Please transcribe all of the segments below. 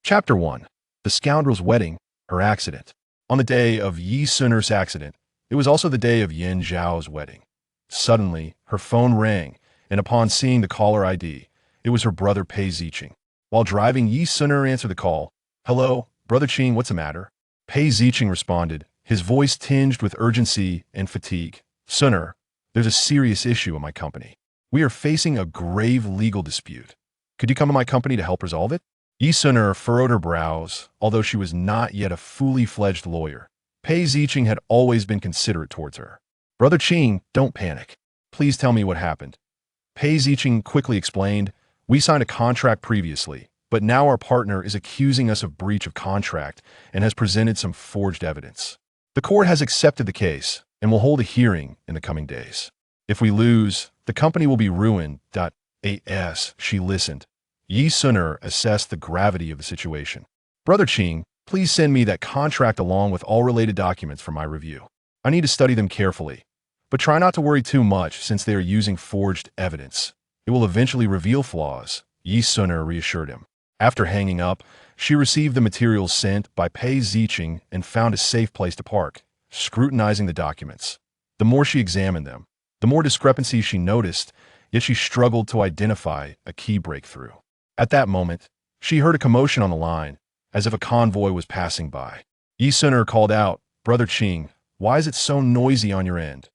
Chapter 1. The Scoundrel's Wedding, Her Accident. On the day of Yi Sun'er's accident, it was also the day of Yin Zhao's wedding. Suddenly, her phone rang, and upon seeing the caller ID, it was her brother Pei Ziqing. While driving, Yi Sun'er answered the call. "Hello, Brother Qing, what's the matter?" Pei Ziqing responded, his voice tinged with urgency and fatigue. "Sun'er, there's a serious issue in my company. We are facing a grave legal dispute. Could you come to my company to help resolve it?" Yi Sun'er furrowed her brows, although she was not yet a fully fledged lawyer. Pei Ziqing had always been considerate towards her. "Brother Qing, don't panic. Please tell me what happened." Pei Ziqing quickly explained, "We signed a contract previously, but now our partner is accusing us of breach of contract and has presented some forged evidence. The court has accepted the case and will hold a hearing in the coming days. If we lose, the company will be ruined." As she listened, Yi Sun'er assessed the gravity of the situation. "Brother Qing, please send me that contract along with all related documents for my review. I need to study them carefully, but try not to worry too much since they are using forged evidence. It will eventually reveal flaws," Yi Sun'er reassured him. After hanging up, she received the materials sent by Pei Ziqing and found a safe place to park, scrutinizing the documents. The more she examined them, the more discrepancies she noticed, yet she struggled to identify a key breakthrough. At that moment, she heard a commotion on the line, as if a convoy was passing by. Yi Sun'er called out, "Brother Qing, why is it so noisy on your end?"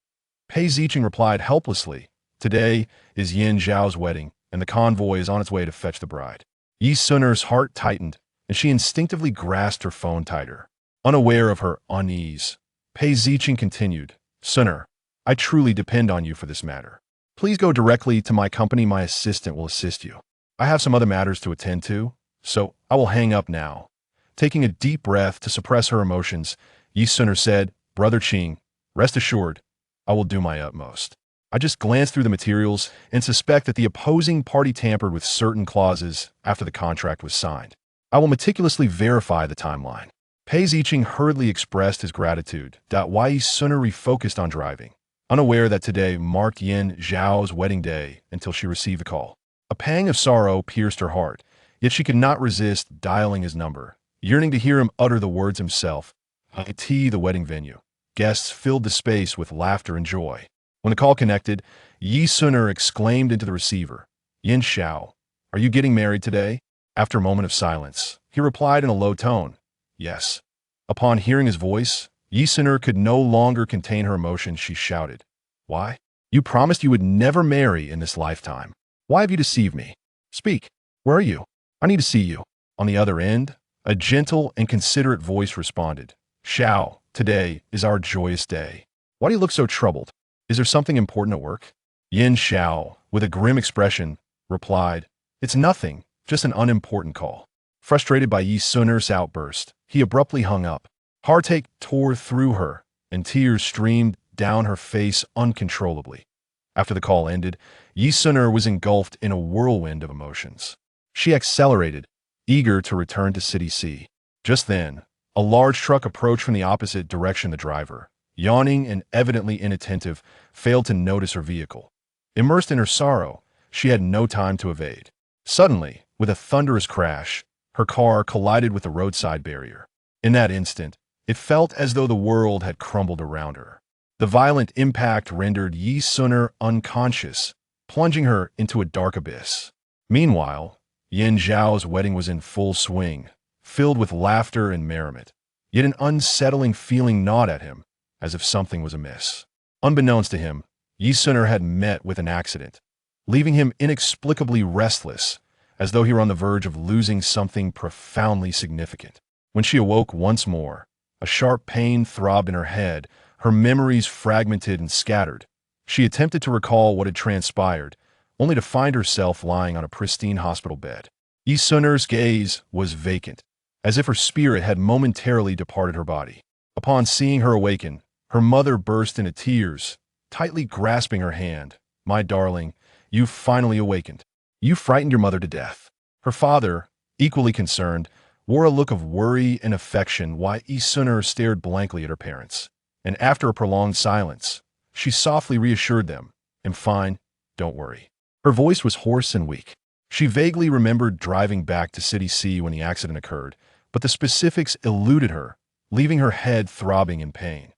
Pei Ziqing replied helplessly, "Today is Yin Zhao's wedding, and the convoy is on its way to fetch the bride." Yi Sun'er's heart tightened, and she instinctively grasped her phone tighter. Unaware of her unease, Pei Ziqing continued, "Sun'er, I truly depend on you for this matter. Please go directly to my company. My assistant will assist you. I have some other matters to attend to, so I will hang up now." Taking a deep breath to suppress her emotions, Yi Sun'er said, "Brother Qing, rest assured, I will do my utmost. I just glanced through the materials and suspect that the opposing party tampered with certain clauses after the contract was signed. I will meticulously verify the timeline." Pei Ziqing hurriedly expressed his gratitude. Yi Sun'er refocused on driving, unaware that today marked Yin Zhao's wedding day until she received the call. A pang of sorrow pierced her heart, yet she could not resist dialing his number, yearning to hear him utter the words himself. The wedding venue. Guests filled the space with laughter and joy. When the call connected, Yi Sun'er exclaimed into the receiver, "Yin Zhao, are you getting married today?" After a moment of silence, he replied in a low tone, "Yes." Upon hearing his voice, Yi Sun'er could no longer contain her emotion. She shouted, "Why? You promised you would never marry in this lifetime. Why have you deceived me? Speak. Where are you? I need to see you." On the other end, a gentle and considerate voice responded, "Zhao, today is our joyous day. Why do you look so troubled? Is there something important at work?" Yin Zhao, with a grim expression, replied, "It's nothing, just an unimportant call." Frustrated by Yi Sun'er's outburst, he abruptly hung up. Heartache tore through her, and tears streamed down her face uncontrollably. After the call ended, Yi Sun'er was engulfed in a whirlwind of emotions. She accelerated, eager to return to City C. Just then, a large truck approached from the opposite direction. The driver, yawning and evidently inattentive, failed to notice her vehicle. Immersed in her sorrow, she had no time to evade. Suddenly, with a thunderous crash, her car collided with the roadside barrier. In that instant, it felt as though the world had crumbled around her. The violent impact rendered Yi Sun'er unconscious, plunging her into a dark abyss. Meanwhile, Yin Zhao's wedding was in full swing, filled with laughter and merriment. Yet an unsettling feeling gnawed at him, as if something was amiss. Unbeknownst to him, Yi Sun'er had met with an accident, leaving him inexplicably restless, as though he were on the verge of losing something profoundly significant. When she awoke once more, a sharp pain throbbed in her head, her memories fragmented and scattered. She attempted to recall what had transpired, only to find herself lying on a pristine hospital bed. Yi Sun'er's gaze was vacant, as if her spirit had momentarily departed her body. Upon seeing her awaken, her mother burst into tears, tightly grasping her hand. "My darling, you've finally awakened. You frightened your mother to death." Her father, equally concerned, wore a look of worry and affection while Yi Sun'er stared blankly at her parents. And after a prolonged silence, she softly reassured them, "I'm fine, don't worry." Her voice was hoarse and weak. She vaguely remembered driving back to City C when the accident occurred, but the specifics eluded her, leaving her head throbbing in pain.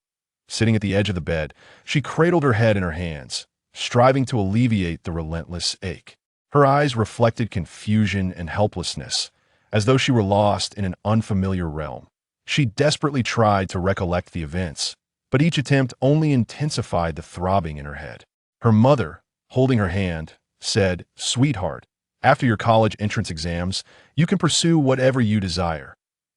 Sitting at the edge of the bed, she cradled her head in her hands, striving to alleviate the relentless ache. Her eyes reflected confusion and helplessness, as though she were lost in an unfamiliar realm. She desperately tried to recollect the events, but each attempt only intensified the throbbing in her head. Her mother, holding her hand, said, "Sweetheart, after your college entrance exams, you can pursue whatever you desire.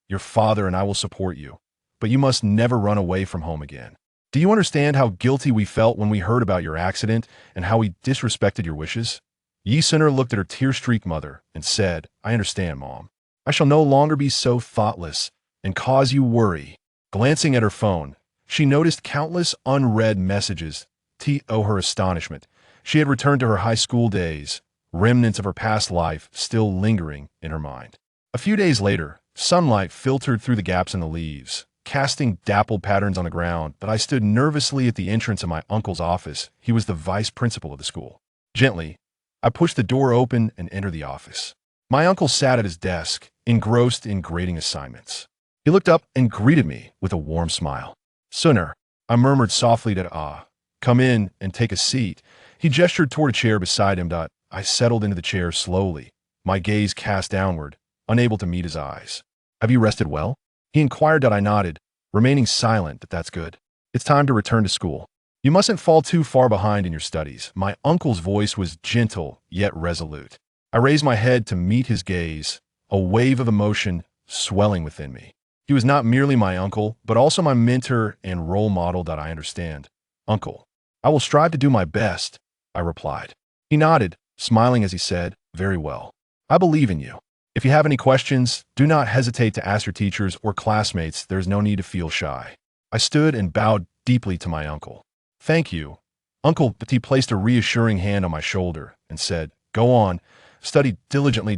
Your father and I will support you, but you must never run away from home again. Do you understand how guilty we felt when we heard about your accident and how we disrespected your wishes?" Yi Sun-er looked at her tear-streaked mother and said, "I understand, Mom. I shall no longer be so thoughtless and cause you worry." Glancing at her phone, she noticed countless unread messages. To her astonishment, she had returned to her high school days, remnants of her past life still lingering in her mind. A few days later, sunlight filtered through the gaps in the leaves, casting dappled patterns on the ground, but I stood nervously at the entrance of my uncle's office. He was the vice principal of the school. Gently, I pushed the door open and entered the office. My uncle sat at his desk, engrossed in grading assignments. He looked up and greeted me with a warm smile. "Sun-er," I murmured softly to "Come in and take a seat." He gestured toward a chair beside him. I settled into the chair slowly, my gaze cast downward, unable to meet his eyes. "Have you rested well?" He inquired. I nodded, remaining silent. "That's good. It's time to return to school. You mustn't fall too far behind in your studies." My uncle's voice was gentle yet resolute. I raised my head to meet his gaze, a wave of emotion swelling within me. He was not merely my uncle, but also my mentor and role model. I understand, Uncle. I will strive to do my best, I replied. He nodded, smiling as he said, "Very well. I believe in you. If you have any questions, do not hesitate to ask your teachers or classmates. There's no need to feel shy." I stood and bowed deeply to my uncle. "Thank you, Uncle." But he placed a reassuring hand on my shoulder and said, "Go on, study diligently."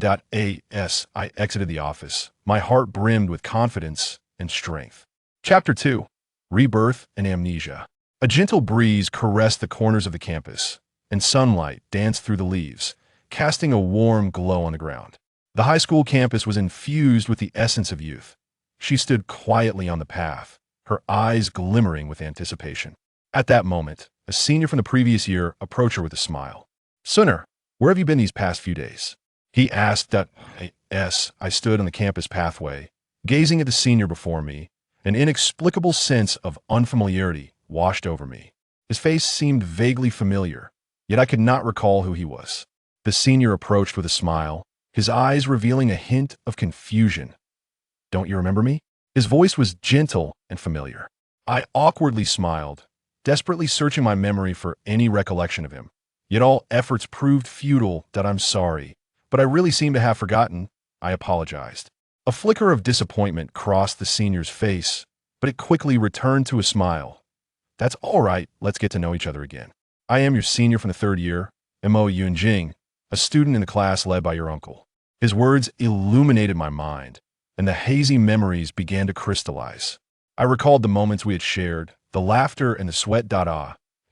As I exited the office, my heart brimmed with confidence and strength. Chapter 2. Rebirth and Amnesia. A gentle breeze caressed the corners of the campus, and sunlight danced through the leaves, casting a warm glow on the ground. The high school campus was infused with the essence of youth. She stood quietly on the path, her eyes glimmering with anticipation. At that moment, a senior from the previous year approached her with a smile. "Sun-er, where have you been these past few days?" he asked. I stood on the campus pathway, gazing at the senior before me. An inexplicable sense of unfamiliarity washed over me. His face seemed vaguely familiar, yet I could not recall who he was. The senior approached with a smile, his eyes revealing a hint of confusion. "Don't you remember me?" His voice was gentle and familiar. I awkwardly smiled, desperately searching my memory for any recollection of him. Yet all efforts proved futile. "I'm sorry, but I really seem to have forgotten," I apologized. A flicker of disappointment crossed the senior's face, but it quickly returned to a smile. "That's all right, let's get to know each other again. I am your senior from the third year, Mo Yunjing, a student in the class led by your uncle." His words illuminated my mind, and the hazy memories began to crystallize. I recalled the moments we had shared, the laughter and the sweat.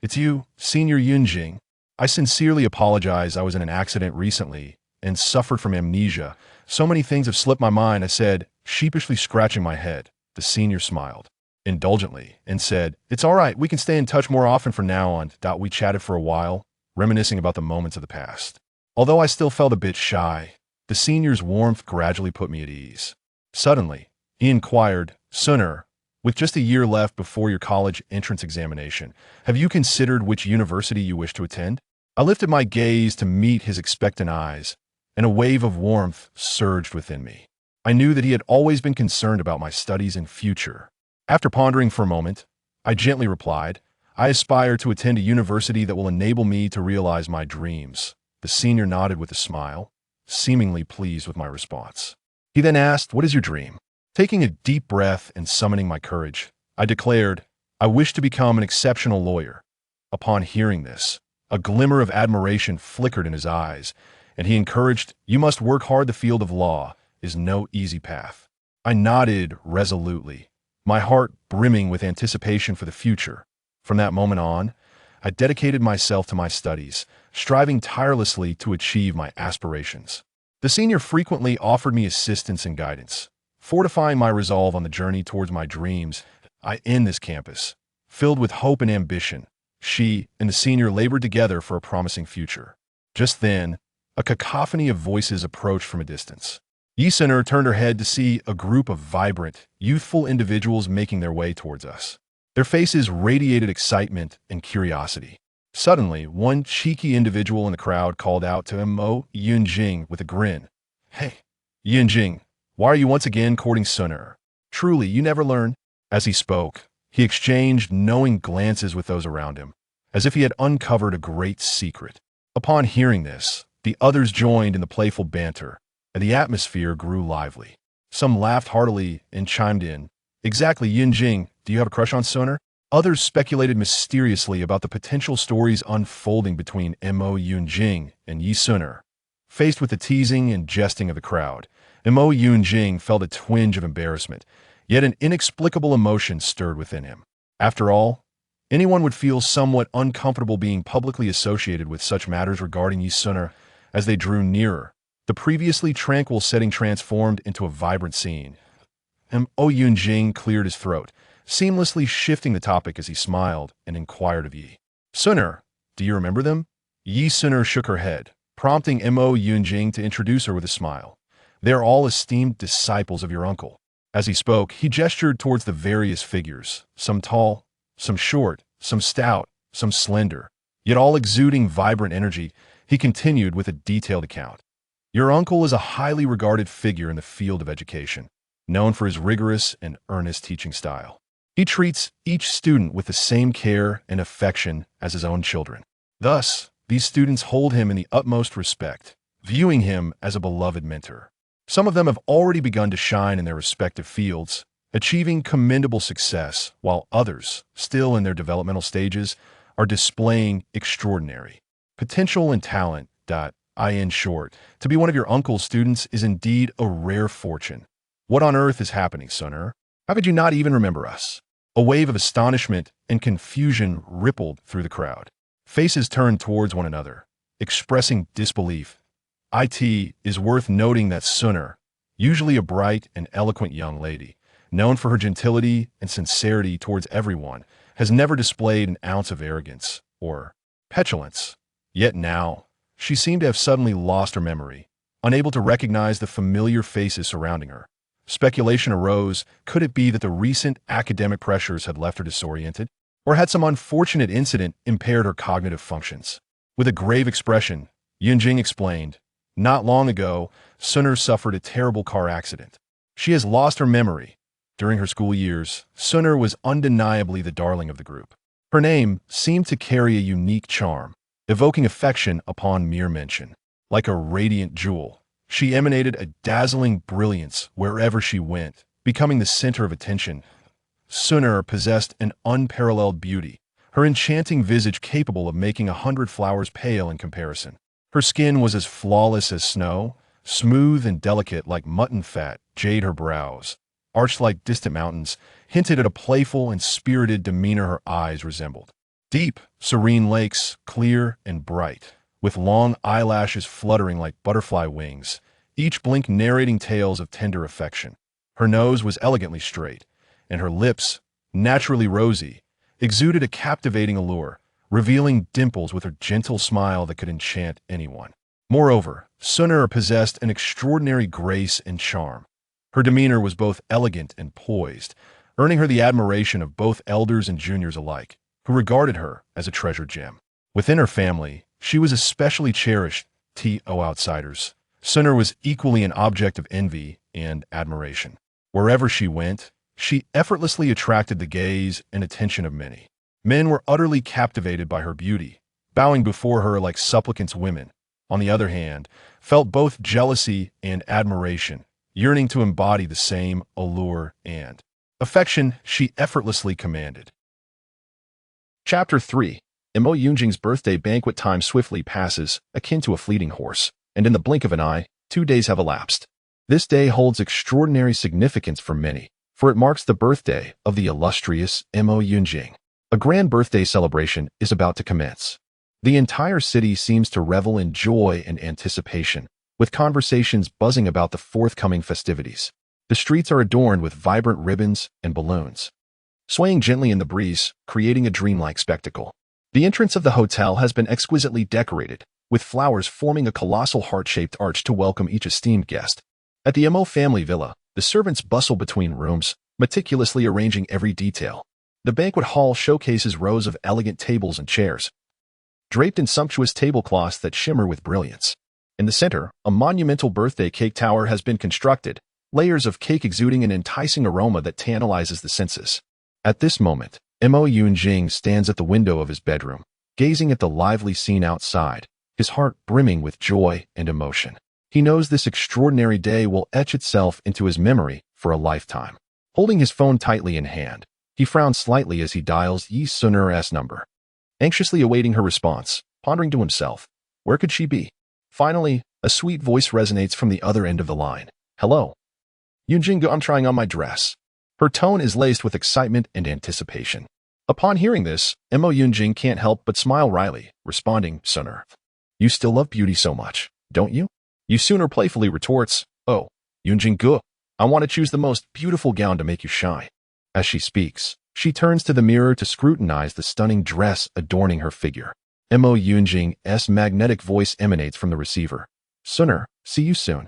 "It's you, Senior Yunjing. I sincerely apologize. I was in an accident recently and suffered from amnesia. So many things have slipped my mind," I said, sheepishly scratching my head. The senior smiled indulgently and said, "It's all right. We can stay in touch more often from now on." We chatted for a while, reminiscing about the moments of the past. Although I still felt a bit shy, the senior's warmth gradually put me at ease. Suddenly, he inquired, "Sun-er, with just a year left before your college entrance examination, have you considered which university you wish to attend?" I lifted my gaze to meet his expectant eyes, and a wave of warmth surged within me. I knew that he had always been concerned about my studies and future. After pondering for a moment, I gently replied, "I aspire to attend a university that will enable me to realize my dreams." The senior nodded with a smile, seemingly pleased with my response. He then asked, "What is your dream?" Taking a deep breath and summoning my courage, I declared, "I wish to become an exceptional lawyer." Upon hearing this, a glimmer of admiration flickered in his eyes, and he encouraged, "You must work hard. The field of law is no easy path." I nodded resolutely, my heart brimming with anticipation for the future. From that moment on, I dedicated myself to my studies, striving tirelessly to achieve my aspirations. The senior frequently offered me assistance and guidance, fortifying my resolve on the journey towards my dreams. I end this campus, filled with hope and ambition. She and the senior labored together for a promising future. Just then, a cacophony of voices approached from a distance. Yi Sun-er turned her head to see a group of vibrant, youthful individuals making their way towards us. Their faces radiated excitement and curiosity. Suddenly, one cheeky individual in the crowd called out to Mo Yunjing with a grin. "Hey, Yunjing, why are you once again courting Sun-er? Truly, you never learn." As he spoke, he exchanged knowing glances with those around him, as if he had uncovered a great secret. Upon hearing this, the others joined in the playful banter, and the atmosphere grew lively. Some laughed heartily and chimed in. "Exactly, Yunjing, do you have a crush on Sun-er?" Others speculated mysteriously about the potential stories unfolding between Mo Yunjing and Yi Sun-er. Faced with the teasing and jesting of the crowd, Mo Yunjing felt a twinge of embarrassment, yet an inexplicable emotion stirred within him. After all, anyone would feel somewhat uncomfortable being publicly associated with such matters regarding Yi Sun-er. As they drew nearer, the previously tranquil setting transformed into a vibrant scene. Mo Yunjing cleared his throat, seamlessly shifting the topic as he smiled and inquired of Yi Sun-er, "Do you remember them?" Yi Sun-er shook her head, prompting Mo Yunjing to introduce her with a smile. "They are all esteemed disciples of your uncle." As he spoke, he gestured towards the various figures, some tall, some short, some stout, some slender, yet all exuding vibrant energy. He continued with a detailed account. "Your uncle is a highly regarded figure in the field of education, known for his rigorous and earnest teaching style. He treats each student with the same care and affection as his own children. Thus, these students hold him in the utmost respect, viewing him as a beloved mentor. Some of them have already begun to shine in their respective fields, achieving commendable success, while others, still in their developmental stages, are displaying extraordinary potential and talent. In short, to be one of your uncle's students is indeed a rare fortune. What on earth is happening, Sun-er? How could you not even remember us?" A wave of astonishment and confusion rippled through the crowd. Faces turned towards one another, expressing disbelief. It is worth noting that Sun-er, usually a bright and eloquent young lady, known for her gentility and sincerity towards everyone, has never displayed an ounce of arrogance or petulance. Yet now, she seemed to have suddenly lost her memory, unable to recognize the familiar faces surrounding her. Speculation arose, could it be that the recent academic pressures had left her disoriented? Or had some unfortunate incident impaired her cognitive functions? With a grave expression, Yunjing explained, "Not long ago, Sun-er suffered a terrible car accident. She has lost her memory. During her school years, Sun-er was undeniably the darling of the group. Her name seemed to carry a unique charm, evoking affection upon mere mention. Like a radiant jewel, she emanated a dazzling brilliance wherever she went, becoming the center of attention. Sun-er possessed an unparalleled beauty, her enchanting visage capable of making 100 flowers pale in comparison. Her skin was as flawless as snow, smooth and delicate like mutton fat. Jade her brows, arched like distant mountains, hinted at a playful and spirited demeanor. Her eyes resembled deep, serene lakes, clear and bright, with long eyelashes fluttering like butterfly wings, each blink narrating tales of tender affection. Her nose was elegantly straight, and her lips, naturally rosy, exuded a captivating allure, revealing dimples with her gentle smile that could enchant anyone. Moreover, Sun-er possessed an extraordinary grace and charm. Her demeanor was both elegant and poised, earning her the admiration of both elders and juniors alike, who regarded her as a treasured gem. Within her family, she was especially cherished. To outsiders, Sun-er was equally an object of envy and admiration. Wherever she went, she effortlessly attracted the gaze and attention of many. Men were utterly captivated by her beauty, bowing before her like supplicants. Women, on the other hand, felt both jealousy and admiration, yearning to embody the same allure and affection she effortlessly commanded. Chapter 3. Mo Yunjing's birthday banquet. Time swiftly passes, akin to a fleeting horse, and in the blink of an eye, 2 days have elapsed. This day holds extraordinary significance for many, for it marks the birthday of the illustrious Mo Yunjing. A grand birthday celebration is about to commence. The entire city seems to revel in joy and anticipation, with conversations buzzing about the forthcoming festivities. The streets are adorned with vibrant ribbons and balloons, swaying gently in the breeze, creating a dreamlike spectacle. The entrance of the hotel has been exquisitely decorated, with flowers forming a colossal heart-shaped arch to welcome each esteemed guest. At the Mo family villa, the servants bustle between rooms, meticulously arranging every detail. The banquet hall showcases rows of elegant tables and chairs, draped in sumptuous tablecloths that shimmer with brilliance. In the center, a monumental birthday cake tower has been constructed, layers of cake exuding an enticing aroma that tantalizes the senses. At this moment, Mo Yunjing stands at the window of his bedroom, gazing at the lively scene outside, his heart brimming with joy and emotion. He knows this extraordinary day will etch itself into his memory for a lifetime. Holding his phone tightly in hand, he frowns slightly as he dials Yi Sunur's number, anxiously awaiting her response, pondering to himself, where could she be? Finally, a sweet voice resonates from the other end of the line. Hello. Yunjing, I'm trying on my dress. Her tone is laced with excitement and anticipation. Upon hearing this, Mo Yunjing can't help but smile wryly, responding, Sunur, you still love beauty so much, don't you? Yi Sunur playfully retorts, oh, Yunjing, I want to choose the most beautiful gown to make you shine. As she speaks, she turns to the mirror to scrutinize the stunning dress adorning her figure. Mo Yunjing's magnetic voice emanates from the receiver. Sunur, see you soon.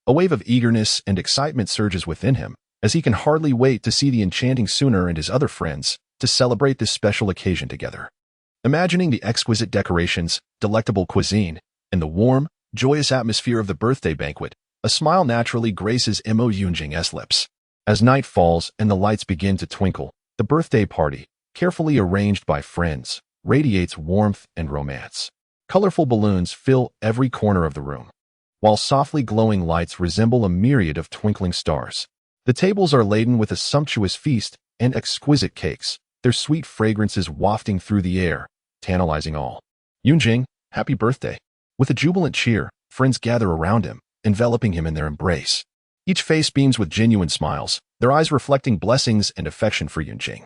A wave of eagerness and excitement surges within him, as he can hardly wait to see the enchanting Sunur and his other friends to celebrate this special occasion together. Imagining the exquisite decorations, delectable cuisine, and the warm, joyous atmosphere of the birthday banquet, a smile naturally graces Mo Yunjing's lips. As night falls and the lights begin to twinkle, the birthday party, carefully arranged by friends, radiates warmth and romance. Colorful balloons fill every corner of the room, while softly glowing lights resemble a myriad of twinkling stars. The tables are laden with a sumptuous feast and exquisite cakes, their sweet fragrances wafting through the air, tantalizing all. Yunjing, happy birthday. With a jubilant cheer, friends gather around him, enveloping him in their embrace. Each face beams with genuine smiles, their eyes reflecting blessings and affection for Yunjing.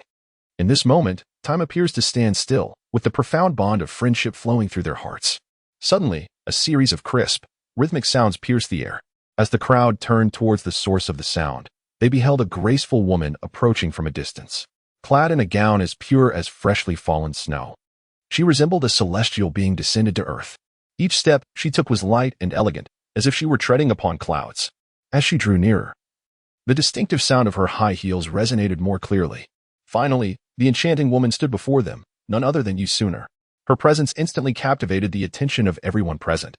In this moment, time appears to stand still, with the profound bond of friendship flowing through their hearts. Suddenly, a series of crisp, rhythmic sounds pierced the air. As the crowd turned towards the source of the sound, they beheld a graceful woman approaching from a distance. Clad in a gown as pure as freshly fallen snow, she resembled a celestial being descended to earth. Each step she took was light and elegant, as if she were treading upon clouds. As she drew nearer, the distinctive sound of her high heels resonated more clearly. Finally, the enchanting woman stood before them, none other than Yi Sunur. Her presence instantly captivated the attention of everyone present,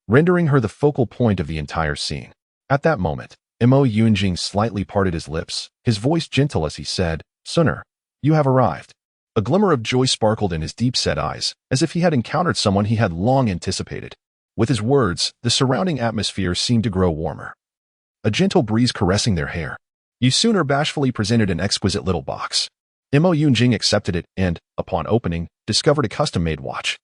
rendering her the focal point of the entire scene. At that moment, Mo Yunjing slightly parted his lips, his voice gentle as he said, Sunur, you have arrived. A glimmer of joy sparkled in his deep-set eyes, as if he had encountered someone he had long anticipated. With his words, the surrounding atmosphere seemed to grow warmer, a gentle breeze caressing their hair. Yi Sunur bashfully presented an exquisite little box. Mo Yunjing accepted it and, upon opening, discovered a custom-made watch,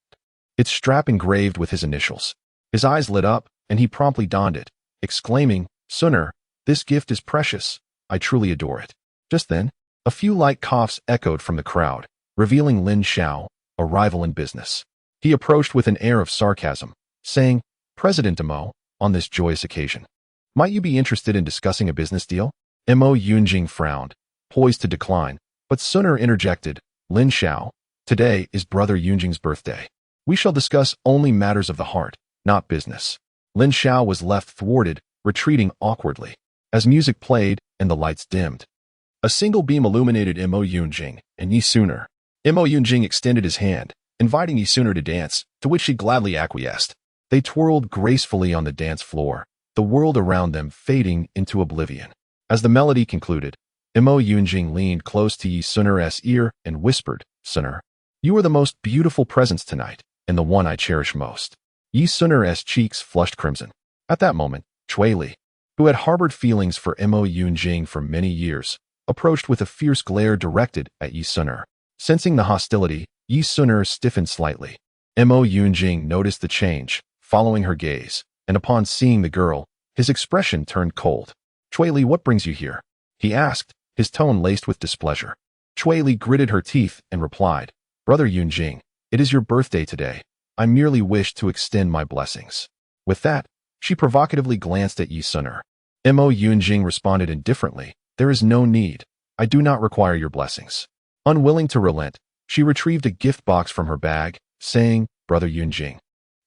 its strap engraved with his initials. His eyes lit up, and he promptly donned it, exclaiming, Sunur, this gift is precious. I truly adore it. Just then, a few light coughs echoed from the crowd, revealing Lin Xiao, a rival in business. He approached with an air of sarcasm, saying, President Mo, on this joyous occasion, might you be interested in discussing a business deal? Mo Yunjing frowned, poised to decline, but Sunur interjected, Lin Xiao, today is brother Yunjing's birthday. We shall discuss only matters of the heart, not business. Lin Xiao was left thwarted, retreating awkwardly. As music played and the lights dimmed, a single beam illuminated Mo Yunjing and Yi Sunur. Mo Yunjing extended his hand, inviting Yi Sunur to dance, to which she gladly acquiesced. They twirled gracefully on the dance floor, the world around them fading into oblivion. As the melody concluded, Mo Yunjing leaned close to Yi Sunur's ear and whispered, Sunur, you are the most beautiful presence tonight, and the one I cherish most. Yi Sunur's cheeks flushed crimson. At that moment, Chui Li, who had harbored feelings for Mo Yunjing for many years, approached with a fierce glare directed at Yi Sunur. Sensing the hostility, Yi Sunur stiffened slightly. Mo Yunjing noticed the change, following her gaze, and upon seeing the girl, his expression turned cold. Chui Li, what brings you here? He asked, his tone laced with displeasure. Chui Li gritted her teeth and replied, "Brother Yunjing, it is your birthday today. I merely wish to extend my blessings." With that, she provocatively glanced at Yi Suner. Mo Yunjing responded indifferently, "There is no need. I do not require your blessings." Unwilling to relent, she retrieved a gift box from her bag, saying, "Brother Yunjing,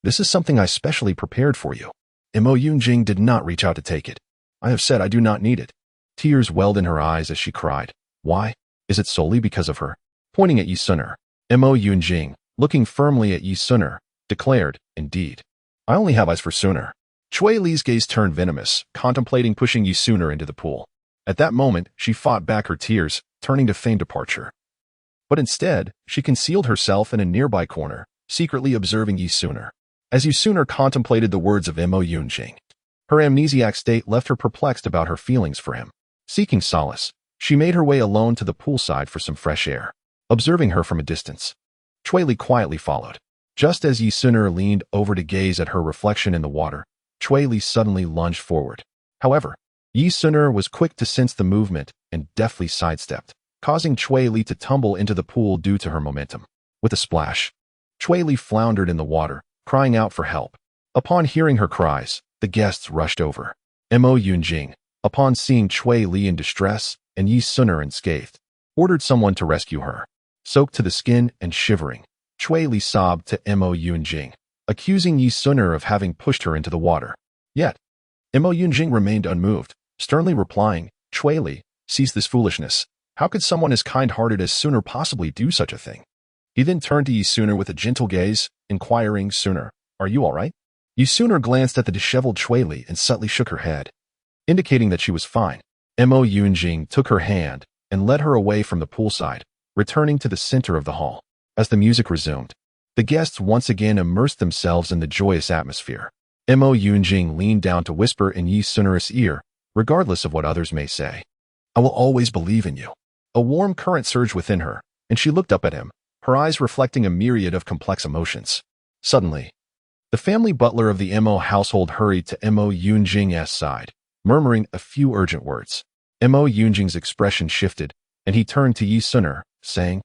this is something I specially prepared for you." Mo Yunjing did not reach out to take it. "I have said I do not need it." Tears welled in her eyes as she cried. "Why? Is it solely because of her?" Pointing at Yi Suner, Mo Yunjing, looking firmly at Yi Suner, declared, "Indeed. I only have eyes for Suner." Chui Li's gaze turned venomous, contemplating pushing Yi Suner into the pool. At that moment, she fought back her tears, turning to feign departure. But instead, she concealed herself in a nearby corner, secretly observing Yi Suner. As Yi Suner contemplated the words of Mo Yunjing, her amnesiac state left her perplexed about her feelings for him. Seeking solace, she made her way alone to the poolside for some fresh air. Observing her from a distance, Chui Li quietly followed. Just as Yi Suner leaned over to gaze at her reflection in the water, Chui Li suddenly lunged forward. However, Yi Suner was quick to sense the movement and deftly sidestepped, causing Chui Li to tumble into the pool due to her momentum. With a splash, Chui Li floundered in the water, crying out for help. Upon hearing her cries, the guests rushed over. Mo Yunjing, upon seeing Chui Li in distress and Yi Suner unscathed, ordered someone to rescue her. Soaked to the skin and shivering, Chui Li sobbed to Mo Yunjing, accusing Yi Suner of having pushed her into the water. Yet, Mo Yunjing remained unmoved, sternly replying, "Chui Li, cease this foolishness. How could someone as kind-hearted as Suner possibly do such a thing?" He then turned to Yi Suner with a gentle gaze, inquiring, "Suner, are you all right?" Yi Suner glanced at the disheveled Chui Li and subtly shook her head, indicating that she was fine. Mo Yunjing took her hand and led her away from the poolside, returning to the center of the hall. As the music resumed, the guests once again immersed themselves in the joyous atmosphere. Mo Yunjing leaned down to whisper in Yi Suner's ear, regardless of what others may say, "I will always believe in you." A warm current surged within her, and she looked up at him, her eyes reflecting a myriad of complex emotions. Suddenly, the family butler of the Mo household hurried to Mo Yunjing's side, murmuring a few urgent words. Mo Yunjing's expression shifted, and he turned to Yi Suner, saying,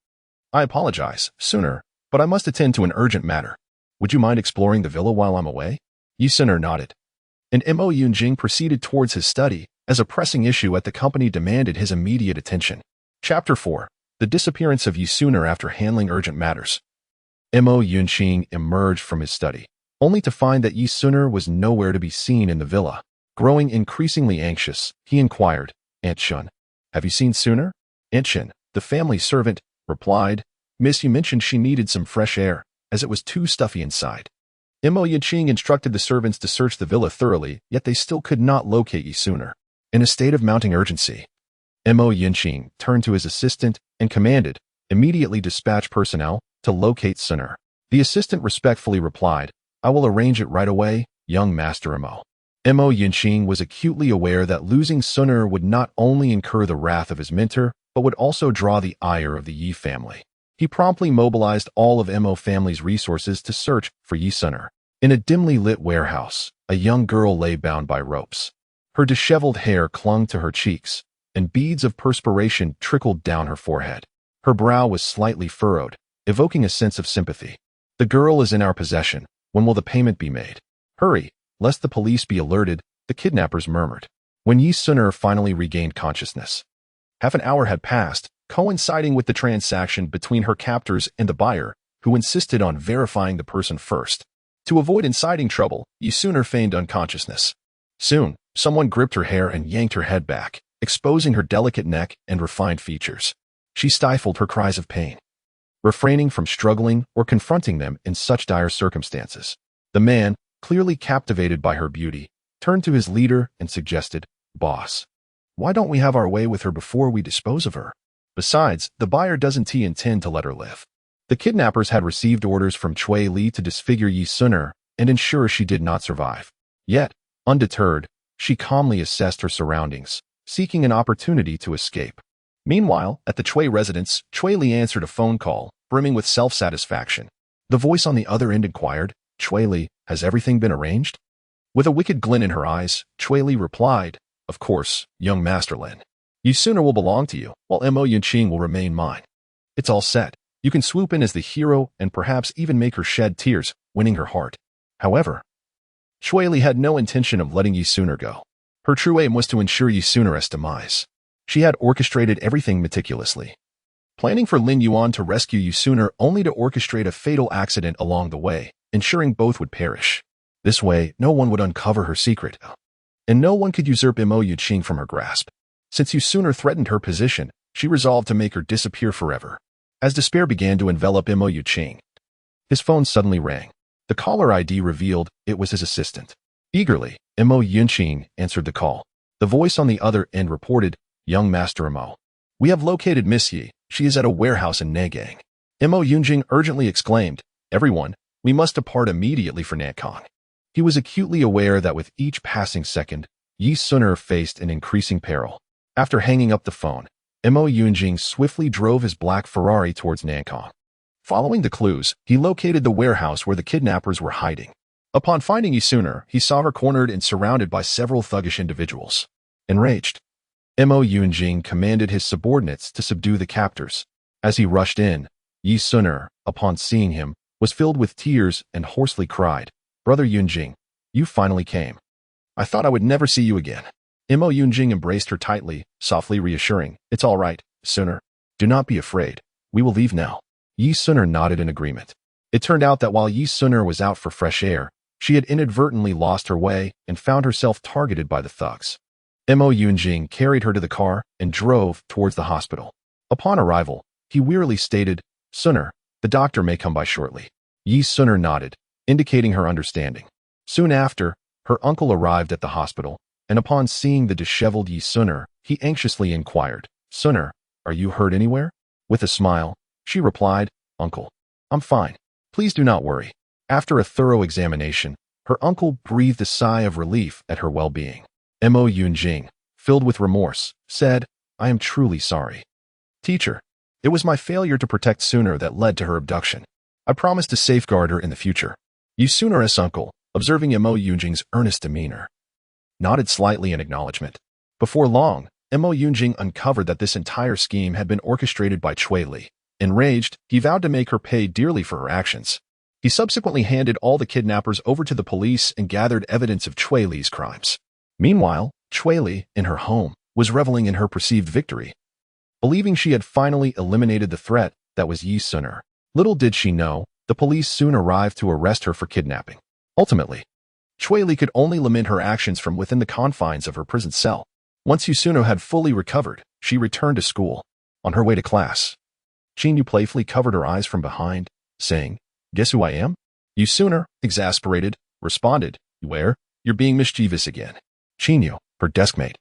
"I apologize, Suner, but I must attend to an urgent matter. Would you mind exploring the villa while I'm away?" Yi Suner nodded, and Mo Yunjing proceeded towards his study as a pressing issue at the company demanded his immediate attention. Chapter 4. The disappearance of Yi Suner after handling urgent matters. Mo Yunjing emerged from his study, only to find that Yi Suner was nowhere to be seen in the villa. Growing increasingly anxious, he inquired, "Aunt Shun, have you seen Suner?" Aunt Shun, the family servant, replied, "Miss, you mentioned she needed some fresh air, as it was too stuffy inside." Mo Yunjing instructed the servants to search the villa thoroughly, yet they still could not locate Yi Suner. In a state of mounting urgency, Mo Yunjing turned to his assistant and commanded, "Immediately dispatch personnel to locate Suner." The assistant respectfully replied, "I will arrange it right away, young Master Mo." Mo Yunjing was acutely aware that losing Suner would not only incur the wrath of his mentor, but would also draw the ire of the Yi family. He promptly mobilized all of Mo family's resources to search for Yi Suner. In a dimly lit warehouse, a young girl lay bound by ropes. Her disheveled hair clung to her cheeks, and beads of perspiration trickled down her forehead. Her brow was slightly furrowed, evoking a sense of sympathy. "The girl is in our possession. When will the payment be made?" "Hurry, lest the police be alerted," the kidnappers murmured. When Yi Suner finally regained consciousness, half an hour had passed, coinciding with the transaction between her captors and the buyer, who insisted on verifying the person first. To avoid inciting trouble, Yi Suner feigned unconsciousness. Soon, someone gripped her hair and yanked her head back, exposing her delicate neck and refined features. She stifled her cries of pain, refraining from struggling or confronting them in such dire circumstances. The man, clearly captivated by her beauty, turned to his leader and suggested, "Boss, why don't we have our way with her before we dispose of her? Besides, the buyer doesn't intend to let her live." The kidnappers had received orders from Chui Li to disfigure Yi Suner and ensure she did not survive. Yet, undeterred, she calmly assessed her surroundings, seeking an opportunity to escape. Meanwhile, at the Chui residence, Chui Li answered a phone call, brimming with self-satisfaction. The voice on the other end inquired, "Chui Li, has everything been arranged?" With a wicked glint in her eyes, Chui Li replied, "Of course, young Master Lin." Yi Suner will belong to you, while Mo Yunqing will remain mine. It's all set. You can swoop in as the hero and perhaps even make her shed tears, winning her heart. However, Cui Li had no intention of letting Yi Suner go. Her true aim was to ensure Yi Suner's demise. She had orchestrated everything meticulously, planning for Lin Yuan to rescue Yi Suner only to orchestrate a fatal accident along the way, ensuring both would perish. This way, no one would uncover her secret, and no one could usurp Mo Yunqing from her grasp. Since Yi Suner threatened her position, she resolved to make her disappear forever. As despair began to envelop Mo Yunqing, his phone suddenly rang. The caller ID revealed it was his assistant. Eagerly, Mo Yunqing answered the call. The voice on the other end reported, "Young Master Mo. We have located Miss Yi. She is at a warehouse in Nangang." Mo Yunqing urgently exclaimed, "Everyone, we must depart immediately for Nankang." He was acutely aware that with each passing second, Yi Suner faced an increasing peril. After hanging up the phone, Mo Yunqing swiftly drove his black Ferrari towards Nankang. Following the clues, he located the warehouse where the kidnappers were hiding. Upon finding Yi Suner, he saw her cornered and surrounded by several thuggish individuals. Enraged, Mo Yunqing commanded his subordinates to subdue the captors. As he rushed in, Yi Suner, upon seeing him, was filled with tears and hoarsely cried, "Brother Yunqing, you finally came. I thought I would never see you again." Mo Yunqing embraced her tightly, softly reassuring, "It's all right, Suner. Do not be afraid. We will leave now." Yi Suner nodded in agreement. It turned out that while Yi Suner was out for fresh air, she had inadvertently lost her way and found herself targeted by the thugs. Mo Yunqing carried her to the car and drove towards the hospital. Upon arrival, he wearily stated, "Suner, the doctor may come by shortly." Yi Suner nodded, indicating her understanding. Soon after, her uncle arrived at the hospital, and upon seeing the disheveled Yi Suner, he anxiously inquired, "Suner, are you hurt anywhere?" With a smile, she replied, "Uncle, I'm fine. Please do not worry." After a thorough examination, her uncle breathed a sigh of relief at her well-being. Mo Yunqing, filled with remorse, said, "I am truly sorry. Teacher, it was my failure to protect Suner that led to her abduction. I promise to safeguard her in the future." Yi Suner's uncle, observing Mo Yunqing's earnest demeanor, nodded slightly in acknowledgement. Before long, Mo Yunqing uncovered that this entire scheme had been orchestrated by Cui Li. Enraged, he vowed to make her pay dearly for her actions. He subsequently handed all the kidnappers over to the police and gathered evidence of Cui Li's crimes. Meanwhile, Cui Li, in her home, was reveling in her perceived victory, believing she had finally eliminated the threat that was Yi Suner. Little did she know, the police soon arrived to arrest her for kidnapping. Ultimately, Cui Li could only lament her actions from within the confines of her prison cell. Once Yi Suner had fully recovered, she returned to school. On her way to class, Qin playfully covered her eyes from behind, saying, "Guess who I am?" Yi Suner, exasperated, responded, "Where? You're being mischievous again." Qin, her deskmate,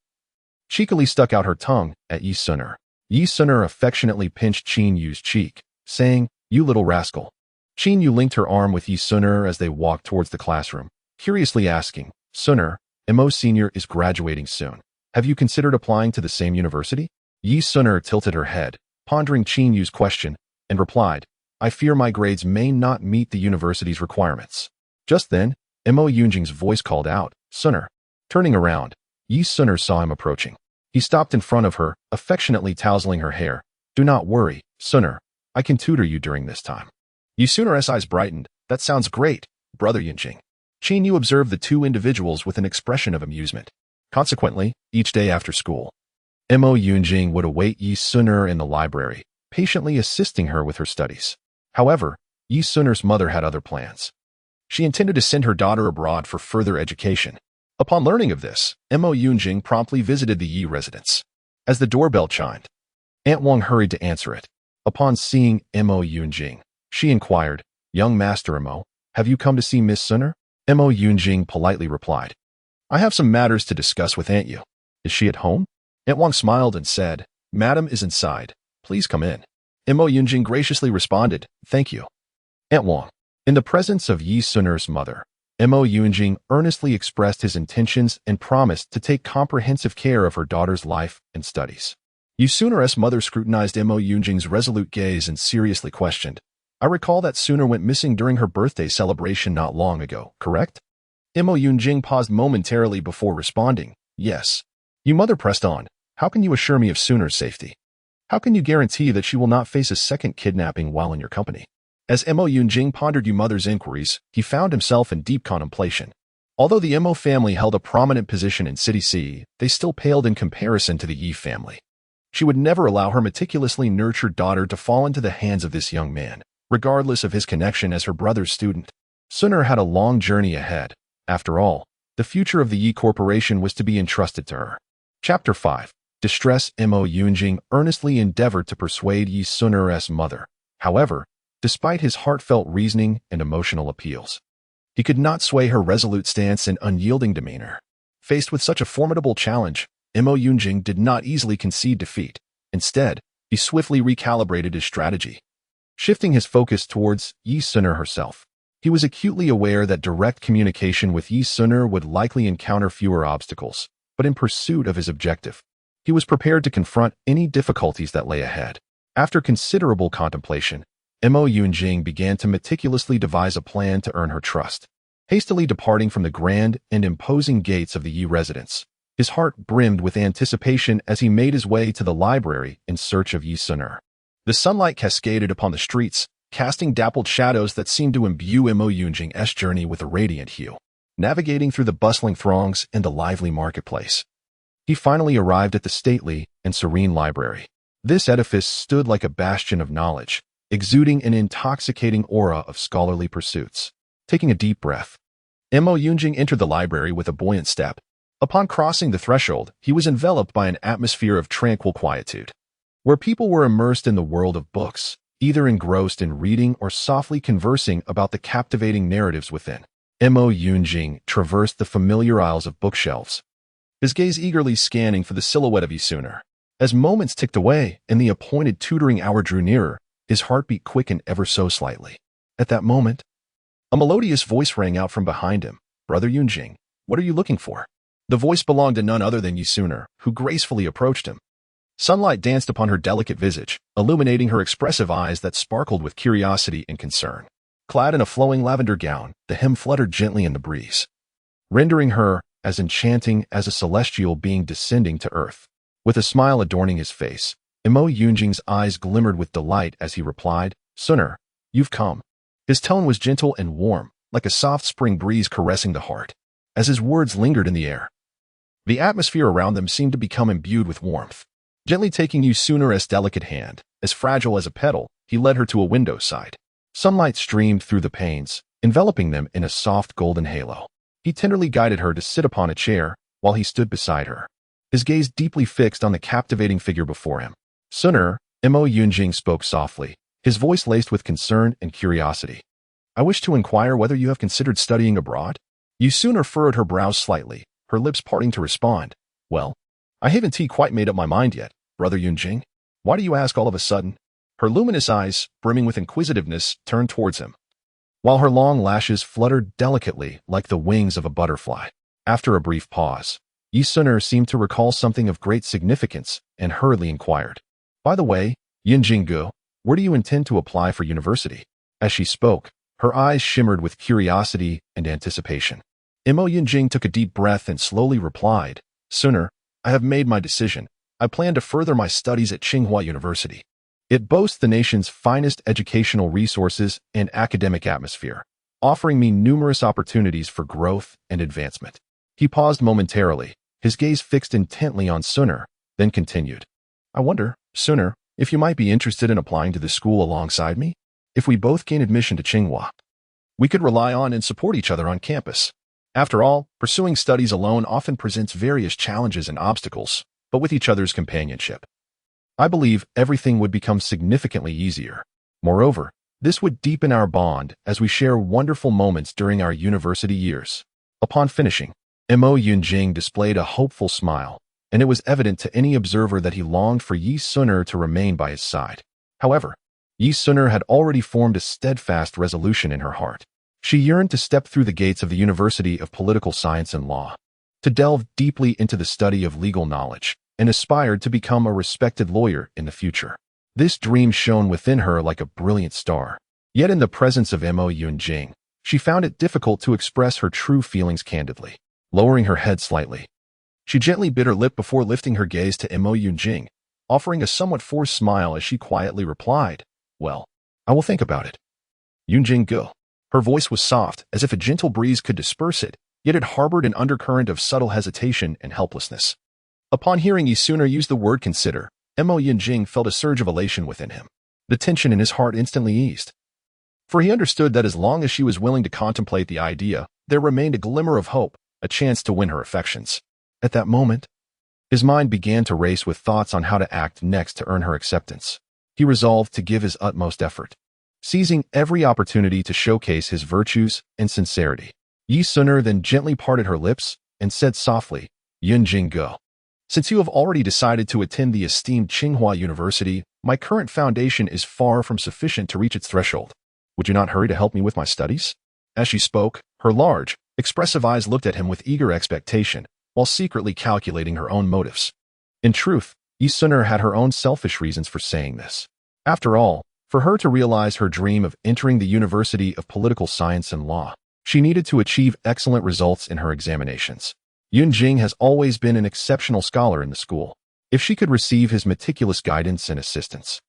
cheekily stuck out her tongue at Yi Suner. Yi Suner affectionately pinched Qin Yu's cheek, saying, "You little rascal." Qin Yu linked her arm with Yi Suner as they walked towards the classroom, curiously asking, "Suner, Mo Sr. is graduating soon. Have you considered applying to the same university?" Yi Suner tilted her head, pondering Qin Yu's question, and replied, "I fear my grades may not meet the university's requirements." Just then, Mo Yunqing's voice called out, "Suner." Turning around, Yi Suner saw him approaching. He stopped in front of her, affectionately tousling her hair. "Do not worry, Suner. I can tutor you during this time." Yi Suner's eyes brightened. "That sounds great, Brother Yunqing." Qin Yu observed the two individuals with an expression of amusement. Consequently, each day after school, Mo Yunqing would await Yi Suner in the library, patiently assisting her with her studies. However, Yi Suner's mother had other plans. She intended to send her daughter abroad for further education. Upon learning of this, Mo Yunqing promptly visited the Yi residence. As the doorbell chimed, Aunt Wang hurried to answer it. Upon seeing Mo Yunqing, she inquired, "Young Master Mo, have you come to see Miss Suner?" Mo Yunqing politely replied, "I have some matters to discuss with Aunt Yu. Is she at home?" Aunt Wang smiled and said, "Madam is inside. Please come in." Mo Yunqing graciously responded, "Thank you." Aunt Wang, in the presence of Yi Suner's mother, Mo Yunqing earnestly expressed his intentions and promised to take comprehensive care of her daughter's life and studies. Yi Suner's mother scrutinized Mo Yunqing's resolute gaze and seriously questioned, "I recall that Suner went missing during her birthday celebration not long ago, correct?" Mo Yunqing paused momentarily before responding, "Yes." Yi mother pressed on, How can you assure me of Sunor's safety? How can you guarantee that she will not face a second kidnapping while in your company? As Mo Yunjing pondered Yu mother's inquiries, he found himself in deep contemplation. Although the Mo family held a prominent position in City C, they still paled in comparison to the Yi family. She would never allow her meticulously nurtured daughter to fall into the hands of this young man, regardless of his connection as her brother's student. Sunor had a long journey ahead. After all, the future of the Yi Corporation was to be entrusted to her. Chapter 5. Distress. Mo Yunjing earnestly endeavored to persuade Yi Sunor's mother. However, despite his heartfelt reasoning and emotional appeals, he could not sway her resolute stance and unyielding demeanor. Faced with such a formidable challenge, Mo Yunjing did not easily concede defeat. Instead, he swiftly recalibrated his strategy, shifting his focus towards Yi Sunor herself. He was acutely aware that direct communication with Yi Sunor would likely encounter fewer obstacles, but in pursuit of his objective, he was prepared to confront any difficulties that lay ahead. After considerable contemplation, Mo Yunjing began to meticulously devise a plan to earn her trust. Hastily departing from the grand and imposing gates of the Yi residence, his heart brimmed with anticipation as he made his way to the library in search of Yi Sunor. The sunlight cascaded upon the streets, casting dappled shadows that seemed to imbue Mo Yunjing's journey with a radiant hue. Navigating through the bustling throngs and the lively marketplace, he finally arrived at the stately and serene library. This edifice stood like a bastion of knowledge, exuding an intoxicating aura of scholarly pursuits. Taking a deep breath, Mo Yunjing entered the library with a buoyant step. Upon crossing the threshold, he was enveloped by an atmosphere of tranquil quietude, where people were immersed in the world of books, either engrossed in reading or softly conversing about the captivating narratives within. Mo Yunjing traversed the familiar aisles of bookshelves, his gaze eagerly scanning for the silhouette of Yi Sunor. As moments ticked away and the appointed tutoring hour drew nearer, his heartbeat quickened ever so slightly. At that moment, a melodious voice rang out from behind him. "Brother Yunjing, what are you looking for?" The voice belonged to none other than Yi Sunor, who gracefully approached him. Sunlight danced upon her delicate visage, illuminating her expressive eyes that sparkled with curiosity and concern. Clad in a flowing lavender gown, the hem fluttered gently in the breeze, rendering her as enchanting as a celestial being descending to earth. With a smile adorning his face, Mo Yunjing's eyes glimmered with delight as he replied, "Sunor, you've come." His tone was gentle and warm, like a soft spring breeze caressing the heart. As his words lingered in the air, the atmosphere around them seemed to become imbued with warmth. Gently taking Yi Sunor's delicate hand, as fragile as a petal, he led her to a window side. Sunlight streamed through the panes, enveloping them in a soft golden halo. He tenderly guided her to sit upon a chair while he stood beside her, his gaze deeply fixed on the captivating figure before him. "Sunor," Mo Yunjing spoke softly, his voice laced with concern and curiosity. "I wish to inquire whether you have considered studying abroad?" Yi Sunor furrowed her brows slightly, her lips parting to respond. "Well, I haven't quite made up my mind yet, Brother Yunjing. Why do you ask all of a sudden?" Her luminous eyes, brimming with inquisitiveness, turned towards him, while her long lashes fluttered delicately like the wings of a butterfly. After a brief pause, Yi Sunor seemed to recall something of great significance and hurriedly inquired, "By the way, Yunjing-gu, where do you intend to apply for university?" As she spoke, her eyes shimmered with curiosity and anticipation. Mo Yunjing took a deep breath and slowly replied, "Sunor, I have made my decision. I plan to further my studies at Tsinghua University. It boasts the nation's finest educational resources and academic atmosphere, offering me numerous opportunities for growth and advancement." He paused momentarily, his gaze fixed intently on Sunor, then continued, "I wonder, Sunor, if you might be interested in applying to this school alongside me? If we both gain admission to Tsinghua, we could rely on and support each other on campus. After all, pursuing studies alone often presents various challenges and obstacles, but with each other's companionship, I believe everything would become significantly easier. Moreover, this would deepen our bond as we share wonderful moments during our university years." Upon finishing, Mo Yunjing displayed a hopeful smile, and it was evident to any observer that he longed for Yi Sunor to remain by his side. However, Yi Sunor had already formed a steadfast resolution in her heart. She yearned to step through the gates of the University of Political Science and Law, to delve deeply into the study of legal knowledge, and aspired to become a respected lawyer in the future. This dream shone within her like a brilliant star. Yet in the presence of Mo Yunjing, she found it difficult to express her true feelings candidly. Lowering her head slightly, She gently bit her lip before lifting her gaze to Mo Yunjing, offering a somewhat forced smile as she quietly replied, "Well, I will think about it." Yunjing go. Her voice was soft, as if a gentle breeze could disperse it, yet it harbored an undercurrent of subtle hesitation and helplessness. Upon hearing Yi Suner use the word consider, Mo Yunjing felt a surge of elation within him. The tension in his heart instantly eased. For he understood that as long as she was willing to contemplate the idea, there remained a glimmer of hope, a chance to win her affections. At that moment, his mind began to race with thoughts on how to act next to earn her acceptance. He resolved to give his utmost effort, seizing every opportunity to showcase his virtues and sincerity. Yi Suner then gently parted her lips and said softly, "Yunjing go. Since you have already decided to attend the esteemed Tsinghua University, my current foundation is far from sufficient to reach its threshold. Would you not hurry to help me with my studies?" As she spoke, her large, expressive eyes looked at him with eager expectation, while secretly calculating her own motives. In truth, Yi Suner had her own selfish reasons for saying this. After all, for her to realize her dream of entering the University of Political Science and Law, she needed to achieve excellent results in her examinations. Yunjing has always been an exceptional scholar in the school. If she could receive his meticulous guidance and assistance,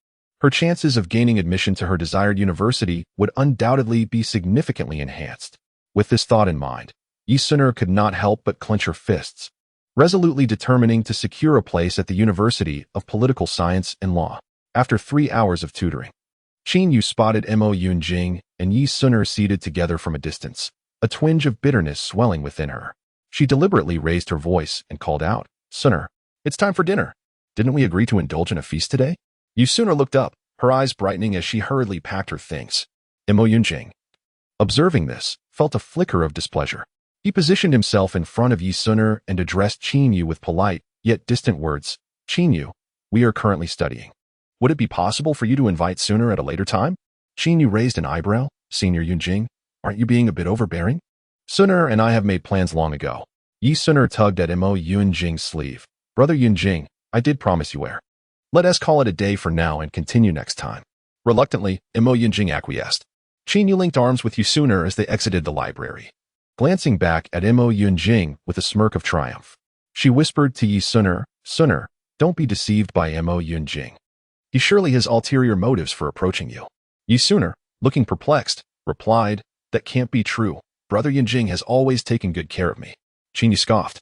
her chances of gaining admission to her desired university would undoubtedly be significantly enhanced. With this thought in mind, Yi Suner could not help but clench her fists, resolutely determining to secure a place at the University of Political Science and Law. After 3 hours of tutoring, Qin Yu spotted Mo Yunjing and Yi Suner seated together from a distance, a twinge of bitterness swelling within her. She deliberately raised her voice and called out, "Suner, it's time for dinner. Didn't we agree to indulge in a feast today?" Yi Suner looked up, her eyes brightening as she hurriedly packed her things. Mo Yunjing, observing this, felt a flicker of displeasure. He positioned himself in front of Yi Suner and addressed Qin Yu with polite, yet distant words. "Qin Yu, we are currently studying. Would it be possible for you to invite Suner at a later time?" Qin Yu raised an eyebrow. "Senior Yunjing, aren't you being a bit overbearing?" "Suner and I have made plans long ago." Yi Suner tugged at Mo Yunjing's sleeve. "Brother Yunjing, I did promise you where. Let us call it a day for now and continue next time." Reluctantly, Mo Yunjing acquiesced. Qin Yu linked arms with Yi Suner as they exited the library. Glancing back at Mo Yunjing with a smirk of triumph, she whispered to Yi Suner, "Suner, don't be deceived by Mo Yunjing. He surely has ulterior motives for approaching you." Yi Suner, looking perplexed, replied, "That can't be true. Brother Yunjing has always taken good care of me." Qin Yu scoffed.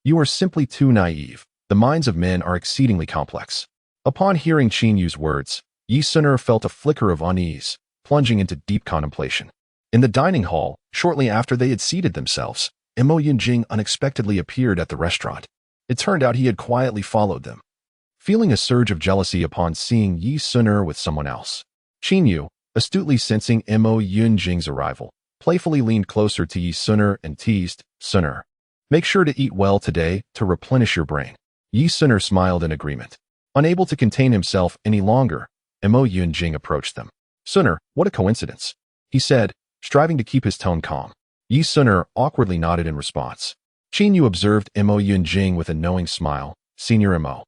"You are simply too naive. The minds of men are exceedingly complex." Upon hearing Qin Yu's words, Yi Suner felt a flicker of unease, plunging into deep contemplation. In the dining hall, shortly after they had seated themselves, Mo Yunjing unexpectedly appeared at the restaurant. It turned out he had quietly followed them. Feeling a surge of jealousy upon seeing Yi Suner with someone else, Qin Yu, astutely sensing Mo Yunjing's arrival, playfully leaned closer to Yi Suner and teased, "Suner, make sure to eat well today to replenish your brain." Yi Suner smiled in agreement. Unable to contain himself any longer, Mo Yunjing approached them. "Suner, what a coincidence," he said, striving to keep his tone calm. Yi Suner awkwardly nodded in response. Qin Yu observed Mo Yunjing with a knowing smile. "Senior Mo,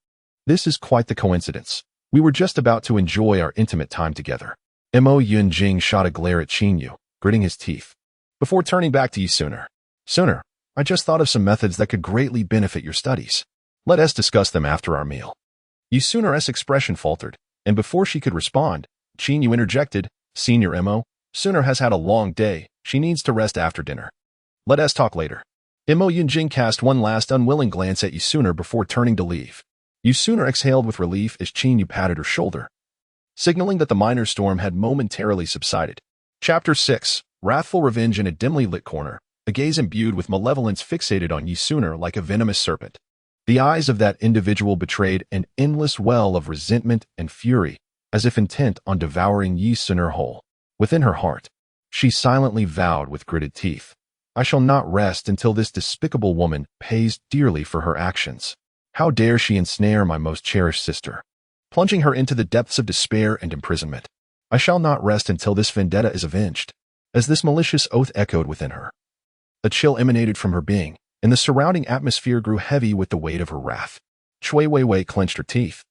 this is quite the coincidence. We were just about to enjoy our intimate time together." Mo Yunjing shot a glare at Qin Yu, gritting his teeth, before turning back to Yi Suner. "Suner, I just thought of some methods that could greatly benefit your studies. Let us discuss them after our meal." Yi Suner's expression faltered, and before she could respond, Qin Yu interjected, "Senior Mo, Suner has had a long day. She needs to rest after dinner. Let us talk later." Mo Yunjing cast one last unwilling glance at Yi Suner before turning to leave. Yi Suner exhaled with relief as Qin Yu patted her shoulder, signaling that the minor storm had momentarily subsided. Chapter 6. Wrathful Revenge. In a dimly lit corner, a gaze imbued with malevolence fixated on Yi Suner like a venomous serpent. The eyes of that individual betrayed an endless well of resentment and fury, as if intent on devouring Yi Suner whole. Within her heart, she silently vowed with gritted teeth, "I shall not rest until this despicable woman pays dearly for her actions. How dare she ensnare my most cherished sister, plunging her into the depths of despair and imprisonment. I shall not rest until this vendetta is avenged." As this malicious oath echoed within her, a chill emanated from her being, and the surrounding atmosphere grew heavy with the weight of her wrath. Chui Weiwei clenched her teeth,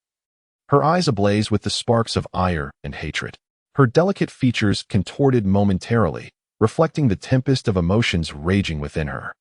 her eyes ablaze with the sparks of ire and hatred. Her delicate features contorted momentarily, reflecting the tempest of emotions raging within her.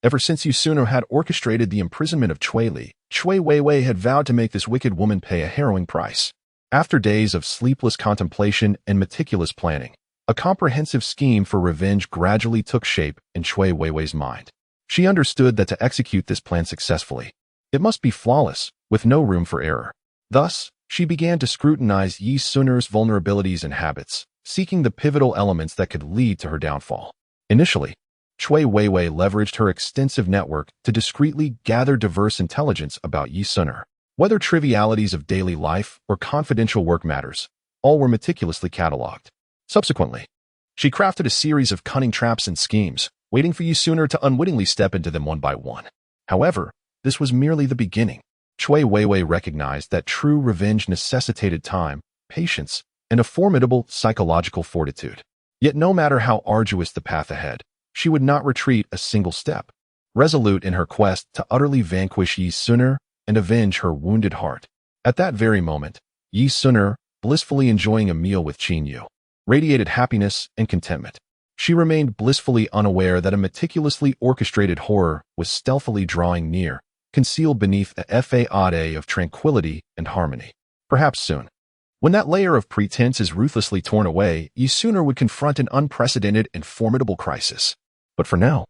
Ever since Yu Suna had orchestrated the imprisonment of Chui Li, Chui Weiwei had vowed to make this wicked woman pay a harrowing price. After days of sleepless contemplation and meticulous planning, a comprehensive scheme for revenge gradually took shape in Chui Weiwei's mind. She understood that to execute this plan successfully, it must be flawless, with no room for error. Thus, she began to scrutinize Yi Sun'er's vulnerabilities and habits, seeking the pivotal elements that could lead to her downfall. Initially, Chui Weiwei leveraged her extensive network to discreetly gather diverse intelligence about Yi Sun'er. Whether trivialities of daily life or confidential work matters, all were meticulously catalogued. Subsequently, she crafted a series of cunning traps and schemes, waiting for Yi Sun'er to unwittingly step into them one by one. However, this was merely the beginning. Chui Weiwei recognized that true revenge necessitated time, patience, and a formidable psychological fortitude. Yet no matter how arduous the path ahead, she would not retreat a single step. Resolute in her quest to utterly vanquish Yi Sun'er and avenge her wounded heart. At that very moment, Yi Sun'er, blissfully enjoying a meal with Qin Yu, radiated happiness and contentment. She remained blissfully unaware that a meticulously orchestrated horror was stealthily drawing near, concealed beneath a facade of tranquility and harmony. Perhaps soon, when that layer of pretense is ruthlessly torn away, Yi Sun'er would confront an unprecedented and formidable crisis. But for now,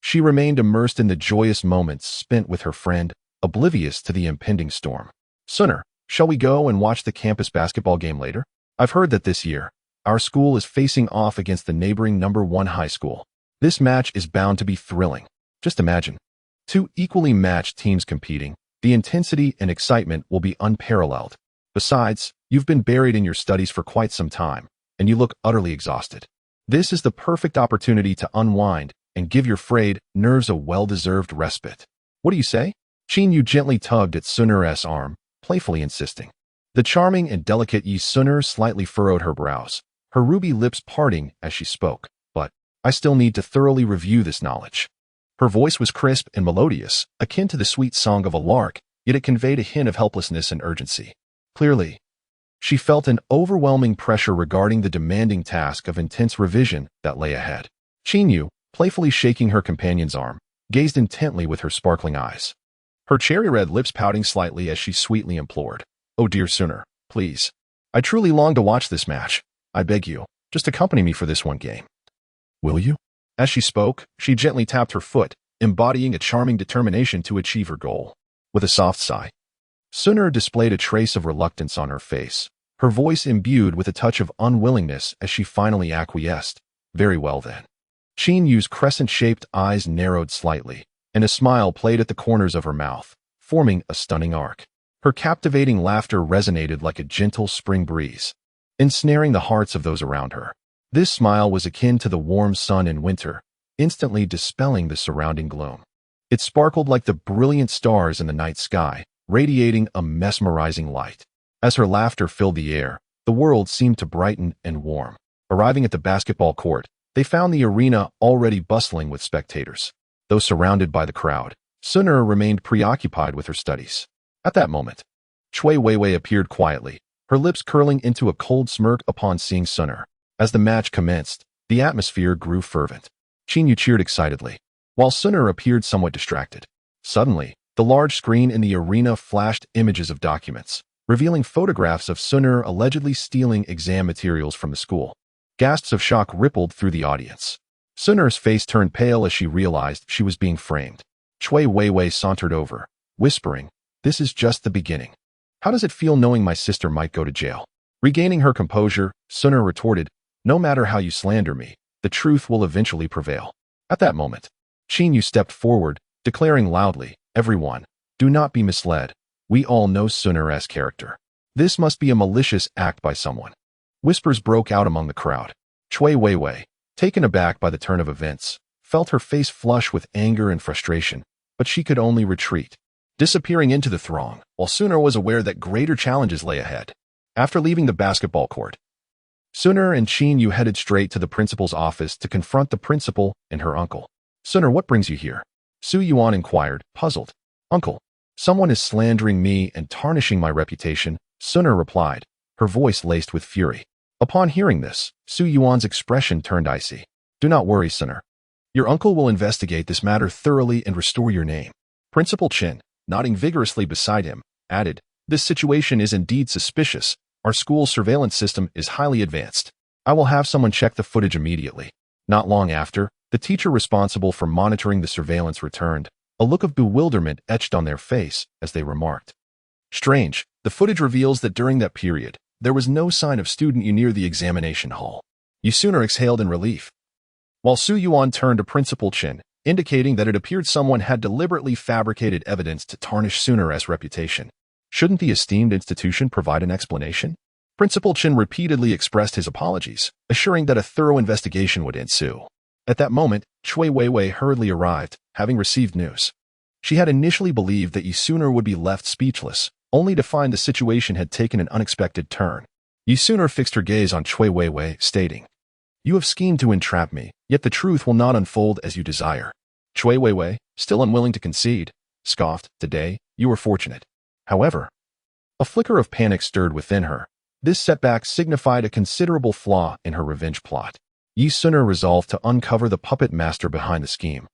she remained immersed in the joyous moments spent with her friend, oblivious to the impending storm. Sun'er, shall we go and watch the campus basketball game later? I've heard that this year, our school is facing off against the neighboring #1 high school. This match is bound to be thrilling. Just imagine. Two equally matched teams competing. The intensity and excitement will be unparalleled. Besides, you've been buried in your studies for quite some time, and you look utterly exhausted. This is the perfect opportunity to unwind and give your frayed nerves a well-deserved respite. What do you say? Qin Yu gently tugged at Sun'er's arm, playfully insisting. The charming and delicate Yi Sun'er slightly furrowed her brows, her ruby lips parting as she spoke. But I still need to thoroughly review this knowledge. Her voice was crisp and melodious, akin to the sweet song of a lark, yet it conveyed a hint of helplessness and urgency. Clearly, she felt an overwhelming pressure regarding the demanding task of intense revision that lay ahead. Qin Yu, playfully shaking her companion's arm, gazed intently with her sparkling eyes. Her cherry-red lips pouting slightly as she sweetly implored. Oh dear Sun'er, please. I truly long to watch this match. I beg you, just accompany me for this one game. Will you? As she spoke, she gently tapped her foot, embodying a charming determination to achieve her goal. With a soft sigh, Sun'er displayed a trace of reluctance on her face, her voice imbued with a touch of unwillingness as she finally acquiesced. Very well then. Qin Yu's crescent-shaped eyes narrowed slightly, and a smile played at the corners of her mouth, forming a stunning arc. Her captivating laughter resonated like a gentle spring breeze, ensnaring the hearts of those around her. This smile was akin to the warm sun in winter, instantly dispelling the surrounding gloom. It sparkled like the brilliant stars in the night sky, radiating a mesmerizing light. As her laughter filled the air, the world seemed to brighten and warm. Arriving at the basketball court, they found the arena already bustling with spectators. Though surrounded by the crowd, Sun'er remained preoccupied with her studies. At that moment, Chui Weiwei appeared quietly, her lips curling into a cold smirk upon seeing Sun'er. As the match commenced, the atmosphere grew fervent. Qin Yu cheered excitedly, while Sun'er appeared somewhat distracted. Suddenly, the large screen in the arena flashed images of documents, revealing photographs of Sun'er allegedly stealing exam materials from the school. Gasps of shock rippled through the audience. Sun'er's face turned pale as she realized she was being framed. Chui Weiwei sauntered over, whispering, "This is just the beginning. How does it feel knowing my sister might go to jail?" Regaining her composure, Sun'er retorted, "No matter how you slander me, the truth will eventually prevail." At that moment, Qin Yu stepped forward, declaring loudly, "Everyone, do not be misled. We all know Sun'er's character. This must be a malicious act by someone." Whispers broke out among the crowd. Chui Weiwei, taken aback by the turn of events, felt her face flush with anger and frustration, but she could only retreat, disappearing into the throng, while Sun'er was aware that greater challenges lay ahead. After leaving the basketball court, Sun'er and Qin Yu headed straight to the principal's office to confront the principal and her uncle. "Sun'er, what brings you here?" Su Yuan inquired, puzzled. "Uncle, someone is slandering me and tarnishing my reputation," Sun'er replied, her voice laced with fury. Upon hearing this, Su Yuan's expression turned icy. "Do not worry, Sun'er. Your uncle will investigate this matter thoroughly and restore your name. Principal Chin, nodding vigorously beside him, added, "This situation is indeed suspicious. Our school's surveillance system is highly advanced. I will have someone check the footage immediately." Not long after, the teacher responsible for monitoring the surveillance returned, a look of bewilderment etched on their face as they remarked, "Strange, the footage reveals that during that period, there was no sign of student U near the examination hall." Yi Suner exhaled in relief, while Su Yuan turned to Principal Chin, indicating that it appeared someone had deliberately fabricated evidence to tarnish Suner's reputation. Shouldn't the esteemed institution provide an explanation? Principal Chin repeatedly expressed his apologies, assuring that a thorough investigation would ensue. At that moment, Cui Weiwei hurriedly arrived, having received news. She had initially believed that Yi Suner would be left speechless, only to find the situation had taken an unexpected turn. Yi Suner fixed her gaze on Cui Weiwei, stating, "You have schemed to entrap me, yet the truth will not unfold as you desire." Cui Weiwei, still unwilling to concede, scoffed, "Today, you were fortunate." However, a flicker of panic stirred within her. This setback signified a considerable flaw in her revenge plot. Yi Suner resolved to uncover the puppet master behind the scheme,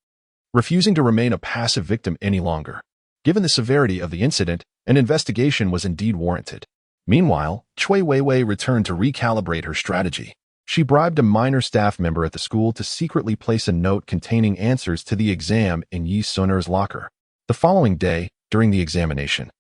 refusing to remain a passive victim any longer. Given the severity of the incident, an investigation was indeed warranted. Meanwhile, Cui Weiwei returned to recalibrate her strategy. She bribed a minor staff member at the school to secretly place a note containing answers to the exam in Yi Suner's locker. The following day, during the examination,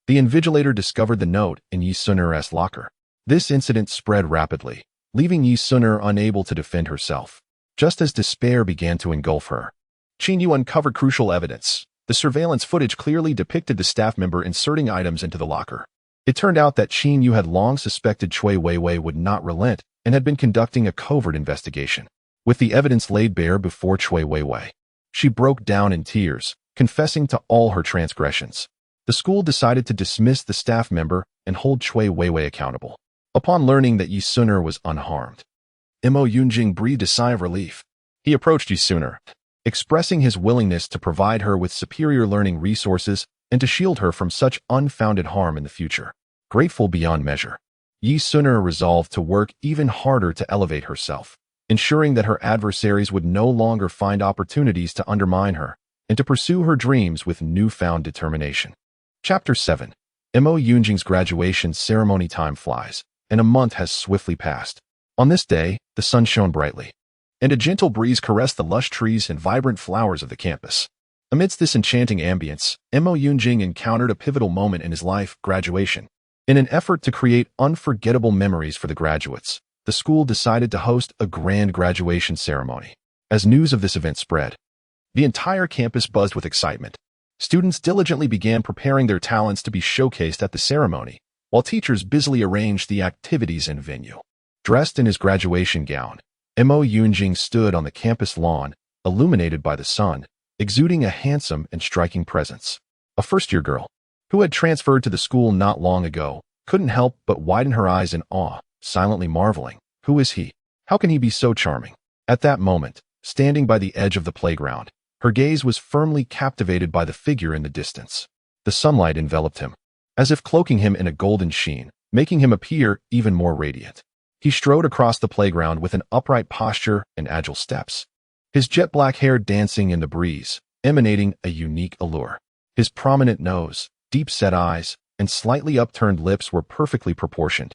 the invigilator discovered the note in Yi Suner's locker. This incident spread rapidly, leaving Yi Suner unable to defend herself. Just as despair began to engulf her, Qin Yu uncovered crucial evidence. The surveillance footage clearly depicted the staff member inserting items into the locker. It turned out that Qin Yu had long suspected Cui Weiwei would not relent and had been conducting a covert investigation. With the evidence laid bare before Cui Weiwei, she broke down in tears, confessing to all her transgressions. The school decided to dismiss the staff member and hold Cui Weiwei accountable. Upon learning that Yi Suner was unharmed, Mo Yunjing breathed a sigh of relief. He approached Yi Suner, expressing his willingness to provide her with superior learning resources and to shield her from such unfounded harm in the future. Grateful beyond measure, Yi Suner resolved to work even harder to elevate herself, ensuring that her adversaries would no longer find opportunities to undermine her and to pursue her dreams with newfound determination. Chapter 7. Mo Yunjing's graduation ceremony. Time flies, and a month has swiftly passed. On this day, the sun shone brightly, and a gentle breeze caressed the lush trees and vibrant flowers of the campus. Amidst this enchanting ambience, Mo Yunjing encountered a pivotal moment in his life, graduation. In an effort to create unforgettable memories for the graduates, the school decided to host a grand graduation ceremony. As news of this event spread, the entire campus buzzed with excitement. Students diligently began preparing their talents to be showcased at the ceremony, while teachers busily arranged the activities and venue. Dressed in his graduation gown, Mo Yunjing stood on the campus lawn, illuminated by the sun, exuding a handsome and striking presence. A first-year girl, who had transferred to the school not long ago, couldn't help but widen her eyes in awe, silently marveling. Who is he? How can he be so charming? At that moment, standing by the edge of the playground, her gaze was firmly captivated by the figure in the distance. The sunlight enveloped him, as if cloaking him in a golden sheen, making him appear even more radiant. He strode across the playground with an upright posture and agile steps, his jet black hair dancing in the breeze, emanating a unique allure. His prominent nose, deep-set eyes, and slightly upturned lips were perfectly proportioned,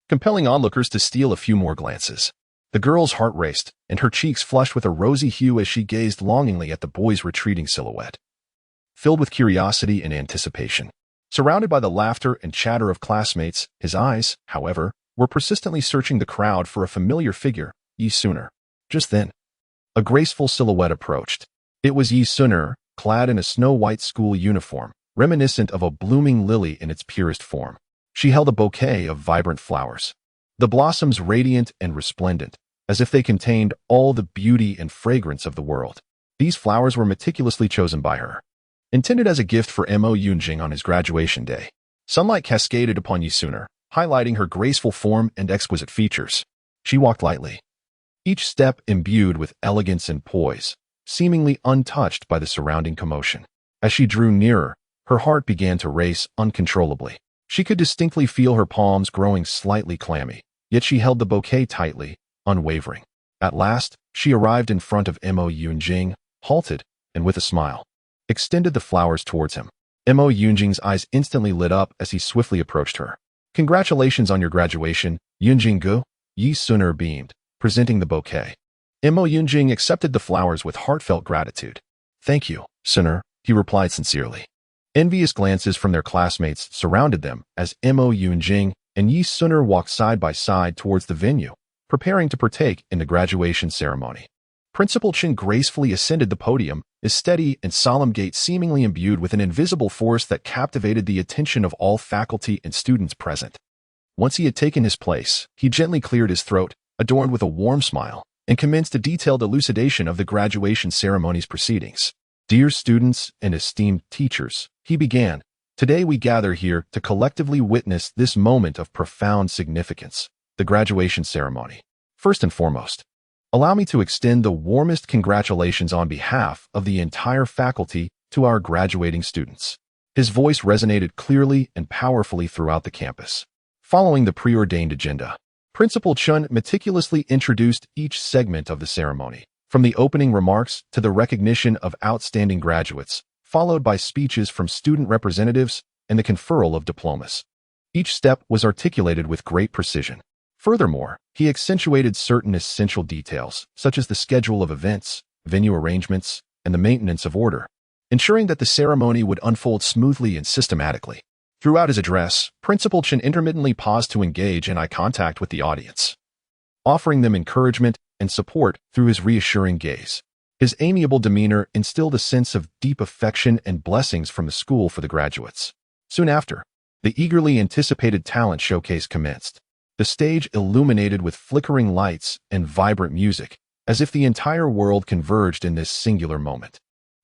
compelling onlookers to steal a few more glances. The girl's heart raced, and her cheeks flushed with a rosy hue as she gazed longingly at the boy's retreating silhouette. Filled with curiosity and anticipation, surrounded by the laughter and chatter of classmates, his eyes, however, were persistently searching the crowd for a familiar figure, Yi Suner. Just then, a graceful silhouette approached. It was Yi Suner, clad in a snow-white school uniform, reminiscent of a blooming lily in its purest form. She held a bouquet of vibrant flowers, the blossoms radiant and resplendent, as if they contained all the beauty and fragrance of the world. These flowers were meticulously chosen by her, intended as a gift for Mo Yunjing on his graduation day. Sunlight cascaded upon Yi Suner, highlighting her graceful form and exquisite features. She walked lightly, each step imbued with elegance and poise, seemingly untouched by the surrounding commotion. As she drew nearer, her heart began to race uncontrollably. She could distinctly feel her palms growing slightly clammy, yet she held the bouquet tightly, unwavering. At last, She arrived in front of Mo Yunjing, halted, and with a smile, extended the flowers towards him. Mo Yunjing's eyes instantly lit up as he swiftly approached her. "Congratulations on your graduation, Yunjing Gu," Yi Suner beamed, presenting the bouquet. Mo Yunjing accepted the flowers with heartfelt gratitude. "Thank you, Suner," he replied sincerely. Envious glances from their classmates surrounded them as Mo Yunjing and Yi Suner walked side by side towards the venue, preparing to partake in the graduation ceremony. Principal Chen gracefully ascended the podium, his steady and solemn gait seemingly imbued with an invisible force that captivated the attention of all faculty and students present. Once he had taken his place, he gently cleared his throat, adorned with a warm smile, and commenced a detailed elucidation of the graduation ceremony's proceedings. "Dear students and esteemed teachers," he began, "today we gather here to collectively witness this moment of profound significance, the graduation ceremony. First and foremost, allow me to extend the warmest congratulations on behalf of the entire faculty to our graduating students." His voice resonated clearly and powerfully throughout the campus. Following the preordained agenda, Principal Chun meticulously introduced each segment of the ceremony, from the opening remarks to the recognition of outstanding graduates, followed by speeches from student representatives and the conferral of diplomas. Each step was articulated with great precision. Furthermore, he accentuated certain essential details, such as the schedule of events, venue arrangements, and the maintenance of order, ensuring that the ceremony would unfold smoothly and systematically. Throughout his address, Principal Chen intermittently paused to engage in eye contact with the audience, offering them encouragement and support through his reassuring gaze. His amiable demeanor instilled a sense of deep affection and blessings from the school for the graduates. Soon after, the eagerly anticipated talent showcase commenced, the stage illuminated with flickering lights and vibrant music, as if the entire world converged in this singular moment.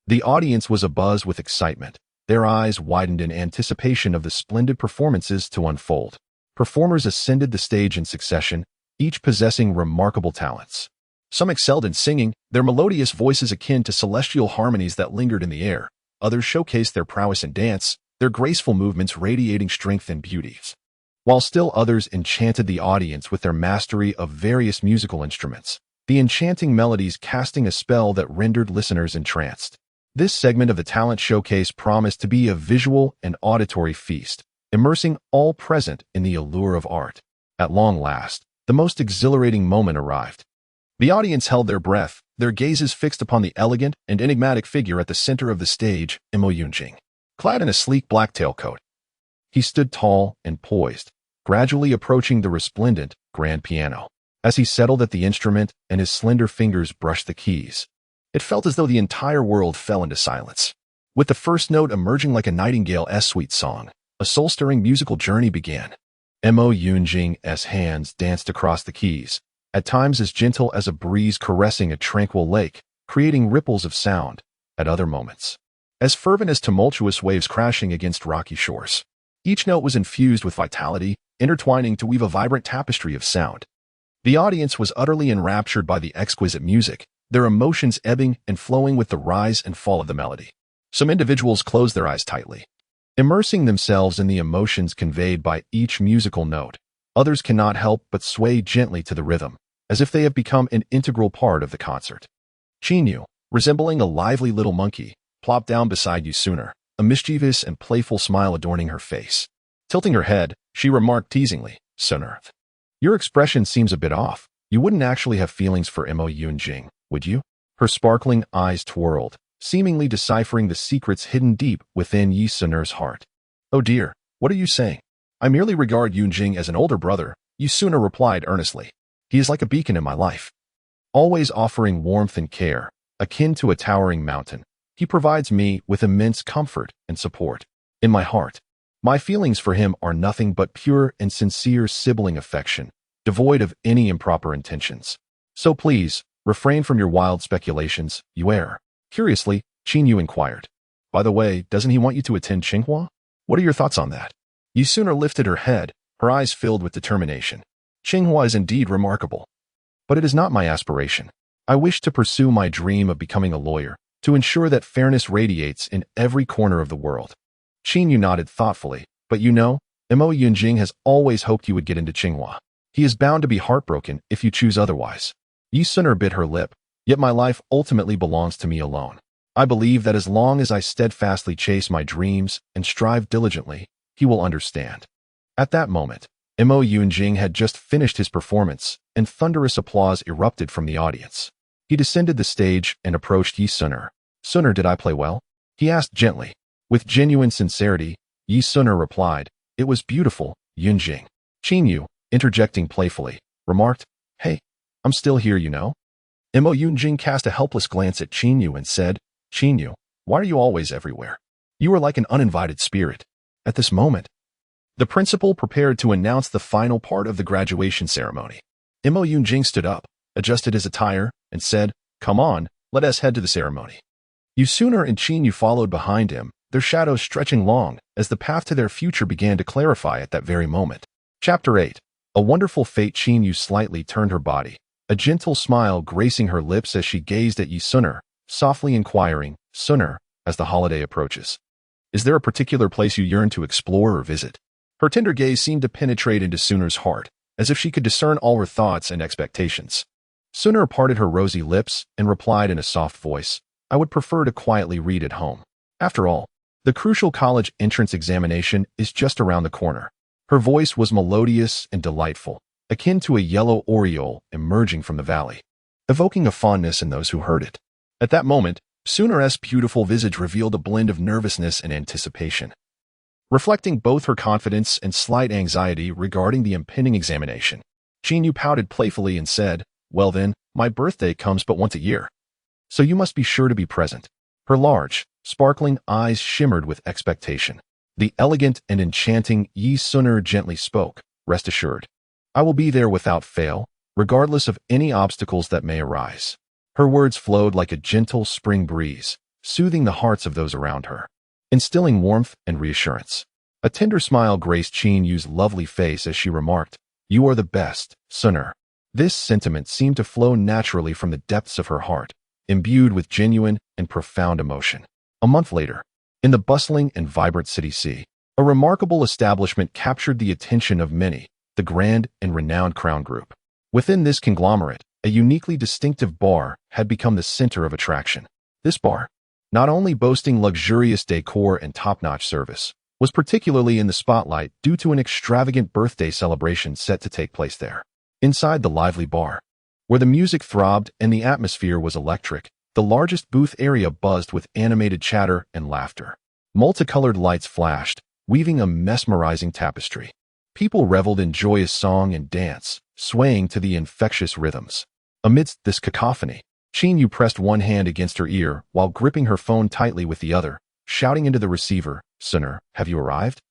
The audience was abuzz with excitement. Their eyes widened in anticipation of the splendid performances to unfold. Performers ascended the stage in succession, each possessing remarkable talents. Some excelled in singing, their melodious voices akin to celestial harmonies that lingered in the air. Others showcased their prowess in dance, their graceful movements radiating strength and beauty, while still others enchanted the audience with their mastery of various musical instruments, the enchanting melodies casting a spell that rendered listeners entranced. This segment of the talent showcase promised to be a visual and auditory feast, immersing all present in the allure of art. At long last, the most exhilarating moment arrived. The audience held their breath, their gazes fixed upon the elegant and enigmatic figure at the center of the stage, Mo Yunjing. Clad in a sleek black tailcoat, he stood tall and poised, gradually approaching the resplendent grand piano. As he settled at the instrument and his slender fingers brushed the keys, it felt as though the entire world fell into silence. With the first note emerging like a nightingale's sweet song, a soul-stirring musical journey began. Mo Yunjing's hands danced across the keys, at times as gentle as a breeze caressing a tranquil lake, creating ripples of sound, at other moments as fervent as tumultuous waves crashing against rocky shores. Each note was infused with vitality, intertwining to weave a vibrant tapestry of sound. The audience was utterly enraptured by the exquisite music, their emotions ebbing and flowing with the rise and fall of the melody. Some individuals closed their eyes tightly, immersing themselves in the emotions conveyed by each musical note. Others cannot help but sway gently to the rhythm, as if they have become an integral part of the concert. Chinyu, resembling a lively little monkey, plopped down beside Yu Suner, a mischievous and playful smile adorning her face. Tilting her head, she remarked teasingly, "Suner, your expression seems a bit off. You wouldn't actually have feelings for Mo Yunjing, would you?" Her sparkling eyes twirled, seemingly deciphering the secrets hidden deep within Yi Suner's heart. "Oh dear, what are you saying? I merely regard Yunjing as an older brother," Yi Suner replied earnestly. "He is like a beacon in my life, always offering warmth and care, akin to a towering mountain. He provides me with immense comfort and support. In my heart, my feelings for him are nothing but pure and sincere sibling affection, devoid of any improper intentions. So please, refrain from your wild speculations, you err." Curiously, Qin Yu inquired, "By the way, doesn't he want you to attend Tsinghua? What are your thoughts on that?" Yu Suner lifted her head, her eyes filled with determination. "Tsinghua is indeed remarkable, but it is not my aspiration. I wish to pursue my dream of becoming a lawyer, to ensure that fairness radiates in every corner of the world." Qin Yu nodded thoughtfully, "But you know, Mo Yunjing has always hoped you would get into Tsinghua. He is bound to be heartbroken if you choose otherwise." Yi Suner bit her lip, Yet my life ultimately belongs to me alone. I believe that as long as I steadfastly chase my dreams and strive diligently, he will understand. At that moment, Mo Yunjing had just finished his performance, and thunderous applause erupted from the audience. He descended the stage and approached Yi Suner. "Suner, did I play well?" he asked gently. With genuine sincerity, Yi Suner replied, "It was beautiful, Yunjing." Qin Yu, interjecting playfully, remarked, "Hey, I'm still here, you know?" Mo Yunjing cast a helpless glance at Qin Yu and said, "Qin Yu, why are you always everywhere? You are like an uninvited spirit." At this moment, the principal prepared to announce the final part of the graduation ceremony. Mo Yunjing stood up, adjusted his attire, and said, "Come on, let us head to the ceremony." Yu Suner and Qin Yu followed behind him, their shadows stretching long as the path to their future began to clarify at that very moment. Chapter 8. A wonderful fate. Qin Yu slightly turned her body, a gentle smile gracing her lips as she gazed at Yi Suner, softly inquiring, "Suner, as the holiday approaches, is there a particular place you yearn to explore or visit?" Her tender gaze seemed to penetrate into Suner's heart, as if she could discern all her thoughts and expectations. Suner parted her rosy lips and replied in a soft voice, "I would prefer to quietly read at home. After all, the crucial college entrance examination is just around the corner." Her voice was melodious and delightful, akin to a yellow aureole emerging from the valley, evoking a fondness in those who heard it. At that moment, Suner's beautiful visage revealed a blend of nervousness and anticipation, reflecting both her confidence and slight anxiety regarding the impending examination. Qin Yu pouted playfully and said, "Well then, my birthday comes but once a year, so you must be sure to be present." Her large, sparkling eyes shimmered with expectation. The elegant and enchanting Yi Suner gently spoke, "Rest assured, I will be there without fail, regardless of any obstacles that may arise." Her words flowed like a gentle spring breeze, soothing the hearts of those around her, instilling warmth and reassurance. A tender smile graced Qin Yu's lovely face as she remarked, "You are the best, Suner." This sentiment seemed to flow naturally from the depths of her heart, imbued with genuine and profound emotion. A month later, in the bustling and vibrant city C, a remarkable establishment captured the attention of many, the Grand and Renowned Crown Group. Within this conglomerate, a uniquely distinctive bar had become the center of attraction. This bar, not only boasting luxurious decor and top-notch service, was particularly in the spotlight due to an extravagant birthday celebration set to take place there. Inside the lively bar, where the music throbbed and the atmosphere was electric, the largest booth area buzzed with animated chatter and laughter. Multicolored lights flashed, weaving a mesmerizing tapestry. People reveled in joyous song and dance, swaying to the infectious rhythms. Amidst this cacophony, Qin Yu pressed one hand against her ear while gripping her phone tightly with the other, shouting into the receiver, "Suner, have you arrived?"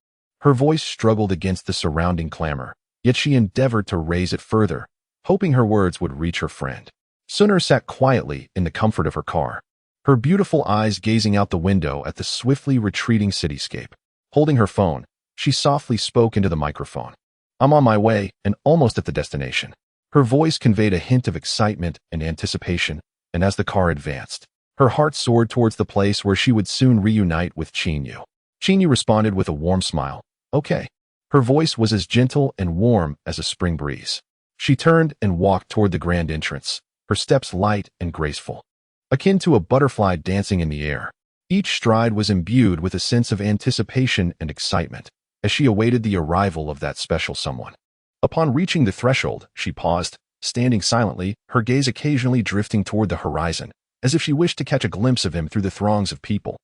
Her voice struggled against the surrounding clamor, yet she endeavored to raise it further, hoping her words would reach her friend. Suner sat quietly in the comfort of her car, her beautiful eyes gazing out the window at the swiftly retreating cityscape. Holding her phone, she softly spoke into the microphone. "I'm on my way and almost at the destination." Her voice conveyed a hint of excitement and anticipation, and as the car advanced, her heart soared towards the place where she would soon reunite with Qin Yu. Qin Yu responded with a warm smile, "Okay." Her voice was as gentle and warm as a spring breeze. She turned and walked toward the grand entrance, her steps light and graceful, akin to a butterfly dancing in the air. Each stride was imbued with a sense of anticipation and excitement, as she awaited the arrival of that special someone. Upon reaching the threshold, she paused, standing silently, her gaze occasionally drifting toward the horizon, as if she wished to catch a glimpse of him through the throngs of people.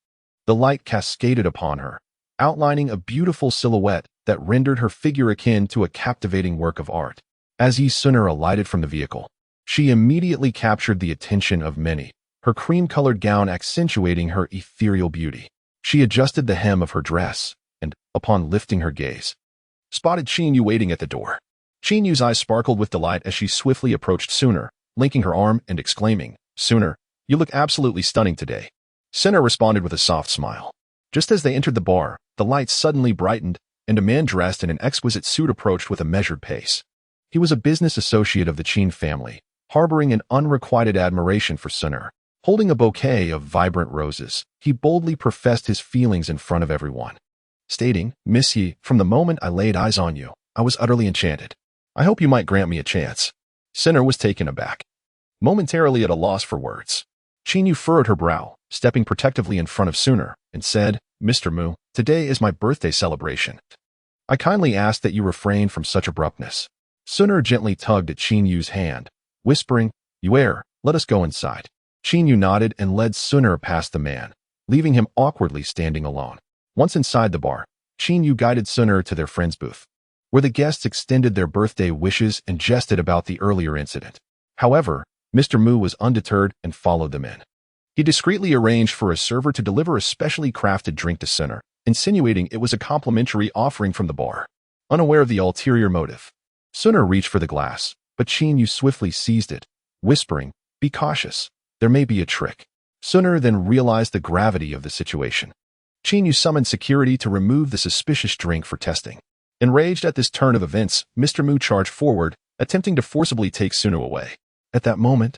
The light cascaded upon her, outlining a beautiful silhouette that rendered her figure akin to a captivating work of art. As Yi Suner alighted from the vehicle, she immediately captured the attention of many, her cream-colored gown accentuating her ethereal beauty. She adjusted the hem of her dress, and, upon lifting her gaze, spotted Qin Yu waiting at the door. Qin Yu's eyes sparkled with delight as she swiftly approached Suner, linking her arm and exclaiming, "Suner, you look absolutely stunning today." Suner responded with a soft smile. Just as they entered the bar, the lights suddenly brightened, and a man dressed in an exquisite suit approached with a measured pace. He was a business associate of the Qin family, harboring an unrequited admiration for Suner. Holding a bouquet of vibrant roses, he boldly professed his feelings in front of everyone, stating, "Miss Yi, from the moment I laid eyes on you, I was utterly enchanted. I hope you might grant me a chance." Suner was taken aback. momentarily at a loss for words. Chinyu furrowed her brow, stepping protectively in front of Sooner, and said, Mr. Mu, today is my birthday celebration. I kindly ask that you refrain from such abruptness. Sooner gently tugged at Chinyu's hand, whispering, Yuer, let us go inside. Chinyu nodded and led Sooner past the man, leaving him awkwardly standing alone. Once inside the bar, Chinyu guided Sooner to their friend's booth, where the guests extended their birthday wishes and jested about the earlier incident. However, Mr. Mu was undeterred and followed them in. He discreetly arranged for a server to deliver a specially crafted drink to Sooner, insinuating it was a complimentary offering from the bar. Unaware of the ulterior motive, Sooner reached for the glass, but Chinyu swiftly seized it, whispering, Be cautious, there may be a trick. Sooner then realized the gravity of the situation. Chinyu summoned security to remove the suspicious drink for testing. Enraged at this turn of events, Mr. Mu charged forward, attempting to forcibly take Sooner away. At that moment,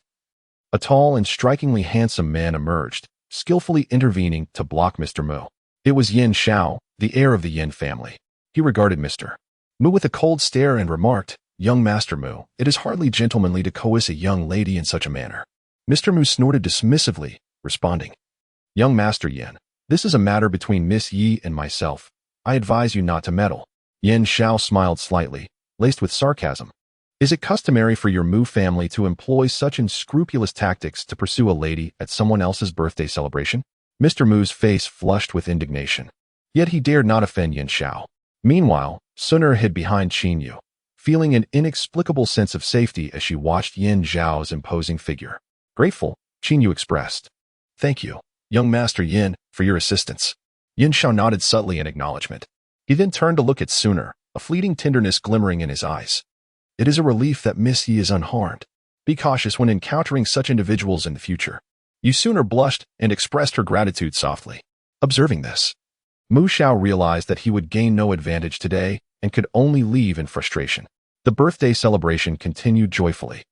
a tall and strikingly handsome man emerged, skillfully intervening to block Mr. Mu. It was Yin Xiao, the heir of the Yin family. He regarded Mr. Mu with a cold stare and remarked, Young Master Mu, it is hardly gentlemanly to coerce a young lady in such a manner. Mr. Mu snorted dismissively, responding, Young Master Yin, this is a matter between Miss Yi and myself. I advise you not to meddle. Yin Xiao smiled slightly, laced with sarcasm. Is it customary for your Mu family to employ such unscrupulous tactics to pursue a lady at someone else's birthday celebration? Mr. Mu's face flushed with indignation. Yet he dared not offend Yin Xiao. Meanwhile, Sooner hid behind Chinyu, feeling an inexplicable sense of safety as she watched Yin Xiao's imposing figure. Grateful, Chinyu expressed. Thank you, young Master Yin, for your assistance. Yin Xiao nodded subtly in acknowledgement. He then turned to look at Sooner, a fleeting tenderness glimmering in his eyes. It is a relief that Miss Yi is unharmed. Be cautious when encountering such individuals in the future. Sooner blushed and expressed her gratitude softly. Observing this, Mu Xiao realized that he would gain no advantage today and could only leave in frustration. The birthday celebration continued joyfully,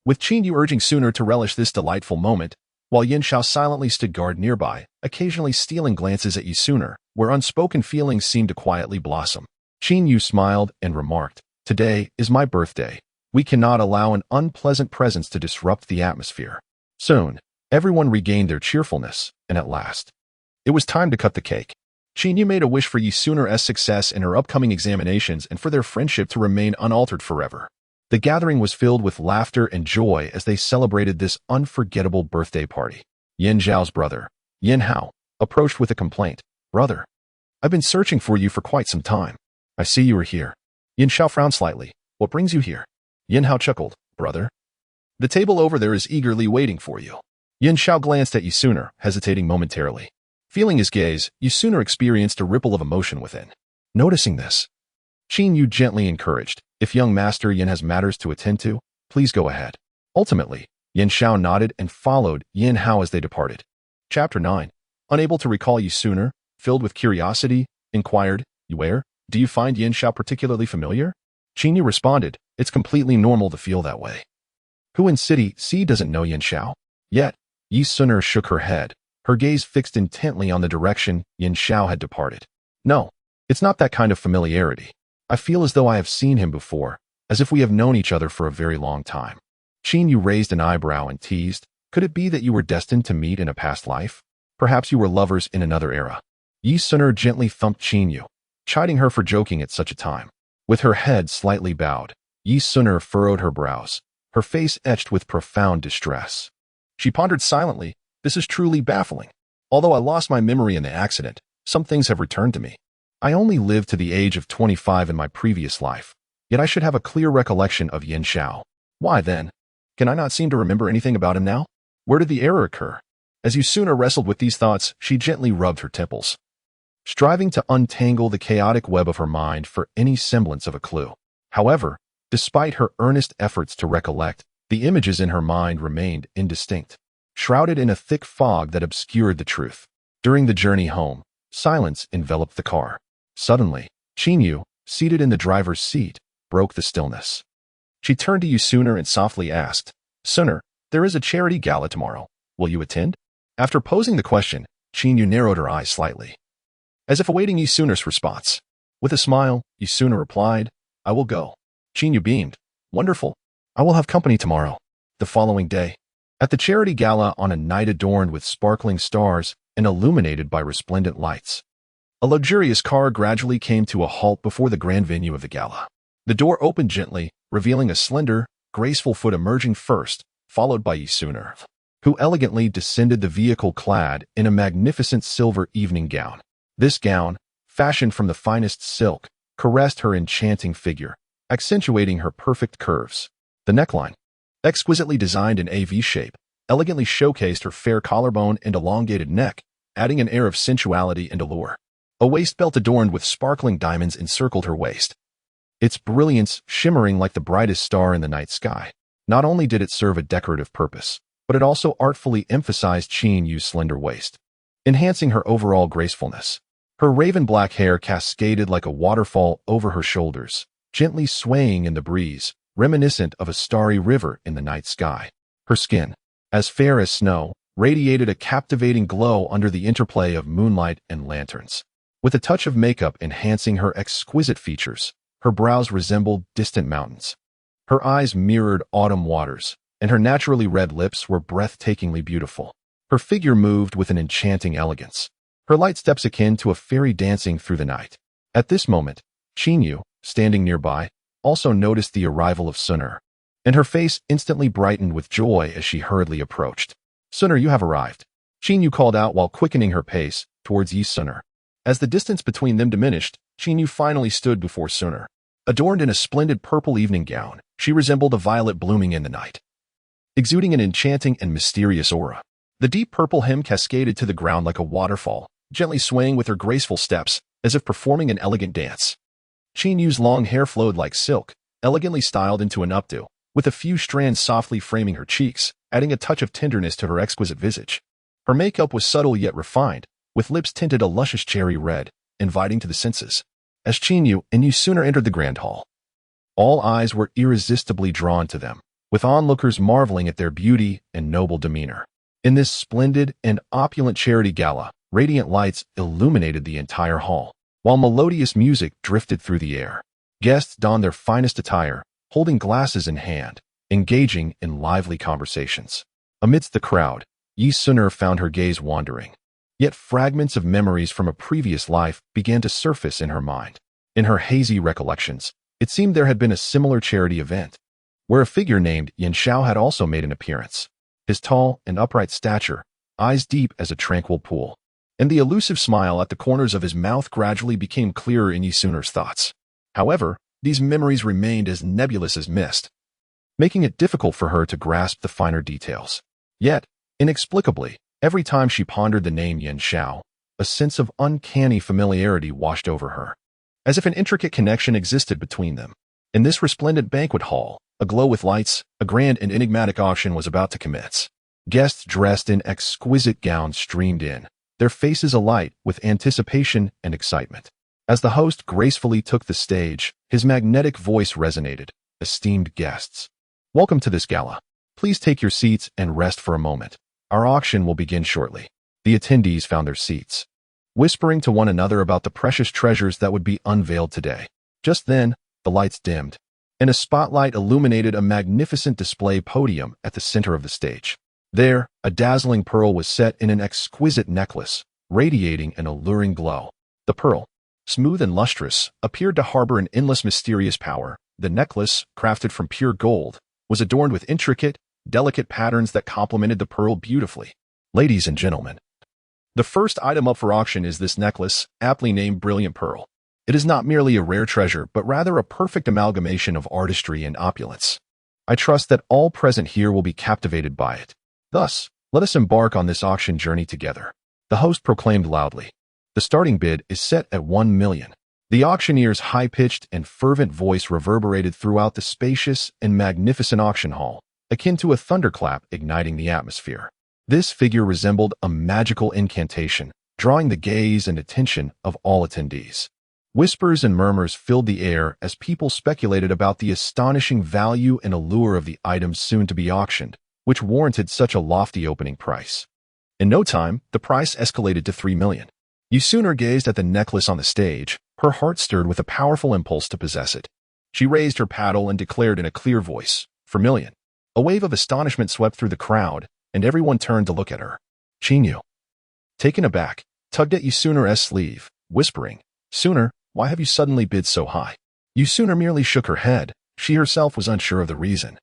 with Chinyu urging Sooner to relish this delightful moment, while Yin Xiao silently stood guard nearby, occasionally stealing glances at Sooner, where unspoken feelings seemed to quietly blossom. Chinyu smiled and remarked, Today is my birthday. We cannot allow an unpleasant presence to disrupt the atmosphere. Soon, everyone regained their cheerfulness, and at last, it was time to cut the cake. Chinyu made a wish for Sooner's success in her upcoming examinations and for their friendship to remain unaltered forever. The gathering was filled with laughter and joy as they celebrated this unforgettable birthday party. Yin Zhao's brother, Yin Hao, approached with a complaint. Brother, I've been searching for you for quite some time. I see you are here. Yin Xiao frowned slightly. What brings you here? Yin Hao chuckled. Brother, the table over there is eagerly waiting for you. Yin Xiao glanced at Sooner, hesitating momentarily. Feeling his gaze, Sooner experienced a ripple of emotion within. Noticing this, Chinyu gently encouraged, if young Master Yin has matters to attend to, please go ahead. Ultimately, Yin Xiao nodded and followed Yin Hao as they departed. Chapter 9. Unable to recall Sooner, filled with curiosity, inquired, Where? Do you find Yin Xiao particularly familiar? Chinyu responded, It's completely normal to feel that way. Who in City C doesn't know Yin Xiao? Yet, Sooner shook her head, her gaze fixed intently on the direction Yin Xiao had departed. No, it's not that kind of familiarity. I feel as though I have seen him before, as if we have known each other for a very long time. Chinyu raised an eyebrow and teased, Could it be that you were destined to meet in a past life? Perhaps you were lovers in another era. Sooner gently thumped Chinyu, chiding her for joking at such a time. With her head slightly bowed, Sooner furrowed her brows, her face etched with profound distress. She pondered silently, This is truly baffling. Although I lost my memory in the accident, some things have returned to me. I only lived to the age of 25 in my previous life, yet I should have a clear recollection of Yin Xiao. Why then? Can I not seem to remember anything about him now? Where did the error occur? As Sooner wrestled with these thoughts, she gently rubbed her temples, striving to untangle the chaotic web of her mind for any semblance of a clue. However, despite her earnest efforts to recollect, the images in her mind remained indistinct, shrouded in a thick fog that obscured the truth. During the journey home, silence enveloped the car. Suddenly, Chinyu, seated in the driver's seat, broke the stillness. She turned to Sooner and softly asked, Sooner, there is a charity gala tomorrow. Will you attend? After posing the question, Chinyu narrowed her eyes slightly, as if awaiting Sooner's response. With a smile, Sooner replied, I will go. Chinyu beamed. Wonderful. I will have company tomorrow. The following day, at the charity gala on a night adorned with sparkling stars and illuminated by resplendent lights, a luxurious car gradually came to a halt before the grand venue of the gala. The door opened gently, revealing a slender, graceful foot emerging first, followed by Yisunur, who elegantly descended the vehicle clad in a magnificent silver evening gown. This gown, fashioned from the finest silk, caressed her enchanting figure, accentuating her perfect curves. The neckline, exquisitely designed in a V shape, elegantly showcased her fair collarbone and elongated neck, adding an air of sensuality and allure. A waist belt adorned with sparkling diamonds encircled her waist, its brilliance shimmering like the brightest star in the night sky. Not only did it serve a decorative purpose, but it also artfully emphasized Qinyu's slender waist, enhancing her overall gracefulness. Her raven black hair cascaded like a waterfall over her shoulders, gently swaying in the breeze, reminiscent of a starry river in the night sky. Her skin, as fair as snow, radiated a captivating glow under the interplay of moonlight and lanterns. With a touch of makeup enhancing her exquisite features, her brows resembled distant mountains. Her eyes mirrored autumn waters, and her naturally red lips were breathtakingly beautiful. Her figure moved with an enchanting elegance, her light steps akin to a fairy dancing through the night. At this moment, Qinyu, standing nearby, also noticed the arrival of Sunur, and her face instantly brightened with joy as she hurriedly approached. "Sunur, you have arrived," Qinyu called out while quickening her pace towards Yisunur. As the distance between them diminished, Qinyu finally stood before Sunur. Adorned in a splendid purple evening gown, she resembled a violet blooming in the night, exuding an enchanting and mysterious aura. The deep purple hem cascaded to the ground like a waterfall, gently swaying with her graceful steps, as if performing an elegant dance. Qinyu's long hair flowed like silk, elegantly styled into an updo, with a few strands softly framing her cheeks, adding a touch of tenderness to her exquisite visage. Her makeup was subtle yet refined, with lips tinted a luscious cherry red, inviting to the senses. As Qinyu and Yisunur entered the grand hall, all eyes were irresistibly drawn to them, with onlookers marveling at their beauty and noble demeanor. In this splendid and opulent charity gala, radiant lights illuminated the entire hall, while melodious music drifted through the air. Guests donned their finest attire, holding glasses in hand, engaging in lively conversations. Amidst the crowd, Yisunur found her gaze wandering. Yet fragments of memories from a previous life began to surface in her mind. In her hazy recollections, it seemed there had been a similar charity event, where a figure named Yan Xiao had also made an appearance. His tall and upright stature, eyes deep as a tranquil pool, and the elusive smile at the corners of his mouth gradually became clearer in Yisunur's thoughts. However, these memories remained as nebulous as mist, making it difficult for her to grasp the finer details. Yet, inexplicably, every time she pondered the name Yan Xiao, a sense of uncanny familiarity washed over her, as if an intricate connection existed between them. In this resplendent banquet hall, aglow with lights, a grand and enigmatic auction was about to commence. Guests dressed in exquisite gowns streamed in, their faces alight with anticipation and excitement. As the host gracefully took the stage, his magnetic voice resonated. "Esteemed guests, welcome to this gala. Please take your seats and rest for a moment. Our auction will begin shortly." The attendees found their seats, whispering to one another about the precious treasures that would be unveiled today. Just then, the lights dimmed, and a spotlight illuminated a magnificent display podium at the center of the stage. There, a dazzling pearl was set in an exquisite necklace, radiating an alluring glow. The pearl, smooth and lustrous, appeared to harbor an endless mysterious power. The necklace, crafted from pure gold, was adorned with intricate, delicate patterns that complemented the pearl beautifully. Ladies and gentlemen, the first item up for auction is this necklace, aptly named Brilliant Pearl. It is not merely a rare treasure, but rather a perfect amalgamation of artistry and opulence. I trust that all present here will be captivated by it. Thus, let us embark on this auction journey together. The host proclaimed loudly. The starting bid is set at 1 million. The auctioneer's high-pitched and fervent voice reverberated throughout the spacious and magnificent auction hall, akin to a thunderclap igniting the atmosphere. This figure resembled a magical incantation, drawing the gaze and attention of all attendees. Whispers and murmurs filled the air as people speculated about the astonishing value and allure of the items soon to be auctioned, which warranted such a lofty opening price. In no time, the price escalated to 3 million. Yisunur gazed at the necklace on the stage, her heart stirred with a powerful impulse to possess it. She raised her paddle and declared in a clear voice, "4 million. A wave of astonishment swept through the crowd, and everyone turned to look at her. Chinyu, taken aback, tugged at Yusuner's sleeve, whispering, "Sooner, why have you suddenly bid so high?" Yusuner merely shook her head. She herself was unsure of the reason.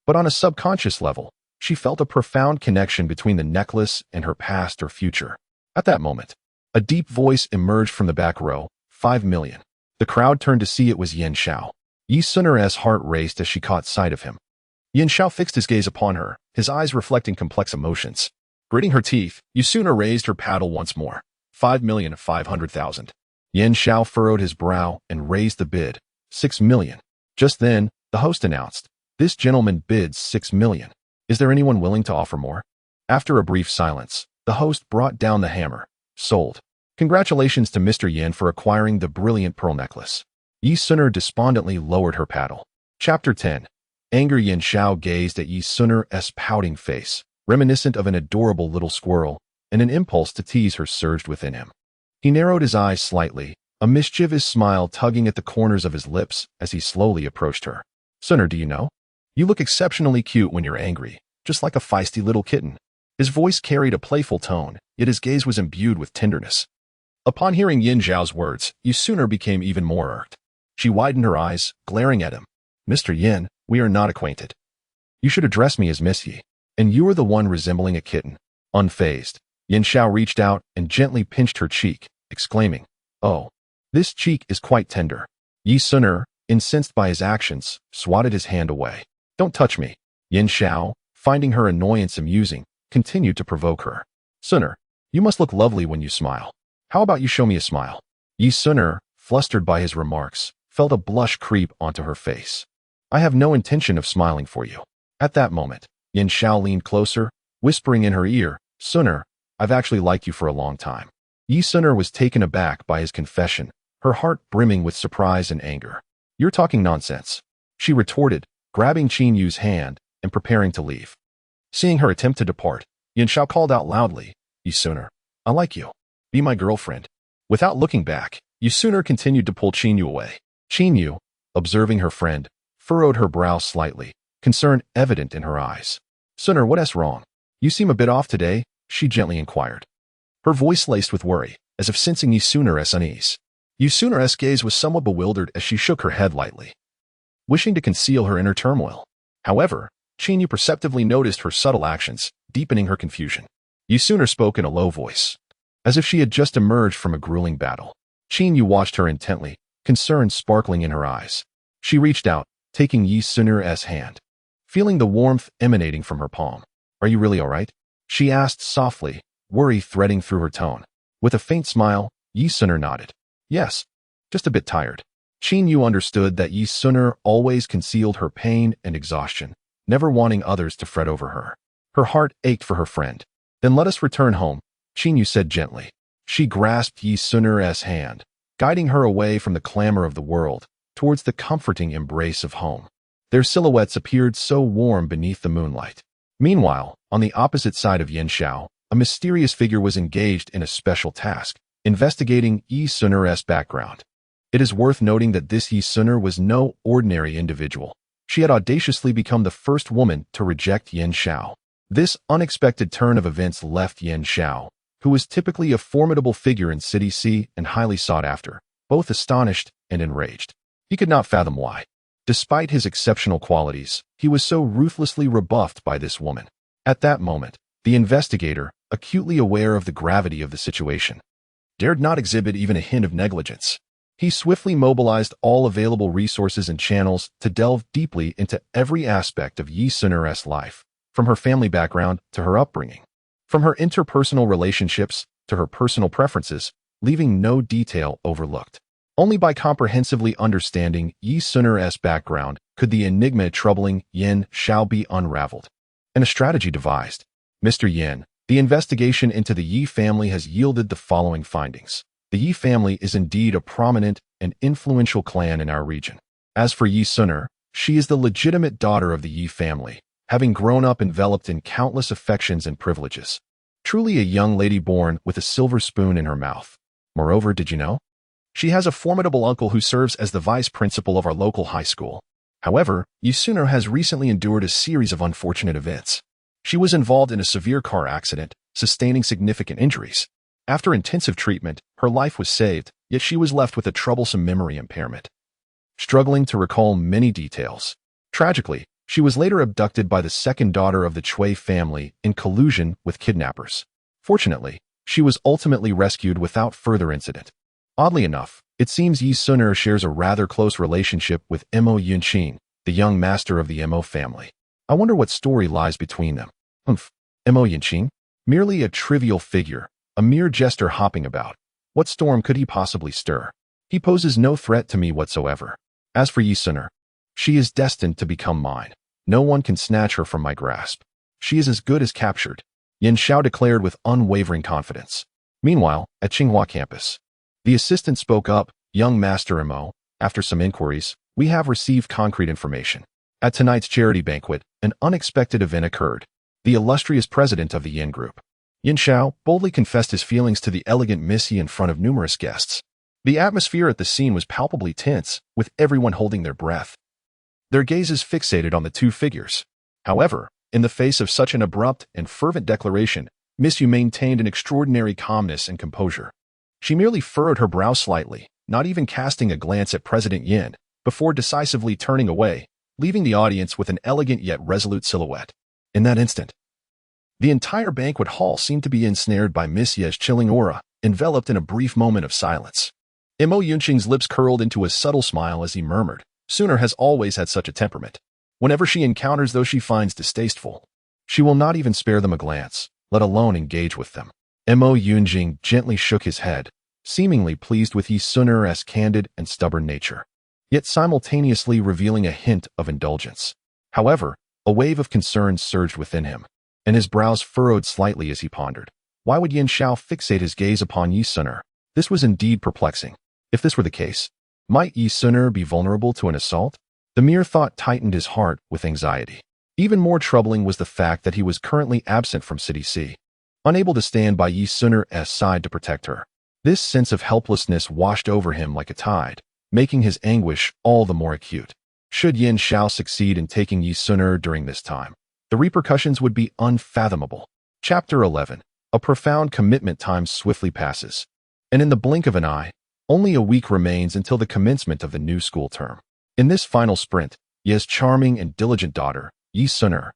But on a subconscious level, she felt a profound connection between the necklace and her past or future. At that moment, a deep voice emerged from the back row, 5 million. The crowd turned to see it was Yin Xiao. Yusuner's heart raced as she caught sight of him. Yin Xiao fixed his gaze upon her, his eyes reflecting complex emotions. Gritting her teeth, Yusuner raised her paddle once more. 5,500,000. Yin Xiao furrowed his brow and raised the bid. 6 million. Just then, the host announced, "This gentleman bids 6 million. Is there anyone willing to offer more?" After a brief silence, the host brought down the hammer. "Sold. Congratulations to Mr. Yin for acquiring the brilliant pearl necklace." Yusuner despondently lowered her paddle. Chapter 10. Anger. Yin Xiao gazed at Yusuner's pouting face, reminiscent of an adorable little squirrel, and an impulse to tease her surged within him. He narrowed his eyes slightly, a mischievous smile tugging at the corners of his lips as he slowly approached her. "Suner, do you know? You look exceptionally cute when you're angry, just like a feisty little kitten." His voice carried a playful tone, yet his gaze was imbued with tenderness. Upon hearing Yin Xiao's words, Yusuner became even more irked. She widened her eyes, glaring at him. "Mr. Yin, we are not acquainted. You should address me as Miss Yi, and you are the one resembling a kitten." Unfazed, Yin Xiao reached out and gently pinched her cheek, exclaiming, "Oh, this cheek is quite tender." Yusuner, incensed by his actions, swatted his hand away. "Don't touch me." Yin Xiao, finding her annoyance amusing, continued to provoke her. "Suner, you must look lovely when you smile. How about you show me a smile?" Yusuner, flustered by his remarks, felt a blush creep onto her face. "I have no intention of smiling for you." At that moment, Yin Xiao leaned closer, whispering in her ear, "Suner, I've actually liked you for a long time." Yusuner was taken aback by his confession, her heart brimming with surprise and anger. "You're talking nonsense," she retorted, grabbing Chinyu's hand and preparing to leave. Seeing her attempt to depart, Yin Xiao called out loudly, "Yusuner, I like you. Be my girlfriend." Without looking back, Yusuner continued to pull Chinyu away. Chinyu, observing her friend, furrowed her brow slightly, concern evident in her eyes. "Suner, what's wrong? You seem a bit off today," she gently inquired. Her voice laced with worry, as if sensing Yusuner's unease. Yusuner's gaze was somewhat bewildered as she shook her head lightly, wishing to conceal her inner turmoil. However, Chinyu perceptively noticed her subtle actions, deepening her confusion. Yusuner spoke in a low voice, as if she had just emerged from a grueling battle. Chinyu watched her intently, concern sparkling in her eyes. She reached out, taking Yusuner's hand, feeling the warmth emanating from her palm. "Are you really all right?" she asked softly, worry threading through her tone. With a faint smile, Yusuner nodded. "Yes, just a bit tired." Chinyu understood that Yusuner always concealed her pain and exhaustion, never wanting others to fret over her. Her heart ached for her friend. "Then let us return home," Chinyu said gently. She grasped Yusuner's hand, guiding her away from the clamor of the world, towards the comforting embrace of home. Their silhouettes appeared so warm beneath the moonlight. Meanwhile, on the opposite side of Yin Xiao, a mysterious figure was engaged in a special task, investigating Yusuner's background. It is worth noting that this Yusuner was no ordinary individual. She had audaciously become the first woman to reject Yin Xiao. This unexpected turn of events left Yin Xiao, who was typically a formidable figure in City C and highly sought after, both astonished and enraged. He could not fathom why. Despite his exceptional qualities, he was so ruthlessly rebuffed by this woman. At that moment, the investigator, acutely aware of the gravity of the situation, dared not exhibit even a hint of negligence. He swiftly mobilized all available resources and channels to delve deeply into every aspect of Yusuner's life, from her family background to her upbringing, from her interpersonal relationships to her personal preferences, leaving no detail overlooked. Only by comprehensively understanding Yusuner's background could the enigma troubling Yin Xiao be unraveled, and a strategy devised. "Mr. Yin, the investigation into the Yi family has yielded the following findings. The Yi family is indeed a prominent and influential clan in our region. As for Yusuner, she is the legitimate daughter of the Yi family, having grown up enveloped in countless affections and privileges. Truly a young lady born with a silver spoon in her mouth. Moreover, did you know? She has a formidable uncle who serves as the vice principal of our local high school. However, Yi Suner has recently endured a series of unfortunate events. She was involved in a severe car accident, sustaining significant injuries. After intensive treatment, her life was saved, yet she was left with a troublesome memory impairment, struggling to recall many details. Tragically, she was later abducted by the second daughter of the Chui family in collusion with kidnappers. Fortunately, she was ultimately rescued without further incident. Oddly enough, it seems Yi Suner shares a rather close relationship with Mo Yunqing, the young master of the Mo family. I wonder what story lies between them. Mo Yunqing? Merely a trivial figure, a mere jester hopping about. What storm could he possibly stir? He poses no threat to me whatsoever. As for Yi Suner, she is destined to become mine. No one can snatch her from my grasp. She is as good as captured, Yin Xiao declared with unwavering confidence. Meanwhile, at Tsinghua campus, the assistant spoke up, young Master Mo, after some inquiries, we have received concrete information. At tonight's charity banquet, an unexpected event occurred. The illustrious president of the Yin group, Yin Xiao, boldly confessed his feelings to the elegant Missy in front of numerous guests. The atmosphere at the scene was palpably tense, with everyone holding their breath, their gazes fixated on the two figures. However, in the face of such an abrupt and fervent declaration, Miss Yu maintained an extraordinary calmness and composure. She merely furrowed her brow slightly, not even casting a glance at President Yin, before decisively turning away, leaving the audience with an elegant yet resolute silhouette. In that instant, the entire banquet hall seemed to be ensnared by Miss Ye's chilling aura, enveloped in a brief moment of silence. Mo Yunqing's lips curled into a subtle smile as he murmured, Suner has always had such a temperament. Whenever she encounters those she finds distasteful, she will not even spare them a glance, let alone engage with them. Mo Yunqing gently shook his head, seemingly pleased with Yi Suner's candid and stubborn nature, yet simultaneously revealing a hint of indulgence. However, a wave of concern surged within him, and his brows furrowed slightly as he pondered. Why would Yin Xiao fixate his gaze upon Yi Suner? This was indeed perplexing. If this were the case, might Yi Suner be vulnerable to an assault? The mere thought tightened his heart with anxiety. Even more troubling was the fact that he was currently absent from City C, unable to stand by Yi Suner's side to protect her. This sense of helplessness washed over him like a tide, making his anguish all the more acute. Should Yin Xiao succeed in taking Yi Suner during this time, the repercussions would be unfathomable. Chapter 11. A profound commitment. Time swiftly passes, and in the blink of an eye, only a week remains until the commencement of the new school term. In this final sprint, Ye's charming and diligent daughter, Yi Suner,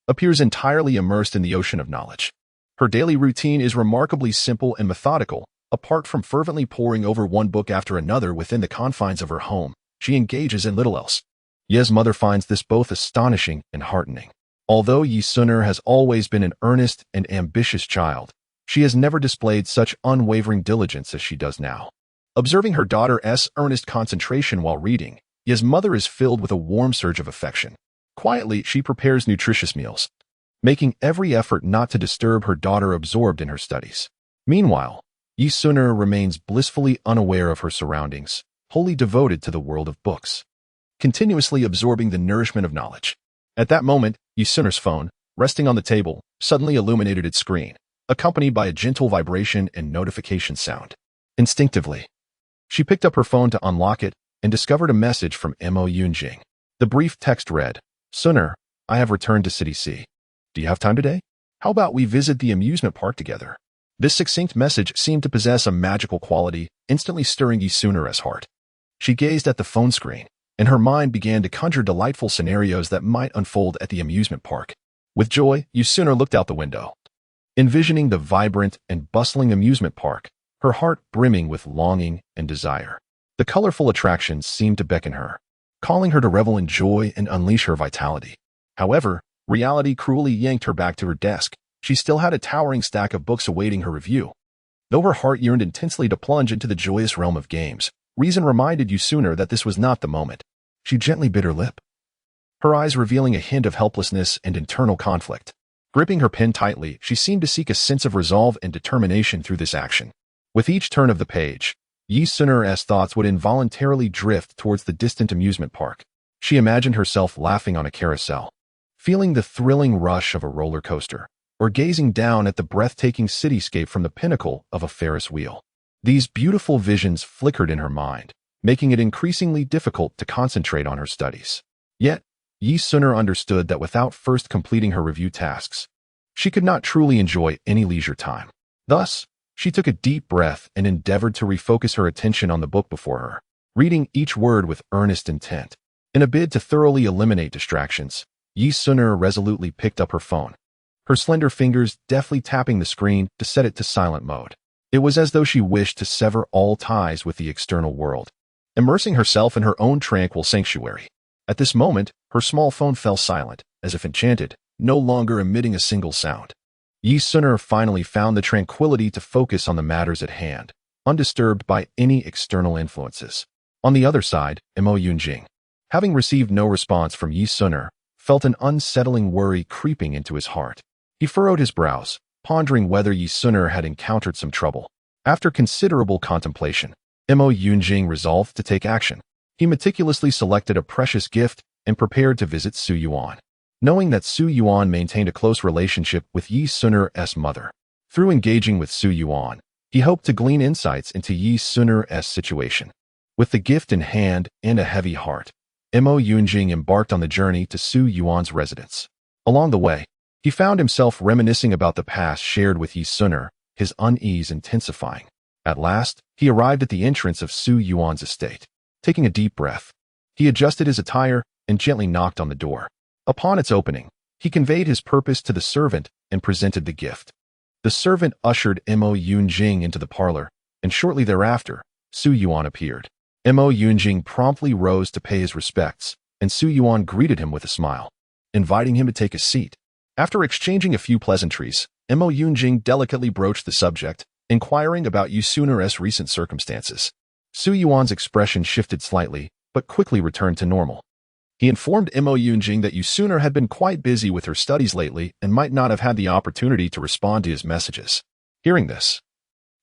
appears entirely immersed in the ocean of knowledge. Her daily routine is remarkably simple and methodical. Apart from fervently poring over one book after another within the confines of her home, she engages in little else. Ye's mother finds this both astonishing and heartening. Although Yi Suner has always been an earnest and ambitious child, she has never displayed such unwavering diligence as she does now. Observing her daughter's earnest concentration while reading, Ye's mother is filled with a warm surge of affection. Quietly, she prepares nutritious meals, making every effort not to disturb her daughter absorbed in her studies. Meanwhile, Yi Suner remains blissfully unaware of her surroundings, wholly devoted to the world of books, continuously absorbing the nourishment of knowledge. At that moment, Yi Suner's phone, resting on the table, suddenly illuminated its screen, accompanied by a gentle vibration and notification sound. Instinctively, she picked up her phone to unlock it and discovered a message from Mo Yunqing. The brief text read, Suner, I have returned to City C. Do you have time today? How about we visit the amusement park together? This succinct message seemed to possess a magical quality, instantly stirring Yi Suner's heart. She gazed at the phone screen, and her mind began to conjure delightful scenarios that might unfold at the amusement park. With joy, Yi Suner looked out the window, envisioning the vibrant and bustling amusement park, her heart brimming with longing and desire. The colorful attractions seemed to beckon her, calling her to revel in joy and unleash her vitality. However, reality cruelly yanked her back to her desk. She still had a towering stack of books awaiting her review. Though her heart yearned intensely to plunge into the joyous realm of games, reason reminded Yi Suner that this was not the moment. She gently bit her lip, her eyes revealing a hint of helplessness and internal conflict. Gripping her pen tightly, she seemed to seek a sense of resolve and determination through this action. With each turn of the page, Yi Suner's thoughts would involuntarily drift towards the distant amusement park. She imagined herself laughing on a carousel, feeling the thrilling rush of a roller coaster, or gazing down at the breathtaking cityscape from the pinnacle of a Ferris wheel. These beautiful visions flickered in her mind, making it increasingly difficult to concentrate on her studies. Yet, Yi Suner understood that without first completing her review tasks, she could not truly enjoy any leisure time. Thus, she took a deep breath and endeavored to refocus her attention on the book before her, reading each word with earnest intent. In a bid to thoroughly eliminate distractions, Yi Suner resolutely picked up her phone, her slender fingers deftly tapping the screen to set it to silent mode. It was as though she wished to sever all ties with the external world, immersing herself in her own tranquil sanctuary. At this moment, her small phone fell silent, as if enchanted, no longer emitting a single sound. Yi Suner finally found the tranquility to focus on the matters at hand, undisturbed by any external influences. On the other side, Mo Yunjing, having received no response from Yi Suner, felt an unsettling worry creeping into his heart. He furrowed his brows, pondering whether Yi Suner had encountered some trouble. After considerable contemplation, Mo Yunjing resolved to take action. He meticulously selected a precious gift and prepared to visit Su Yuan, knowing that Su Yuan maintained a close relationship with Yi Suner's mother. Through engaging with Su Yuan, he hoped to glean insights into Yi Suner's situation. With the gift in hand and a heavy heart, Mo Yunjing embarked on the journey to Su Yuan's residence. Along the way, he found himself reminiscing about the past shared with Yi Suner, his unease intensifying. At last, he arrived at the entrance of Su Yuan's estate. Taking a deep breath, he adjusted his attire and gently knocked on the door. Upon its opening, he conveyed his purpose to the servant and presented the gift. The servant ushered Mo Yunjing into the parlor, and shortly thereafter, Su Yuan appeared. Mo Yunjing promptly rose to pay his respects, and Su Yuan greeted him with a smile, inviting him to take a seat. After exchanging a few pleasantries, Mo Yunjing delicately broached the subject, inquiring about Yi Suner's recent circumstances. Su Yuan's expression shifted slightly, but quickly returned to normal. He informed Mo Yunjing that Yi Suner had been quite busy with her studies lately and might not have had the opportunity to respond to his messages. Hearing this,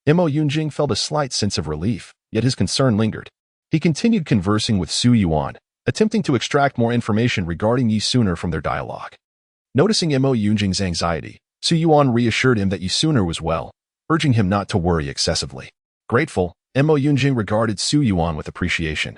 Mo Yunjing felt a slight sense of relief, yet his concern lingered. He continued conversing with Su Yuan, attempting to extract more information regarding Yi Suner from their dialogue. Noticing Mo Yunjing's anxiety, Su Yuan reassured him that Yi Suner was well, urging him not to worry excessively. Grateful, Mo Yunjing regarded Su Yuan with appreciation.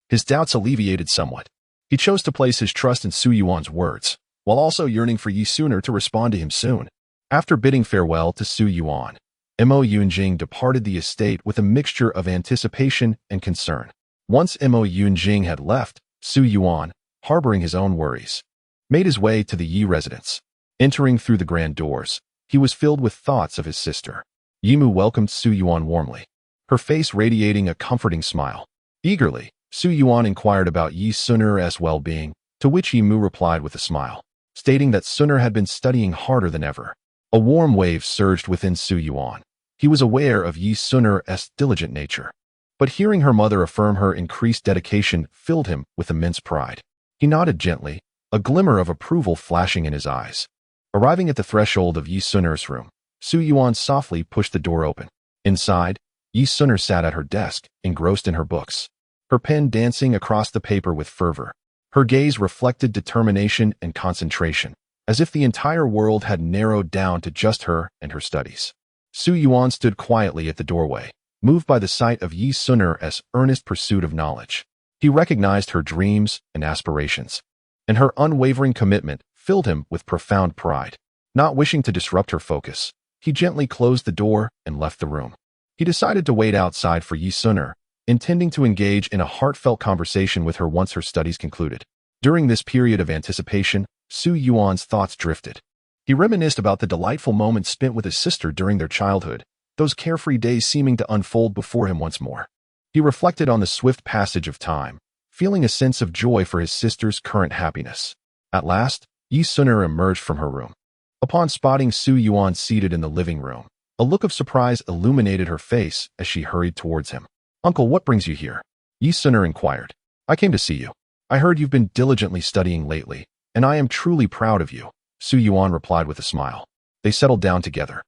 His doubts alleviated somewhat. He chose to place his trust in Su Yuan's words, while also yearning for Yi Suner to respond to him soon. After bidding farewell to Su Yuan, Mo Yunjing departed the estate with a mixture of anticipation and concern. Once Mo Yunjing had left, Su Yuan, harboring his own worries, made his way to the Yi residence. Entering through the grand doors, he was filled with thoughts of his sister. Yimu welcomed Su Yuan warmly, her face radiating a comforting smile. Eagerly, Su Yuan inquired about Yi Suner's well-being, to which Yimu replied with a smile, stating that Suner had been studying harder than ever. A warm wave surged within Su Yuan. He was aware of Yi Suner's diligent nature, but hearing her mother affirm her increased dedication filled him with immense pride. He nodded gently, a glimmer of approval flashing in his eyes. Arriving at the threshold of Yi Suner's room, Su Yuan softly pushed the door open. Inside, Yi Suner sat at her desk, engrossed in her books, her pen dancing across the paper with fervor. Her gaze reflected determination and concentration, as if the entire world had narrowed down to just her and her studies. Su Yuan stood quietly at the doorway, moved by the sight of Yi Suner's earnest pursuit of knowledge. He recognized her dreams and aspirations, and her unwavering commitment filled him with profound pride. Not wishing to disrupt her focus, he gently closed the door and left the room. He decided to wait outside for Yi Suner, intending to engage in a heartfelt conversation with her once her studies concluded. During this period of anticipation, Su Yuan's thoughts drifted. He reminisced about the delightful moments spent with his sister during their childhood, those carefree days seeming to unfold before him once more. He reflected on the swift passage of time, feeling a sense of joy for his sister's current happiness. At last, Yi Suner emerged from her room. Upon spotting Su Yuan seated in the living room, a look of surprise illuminated her face as she hurried towards him. "Uncle, what brings you here?" Yi Suner inquired. "I came to see you. I heard you've been diligently studying lately, and I am truly proud of you," Su Yuan replied with a smile. They settled down together,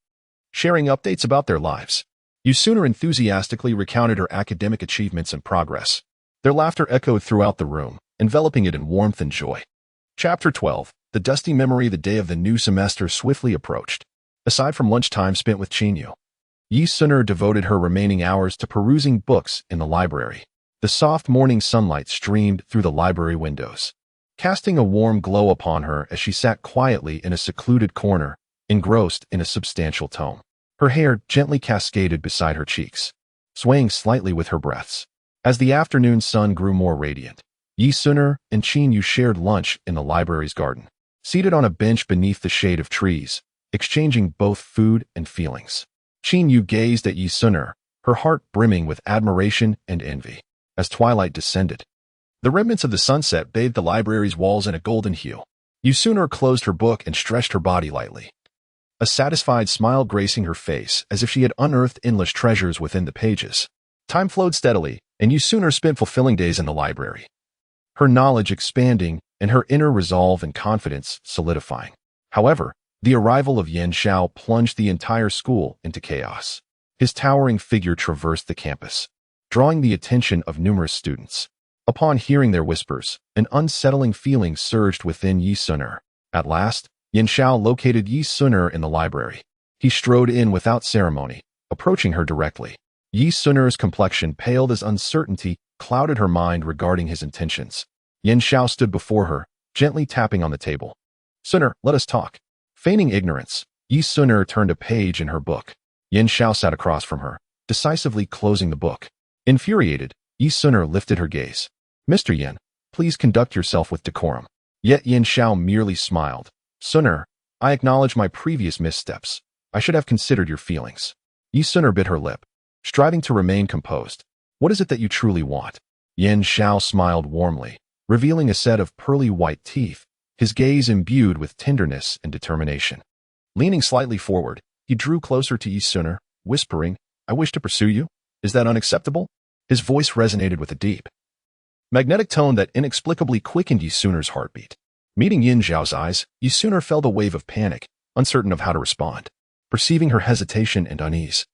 sharing updates about their lives. Yi Suner enthusiastically recounted her academic achievements and progress. Their laughter echoed throughout the room, enveloping it in warmth and joy. Chapter 12. The dusty memory. The day of the new semester swiftly approached. Aside from lunchtime spent with Qinyu, Yi Suner devoted her remaining hours to perusing books in the library. The soft morning sunlight streamed through the library windows, casting a warm glow upon her as she sat quietly in a secluded corner, engrossed in a substantial tome. Her hair gently cascaded beside her cheeks, swaying slightly with her breaths. As the afternoon sun grew more radiant, Yi Suner and Qin Yu shared lunch in the library's garden, seated on a bench beneath the shade of trees, exchanging both food and feelings. Qin Yu gazed at Yi Suner, her heart brimming with admiration and envy. As twilight descended, the remnants of the sunset bathed the library's walls in a golden hue. Yi Suner closed her book and stretched her body lightly, a satisfied smile gracing her face as if she had unearthed endless treasures within the pages. Time flowed steadily, and Yi Suner spent fulfilling days in the library, her knowledge expanding and her inner resolve and confidence solidifying. However, the arrival of Yan Xiao plunged the entire school into chaos. His towering figure traversed the campus, drawing the attention of numerous students. Upon hearing their whispers, an unsettling feeling surged within Yi Suner. At last, Yan Xiao located Yi Suner in the library. He strode in without ceremony, approaching her directly. Yi Suner's complexion paled as uncertainty clouded her mind regarding his intentions. Yan Xiao stood before her, gently tapping on the table. "Suner, let us talk." Feigning ignorance, Yi Suner turned a page in her book. Yan Xiao sat across from her, decisively closing the book. Infuriated, Yi Suner lifted her gaze. "Mr. Yan, please conduct yourself with decorum." Yet Yan Xiao merely smiled. "Suner, I acknowledge my previous missteps. I should have considered your feelings." Yi Suner bit her lip, striving to remain composed. "What is it that you truly want?" Yan Xiao smiled warmly, revealing a set of pearly white teeth, his gaze imbued with tenderness and determination. Leaning slightly forward, he drew closer to Yi Suner, whispering, "I wish to pursue you. Is that unacceptable?" His voice resonated with a deep, magnetic tone that inexplicably quickened Yi Suner's heartbeat. Meeting Yan Xiao's eyes, Yi Suner felt a wave of panic, uncertain of how to respond. Perceiving her hesitation and unease,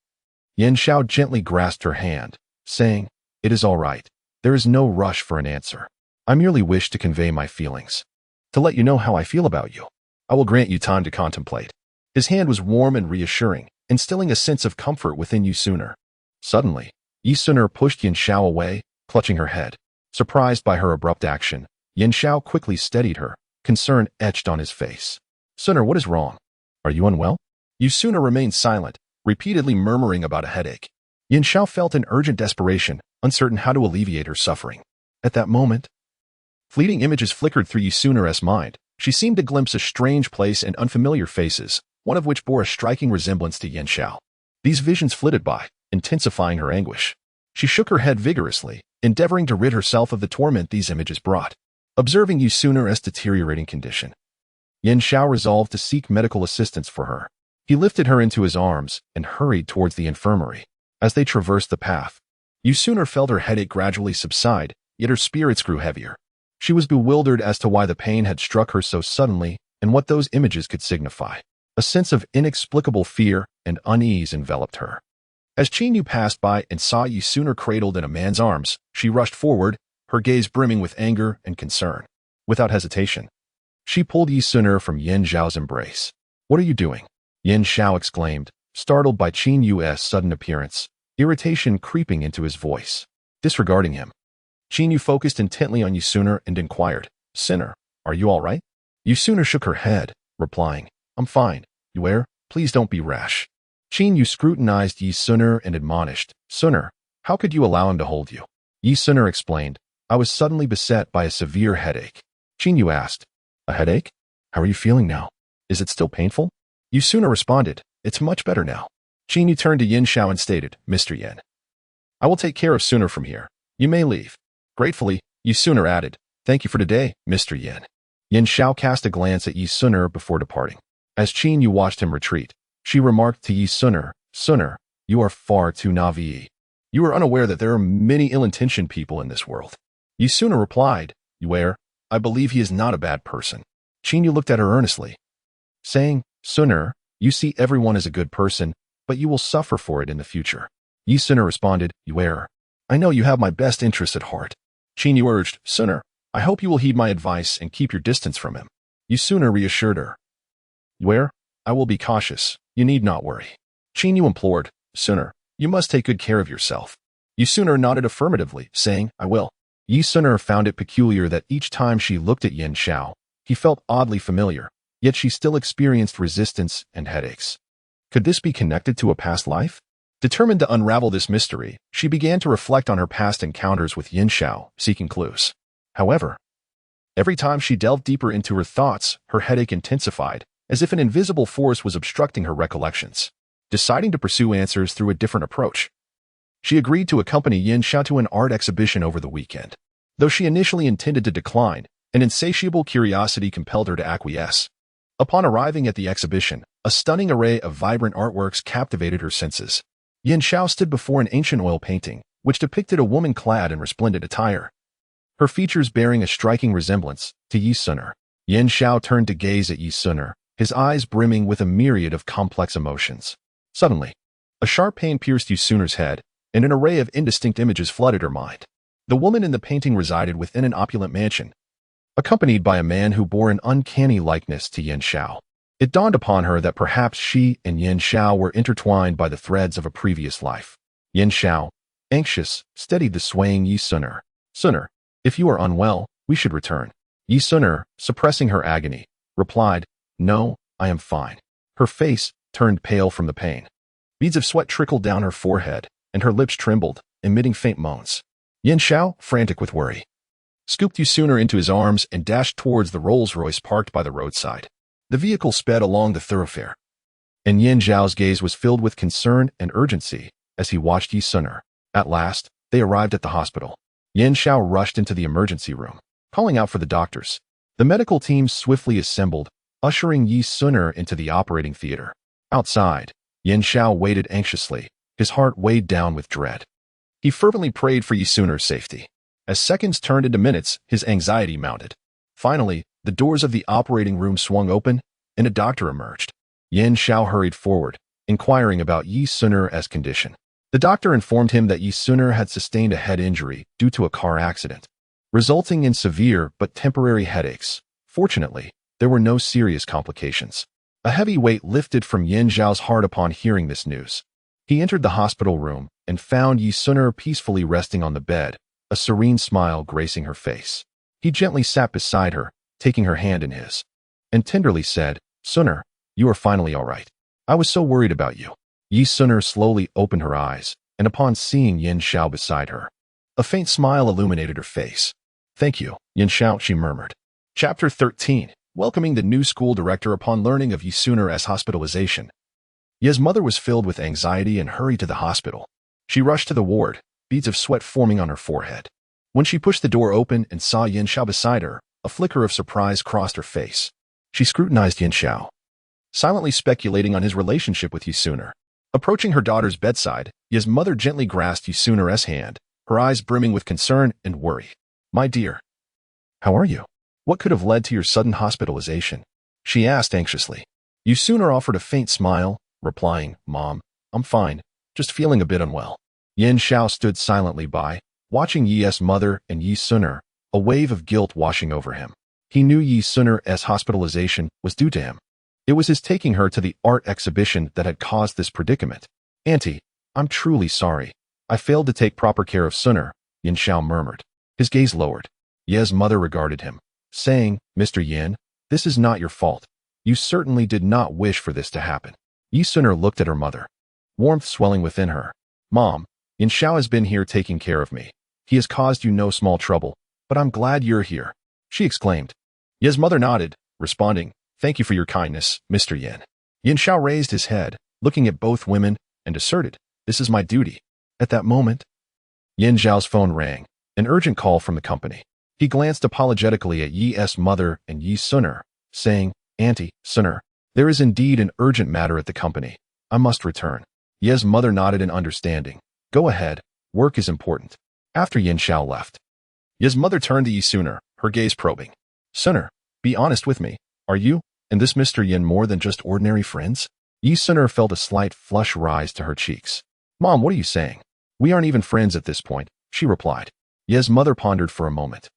Yan Xiao gently grasped her hand, saying, "It is all right. There is no rush for an answer. I merely wish to convey my feelings, to let you know how I feel about you. I will grant you time to contemplate." His hand was warm and reassuring, instilling a sense of comfort within Yi Suner. Suddenly, Yi Suner pushed Yan Xiao away, clutching her head. Surprised by her abrupt action, Yan Xiao quickly steadied her, concern etched on his face. "Suner, what is wrong? Are you unwell?" Yi Suner remained silent, repeatedly murmuring about a headache. Yan Xiao felt an urgent desperation, uncertain how to alleviate her suffering. At that moment, fleeting images flickered through Yi Suner's mind. She seemed to glimpse a strange place and unfamiliar faces, one of which bore a striking resemblance to Yan Xiao. These visions flitted by, intensifying her anguish. She shook her head vigorously, endeavoring to rid herself of the torment these images brought. Observing Yi Suner's deteriorating condition, Yan Xiao resolved to seek medical assistance for her. He lifted her into his arms and hurried towards the infirmary. As they traversed the path, Yi Suner felt her headache gradually subside, yet her spirits grew heavier. She was bewildered as to why the pain had struck her so suddenly and what those images could signify. A sense of inexplicable fear and unease enveloped her. As Qin Yu passed by and saw Yi Suner cradled in a man's arms, she rushed forward, her gaze brimming with anger and concern. Without hesitation, she pulled Yi Suner from Yan Xiao's embrace. "What are you doing?" Yan Xiao exclaimed, startled by Qin Yu's sudden appearance, irritation creeping into his voice. Disregarding him, Qin Yu focused intently on Yi Suner and inquired, "Suner, are you all right?" Yi Suner shook her head, replying, "I'm fine. Yuer, please don't be rash." Qin Yu scrutinized Yi Suner and admonished, "Suner, how could you allow him to hold you?" Yi Suner explained, "I was suddenly beset by a severe headache." Qin Yu asked, "A headache? How are you feeling now? Is it still painful?" Yi Suner responded, "It's much better now." Qin Yu turned to Yan Xiao and stated, "Mr. Yan, I will take care of Suner from here. You may leave." Gratefully, Yi Suner added, "Thank you for today, Mr. Yan." Yan Xiao cast a glance at Yi Suner before departing. As Qin Yu watched him retreat, she remarked to Yi Suner, "Suner, you are far too naive. You are unaware that there are many ill-intentioned people in this world." Yi Suner replied, "Yuer, I believe he is not a bad person." Qin Yu looked at her earnestly, saying, "Suner, you see everyone as a good person, but you will suffer for it in the future." Yi Suner responded, "Yuer, I know you have my best interests at heart." Qin Yu urged, "Suner, I hope you will heed my advice and keep your distance from him." Yi Suner reassured her, "Yuer, I will be cautious. You need not worry." Qin Yu implored, "Suner, you must take good care of yourself." Yi Suner nodded affirmatively, saying, "I will." Yi Suner found it peculiar that each time she looked at Yin Xiao, he felt oddly familiar, yet she still experienced resistance and headaches. Could this be connected to a past life? Determined to unravel this mystery, she began to reflect on her past encounters with Yin Xiao, seeking clues. However, every time she delved deeper into her thoughts, her headache intensified, as if an invisible force was obstructing her recollections. Deciding to pursue answers through a different approach, she agreed to accompany Yin Xiao to an art exhibition over the weekend. Though she initially intended to decline, an insatiable curiosity compelled her to acquiesce. Upon arriving at the exhibition, a stunning array of vibrant artworks captivated her senses. Yin Xiao stood before an ancient oil painting, which depicted a woman clad in resplendent attire, her features bearing a striking resemblance to Yi Suner. Yin Xiao turned to gaze at Yi Suner, his eyes brimming with a myriad of complex emotions. Suddenly, a sharp pain pierced Yi Suner's head, and an array of indistinct images flooded her mind. The woman in the painting resided within an opulent mansion, accompanied by a man who bore an uncanny likeness to Yin Xiao. It dawned upon her that perhaps she and Yin Xiao were intertwined by the threads of a previous life. Yin Xiao, anxious, steadied the swaying Yi Suner. "Suner, if you are unwell, we should return." Yi Suner, suppressing her agony, replied, "No, I am fine." Her face turned pale from the pain. Beads of sweat trickled down her forehead, and her lips trembled, emitting faint moans. Yin Xiao, frantic with worry, scooped Yi Suner into his arms and dashed towards the Rolls-Royce parked by the roadside. The vehicle sped along the thoroughfare, and Yin Xiao's gaze was filled with concern and urgency as he watched Yi Suner. At last, they arrived at the hospital. Yin Xiao rushed into the emergency room, calling out for the doctors. The medical team swiftly assembled, ushering Yi Suner into the operating theater. Outside, Yin Xiao waited anxiously, his heart weighed down with dread. He fervently prayed for Yi Suner's safety. As seconds turned into minutes, his anxiety mounted. Finally, the doors of the operating room swung open, and a doctor emerged. Yin Xiao hurried forward, inquiring about Yi Suner's condition. The doctor informed him that Yi Suner had sustained a head injury due to a car accident, resulting in severe but temporary headaches. Fortunately, there were no serious complications. A heavy weight lifted from Yin Xiao's heart upon hearing this news. He entered the hospital room and found Yi Suner peacefully resting on the bed, a serene smile gracing her face. He gently sat beside her, taking her hand in his, and tenderly said, "Suner, you are finally all right. I was so worried about you." Yi Suner slowly opened her eyes, and upon seeing Yin Xiao beside her, a faint smile illuminated her face. "Thank you, Yin Xiao," she murmured. Chapter 13. Welcoming the new school director upon learning of Yi Suner's hospitalization. Yi's mother was filled with anxiety and hurried to the hospital. She rushed to the ward, beads of sweat forming on her forehead. When she pushed the door open and saw Yin Xiao beside her, a flicker of surprise crossed her face. She scrutinized Yin Xiao, silently speculating on his relationship with Yi Suner. Approaching her daughter's bedside, Yi's mother gently grasped Yi Suner's hand, her eyes brimming with concern and worry. "My dear, how are you? What could have led to your sudden hospitalization?" she asked anxiously. Yi Suner offered a faint smile, replying, "Mom, I'm fine, just feeling a bit unwell." Yin Xiao stood silently by, watching Yi's mother and Yi Suner, a wave of guilt washing over him. He knew Yi Suner's hospitalization was due to him. It was his taking her to the art exhibition that had caused this predicament. "Auntie, I'm truly sorry. I failed to take proper care of Suner," Yin Xiao murmured. His gaze lowered. Yi's mother regarded him, saying, "Mr. Yin, this is not your fault. You certainly did not wish for this to happen." Yi Suner looked at her mother, warmth swelling within her. "Mom, Yin Xiao has been here taking care of me. He has caused you no small trouble, but I'm glad you're here," she exclaimed. Yi's mother nodded, responding, "Thank you for your kindness, Mr. Yin." Yin Xiao raised his head, looking at both women, and asserted, "This is my duty." At that moment, Yin Xiao's phone rang, an urgent call from the company. He glanced apologetically at Yi's mother and Yi Suner, saying, "Auntie, Suner, there is indeed an urgent matter at the company. I must return." Yi's mother nodded in understanding. "Go ahead, work is important." After Yin Xiao left, Yi's mother turned to Yi Suner, her gaze probing. "Suner, be honest with me. Are you and this Mr. Yin more than just ordinary friends?" Yi Suner felt a slight flush rise to her cheeks. "Mom, what are you saying? We aren't even friends at this point," she replied. Yi's mother pondered for a moment.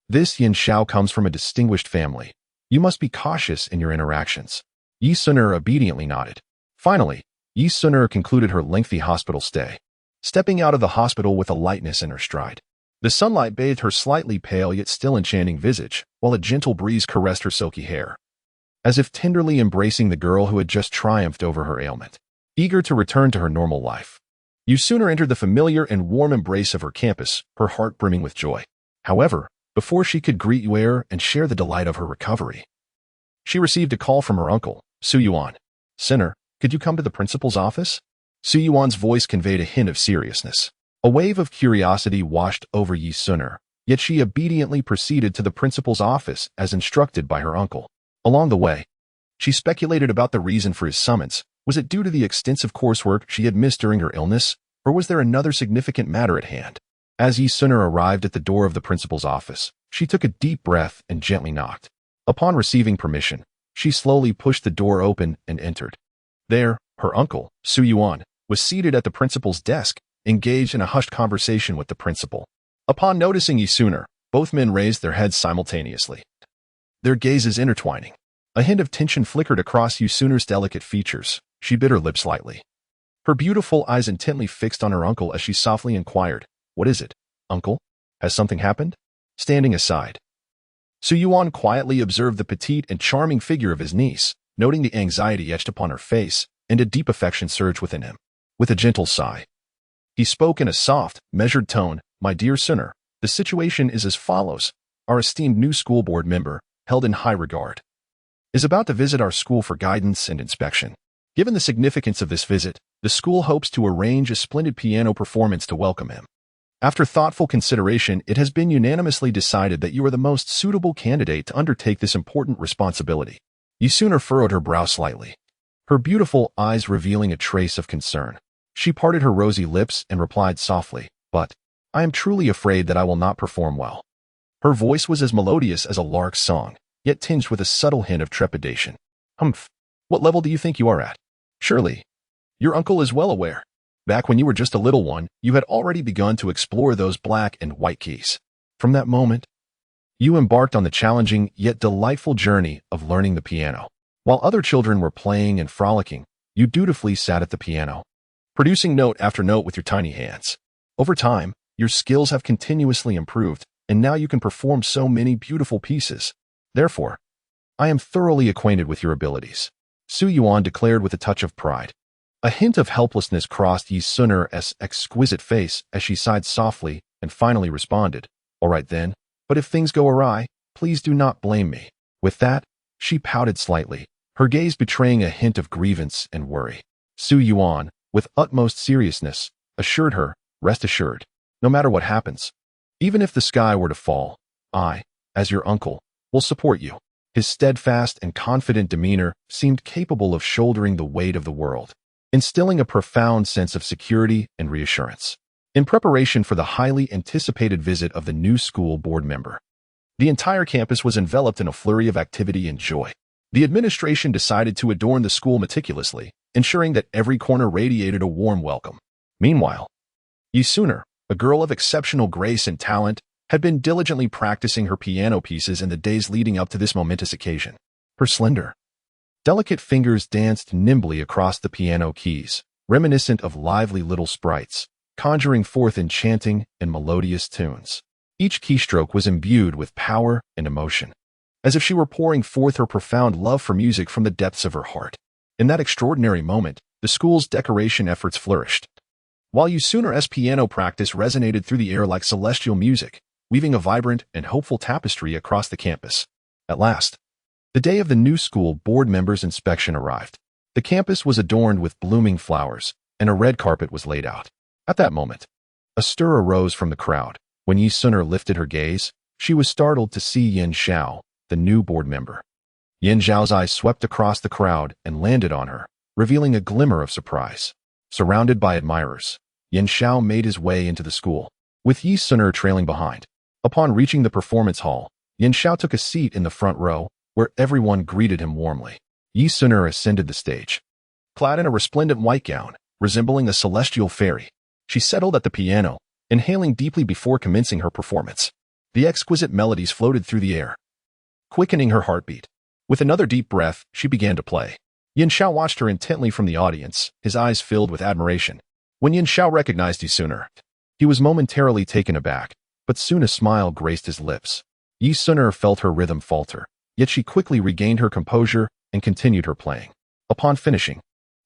"This Yin Xiao comes from a distinguished family. You must be cautious in your interactions." Yi Suner obediently nodded. Finally, Yi Suner concluded her lengthy hospital stay, stepping out of the hospital with a lightness in her stride. The sunlight bathed her slightly pale yet still enchanting visage, while a gentle breeze caressed her silky hair, as if tenderly embracing the girl who had just triumphed over her ailment. Eager to return to her normal life, Yu Sooner entered the familiar and warm embrace of her campus, her heart brimming with joy. However, before she could greet Yu and share the delight of her recovery, she received a call from her uncle, Su Yuan. "Sinner, could you come to the principal's office?" Su Yuan's voice conveyed a hint of seriousness. A wave of curiosity washed over Yi Sooner, yet she obediently proceeded to the principal's office as instructed by her uncle. Along the way, she speculated about the reason for his summons. Was it due to the extensive coursework she had missed during her illness, or was there another significant matter at hand? As Yi Sooner arrived at the door of the principal's office, she took a deep breath and gently knocked. Upon receiving permission, she slowly pushed the door open and entered. There, her uncle, Su Yuan, was seated at the principal's desk, engaged in a hushed conversation with the principal. Upon noticing Yi Sooner, both men raised their heads simultaneously, their gazes intertwining. A hint of tension flickered across Yi Sooner's delicate features. She bit her lip slightly, her beautiful eyes intently fixed on her uncle as she softly inquired, "What is it, uncle? Has something happened?" Standing aside, Su Yuan quietly observed the petite and charming figure of his niece, noting the anxiety etched upon her face, and a deep affection surged within him. With a gentle sigh, he spoke in a soft, measured tone, "My dear Sooner, the situation is as follows. Our esteemed new school board member, held in high regard, is about to visit our school for guidance and inspection. Given the significance of this visit, the school hopes to arrange a splendid piano performance to welcome him. After thoughtful consideration, it has been unanimously decided that you are the most suitable candidate to undertake this important responsibility." Yi Sooner furrowed her brow slightly, her beautiful eyes revealing a trace of concern. She parted her rosy lips and replied softly, "But I am truly afraid that I will not perform well." Her voice was as melodious as a lark's song, yet tinged with a subtle hint of trepidation. "Humph, what level do you think you are at? Surely, your uncle is well aware. Back when you were just a little one, you had already begun to explore those black and white keys. From that moment, you embarked on the challenging yet delightful journey of learning the piano. While other children were playing and frolicking, you dutifully sat at the piano, producing note after note with your tiny hands. Over time, your skills have continuously improved, and now you can perform so many beautiful pieces. Therefore, I am thoroughly acquainted with your abilities," Su Yuan declared with a touch of pride. A hint of helplessness crossed Yi Sooner's exquisite face as she sighed softly and finally responded, "All right then, but if things go awry, please do not blame me." With that, she pouted slightly, her gaze betraying a hint of grievance and worry. Su Yuan, with utmost seriousness, assured her, "Rest assured, no matter what happens, even if the sky were to fall, I, as your uncle, will support you." His steadfast and confident demeanor seemed capable of shouldering the weight of the world, instilling a profound sense of security and reassurance. In preparation for the highly anticipated visit of the new school board member, the entire campus was enveloped in a flurry of activity and joy. The administration decided to adorn the school meticulously, ensuring that every corner radiated a warm welcome. Meanwhile, Yi Sooner, a girl of exceptional grace and talent, had been diligently practicing her piano pieces in the days leading up to this momentous occasion. Her slender, delicate fingers danced nimbly across the piano keys, reminiscent of lively little sprites, conjuring forth enchanting and melodious tunes. Each keystroke was imbued with power and emotion, as if she were pouring forth her profound love for music from the depths of her heart. In that extraordinary moment, the school's decoration efforts flourished, while Yi Sooner's piano practice resonated through the air like celestial music, weaving a vibrant and hopeful tapestry across the campus. At last, the day of the new school board members' inspection arrived. The campus was adorned with blooming flowers, and a red carpet was laid out. At that moment, a stir arose from the crowd. When Yi Sooner lifted her gaze, she was startled to see Yin Xiao, the new board member. Yin Xiao's eyes swept across the crowd and landed on her, revealing a glimmer of surprise. Surrounded by admirers, Yin Xiao made his way into the school, with Yi Sooner trailing behind. Upon reaching the performance hall, Yin Xiao took a seat in the front row, where everyone greeted him warmly. Yi Sooner ascended the stage. Clad in a resplendent white gown, resembling a celestial fairy, she settled at the piano, inhaling deeply before commencing her performance. The exquisite melodies floated through the air, quickening her heartbeat. With another deep breath, she began to play. Yin Xiao watched her intently from the audience, his eyes filled with admiration. When Yin Xiao recognized Yi Sooner, he was momentarily taken aback, but soon a smile graced his lips. Yi Suner felt her rhythm falter, yet she quickly regained her composure and continued her playing. Upon finishing,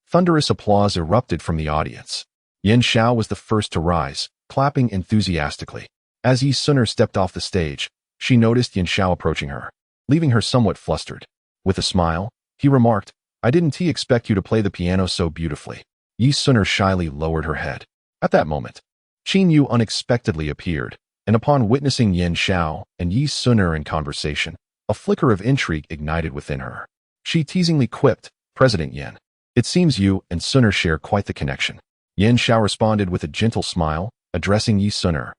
thunderous applause erupted from the audience. Yin Xiao was the first to rise, clapping enthusiastically. As Yi Suner stepped off the stage, she noticed Yin Xiao approaching her, leaving her somewhat flustered. With a smile, he remarked, "I didn't expect you to play the piano so beautifully." Yi Suner shyly lowered her head. At that moment, Qin Yu unexpectedly appeared, and upon witnessing Yin Xiao and Yi Suner in conversation, a flicker of intrigue ignited within her. She teasingly quipped, "President Yin, it seems you and Suner share quite the connection." Yin Xiao responded with a gentle smile, addressing Yi Suner.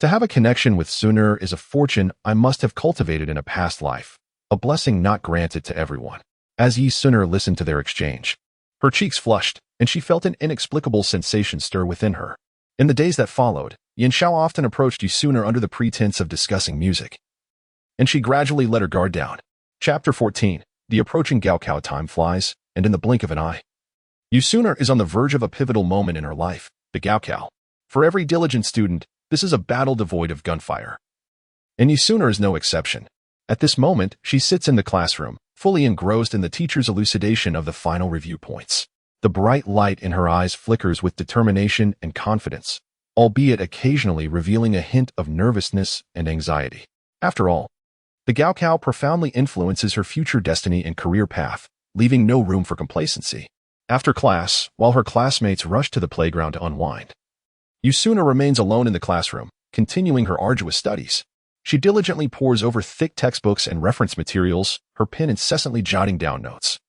"To have a connection with Suner is a fortune I must have cultivated in a past life, a blessing not granted to everyone." As Yi Suner listened to their exchange, her cheeks flushed, and she felt an inexplicable sensation stir within her. In the days that followed, Yin Xiao often approached Yi Suner under the pretense of discussing music, and she gradually let her guard down. Chapter 14. The approaching Gaokao. Time flies, and in the blink of an eye, Yi Suner is on the verge of a pivotal moment in her life, the Gaokao. For every diligent student, this is a battle devoid of gunfire. And Yi Suner is no exception. At this moment, she sits in the classroom, fully engrossed in the teacher's elucidation of the final review points. The bright light in her eyes flickers with determination and confidence, albeit occasionally revealing a hint of nervousness and anxiety. After all, the Gaokao profoundly influences her future destiny and career path, leaving no room for complacency. After class, while her classmates rush to the playground to unwind, Yi Suner remains alone in the classroom, continuing her arduous studies. She diligently pores over thick textbooks and reference materials, her pen incessantly jotting down notes,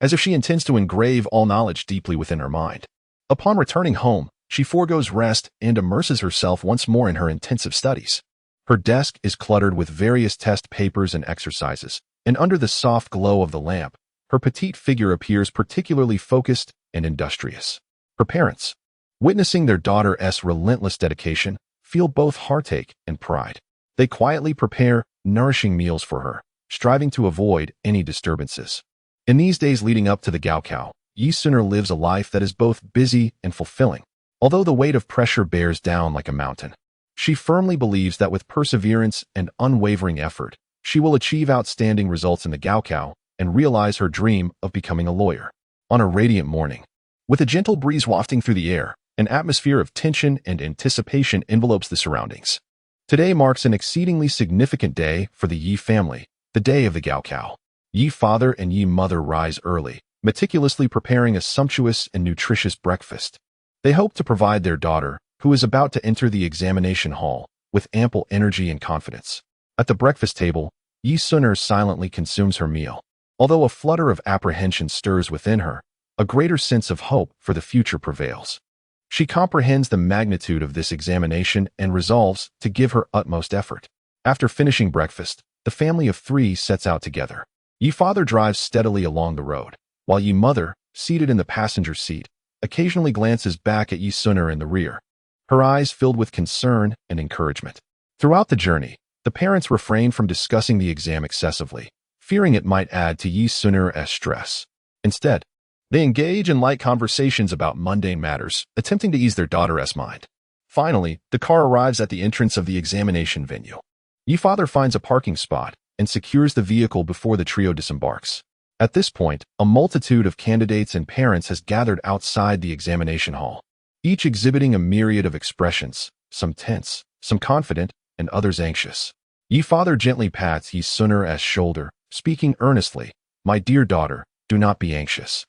as if she intends to engrave all knowledge deeply within her mind. Upon returning home, she forgoes rest and immerses herself once more in her intensive studies. Her desk is cluttered with various test papers and exercises, and under the soft glow of the lamp, her petite figure appears particularly focused and industrious. Her parents, witnessing their daughter's relentless dedication, feel both heartache and pride. They quietly prepare nourishing meals for her, striving to avoid any disturbances. In these days leading up to the Gaokao, Yi Suner lives a life that is both busy and fulfilling. Although the weight of pressure bears down like a mountain, she firmly believes that with perseverance and unwavering effort, she will achieve outstanding results in the Gaokao and realize her dream of becoming a lawyer. On a radiant morning, with a gentle breeze wafting through the air, an atmosphere of tension and anticipation envelopes the surroundings. Today marks an exceedingly significant day for the Yi family, the day of the Gaokao. Yi father and Yi mother rise early, meticulously preparing a sumptuous and nutritious breakfast. They hope to provide their daughter, who is about to enter the examination hall, with ample energy and confidence. At the breakfast table, Yi Suner silently consumes her meal. Although a flutter of apprehension stirs within her, a greater sense of hope for the future prevails. She comprehends the magnitude of this examination and resolves to give her utmost effort. After finishing breakfast, the family of three sets out together. Yi father drives steadily along the road, while Yi mother, seated in the passenger seat, occasionally glances back at Yi Suner in the rear, her eyes filled with concern and encouragement. Throughout the journey, the parents refrain from discussing the exam excessively, fearing it might add to Yi Suner's stress. Instead, they engage in light conversations about mundane matters, attempting to ease their daughter's mind. Finally, the car arrives at the entrance of the examination venue. Yi father finds a parking spot and secures the vehicle before the trio disembarks. At this point, a multitude of candidates and parents has gathered outside the examination hall, each exhibiting a myriad of expressions, some tense, some confident, and others anxious. Yi father gently pats Yi Suner's shoulder, speaking earnestly, "My dear daughter, do not be anxious.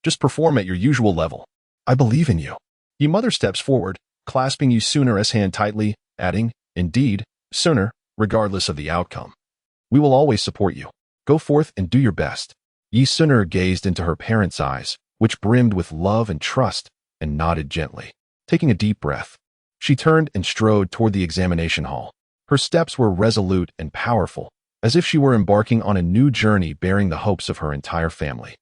Just perform at your usual level. I believe in you." Yi mother steps forward, clasping Yi Suner's hand tightly, adding, "Indeed, Suner, regardless of the outcome, we will always support you. Go forth and do your best." Yi Suner gazed into her parents' eyes, which brimmed with love and trust, and nodded gently. Taking a deep breath, she turned and strode toward the examination hall. Her steps were resolute and powerful, as if she were embarking on a new journey bearing the hopes of her entire family.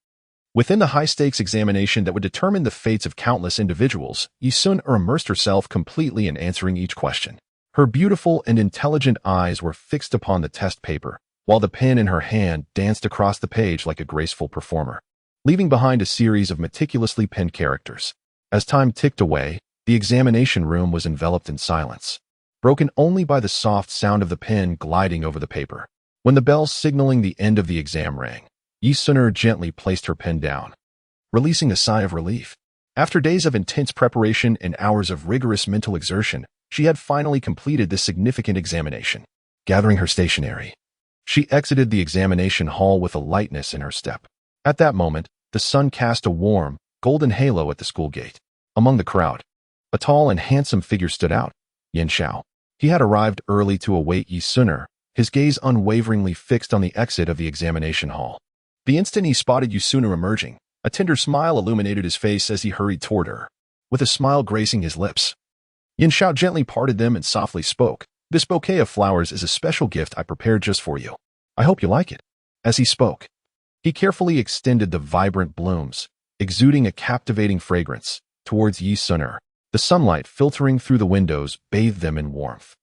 Within the high-stakes examination that would determine the fates of countless individuals, Yi Suner immersed herself completely in answering each question. Her beautiful and intelligent eyes were fixed upon the test paper, while the pen in her hand danced across the page like a graceful performer, leaving behind a series of meticulously penned characters. As time ticked away, the examination room was enveloped in silence. broken only by the soft sound of the pen gliding over the paper. When the bell signaling the end of the exam rang, Yi Sun-er gently placed her pen down, releasing a sigh of relief. After days of intense preparation and hours of rigorous mental exertion, she had finally completed this significant examination. Gathering her stationery, she exited the examination hall with a lightness in her step. At that moment, the sun cast a warm, golden halo at the school gate. Among the crowd, a tall and handsome figure stood out, Yin Xiao. He had arrived early to await Yi Sun-er, his gaze unwaveringly fixed on the exit of the examination hall. The instant he spotted Yi Sun-er emerging, a tender smile illuminated his face as he hurried toward her. With a smile gracing his lips, Yin Xiao gently parted them and softly spoke, "This bouquet of flowers is a special gift I prepared just for you. I hope you like it." As he spoke, he carefully extended the vibrant blooms, exuding a captivating fragrance, towards Yi Sun-er. The sunlight filtering through the windows bathed them in warmth,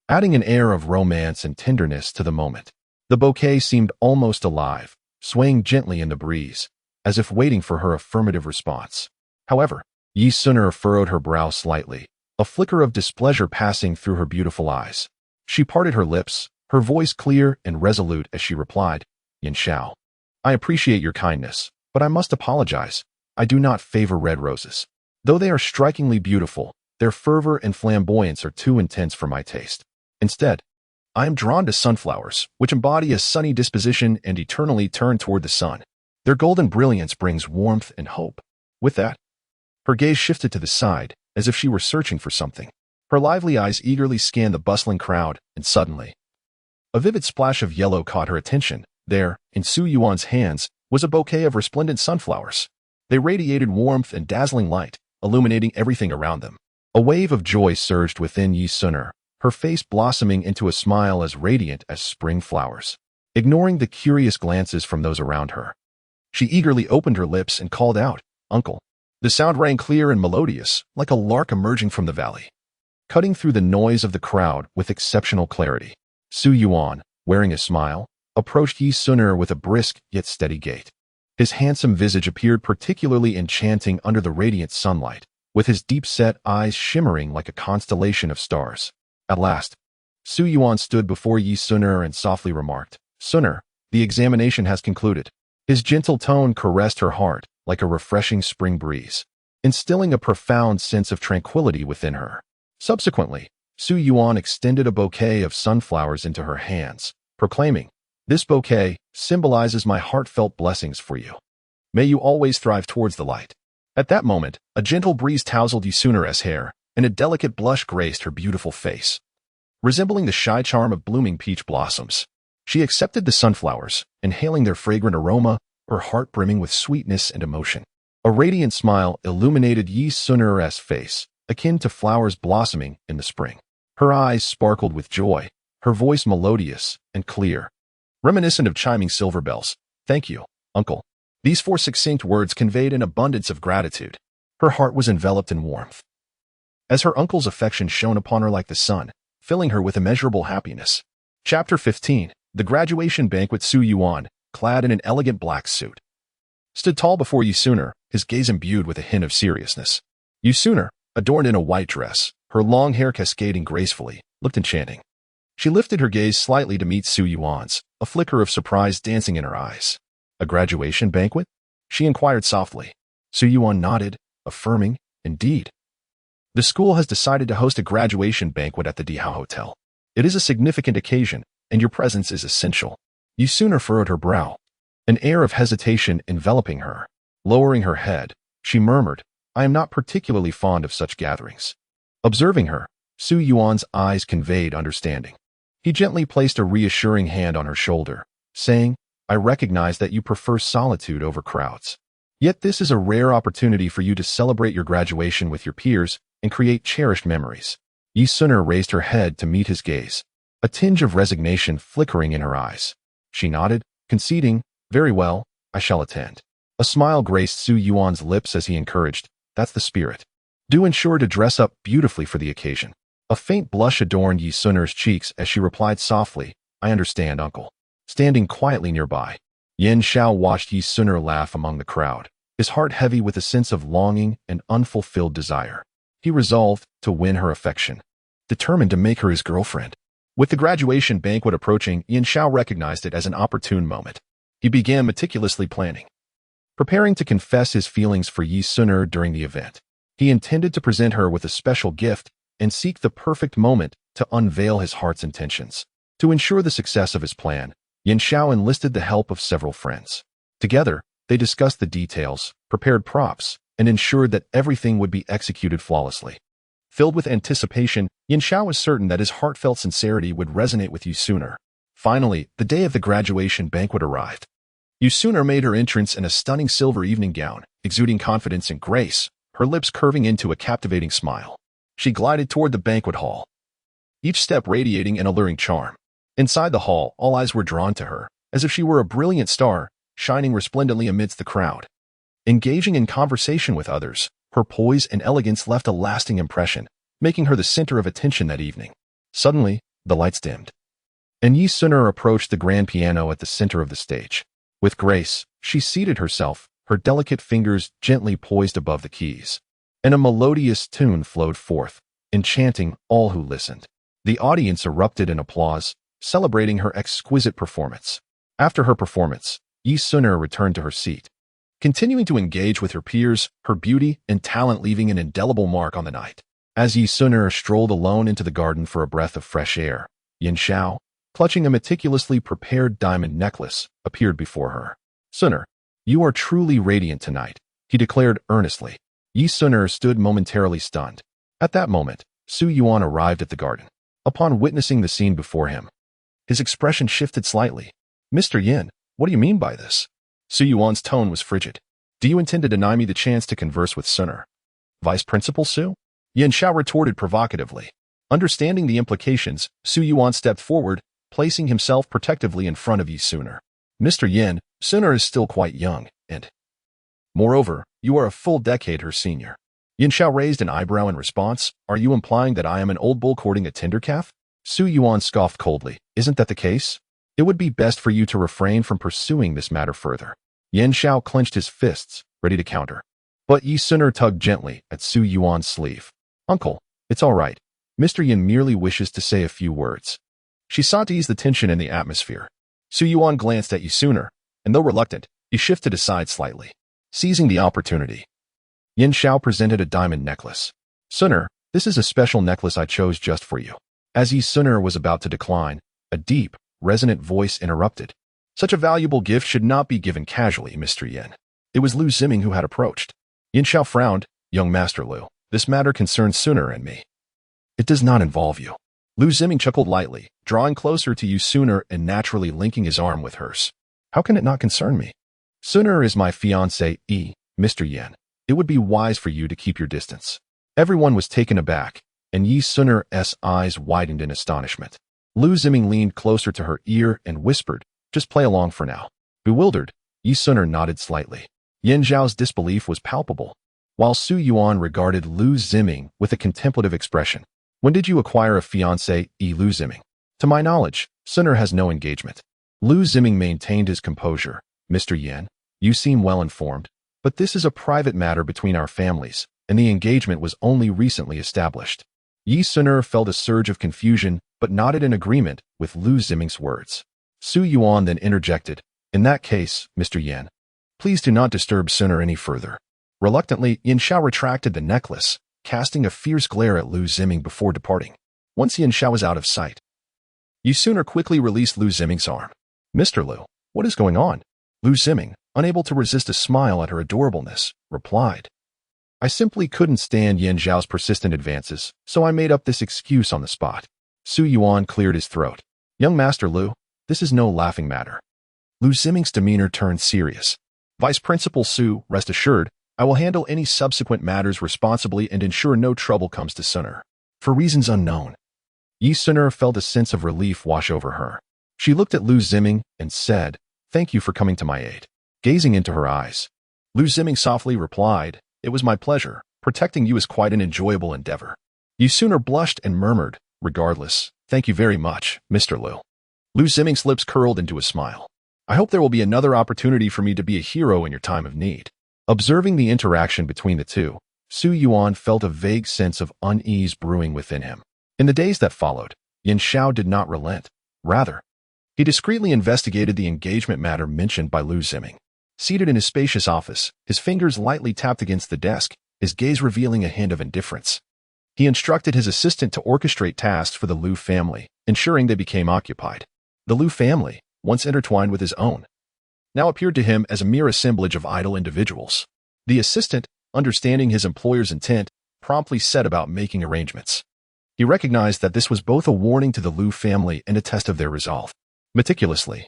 adding an air of romance and tenderness to the moment. The bouquet seemed almost alive, swaying gently in the breeze, as if waiting for her affirmative response. However, Yi Sun-er furrowed her brow slightly, a flicker of displeasure passing through her beautiful eyes. She parted her lips, her voice clear and resolute as she replied, "Yin Xiao, I appreciate your kindness, but I must apologize. I do not favor red roses. Though they are strikingly beautiful, their fervor and flamboyance are too intense for my taste. Instead, I am drawn to sunflowers, which embody a sunny disposition and eternally turn toward the sun. Their golden brilliance brings warmth and hope." With that, her gaze shifted to the side, as if she were searching for something. Her lively eyes eagerly scanned the bustling crowd, and suddenly, a vivid splash of yellow caught her attention. There, in Su Yuan's hands, was a bouquet of resplendent sunflowers. They radiated warmth and dazzling light, illuminating everything around them. A wave of joy surged within Yi Sun-er, her face blossoming into a smile as radiant as spring flowers. Ignoring the curious glances from those around her, she eagerly opened her lips and called out, "Uncle." The sound rang clear and melodious, like a lark emerging from the valley, cutting through the noise of the crowd with exceptional clarity. Su Yuan, wearing a smile, approached Yi Sun-er with a brisk yet steady gait. His handsome visage appeared particularly enchanting under the radiant sunlight, with his deep-set eyes shimmering like a constellation of stars. At last, Su Yuan stood before Yi Sun-er and softly remarked, "Sun-er, the examination has concluded." His gentle tone caressed her heart like a refreshing spring breeze, instilling a profound sense of tranquility within her. Subsequently, Su Yuan extended a bouquet of sunflowers into her hands, proclaiming, "This bouquet symbolizes my heartfelt blessings for you. May you always thrive towards the light." At that moment, a gentle breeze tousled Yi Sun-er's hair, and a delicate blush graced her beautiful face. Resembling the shy charm of blooming peach blossoms, she accepted the sunflowers, inhaling their fragrant aroma, her heart brimming with sweetness and emotion. A radiant smile illuminated Yi Sun-er's face, akin to flowers blossoming in the spring. Her eyes sparkled with joy, her voice melodious and clear, reminiscent of chiming silver bells. "Thank you, Uncle." These four succinct words conveyed an abundance of gratitude. Her heart was enveloped in warmth, as her uncle's affection shone upon her like the sun, filling her with immeasurable happiness. Chapter 15. The Graduation Banquet. Su Yuan, clad in an elegant black suit, stood tall before Yi Sun-er, his gaze imbued with a hint of seriousness. Yi Sun-er, adorned in a white dress, her long hair cascading gracefully, looked enchanting. She lifted her gaze slightly to meet Su Yuan's, a flicker of surprise dancing in her eyes. "A graduation banquet?" she inquired softly. Su Yuan nodded, affirming, "Indeed. The school has decided to host a graduation banquet at the Dihao Hotel. It is a significant occasion, and your presence is essential." Yi Sun-er furrowed her brow, an air of hesitation enveloping her. Lowering her head, she murmured, "I am not particularly fond of such gatherings." Observing her, Su Yuan's eyes conveyed understanding. He gently placed a reassuring hand on her shoulder, saying, "I recognize that you prefer solitude over crowds. Yet this is a rare opportunity for you to celebrate your graduation with your peers and create cherished memories." Yi Sun-er raised her head to meet his gaze, a tinge of resignation flickering in her eyes. She nodded, conceding, "Very well, I shall attend." A smile graced Su Yuan's lips as he encouraged, "That's the spirit. Do ensure to dress up beautifully for the occasion." A faint blush adorned Yi Sun-er's cheeks as she replied softly, "I understand, Uncle." Standing quietly nearby, Yin Xiao watched Yi Sun-er laugh among the crowd, his heart heavy with a sense of longing and unfulfilled desire. He resolved to win her affection. determined to make her his girlfriend. With the graduation banquet approaching, Yin Xiao recognized it as an opportune moment. He began meticulously planning, preparing to confess his feelings for Yi Suner during the event. He intended to present her with a special gift and seek the perfect moment to unveil his heart's intentions. To ensure the success of his plan, Yin Xiao enlisted the help of several friends. Together, they discussed the details, prepared props, and ensured that everything would be executed flawlessly. Filled with anticipation, Yin Xiao was certain that his heartfelt sincerity would resonate with Yi Suner. Finally, the day of the graduation banquet arrived. Yi Suner made her entrance in a stunning silver evening gown, exuding confidence and grace, her lips curving into a captivating smile. She glided toward the banquet hall, each step radiating an alluring charm. Inside the hall, all eyes were drawn to her, as if she were a brilliant star, shining resplendently amidst the crowd. Engaging in conversation with others, her poise and elegance left a lasting impression, making her the center of attention that evening. Suddenly, the lights dimmed, and Yi Suner approached the grand piano at the center of the stage. With grace, she seated herself, her delicate fingers gently poised above the keys, and a melodious tune flowed forth, enchanting all who listened. The audience erupted in applause, celebrating her exquisite performance. After her performance, Yi Suner returned to her seat, continuing to engage with her peers, her beauty and talent leaving an indelible mark on the night. As Yi Suner strolled alone into the garden for a breath of fresh air, Yin Xiao, clutching a meticulously prepared diamond necklace, appeared before her. "Suner, you are truly radiant tonight," he declared earnestly. Yi Suner stood momentarily stunned. At that moment, Su Yuan arrived at the garden. Upon witnessing the scene before him, his expression shifted slightly. "Mr. Yin, what do you mean by this?" Su Yuan's tone was frigid. "Do you intend to deny me the chance to converse with Suner, Vice Principal Su?" Yin Xiao retorted provocatively. Understanding the implications, Su Yuan stepped forward, placing himself protectively in front of Yi Suner. "Mr. Yin, Suner is still quite young, and moreover, you are a full decade her senior." Yin Xiao raised an eyebrow in response. "Are you implying that I am an old bull courting a tender calf?" Su Yuan scoffed coldly. "Isn't that the case? It would be best for you to refrain from pursuing this matter further." Yin Xiao clenched his fists, ready to counter. But Yi Suner tugged gently at Su Yuan's sleeve. "Uncle, it's all right. Mr. Yin merely wishes to say a few words." She sought to ease the tension in the atmosphere. Su Yuan glanced at Yi Suner, and though reluctant, he shifted aside slightly. Seizing the opportunity, Yin Xiao presented a diamond necklace. "Suner, this is a special necklace I chose just for you." As Yi Suner was about to decline, a deep, resonant voice interrupted. "Such a valuable gift should not be given casually, Mr. Yin." It was Lu Ziming who had approached. Yin Xiao frowned. "Young Master Lu, this matter concerns Suner and me. It does not involve you." Lu Ziming chuckled lightly, drawing closer to Yi Suner and naturally linking his arm with hers. "How can it not concern me? Suner is my fiancé, Mr. Yin. It would be wise for you to keep your distance." Everyone was taken aback, and Yi Suner's eyes widened in astonishment. Lu Ziming leaned closer to her ear and whispered, "Just play along for now." Bewildered, Yi Suner nodded slightly. Yin Zhao's disbelief was palpable, while Su Yuan regarded Lu Ziming with a contemplative expression. "When did you acquire a fiancé, Lu Ziming?" "To my knowledge, Suner has no engagement." Lu Ziming maintained his composure. "Mr. Yin, you seem well informed, but this is a private matter between our families, and the engagement was only recently established." Yi Suner felt a surge of confusion, but nodded in agreement with Lu Ziming's words. Su Yuan then interjected, "In that case, Mr. Yin, please do not disturb Suner any further." Reluctantly, Yin Xiao retracted the necklace, casting a fierce glare at Lu Ziming before departing. Once Yin Xiao was out of sight, Yi Suner quickly released Lu Ziming's arm. "Mr. Lu, what is going on?" Lu Ziming, unable to resist a smile at her adorableness, replied, "I simply couldn't stand Yin Zhao's persistent advances, so I made up this excuse on the spot." Su Yuan cleared his throat. "Young Master Lu, this is no laughing matter." Lu Ziming's demeanor turned serious. "Vice Principal Su, rest assured, I will handle any subsequent matters responsibly and ensure no trouble comes to Suner." For reasons unknown, Yi Suner felt a sense of relief wash over her. She looked at Lu Ziming and said, "Thank you for coming to my aid." Gazing into her eyes, Lu Ziming softly replied, "It was my pleasure. Protecting you is quite an enjoyable endeavor." Yi Suner blushed and murmured, "Regardless, thank you very much, Mr. Lu." Lu Ziming's lips curled into a smile. "I hope there will be another opportunity for me to be a hero in your time of need." Observing the interaction between the two, Su Yuan felt a vague sense of unease brewing within him. In the days that followed, Yin Xiao did not relent. Rather, he discreetly investigated the engagement matter mentioned by Lu Ziming. Seated in his spacious office, his fingers lightly tapped against the desk, his gaze revealing a hint of indifference. He instructed his assistant to orchestrate tasks for the Lu family, ensuring they became occupied. The Lu family, once intertwined with his own, now appeared to him as a mere assemblage of idle individuals. The assistant, understanding his employer's intent, promptly set about making arrangements. He recognized that this was both a warning to the Lu family and a test of their resolve. Meticulously,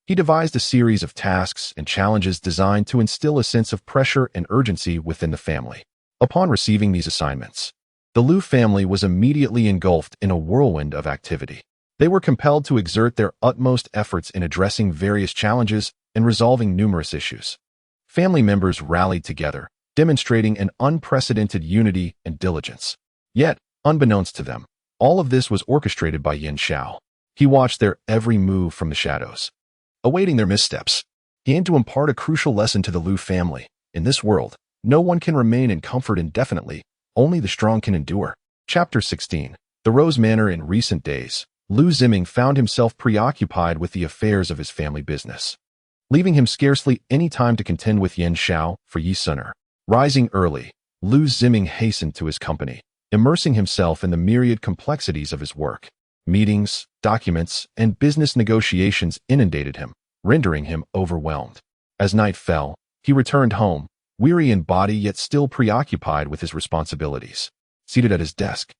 he devised a series of tasks and challenges designed to instill a sense of pressure and urgency within the family. Upon receiving these assignments, the Lu family was immediately engulfed in a whirlwind of activity. They were compelled to exert their utmost efforts in addressing various challenges and resolving numerous issues. Family members rallied together, demonstrating an unprecedented unity and diligence. Yet, unbeknownst to them, all of this was orchestrated by Yin Xiao. He watched their every move from the shadows, awaiting their missteps. He aimed to impart a crucial lesson to the Lu family. In this world, no one can remain in comfort indefinitely, only the strong can endure. Chapter 16. The Rose Manor. In recent days, Lu Ziming found himself preoccupied with the affairs of his family business, leaving him scarcely any time to contend with Yin Xiao for Yi Suner. Rising early, Lu Ziming hastened to his company, immersing himself in the myriad complexities of his work. Meetings, documents, and business negotiations inundated him, rendering him overwhelmed. As night fell, he returned home, weary in body yet still preoccupied with his responsibilities. Seated at his desk,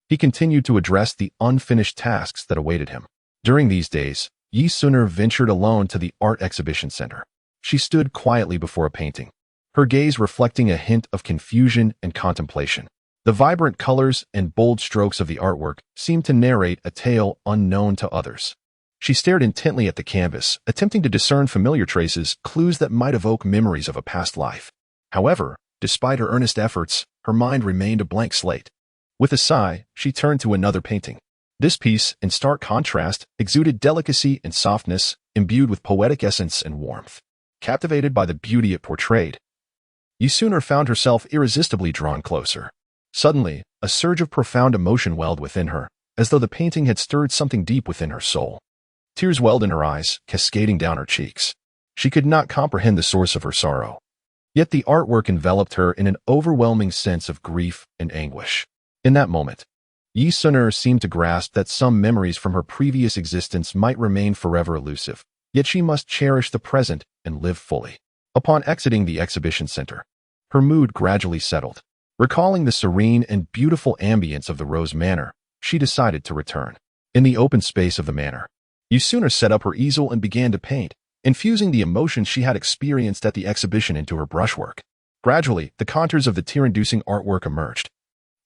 he continued to address the unfinished tasks that awaited him. During these days, Yi Suner ventured alone to the art exhibition center. She stood quietly before a painting, her gaze reflecting a hint of confusion and contemplation. The vibrant colors and bold strokes of the artwork seemed to narrate a tale unknown to others. She stared intently at the canvas, attempting to discern familiar traces, clues that might evoke memories of a past life. However, despite her earnest efforts, her mind remained a blank slate. With a sigh, she turned to another painting. This piece, in stark contrast, exuded delicacy and softness, imbued with poetic essence and warmth. Captivated by the beauty it portrayed, Yi Suner found herself irresistibly drawn closer. Suddenly, a surge of profound emotion welled within her, as though the painting had stirred something deep within her soul. Tears welled in her eyes, cascading down her cheeks. She could not comprehend the source of her sorrow. Yet the artwork enveloped her in an overwhelming sense of grief and anguish. In that moment, Yi Suner seemed to grasp that some memories from her previous existence might remain forever elusive, yet she must cherish the present and live fully. Upon exiting the exhibition center, her mood gradually settled. Recalling the serene and beautiful ambience of the Rose Manor, she decided to return. In the open space of the manor, Yi Suner set up her easel and began to paint, infusing the emotions she had experienced at the exhibition into her brushwork. Gradually, the contours of the tear-inducing artwork emerged,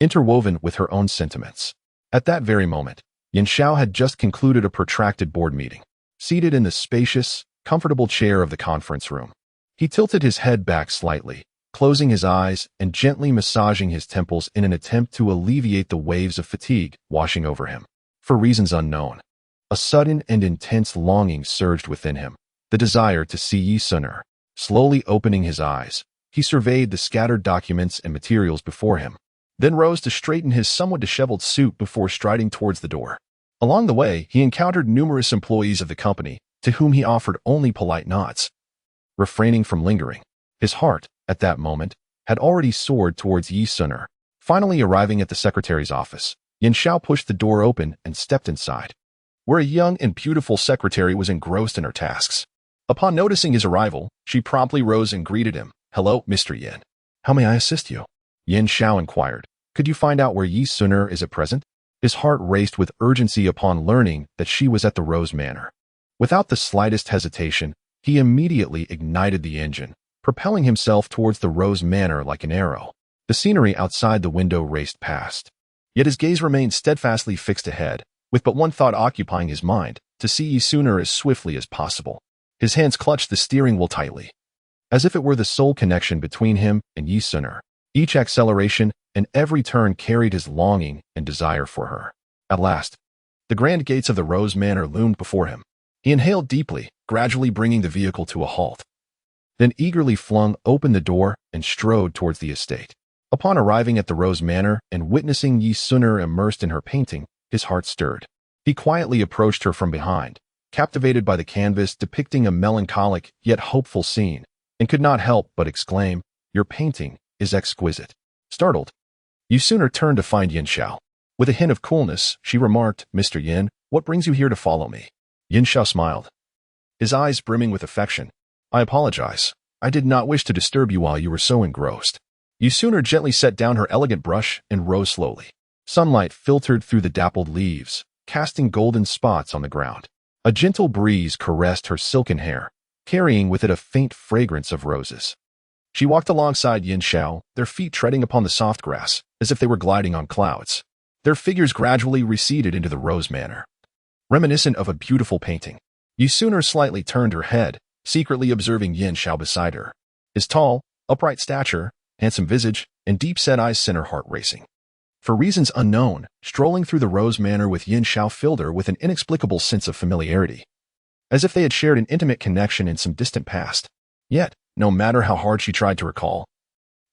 interwoven with her own sentiments. At that very moment, Yin Xiao had just concluded a protracted board meeting. Seated in the spacious, comfortable chair of the conference room, he tilted his head back slightly, closing his eyes and gently massaging his temples in an attempt to alleviate the waves of fatigue washing over him. For reasons unknown, a sudden and intense longing surged within him, the desire to see Yi Suner. Slowly opening his eyes, he surveyed the scattered documents and materials before him, then rose to straighten his somewhat disheveled suit before striding towards the door. Along the way, he encountered numerous employees of the company, to whom he offered only polite nods. Refraining from lingering, his heart, at that moment, had already soared towards Yi Suner. Finally arriving at the secretary's office, Yin Xiao pushed the door open and stepped inside, where a young and beautiful secretary was engrossed in her tasks. Upon noticing his arrival, she promptly rose and greeted him. "Hello, Mr. Yin. How may I assist you?" Yin Xiao inquired. "Could you find out where Yi Suner is at present?" His heart raced with urgency upon learning that she was at the Rose Manor. Without the slightest hesitation, he immediately ignited the engine, propelling himself towards the Rose Manor like an arrow. The scenery outside the window raced past, yet his gaze remained steadfastly fixed ahead, with but one thought occupying his mind: to see Yi Suner as swiftly as possible. His hands clutched the steering wheel tightly, as if it were the sole connection between him and Yi Suner. Each acceleration and every turn carried his longing and desire for her. At last, the grand gates of the Rose Manor loomed before him. He inhaled deeply, gradually bringing the vehicle to a halt, then eagerly flung open the door and strode towards the estate. Upon arriving at the Rose Manor and witnessing Yi Suner immersed in her painting, his heart stirred. He quietly approached her from behind, captivated by the canvas depicting a melancholic yet hopeful scene, and could not help but exclaim, "Your painting is exquisite." Startled, Yi Suner turned to find Yin Xiao. With a hint of coolness, she remarked, "Mr. Yin, what brings you here to follow me?" Yin Xiao smiled, his eyes brimming with affection. "I apologize. I did not wish to disturb you while you were so engrossed." Yi Suner gently set down her elegant brush and rose slowly. Sunlight filtered through the dappled leaves, casting golden spots on the ground. A gentle breeze caressed her silken hair, carrying with it a faint fragrance of roses. She walked alongside Yin Xiao, their feet treading upon the soft grass, as if they were gliding on clouds. Their figures gradually receded into the Rose Manor, reminiscent of a beautiful painting. Yi Suner slightly turned her head, secretly observing Yin Xiao beside her. His tall, upright stature, handsome visage, and deep-set eyes sent her heart racing. For reasons unknown, strolling through the Rose Manor with Yin Xiao filled her with an inexplicable sense of familiarity, as if they had shared an intimate connection in some distant past. Yet, no matter how hard she tried to recall,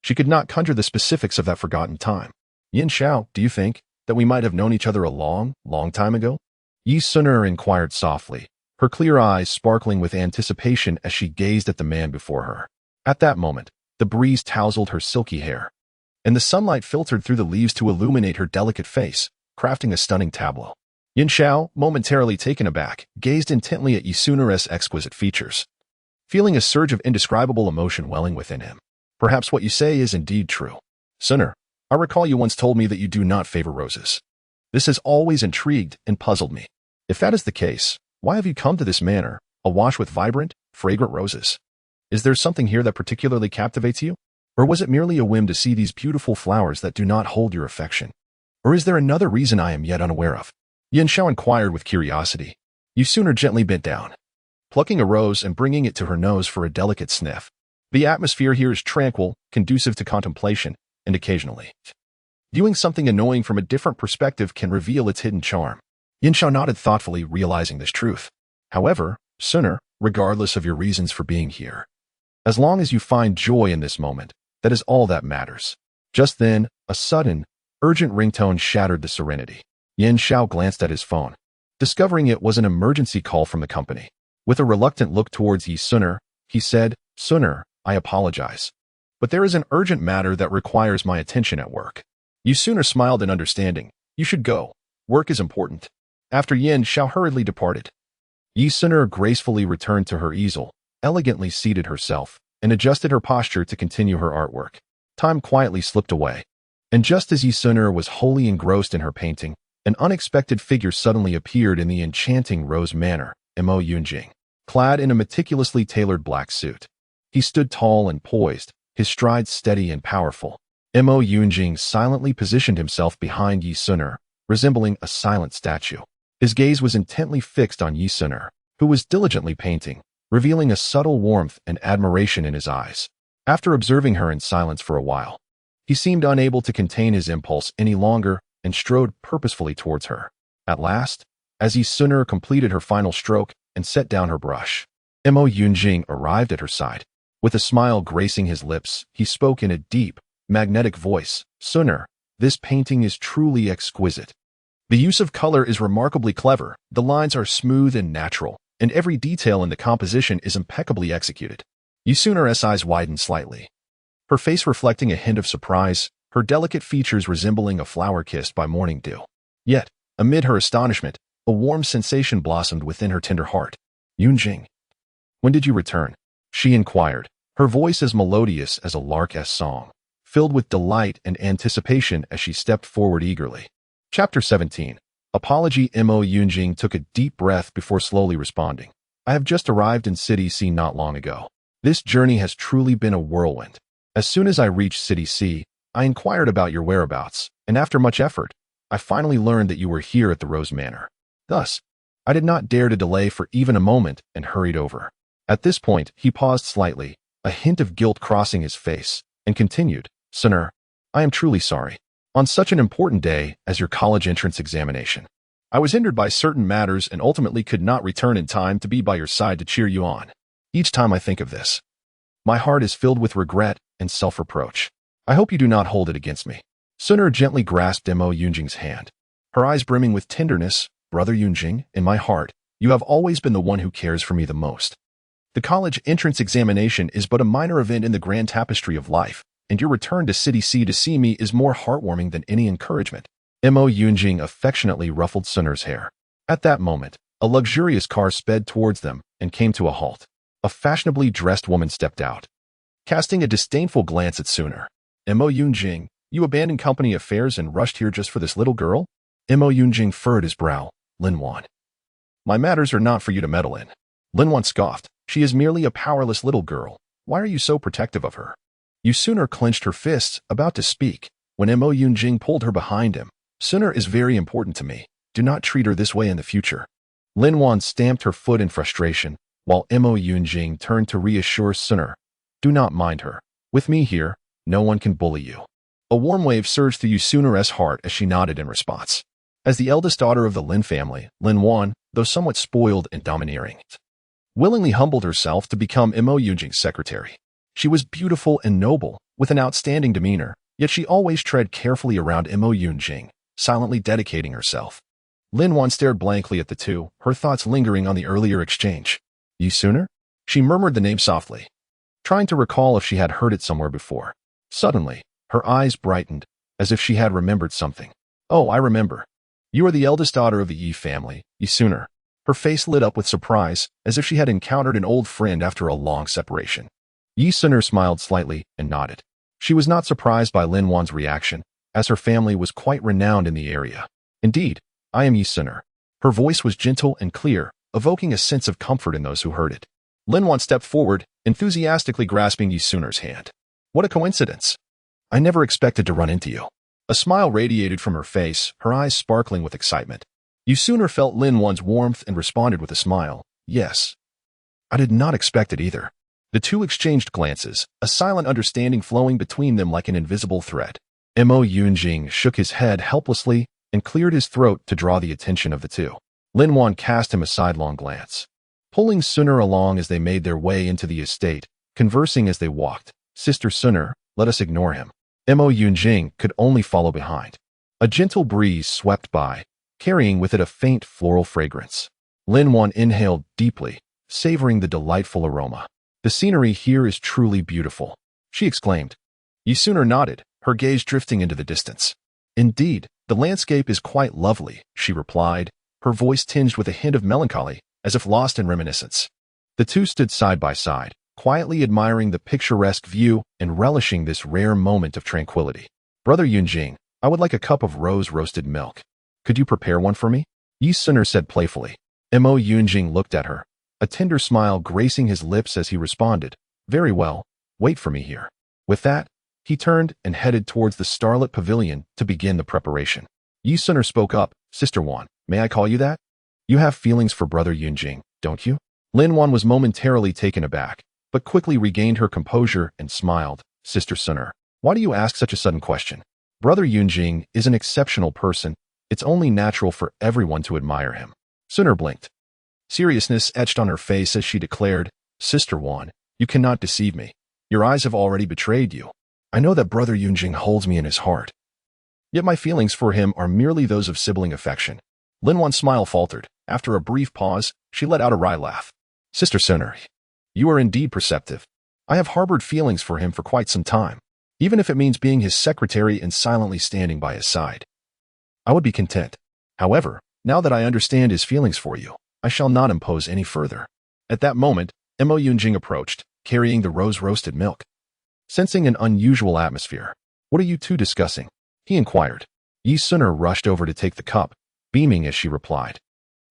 she could not conjure the specifics of that forgotten time. "Yin Xiao, do you think that we might have known each other a long, long time ago?" Yi Suner inquired softly, her clear eyes sparkling with anticipation as she gazed at the man before her. At that moment, the breeze tousled her silky hair, and the sunlight filtered through the leaves to illuminate her delicate face, crafting a stunning tableau. Yin Xiao, momentarily taken aback, gazed intently at Yi Suner's exquisite features, feeling a surge of indescribable emotion welling within him. "Perhaps what you say is indeed true. Suner, I recall you once told me that you do not favor roses. This has always intrigued and puzzled me. If that is the case, why have you come to this manor, awash with vibrant, fragrant roses? Is there something here that particularly captivates you? Or was it merely a whim to see these beautiful flowers that do not hold your affection? Or is there another reason I am yet unaware of?" Yin Xiao inquired with curiosity. Yi Suner gently bent down, plucking a rose and bringing it to her nose for a delicate sniff. "The atmosphere here is tranquil, conducive to contemplation, and occasionally, viewing something annoying from a different perspective can reveal its hidden charm." Yin Xiao nodded thoughtfully, realizing this truth. "However, Suner, regardless of your reasons for being here, as long as you find joy in this moment, that is all that matters." Just then, a sudden, urgent ringtone shattered the serenity. Yin Xiao glanced at his phone, discovering it was an emergency call from the company. With a reluctant look towards Yi Suner, he said, "Suner, I apologize, but there is an urgent matter that requires my attention at work." Yi Suner smiled in understanding. "You should go. Work is important." After Yin Xiao hurriedly departed, Yi Suner gracefully returned to her easel, elegantly seated herself, and adjusted her posture to continue her artwork. Time quietly slipped away, and just as Yi Suner was wholly engrossed in her painting, an unexpected figure suddenly appeared in the enchanting Rose Manor, Mo Yunjing, clad in a meticulously tailored black suit. He stood tall and poised, his stride steady and powerful. Mo Yunjing silently positioned himself behind Yi Suner, resembling a silent statue. His gaze was intently fixed on Yi Suner, who was diligently painting, revealing a subtle warmth and admiration in his eyes. After observing her in silence for a while, he seemed unable to contain his impulse any longer and strode purposefully towards her. At last, as Yi Suner completed her final stroke and set down her brush, Mo Yunjing arrived at her side. With a smile gracing his lips, he spoke in a deep, magnetic voice. "Suner, this painting is truly exquisite. The use of color is remarkably clever, the lines are smooth and natural, and every detail in the composition is impeccably executed." Yi Suner's eyes widened slightly, her face reflecting a hint of surprise, her delicate features resembling a flower kissed by morning dew. Yet, amid her astonishment, a warm sensation blossomed within her tender heart. "Yunjing, when did you return?" she inquired, her voice as melodious as a lark's song, filled with delight and anticipation as she stepped forward eagerly. Chapter 17. Apology. Mo Yunjing took a deep breath before slowly responding. "I have just arrived in City C not long ago. This journey has truly been a whirlwind. As soon as I reached City C, I inquired about your whereabouts, and after much effort, I finally learned that you were here at the Rose Manor. Thus, I did not dare to delay for even a moment and hurried over." At this point, he paused slightly, a hint of guilt crossing his face, and continued, "Suner, I am truly sorry. On such an important day as your college entrance examination, I was hindered by certain matters and ultimately could not return in time to be by your side to cheer you on. Each time I think of this, my heart is filled with regret and self-reproach. I hope you do not hold it against me. Suner gently grasped Mo Yunjing's hand, her eyes brimming with tenderness. Brother Yunjing, in my heart, you have always been the one who cares for me the most. The college entrance examination is but a minor event in the grand tapestry of life, and your return to City C to see me is more heartwarming than any encouragement. Mo Yunjing affectionately ruffled Suner's hair. At that moment, a luxurious car sped towards them and came to a halt. A fashionably dressed woman stepped out, casting a disdainful glance at Suner. Mo Yunjing, you abandoned company affairs and rushed here just for this little girl? Mo Yunjing furrowed his brow. Linwan. My matters are not for you to meddle in. Linwan scoffed. She is merely a powerless little girl. Why are you so protective of her? Suner clenched her fists, about to speak, when Mo Yunjing pulled her behind him. Suner is very important to me. Do not treat her this way in the future. Linwan stamped her foot in frustration, while Mo Yunjing turned to reassure Suner. Do not mind her. With me here, no one can bully you. A warm wave surged through Suner's heart as she nodded in response. As the eldest daughter of the Lin family, Linwan, though somewhat spoiled and domineering, willingly humbled herself to become Mo Yunjing's secretary. She was beautiful and noble, with an outstanding demeanor, yet she always tread carefully around Mo Yunjing, silently dedicating herself. Linwan stared blankly at the two, her thoughts lingering on the earlier exchange. Suner? She murmured the name softly, trying to recall if she had heard it somewhere before. Suddenly, her eyes brightened, as if she had remembered something. Oh, I remember. You are the eldest daughter of the Yi family, Suner. Her face lit up with surprise, as if she had encountered an old friend after a long separation. Suner smiled slightly and nodded. She was not surprised by Linwan's reaction, as her family was quite renowned in the area. Indeed, I am Suner. Her voice was gentle and clear, evoking a sense of comfort in those who heard it. Linwan stepped forward, enthusiastically grasping Suner's hand. What a coincidence. I never expected to run into you. A smile radiated from her face, her eyes sparkling with excitement. Suner felt Linwan's warmth and responded with a smile. Yes. I did not expect it either. The two exchanged glances, a silent understanding flowing between them like an invisible thread. Mo Yunjing shook his head helplessly and cleared his throat to draw the attention of the two. Linwan cast him a sidelong glance, pulling Suner along as they made their way into the estate, conversing as they walked. Sister Suner, let us ignore him. Mo Yunjing could only follow behind. A gentle breeze swept by, carrying with it a faint floral fragrance. Linwan inhaled deeply, savoring the delightful aroma. The scenery here is truly beautiful, she exclaimed. Suner nodded, her gaze drifting into the distance. Indeed, the landscape is quite lovely, she replied, her voice tinged with a hint of melancholy, as if lost in reminiscence. The two stood side by side, quietly admiring the picturesque view and relishing this rare moment of tranquility. Brother Yunjing, I would like a cup of rose-roasted milk. Could you prepare one for me? Suner said playfully. Mo Yunjing looked at her, a tender smile gracing his lips as he responded. Very well, wait for me here. With that, he turned and headed towards the starlit pavilion to begin the preparation. Suner spoke up. Sister Wan, may I call you that? You have feelings for Brother Yunjing, don't you? Linwan was momentarily taken aback, but quickly regained her composure and smiled. Sister Suner, why do you ask such a sudden question? Brother Yunjing is an exceptional person. It's only natural for everyone to admire him. Suner blinked. Seriousness etched on her face as she declared, Sister Wan, you cannot deceive me. Your eyes have already betrayed you. I know that Brother Yunjing holds me in his heart. Yet my feelings for him are merely those of sibling affection. Linwan's smile faltered. After a brief pause, she let out a wry laugh. Sister Suner, you are indeed perceptive. I have harbored feelings for him for quite some time, even if it means being his secretary and silently standing by his side. I would be content. However, now that I understand his feelings for you, I shall not impose any further. At that moment, Mo Yunjing approached, carrying the rose-roasted milk. Sensing an unusual atmosphere, what are you two discussing? He inquired. Suner rushed over to take the cup, beaming as she replied.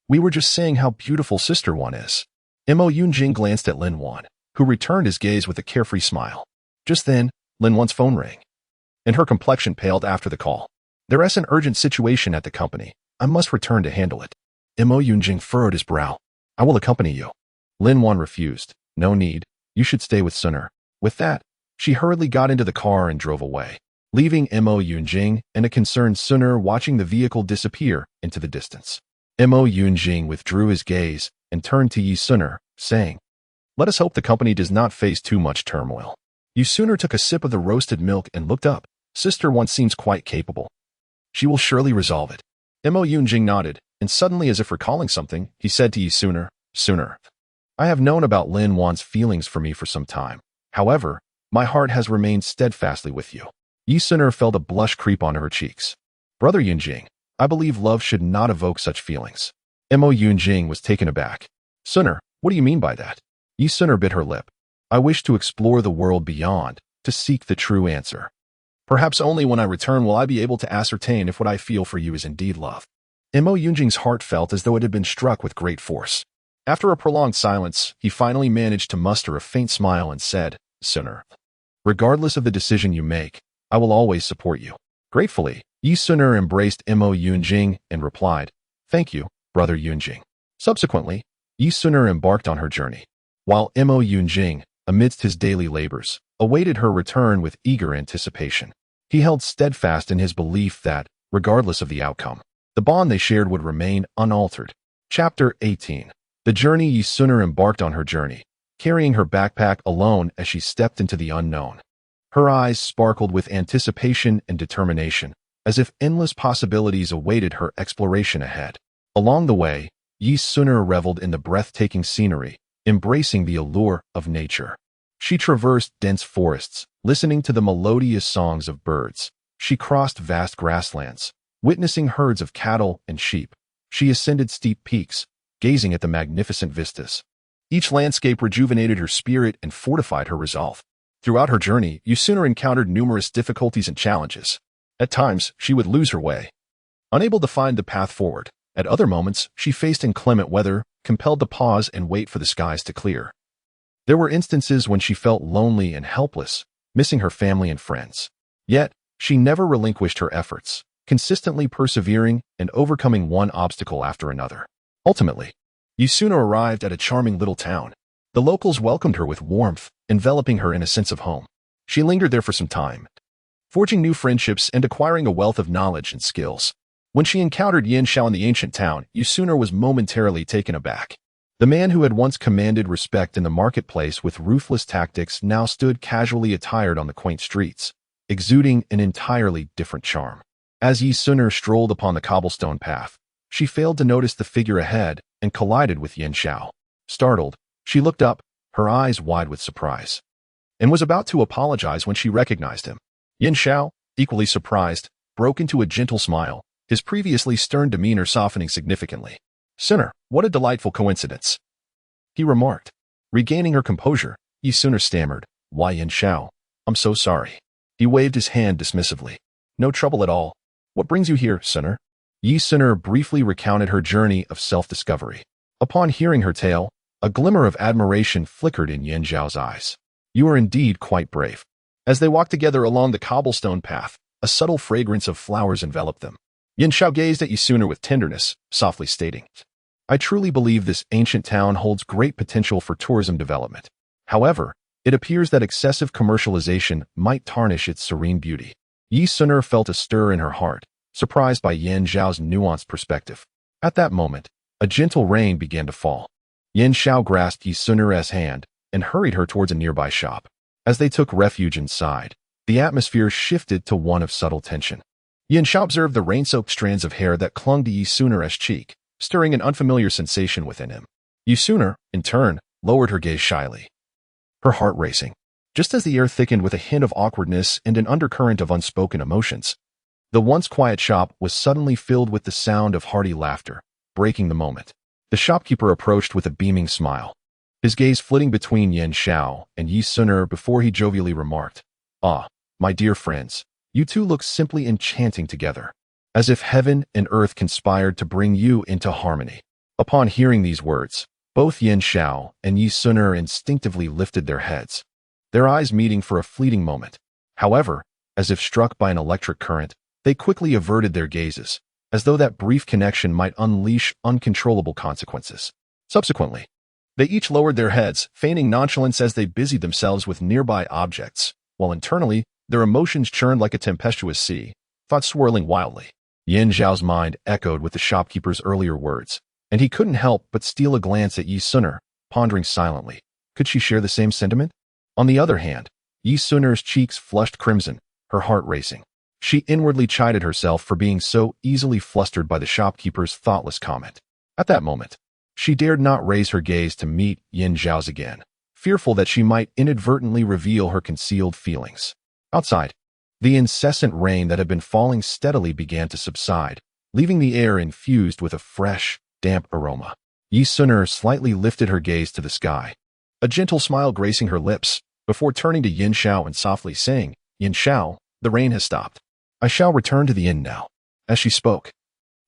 We were just saying how beautiful Sister Wan is. Mo Yunjing glanced at Linwan, who returned his gaze with a carefree smile. Just then, Linwan's phone rang, and her complexion paled after the call. There is an urgent situation at the company. I must return to handle it. Mo Yunjing furrowed his brow. I will accompany you. Linwan refused. No need. You should stay with Suner. With that, she hurriedly got into the car and drove away, leaving Mo Yunjing and a concerned Suner watching the vehicle disappear into the distance. Mo Yunjing withdrew his gaze and turned to Suner, saying, Let us hope the company does not face too much turmoil. Yi Suner took a sip of the roasted milk and looked up. Sister once seems quite capable. She will surely resolve it. Mo Yunjing nodded, and suddenly, as if recalling something, he said to Yi Suner, Suner, I have known about Lin Wan's feelings for me for some time. However, my heart has remained steadfastly with you. Yi Suner felt a blush creep onto her cheeks. Brother Yunjing, I believe love should not evoke such feelings. Mo Yunjing was taken aback. Suner, what do you mean by that? Yi Suner bit her lip. I wish to explore the world beyond, to seek the true answer. Perhaps only when I return will I be able to ascertain if what I feel for you is indeed love. Mo Yunjing's heart felt as though it had been struck with great force. After a prolonged silence, he finally managed to muster a faint smile and said, Suner, regardless of the decision you make, I will always support you. Gratefully, Yi Suner embraced Mo Yunjing and replied, Thank you, Brother Yunjing. Subsequently, Yi Suner embarked on her journey, while Mo Yunjing, amidst his daily labors, awaited her return with eager anticipation. He held steadfast in his belief that, regardless of the outcome, the bond they shared would remain unaltered. Chapter 18. The journey. Yi Suner embarked on her journey, carrying her backpack alone as she stepped into the unknown. Her eyes sparkled with anticipation and determination, as if endless possibilities awaited her exploration ahead. Along the way, Yi Suner reveled in the breathtaking scenery, embracing the allure of nature. She traversed dense forests, listening to the melodious songs of birds. She crossed vast grasslands, witnessing herds of cattle and sheep. She ascended steep peaks, gazing at the magnificent vistas. Each landscape rejuvenated her spirit and fortified her resolve. Throughout her journey, Yi Suner encountered numerous difficulties and challenges. At times, she would lose her way, unable to find the path forward. At other moments, she faced inclement weather, compelled to pause and wait for the skies to clear. There were instances when she felt lonely and helpless, missing her family and friends. Yet, she never relinquished her efforts, consistently persevering and overcoming one obstacle after another. Ultimately, Yi Suner arrived at a charming little town. The locals welcomed her with warmth, enveloping her in a sense of home. She lingered there for some time, forging new friendships and acquiring a wealth of knowledge and skills. When she encountered Yin Xiao in the ancient town, Yi Suner was momentarily taken aback. The man who had once commanded respect in the marketplace with ruthless tactics now stood casually attired on the quaint streets, exuding an entirely different charm. As Yi Suner strolled upon the cobblestone path, she failed to notice the figure ahead and collided with Yin Xiao. Startled, she looked up, her eyes wide with surprise, and was about to apologize when she recognized him. Yin Xiao, equally surprised, broke into a gentle smile, his previously stern demeanor softening significantly. Suner, what a delightful coincidence, he remarked. Regaining her composure, Yi Suner stammered, Why, Yin Xiao, I'm so sorry. He waved his hand dismissively. No trouble at all. What brings you here, Suner? Yi Suner briefly recounted her journey of self-discovery. Upon hearing her tale, a glimmer of admiration flickered in Yin Xiao's eyes. You are indeed quite brave. As they walked together along the cobblestone path, a subtle fragrance of flowers enveloped them. Yin Xiao gazed at Yi Suner with tenderness, softly stating, I truly believe this ancient town holds great potential for tourism development. However, it appears that excessive commercialization might tarnish its serene beauty. Yi Suner felt a stir in her heart, surprised by Yin Xiao's nuanced perspective. At that moment, a gentle rain began to fall. Yin Xiao grasped Yi Suner's hand and hurried her towards a nearby shop. As they took refuge inside, the atmosphere shifted to one of subtle tension. Yin Xiao observed the rain-soaked strands of hair that clung to Yi Suner's cheek, stirring an unfamiliar sensation within him. Yi Suner, in turn, lowered her gaze shyly, her heart racing. Just as the air thickened with a hint of awkwardness and an undercurrent of unspoken emotions, the once quiet shop was suddenly filled with the sound of hearty laughter, breaking the moment. The shopkeeper approached with a beaming smile, his gaze flitting between Yin Xiao and Yi Suner before he jovially remarked, Ah, my dear friends, you two look simply enchanting together, as if heaven and earth conspired to bring you into harmony. Upon hearing these words, both Yin Xiao and Yi Suner instinctively lifted their heads, their eyes meeting for a fleeting moment. However, as if struck by an electric current, they quickly averted their gazes, as though that brief connection might unleash uncontrollable consequences. Subsequently, they each lowered their heads, feigning nonchalance as they busied themselves with nearby objects, while internally, their emotions churned like a tempestuous sea, thoughts swirling wildly. Yin Xiao's mind echoed with the shopkeeper's earlier words, and he couldn't help but steal a glance at Yi Suner, pondering silently. Could she share the same sentiment? On the other hand, Yi Sun'er's cheeks flushed crimson, her heart racing. She inwardly chided herself for being so easily flustered by the shopkeeper's thoughtless comment. At that moment, she dared not raise her gaze to meet Yin Zhao's again, fearful that she might inadvertently reveal her concealed feelings. Outside, the incessant rain that had been falling steadily began to subside, leaving the air infused with a fresh, damp aroma. Yi Sun'er slightly lifted her gaze to the sky, a gentle smile gracing her lips, before turning to Yin Zhao and softly saying, "Yin Zhao, the rain has stopped. I shall return to the inn now." As she spoke,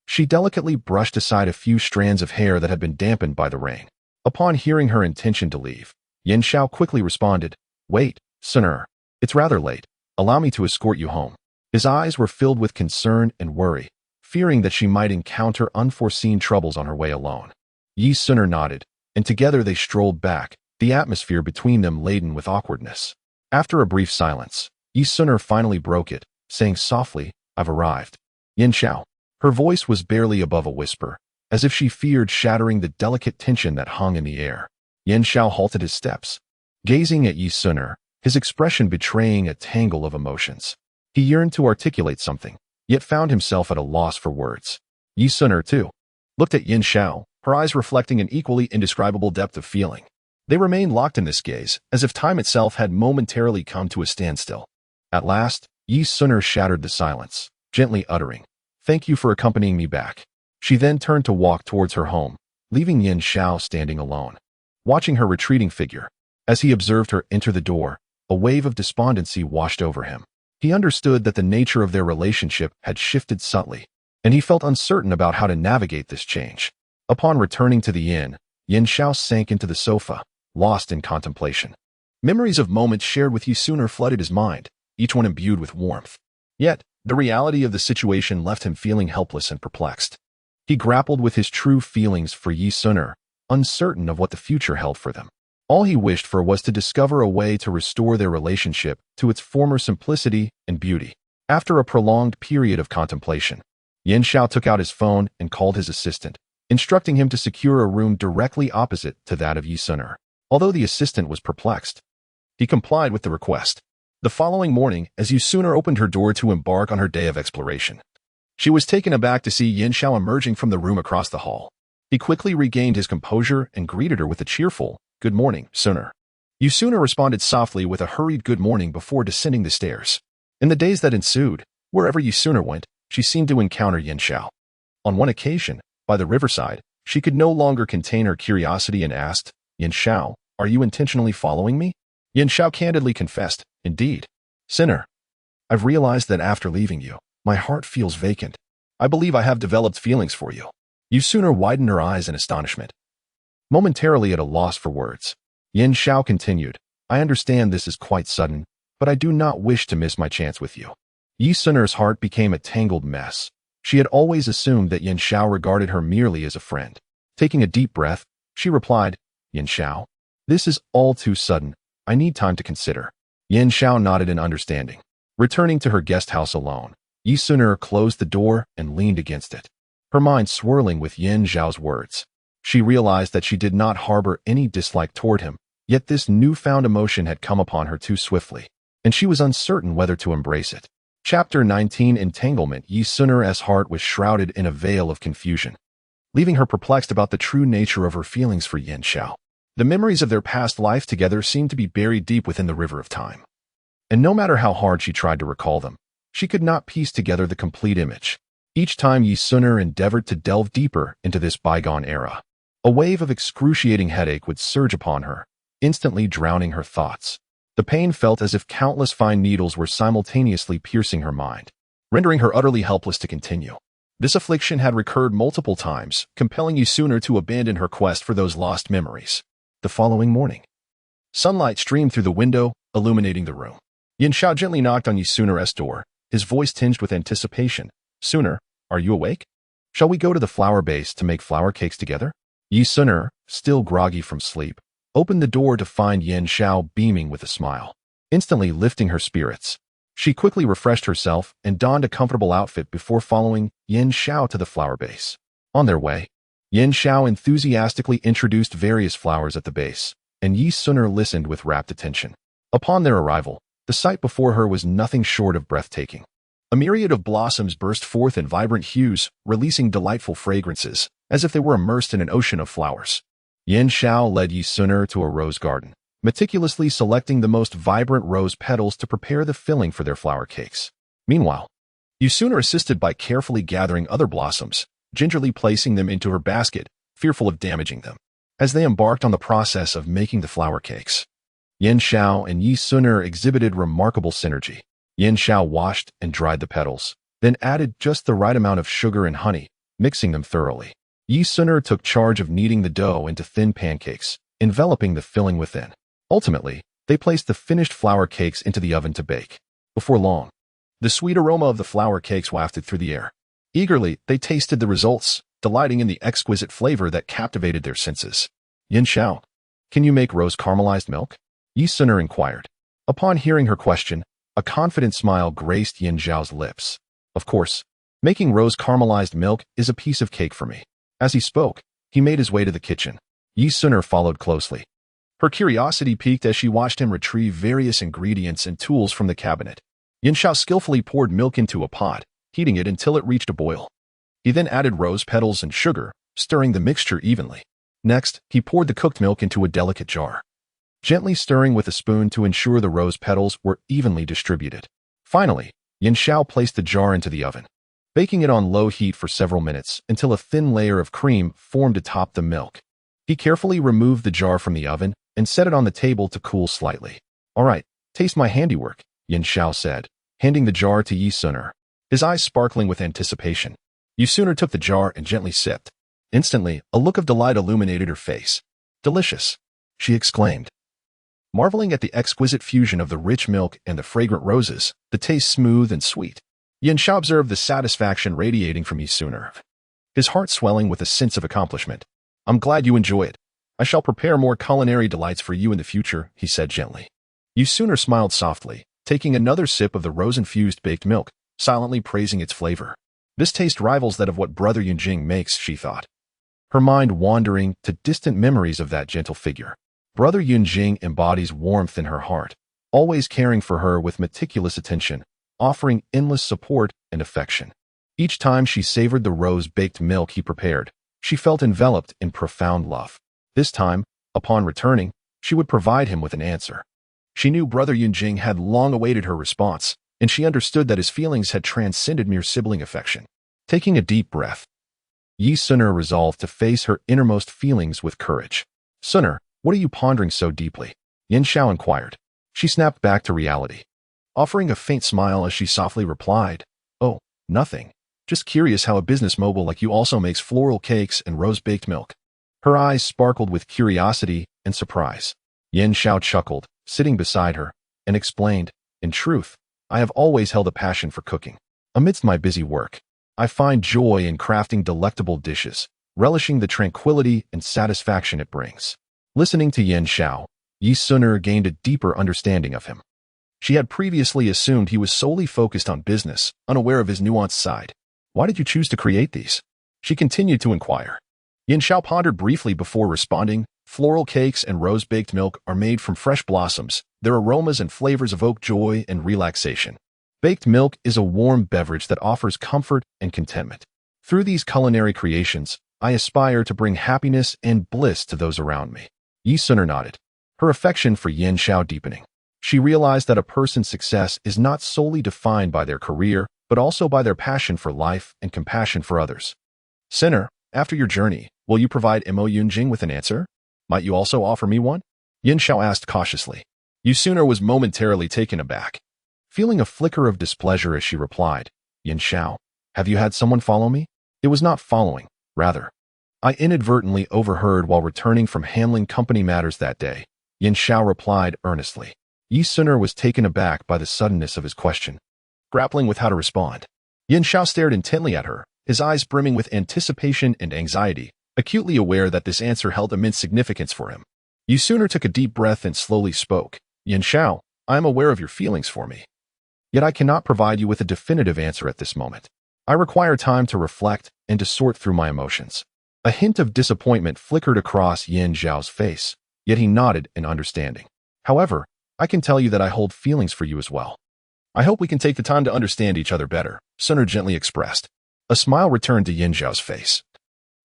she delicately brushed aside a few strands of hair that had been dampened by the rain. Upon hearing her intention to leave, Yin Zhao quickly responded, "Wait, Sun'er. It's rather late. Allow me to escort you home." His eyes were filled with concern and worry, fearing that she might encounter unforeseen troubles on her way alone. Yi Sun'er nodded, and together they strolled back, the atmosphere between them laden with awkwardness. After a brief silence, Yi Sun'er finally broke it, saying softly, "I've arrived." Yin Zhao. Her voice was barely above a whisper, as if she feared shattering the delicate tension that hung in the air. Yin Zhao halted his steps, gazing at Yi Sun'er, his expression betraying a tangle of emotions. He yearned to articulate something, yet found himself at a loss for words. Yi Sun'er, too, looked at Yin Zhao, her eyes reflecting an equally indescribable depth of feeling. They remained locked in this gaze, as if time itself had momentarily come to a standstill. At last, Yi Sun'er shattered the silence, gently uttering, "Thank you for accompanying me back." She then turned to walk towards her home, leaving Yin Zhao standing alone, watching her retreating figure. As he observed her enter the door, a wave of despondency washed over him. He understood that the nature of their relationship had shifted subtly, and he felt uncertain about how to navigate this change. Upon returning to the inn, Yin Zhao sank into the sofa, lost in contemplation. Memories of moments shared with Yi Sun'er flooded his mind, each one imbued with warmth. Yet, the reality of the situation left him feeling helpless and perplexed. He grappled with his true feelings for Yi Sun'er, uncertain of what the future held for them. All he wished for was to discover a way to restore their relationship to its former simplicity and beauty. After a prolonged period of contemplation, Yin Zhao took out his phone and called his assistant, instructing him to secure a room directly opposite to that of Yi Sun'er. Although the assistant was perplexed, he complied with the request. The following morning, as Yi Sun'er opened her door to embark on her day of exploration, she was taken aback to see Yin Zhao emerging from the room across the hall. He quickly regained his composure and greeted her with a cheerful, "Good morning, Sun'er." Yi Sun'er responded softly with a hurried good morning before descending the stairs. In the days that ensued, wherever Yi Sun'er went, she seemed to encounter Yin Zhao. On one occasion, by the riverside, she could no longer contain her curiosity and asked, "Yin Zhao, are you intentionally following me?" Yin Zhao candidly confessed, "Indeed. Sun'er, I've realized that after leaving you, my heart feels vacant. I believe I have developed feelings for you." Yi Sun'er widened her eyes in astonishment. Momentarily at a loss for words, Yin Zhao continued, "I understand this is quite sudden, but I do not wish to miss my chance with you." Yi Sun'er's heart became a tangled mess. She had always assumed that Yin Zhao regarded her merely as a friend. Taking a deep breath, she replied, "Yin Zhao, this is all too sudden. I need time to consider." Yin Zhao nodded in understanding. Returning to her guest house alone, Yi Sun'er closed the door and leaned against it, her mind swirling with Yin Zhao's words. She realized that she did not harbor any dislike toward him, yet this newfound emotion had come upon her too swiftly, and she was uncertain whether to embrace it. Chapter 19 Entanglement. Yi Sun'er's heart was shrouded in a veil of confusion, leaving her perplexed about the true nature of her feelings for Yin Zhao. The memories of their past life together seemed to be buried deep within the river of time, and no matter how hard she tried to recall them, she could not piece together the complete image. Each time Yi Sun'er endeavored to delve deeper into this bygone era, a wave of excruciating headache would surge upon her, instantly drowning her thoughts. The pain felt as if countless fine needles were simultaneously piercing her mind, rendering her utterly helpless to continue. This affliction had recurred multiple times, compelling Yi Sun'er to abandon her quest for those lost memories. The following morning, sunlight streamed through the window, illuminating the room. Yin Zhao gently knocked on Yi Sun'er's door, his voice tinged with anticipation. "Sun'er, are you awake? Shall we go to the flower base to make flower cakes together?" Yi Sun'er, still groggy from sleep, opened the door to find Yin Zhao beaming with a smile, instantly lifting her spirits. She quickly refreshed herself and donned a comfortable outfit before following Yin Zhao to the flower base. On their way, Yin Zhao enthusiastically introduced various flowers at the base, and Yi Sun'er listened with rapt attention. Upon their arrival, the sight before her was nothing short of breathtaking. A myriad of blossoms burst forth in vibrant hues, releasing delightful fragrances, as if they were immersed in an ocean of flowers. Yin Xiao led Yi Suner to a rose garden, meticulously selecting the most vibrant rose petals to prepare the filling for their flower cakes. Meanwhile, Yi Suner assisted by carefully gathering other blossoms, gingerly placing them into her basket, fearful of damaging them, as they embarked on the process of making the flower cakes. Yin Xiao and Yi Suner exhibited remarkable synergy. Yin Xiao washed and dried the petals, then added just the right amount of sugar and honey, mixing them thoroughly. Yi Suner took charge of kneading the dough into thin pancakes, enveloping the filling within. Ultimately, they placed the finished flour cakes into the oven to bake. Before long, the sweet aroma of the flour cakes wafted through the air. Eagerly, they tasted the results, delighting in the exquisite flavor that captivated their senses. Yin Xiao, can you make rose caramelized milk? Yi Suner inquired. Upon hearing her question, a confident smile graced Yin Xiao's lips. Of course, making rose caramelized milk is a piece of cake for me. As he spoke, he made his way to the kitchen. Yi Suner followed closely. Her curiosity piqued as she watched him retrieve various ingredients and tools from the cabinet. Yin Xiao skillfully poured milk into a pot, heating it until it reached a boil. He then added rose petals and sugar, stirring the mixture evenly. Next, he poured the cooked milk into a delicate jar, gently stirring with a spoon to ensure the rose petals were evenly distributed. Finally, Yin Xiao placed the jar into the oven, baking it on low heat for several minutes until a thin layer of cream formed atop the milk. He carefully removed the jar from the oven and set it on the table to cool slightly. All right, taste my handiwork, Yin Xiao said, handing the jar to Yi Suner, his eyes sparkling with anticipation. Yi Suner took the jar and gently sipped. Instantly, a look of delight illuminated her face. Delicious, she exclaimed. Marveling at the exquisite fusion of the rich milk and the fragrant roses, the taste smooth and sweet. Yin Xiao observed the satisfaction radiating from Yi Suner, his heart swelling with a sense of accomplishment. I'm glad you enjoy it. I shall prepare more culinary delights for you in the future, he said gently. Yi Suner smiled softly, taking another sip of the rose-infused baked milk, silently praising its flavor. This taste rivals that of what Brother Yunjing makes, she thought, her mind wandering to distant memories of that gentle figure. Brother Yunjing embodies warmth in her heart, always caring for her with meticulous attention, offering endless support and affection. Each time she savored the rose-baked milk he prepared, she felt enveloped in profound love. This time, upon returning, she would provide him with an answer. She knew Brother Yunjing had long awaited her response, and she understood that his feelings had transcended mere sibling affection. Taking a deep breath, Yi Suner resolved to face her innermost feelings with courage. Suner, what are you pondering so deeply? Yin Xiao inquired. She snapped back to reality, offering a faint smile as she softly replied, Oh, nothing. Just curious how a business mogul like you also makes floral cakes and rose-baked milk. Her eyes sparkled with curiosity and surprise. Yin Xiao chuckled, sitting beside her, and explained, In truth, I have always held a passion for cooking. Amidst my busy work, I find joy in crafting delectable dishes, relishing the tranquility and satisfaction it brings. Listening to Yin Xiao, Yi Suner gained a deeper understanding of him. She had previously assumed he was solely focused on business, unaware of his nuanced side. Why did you choose to create these? She continued to inquire. Yin Xiao pondered briefly before responding. Floral cakes and rose-baked milk are made from fresh blossoms. Their aromas and flavors evoke joy and relaxation. Baked milk is a warm beverage that offers comfort and contentment. Through these culinary creations, I aspire to bring happiness and bliss to those around me. Yi Suner nodded, her affection for Yin Xiao deepening. She realized that a person's success is not solely defined by their career, but also by their passion for life and compassion for others. Suner, after your journey, will you provide Mo Yunjing with an answer? Might you also offer me one? Yin Xiao asked cautiously. Yi Suner was momentarily taken aback, feeling a flicker of displeasure as she replied, Yin Xiao, have you had someone follow me? It was not following, rather. I inadvertently overheard while returning from handling company matters that day, Yin Xiao replied earnestly. Yi Suner was taken aback by the suddenness of his question, grappling with how to respond. Yin Xiao stared intently at her, his eyes brimming with anticipation and anxiety, acutely aware that this answer held immense significance for him. Yi Suner took a deep breath and slowly spoke. Yin Xiao, I am aware of your feelings for me. Yet I cannot provide you with a definitive answer at this moment. I require time to reflect and to sort through my emotions. A hint of disappointment flickered across Yin Xiao's face, yet he nodded in understanding. However, I can tell you that I hold feelings for you as well. I hope we can take the time to understand each other better, Sun gently expressed. A smile returned to Yin Zhao's face,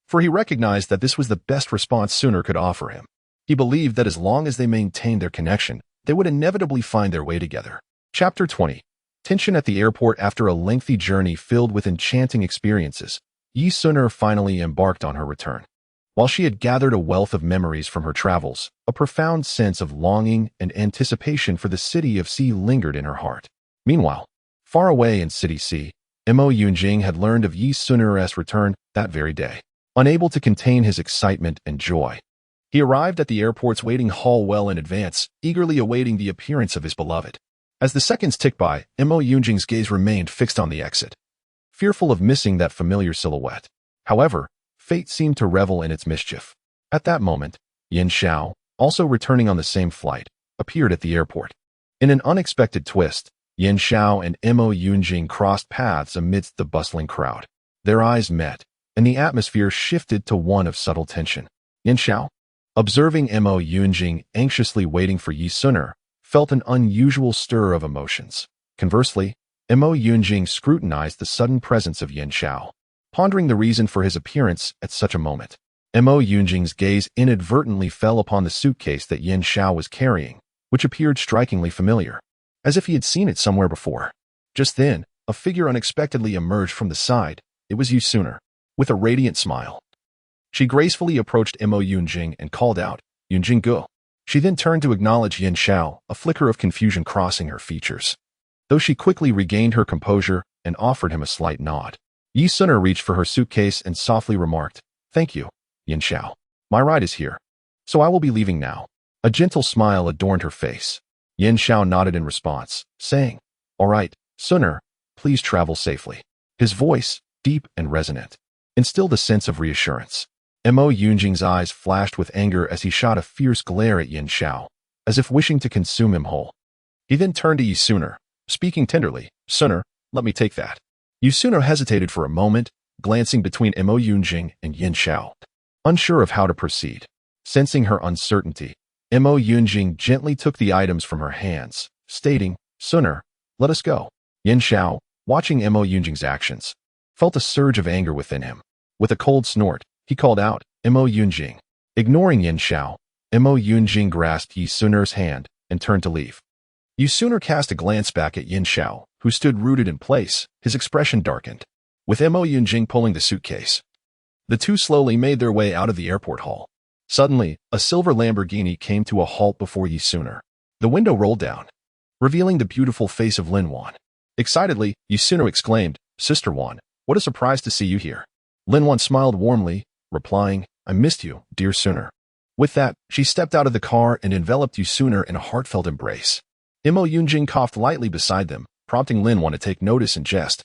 for he recognized that this was the best response Sun could offer him. He believed that as long as they maintained their connection, they would inevitably find their way together. Chapter 20. Tension at the airport. After a lengthy journey filled with enchanting experiences, Yi Sun finally embarked on her return. While she had gathered a wealth of memories from her travels, a profound sense of longing and anticipation for the city of C lingered in her heart. Meanwhile, far away in City C, Mo Yunjing had learned of Yi Sun's return that very day. Unable to contain his excitement and joy, he arrived at the airport's waiting hall well in advance, eagerly awaiting the appearance of his beloved. As the seconds ticked by, Mo Yunjing's gaze remained fixed on the exit, fearful of missing that familiar silhouette. However, fate seemed to revel in its mischief. At that moment, Yin Zhao, also returning on the same flight, appeared at the airport. In an unexpected twist, Yin Zhao and Mo Yunjing crossed paths amidst the bustling crowd. Their eyes met, and the atmosphere shifted to one of subtle tension. Yin Zhao, observing Mo Yunjing anxiously waiting for Yi Sun, felt an unusual stir of emotions. Conversely, Mo Yunjing scrutinized the sudden presence of Yin Zhao, pondering the reason for his appearance at such a moment. Mo Yunjing's gaze inadvertently fell upon the suitcase that Yin Zhao was carrying, which appeared strikingly familiar, as if he had seen it somewhere before. Just then, a figure unexpectedly emerged from the side. It was Yi Sun, with a radiant smile. She gracefully approached Mo Yunjing and called out, "Yunjing Gu." She then turned to acknowledge Yin Zhao, a flicker of confusion crossing her features. Though she quickly regained her composure and offered him a slight nod. Yi Sun reached for her suitcase and softly remarked, "Thank you, Yin Zhao. My ride is here, so I will be leaving now." A gentle smile adorned her face. Yin Zhao nodded in response, saying, "All right, Sun, please travel safely." His voice, deep and resonant, instilled a sense of reassurance. Mo Yunjing's eyes flashed with anger as he shot a fierce glare at Yin Zhao, as if wishing to consume him whole. He then turned to Yi Sun, speaking tenderly, "Sun, let me take that." Yi Sun hesitated for a moment, glancing between Mo Yunjing and Yin Zhao, unsure of how to proceed. Sensing her uncertainty, Mo Yunjing gently took the items from her hands, stating, "Sun, let us go." Yin Zhao, watching Mo Yunjing's actions, felt a surge of anger within him. With a cold snort, he called out, "Mo Yunjing." Ignoring Yin Zhao, Mo Yunjing grasped Yi Sun's hand and turned to leave. Yi Sun cast a glance back at Yin Zhao, who stood rooted in place. His expression darkened. With Mo Yunjing pulling the suitcase, the two slowly made their way out of the airport hall. Suddenly, a silver Lamborghini came to a halt before Yi Sun. The window rolled down, revealing the beautiful face of Lin Wan. Excitedly, Yi Sun exclaimed, "Sister Wan, what a surprise to see you here." Lin Wan smiled warmly, replying, "I missed you, dear Sun." With that, she stepped out of the car and enveloped Yi Sun in a heartfelt embrace. Mo Yunjing coughed lightly beside them, prompting Lin Wan to take notice and jest.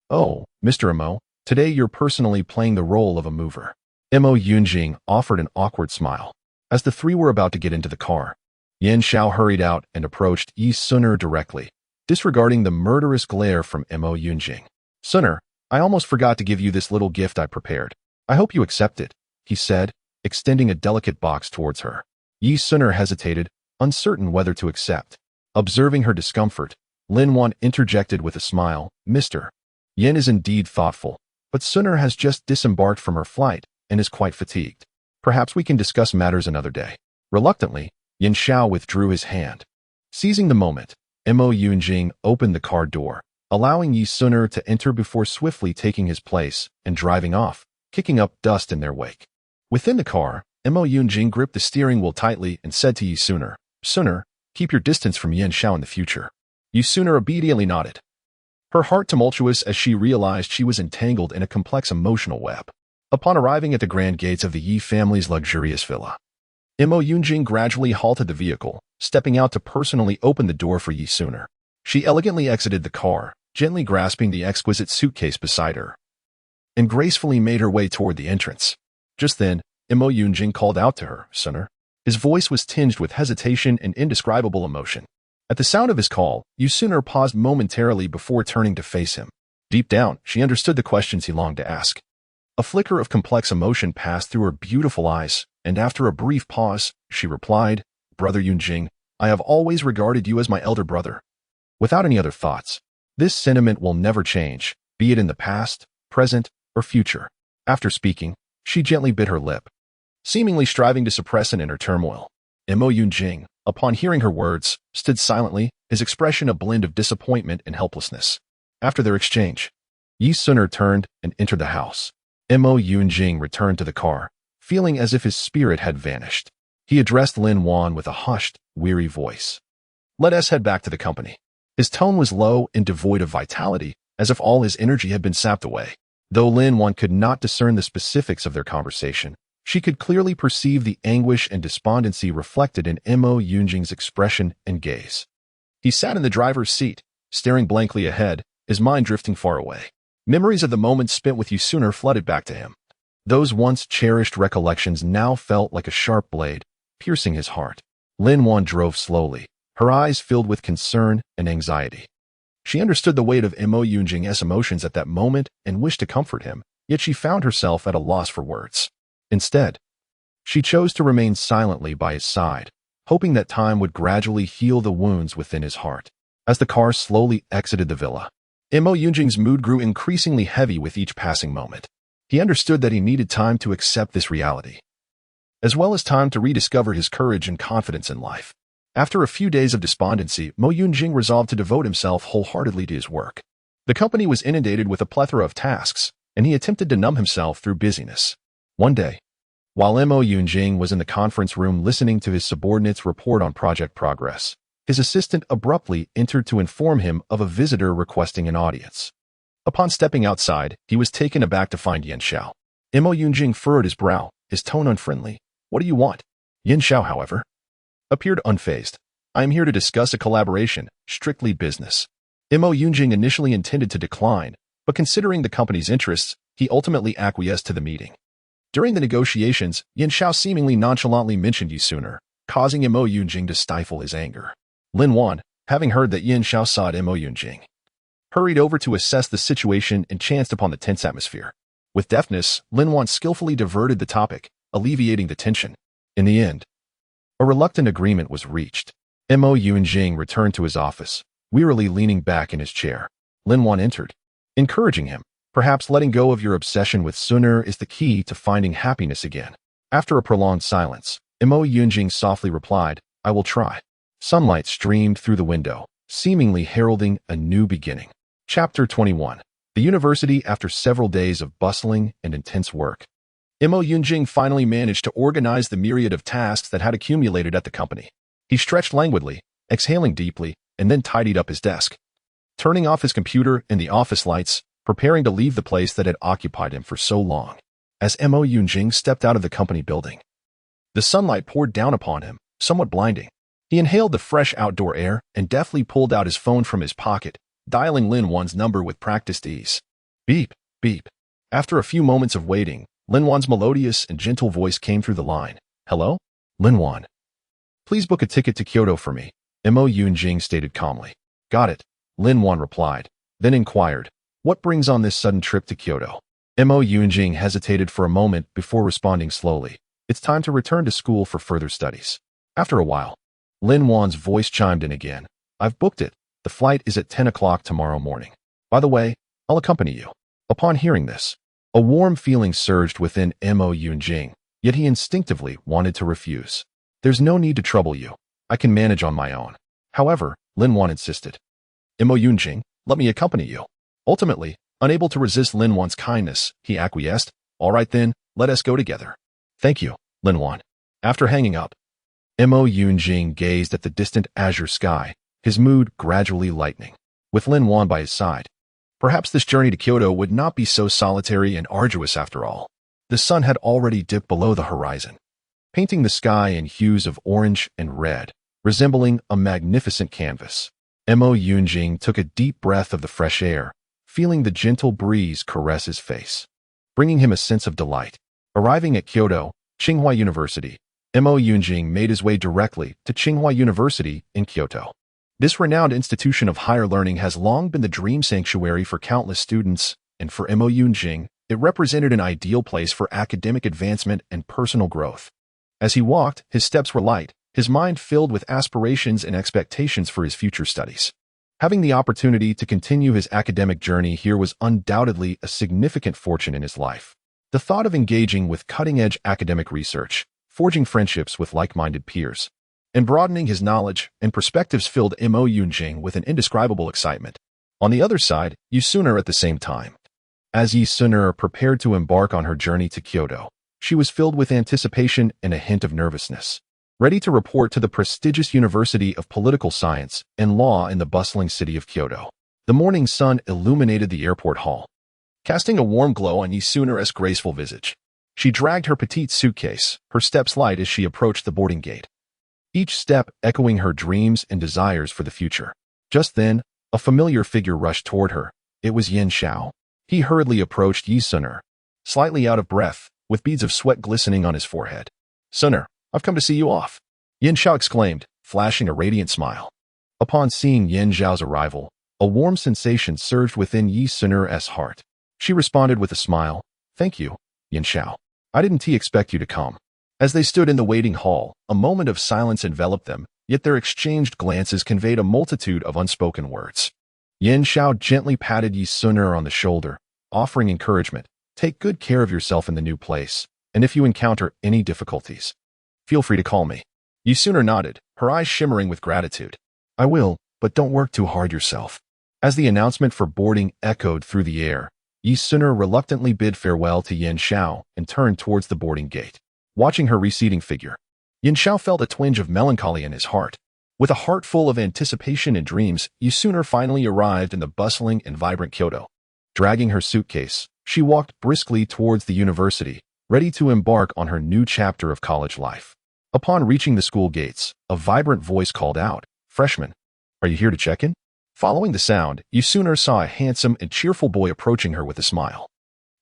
"Oh, Mr. Mo, today you're personally playing the role of a mover." Mo Yunjing offered an awkward smile. As the three were about to get into the car, Yin Zhao hurried out and approached Yi Sun directly, disregarding the murderous glare from Mo Yunjing. "Sun, I almost forgot to give you this little gift I prepared. I hope you accept it," he said, extending a delicate box towards her. Yi Sun hesitated, uncertain whether to accept. Observing her discomfort, Lin Wan interjected with a smile, "Mr. Yin is indeed thoughtful, but Sun has just disembarked from her flight and is quite fatigued. Perhaps we can discuss matters another day." Reluctantly, Yin Zhao withdrew his hand. Seizing the moment, Mo Yunjing opened the car door, allowing Yi Sun to enter before swiftly taking his place and driving off, kicking up dust in their wake. Within the car, Mo Yunjing gripped the steering wheel tightly and said to Yi Sun, "Sun, keep your distance from Yin Zhao in the future." Yi Sun obediently nodded, her heart tumultuous as she realized she was entangled in a complex emotional web. Upon arriving at the grand gates of the Yi family's luxurious villa, Mo Yunjing gradually halted the vehicle, stepping out to personally open the door for Yi Sun. She elegantly exited the car, gently grasping the exquisite suitcase beside her, and gracefully made her way toward the entrance. Just then, Mo Yunjing called out to her, "Sun." His voice was tinged with hesitation and indescribable emotion. At the sound of his call, Yi Sun paused momentarily before turning to face him. Deep down, she understood the questions he longed to ask. A flicker of complex emotion passed through her beautiful eyes, and after a brief pause, she replied, "Brother Yunjing, I have always regarded you as my elder brother. Without any other thoughts, this sentiment will never change, be it in the past, present, or future. After speaking, she gently bit her lip, seemingly striving to suppress an inner turmoil. Mo Yunjing, upon hearing her words, stood silently, his expression a blend of disappointment and helplessness. After their exchange, Yi Suner turned and entered the house. Mo Yunjing returned to the car, feeling as if his spirit had vanished. He addressed Lin Wan with a hushed, weary voice. Let us head back to the company. His tone was low and devoid of vitality, as if all his energy had been sapped away. Though Lin Wan could not discern the specifics of their conversation, she could clearly perceive the anguish and despondency reflected in Mo Yunjing's expression and gaze. He sat in the driver's seat, staring blankly ahead, his mind drifting far away. Memories of the moments spent with Yi Suner flooded back to him. Those once cherished recollections now felt like a sharp blade, piercing his heart. Lin Wan drove slowly, her eyes filled with concern and anxiety. She understood the weight of Mo Yunjing's emotions at that moment and wished to comfort him, yet she found herself at a loss for words. Instead, she chose to remain silently by his side, hoping that time would gradually heal the wounds within his heart. As the car slowly exited the villa, Mo Yunjing's mood grew increasingly heavy with each passing moment. He understood that he needed time to accept this reality, as well as time to rediscover his courage and confidence in life. After a few days of despondency, Mo Yunjing resolved to devote himself wholeheartedly to his work. The company was inundated with a plethora of tasks, and he attempted to numb himself through busyness. One day, while Mo Yunjing was in the conference room listening to his subordinates report on project progress, his assistant abruptly entered to inform him of a visitor requesting an audience. Upon stepping outside, he was taken aback to find Yen Xiao. Mo Yunjing furrowed his brow, his tone unfriendly. What do you want? Yen Xiao, however, appeared unfazed. I am here to discuss a collaboration, strictly business. Mo Yunjing initially intended to decline, but considering the company's interests, he ultimately acquiesced to the meeting. During the negotiations, Yen Xiao seemingly nonchalantly mentioned Yi Suner, causing Mo Yunjing to stifle his anger. Lin Wan, having heard that Yen Xiao sought Mo Yunjing, hurried over to assess the situation and chanced upon the tense atmosphere. With deftness, Lin Wan skillfully diverted the topic, alleviating the tension. In the end, a reluctant agreement was reached. Mo Yunjing returned to his office, wearily leaning back in his chair. Lin Wan entered, encouraging him. Perhaps letting go of your obsession with Suner is the key to finding happiness again. After a prolonged silence, Mo Yunjing softly replied, I will try. Sunlight streamed through the window, seemingly heralding a new beginning. Chapter 21. The University after several days of bustling and intense work. Mo Yunjing finally managed to organize the myriad of tasks that had accumulated at the company. He stretched languidly, exhaling deeply, and then tidied up his desk. Turning off his computer and the office lights, preparing to leave the place that had occupied him for so long. As Mo Yunjing stepped out of the company building, the sunlight poured down upon him, somewhat blinding. He inhaled the fresh outdoor air and deftly pulled out his phone from his pocket, dialing Lin Wan's number with practiced ease. Beep, beep. After a few moments of waiting, Lin Wan's melodious and gentle voice came through the line. Hello? Lin Wan. Please book a ticket to Kyoto for me, Mo Yunjing stated calmly. Got it, Lin Wan replied, then inquired, what brings on this sudden trip to Kyoto? Mo Yunjing hesitated for a moment before responding slowly. It's time to return to school for further studies. After a while, Lin Wan's voice chimed in again. I've booked it. The flight is at 10 o'clock tomorrow morning. By the way, I'll accompany you. Upon hearing this, a warm feeling surged within Mo Yunjing, yet he instinctively wanted to refuse. There's no need to trouble you. I can manage on my own. However, Lin Wan insisted. Mo Yunjing, let me accompany you. Ultimately, unable to resist Lin Wan's kindness, he acquiesced. All right then, let us go together. Thank you, Lin Wan. After hanging up, Mo Yunjing gazed at the distant azure sky, his mood gradually lightening. With Lin Wan by his side, perhaps this journey to Kyoto would not be so solitary and arduous after all. The sun had already dipped below the horizon, painting the sky in hues of orange and red, resembling a magnificent canvas. Mo Yunjing took a deep breath of the fresh air, feeling the gentle breeze caress his face, bringing him a sense of delight. Arriving at Kyoto, Tsinghua University, Mo Yunjing made his way directly to Tsinghua University in Kyoto. This renowned institution of higher learning has long been the dream sanctuary for countless students, and for Mo Yunjing, it represented an ideal place for academic advancement and personal growth. As he walked, his steps were light, his mind filled with aspirations and expectations for his future studies. Having the opportunity to continue his academic journey here was undoubtedly a significant fortune in his life. The thought of engaging with cutting-edge academic research, forging friendships with like-minded peers, and broadening his knowledge and perspectives filled Mo Yunjing with an indescribable excitement. On the other side, Yi Suner at the same time. As Yi Suner prepared to embark on her journey to Kyoto, she was filled with anticipation and a hint of nervousness. Ready to report to the prestigious University of Political Science and Law in the bustling city of Kyoto. The morning sun illuminated the airport hall, casting a warm glow on Yi Suner's graceful visage. She dragged her petite suitcase, her steps light as she approached the boarding gate, each step echoing her dreams and desires for the future. Just then, a familiar figure rushed toward her. It was Yin Xiao. He hurriedly approached Yi Suner, slightly out of breath, with beads of sweat glistening on his forehead. "Suner, I've come to see you off," Yin Xiao exclaimed, flashing a radiant smile. Upon seeing Yin Xiao's arrival, a warm sensation surged within Yi Suner's heart. She responded with a smile. "Thank you, Yin Xiao. I didn't expect you to come." As they stood in the waiting hall, a moment of silence enveloped them, yet their exchanged glances conveyed a multitude of unspoken words. Yin Xiao gently patted Yi Suner on the shoulder, offering encouragement. "Take good care of yourself in the new place, and if you encounter any difficulties, feel free to call me." Yi Suner nodded, her eyes shimmering with gratitude. "I will, but don't work too hard yourself." As the announcement for boarding echoed through the air, Yi Suner reluctantly bid farewell to Yin Xiao and turned towards the boarding gate. Watching her receding figure, Yin Xiao felt a twinge of melancholy in his heart. With a heart full of anticipation and dreams, Yi Suner finally arrived in the bustling and vibrant Kyoto. Dragging her suitcase, she walked briskly towards the university, ready to embark on her new chapter of college life. Upon reaching the school gates, a vibrant voice called out, "Freshman, are you here to check in?" Following the sound, Yi Suner saw a handsome and cheerful boy approaching her with a smile.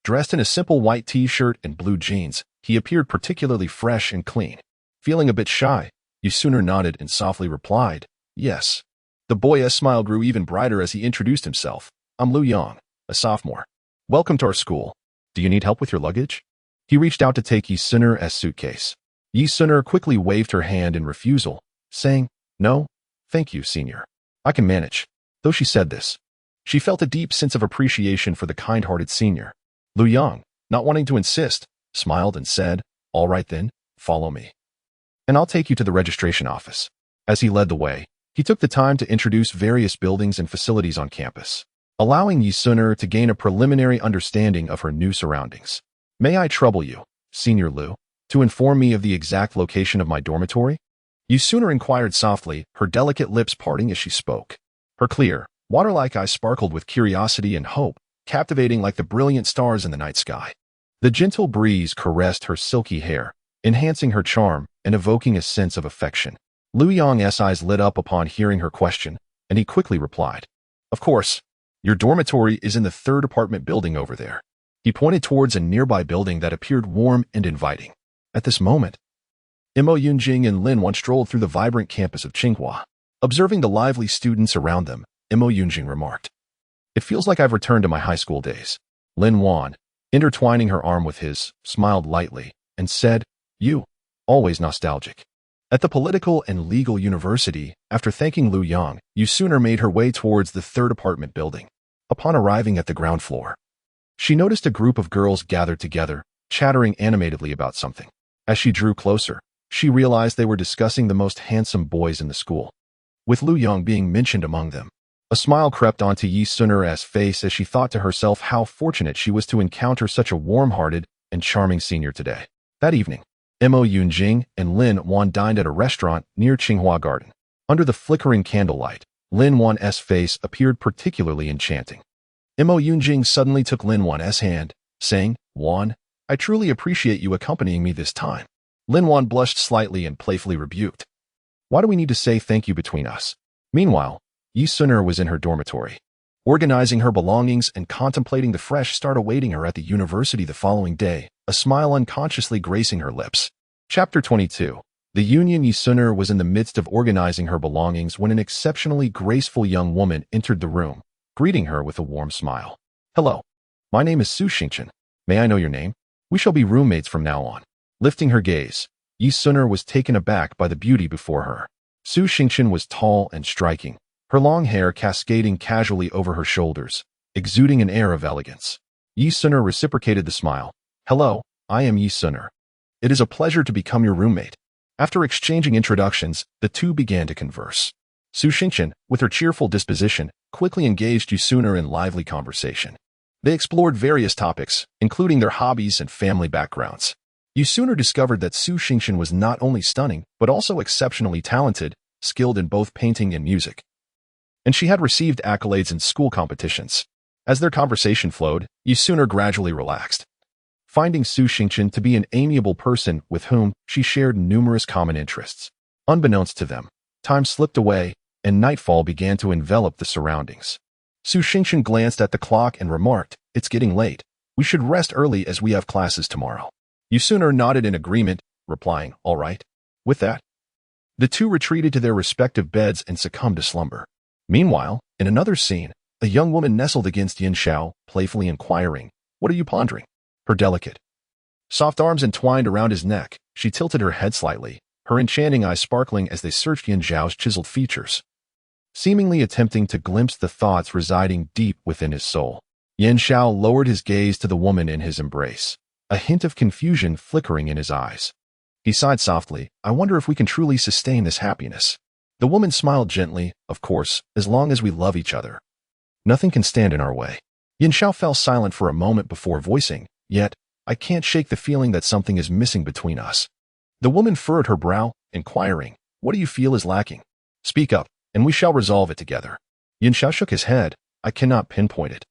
Dressed in a simple white t-shirt and blue jeans, he appeared particularly fresh and clean. Feeling a bit shy, Yi Suner nodded and softly replied, "Yes." The boy's smile grew even brighter as he introduced himself. "I'm Lu Yang, a sophomore. Welcome to our school. Do you need help with your luggage?" He reached out to take Yi Suner's suitcase. Yi Suner quickly waved her hand in refusal, saying, "No, thank you, senior. I can manage." Though she said this, she felt a deep sense of appreciation for the kind-hearted senior. Lu Yang, not wanting to insist, smiled and said, "All right then, follow me, and I'll take you to the registration office." As he led the way, he took the time to introduce various buildings and facilities on campus, allowing Yi Suner to gain a preliminary understanding of her new surroundings. "May I trouble you, Senior Lu, to inform me of the exact location of my dormitory?" Yi Suner inquired softly, her delicate lips parting as she spoke. Her clear, water-like eyes sparkled with curiosity and hope, captivating like the brilliant stars in the night sky. The gentle breeze caressed her silky hair, enhancing her charm and evoking a sense of affection. Lu Yang's eyes lit up upon hearing her question, and he quickly replied, "Of course, your dormitory is in the third apartment building over there." He pointed towards a nearby building that appeared warm and inviting. At this moment, Mo Yunjing and Lin Wan strolled through the vibrant campus of Tsinghua. Observing the lively students around them, Mo Yunjing remarked, "It feels like I've returned to my high school days." Lin Wan, intertwining her arm with his, smiled lightly and said, "You, always nostalgic." At the political and legal university, after thanking Lu Yang, Yi Suner made her way towards the third apartment building. Upon arriving at the ground floor, she noticed a group of girls gathered together, chattering animatedly about something. As she drew closer, she realized they were discussing the most handsome boys in the school, with Lu Yang being mentioned among them. A smile crept onto Yi Suner's face as she thought to herself how fortunate she was to encounter such a warm-hearted and charming senior today. That evening, Mo Yunjing and Lin Wan dined at a restaurant near Tsinghua Garden. Under the flickering candlelight, Lin Wan's face appeared particularly enchanting. Mo Yunjing suddenly took Lin Wan's hand, saying, "Wan, I truly appreciate you accompanying me this time." Lin Wan blushed slightly and playfully rebuked, "Why do we need to say thank you between us?" Meanwhile, Yi Suner was in her dormitory, organizing her belongings and contemplating the fresh start awaiting her at the university the following day, a smile unconsciously gracing her lips. Chapter 22. The Union. Yi Suner was in the midst of organizing her belongings when an exceptionally graceful young woman entered the room, greeting her with a warm smile. "Hello, my name is Su Xingchen. May I know your name? We shall be roommates from now on." Lifting her gaze, Yi Suner was taken aback by the beauty before her. Su Xingqian was tall and striking, her long hair cascading casually over her shoulders, exuding an air of elegance. Yi Suner reciprocated the smile. "Hello, I am Yi Suner. It is a pleasure to become your roommate." After exchanging introductions, the two began to converse. Su Xingqian, with her cheerful disposition, quickly engaged Yi Suner in lively conversation. They explored various topics, including their hobbies and family backgrounds. Yi Suner discovered that Su Xingqian was not only stunning, but also exceptionally talented, skilled in both painting and music. And she had received accolades in school competitions. As their conversation flowed, Yi Suner gradually relaxed, finding Su Xingqian to be an amiable person with whom she shared numerous common interests. Unbeknownst to them, time slipped away, and nightfall began to envelop the surroundings. Su Xingqian glanced at the clock and remarked, "It's getting late. We should rest early as we have classes tomorrow." Yi Suner nodded in agreement, replying, "All right." With that, the two retreated to their respective beds and succumbed to slumber. Meanwhile, in another scene, a young woman nestled against Yin Xiao, playfully inquiring, "What are you pondering?" Her delicate, soft arms entwined around his neck, she tilted her head slightly, her enchanting eyes sparkling as they searched Yin Xiao's chiseled features, seemingly attempting to glimpse the thoughts residing deep within his soul. Yin Xiao lowered his gaze to the woman in his embrace, a hint of confusion flickering in his eyes. He sighed softly, "I wonder if we can truly sustain this happiness." The woman smiled gently, "Of course, as long as we love each other. Nothing can stand in our way." Yin Xiao fell silent for a moment before voicing, "Yet, I can't shake the feeling that something is missing between us." The woman furrowed her brow, inquiring, "What do you feel is lacking? Speak up, and we shall resolve it together." Yin Xiao shook his head, "I cannot pinpoint it.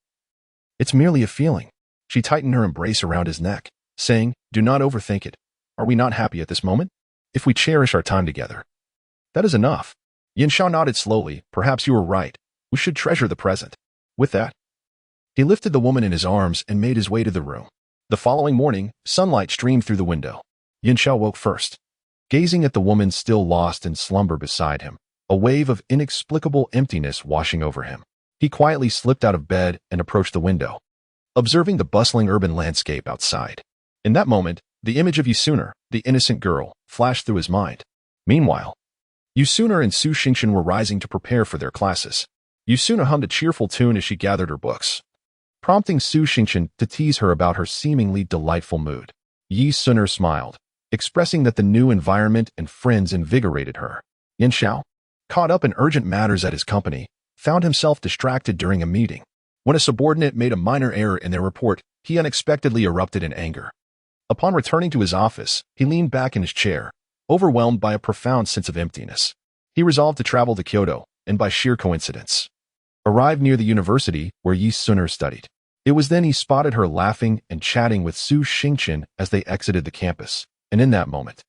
It's merely a feeling." She tightened her embrace around his neck, saying, "Do not overthink it. Are we not happy at this moment? If we cherish our time together, that is enough." Yin Xiao nodded slowly, "Perhaps you are right. We should treasure the present." With that, he lifted the woman in his arms and made his way to the room. The following morning, sunlight streamed through the window. Yin Xiao woke first, gazing at the woman still lost in slumber beside him, a wave of inexplicable emptiness washing over him. He quietly slipped out of bed and approached the window, observing the bustling urban landscape outside. In that moment, the image of Yi Suner, the innocent girl, flashed through his mind. Meanwhile, Yi Suner and Su Xingqian were rising to prepare for their classes. Yi Suner hummed a cheerful tune as she gathered her books, prompting Su Xingqian to tease her about her seemingly delightful mood. Yi Suner smiled, expressing that the new environment and friends invigorated her. Yin Xiao, caught up in urgent matters at his company, found himself distracted during a meeting. When a subordinate made a minor error in their report, he unexpectedly erupted in anger. Upon returning to his office, he leaned back in his chair, overwhelmed by a profound sense of emptiness. He resolved to travel to Kyoto, and by sheer coincidence, arrived near the university where Yi Suner studied. It was then he spotted her laughing and chatting with Su Xingqian as they exited the campus, and in that moment,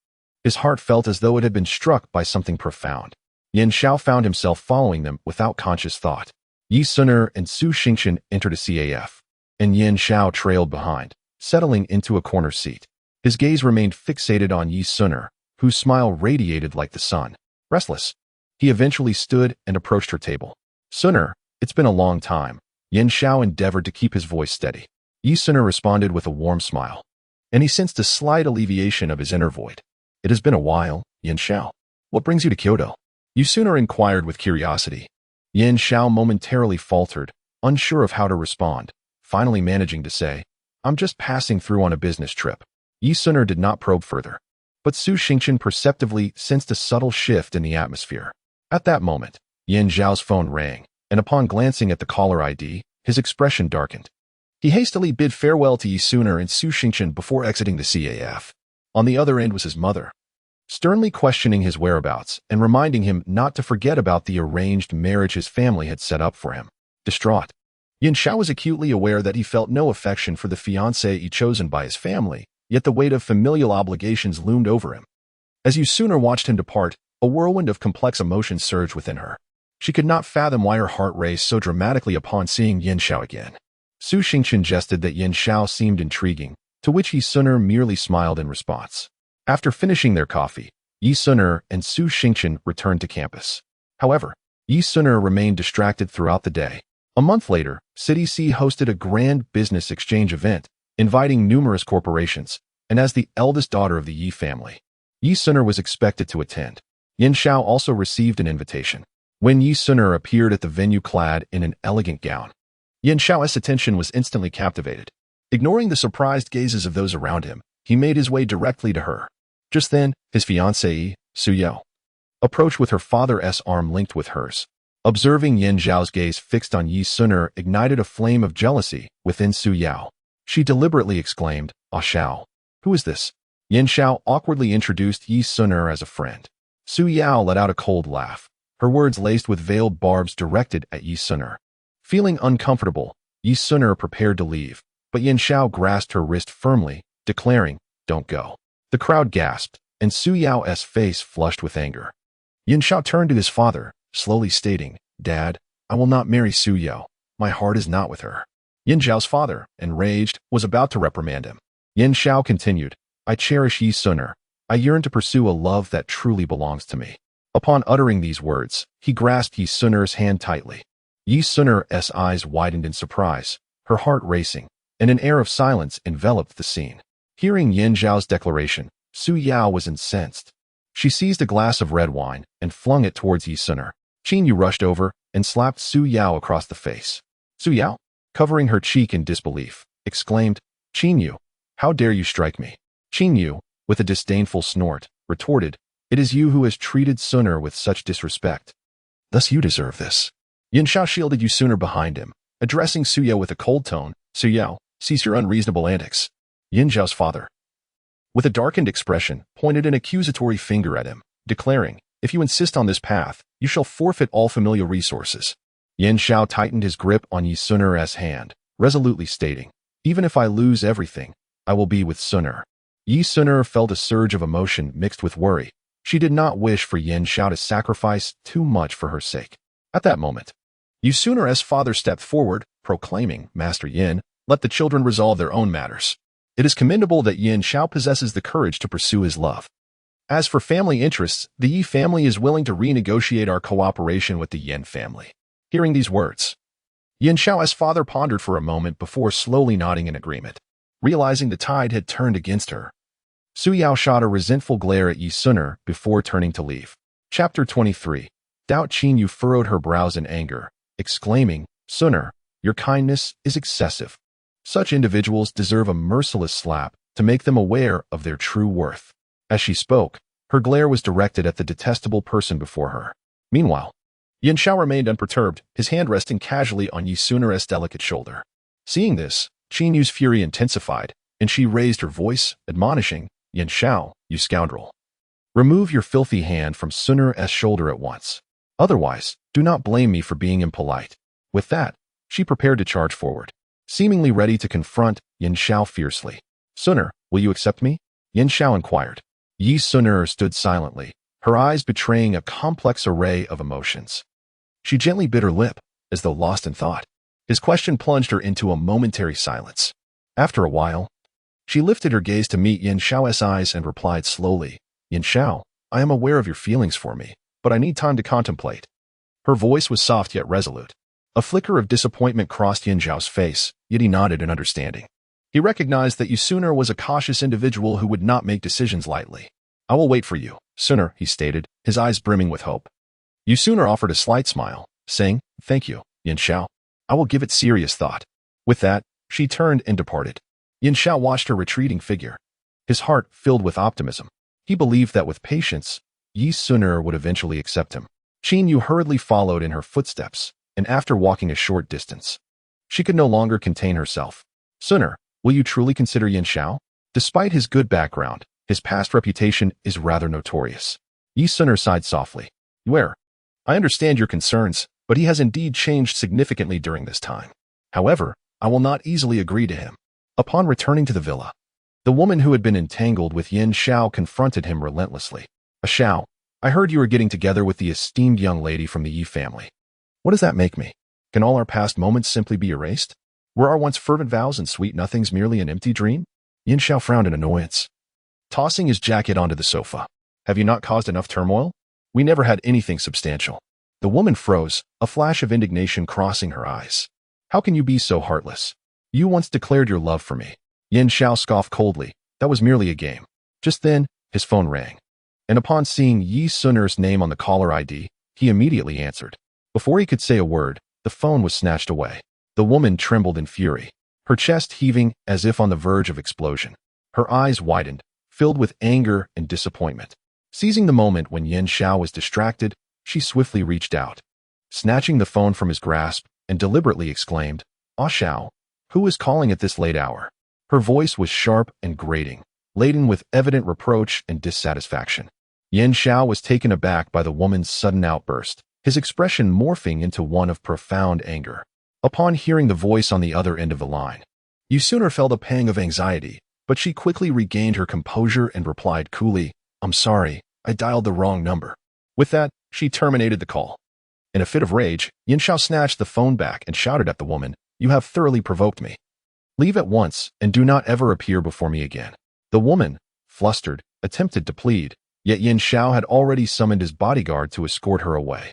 his heart felt as though it had been struck by something profound. Yin Xiao found himself following them without conscious thought. Yi Suner and Su Xingqian entered a CAF, and Yin Xiao trailed behind, settling into a corner seat. His gaze remained fixated on Yi Suner, whose smile radiated like the sun. Restless, he eventually stood and approached her table. "Suner, it's been a long time." Yin Xiao endeavored to keep his voice steady. Yi Suner responded with a warm smile, and he sensed a slight alleviation of his inner void. "It has been a while, Yin Xiao. What brings you to Kyoto?" Yi Suner inquired with curiosity. Yin Xiao momentarily faltered, unsure of how to respond, finally managing to say, "I'm just passing through on a business trip." Yi Suner did not probe further, but Su Xingqian perceptibly sensed a subtle shift in the atmosphere. At that moment, Yin Xiao's phone rang, and upon glancing at the caller ID, his expression darkened. He hastily bid farewell to Yi Suner and Su Xingqian before exiting the CAF. On the other end was his mother, sternly questioning his whereabouts and reminding him not to forget about the arranged marriage his family had set up for him. Distraught, Yin Xiao was acutely aware that he felt no affection for the fiancée chosen by his family, yet the weight of familial obligations loomed over him. As Yi Suner watched him depart, a whirlwind of complex emotions surged within her. She could not fathom why her heart raced so dramatically upon seeing Yin Xiao again. Su Xingqian jested that Yin Xiao seemed intriguing, to which Yi Suner merely smiled in response. After finishing their coffee, Yi Suner and Su Xingqian returned to campus. However, Yi Suner remained distracted throughout the day. A month later, City C hosted a grand business exchange event, inviting numerous corporations, and as the eldest daughter of the Yi family, Yi Suner was expected to attend. Yin Xiao also received an invitation. When Yi Suner appeared at the venue clad in an elegant gown, Yin Xiao's attention was instantly captivated. Ignoring the surprised gazes of those around him, he made his way directly to her. Just then, his fiancée, Su Yao, approached with her father's arm linked with hers. Observing Yin Xiao's gaze fixed on Yi Suner ignited a flame of jealousy within Su Yao. She deliberately exclaimed, "Ah Xiao, who is this?" Yin Xiao awkwardly introduced Yi Suner as a friend. Su Yao let out a cold laugh, her words laced with veiled barbs directed at Yi Suner. Feeling uncomfortable, Yi Suner prepared to leave, but Yin Xiao grasped her wrist firmly, declaring, "Don't go." The crowd gasped, and Su Yao's face flushed with anger. Yin Xiao turned to his father, slowly stating, "Dad, I will not marry Su Yao. My heart is not with her." Yin Xiao's father, enraged, was about to reprimand him. Yin Xiao continued, "I cherish Yi Suner. I yearn to pursue a love that truly belongs to me." Upon uttering these words, he grasped Yi Suner's hand tightly. Yi Suner's eyes widened in surprise, her heart racing, and an air of silence enveloped the scene. Hearing Yin Xiao's declaration, Su Yao was incensed. She seized a glass of red wine and flung it towards Yi Suner. Qin Yu rushed over and slapped Su Yao across the face. Su Yao, covering her cheek in disbelief, exclaimed, "Qin Yu, how dare you strike me?" Qin Yu, with a disdainful snort, retorted, "It is you who has treated Suner with such disrespect. Thus you deserve this." Yin Xiao shielded Yi Suner behind him, addressing Su Yao with a cold tone, "Su Yao, cease your unreasonable antics." Yin Xiao's father, with a darkened expression, pointed an accusatory finger at him, declaring, "If you insist on this path, you shall forfeit all familial resources." Yin Xiao tightened his grip on Yi Suner's hand, resolutely stating, "Even if I lose everything, I will be with Suner." Yi Suner felt a surge of emotion mixed with worry. She did not wish for Yin Xiao to sacrifice too much for her sake. At that moment, Yi Suner's father stepped forward, proclaiming, "Master Yin, let the children resolve their own matters." It is commendable that Yin Xiao possesses the courage to pursue his love. As for family interests, the Yi family is willing to renegotiate our cooperation with the Yin family. Hearing these words, Yin Xiao's father pondered for a moment before slowly nodding in agreement. Realizing the tide had turned against her, Su Yao shot a resentful glare at Yi Suner before turning to leave. Chapter 23. Dao Qin Yu furrowed her brows in anger, exclaiming, "Suner, your kindness is excessive. Such individuals deserve a merciless slap to make them aware of their true worth." As she spoke, her glare was directed at the detestable person before her. Meanwhile, Yin Xiao remained unperturbed, his hand resting casually on Yi Suner's delicate shoulder. Seeing this, Qin Yu's fury intensified, and she raised her voice, admonishing, "Yin Xiao, you scoundrel. Remove your filthy hand from Suner's shoulder at once. Otherwise, do not blame me for being impolite." With that, she prepared to charge forward, seemingly ready to confront Yin Xiao fiercely. "Suner, will you accept me?" Yin Xiao inquired. Yi Suner stood silently, her eyes betraying a complex array of emotions. She gently bit her lip, as though lost in thought. His question plunged her into a momentary silence. After a while, she lifted her gaze to meet Yin Xiao's eyes and replied slowly, "Yin Xiao, I am aware of your feelings for me, but I need time to contemplate." Her voice was soft yet resolute. A flicker of disappointment crossed Yin Xiao's face, yet he nodded in understanding. He recognized that Yi Suner was a cautious individual who would not make decisions lightly. "I will wait for you, Suner," he stated, his eyes brimming with hope. Yi Suner offered a slight smile, saying, "Thank you, Yin Xiao. I will give it serious thought." With that, she turned and departed. Yin Xiao watched her retreating figure, his heart filled with optimism. He believed that with patience, Yi Suner would eventually accept him. Qin Yu hurriedly followed in her footsteps, and after walking a short distance, she could no longer contain herself. "Suner, will you truly consider Yin Xiao? Despite his good background, his past reputation is rather notorious." Yi Suner sighed softly. "Where? I understand your concerns, but he has indeed changed significantly during this time. However, I will not easily agree to him." Upon returning to the villa, the woman who had been entangled with Yin Xiao confronted him relentlessly. "Xiao, I heard you were getting together with the esteemed young lady from the Yi family. What does that make me? Can all our past moments simply be erased? Were our once fervent vows and sweet nothings merely an empty dream?" Yin Xiao frowned in annoyance, tossing his jacket onto the sofa. "Have you not caused enough turmoil? We never had anything substantial." The woman froze, a flash of indignation crossing her eyes. "How can you be so heartless? You once declared your love for me." Yin Xiao scoffed coldly. "That was merely a game." Just then, his phone rang. and upon seeing Yi Sun'er's name on the caller ID, he immediately answered. Before he could say a word, the phone was snatched away. The woman trembled in fury, her chest heaving as if on the verge of explosion. Her eyes widened, filled with anger and disappointment. Seizing the moment when Yin Xiao was distracted, she swiftly reached out, snatching the phone from his grasp, and deliberately exclaimed, "Ah Xiao, who is calling at this late hour?" Her voice was sharp and grating, laden with evident reproach and dissatisfaction. Yin Xiao was taken aback by the woman's sudden outburst, his expression morphing into one of profound anger. Upon hearing the voice on the other end of the line, Yu Sun'er felt a pang of anxiety, but she quickly regained her composure and replied coolly, "I'm sorry, I dialed the wrong number." With that, she terminated the call. In a fit of rage, Yin Xiao snatched the phone back and shouted at the woman, "You have thoroughly provoked me. Leave at once and do not ever appear before me again." The woman, flustered, attempted to plead, yet Yin Xiao had already summoned his bodyguard to escort her away.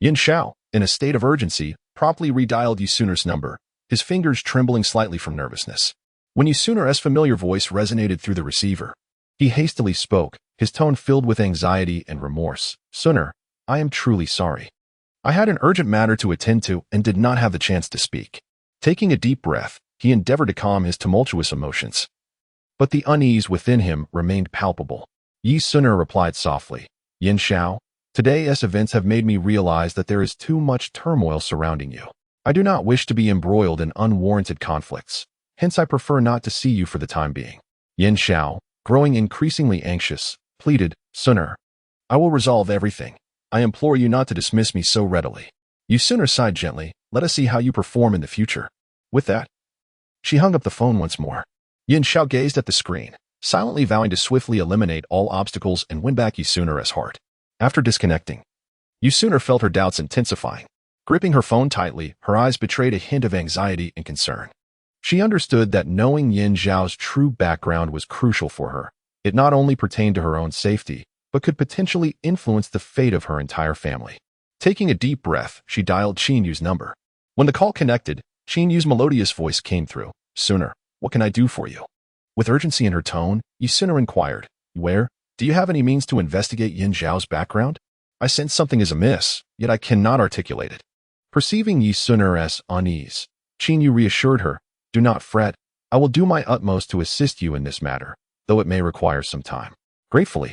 Yin Xiao, in a state of urgency, promptly redialed Yu Sun'er's number, his fingers trembling slightly from nervousness. When Yu Sun'er's familiar voice resonated through the receiver, he hastily spoke, his tone filled with anxiety and remorse. "Sun'er, I am truly sorry. I had an urgent matter to attend to and did not have the chance to speak." Taking a deep breath, he endeavored to calm his tumultuous emotions. But the unease within him remained palpable. Yi Sun'er replied softly, "Yin Xiao, today's events have made me realize that there is too much turmoil surrounding you. I do not wish to be embroiled in unwarranted conflicts. Hence I prefer not to see you for the time being." Yin Xiao, growing increasingly anxious, pleaded, "Sun'er, I will resolve everything. I implore you not to dismiss me so readily." Yu Sun'er sighed gently, "Let us see how you perform in the future." With that, she hung up the phone once more. Yin Xiao gazed at the screen, silently vowing to swiftly eliminate all obstacles and win back Yu Sun'er's heart. After disconnecting, Yu Sun'er felt her doubts intensifying. Gripping her phone tightly, her eyes betrayed a hint of anxiety and concern. She understood that knowing Yin Xiao's true background was crucial for her. It not only pertained to her own safety, but could potentially influence the fate of her entire family. Taking a deep breath, she dialed Qin Yu's number. When the call connected, Qin Yu's melodious voice came through. "Sun'er, what can I do for you?" With urgency in her tone, Yu Sun'er inquired, "Where? Do you have any means to investigate Yin Xiao's background? I sense something is amiss, yet I cannot articulate it." Perceiving Yu Sun'er's unease, Qin Yu reassured her, "Do not fret. I will do my utmost to assist you in this matter, though it may require some time." Gratefully,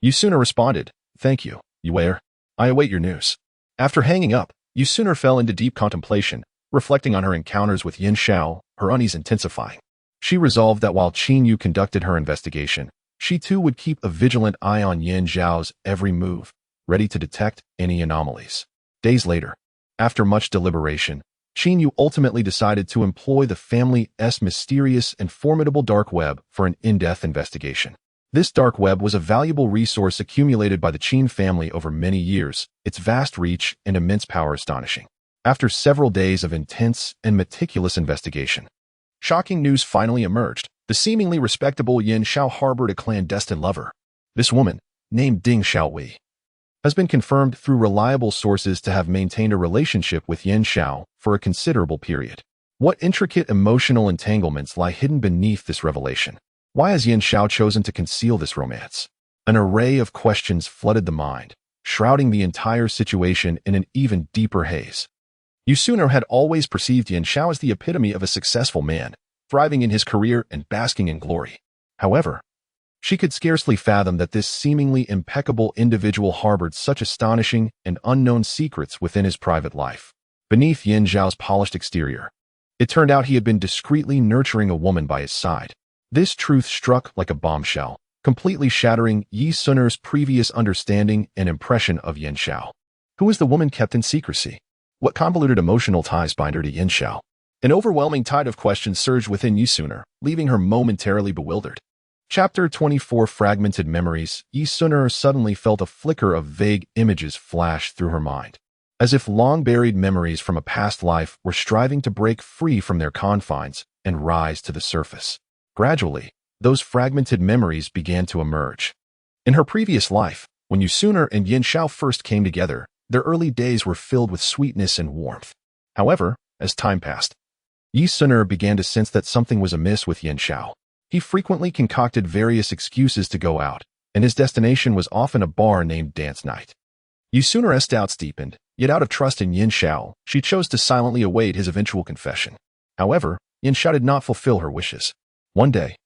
Yu Sun'er responded, "Thank you, Yuer. I await your news." After hanging up, Yu Sun'er fell into deep contemplation, reflecting on her encounters with Yin Xiao, her unease intensifying. She resolved that while Qin Yu conducted her investigation, she too would keep a vigilant eye on Yin Xiao's every move, ready to detect any anomalies. Days later, after much deliberation, Qin Yu ultimately decided to employ the family's mysterious and formidable dark web for an in-depth investigation. This dark web was a valuable resource accumulated by the Qin family over many years, its vast reach and immense power astonishing. After several days of intense and meticulous investigation, shocking news finally emerged. The seemingly respectable Yin Xiao harbored a clandestine lover. This woman, named Ding Xiaowei, has been confirmed through reliable sources to have maintained a relationship with Yin Xiao for a considerable period. What intricate emotional entanglements lie hidden beneath this revelation? Why has Yin Xiao chosen to conceal this romance? An array of questions flooded the mind, shrouding the entire situation in an even deeper haze. Yu Sun'er had always perceived Yin Xiao as the epitome of a successful man, thriving in his career and basking in glory. However, she could scarcely fathom that this seemingly impeccable individual harbored such astonishing and unknown secrets within his private life. Beneath Yin Xiao's polished exterior, it turned out he had been discreetly nurturing a woman by his side. This truth struck like a bombshell, completely shattering Yi Sun'er's previous understanding and impression of Yin Xiao. Who was the woman kept in secrecy? What convoluted emotional ties bind her to Yin Xiao? An overwhelming tide of questions surged within Yu Sun'er, leaving her momentarily bewildered. Chapter 24 Fragmented Memories. Yi Sun'er suddenly felt a flicker of vague images flash through her mind, as if long-buried memories from a past life were striving to break free from their confines and rise to the surface. Gradually, those fragmented memories began to emerge. In her previous life, when Yu Sun'er and Yin Xiao first came together, their early days were filled with sweetness and warmth. However, as time passed, Yi Sun'er began to sense that something was amiss with Yin Xiao. He frequently concocted various excuses to go out, and his destination was often a bar named Dance Night. Yi Sun's doubts deepened, yet out of trust in Yin Xiao, she chose to silently await his eventual confession. However, Yin Xiao did not fulfill her wishes. One day,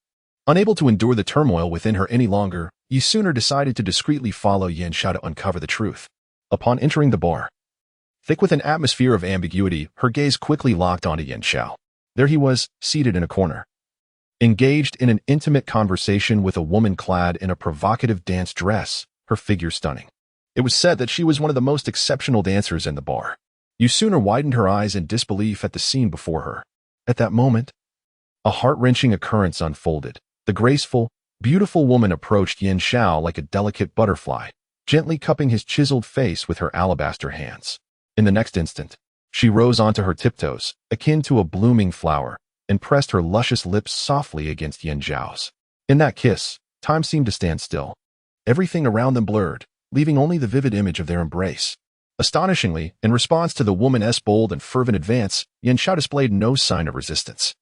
unable to endure the turmoil within her any longer, Yi Sun decided to discreetly follow Yin Xiao to uncover the truth. Upon entering the bar, thick with an atmosphere of ambiguity, her gaze quickly locked onto Yin Xiao. There he was, seated in a corner, engaged in an intimate conversation with a woman clad in a provocative dance dress, her figure stunning. It was said that she was one of the most exceptional dancers in the bar. Yi Sun widened her eyes in disbelief at the scene before her. At that moment, a heart-wrenching occurrence unfolded. The graceful, beautiful woman approached Yin Xiao like a delicate butterfly, gently cupping his chiseled face with her alabaster hands. In the next instant, she rose onto her tiptoes, akin to a blooming flower, and pressed her luscious lips softly against Yin Xiao's. In that kiss, time seemed to stand still. Everything around them blurred, leaving only the vivid image of their embrace. Astonishingly, in response to the woman's bold and fervent advance, Yin Xiao displayed no sign of resistance.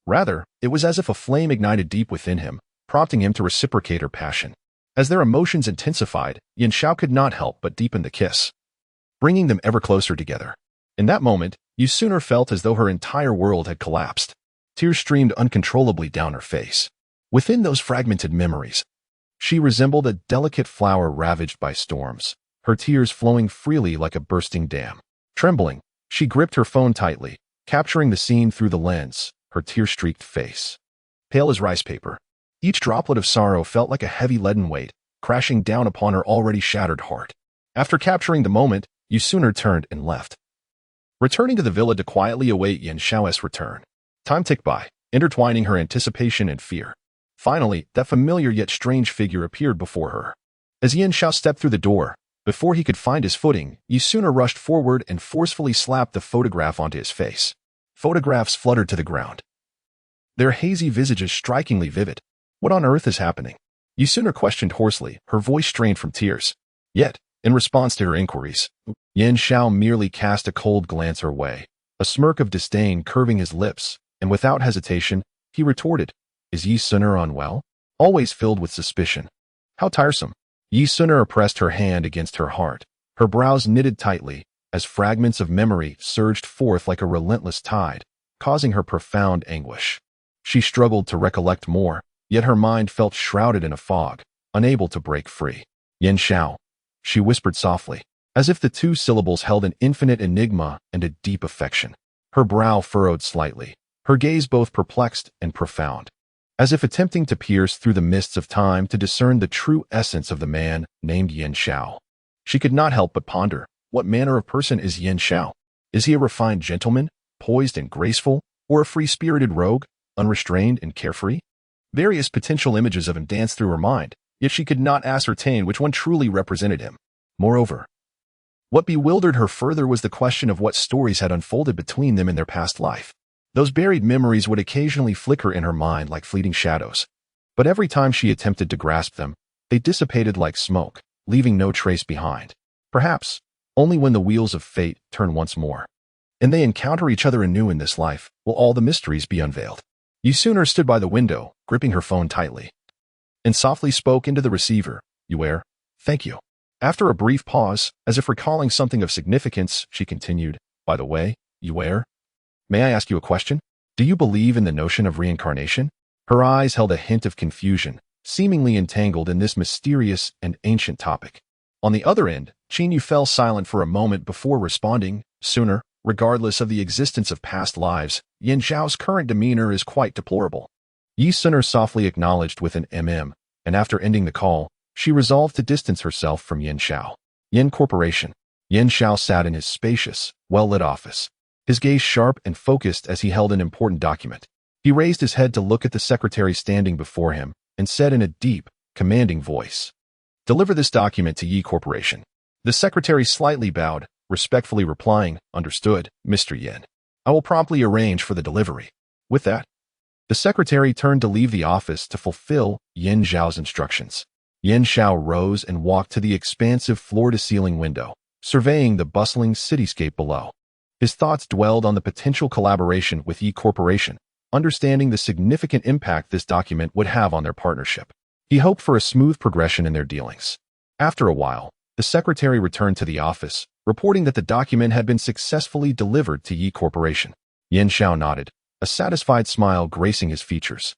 Rather, it was as if a flame ignited deep within him, prompting him to reciprocate her passion. As their emotions intensified, Yin Xiao could not help but deepen the kiss, bringing them ever closer together. In that moment, Yi Sun felt as though her entire world had collapsed. Tears streamed uncontrollably down her face. Within those fragmented memories, she resembled a delicate flower ravaged by storms, her tears flowing freely like a bursting dam. Trembling, she gripped her phone tightly, capturing the scene through the lens, her tear-streaked face pale as rice paper. Each droplet of sorrow felt like a heavy leaden weight, crashing down upon her already shattered heart. After capturing the moment, Yi Sun turned and left, returning to the villa to quietly await Yin Xiao's return. Time ticked by, intertwining her anticipation and fear. Finally, that familiar yet strange figure appeared before her. As Yin Xiao stepped through the door, before he could find his footing, Yi Sun rushed forward and forcefully slapped the photograph onto his face. Photographs fluttered to the ground, their hazy visages strikingly vivid. What on earth is happening? Yi Sun questioned hoarsely, her voice strained from tears. Yet, in response to her inquiries, Yin Xiao merely cast a cold glance her way, a smirk of disdain curving his lips, and without hesitation, he retorted, "Is Yi Sun unwell?" Always filled with suspicion. How tiresome. Yi Sun pressed her hand against her heart, her brows knitted tightly, as fragments of memory surged forth like a relentless tide, causing her profound anguish. She struggled to recollect more, yet her mind felt shrouded in a fog, unable to break free. Yin Xiao, she whispered softly, as if the two syllables held an infinite enigma and a deep affection. Her brow furrowed slightly, her gaze both perplexed and profound, as if attempting to pierce through the mists of time to discern the true essence of the man named Yin Xiao. She could not help but ponder, what manner of person is Yin Xiao? Is he a refined gentleman, poised and graceful, or a free-spirited rogue, unrestrained and carefree? Various potential images of him danced through her mind, yet she could not ascertain which one truly represented him. Moreover, what bewildered her further was the question of what stories had unfolded between them in their past life. Those buried memories would occasionally flicker in her mind like fleeting shadows, but every time she attempted to grasp them, they dissipated like smoke, leaving no trace behind. Perhaps, only when the wheels of fate turn once more, and they encounter each other anew in this life, will all the mysteries be unveiled. Yi Sun stood by the window, gripping her phone tightly, and softly spoke into the receiver, "Yuer, thank you." After a brief pause, as if recalling something of significance, she continued, "By the way, Yuer, may I ask you a question? Do you believe in the notion of reincarnation?" Her eyes held a hint of confusion, seemingly entangled in this mysterious and ancient topic. On the other end, Qin Yu fell silent for a moment before responding, "Sooner, regardless of the existence of past lives, Yin Xiao's current demeanor is quite deplorable." Yi Sun softly acknowledged with an and after ending the call, she resolved to distance herself from Yin Xiao. Yin Corporation. Yin Xiao sat in his spacious, well-lit office, his gaze sharp and focused as he held an important document. He raised his head to look at the secretary standing before him and said in a deep, commanding voice, "Deliver this document to Yi Corporation." The secretary slightly bowed, respectfully replying, "Understood, Mr. Yin. I will promptly arrange for the delivery." With that, the secretary turned to leave the office to fulfill Yin Xiao's instructions. Yin Xiao rose and walked to the expansive floor-to-ceiling window, surveying the bustling cityscape below. His thoughts dwelled on the potential collaboration with Yi Corporation, understanding the significant impact this document would have on their partnership. He hoped for a smooth progression in their dealings. After a while, the secretary returned to the office, reporting that the document had been successfully delivered to Yi Corporation. Yin Xiao nodded, a satisfied smile gracing his features.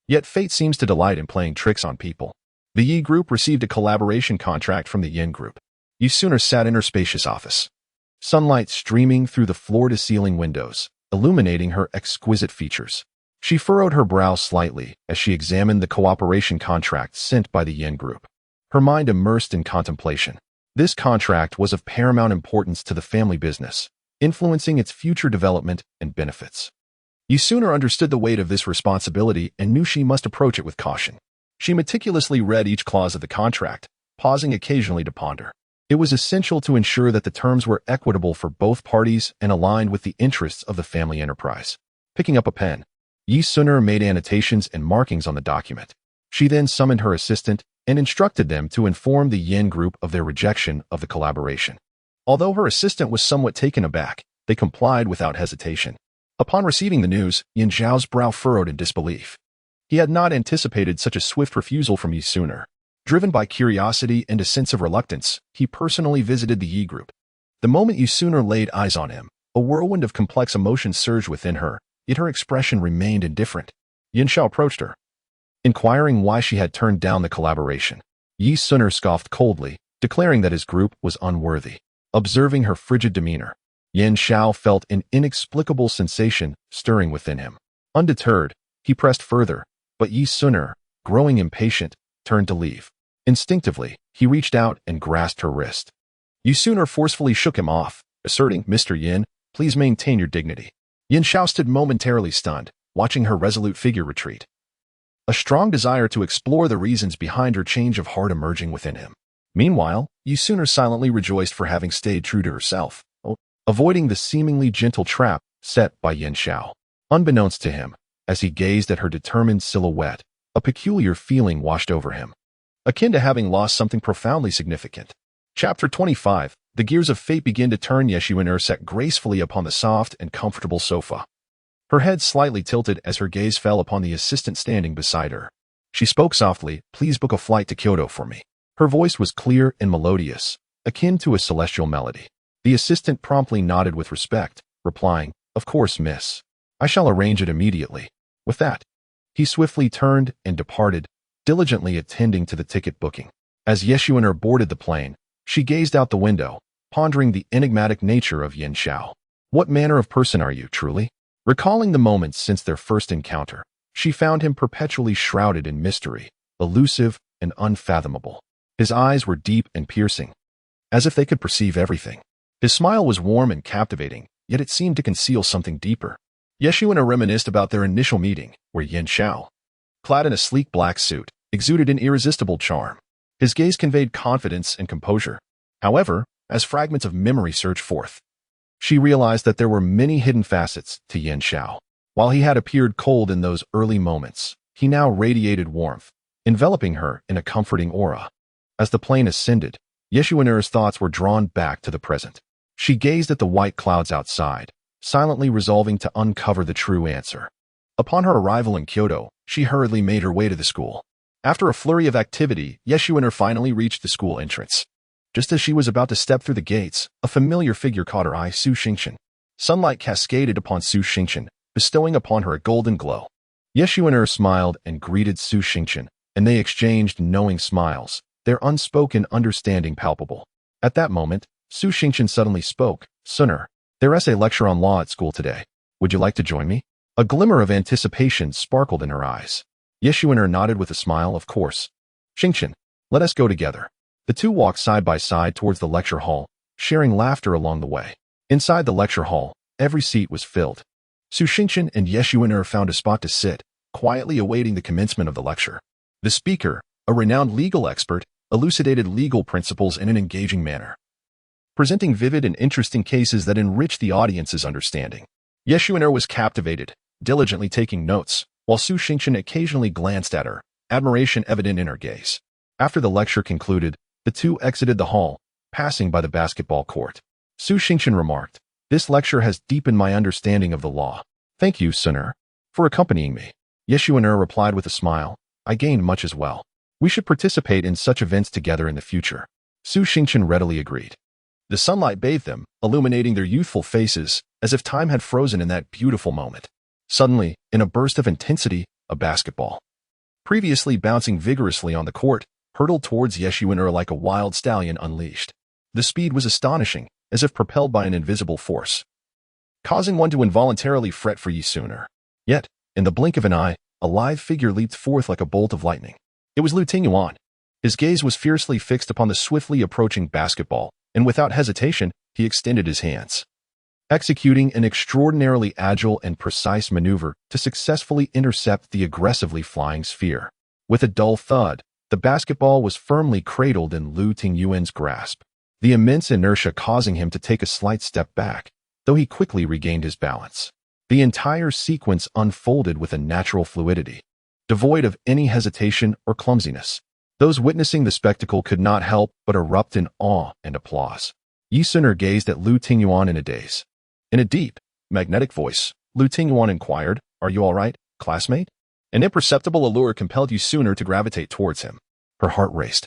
Yet fate seems to delight in playing tricks on people. The Yi Group received a collaboration contract from the Yin Group. Yi Suner sat in her spacious office. Sunlight streaming through the floor-to-ceiling windows, illuminating her exquisite features. She furrowed her brow slightly as she examined the cooperation contract sent by the Yin Group. Her mind immersed in contemplation. This contract was of paramount importance to the family business, influencing its future development and benefits. Yi Suner understood the weight of this responsibility and knew she must approach it with caution. She meticulously read each clause of the contract, pausing occasionally to ponder. It was essential to ensure that the terms were equitable for both parties and aligned with the interests of the family enterprise. Picking up a pen, Yi Suner made annotations and markings on the document. She then summoned her assistant and instructed them to inform the Yin Group of their rejection of the collaboration. Although her assistant was somewhat taken aback, they complied without hesitation. Upon receiving the news, Yin Xiao's brow furrowed in disbelief. He had not anticipated such a swift refusal from Yi Suner. Driven by curiosity and a sense of reluctance, he personally visited the Yi Group. The moment Yi Suner laid eyes on him, a whirlwind of complex emotions surged within her, yet her expression remained indifferent. Yin Xiao approached her, inquiring why she had turned down the collaboration. Yi Suner scoffed coldly, declaring that his group was unworthy. Observing her frigid demeanor, Yin Xiao felt an inexplicable sensation stirring within him. Undeterred, he pressed further, but Yi Suner, growing impatient, turned to leave. Instinctively, he reached out and grasped her wrist. Yi Suner forcefully shook him off, asserting, "Mr. Yin, please maintain your dignity." Yin Xiao stood momentarily stunned, watching her resolute figure retreat. A strong desire to explore the reasons behind her change of heart emerging within him. Meanwhile, Yi Suner silently rejoiced for having stayed true to herself, avoiding the seemingly gentle trap set by Yin Xiao. Unbeknownst to him, as he gazed at her determined silhouette, a peculiar feeling washed over him, akin to having lost something profoundly significant. Chapter 25. The gears of fate begin to turn. Yi Suner sat gracefully upon the soft and comfortable sofa. Her head slightly tilted as her gaze fell upon the assistant standing beside her. She spoke softly, "Please book a flight to Kyoto for me." Her voice was clear and melodious, akin to a celestial melody. The assistant promptly nodded with respect, replying, "Of course, miss. I shall arrange it immediately." With that, he swiftly turned and departed, diligently attending to the ticket booking. As Yi Suner boarded the plane, she gazed out the window, pondering the enigmatic nature of Yin Xiao. What manner of person are you, truly? Recalling the moments since their first encounter, she found him perpetually shrouded in mystery, elusive and unfathomable. His eyes were deep and piercing, as if they could perceive everything. His smile was warm and captivating, yet it seemed to conceal something deeper. Yi Suner reminisced about their initial meeting, where Yin Xiao, clad in a sleek black suit, exuded an irresistible charm. His gaze conveyed confidence and composure. However, as fragments of memory surged forth, she realized that there were many hidden facets to Yin Xiao. While he had appeared cold in those early moments, he now radiated warmth, enveloping her in a comforting aura. As the plane ascended, Yi Suner's thoughts were drawn back to the present. She gazed at the white clouds outside, silently resolving to uncover the true answer. Upon her arrival in Kyoto, she hurriedly made her way to the school. After a flurry of activity, Yi Suner finally reached the school entrance. Just as she was about to step through the gates, a familiar figure caught her eye: Su Xingchen. Sunlight cascaded upon Su Xingchen, bestowing upon her a golden glow. Yi Suner smiled and greeted Su Xingchen, and they exchanged knowing smiles, their unspoken understanding palpable. At that moment, Su Xingchen suddenly spoke, "Suner, there is a lecture on law at school today. Would you like to join me?" A glimmer of anticipation sparkled in her eyes. Yi Suner nodded with a smile. "Of course. Xingchen, let us go together." The two walked side by side towards the lecture hall, sharing laughter along the way. Inside the lecture hall, every seat was filled. Su Xingchen and Yi Suner found a spot to sit, quietly awaiting the commencement of the lecture. The speaker, a renowned legal expert, elucidated legal principles in an engaging manner, presenting vivid and interesting cases that enriched the audience's understanding. Yi Suner was captivated, diligently taking notes, while Su Xingchen occasionally glanced at her, admiration evident in her gaze. After the lecture concluded, the two exited the hall, passing by the basketball court. Su Xingchen remarked, "This lecture has deepened my understanding of the law. Thank you, Suner, for accompanying me." Yi Suner replied with a smile, "I gained much as well." We should participate in such events together in the future. Su Xingchen readily agreed. The sunlight bathed them, illuminating their youthful faces, as if time had frozen in that beautiful moment. Suddenly, in a burst of intensity, a basketball, previously bouncing vigorously on the court, hurtled towards Ye Xuan'er like a wild stallion unleashed. The speed was astonishing, as if propelled by an invisible force, causing one to involuntarily fret for Ye Xuan'er. Yet, in the blink of an eye, a lithe figure leaped forth like a bolt of lightning. It was Lu Tingyuan. His gaze was fiercely fixed upon the swiftly approaching basketball, and without hesitation, he extended his hands, executing an extraordinarily agile and precise maneuver to successfully intercept the aggressively flying sphere. With a dull thud, the basketball was firmly cradled in Lu Tingyuan's grasp, the immense inertia causing him to take a slight step back, though he quickly regained his balance. The entire sequence unfolded with a natural fluidity, devoid of any hesitation or clumsiness. Those witnessing the spectacle could not help but erupt in awe and applause. Ye Xuan'er gazed at Lu Tingyuan in a daze. In a deep, magnetic voice, Lu Tingyuan inquired, "Are you all right, classmate?" An imperceptible allure compelled Ye Xuan'er to gravitate towards him. Her heart raced,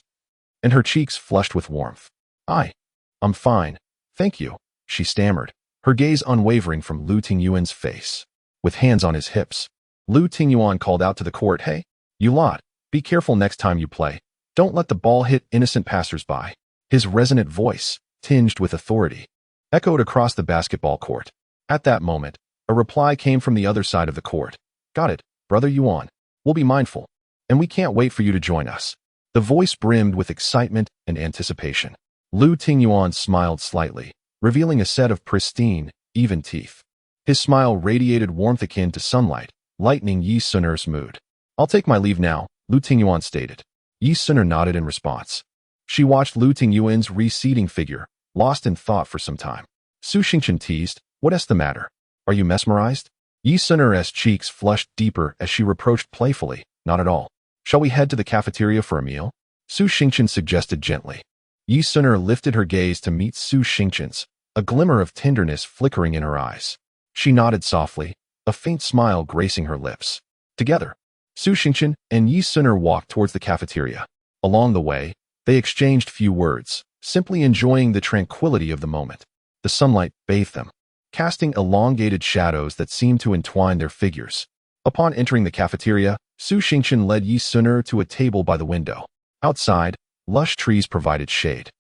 and her cheeks flushed with warmth. I'm fine, thank you," she stammered, her gaze unwavering from Lu Tingyuan's face. With hands on his hips, Lu Tingyuan called out to the court, "Hey, you lot, be careful next time you play. Don't let the ball hit innocent passers-by." His resonant voice, tinged with authority, echoed across the basketball court. At that moment, a reply came from the other side of the court. "Got it, Brother Yuan. We'll be mindful, and we can't wait for you to join us." The voice brimmed with excitement and anticipation. Lu Tingyuan smiled slightly, revealing a set of pristine, even teeth. His smile radiated warmth akin to sunlight, lightening Ye Xuan'er's mood. "I'll take my leave now," Lu Tingyuan stated. Ye Xuan'er nodded in response. She watched Lu Tingyuan's receding figure, lost in thought for some time. Su Xingchen teased, "What's the matter? Are you mesmerized?" Ye Xuan'er's cheeks flushed deeper as she reproached playfully, "Not at all. Shall we head to the cafeteria for a meal?" Su Xingchen suggested gently. Ye Xuan'er lifted her gaze to meet Su Xingchen's, a glimmer of tenderness flickering in her eyes. She nodded softly, a faint smile gracing her lips. Together, Su Xingchen and Ye Xuan'er walked towards the cafeteria. Along the way, they exchanged few words, simply enjoying the tranquility of the moment. The sunlight bathed them, casting elongated shadows that seemed to entwine their figures. Upon entering the cafeteria, Su Xingchen led Ye Xuan'er to a table by the window. Outside, lush trees provided shade,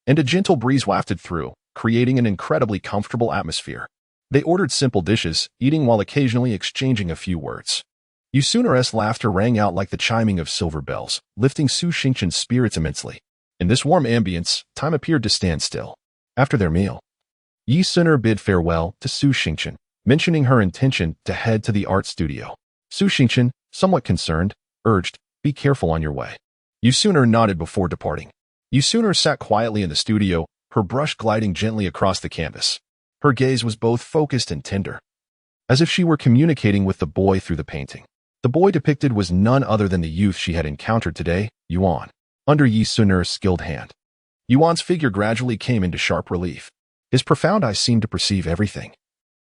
and a gentle breeze wafted through, creating an incredibly comfortable atmosphere. They ordered simple dishes, eating while occasionally exchanging a few words. Ye Xuan'er's laughter rang out like the chiming of silver bells, lifting Su Xingchen's spirits immensely. In this warm ambience, time appeared to stand still. After their meal, Ye Xuan'er bid farewell to Su Xingchen, mentioning her intention to head to the art studio. Su Xingchen, somewhat concerned, urged, "Be careful on your way." Ye Xuan'er nodded before departing. Ye Xuan'er sat quietly in the studio, her brush gliding gently across the canvas. Her gaze was both focused and tender, as if she were communicating with the boy through the painting. The boy depicted was none other than the youth she had encountered today, Yuan. Under Ye Xuan'er's skilled hand, Yuan's figure gradually came into sharp relief. His profound eyes seemed to perceive everything.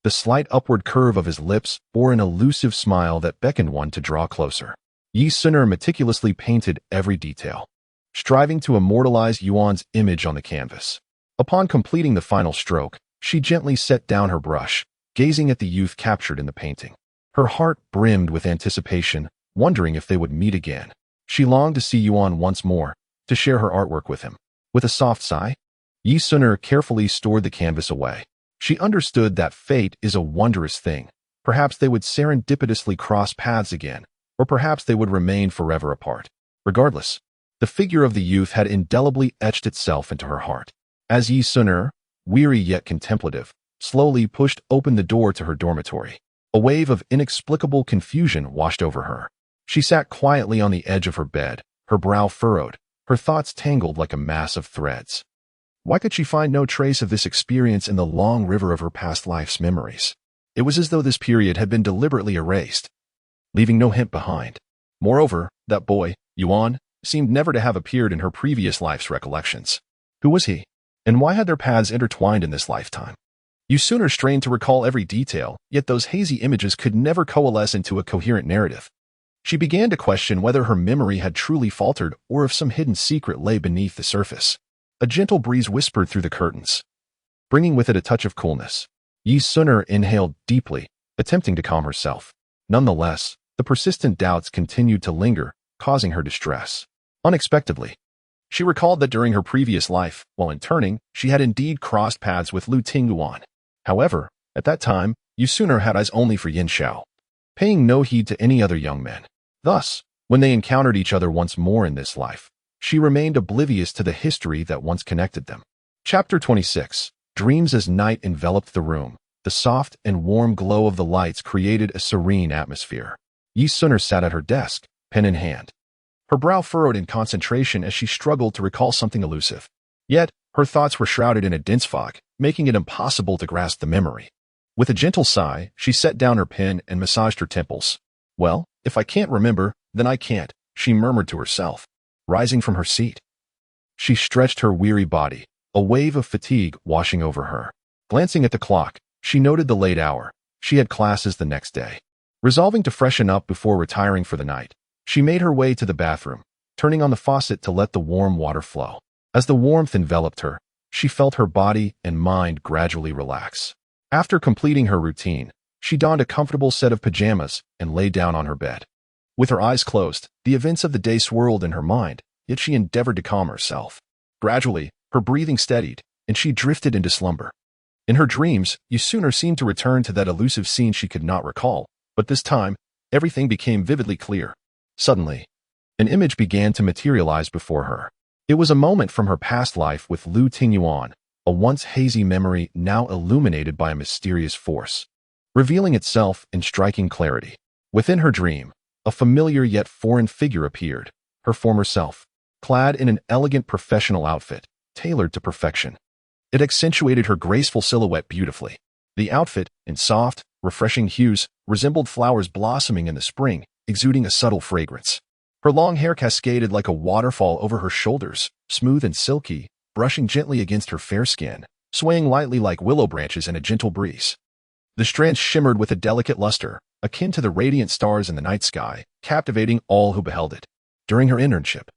The slight upward curve of his lips bore an elusive smile that beckoned one to draw closer. Ye Xuan'er meticulously painted every detail, striving to immortalize Yuan's image on the canvas. Upon completing the final stroke, she gently set down her brush, gazing at the youth captured in the painting. Her heart brimmed with anticipation, wondering if they would meet again. She longed to see Yuan once more, to share her artwork with him. With a soft sigh, Ye Xuan'er carefully stored the canvas away. She understood that fate is a wondrous thing. Perhaps they would serendipitously cross paths again, or perhaps they would remain forever apart. Regardless, the figure of the youth had indelibly etched itself into her heart. As Ye Xuan'er, weary yet contemplative, slowly pushed open the door to her dormitory, a wave of inexplicable confusion washed over her. She sat quietly on the edge of her bed, her brow furrowed, her thoughts tangled like a mass of threads. Why could she find no trace of this experience in the long river of her past life's memories? It was as though this period had been deliberately erased, leaving no hint behind. Moreover, that boy, Yuan, seemed never to have appeared in her previous life's recollections. Who was he? And why had their paths intertwined in this lifetime? Ye Xuan'er strained to recall every detail, yet those hazy images could never coalesce into a coherent narrative. She began to question whether her memory had truly faltered or if some hidden secret lay beneath the surface. A gentle breeze whispered through the curtains, bringing with it a touch of coolness. Yi Suner inhaled deeply, attempting to calm herself. Nonetheless, the persistent doubts continued to linger, causing her distress. Unexpectedly, she recalled that during her previous life, while interning, she had indeed crossed paths with Lu Tingyuan. However, at that time, Yi Suner had eyes only for Yin Xiao, paying no heed to any other young men. Thus, when they encountered each other once more in this life, she remained oblivious to the history that once connected them. Chapter 26. Dreams. As night enveloped the room, the soft and warm glow of the lights created a serene atmosphere. Yi Suner sat at her desk, pen in hand. Her brow furrowed in concentration as she struggled to recall something elusive. Yet, her thoughts were shrouded in a dense fog, making it impossible to grasp the memory. With a gentle sigh, she set down her pen and massaged her temples. Well, if I can't remember, then I can't, she murmured to herself. Rising from her seat, she stretched her weary body, a wave of fatigue washing over her. Glancing at the clock, she noted the late hour. She had classes the next day. Resolving to freshen up before retiring for the night, she made her way to the bathroom, turning on the faucet to let the warm water flow. As the warmth enveloped her, she felt her body and mind gradually relax. After completing her routine, she donned a comfortable set of pajamas and lay down on her bed. With her eyes closed, the events of the day swirled in her mind, yet she endeavored to calm herself. Gradually, her breathing steadied, and she drifted into slumber. In her dreams, Yi Suner seemed to return to that elusive scene she could not recall, but this time, everything became vividly clear. Suddenly, an image began to materialize before her. It was a moment from her past life with Lu Tingyuan, a once hazy memory now illuminated by a mysterious force, revealing itself in striking clarity. Within her dream, a familiar yet foreign figure appeared, her former self, clad in an elegant professional outfit, tailored to perfection. It accentuated her graceful silhouette beautifully. The outfit, in soft, refreshing hues, resembled flowers blossoming in the spring, exuding a subtle fragrance. Her long hair cascaded like a waterfall over her shoulders, smooth and silky, brushing gently against her fair skin, swaying lightly like willow branches in a gentle breeze. The strands shimmered with a delicate luster, akin to the radiant stars in the night sky, captivating all who beheld it. During her internship,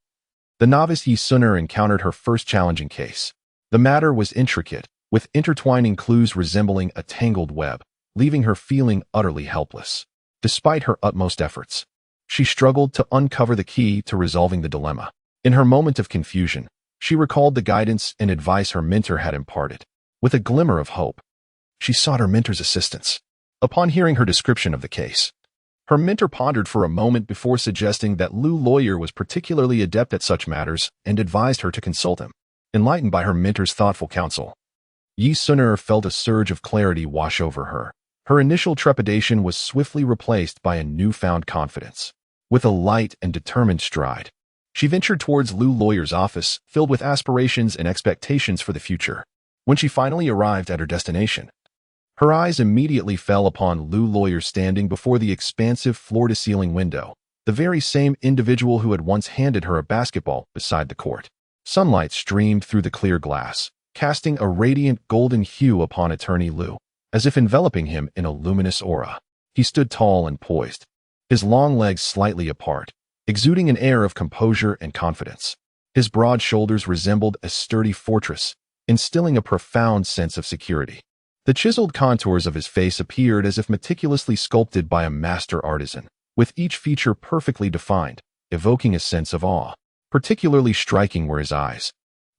the novice Yi Suner encountered her first challenging case. The matter was intricate, with intertwining clues resembling a tangled web, leaving her feeling utterly helpless. Despite her utmost efforts, she struggled to uncover the key to resolving the dilemma. In her moment of confusion, she recalled the guidance and advice her mentor had imparted. With a glimmer of hope, she sought her mentor's assistance. Upon hearing her description of the case, her mentor pondered for a moment before suggesting that Lu Lawyer was particularly adept at such matters and advised her to consult him. Enlightened by her mentor's thoughtful counsel, Yi Suner felt a surge of clarity wash over her. Her initial trepidation was swiftly replaced by a newfound confidence. With a light and determined stride, she ventured towards Lu Lawyer's office, filled with aspirations and expectations for the future. When she finally arrived at her destination, her eyes immediately fell upon Lu Lawyer standing before the expansive floor-to-ceiling window, the very same individual who had once handed her a basketball beside the court. Sunlight streamed through the clear glass, casting a radiant golden hue upon Attorney Lu, as if enveloping him in a luminous aura. He stood tall and poised, his long legs slightly apart, exuding an air of composure and confidence. His broad shoulders resembled a sturdy fortress, instilling a profound sense of security. The chiseled contours of his face appeared as if meticulously sculpted by a master artisan, with each feature perfectly defined, evoking a sense of awe. Particularly striking were his eyes,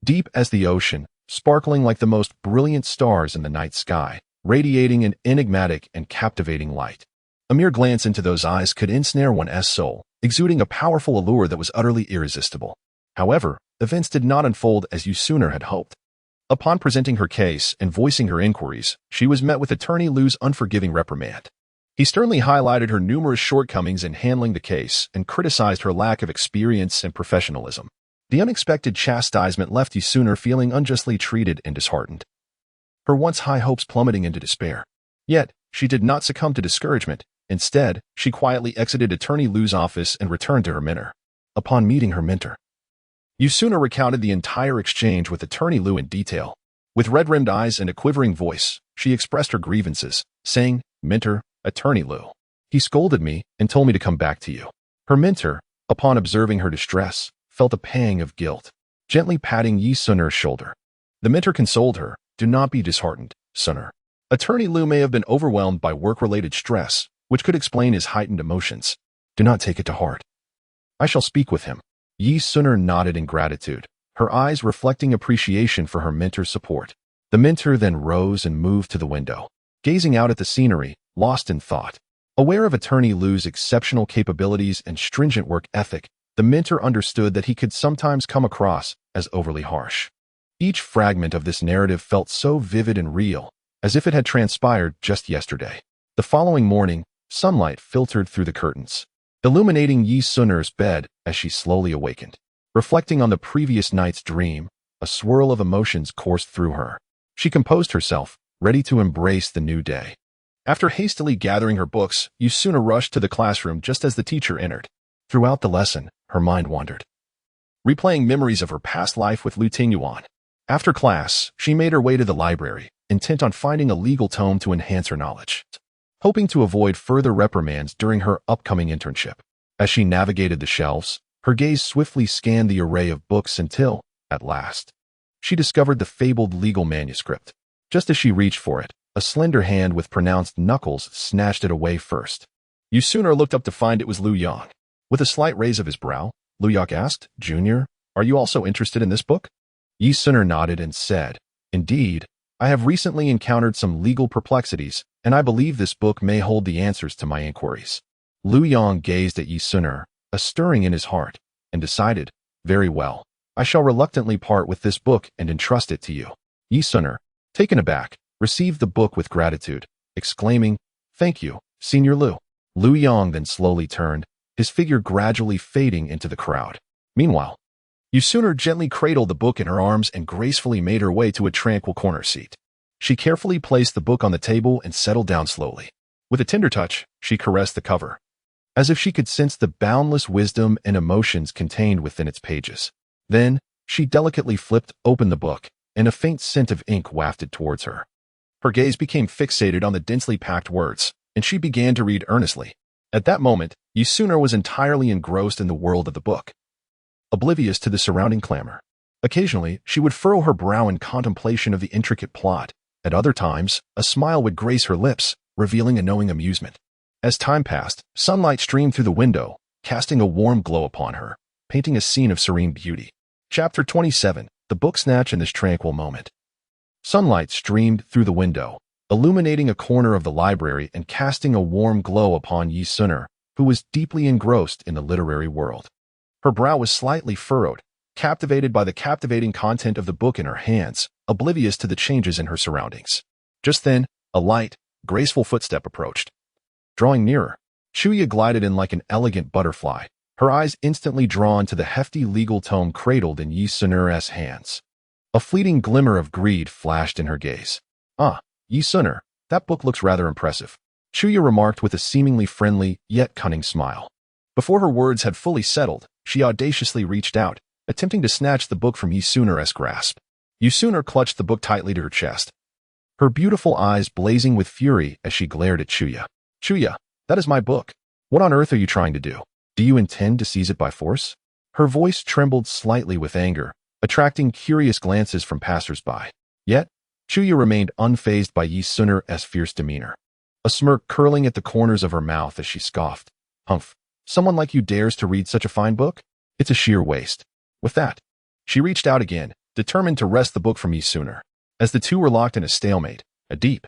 deep as the ocean, sparkling like the most brilliant stars in the night sky, radiating an enigmatic and captivating light. A mere glance into those eyes could ensnare one's soul, exuding a powerful allure that was utterly irresistible. However, events did not unfold as Yi Suner had hoped. Upon presenting her case and voicing her inquiries, she was met with Attorney Lu's unforgiving reprimand. He sternly highlighted her numerous shortcomings in handling the case and criticized her lack of experience and professionalism. The unexpected chastisement left Yi Suner feeling unjustly treated and disheartened, her once high hopes plummeting into despair. Yet, she did not succumb to discouragement. Instead, she quietly exited Attorney Lu's office and returned to her mentor. Upon meeting her mentor, Yi Suner recounted the entire exchange with Attorney Lu in detail. With red-rimmed eyes and a quivering voice, she expressed her grievances, saying, "Mentor, Attorney Lu, he scolded me and told me to come back to you. Her mentor, upon observing her distress, felt a pang of guilt, gently patting Yi Sun'er's shoulder. The mentor consoled her, "Do not be disheartened, Sun'er. Attorney Liu may have been overwhelmed by work-related stress, which could explain his heightened emotions. Do not take it to heart. I shall speak with him." Yi Sun'er nodded in gratitude, her eyes reflecting appreciation for her mentor's support. The mentor then rose and moved to the window, gazing out at the scenery, lost in thought. Aware of Attorney Liu's exceptional capabilities and stringent work ethic, the mentor understood that he could sometimes come across as overly harsh. Each fragment of this narrative felt so vivid and real, as if it had transpired just yesterday. The following morning, sunlight filtered through the curtains, illuminating Yi Sun'er's bed as she slowly awakened. Reflecting on the previous night's dream, a swirl of emotions coursed through her. She composed herself, ready to embrace the new day. After hastily gathering her books, Yi Sun'er rushed to the classroom just as the teacher entered. Throughout the lesson, her mind wandered, replaying memories of her past life with Liu Tingyuan. After class, she made her way to the library, intent on finding a legal tome to enhance her knowledge, hoping to avoid further reprimands during her upcoming internship. As she navigated the shelves, her gaze swiftly scanned the array of books until, at last, she discovered the fabled legal manuscript. Just as she reached for it, a slender hand with pronounced knuckles snatched it away first. Yi Sun'er looked up to find it was Liu Yang. With a slight raise of his brow, Liu Yang asked, "Junior, are you also interested in this book?" Yi Sun'er nodded and said, "Indeed, I have recently encountered some legal perplexities, and I believe this book may hold the answers to my inquiries." Liu Yang gazed at Yi Sun'er, a stirring in his heart, and decided, "Very well, I shall reluctantly part with this book and entrust it to you." Yi Sun'er, taken aback, received the book with gratitude, exclaiming, "Thank you, Senior Liu." Liu Yang then slowly turned, his figure gradually fading into the crowd. Meanwhile, Yi Sun'er gently cradled the book in her arms and gracefully made her way to a tranquil corner seat. She carefully placed the book on the table and settled down slowly. With a tender touch, she caressed the cover, as if she could sense the boundless wisdom and emotions contained within its pages. Then, she delicately flipped open the book, and a faint scent of ink wafted towards her. Her gaze became fixated on the densely packed words, and she began to read earnestly. At that moment, Yi Sun'er was entirely engrossed in the world of the book, oblivious to the surrounding clamor. Occasionally, she would furrow her brow in contemplation of the intricate plot. At other times, a smile would grace her lips, revealing a knowing amusement. As time passed, sunlight streamed through the window, casting a warm glow upon her, painting a scene of serene beauty. Chapter 27, The Book Snatch in This Tranquil Moment. Sunlight streamed through the window, illuminating a corner of the library and casting a warm glow upon Yi Sun'er, who was deeply engrossed in the literary world. Her brow was slightly furrowed, captivated by the captivating content of the book in her hands, oblivious to the changes in her surroundings. Just then, a light, graceful footstep approached. Drawing nearer, Chuya glided in like an elegant butterfly, her eyes instantly drawn to the hefty legal tome cradled in Yi Sun'er's hands. A fleeting glimmer of greed flashed in her gaze. "Ah, Yi Sun'er, that book looks rather impressive," Chuya remarked with a seemingly friendly yet cunning smile. Before her words had fully settled, she audaciously reached out, attempting to snatch the book from Yi Sun'er's grasp. Yi Sun'er clutched the book tightly to her chest, her beautiful eyes blazing with fury as she glared at Chuya. "Chuya, that is my book. What on earth are you trying to do? Do you intend to seize it by force?" Her voice trembled slightly with anger, attracting curious glances from passers-by. Yet, Chuya remained unfazed by Yi Sun'er's fierce demeanor, a smirk curling at the corners of her mouth as she scoffed. "Humph, someone like you dares to read such a fine book? It's a sheer waste." With that, she reached out again, determined to wrest the book from Yi Sun'er. As the two were locked in a stalemate, a deep,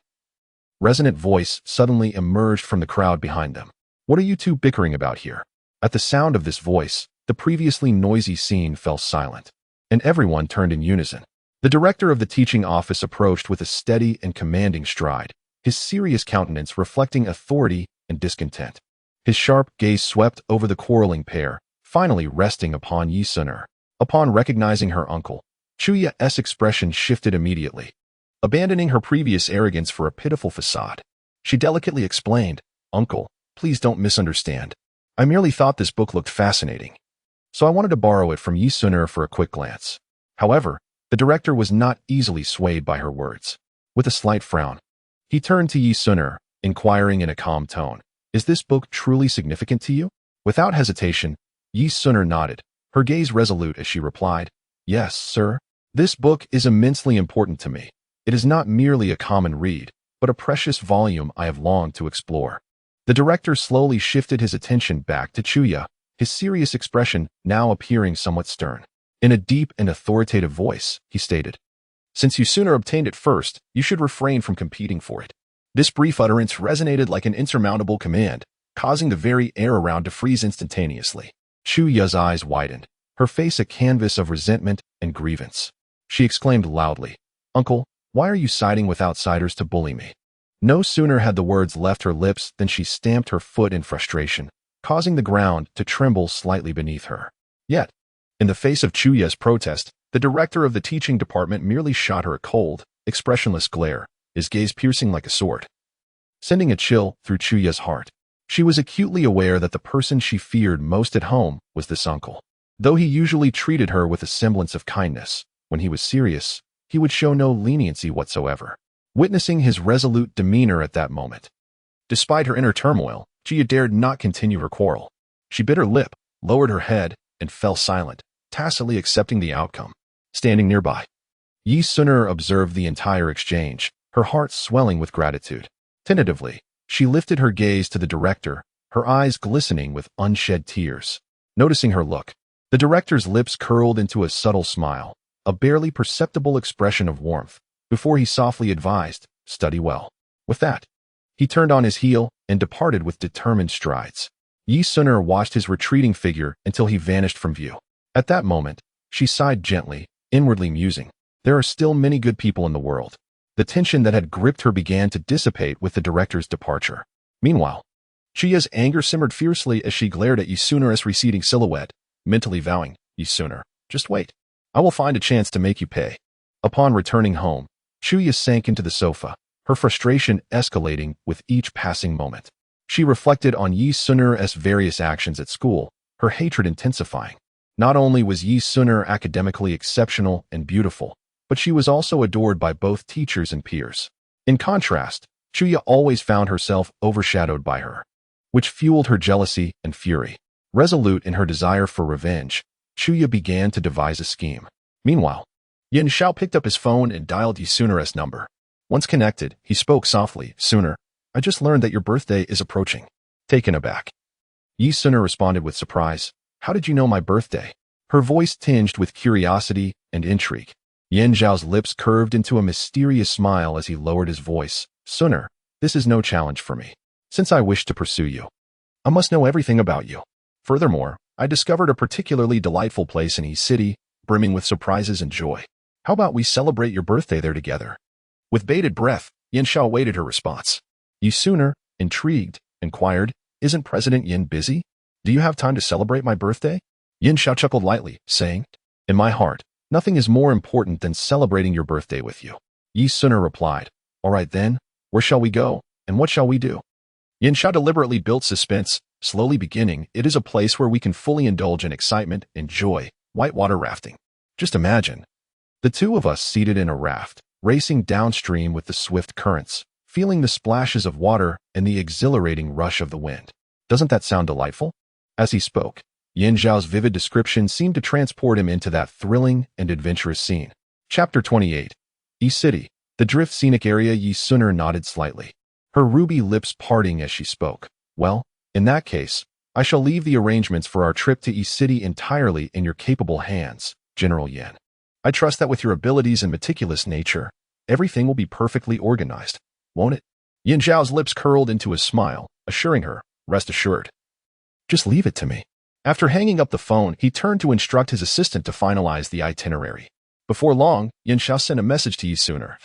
resonant voice suddenly emerged from the crowd behind them. "What are you two bickering about here?" At the sound of this voice, the previously noisy scene fell silent, and everyone turned in unison. The director of the teaching office approached with a steady and commanding stride, his serious countenance reflecting authority and discontent. His sharp gaze swept over the quarreling pair, finally resting upon Yi Sun'er. Upon recognizing her uncle, Chuya's expression shifted immediately. Abandoning her previous arrogance for a pitiful facade, she delicately explained, "Uncle, please don't misunderstand. I merely thought this book looked fascinating, so I wanted to borrow it from Yi Sun'er for a quick glance." However, the director was not easily swayed by her words. With a slight frown, he turned to Yi Sun'er, inquiring in a calm tone, "Is this book truly significant to you? Without hesitation, Yi Suner nodded, her gaze resolute as she replied, "Yes, sir. This book is immensely important to me. It is not merely a common read, but a precious volume I have longed to explore." The director slowly shifted his attention back to Chuya, his serious expression now appearing somewhat stern. In a deep and authoritative voice, he stated, "Since you sooner obtained it first, you should refrain from competing for it." This brief utterance resonated like an insurmountable command, causing the very air around to freeze instantaneously. Chuya's eyes widened, her face a canvas of resentment and grievance. She exclaimed loudly, "Uncle, why are you siding with outsiders to bully me?" No sooner had the words left her lips than she stamped her foot in frustration, causing the ground to tremble slightly beneath her. Yet, in the face of Chuya's protest, the director of the teaching department merely shot her a cold, expressionless glare, his gaze piercing like a sword, sending a chill through Chuya's heart. She was acutely aware that the person she feared most at home was this uncle. Though he usually treated her with a semblance of kindness, when he was serious, he would show no leniency whatsoever. Witnessing his resolute demeanor at that moment, despite her inner turmoil, Chuya dared not continue her quarrel. She bit her lip, lowered her head, and fell silent, tacitly accepting the outcome. Standing nearby, Yi Suner observed the entire exchange, her heart swelling with gratitude. Tentatively, she lifted her gaze to the director, her eyes glistening with unshed tears. Noticing her look, the director's lips curled into a subtle smile, a barely perceptible expression of warmth, before he softly advised, "Study well." With that, he turned on his heel and departed with determined strides. Yi Suner watched his retreating figure until he vanished from view. At that moment, she sighed gently, inwardly musing, "There are still many good people in the world." The tension that had gripped her began to dissipate with the director's departure. Meanwhile, Chuya's anger simmered fiercely as she glared at Yi Suner's receding silhouette, mentally vowing, "Yi Suner, just wait. I will find a chance to make you pay." Upon returning home, Chuya sank into the sofa, her frustration escalating with each passing moment. She reflected on Yi Suner's various actions at school, her hatred intensifying. Not only was Yi Suner academically exceptional and beautiful, but she was also adored by both teachers and peers. In contrast, Chuya always found herself overshadowed by her, which fueled her jealousy and fury. Resolute in her desire for revenge, Chuya began to devise a scheme. Meanwhile, Yin Xiao picked up his phone and dialed Yi Suner's number. Once connected, he spoke softly, "Suner, I just learned that your birthday is approaching." Taken aback, Yi Suner responded with surprise, "How did you know my birthday?" Her voice tinged with curiosity and intrigue. Yin Zhao's lips curved into a mysterious smile as he lowered his voice. "Suner, this is no challenge for me. Since I wish to pursue you, I must know everything about you. Furthermore, I discovered a particularly delightful place in East City, brimming with surprises and joy. How about we celebrate your birthday there together?" With bated breath, Yin Xiao awaited her response. Yi Suner, intrigued, inquired, "Isn't President Yin busy? Do you have time to celebrate my birthday?" Yin Xiao chuckled lightly, saying, "In my heart, nothing is more important than celebrating your birthday with you." Yi Suner replied, "All right then, where shall we go, and what shall we do?" Yin Xiao deliberately built suspense, slowly beginning, "It is a place where we can fully indulge in excitement and joy, whitewater rafting. Just imagine the two of us seated in a raft, racing downstream with the swift currents, feeling the splashes of water and the exhilarating rush of the wind. Doesn't that sound delightful?" As he spoke, Yin Zhao's vivid description seemed to transport him into that thrilling and adventurous scene. Chapter 28. East City, the drift scenic area. Yi Suner nodded slightly, her ruby lips parting as she spoke. "Well, in that case, I shall leave the arrangements for our trip to East City entirely in your capable hands, General Yin. I trust that with your abilities and meticulous nature, everything will be perfectly organized, won't it?" Yin Zhao's lips curled into a smile, assuring her, "Rest assured. Just leave it to me." After hanging up the phone, he turned to instruct his assistant to finalize the itinerary. Before long, Yin Xiao sent a message to Yi Suner,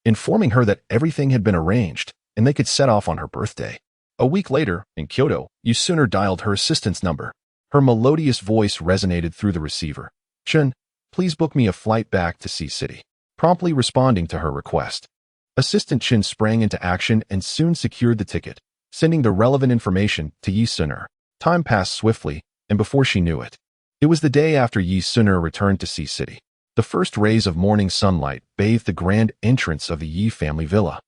informing her that everything had been arranged and they could set off on her birthday. A week later, in Kyoto, Yi Suner dialed her assistant's number. Her melodious voice resonated through the receiver. "Chun, please book me a flight back to Sea City." Promptly responding to her request, Assistant Chin sprang into action and soon secured the ticket, sending the relevant information to Yi Suner. Time passed swiftly, and before she knew it, it was the day after Yi Suner returned to Sea City. The first rays of morning sunlight bathed the grand entrance of the Yi family villa.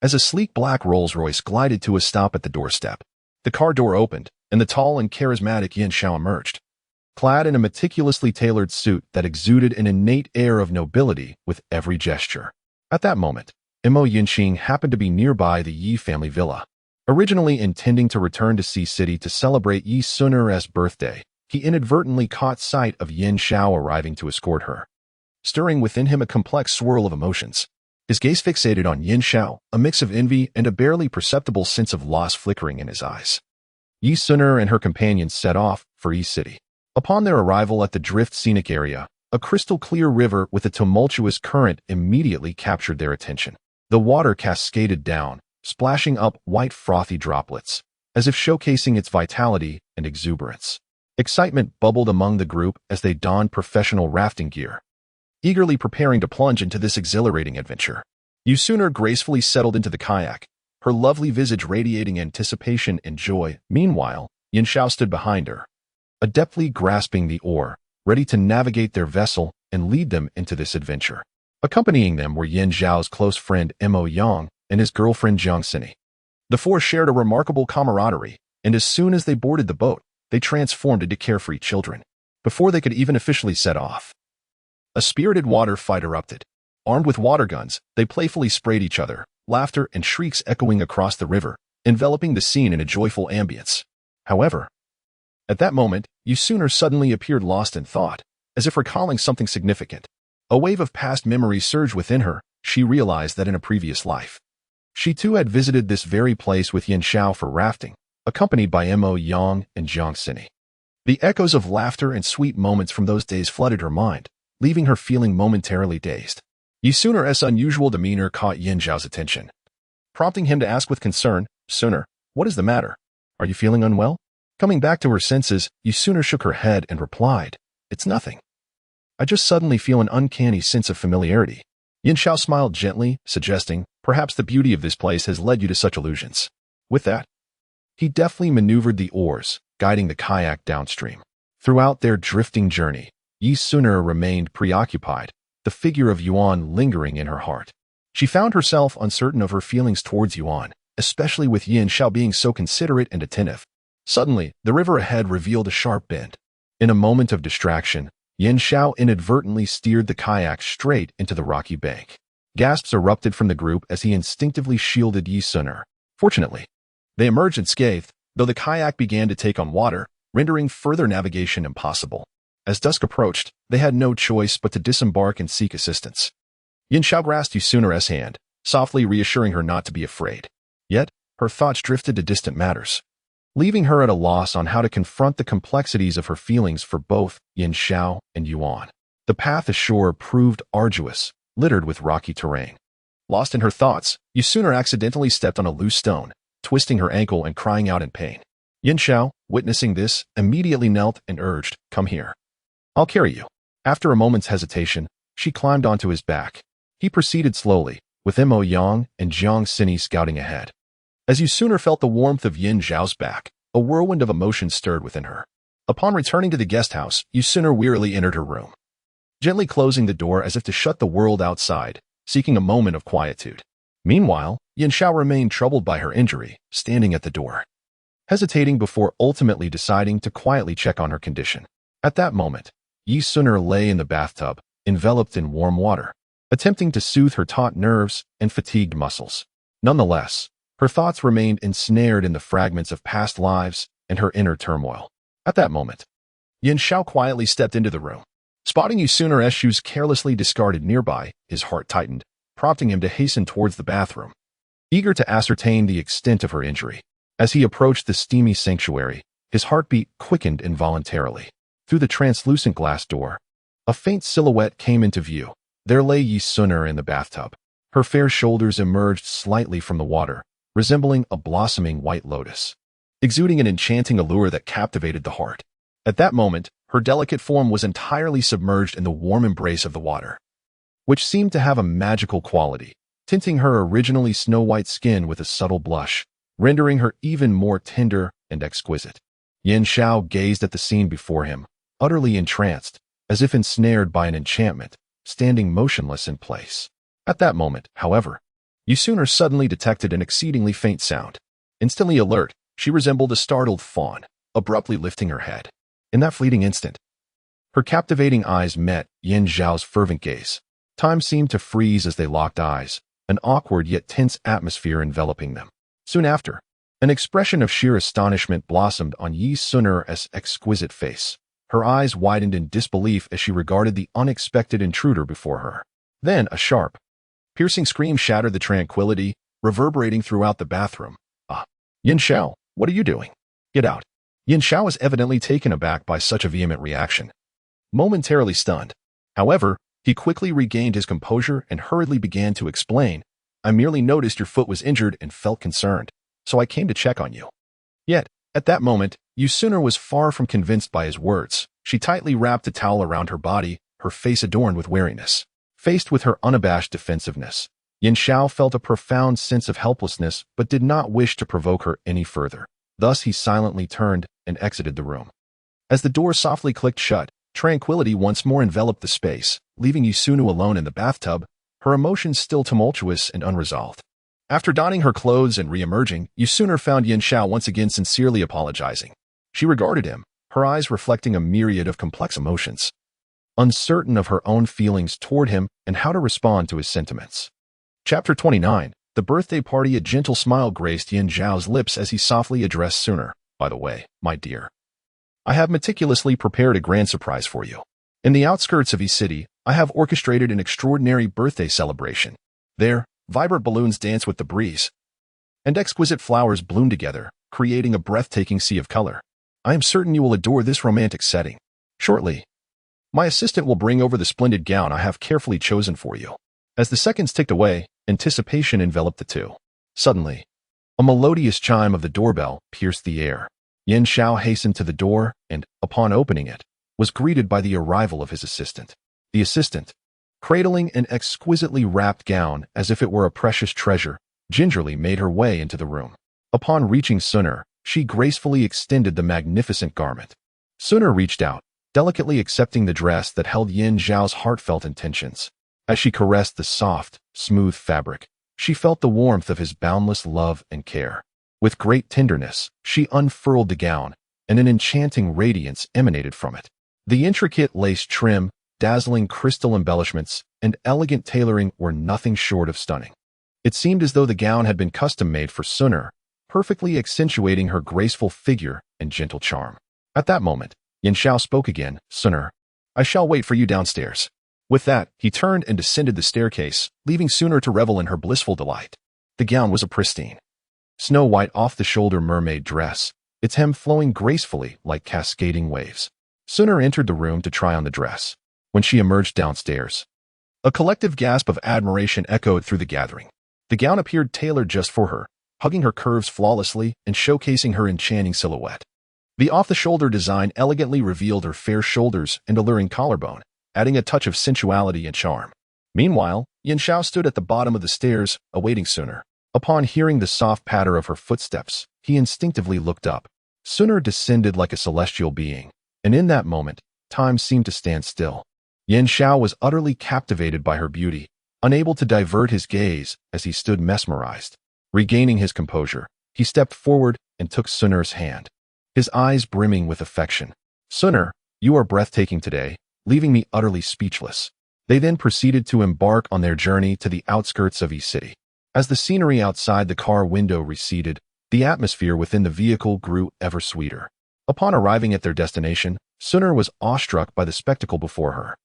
As a sleek black Rolls-Royce glided to a stop at the doorstep, The car door opened, and the tall and charismatic Yin Xiao emerged, clad in a meticulously tailored suit that exuded an innate air of nobility with every gesture. At that moment, Mo Yinxing happened to be nearby the Yi family villa. Originally intending to return to Sea City to celebrate Yi Sun'er's birthday, he inadvertently caught sight of Yin Xiao arriving to escort her, stirring within him a complex swirl of emotions. His gaze fixated on Yin Xiao, a mix of envy and a barely perceptible sense of loss flickering in his eyes. Yi Sun'er and her companions set off for Yi City. Upon their arrival at the Drift Scenic Area, a crystal-clear river with a tumultuous current immediately captured their attention. The water cascaded down, splashing up white frothy droplets, as if showcasing its vitality and exuberance. Excitement bubbled among the group as they donned professional rafting gear, eagerly preparing to plunge into this exhilarating adventure. Yu Sun'er gracefully settled into the kayak, her lovely visage radiating anticipation and joy. Meanwhile, Yin Xiao stood behind her, adeptly grasping the oar, ready to navigate their vessel and lead them into this adventure. Accompanying them were Yin Xiao's close friend Mo Yang and his girlfriend Jiang Xini. The four shared a remarkable camaraderie, and as soon as they boarded the boat, they transformed into carefree children. Before they could even officially set off, a spirited water fight erupted. Armed with water guns, they playfully sprayed each other, laughter and shrieks echoing across the river, enveloping the scene in a joyful ambience. However, at that moment, Yu Sun'er suddenly appeared lost in thought, as if recalling something significant. A wave of past memories surged within her. She realized that in a previous life, she too had visited this very place with Yin Xiao for rafting, accompanied by Mo Yang and Jiang Xini. The echoes of laughter and sweet moments from those days flooded her mind, leaving her feeling momentarily dazed. Yu Sun'er's unusual demeanor caught Yin Xiao's attention, prompting him to ask with concern, "Sun'er, what is the matter? Are you feeling unwell?" Coming back to her senses, Yu Sun'er shook her head and replied, "It's nothing. I just suddenly feel an uncanny sense of familiarity." Yin Xiao smiled gently, suggesting, "Perhaps the beauty of this place has led you to such illusions." With that, he deftly maneuvered the oars, guiding the kayak downstream. Throughout their drifting journey, Yi Sun'er remained preoccupied, the figure of Yuan lingering in her heart. She found herself uncertain of her feelings towards Yuan, especially with Yin Xiao being so considerate and attentive. Suddenly, the river ahead revealed a sharp bend. In a moment of distraction, Yin Xiao inadvertently steered the kayak straight into the rocky bank. Gasps erupted from the group as he instinctively shielded Yi Sun'er. Fortunately, they emerged unscathed, though the kayak began to take on water, rendering further navigation impossible. As dusk approached, they had no choice but to disembark and seek assistance. Yin Xiao grasped Yu Sun'er's hand, softly reassuring her not to be afraid. Yet, her thoughts drifted to distant matters, leaving her at a loss on how to confront the complexities of her feelings for both Yin Xiao and Yuan. The path ashore proved arduous, littered with rocky terrain. Lost in her thoughts, Yu Sun'er accidentally stepped on a loose stone, twisting her ankle and crying out in pain. Yin Xiao, witnessing this, immediately knelt and urged, "Come here. I'll carry you." After a moment's hesitation, she climbed onto his back. He proceeded slowly, with Mo Yang and Jiang Xini scouting ahead. As Yu Sun'er felt the warmth of Yin Xiao's back, a whirlwind of emotion stirred within her. Upon returning to the guest house, Yu Sun'er wearily entered her room, gently closing the door as if to shut the world outside, seeking a moment of quietude. Meanwhile, Yin Xiao remained troubled by her injury, standing at the door, hesitating before ultimately deciding to quietly check on her condition. At that moment, Yi Sun'er lay in the bathtub, enveloped in warm water, attempting to soothe her taut nerves and fatigued muscles. Nonetheless, her thoughts remained ensnared in the fragments of past lives and her inner turmoil. At that moment, Yin Xiao quietly stepped into the room. Spotting Yu Sun'er's shoes carelessly discarded nearby, his heart tightened, prompting him to hasten towards the bathroom, eager to ascertain the extent of her injury. As he approached the steamy sanctuary, his heartbeat quickened involuntarily. Through the translucent glass door, a faint silhouette came into view. There lay Yi Sun'er in the bathtub. Her fair shoulders emerged slightly from the water, resembling a blossoming white lotus, exuding an enchanting allure that captivated the heart. At that moment, her delicate form was entirely submerged in the warm embrace of the water, which seemed to have a magical quality, tinting her originally snow-white skin with a subtle blush, rendering her even more tender and exquisite. Yin Xiao gazed at the scene before him, utterly entranced, as if ensnared by an enchantment, standing motionless in place. At that moment, however, Yu Sun'er suddenly detected an exceedingly faint sound. Instantly alert, She resembled a startled fawn, abruptly lifting her head. In that fleeting instant, her captivating eyes met Yin Zhao's fervent gaze. Time seemed to freeze as they locked eyes, an awkward yet tense atmosphere enveloping them. Soon after, an expression of sheer astonishment blossomed on Yi Sun's exquisite face. Her eyes widened in disbelief as she regarded the unexpected intruder before her. Then a sharp, piercing scream shattered the tranquility, reverberating throughout the bathroom. "Ah, Yin Zhao, what are you doing? Get out." Yin Zhao was evidently taken aback by such a vehement reaction. Momentarily stunned. However, he quickly regained his composure and hurriedly began to explain, "I merely noticed your foot was injured and felt concerned, so I came to check on you." Yet, at that moment, Yu Suner was far from convinced by his words. She tightly wrapped a towel around her body, her face adorned with weariness. Faced with her unabashed defensiveness, Yin Zhao felt a profound sense of helplessness but did not wish to provoke her any further. Thus he silently turned and exited the room. As the door softly clicked shut, tranquility once more enveloped the space, leaving Yu Sunu alone in the bathtub, her emotions still tumultuous and unresolved. After donning her clothes and re-emerging, Yu Suner found Yin Zhao once again sincerely apologizing. She regarded him, her eyes reflecting a myriad of complex emotions, uncertain of her own feelings toward him and how to respond to his sentiments. Chapter 29. The birthday party. A gentle smile graced Yin Zhao's lips as he softly addressed Suner. "By the way, my dear, I have meticulously prepared a grand surprise for you. In the outskirts of East City, I have orchestrated an extraordinary birthday celebration. There, vibrant balloons dance with the breeze, and exquisite flowers bloom together, creating a breathtaking sea of color. I am certain you will adore this romantic setting. Shortly, my assistant will bring over the splendid gown I have carefully chosen for you." As the seconds ticked away, anticipation enveloped the two. Suddenly, a melodious chime of the doorbell pierced the air. Yin Zhao hastened to the door and, upon opening it, was greeted by the arrival of his assistant. The assistant, cradling an exquisitely wrapped gown as if it were a precious treasure, gingerly made her way into the room. Upon reaching Suner, she gracefully extended the magnificent garment. Suner reached out, delicately accepting the dress that held Yin Zhao's heartfelt intentions. As she caressed the soft, smooth fabric, she felt the warmth of his boundless love and care. With great tenderness, she unfurled the gown, and an enchanting radiance emanated from it. The intricate lace trim, dazzling crystal embellishments, and elegant tailoring were nothing short of stunning. It seemed as though the gown had been custom-made for Suner, perfectly accentuating her graceful figure and gentle charm. At that moment, Yin Zhao spoke again. "Suner, I shall wait for you downstairs." With that, he turned and descended the staircase, leaving Suner to revel in her blissful delight. The gown was a pristine, snow-white off-the-shoulder mermaid dress, its hem flowing gracefully like cascading waves. Suner entered the room to try on the dress. When she emerged downstairs, a collective gasp of admiration echoed through the gathering. The gown appeared tailored just for her, hugging her curves flawlessly and showcasing her enchanting silhouette. The off-the-shoulder design elegantly revealed her fair shoulders and alluring collarbone, adding a touch of sensuality and charm. Meanwhile, Yin Zhao stood at the bottom of the stairs, awaiting Suner. Upon hearing the soft patter of her footsteps, he instinctively looked up. Suner descended like a celestial being, and in that moment, time seemed to stand still. Yin Zhao was utterly captivated by her beauty, unable to divert his gaze as he stood mesmerized. Regaining his composure, he stepped forward and took Suner's hand, his eyes brimming with affection. "Suner, you are breathtaking today, leaving me utterly speechless." They then proceeded to embark on their journey to the outskirts of East City. As the scenery outside the car window receded, the atmosphere within the vehicle grew ever sweeter. Upon arriving at their destination, Suner was awestruck by the spectacle before her.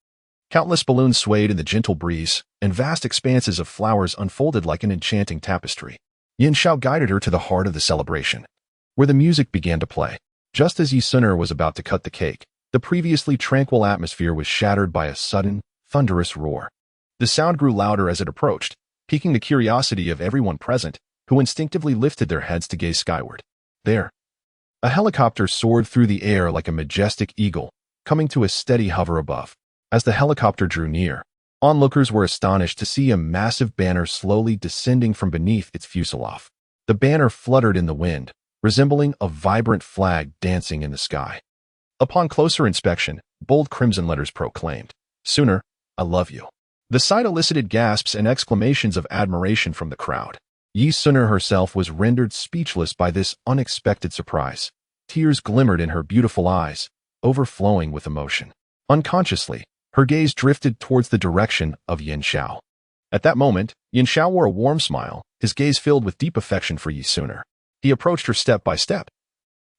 Countless balloons swayed in the gentle breeze, and vast expanses of flowers unfolded like an enchanting tapestry. Yin Zhao guided her to the heart of the celebration, where the music began to play. Just as Yi Suner was about to cut the cake, the previously tranquil atmosphere was shattered by a sudden, thunderous roar. The sound grew louder as it approached, piquing the curiosity of everyone present, who instinctively lifted their heads to gaze skyward. There, a helicopter soared through the air like a majestic eagle, coming to a steady hover above. As the helicopter drew near, onlookers were astonished to see a massive banner slowly descending from beneath its fuselage. The banner fluttered in the wind, resembling a vibrant flag dancing in the sky. Upon closer inspection, bold crimson letters proclaimed, "Suner, I love you." The sight elicited gasps and exclamations of admiration from the crowd. Yi Suner herself was rendered speechless by this unexpected surprise. Tears glimmered in her beautiful eyes, overflowing with emotion. Unconsciously, her gaze drifted towards the direction of Yin Xiao. At that moment, Yin Xiao wore a warm smile, his gaze filled with deep affection for Yi Suner. He approached her step by step,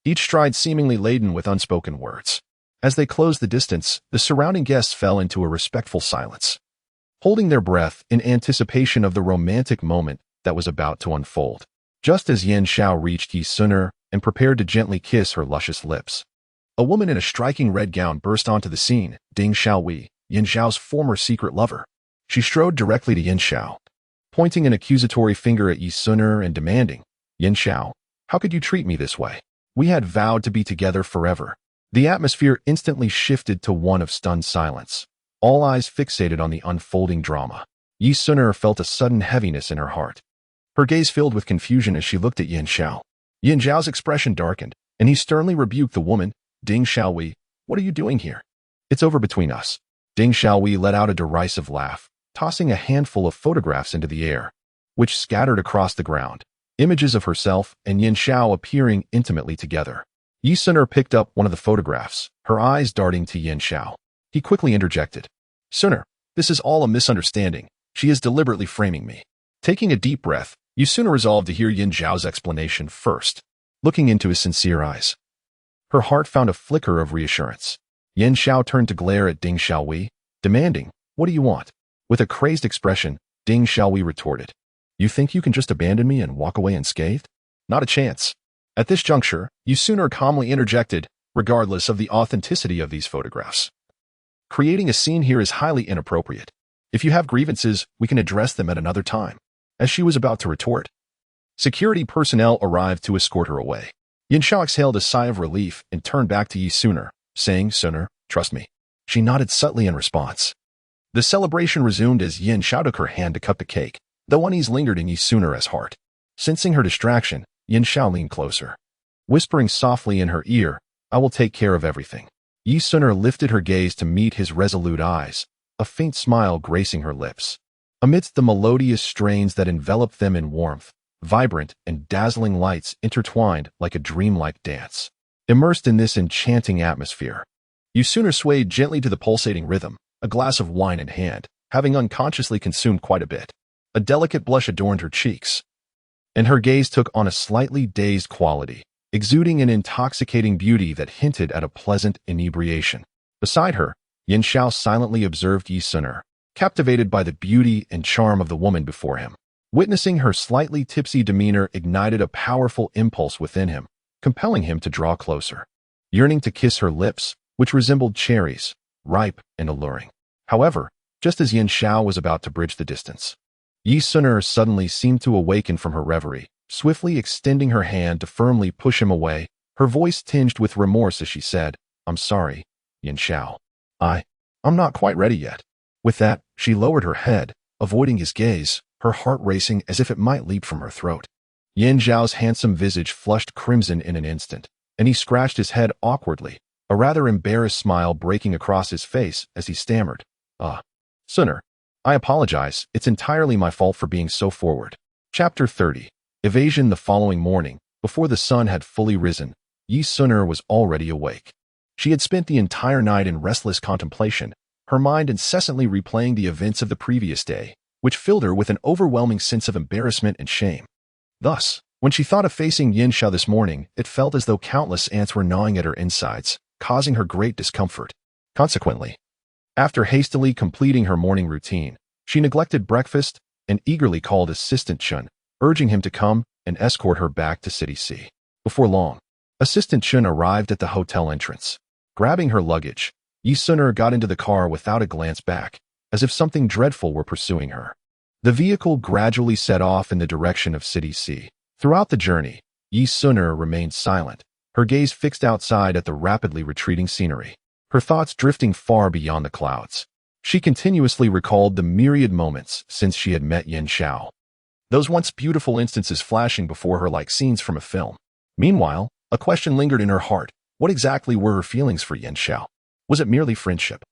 each stride seemingly laden with unspoken words. As they closed the distance, the surrounding guests fell into a respectful silence, holding their breath in anticipation of the romantic moment that was about to unfold. Just as Yin Xiao reached Yi Suner and prepared to gently kiss her luscious lips, a woman in a striking red gown burst onto the scene, Ding Xiaowei, Yin Xiao's former secret lover. She strode directly to Yin Xiao, pointing an accusatory finger at Yi Suner and demanding, "Yin Xiao, how could you treat me this way? We had vowed to be together forever." The atmosphere instantly shifted to one of stunned silence, all eyes fixated on the unfolding drama. Yi Suner felt a sudden heaviness in her heart. Her gaze filled with confusion as she looked at Yin Xiao. Yin Xiao's expression darkened, and he sternly rebuked the woman. "Ding Xiaowei, what are you doing here? It's over between us." Ding Xiaowei let out a derisive laugh, tossing a handful of photographs into the air, which scattered across the ground, images of herself and Yin Xiao appearing intimately together. Yi Suner picked up one of the photographs, her eyes darting to Yin Xiao. He quickly interjected, "Suner, this is all a misunderstanding. She is deliberately framing me." Taking a deep breath, Yi Suner resolved to hear Yin Xiao's explanation first. Looking into his sincere eyes, her heart found a flicker of reassurance. Yin Xiao turned to glare at Ding Xiaowei, demanding, "What do you want?" With a crazed expression, Ding Xiaowei retorted, "You think you can just abandon me and walk away unscathed? Not a chance." At this juncture, Yi Suner calmly interjected, regardless of the authenticity of these photographs. "Creating a scene here is highly inappropriate. If you have grievances, we can address them at another time." As she was about to retort, security personnel arrived to escort her away. Yin Xiao exhaled a sigh of relief and turned back to Yi Suner, saying, "Suner, trust me." She nodded subtly in response. The celebration resumed as Yin Xiao took her hand to cut the cake, though unease lingered in Yi Suner's heart. Sensing her distraction, Yin Xiao leaned closer, whispering softly in her ear, "I will take care of everything." Yi Suner lifted her gaze to meet his resolute eyes, a faint smile gracing her lips. Amidst the melodious strains that enveloped them in warmth, vibrant and dazzling lights intertwined like a dreamlike dance. Immersed in this enchanting atmosphere, Yi Suner swayed gently to the pulsating rhythm, a glass of wine in hand, having unconsciously consumed quite a bit. A delicate blush adorned her cheeks, and her gaze took on a slightly dazed quality, exuding an intoxicating beauty that hinted at a pleasant inebriation. Beside her, Yin Xiao silently observed Yi Suner, captivated by the beauty and charm of the woman before him. Witnessing her slightly tipsy demeanor ignited a powerful impulse within him, compelling him to draw closer, yearning to kiss her lips, which resembled cherries, ripe and alluring. However, just as Yin Xiao was about to bridge the distance, Yi Suner suddenly seemed to awaken from her reverie, swiftly extending her hand to firmly push him away, her voice tinged with remorse as she said, "I'm sorry, Yin Xiao. I'm not quite ready yet." With that, she lowered her head, avoiding his gaze, her heart racing as if it might leap from her throat. Yin Xiao's handsome visage flushed crimson in an instant, and he scratched his head awkwardly, a rather embarrassed smile breaking across his face as he stammered, Suner, I apologize, it's entirely my fault for being so forward." Chapter 30. Evasion. The following morning, before the sun had fully risen, Yi Suner was already awake. She had spent the entire night in restless contemplation, her mind incessantly replaying the events of the previous day, which filled her with an overwhelming sense of embarrassment and shame. Thus, when she thought of facing Yin Xiao this morning, it felt as though countless ants were gnawing at her insides, causing her great discomfort. Consequently, after hastily completing her morning routine, she neglected breakfast and eagerly called Assistant Chun, urging him to come and escort her back to City C. Before long, Assistant Chun arrived at the hotel entrance. Grabbing her luggage, Yi Suner got into the car without a glance back, as if something dreadful were pursuing her. The vehicle gradually set off in the direction of City C. Throughout the journey, Yi Suner remained silent, her gaze fixed outside at the rapidly retreating scenery, her thoughts drifting far beyond the clouds. She continuously recalled the myriad moments since she had met Yin Xiao, those once beautiful instances flashing before her like scenes from a film. Meanwhile, a question lingered in her heart. What exactly were her feelings for Yin Xiao? Was it merely friendship,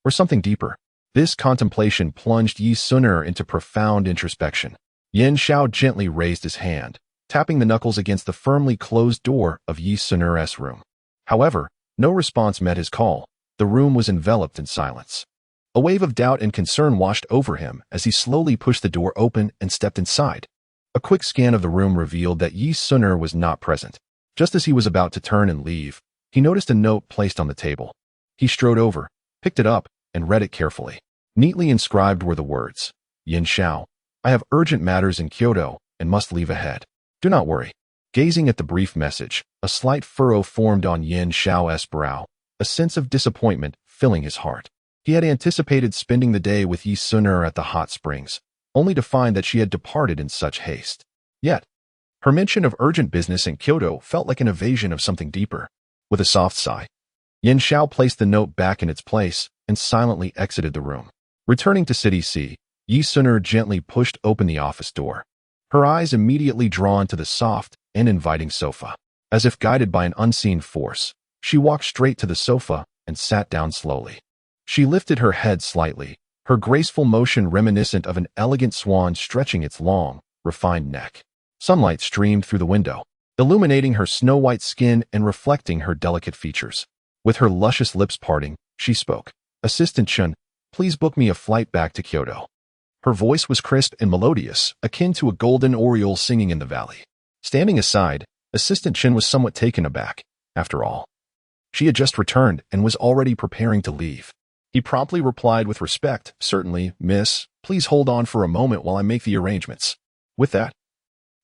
or something deeper? This contemplation plunged Yi Suner into profound introspection. Yin Xiao gently raised his hand, tapping the knuckles against the firmly closed door of Yi Sun'er's room. However, no response met his call. The room was enveloped in silence. A wave of doubt and concern washed over him as he slowly pushed the door open and stepped inside. A quick scan of the room revealed that Yi Sun'er was not present. Just as he was about to turn and leave, he noticed a note placed on the table. He strode over, picked it up, and read it carefully. Neatly inscribed were the words, Yin Xiao, I have urgent matters in Kyoto and must leave ahead. Do not worry. Gazing at the brief message, a slight furrow formed on Yin Xiao's brow, a sense of disappointment filling his heart. He had anticipated spending the day with Yi Sun'er at the hot springs, only to find that she had departed in such haste. Yet, her mention of urgent business in Kyoto felt like an evasion of something deeper. With a soft sigh, Yin Xiao placed the note back in its place and silently exited the room. Returning to City C, Yi Sun'er gently pushed open the office door. Her eyes immediately drawn to the soft and inviting sofa. As if guided by an unseen force, she walked straight to the sofa and sat down slowly. She lifted her head slightly, her graceful motion reminiscent of an elegant swan stretching its long, refined neck. Sunlight streamed through the window, illuminating her snow-white skin and reflecting her delicate features. With her luscious lips parting, she spoke. Assistant Chun, please book me a flight back to Kyoto. Her voice was crisp and melodious, akin to a golden oriole singing in the valley. Standing aside, Assistant Chin was somewhat taken aback. After all, she had just returned and was already preparing to leave. He promptly replied with respect, Certainly, miss, please hold on for a moment while I make the arrangements. With that,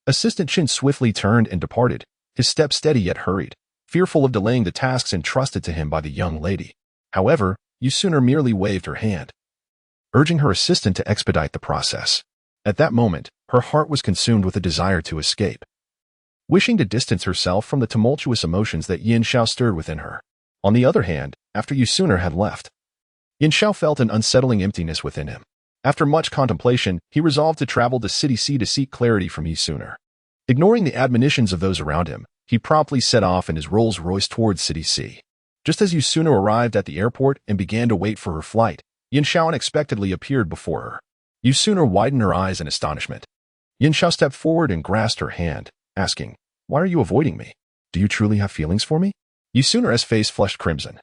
Assistant Chin swiftly turned and departed, his step steady yet hurried, fearful of delaying the tasks entrusted to him by the young lady. However, Yi Sun'er merely waved her hand, urging her assistant to expedite the process. At that moment, her heart was consumed with a desire to escape, wishing to distance herself from the tumultuous emotions that Yin Xiao stirred within her. On the other hand, after Yi Sun'er had left, Yin Xiao felt an unsettling emptiness within him. After much contemplation, he resolved to travel to City C to seek clarity from Yi Sun'er. Ignoring the admonitions of those around him, he promptly set off in his Rolls-Royce towards City C. Just as Yi Sun'er arrived at the airport and began to wait for her flight, Yin Xiao unexpectedly appeared before her. Yi Sun'er widened her eyes in astonishment. Yin Xiao stepped forward and grasped her hand, asking, Why are you avoiding me? Do you truly have feelings for me? Yi Sun'er's face flushed crimson,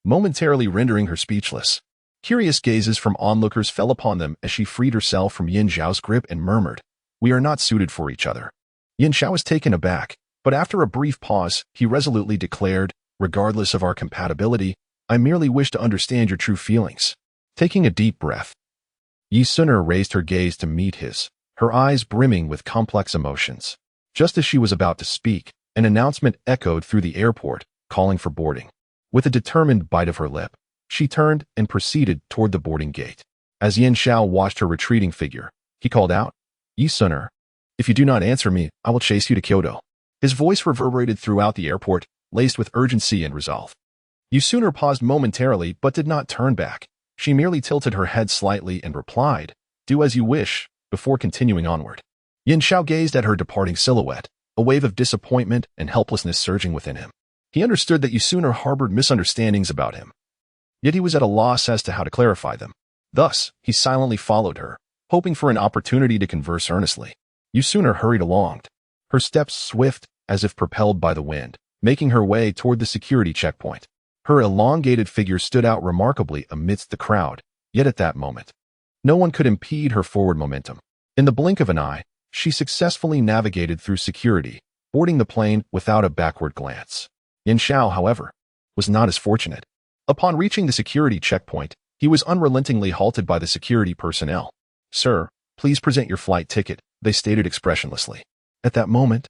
momentarily rendering her speechless. Curious gazes from onlookers fell upon them as she freed herself from Yin Xiao's grip and murmured, We are not suited for each other. Yin Xiao was taken aback, but after a brief pause, he resolutely declared, Regardless of our compatibility, I merely wish to understand your true feelings. Taking a deep breath, Yi Sun'er raised her gaze to meet his, her eyes brimming with complex emotions. Just as she was about to speak, an announcement echoed through the airport, calling for boarding. With a determined bite of her lip, she turned and proceeded toward the boarding gate. As Yin Xiao watched her retreating figure, he called out, Yi Sun'er, if you do not answer me, I will chase you to Kyoto. His voice reverberated throughout the airport, laced with urgency and resolve. Yi Sun'er paused momentarily but did not turn back. She merely tilted her head slightly and replied, Do as you wish, before continuing onward. Yin Xiao gazed at her departing silhouette, a wave of disappointment and helplessness surging within him. He understood that Yi Sun'er harbored misunderstandings about him, yet he was at a loss as to how to clarify them. Thus, he silently followed her, hoping for an opportunity to converse earnestly. Yi Sun'er hurried along, her steps swift as if propelled by the wind, making her way toward the security checkpoint. Her elongated figure stood out remarkably amidst the crowd, yet at that moment, no one could impede her forward momentum. In the blink of an eye, she successfully navigated through security, boarding the plane without a backward glance. Yin Xiao, however, was not as fortunate. Upon reaching the security checkpoint, he was unrelentingly halted by the security personnel. Sir, please present your flight ticket, they stated expressionlessly. At that moment,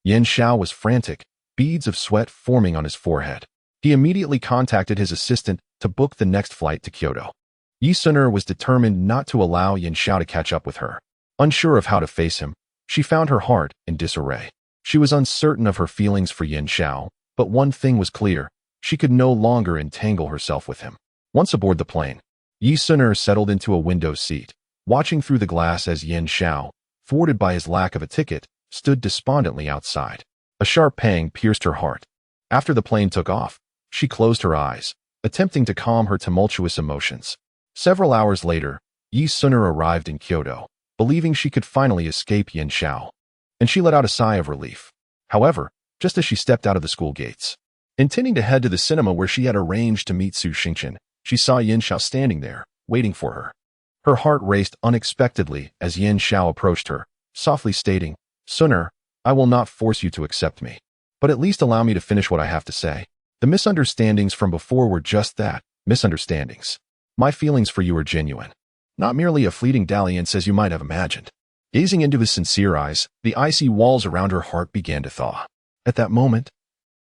Yin Xiao was frantic, beads of sweat forming on his forehead. He immediately contacted his assistant to book the next flight to Kyoto. Yi Sun'er was determined not to allow Yin Xiao to catch up with her. Unsure of how to face him, she found her heart in disarray. She was uncertain of her feelings for Yin Xiao, but one thing was clear, she could no longer entangle herself with him. Once aboard the plane, Yi Sun'er settled into a window seat, watching through the glass as Yin Xiao, thwarted by his lack of a ticket, stood despondently outside. A sharp pang pierced her heart. After the plane took off, she closed her eyes, attempting to calm her tumultuous emotions. Several hours later, Yi Sun'er arrived in Kyoto. believing she could finally escape Yin Xiao. And she let out a sigh of relief. However, just as she stepped out of the school gates, intending to head to the cinema where she had arranged to meet Su Xingqian, she saw Yin Xiao standing there, waiting for her. Her heart raced unexpectedly as Yin Xiao approached her, softly stating, "Sooner, I will not force you to accept me. But at least allow me to finish what I have to say. The misunderstandings from before were just that, misunderstandings. My feelings for you are genuine. Not merely a fleeting dalliance as you might have imagined." Gazing into his sincere eyes, the icy walls around her heart began to thaw. At that moment,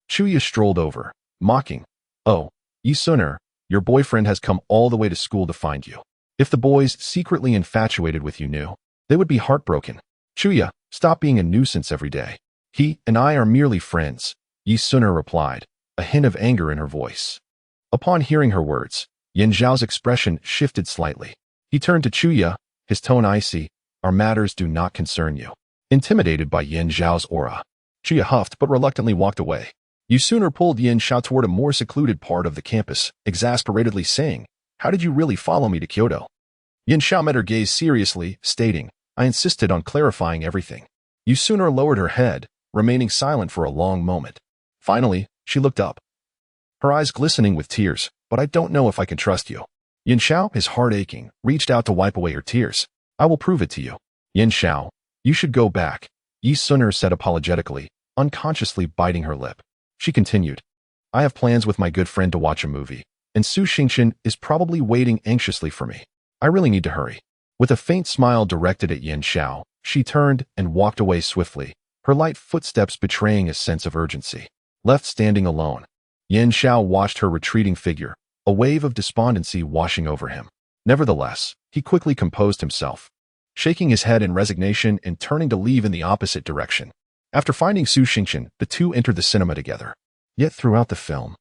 Chuya strolled over, mocking, "Oh, Yi Suner, your boyfriend has come all the way to school to find you. If the boys secretly infatuated with you knew, they would be heartbroken. Chuya, stop being a nuisance every day. He and I are merely friends," Yi Suner replied, a hint of anger in her voice. Upon hearing her words, Yin Zhao's expression shifted slightly. He turned to Chuya, his tone icy, "Our matters do not concern you." Intimidated by Yin Zhao's aura, Chuya huffed but reluctantly walked away. Yi Suner pulled Yin Xiao toward a more secluded part of the campus, exasperatedly saying, "How did you really follow me to Kyoto?" Yin Xiao met her gaze seriously, stating, "I insisted on clarifying everything." Yi Suner lowered her head, remaining silent for a long moment. Finally, she looked up, her eyes glistening with tears. "But I don't know if I can trust you." Yin Xiao, his heart aching, reached out to wipe away her tears. "I will prove it to you." "Yin Xiao, you should go back," Yi Suner said apologetically, unconsciously biting her lip. She continued, "I have plans with my good friend to watch a movie, and Su Xingqian is probably waiting anxiously for me. I really need to hurry." With a faint smile directed at Yin Xiao, she turned and walked away swiftly, her light footsteps betraying a sense of urgency. Left standing alone, Yin Xiao watched her retreating figure, a wave of despondency washing over him. Nevertheless, he quickly composed himself, shaking his head in resignation and turning to leave in the opposite direction. After finding Su Xingqian, the two entered the cinema together. Yet throughout the film,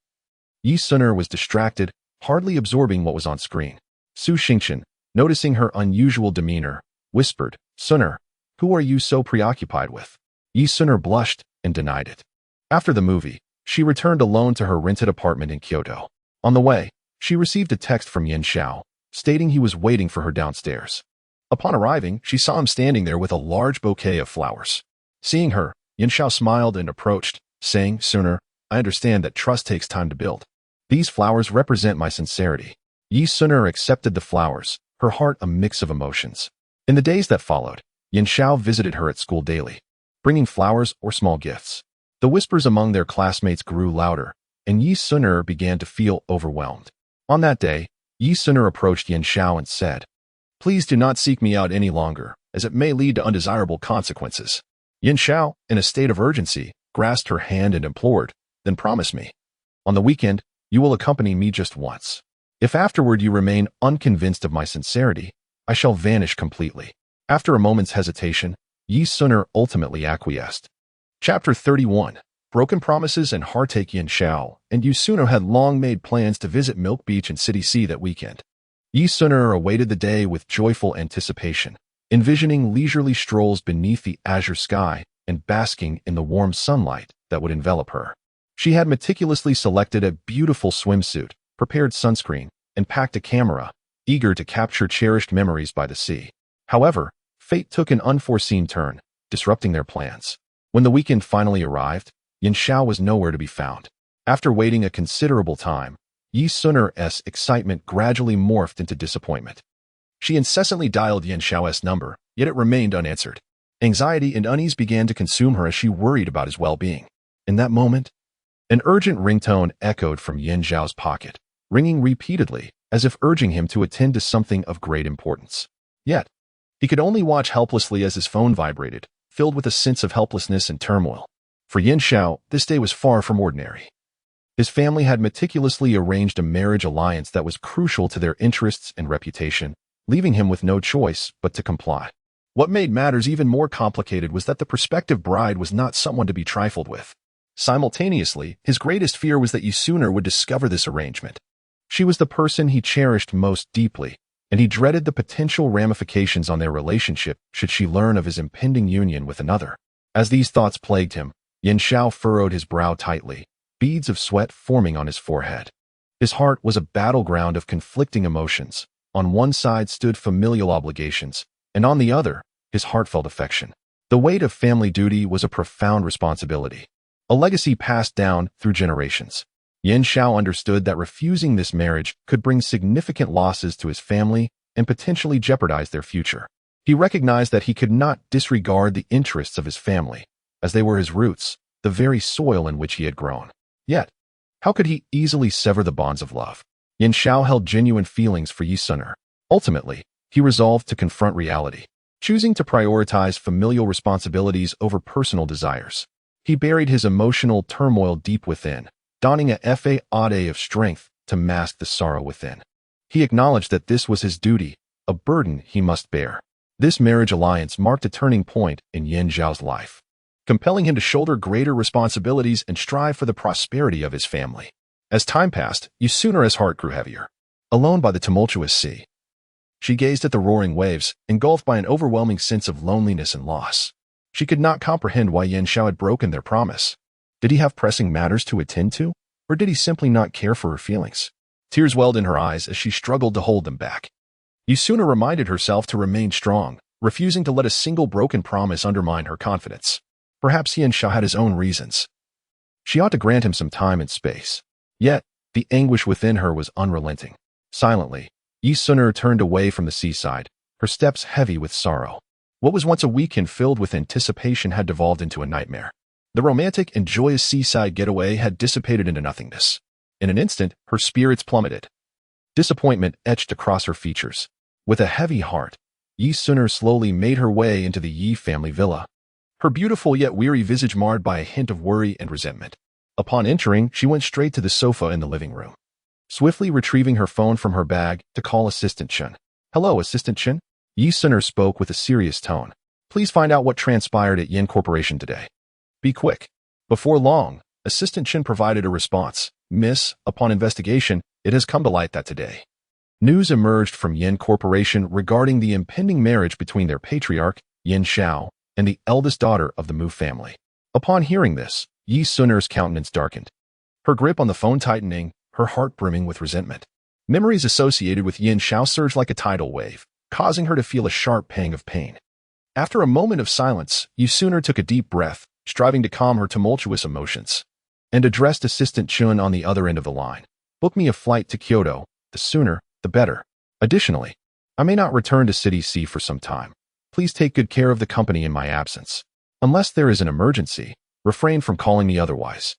Yi Suner was distracted, hardly absorbing what was on screen. Su Xingqian, noticing her unusual demeanor, whispered, "Suner, who are you so preoccupied with?" Yi Suner blushed and denied it. After the movie, she returned alone to her rented apartment in Kyoto. On the way, she received a text from Yin Xiao, stating he was waiting for her downstairs. Upon arriving, she saw him standing there with a large bouquet of flowers. Seeing her, Yin Xiao smiled and approached, saying, "Suner, I understand that trust takes time to build. These flowers represent my sincerity." Yi Suner accepted the flowers, her heart a mix of emotions. In the days that followed, Yin Xiao visited her at school daily, bringing flowers or small gifts. The whispers among their classmates grew louder, and Yi Suner began to feel overwhelmed. On that day, Yi Suner approached Yin Xiao and said, "Please do not seek me out any longer, as it may lead to undesirable consequences." Yin Xiao, in a state of urgency, grasped her hand and implored, "Then promise me. On the weekend, you will accompany me just once. If afterward you remain unconvinced of my sincerity, I shall vanish completely." After a moment's hesitation, Yi Suner ultimately acquiesced. Chapter 31. Broken Promises and Heartache. Yin Xiao and Yi Suner had long made plans to visit Milk Beach and City Sea that weekend. Yi Suner awaited the day with joyful anticipation, envisioning leisurely strolls beneath the azure sky and basking in the warm sunlight that would envelop her. She had meticulously selected a beautiful swimsuit, prepared sunscreen, and packed a camera, eager to capture cherished memories by the sea. However, fate took an unforeseen turn, disrupting their plans. When the weekend finally arrived, Yin Xiao was nowhere to be found. After waiting a considerable time, Yi Suner's excitement gradually morphed into disappointment. She incessantly dialed Yin Xiao's number, yet it remained unanswered. Anxiety and unease began to consume her as she worried about his well-being. In that moment, an urgent ringtone echoed from Yin Xiao's pocket, ringing repeatedly, as if urging him to attend to something of great importance. Yet, he could only watch helplessly as his phone vibrated, filled with a sense of helplessness and turmoil. For Yin Xiao, this day was far from ordinary. His family had meticulously arranged a marriage alliance that was crucial to their interests and reputation, leaving him with no choice but to comply. What made matters even more complicated was that the prospective bride was not someone to be trifled with. Simultaneously, his greatest fear was that Yi Suner would discover this arrangement. She was the person he cherished most deeply, and he dreaded the potential ramifications on their relationship should she learn of his impending union with another. As these thoughts plagued him, Yin Xiao furrowed his brow tightly, beads of sweat forming on his forehead. His heart was a battleground of conflicting emotions. On one side stood familial obligations, and on the other, his heartfelt affection. The weight of family duty was a profound responsibility, a legacy passed down through generations. Yin Xiao understood that refusing this marriage could bring significant losses to his family and potentially jeopardize their future. He recognized that he could not disregard the interests of his family, as they were his roots, the very soil in which he had grown. Yet, how could he easily sever the bonds of love? Yin Xiao held genuine feelings for Yi Suner. Ultimately, he resolved to confront reality, choosing to prioritize familial responsibilities over personal desires. He buried his emotional turmoil deep within, donning a fade of strength to mask the sorrow within. He acknowledged that this was his duty, a burden he must bear. This marriage alliance marked a turning point in Yin Xiao's life, compelling him to shoulder greater responsibilities and strive for the prosperity of his family. As time passed, Yi Suner's heart grew heavier. Alone by the tumultuous sea, she gazed at the roaring waves, engulfed by an overwhelming sense of loneliness and loss. She could not comprehend why Yin Xiao had broken their promise. Did he have pressing matters to attend to, or did he simply not care for her feelings? Tears welled in her eyes as she struggled to hold them back. Yi Suner reminded herself to remain strong, refusing to let a single broken promise undermine her confidence. Perhaps Yin Xiao had his own reasons. She ought to grant him some time and space. Yet, the anguish within her was unrelenting. Silently, Yi Suner turned away from the seaside, her steps heavy with sorrow. What was once a weekend filled with anticipation had devolved into a nightmare. The romantic and joyous seaside getaway had dissipated into nothingness. In an instant, her spirits plummeted. Disappointment etched across her features. With a heavy heart, Yi Suner slowly made her way into the Yi family villa, her beautiful yet weary visage marred by a hint of worry and resentment. Upon entering, she went straight to the sofa in the living room, swiftly retrieving her phone from her bag to call Assistant Chen. "Hello, Assistant Chen." Yi Suner spoke with a serious tone. "Please find out what transpired at Yin Corporation today. Be quick." Before long, Assistant Chen provided a response. "Miss, upon investigation, it has come to light that today, news emerged from Yin Corporation regarding the impending marriage between their patriarch, Yin Xiao, and the eldest daughter of the Mu family." Upon hearing this, Yi Suner's countenance darkened, her grip on the phone tightening, her heart brimming with resentment. Memories associated with Yin Xiao surged like a tidal wave, causing her to feel a sharp pang of pain. After a moment of silence, Yi Suner took a deep breath, striving to calm her tumultuous emotions, and addressed Assistant Chun on the other end of the line. "Book me a flight to Kyoto, the sooner, the better. Additionally, I may not return to City C for some time. Please take good care of the company in my absence. Unless there is an emergency, refrain from calling me otherwise.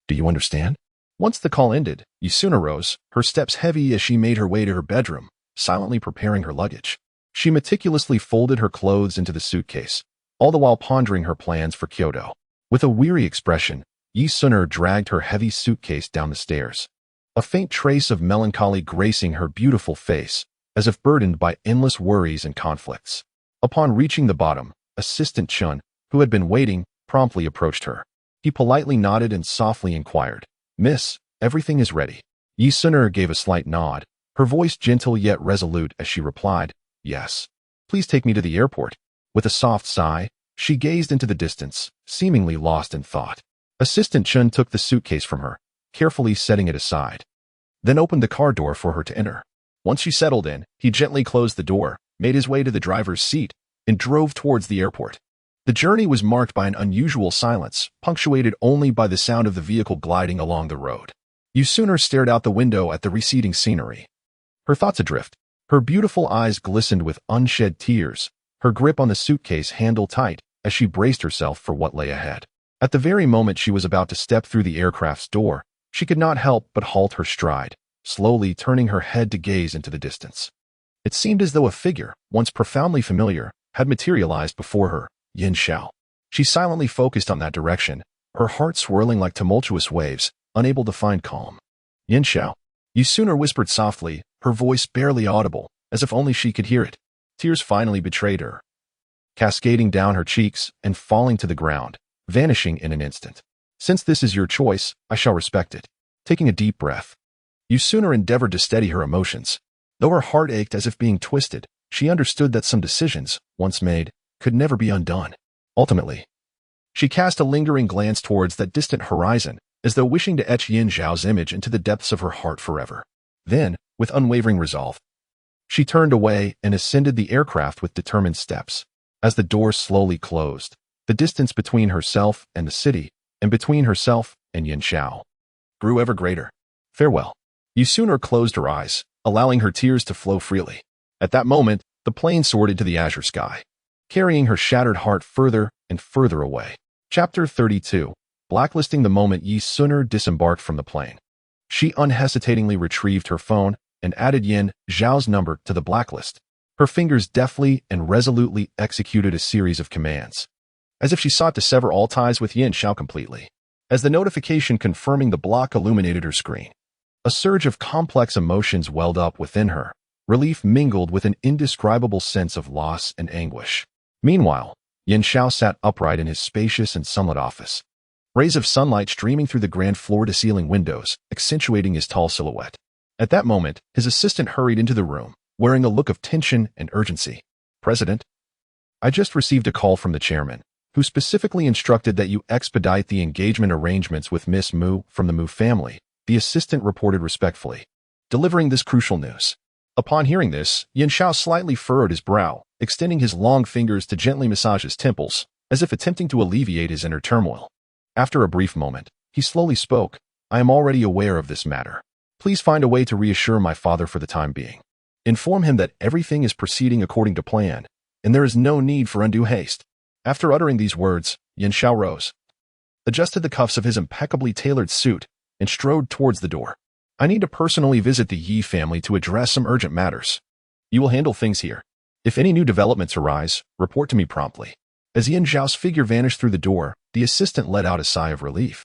Do you understand?" Once the call ended, Yi Suner rose, her steps heavy as she made her way to her bedroom, silently preparing her luggage. She meticulously folded her clothes into the suitcase, all the while pondering her plans for Kyoto. With a weary expression, Yi Suner dragged her heavy suitcase down the stairs, a faint trace of melancholy gracing her beautiful face, as if burdened by endless worries and conflicts. Upon reaching the bottom, Assistant Chun, who had been waiting, promptly approached her. He politely nodded and softly inquired, "Miss, everything is ready." Yi Suner gave a slight nod, her voice gentle yet resolute as she replied, "Yes. Please take me to the airport." With a soft sigh, she gazed into the distance, seemingly lost in thought. Assistant Chun took the suitcase from her, carefully setting it aside, then opened the car door for her to enter. Once she settled in, he gently closed the door, made his way to the driver's seat, and drove towards the airport. The journey was marked by an unusual silence, punctuated only by the sound of the vehicle gliding along the road. Yi Suner stared out the window at the receding scenery, her thoughts adrift. Her beautiful eyes glistened with unshed tears, her grip on the suitcase handle tight as she braced herself for what lay ahead. At the very moment she was about to step through the aircraft's door, she could not help but halt her stride, slowly turning her head to gaze into the distance. It seemed as though a figure, once profoundly familiar, had materialized before her. Yin Xiao. She silently focused on that direction, her heart swirling like tumultuous waves, unable to find calm. "Yin Xiao." Yi Suner whispered softly, her voice barely audible, as if only she could hear it. Tears finally betrayed her, cascading down her cheeks and falling to the ground, vanishing in an instant. "Since this is your choice, I shall respect it." Taking a deep breath, Yi Suner endeavored to steady her emotions. Though her heart ached as if being twisted, she understood that some decisions, once made, could never be undone. Ultimately, she cast a lingering glance towards that distant horizon, as though wishing to etch Yin Xiao's image into the depths of her heart forever. Then, with unwavering resolve, She turned away and ascended the aircraft with determined steps. As the door slowly closed, the distance between herself and the city, and between herself and Yin Xiao, grew ever greater. Farewell. Yi Suner closed her eyes, allowing her tears to flow freely. At that moment, the plane soared into the azure sky, carrying her shattered heart further and further away. Chapter 32. Blacklisting. The moment Yi Suner disembarked from the plane, she unhesitatingly retrieved her phone and added Yin Xiao's number to the blacklist. Her fingers deftly and resolutely executed a series of commands, as if she sought to sever all ties with Yin Xiao completely. As the notification confirming the block illuminated her screen, a surge of complex emotions welled up within her, relief mingled with an indescribable sense of loss and anguish. Meanwhile, Yin Xiao sat upright in his spacious and sunlit office, rays of sunlight streaming through the grand floor-to-ceiling windows, accentuating his tall silhouette. At that moment, his assistant hurried into the room, wearing a look of tension and urgency. "President, I just received a call from the chairman, who specifically instructed that you expedite the engagement arrangements with Miss Mu from the Mu family," the assistant reported respectfully, delivering this crucial news. Upon hearing this, Yin Xiao slightly furrowed his brow, extending his long fingers to gently massage his temples, as if attempting to alleviate his inner turmoil. After a brief moment, he slowly spoke. "I am already aware of this matter. Please find a way to reassure my father for the time being. Inform him that everything is proceeding according to plan, and there is no need for undue haste." After uttering these words, Yin Xiao rose, adjusted the cuffs of his impeccably tailored suit, and strode towards the door. "I need to personally visit the Yi family to address some urgent matters. You will handle things here. If any new developments arise, report to me promptly." As Yin Xiao's figure vanished through the door, the assistant let out a sigh of relief,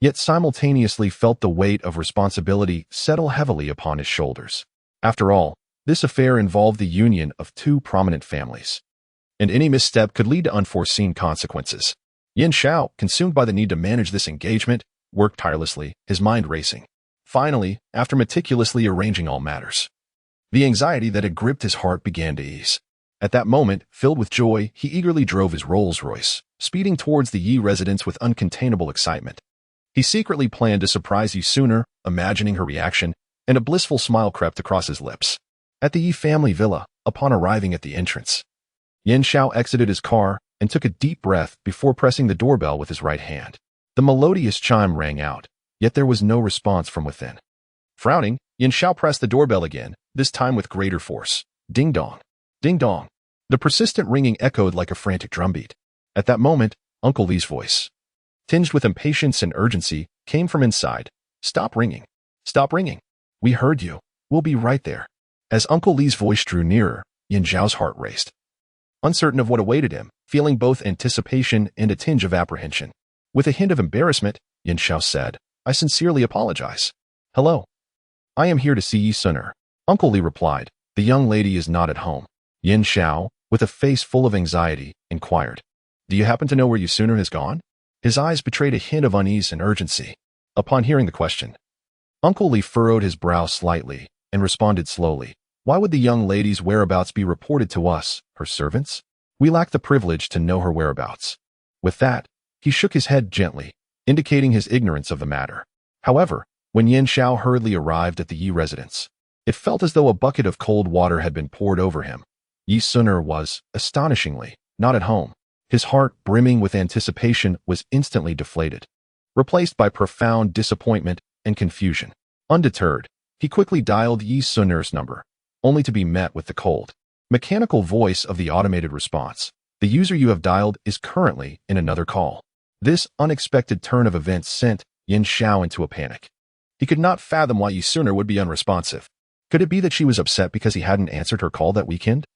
yet simultaneously felt the weight of responsibility settle heavily upon his shoulders. After all, this affair involved the union of two prominent families, and any misstep could lead to unforeseen consequences. Yin Xiao, consumed by the need to manage this engagement, worked tirelessly, his mind racing. Finally, after meticulously arranging all matters, the anxiety that had gripped his heart began to ease. At that moment, filled with joy, he eagerly drove his Rolls-Royce, speeding towards the Yi residence with uncontainable excitement. He secretly planned to surprise Yi Suner, imagining her reaction, and a blissful smile crept across his lips. At the Yi family villa, upon arriving at the entrance, Yin Xiao exited his car and took a deep breath before pressing the doorbell with his right hand. The melodious chime rang out, yet there was no response from within. Frowning, Yin Xiao pressed the doorbell again, this time with greater force. Ding dong. Ding dong. The persistent ringing echoed like a frantic drumbeat. At that moment, Uncle Li's voice, tinged with impatience and urgency, came from inside. "Stop ringing. Stop ringing. We heard you. We'll be right there." As Uncle Li's voice drew nearer, Yin Xiao's heart raced, uncertain of what awaited him, feeling both anticipation and a tinge of apprehension. With a hint of embarrassment, Yin Xiao said, "I sincerely apologize." "Hello. I am here to see Yi Suner." Uncle Li replied, "The young lady is not at home." Yin Xiao, with a face full of anxiety, inquired, "Do you happen to know where Yi Suner has gone?" His eyes betrayed a hint of unease and urgency. Upon hearing the question, Uncle Li furrowed his brow slightly and responded slowly, "Why would the young lady's whereabouts be reported to us, her servants? We lack the privilege to know her whereabouts." With that, he shook his head gently, indicating his ignorance of the matter. However, when Yin Xiao hurriedly arrived at the Yi residence, it felt as though a bucket of cold water had been poured over him. Yi Suner was, astonishingly, not at home. His heart, brimming with anticipation, was instantly deflated, replaced by profound disappointment and confusion. Undeterred, he quickly dialed Yi Suner's number, only to be met with the cold, mechanical voice of the automated response. "The user you have dialed is currently in another call." This unexpected turn of events sent Yin Xiao into a panic. He could not fathom why Yi Suner would be unresponsive. Could it be that she was upset because he hadn't answered her call that weekend?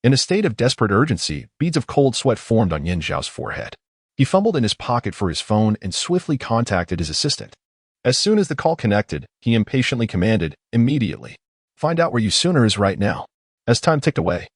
In a state of desperate urgency, beads of cold sweat formed on Yin Xiao's forehead. He fumbled in his pocket for his phone and swiftly contacted his assistant. As soon as the call connected, he impatiently commanded, "Immediately. Find out where Yi Suner is right now." As time ticked away,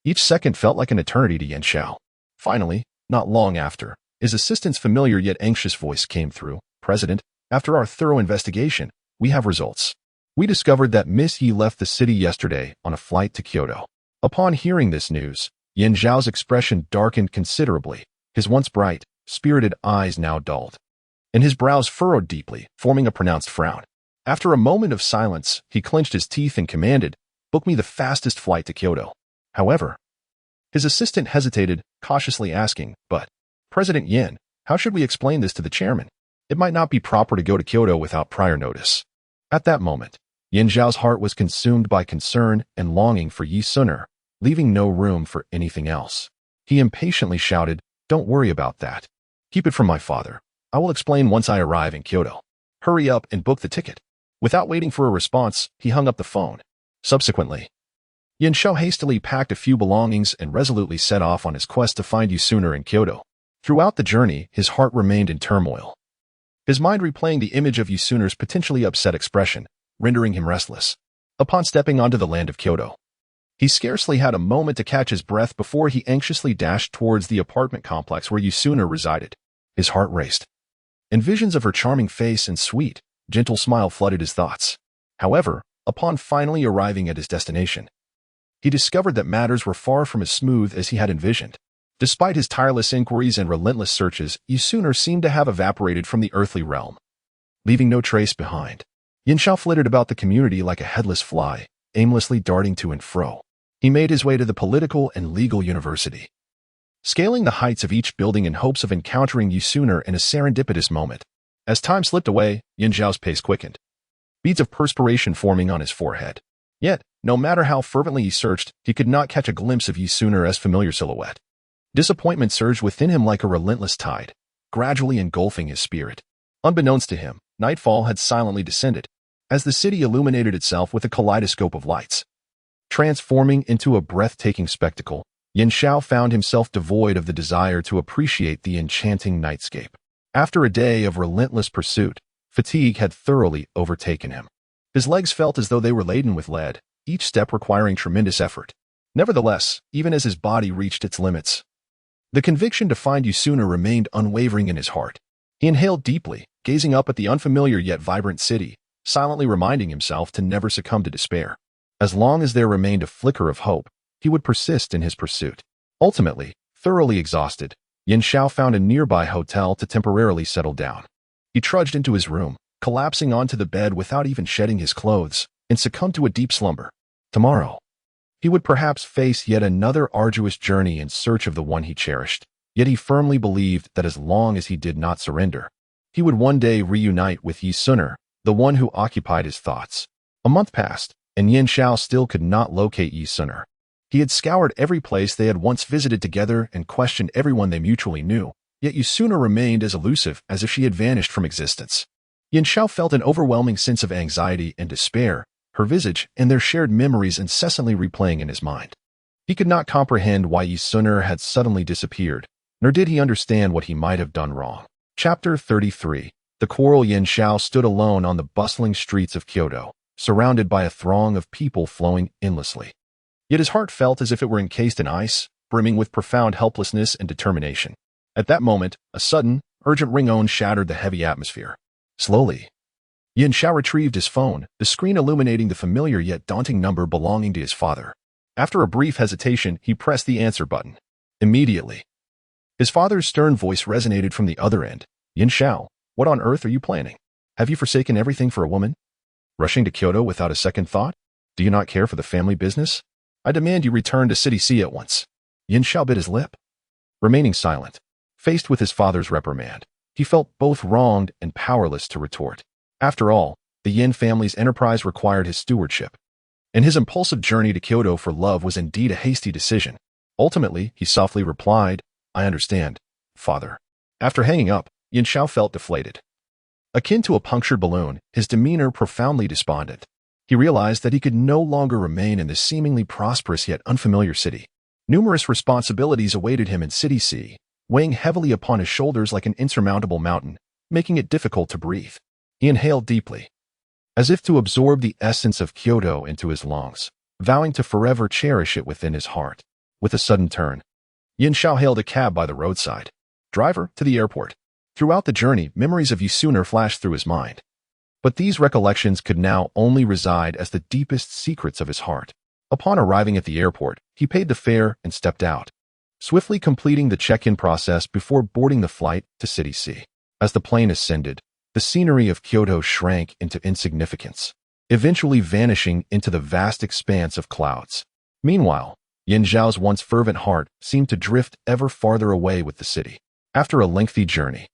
each second felt like an eternity to Yin Xiao. Finally, not long after, his assistant's familiar yet anxious voice came through. "President, after our thorough investigation, we have results. We discovered that Miss Yi left the city yesterday on a flight to Kyoto." Upon hearing this news, Yin Xiao's expression darkened considerably, his once bright, spirited eyes now dulled, and his brows furrowed deeply, forming a pronounced frown. After a moment of silence, he clenched his teeth and commanded, Book me the fastest flight to Kyoto. However, his assistant hesitated, cautiously asking, but, President Yin, how should we explain this to the chairman? It might not be proper to go to Kyoto without prior notice. At that moment, Yin Zhao's heart was consumed by concern and longing for Yi Suner, leaving no room for anything else. He impatiently shouted, Don't worry about that. Keep it from my father. I will explain once I arrive in Kyoto. Hurry up and book the ticket. Without waiting for a response, he hung up the phone. Subsequently, Yin Zhao hastily packed a few belongings and resolutely set off on his quest to find Yi Suner in Kyoto. Throughout the journey, his heart remained in turmoil, his mind replaying the image of Yi Suner's potentially upset expression, rendering him restless. Upon stepping onto the land of Kyoto, he scarcely had a moment to catch his breath before he anxiously dashed towards the apartment complex where Yi Suner resided. His heart raced, and visions of her charming face and sweet, gentle smile flooded his thoughts. However, upon finally arriving at his destination, he discovered that matters were far from as smooth as he had envisioned. Despite his tireless inquiries and relentless searches, Yi Suner seemed to have evaporated from the earthly realm, leaving no trace behind. Yin Zhao flitted about the community like a headless fly, aimlessly darting to and fro. He made his way to the political and legal university, scaling the heights of each building in hopes of encountering Yi Suner in a serendipitous moment. As time slipped away, Yin Zhao's pace quickened, beads of perspiration forming on his forehead. Yet, no matter how fervently he searched, he could not catch a glimpse of Yi Suner's familiar silhouette. Disappointment surged within him like a relentless tide, gradually engulfing his spirit. Unbeknownst to him, nightfall had silently descended, as the city illuminated itself with a kaleidoscope of lights. Transforming into a breathtaking spectacle, Yin Zhao found himself devoid of the desire to appreciate the enchanting nightscape. After a day of relentless pursuit, fatigue had thoroughly overtaken him. His legs felt as though they were laden with lead, each step requiring tremendous effort. Nevertheless, even as his body reached its limits, the conviction to find Yi Suner remained unwavering in his heart. He inhaled deeply, gazing up at the unfamiliar yet vibrant city, silently reminding himself to never succumb to despair. As long as there remained a flicker of hope, he would persist in his pursuit. Ultimately, thoroughly exhausted, Yin Zhao found a nearby hotel to temporarily settle down. He trudged into his room, collapsing onto the bed without even shedding his clothes, and succumbed to a deep slumber. Tomorrow, he would perhaps face yet another arduous journey in search of the one he cherished. Yet he firmly believed that as long as he did not surrender, he would one day reunite with Yi Suner, the one who occupied his thoughts. A month passed, and Yin Zhao still could not locate Yi Suner. He had scoured every place they had once visited together and questioned everyone they mutually knew, yet Yi Suner remained as elusive as if she had vanished from existence. Yin Zhao felt an overwhelming sense of anxiety and despair, her visage and their shared memories incessantly replaying in his mind. He could not comprehend why Yi Suner had suddenly disappeared, nor did he understand what he might have done wrong. Chapter 33. The quarrel. Yin Zhao stood alone on the bustling streets of Kyoto, surrounded by a throng of people flowing endlessly. Yet his heart felt as if it were encased in ice, brimming with profound helplessness and determination. At that moment, a sudden, urgent ringtone shattered the heavy atmosphere. Slowly, Yin Zhao retrieved his phone, the screen illuminating the familiar yet daunting number belonging to his father. After a brief hesitation, he pressed the answer button. Immediately, his father's stern voice resonated from the other end. Yin Zhao, what on earth are you planning? Have you forsaken everything for a woman? Rushing to Kyoto without a second thought? Do you not care for the family business? I demand you return to City C at once. Yin Zhao bit his lip. Remaining silent, faced with his father's reprimand, he felt both wronged and powerless to retort. After all, the Yin family's enterprise required his stewardship, and his impulsive journey to Kyoto for love was indeed a hasty decision. Ultimately, he softly replied, I understand, father. After hanging up, Yin Zhao felt deflated. Akin to a punctured balloon, his demeanor profoundly despondent. He realized that he could no longer remain in this seemingly prosperous yet unfamiliar city. Numerous responsibilities awaited him in City C, weighing heavily upon his shoulders like an insurmountable mountain, making it difficult to breathe. He inhaled deeply, as if to absorb the essence of Kyoto into his lungs, vowing to forever cherish it within his heart. With a sudden turn, Yin Zhao hailed a cab by the roadside. Driver, to the airport. Throughout the journey, memories of Yi Suner flashed through his mind. But these recollections could now only reside as the deepest secrets of his heart. Upon arriving at the airport, he paid the fare and stepped out, swiftly completing the check-in process before boarding the flight to City C. As the plane ascended, the scenery of Kyoto shrank into insignificance. eventually vanishing into the vast expanse of clouds. Meanwhile, Yin Zhao's once fervent heart seemed to drift ever farther away with the city. After a lengthy journey,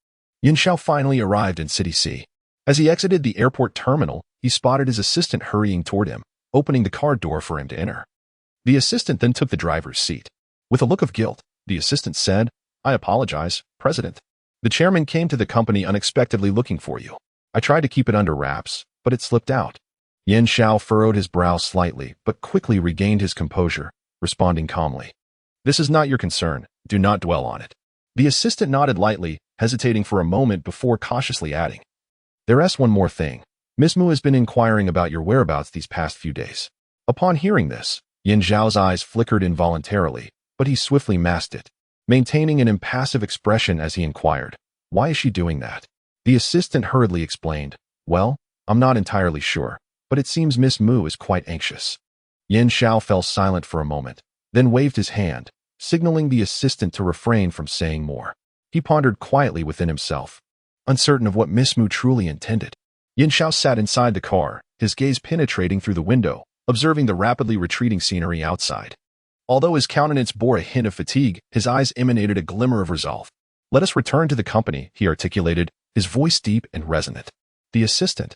Yin Zhao finally arrived in City C. As he exited the airport terminal, he spotted his assistant hurrying toward him, opening the car door for him to enter. The assistant then took the driver's seat. With a look of guilt, the assistant said, "I apologize, President. The chairman came to the company unexpectedly looking for you. I tried to keep it under wraps, but it slipped out." Yin Zhao furrowed his brow slightly, but quickly regained his composure, responding calmly. "This is not your concern. Do not dwell on it." The assistant nodded lightly, hesitating for a moment before cautiously adding, "There's one more thing. Miss Mu has been inquiring about your whereabouts these past few days." Upon hearing this, Yin Zhao's eyes flickered involuntarily, but he swiftly masked it, maintaining an impassive expression as he inquired, "Why is she doing that?" The assistant hurriedly explained, "Well, I'm not entirely sure, but it seems Miss Mu is quite anxious." Yin Zhao fell silent for a moment, then waved his hand, signaling the assistant to refrain from saying more. He pondered quietly within himself, uncertain of what Miss Mu truly intended. Yin Zhao sat inside the car, his gaze penetrating through the window, observing the rapidly retreating scenery outside. Although his countenance bore a hint of fatigue, his eyes emanated a glimmer of resolve. "Let us return to the company," he articulated, his voice deep and resonant. The assistant,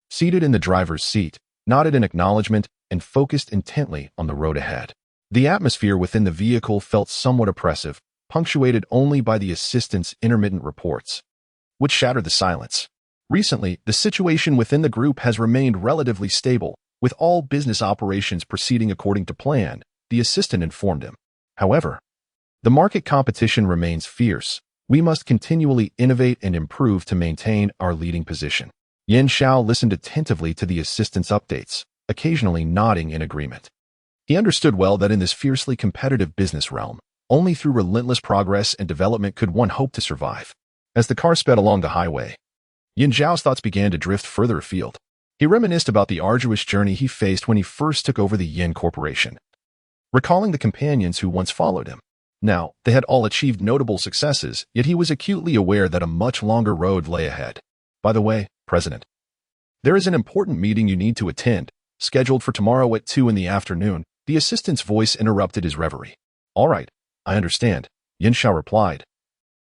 seated in the driver's seat, nodded in acknowledgement and focused intently on the road ahead. The atmosphere within the vehicle felt somewhat oppressive, punctuated only by the assistant's intermittent reports, which shattered the silence. Recently, the situation within the group has remained relatively stable, with all business operations proceeding according to plan, the assistant informed him. However, the market competition remains fierce. We must continually innovate and improve to maintain our leading position. Yin Zhao listened attentively to the assistant's updates, occasionally nodding in agreement. He understood well that in this fiercely competitive business realm, only through relentless progress and development could one hope to survive. As the car sped along the highway, Yin Zhao's thoughts began to drift further afield. He reminisced about the arduous journey he faced when he first took over the Yin Corporation, recalling the companions who once followed him. Now, they had all achieved notable successes, yet he was acutely aware that a much longer road lay ahead. "By the way, President, there is an important meeting you need to attend, scheduled for tomorrow at 2 in the afternoon." The assistant's voice interrupted his reverie. "All right, I understand," Yin Zhao replied,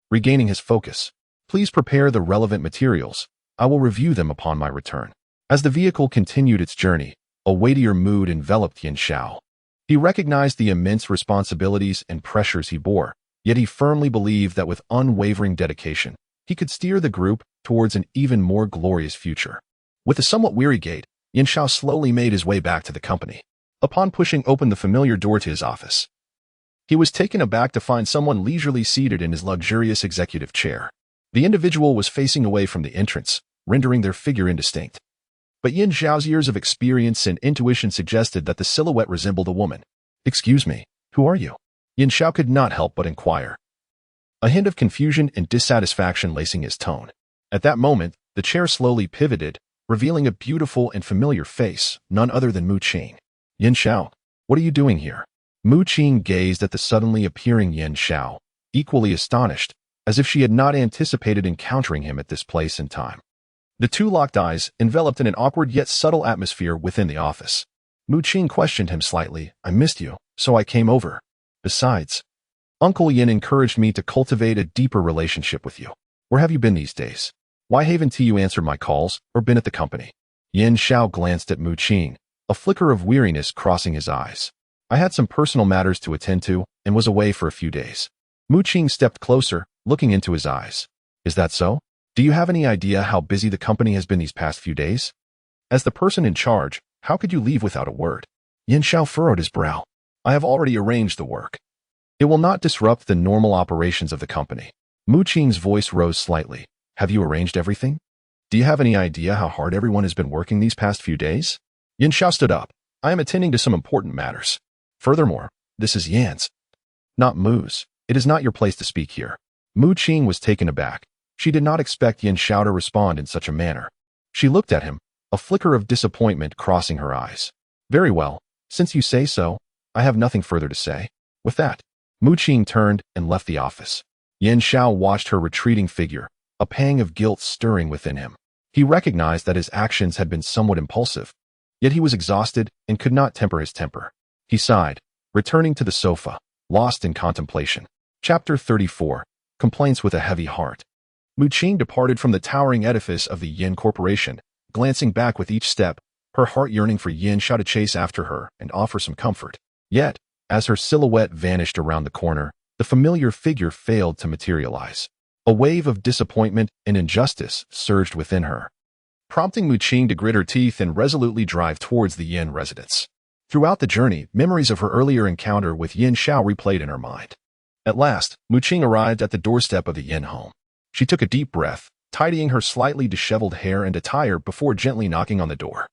regaining his focus. "Please prepare the relevant materials. I will review them upon my return." As the vehicle continued its journey, a weightier mood enveloped Yin Zhao. He recognized the immense responsibilities and pressures he bore, yet he firmly believed that with unwavering dedication, he could steer the group towards an even more glorious future. With a somewhat weary gait, Yin Zhao slowly made his way back to the company. Upon pushing open the familiar door to his office, he was taken aback to find someone leisurely seated in his luxurious executive chair. The individual was facing away from the entrance, rendering their figure indistinct. But Yin Zhao's years of experience and intuition suggested that the silhouette resembled a woman. "Excuse me, who are you?" Yin Zhao could not help but inquire, a hint of confusion and dissatisfaction lacing his tone. At that moment, the chair slowly pivoted, revealing a beautiful and familiar face, none other than Mu Qing. "Yin Zhao, what are you doing here?" Mu Qing gazed at the suddenly appearing Yin Zhao, equally astonished, as if she had not anticipated encountering him at this place and time. The two locked eyes, enveloped in an awkward yet subtle atmosphere within the office. Mu Qing questioned him slightly. "I missed you, so I came over. Besides, Uncle Yin encouraged me to cultivate a deeper relationship with you. Where have you been these days? Why haven't you answered my calls or been at the company?" Yin Zhao glanced at Mu Qing, a flicker of weariness crossing his eyes. "I had some personal matters to attend to and was away for a few days." Mu Qing stepped closer, looking into his eyes. "Is that so? Do you have any idea how busy the company has been these past few days? As the person in charge, how could you leave without a word?" Yin Zhao furrowed his brow. "I have already arranged the work. It will not disrupt the normal operations of the company." Mu Qing's voice rose slightly. "Have you arranged everything? Do you have any idea how hard everyone has been working these past few days?" Yin Zhao stood up. "I am attending to some important matters. Furthermore, this is Yan's, not Mu's. It is not your place to speak here." Mu Qing was taken aback. She did not expect Yin Zhao to respond in such a manner. She looked at him, a flicker of disappointment crossing her eyes. "Very well, since you say so, I have nothing further to say." With that, Mu Qing turned and left the office. Yin Zhao watched her retreating figure, a pang of guilt stirring within him. He recognized that his actions had been somewhat impulsive, Yet he was exhausted and could not temper his temper. He sighed, returning to the sofa, lost in contemplation. Chapter 34. Complaints with a Heavy Heart. Mu Qing departed from the towering edifice of the Yin Corporation, glancing back with each step, her heart yearning for Yin Xiao to chase after her and offer some comfort. Yet, as her silhouette vanished around the corner, the familiar figure failed to materialize. A wave of disappointment and injustice surged within her, prompting Mu Qing to grit her teeth and resolutely drive towards the Yin residence. Throughout the journey, memories of her earlier encounter with Yin Xiao replayed in her mind. At last, Mu Qing arrived at the doorstep of the Yin home. She took a deep breath, tidying her slightly disheveled hair and attire before gently knocking on the door.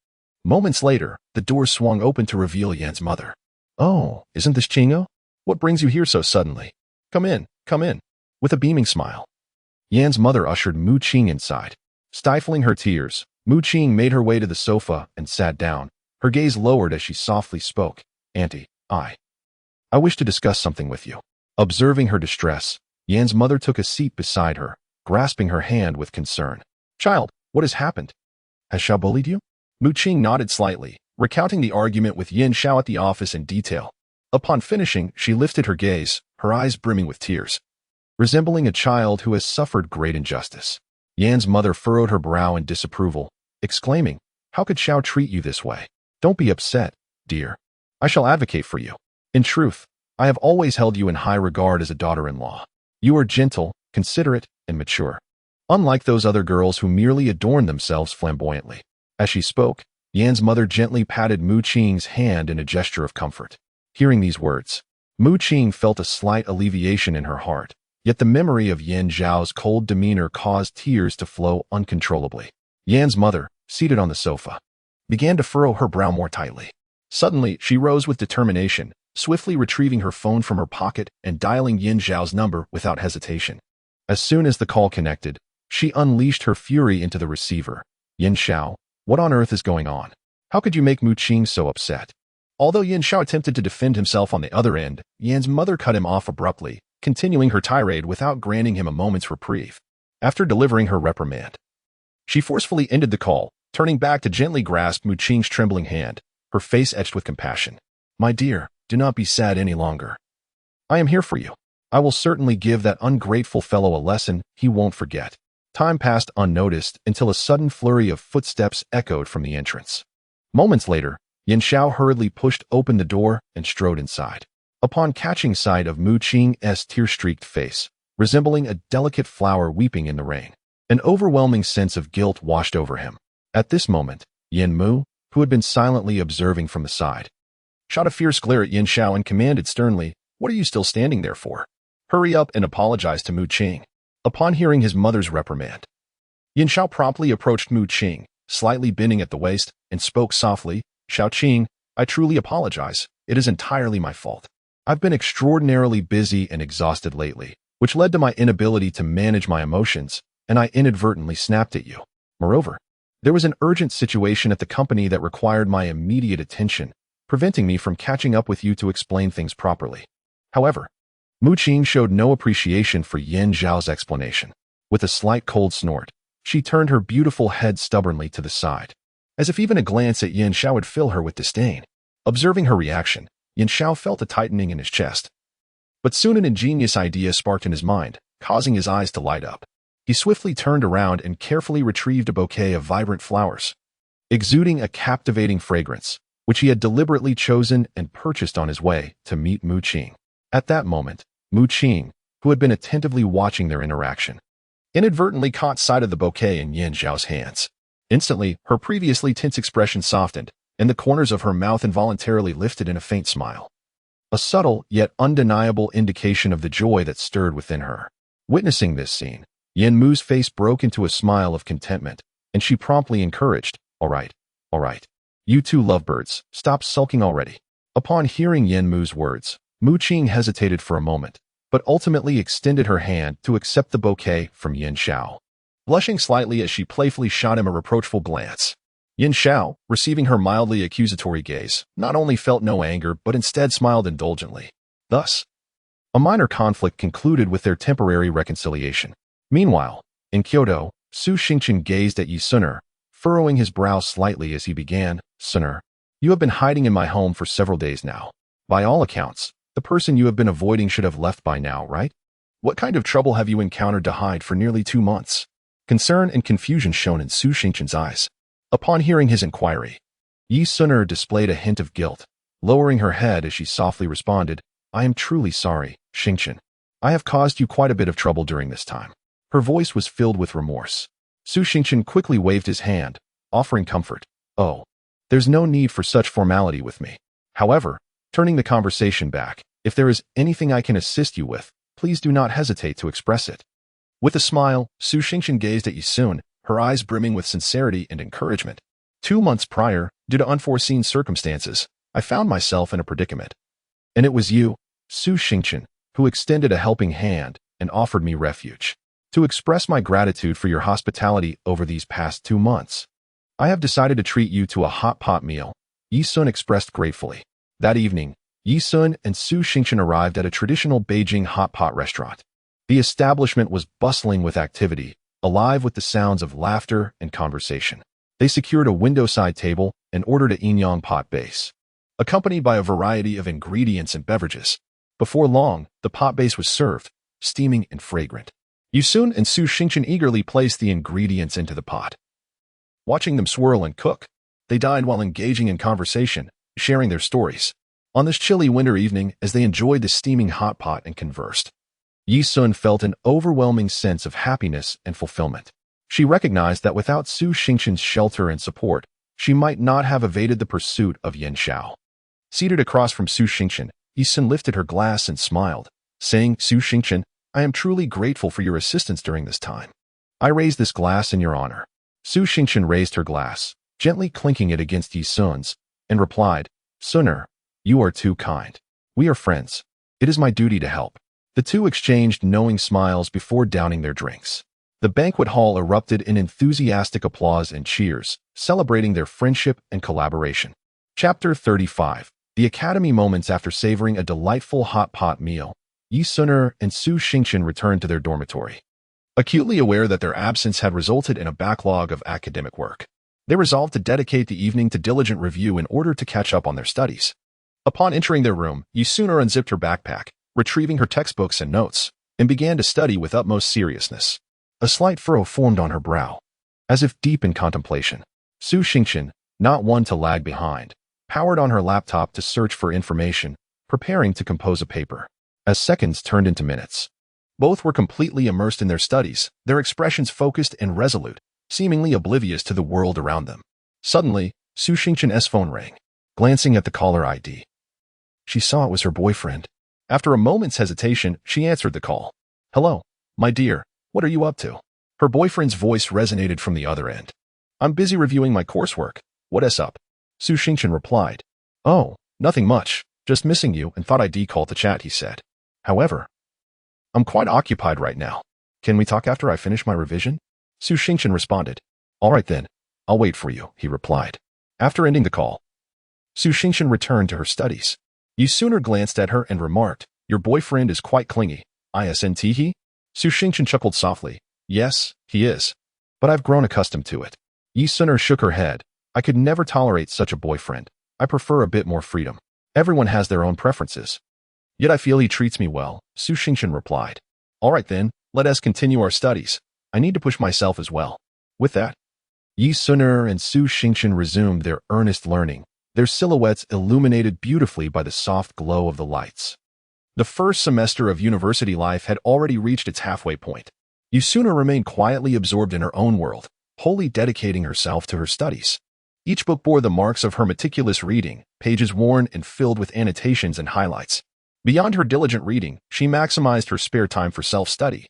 Moments later, the door swung open to reveal Yin's mother. "Oh, isn't this Qingo? What brings you here so suddenly? Come in, come in." With a beaming smile, Yin's mother ushered Mu Qing inside. Stifling her tears, Mu Qing made her way to the sofa and sat down, her gaze lowered as she softly spoke. "Auntie, I wish to discuss something with you." Observing her distress, Yin's mother took a seat beside her, grasping her hand with concern. "Child, what has happened? Has Xiao bullied you?" Mu Qing nodded slightly, recounting the argument with Yin Xiao at the office in detail. Upon finishing, she lifted her gaze, her eyes brimming with tears. Resembling a child who has suffered great injustice, Yan's mother furrowed her brow in disapproval, exclaiming, "How could Xiao treat you this way? Don't be upset, dear. I shall advocate for you. In truth, I have always held you in high regard as a daughter-in-law. You are gentle, considerate, and mature, unlike those other girls who merely adorn themselves flamboyantly." As she spoke, Yan's mother gently patted Mu Qing's hand in a gesture of comfort. Hearing these words, Mu Qing felt a slight alleviation in her heart, yet the memory of Yin Zhao's cold demeanor caused tears to flow uncontrollably. Yan's mother, seated on the sofa, began to furrow her brow more tightly. Suddenly, she rose with determination, swiftly retrieving her phone from her pocket and dialing Yin Zhao's number without hesitation. As soon as the call connected, she unleashed her fury into the receiver. "Yin Xiao, what on earth is going on? How could you make Mu Qing so upset?" Although Yin Xiao attempted to defend himself on the other end, Yan's mother cut him off abruptly, continuing her tirade without granting him a moment's reprieve. After delivering her reprimand, she forcefully ended the call, turning back to gently grasp Mu Qing's trembling hand, her face etched with compassion. "My dear, do not be sad any longer. I am here for you. I will certainly give that ungrateful fellow a lesson he won't forget." Time passed unnoticed until a sudden flurry of footsteps echoed from the entrance. Moments later, Yin Xiao hurriedly pushed open the door and strode inside. Upon catching sight of Mu Qing's tear-streaked face, resembling a delicate flower weeping in the rain, an overwhelming sense of guilt washed over him. At this moment, Yin Mu, who had been silently observing from the side, shot a fierce glare at Yin Xiao and commanded sternly, "What are you still standing there for? Hurry up and apologize to Mu Qing." Upon hearing his mother's reprimand, Yin Xiao promptly approached Mu Qing, slightly bending at the waist, and spoke softly, "Xiao Qing, I truly apologize. It is entirely my fault. I've been extraordinarily busy and exhausted lately, which led to my inability to manage my emotions, and I inadvertently snapped at you. Moreover, there was an urgent situation at the company that required my immediate attention, preventing me from catching up with you to explain things properly." However, Mu Qing showed no appreciation for Yin Zhao's explanation. With a slight cold snort, she turned her beautiful head stubbornly to the side, as if even a glance at Yin Xiao would fill her with disdain. Observing her reaction, Yin Xiao felt a tightening in his chest. But soon an ingenious idea sparked in his mind, causing his eyes to light up. He swiftly turned around and carefully retrieved a bouquet of vibrant flowers, exuding a captivating fragrance, which he had deliberately chosen and purchased on his way to meet Mu Qing. At that moment, Mu Qing, who had been attentively watching their interaction, inadvertently caught sight of the bouquet in Yin Zhao's hands. Instantly, her previously tense expression softened, and the corners of her mouth involuntarily lifted in a faint smile. A subtle yet undeniable indication of the joy that stirred within her. Witnessing this scene, Yin Mu's face broke into a smile of contentment, and she promptly encouraged, all right. You two lovebirds, stop sulking already." Upon hearing Yin Mu's words, Mu Qing hesitated for a moment, but ultimately extended her hand to accept the bouquet from Yin Xiao, blushing slightly as she playfully shot him a reproachful glance. Yin Xiao, receiving her mildly accusatory gaze, not only felt no anger but instead smiled indulgently. Thus, a minor conflict concluded with their temporary reconciliation. Meanwhile, in Kyoto, Su Xingchen gazed at Yi Suner, furrowing his brow slightly as he began. Sooner, you have been hiding in my home for several days now. By all accounts, the person you have been avoiding should have left by now, right? What kind of trouble have you encountered to hide for nearly 2 months? Concern and confusion shone in Su Xingqian's eyes. Upon hearing his inquiry, Yi Suner displayed a hint of guilt, lowering her head as she softly responded, I am truly sorry, Xingqian. I have caused you quite a bit of trouble during this time. Her voice was filled with remorse. Su Xingqian quickly waved his hand, offering comfort. Oh, there's no need for such formality with me. However, turning the conversation back, if there is anything I can assist you with, please do not hesitate to express it. With a smile, Su Xingqian gazed at Yi Sun, her eyes brimming with sincerity and encouragement. 2 months prior, due to unforeseen circumstances, I found myself in a predicament. And it was you, Su Xingqian, who extended a helping hand and offered me refuge. To express my gratitude for your hospitality over these past 2 months, I have decided to treat you to a hot pot meal, Yi Sun expressed gratefully. That evening, Yi Sun and Su Xingqian arrived at a traditional Beijing hot pot restaurant. The establishment was bustling with activity, alive with the sounds of laughter and conversation. They secured a window-side table and ordered a yin-yang pot base, accompanied by a variety of ingredients and beverages. Before long, the pot base was served, steaming and fragrant. Yi Sun and Su Xingqian eagerly placed the ingredients into the pot. Watching them swirl and cook, they dined while engaging in conversation, sharing their stories. On this chilly winter evening, as they enjoyed the steaming hot pot and conversed, Yi Sun felt an overwhelming sense of happiness and fulfillment. She recognized that without Su Xingqian's shelter and support, she might not have evaded the pursuit of Yan Xiao. Seated across from Su Xingqian, Yi Sun lifted her glass and smiled, saying, Su Xingqian, I am truly grateful for your assistance during this time. I raise this glass in your honor. Su Xingqian raised her glass, gently clinking it against Yi Sun's, and replied, Suner, you are too kind. We are friends. It is my duty to help. The two exchanged knowing smiles before downing their drinks. The banquet hall erupted in enthusiastic applause and cheers, celebrating their friendship and collaboration. Chapter 35. The Academy. Moments after savoring a delightful hot pot meal, Yi Suner and Su Xingqian returned to their dormitory. Acutely aware that their absence had resulted in a backlog of academic work, they resolved to dedicate the evening to diligent review in order to catch up on their studies. Upon entering their room, Yi Suner unzipped her backpack, retrieving her textbooks and notes, and began to study with utmost seriousness. A slight furrow formed on her brow, as if deep in contemplation. Su Xingqian, not one to lag behind, powered on her laptop to search for information, preparing to compose a paper. As seconds turned into minutes, both were completely immersed in their studies, their expressions focused and resolute, seemingly oblivious to the world around them. Suddenly, Su Xingqian's phone rang. Glancing at the caller ID, she saw it was her boyfriend. After a moment's hesitation, she answered the call. Hello, my dear, what are you up to? Her boyfriend's voice resonated from the other end. I'm busy reviewing my coursework. What's up? Su Xingqian replied. Oh, nothing much. Just missing you and thought I'd call to chat, he said. However, I'm quite occupied right now. Can we talk after I finish my revision? Su Xingqian responded. All right then, I'll wait for you, he replied. After ending the call, Su Xingqian returned to her studies. Yi Suner glanced at her and remarked, Your boyfriend is quite clingy. Isn't he? Su Xingqian chuckled softly. Yes, he is. But I've grown accustomed to it. Yi Suner shook her head. I could never tolerate such a boyfriend. I prefer a bit more freedom. Everyone has their own preferences. Yet I feel he treats me well, Su Xingqian replied. All right then, let us continue our studies. I need to push myself as well. With that, Yi Suner and Su Xingqian resumed their earnest learning, their silhouettes illuminated beautifully by the soft glow of the lights. The first semester of university life had already reached its halfway point. Yi Suner remained quietly absorbed in her own world, wholly dedicating herself to her studies. Each book bore the marks of her meticulous reading, pages worn and filled with annotations and highlights. Beyond her diligent reading, she maximized her spare time for self-study,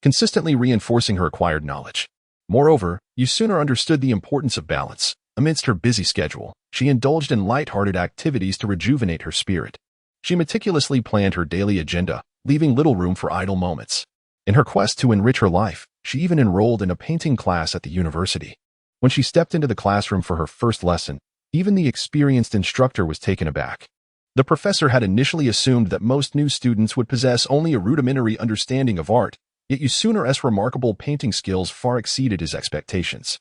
consistently reinforcing her acquired knowledge. Moreover, Yi Suner understood the importance of balance. Amidst her busy schedule, she indulged in light-hearted activities to rejuvenate her spirit. She meticulously planned her daily agenda, leaving little room for idle moments. In her quest to enrich her life, she even enrolled in a painting class at the university. When she stepped into the classroom for her first lesson, even the experienced instructor was taken aback. The professor had initially assumed that most new students would possess only a rudimentary understanding of art, yet Yi Suner's remarkable painting skills far exceeded his expectations.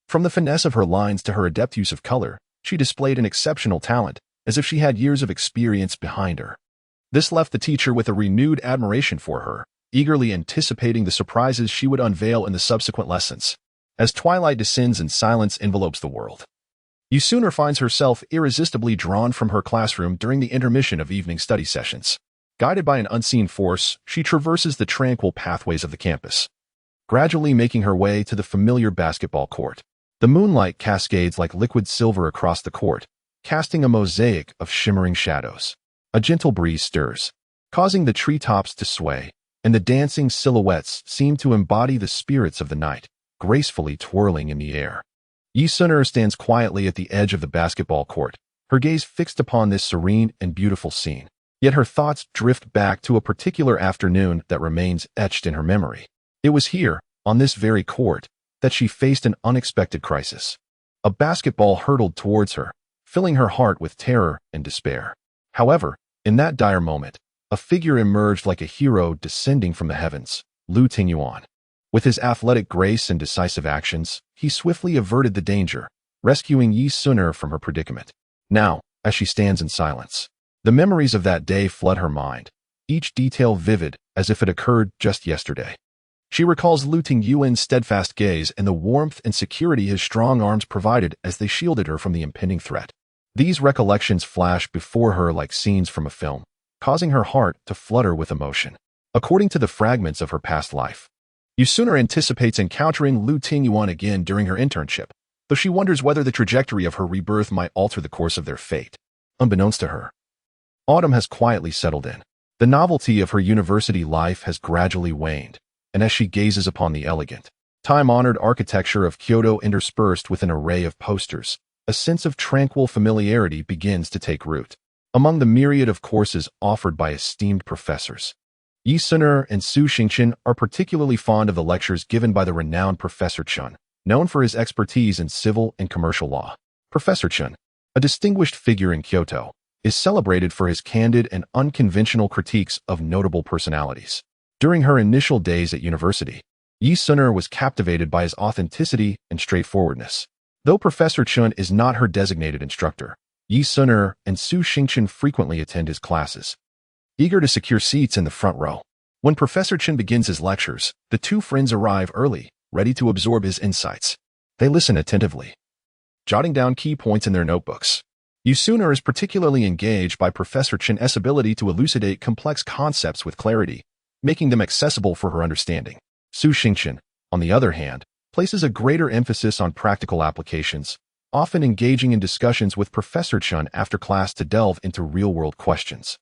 From the finesse of her lines to her adept use of color, she displayed an exceptional talent, as if she had years of experience behind her. This left the teacher with a renewed admiration for her, eagerly anticipating the surprises she would unveil in the subsequent lessons. As twilight descends and silence envelopes the world, Yusuner finds herself irresistibly drawn from her classroom during the intermission of evening study sessions. Guided by an unseen force, she traverses the tranquil pathways of the campus, gradually making her way to the familiar basketball court. The moonlight cascades like liquid silver across the court, casting a mosaic of shimmering shadows. A gentle breeze stirs, causing the treetops to sway, and the dancing silhouettes seem to embody the spirits of the night, gracefully twirling in the air. Yusuner stands quietly at the edge of the basketball court, her gaze fixed upon this serene and beautiful scene. Yet her thoughts drift back to a particular afternoon that remains etched in her memory. It was here, on this very court, that she faced an unexpected crisis. A basketball hurtled towards her, filling her heart with terror and despair. However, in that dire moment, a figure emerged like a hero descending from the heavens, Lu Tingyuan. With his athletic grace and decisive actions, he swiftly averted the danger, rescuing Yusuner from her predicament. Now, as she stands in silence, the memories of that day flood her mind, each detail vivid as if it occurred just yesterday. She recalls Lu Tingyuan's steadfast gaze and the warmth and security his strong arms provided as they shielded her from the impending threat. These recollections flash before her like scenes from a film, causing her heart to flutter with emotion. According to the fragments of her past life, Yusuner anticipates encountering Lu Tingyuan again during her internship, though she wonders whether the trajectory of her rebirth might alter the course of their fate. Unbeknownst to her, autumn has quietly settled in. The novelty of her university life has gradually waned, and as she gazes upon the elegant, time-honored architecture of Kyoto interspersed with an array of posters, a sense of tranquil familiarity begins to take root. Among the myriad of courses offered by esteemed professors, Yusuner and Su Xingchen are particularly fond of the lectures given by the renowned Professor Chun, known for his expertise in civil and commercial law. Professor Chun, a distinguished figure in Kyoto, is celebrated for his candid and unconventional critiques of notable personalities. During her initial days at university, Yusuner was captivated by his authenticity and straightforwardness. Though Professor Chun is not her designated instructor, Yusuner and Su Xingchen frequently attend his classes, eager to secure seats in the front row. When Professor Chun begins his lectures, the two friends arrive early, ready to absorb his insights. They listen attentively, jotting down key points in their notebooks. Yusuner is particularly engaged by Professor Chun's ability to elucidate complex concepts with clarity, making them accessible for her understanding. Su Xingchen, on the other hand, places a greater emphasis on practical applications, often engaging in discussions with Professor Chun after class to delve into real-world questions.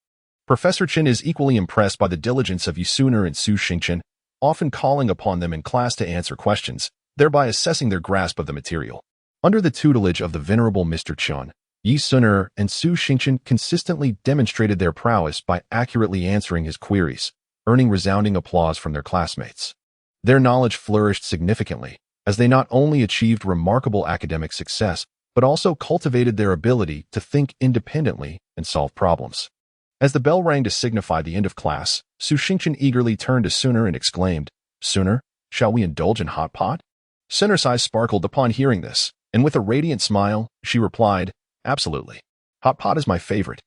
Professor Chun is equally impressed by the diligence of Yusuner and Su Xingchen, often calling upon them in class to answer questions, thereby assessing their grasp of the material. Under the tutelage of the venerable Mr. Chun, Yusuner and Su Xingchen consistently demonstrated their prowess by accurately answering his queries, earning resounding applause from their classmates. Their knowledge flourished significantly, as they not only achieved remarkable academic success, but also cultivated their ability to think independently and solve problems. As the bell rang to signify the end of class, Su Xingchen eagerly turned to Suner and exclaimed, "Suner, shall we indulge in hot pot?" Suner's eyes sparkled upon hearing this, and with a radiant smile, she replied, "Absolutely. Hot pot is my favorite."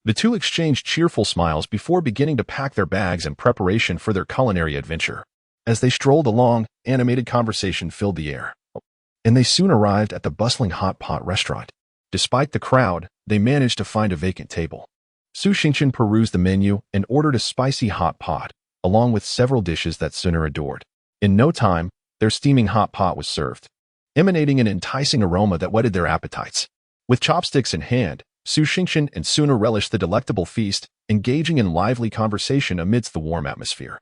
The two exchanged cheerful smiles before beginning to pack their bags in preparation for their culinary adventure. As they strolled along, animated conversation filled the air, and they soon arrived at the bustling hot pot restaurant. Despite the crowd, they managed to find a vacant table. Su Xingchen perused the menu and ordered a spicy hot pot, along with several dishes that Suner adored. In no time, their steaming hot pot was served, emanating an enticing aroma that whetted their appetites. With chopsticks in hand, Su Xingchen and Suner relished the delectable feast, engaging in lively conversation amidst the warm atmosphere.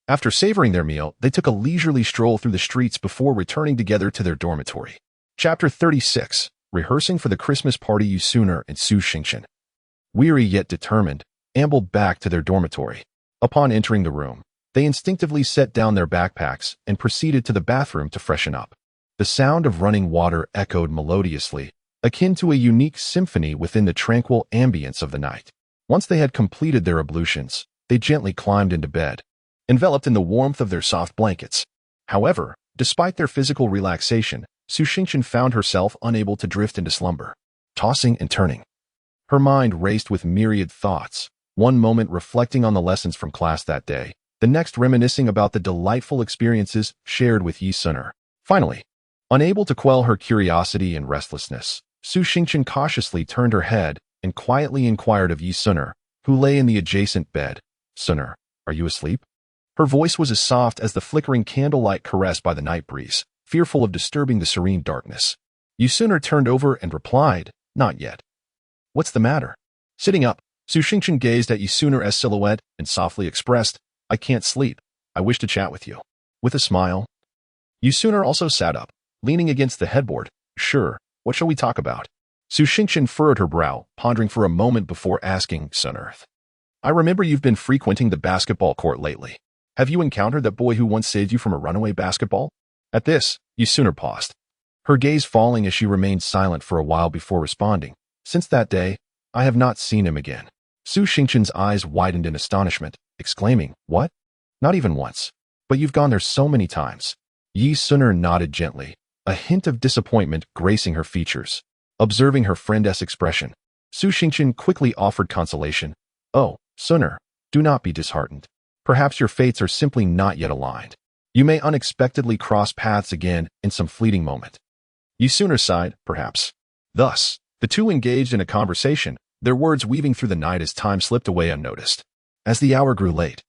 After savoring their meal, they took a leisurely stroll through the streets before returning together to their dormitory. Chapter 36. Rehearsing for the Christmas party. Yusuner and Su Xingchen, weary yet determined, ambled back to their dormitory. Upon entering the room, they instinctively set down their backpacks and proceeded to the bathroom to freshen up. The sound of running water echoed melodiously, akin to a unique symphony within the tranquil ambience of the night. Once they had completed their ablutions, they gently climbed into bed, enveloped in the warmth of their soft blankets. However, despite their physical relaxation, Su Xingqian found herself unable to drift into slumber, tossing and turning. Her mind raced with myriad thoughts, one moment reflecting on the lessons from class that day, the next reminiscing about the delightful experiences shared with Yi Suner. Finally, unable to quell her curiosity and restlessness, Su Xingqian cautiously turned her head and quietly inquired of Yi Suner, who lay in the adjacent bed. "Suner, are you asleep?" Her voice was as soft as the flickering candlelight caressed by the night breeze, fearful of disturbing the serene darkness. Yi Suner turned over and replied, "Not yet." "What's the matter?" Sitting up, Su Xingqian gazed at Yi Suner's silhouette and softly expressed, "I can't sleep. I wish to chat with you." With a smile, Yi Suner also sat up, leaning against the headboard. "Sure, what shall we talk about?" Su Xingqian furrowed her brow, pondering for a moment before asking, "Suner, I remember you've been frequenting the basketball court lately. Have you encountered that boy who once saved you from a runaway basketball?" At this, Yi Suner paused, her gaze falling as she remained silent for a while before responding. "Since that day, I have not seen him again." Su Xingqian's eyes widened in astonishment, exclaiming, "What? Not even once? But you've gone there so many times." Yi Suner nodded gently, a hint of disappointment gracing her features. Observing her friend's expression, Su Xingqian quickly offered consolation. "Oh, Suner, do not be disheartened. Perhaps your fates are simply not yet aligned. You may unexpectedly cross paths again in some fleeting moment." Yi Suner sighed, "Perhaps." Thus, the two engaged in a conversation, their words weaving through the night as time slipped away unnoticed. As the hour grew late,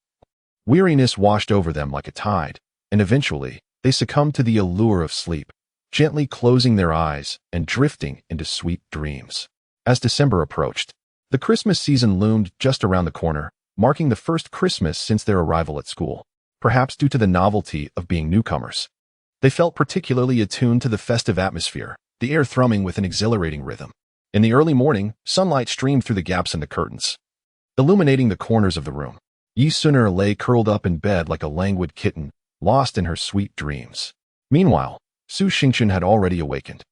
weariness washed over them like a tide, and eventually, they succumbed to the allure of sleep, gently closing their eyes and drifting into sweet dreams. As December approached, the Christmas season loomed just around the corner, marking the first Christmas since their arrival at school. Perhaps due to the novelty of being newcomers, they felt particularly attuned to the festive atmosphere, the air thrumming with an exhilarating rhythm. In the early morning, sunlight streamed through the gaps in the curtains, illuminating the corners of the room. Yi Suner lay curled up in bed like a languid kitten, lost in her sweet dreams. Meanwhile, Su Xingqian had already awakened.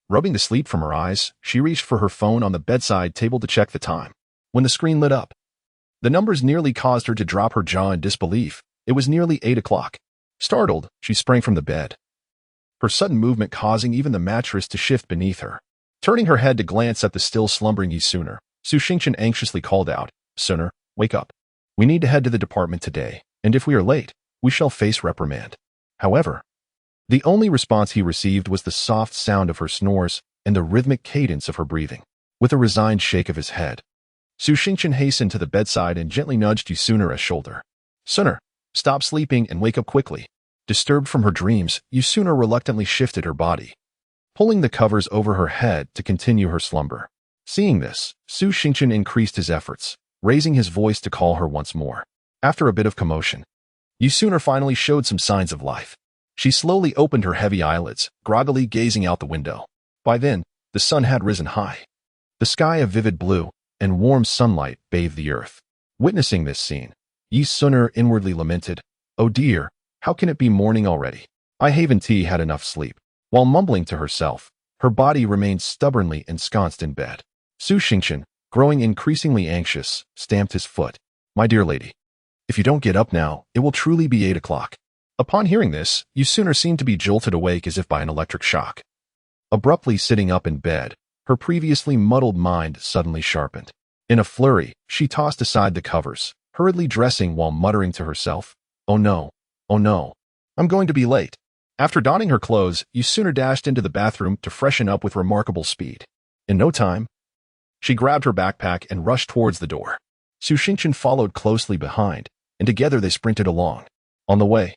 Rubbing the sleep from her eyes, she reached for her phone on the bedside table to check the time. When the screen lit up, the numbers nearly caused her to drop her jaw in disbelief. It was nearly 8 o'clock. Startled, she sprang from the bed, her sudden movement causing even the mattress to shift beneath her. Turning her head to glance at the still slumbering Yi Suner, Su Xingqian anxiously called out, "Suner, wake up. We need to head to the department today, and if we are late, we shall face reprimand." However, the only response he received was the soft sound of her snores and the rhythmic cadence of her breathing. With a resigned shake of his head, Su Xingqian hastened to the bedside and gently nudged Yi Suner's shoulder. "Suner, stop sleeping and wake up quickly." Disturbed from her dreams, Yi Suner reluctantly shifted her body, pulling the covers over her head to continue her slumber. Seeing this, Su Xingqian increased his efforts, raising his voice to call her once more. After a bit of commotion, Yi Suner finally showed some signs of life. She slowly opened her heavy eyelids, groggily gazing out the window. By then, the sun had risen high. The sky of vivid blue and warm sunlight bathed the earth. Witnessing this scene, Yi Suner inwardly lamented, "Oh dear, how can it be morning already? I haven't had enough sleep." While mumbling to herself, her body remained stubbornly ensconced in bed. Su Xingqian, growing increasingly anxious, stamped his foot. "My dear lady, if you don't get up now, it will truly be 8 o'clock. Upon hearing this, Yi Suner seemed to be jolted awake as if by an electric shock. Abruptly sitting up in bed, her previously muddled mind suddenly sharpened. In a flurry, she tossed aside the covers, hurriedly dressing while muttering to herself, "Oh no, I'm going to be late." After donning her clothes, Yi Suner dashed into the bathroom to freshen up with remarkable speed. In no time, she grabbed her backpack and rushed towards the door. Su Xingqian followed closely behind, and together they sprinted along. On the way,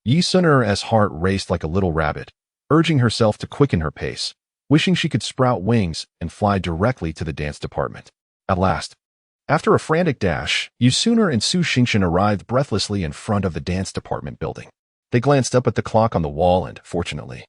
Yi Suner's heart raced like a little rabbit, urging herself to quicken her pace, wishing she could sprout wings and fly directly to the dance department. At last, after a frantic dash, Yi Suner and Su Xingqian arrived breathlessly in front of the dance department building. They glanced up at the clock on the wall and, fortunately,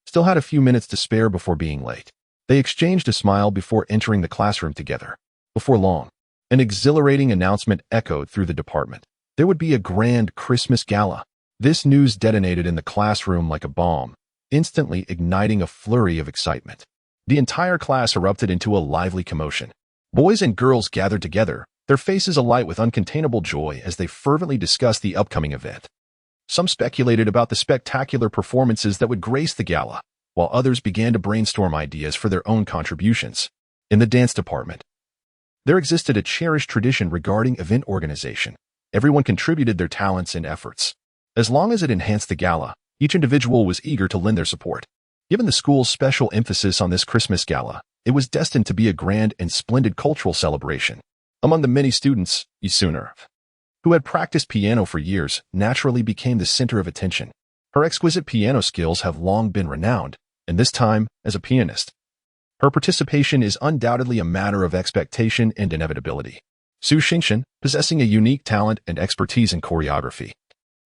still had a few minutes to spare before being late. They exchanged a smile before entering the classroom together. Before long, an exhilarating announcement echoed through the department. There would be a grand Christmas gala. This news detonated in the classroom like a bomb, instantly igniting a flurry of excitement. The entire class erupted into a lively commotion. Boys and girls gathered together, their faces alight with uncontainable joy as they fervently discussed the upcoming event. Some speculated about the spectacular performances that would grace the gala, while others began to brainstorm ideas for their own contributions. In the dance department, there existed a cherished tradition regarding event organization. Everyone contributed their talents and efforts. As long as it enhanced the gala, each individual was eager to lend their support. Given the school's special emphasis on this Christmas gala, it was destined to be a grand and splendid cultural celebration. Among the many students, Yisuner, who had practiced piano for years, naturally became the center of attention. Her exquisite piano skills have long been renowned, and this time as a pianist. Her participation is undoubtedly a matter of expectation and inevitability. Su Xingshan, possessing a unique talent and expertise in choreography,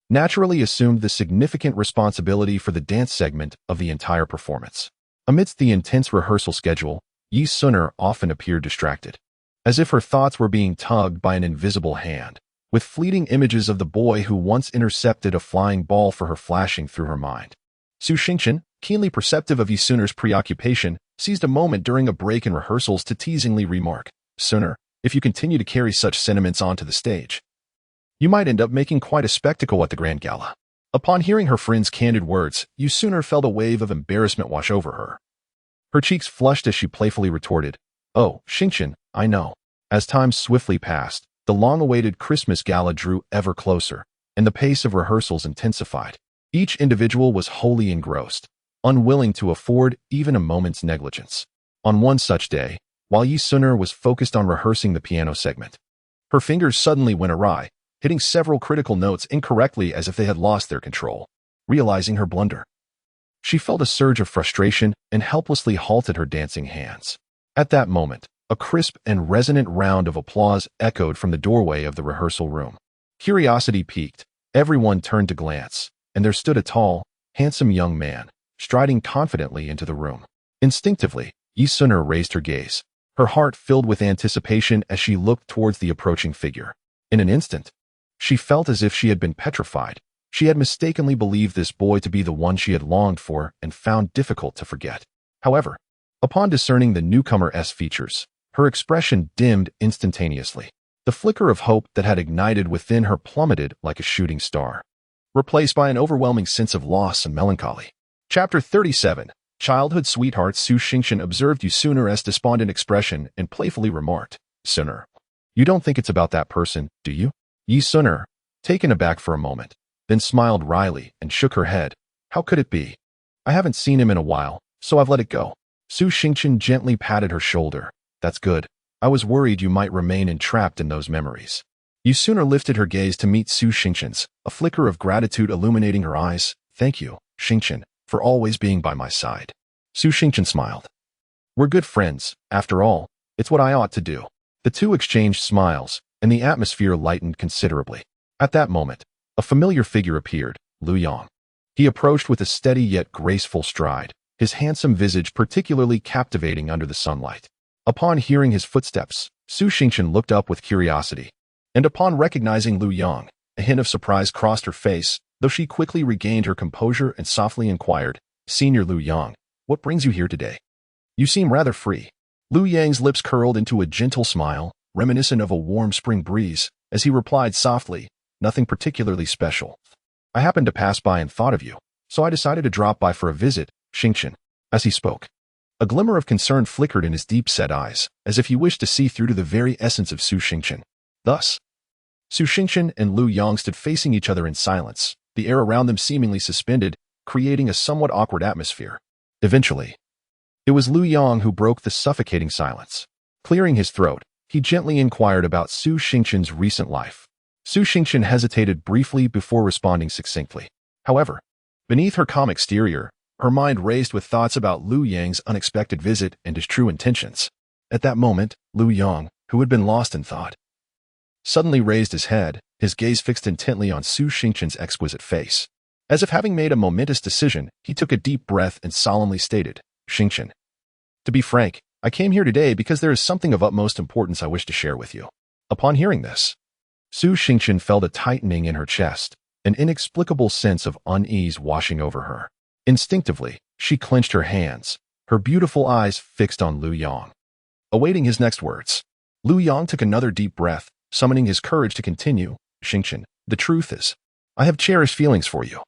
naturally assumed the significant responsibility for the dance segment of the entire performance. Amidst the intense rehearsal schedule, Yi Suner often appeared distracted, as if her thoughts were being tugged by an invisible hand, with fleeting images of the boy who once intercepted a flying ball for her flashing through her mind. Su Xingshan, keenly perceptive of Yi Suner's preoccupation, seized a moment during a break in rehearsals to teasingly remark, "Suner, if you continue to carry such sentiments onto the stage, you might end up making quite a spectacle at the grand gala." Upon hearing her friend's candid words, Yi Suner felt a wave of embarrassment wash over her. Her cheeks flushed as she playfully retorted, "Oh, Xingshan, I know." As time swiftly passed, the long-awaited Christmas gala drew ever closer, and the pace of rehearsals intensified. Each individual was wholly engrossed, unwilling to afford even a moment's negligence. On one such day, while Yi Suner was focused on rehearsing the piano segment, her fingers suddenly went awry, hitting several critical notes incorrectly as if they had lost their control. Realizing her blunder, she felt a surge of frustration and helplessly halted her dancing hands. At that moment, a crisp and resonant round of applause echoed from the doorway of the rehearsal room. Curiosity piqued, everyone turned to glance, and there stood a tall, handsome young man, striding confidently into the room. Instinctively, Yi Suner raised her gaze, her heart filled with anticipation as she looked towards the approaching figure. In an instant, she felt as if she had been petrified. She had mistakenly believed this boy to be the one she had longed for and found difficult to forget. However, upon discerning the newcomer's features, her expression dimmed instantaneously. The flicker of hope that had ignited within her plummeted like a shooting star, replaced by an overwhelming sense of loss and melancholy. Chapter 37. Childhood sweetheart. Su Xingshan observed Yi Suner's despondent expression and playfully remarked, "Suner, you don't think it's about that person, do you?" Yi Suner, taken aback for a moment, then smiled wryly and shook her head. "How could it be? I haven't seen him in a while, so I've let it go." Su Xingshan gently patted her shoulder. "That's good. I was worried you might remain entrapped in those memories." Yi Suner lifted her gaze to meet Su Xingshan's, a flicker of gratitude illuminating her eyes. "Thank you, Xingshan, for always being by my side." Su Xingshan smiled. "We're good friends, after all. It's what I ought to do." The two exchanged smiles, and the atmosphere lightened considerably. At that moment, a familiar figure appeared, Lu Yang. He approached with a steady yet graceful stride, his handsome visage particularly captivating under the sunlight. Upon hearing his footsteps, Su Xingshan looked up with curiosity, and upon recognizing Lu Yang, a hint of surprise crossed her face, though she quickly regained her composure and softly inquired, "Senior Lu Yang, what brings you here today? You seem rather free." Lu Yang's lips curled into a gentle smile, reminiscent of a warm spring breeze, as he replied softly, "Nothing particularly special. I happened to pass by and thought of you, so I decided to drop by for a visit." Xingshan. As he spoke, a glimmer of concern flickered in his deep-set eyes, as if he wished to see through to the very essence of Su Xingshan. Thus, Su Xingshan and Lu Yang stood facing each other in silence, the air around them seemingly suspended, creating a somewhat awkward atmosphere. Eventually, it was Lu Yang who broke the suffocating silence. Clearing his throat, he gently inquired about Su Xingshan's recent life. Su Xingshan hesitated briefly before responding succinctly. However, beneath her calm exterior, her mind raced with thoughts about Lu Yang's unexpected visit and his true intentions. At that moment, Lu Yang, who had been lost in thought, suddenly raised his head, his gaze fixed intently on Su Xingshan's exquisite face. As if having made a momentous decision, he took a deep breath and solemnly stated, "Xingshan, to be frank, I came here today because there is something of utmost importance I wish to share with you." Upon hearing this, Su Xingshan felt a tightening in her chest, an inexplicable sense of unease washing over her. Instinctively, she clenched her hands, her beautiful eyes fixed on Lu Yang. Awaiting his next words, Lu Yang took another deep breath, summoning his courage to continue, "Xingshan, the truth is, I have cherished feelings for you,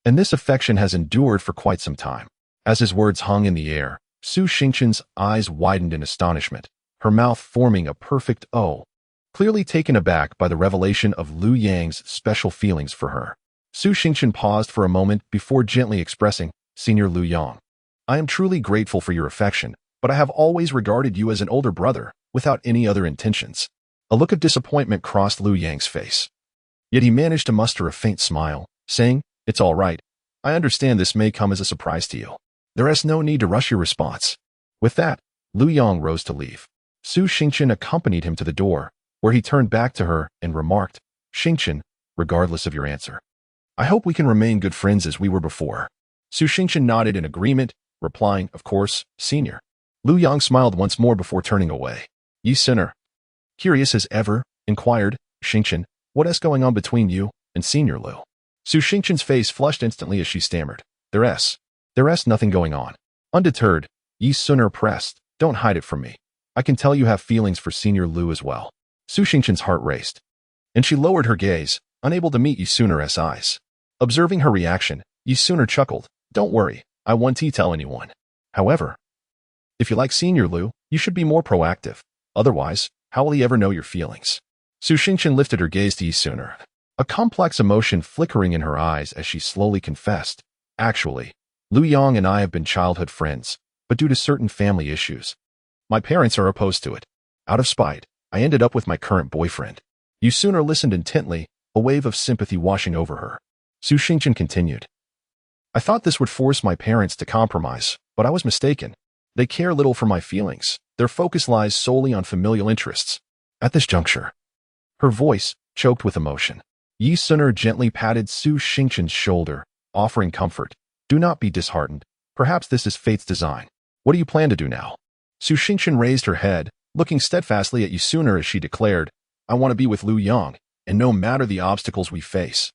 and this affection has endured for quite some time. As his words hung in the air, Su Xingqian's eyes widened in astonishment, her mouth forming a perfect O. Clearly taken aback by the revelation of Lu Yang's special feelings for her, Su Xingqian paused for a moment before gently expressing, "Senior Lu Yang, I am truly grateful for your affection, but I have always regarded you as an older brother, without any other intentions." A look of disappointment crossed Lu Yang's face. Yet he managed to muster a faint smile, saying, "It's all right. I understand this may come as a surprise to you. There is no need to rush your response." With that, Lu Yang rose to leave. Su Xingqian accompanied him to the door, where he turned back to her and remarked, "Xingqian, regardless of your answer, I hope we can remain good friends as we were before." Su Xingqian nodded in agreement, replying, "Of course, senior." Lu Yang smiled once more before turning away. "Yi Sinner, curious as ever," inquired Xingqian, "what is going on between you and Senior Lu?" Su Xingqian's face flushed instantly as she stammered, There's nothing going on." Undeterred, Yi Sinner pressed, "Don't hide it from me. I can tell you have feelings for Senior Lu as well." Su Xingqian's heart raced, and she lowered her gaze, unable to meet Yi Sinner's eyes. Observing her reaction, Yi Sinner chuckled, "Don't worry, I won't tell anyone. However, if you like Senior Lu, you should be more proactive. Otherwise, how will he ever know your feelings?" Su Xingqian lifted her gaze to Yi Sinner, a complex emotion flickering in her eyes as she slowly confessed, "Actually, Lu Yang and I have been childhood friends, but due to certain family issues, my parents are opposed to it. Out of spite, I ended up with my current boyfriend." Yi Sinner listened intently, a wave of sympathy washing over her. Su Xingqian continued, "I thought this would force my parents to compromise, but I was mistaken. They care little for my feelings. Their focus lies solely on familial interests." At this juncture, her voice choked with emotion. Yi Sinner gently patted Su Xingqian's shoulder, offering comfort. "Do not be disheartened. Perhaps this is fate's design. What do you plan to do now?" Su Xingqian raised her head, looking steadfastly at Yi Sinner as she declared, "I want to be with Lu Yang, and no matter the obstacles we face,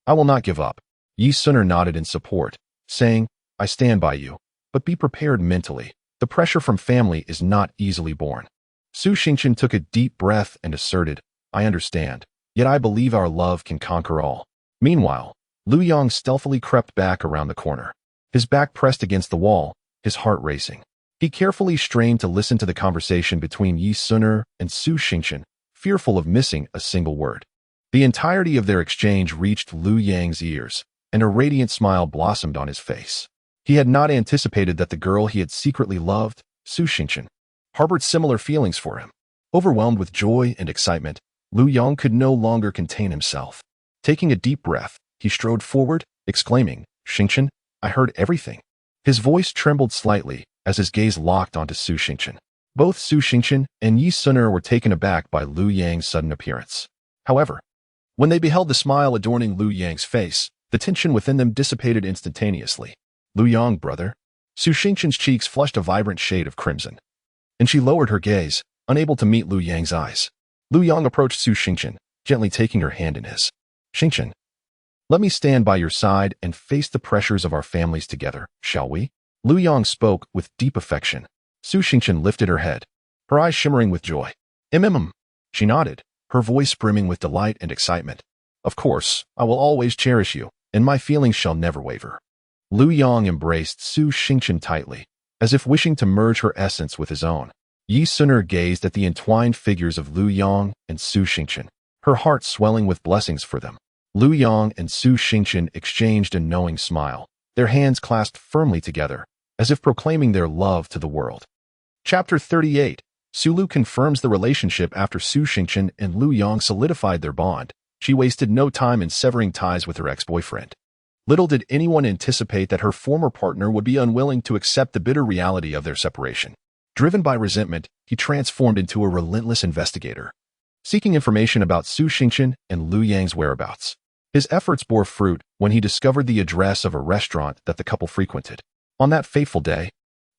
I will not give up." Yi Sinner nodded in support, saying, "I stand by you, but be prepared mentally. The pressure from family is not easily borne." Su Xingqian took a deep breath and asserted, "I understand, yet I believe our love can conquer all." Meanwhile, Lu Yang stealthily crept back around the corner, his back pressed against the wall, his heart racing. He carefully strained to listen to the conversation between Yi Sinner and Su Xingqian, fearful of missing a single word. The entirety of their exchange reached Lu Yang's ears, and a radiant smile blossomed on his face. He had not anticipated that the girl he had secretly loved, Su Xingqian, harbored similar feelings for him. Overwhelmed with joy and excitement, Lu Yang could no longer contain himself. Taking a deep breath, he strode forward, exclaiming, "Xingqian, I heard everything." His voice trembled slightly as his gaze locked onto Su Xingqian. Both Su Xingqian and Yi Sinner were taken aback by Lu Yang's sudden appearance. However, when they beheld the smile adorning Lu Yang's face, the tension within them dissipated instantaneously. "Lu Yang, brother." Su Xingqian's cheeks flushed a vibrant shade of crimson, and she lowered her gaze, unable to meet Lu Yang's eyes. Lu Yang approached Su Xingqian, gently taking her hand in his. "Xingqian, let me stand by your side and face the pressures of our families together, shall we?" Lu Yang spoke with deep affection. Su Xingqian lifted her head, her eyes shimmering with joy. She nodded, her voice brimming with delight and excitement. "Of course, I will always cherish you, and my feelings shall never waver." Lu Yang embraced Su Xingqian tightly, as if wishing to merge her essence with his own. Yi Sinner gazed at the entwined figures of Lu Yang and Su Xingqian, her heart swelling with blessings for them. Lu Yang and Su Xingqian exchanged a knowing smile, their hands clasped firmly together, as if proclaiming their love to the world. Chapter 38. Su Lu confirms the relationship. After Su Xingqian and Lu Yang solidified their bond, she wasted no time in severing ties with her ex-boyfriend. Little did anyone anticipate that her former partner would be unwilling to accept the bitter reality of their separation. Driven by resentment, he transformed into a relentless investigator, seeking information about Su Xingqian and Lu Yang's whereabouts. His efforts bore fruit when he discovered the address of a restaurant that the couple frequented. On that fateful day,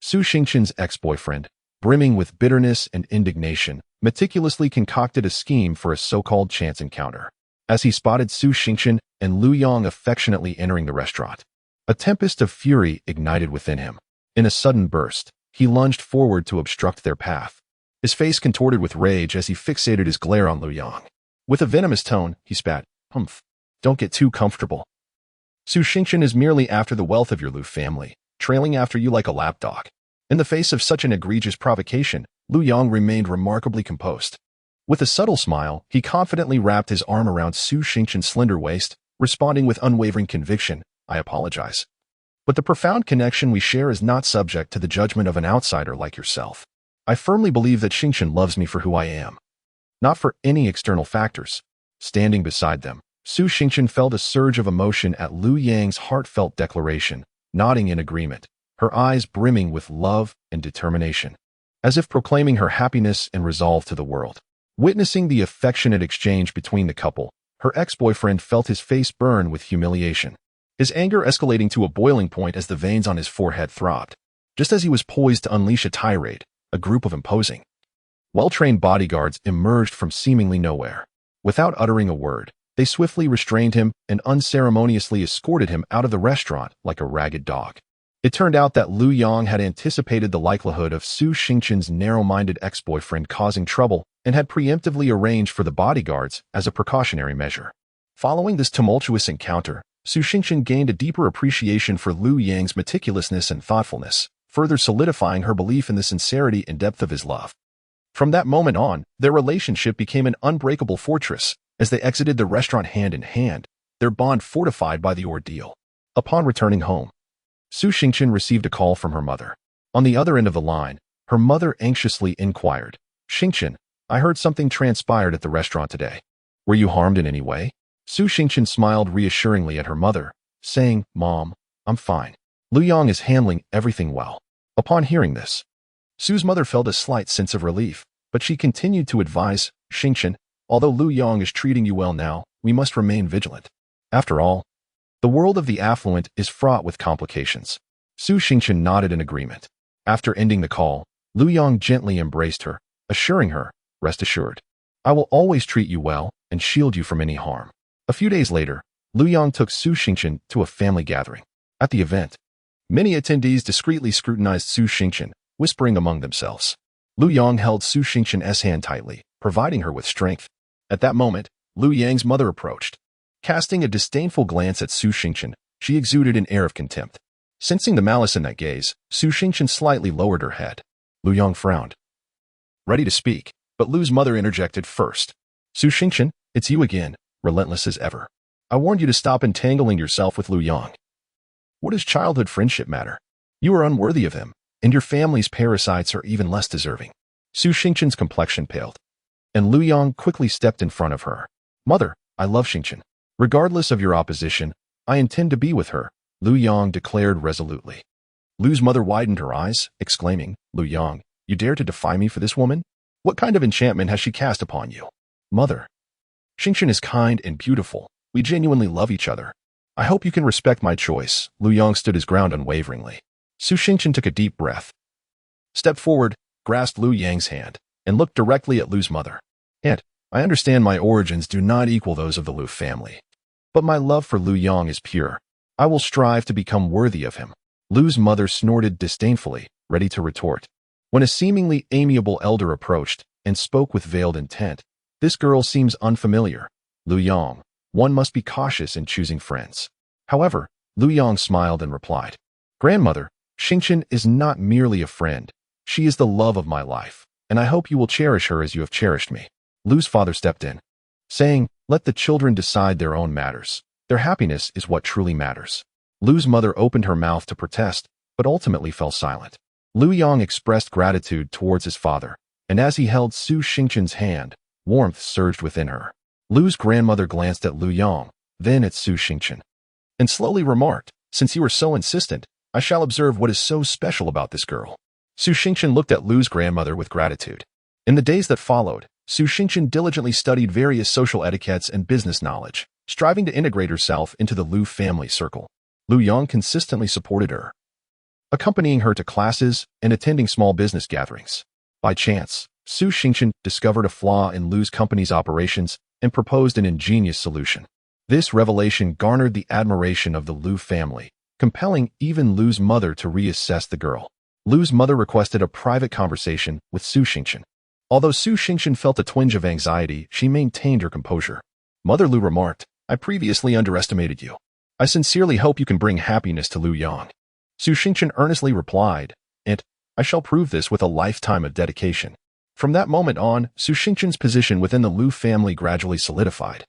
Su Xingqian's ex-boyfriend, brimming with bitterness and indignation, meticulously concocted a scheme for a so-called chance encounter. As he spotted Su Xingqian and Lu Yang affectionately entering the restaurant, a tempest of fury ignited within him. In a sudden burst, he lunged forward to obstruct their path. His face contorted with rage as he fixated his glare on Lu Yang. With a venomous tone, he spat, "Humph, don't get too comfortable. Su Xingqian is merely after the wealth of your Lu family, trailing after you like a lapdog. In the face of such an egregious provocation, Lu Yang remained remarkably composed. With a subtle smile, he confidently wrapped his arm around Su Xingqian's slender waist, responding with unwavering conviction, "I apologize. But the profound connection we share is not subject to the judgment of an outsider like yourself. I firmly believe that Xingqian loves me for who I am, not for any external factors." Standing beside them, Su Xingqian felt a surge of emotion at Lu Yang's heartfelt declaration, nodding in agreement, her eyes brimming with love and determination, as if proclaiming her happiness and resolve to the world. Witnessing the affectionate exchange between the couple, her ex-boyfriend felt his face burn with humiliation, his anger escalating to a boiling point as the veins on his forehead throbbed. Just as he was poised to unleash a tirade, a group of imposing, well-trained bodyguards emerged from seemingly nowhere. Without uttering a word, they swiftly restrained him and unceremoniously escorted him out of the restaurant like a ragged dog. It turned out that Lu Yang had anticipated the likelihood of Su Xingqian's narrow-minded ex-boyfriend causing trouble and had preemptively arranged for the bodyguards as a precautionary measure. Following this tumultuous encounter, Su Xingqian gained a deeper appreciation for Lu Yang's meticulousness and thoughtfulness, further solidifying her belief in the sincerity and depth of his love. From that moment on, their relationship became an unbreakable fortress. As they exited the restaurant hand in hand, their bond fortified by the ordeal. Upon returning home, Su Xingqian received a call from her mother. On the other end of the line, her mother anxiously inquired, "Xingqian, I heard something transpired at the restaurant today. Were you harmed in any way?" Su Xingqian smiled reassuringly at her mother, saying, "Mom, I'm fine. Lu Yang is handling everything well." Upon hearing this, Su's mother felt a slight sense of relief, but she continued to advise, "Xingqian, although Lu Yang is treating you well now, we must remain vigilant. After all, the world of the affluent is fraught with complications." Su Xingqian nodded in agreement. After ending the call, Lu Yang gently embraced her, assuring her, "Rest assured, I will always treat you well and shield you from any harm." A few days later, Lu Yang took Su Xingqian to a family gathering. At the event, many attendees discreetly scrutinized Su Xingqian, whispering among themselves. Lu Yang held Su Xingqian's hand tightly, providing her with strength. At that moment, Lu Yang's mother approached. Casting a disdainful glance at Su Xingqian, she exuded an air of contempt. Sensing the malice in that gaze, Su Xingqian slightly lowered her head. Lu Yang frowned, ready to speak, but Lu's mother interjected first. "Su Xingqian, it's you again, relentless as ever. I warned you to stop entangling yourself with Lu Yang. What does childhood friendship matter? You are unworthy of him, and your family's parasites are even less deserving." Su Xingqian's complexion paled, and Lu Yang quickly stepped in front of her. "Mother, I love Xingqian. Regardless of your opposition, I intend to be with her," Lu Yang declared resolutely. Lu's mother widened her eyes, exclaiming, "Lu Yang, you dare to defy me for this woman? What kind of enchantment has she cast upon you?" "Mother, Xingqian is kind and beautiful. We genuinely love each other. I hope you can respect my choice." Lu Yang stood his ground unwaveringly. Su Xingqian took a deep breath, stepped forward, grasped Lu Yang's hand, and looked directly at Lu's mother. "Aunt, I understand my origins do not equal those of the Lu family, but my love for Lu Yang is pure. I will strive to become worthy of him." Lu's mother snorted disdainfully, ready to retort, when a seemingly amiable elder approached and spoke with veiled intent. "This girl seems unfamiliar. Lu Yang, one must be cautious in choosing friends." However, Lu Yang smiled and replied, "Grandmother, Xingqian is not merely a friend. She is the love of my life, and I hope you will cherish her as you have cherished me." Lu's father stepped in, saying, "Let the children decide their own matters. Their happiness is what truly matters." Lu's mother opened her mouth to protest, but ultimately fell silent. Lu Yang expressed gratitude towards his father, and as he held Su Xingqian's hand, warmth surged within her. Lu's grandmother glanced at Lu Yang, then at Su Xingqian, and slowly remarked, "Since you are so insistent, I shall observe what is so special about this girl." Su Xingqian looked at Lu's grandmother with gratitude. In the days that followed, Su Xingqian diligently studied various social etiquettes and business knowledge, striving to integrate herself into the Lu family circle. Lu Yang consistently supported her, accompanying her to classes and attending small business gatherings. By chance, Su Xingqian discovered a flaw in Lu's company's operations and proposed an ingenious solution. This revelation garnered the admiration of the Lu family, compelling even Lu's mother to reassess the girl. Lu's mother requested a private conversation with Su Xingqian. Although Su Xingqian felt a twinge of anxiety, she maintained her composure. Mother Lu remarked, "I previously underestimated you. I sincerely hope you can bring happiness to Lu Yang." Su Xingchen earnestly replied, "And I shall prove this with a lifetime of dedication." From that moment on, Su Xingchen's position within the Lu family gradually solidified,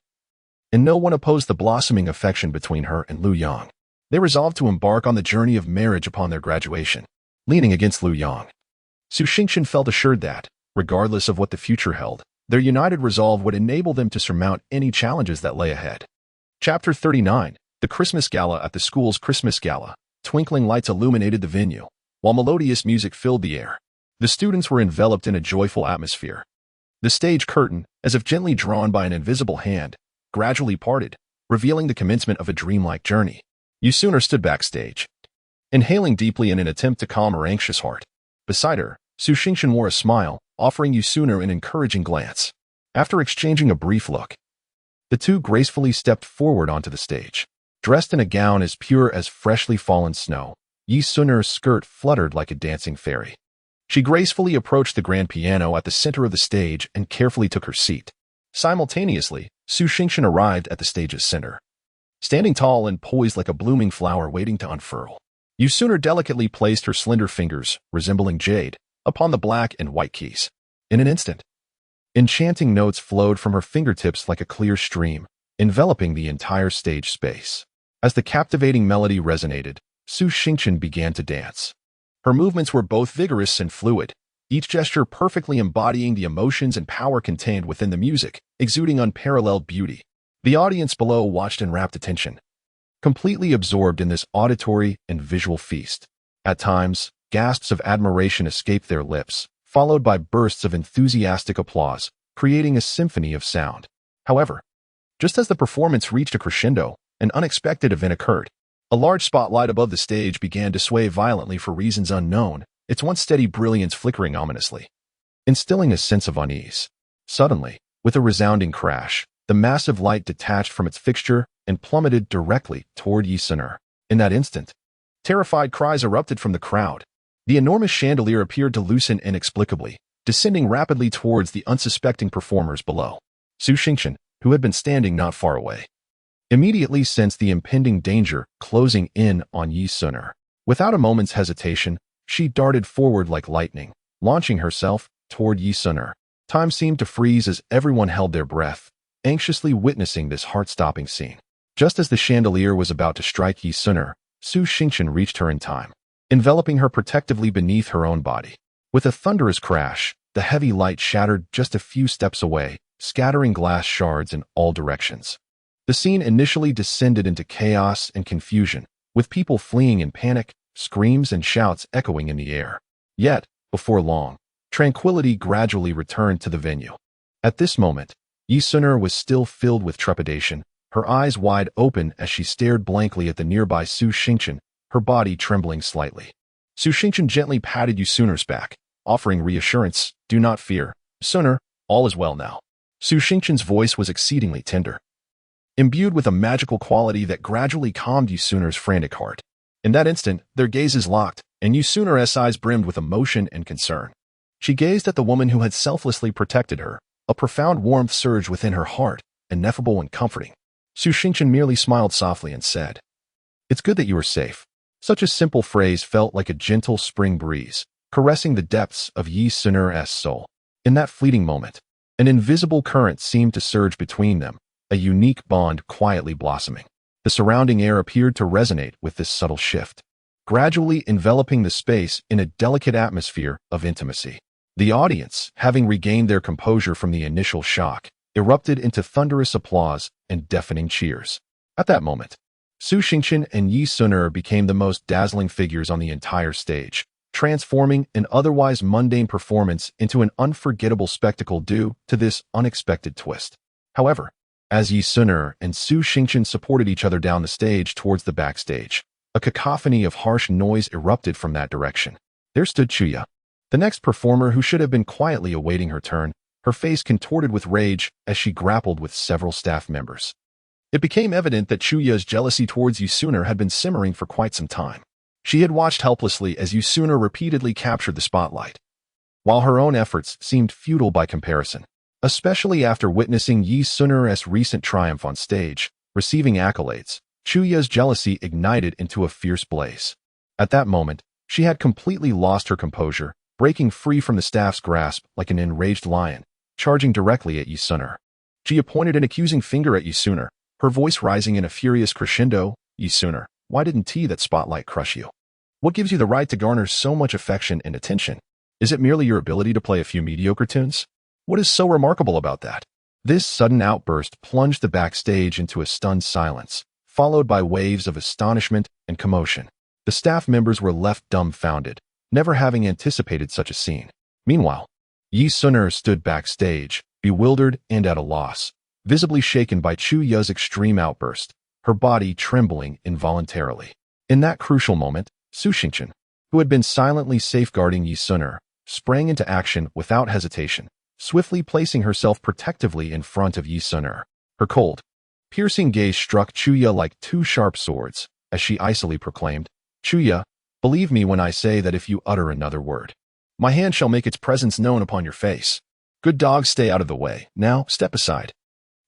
and no one opposed the blossoming affection between her and Lu Yang. They resolved to embark on the journey of marriage upon their graduation. Leaning against Lu Yang, Su Xingchen felt assured that, regardless of what the future held, their united resolve would enable them to surmount any challenges that lay ahead. Chapter 39. The Christmas Gala. At the school's Christmas Gala, twinkling lights illuminated the venue, while melodious music filled the air. The students were enveloped in a joyful atmosphere. The stage curtain, as if gently drawn by an invisible hand, gradually parted, revealing the commencement of a dreamlike journey. Yusuna stood backstage, inhaling deeply in an attempt to calm her anxious heart. Beside her, Su Xingchen wore a smile, offering Yusuna an encouraging glance. After exchanging a brief look, the two gracefully stepped forward onto the stage. Dressed in a gown as pure as freshly fallen snow, Yusuna's skirt fluttered like a dancing fairy. She gracefully approached the grand piano at the center of the stage and carefully took her seat. Simultaneously, Su Xingchen arrived at the stage's center, standing tall and poised like a blooming flower waiting to unfurl. Yusuna delicately placed her slender fingers, resembling jade, upon the black and white keys. In an instant, enchanting notes flowed from her fingertips like a clear stream, enveloping the entire stage space. As the captivating melody resonated, Su Xingchen began to dance. Her movements were both vigorous and fluid, each gesture perfectly embodying the emotions and power contained within the music, exuding unparalleled beauty. The audience below watched in rapt attention, completely absorbed in this auditory and visual feast. At times, gasps of admiration escaped their lips, followed by bursts of enthusiastic applause, creating a symphony of sound. However, just as the performance reached a crescendo, an unexpected event occurred. A large spotlight above the stage began to sway violently for reasons unknown, its once steady brilliance flickering ominously, instilling a sense of unease. Suddenly, with a resounding crash, the massive light detached from its fixture and plummeted directly toward Yusuna. In that instant, terrified cries erupted from the crowd. The enormous chandelier appeared to loosen inexplicably, descending rapidly towards the unsuspecting performers below. Su Xingchen, who had been standing not far away, immediately sensed the impending danger closing in on Yusuna. Without a moment's hesitation, she darted forward like lightning, launching herself toward Yusuna. Time seemed to freeze as everyone held their breath, anxiously witnessing this heart-stopping scene. Just as the chandelier was about to strike Yusuna, Su Xingchen reached her in time, enveloping her protectively beneath her own body. With a thunderous crash, the heavy light shattered just a few steps away, scattering glass shards in all directions. The scene initially descended into chaos and confusion, with people fleeing in panic, screams and shouts echoing in the air. Yet, before long, tranquility gradually returned to the venue. At this moment, Yusuna was still filled with trepidation, her eyes wide open as she stared blankly at the nearby Su Xingchen, her body trembling slightly. Su Xingchen gently patted Yusuna's back, offering reassurance, "Do not fear, Yusuna, all is well now." Su Xingchen's voice was exceedingly tender, imbued with a magical quality that gradually calmed Yusuna's frantic heart. In that instant, their gazes locked, and Yusuna's eyes brimmed with emotion and concern. She gazed at the woman who had selflessly protected her, a profound warmth surged within her heart, ineffable and comforting. Su Xingchen merely smiled softly and said, "It's good that you are safe." Such a simple phrase felt like a gentle spring breeze, caressing the depths of Yusuna's soul. In that fleeting moment, an invisible current seemed to surge between them, a unique bond quietly blossoming. The surrounding air appeared to resonate with this subtle shift, gradually enveloping the space in a delicate atmosphere of intimacy. The audience, having regained their composure from the initial shock, erupted into thunderous applause and deafening cheers. At that moment, Su Xingchen and Yusuna became the most dazzling figures on the entire stage, transforming an otherwise mundane performance into an unforgettable spectacle due to this unexpected twist. However, as Yusuna and Su Xingchen supported each other down the stage towards the backstage, a cacophony of harsh noise erupted from that direction. There stood Chuya, the next performer who should have been quietly awaiting her turn, her face contorted with rage as she grappled with several staff members. It became evident that Chuya's jealousy towards Yusuna had been simmering for quite some time. She had watched helplessly as Yusuna repeatedly captured the spotlight, while her own efforts seemed futile by comparison, especially after witnessing Yusuna's recent triumph on stage, receiving accolades. Chuya's jealousy ignited into a fierce blaze. At that moment, she had completely lost her composure, breaking free from the staff's grasp like an enraged lion, charging directly at Yi Suner. She pointed an accusing finger at Yi Suner, her voice rising in a furious crescendo. Yi Suner, why didn't that spotlight crush you? What gives you the right to garner so much affection and attention? Is it merely your ability to play a few mediocre tunes? What is so remarkable about that? This sudden outburst plunged the backstage into a stunned silence, followed by waves of astonishment and commotion. The staff members were left dumbfounded, never having anticipated such a scene. Meanwhile, Yi Suner stood backstage, bewildered and at a loss, visibly shaken by Chuya's extreme outburst, her body trembling involuntarily. In that crucial moment, Su Xingchen, who had been silently safeguarding Yi Suner, sprang into action without hesitation, swiftly placing herself protectively in front of Yi Suner. Her cold, piercing gaze struck Chuya like two sharp swords, as she icily proclaimed, "Chuya, believe me when I say that if you utter another word, my hand shall make its presence known upon your face. Good dog, stay out of the way. Now, step aside."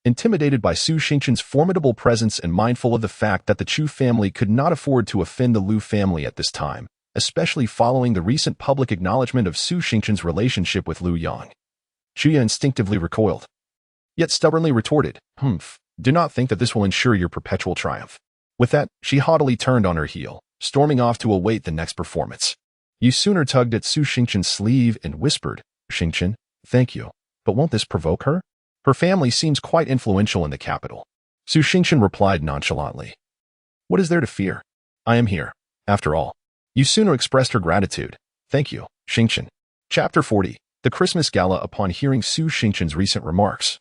Intimidated by Su Xingchen's formidable presence and mindful of the fact that the Chu family could not afford to offend the Lu family at this time, especially following the recent public acknowledgement of Su Xingchen's relationship with Lu Yang, Chuya instinctively recoiled, yet stubbornly retorted, "Do not think that this will ensure your perpetual triumph." With that, she haughtily turned on her heel, storming off to await the next performance. Yi Suner tugged at Su Xingchen's sleeve and whispered, "Xingchen, thank you, but won't this provoke her? Her family seems quite influential in the capital." Su Xingchen replied nonchalantly, "What is there to fear? I am here, after all." Yi Suner expressed her gratitude. "Thank you, Xingchen." Chapter 40. The Christmas Gala. Upon hearing Su Xingchen's recent remarks,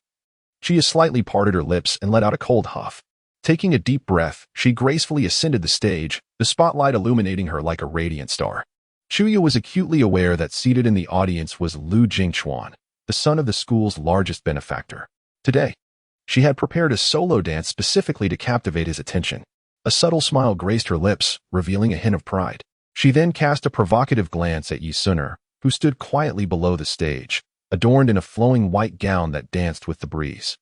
Chuya slightly parted her lips and let out a cold huff. Taking a deep breath, she gracefully ascended the stage, the spotlight illuminating her like a radiant star. Chuya was acutely aware that seated in the audience was Lu Jingchuan, the son of the school's largest benefactor. Today, she had prepared a solo dance specifically to captivate his attention. A subtle smile graced her lips, revealing a hint of pride. She then cast a provocative glance at Yi Suner, who stood quietly below the stage, adorned in a flowing white gown that danced with the breeze,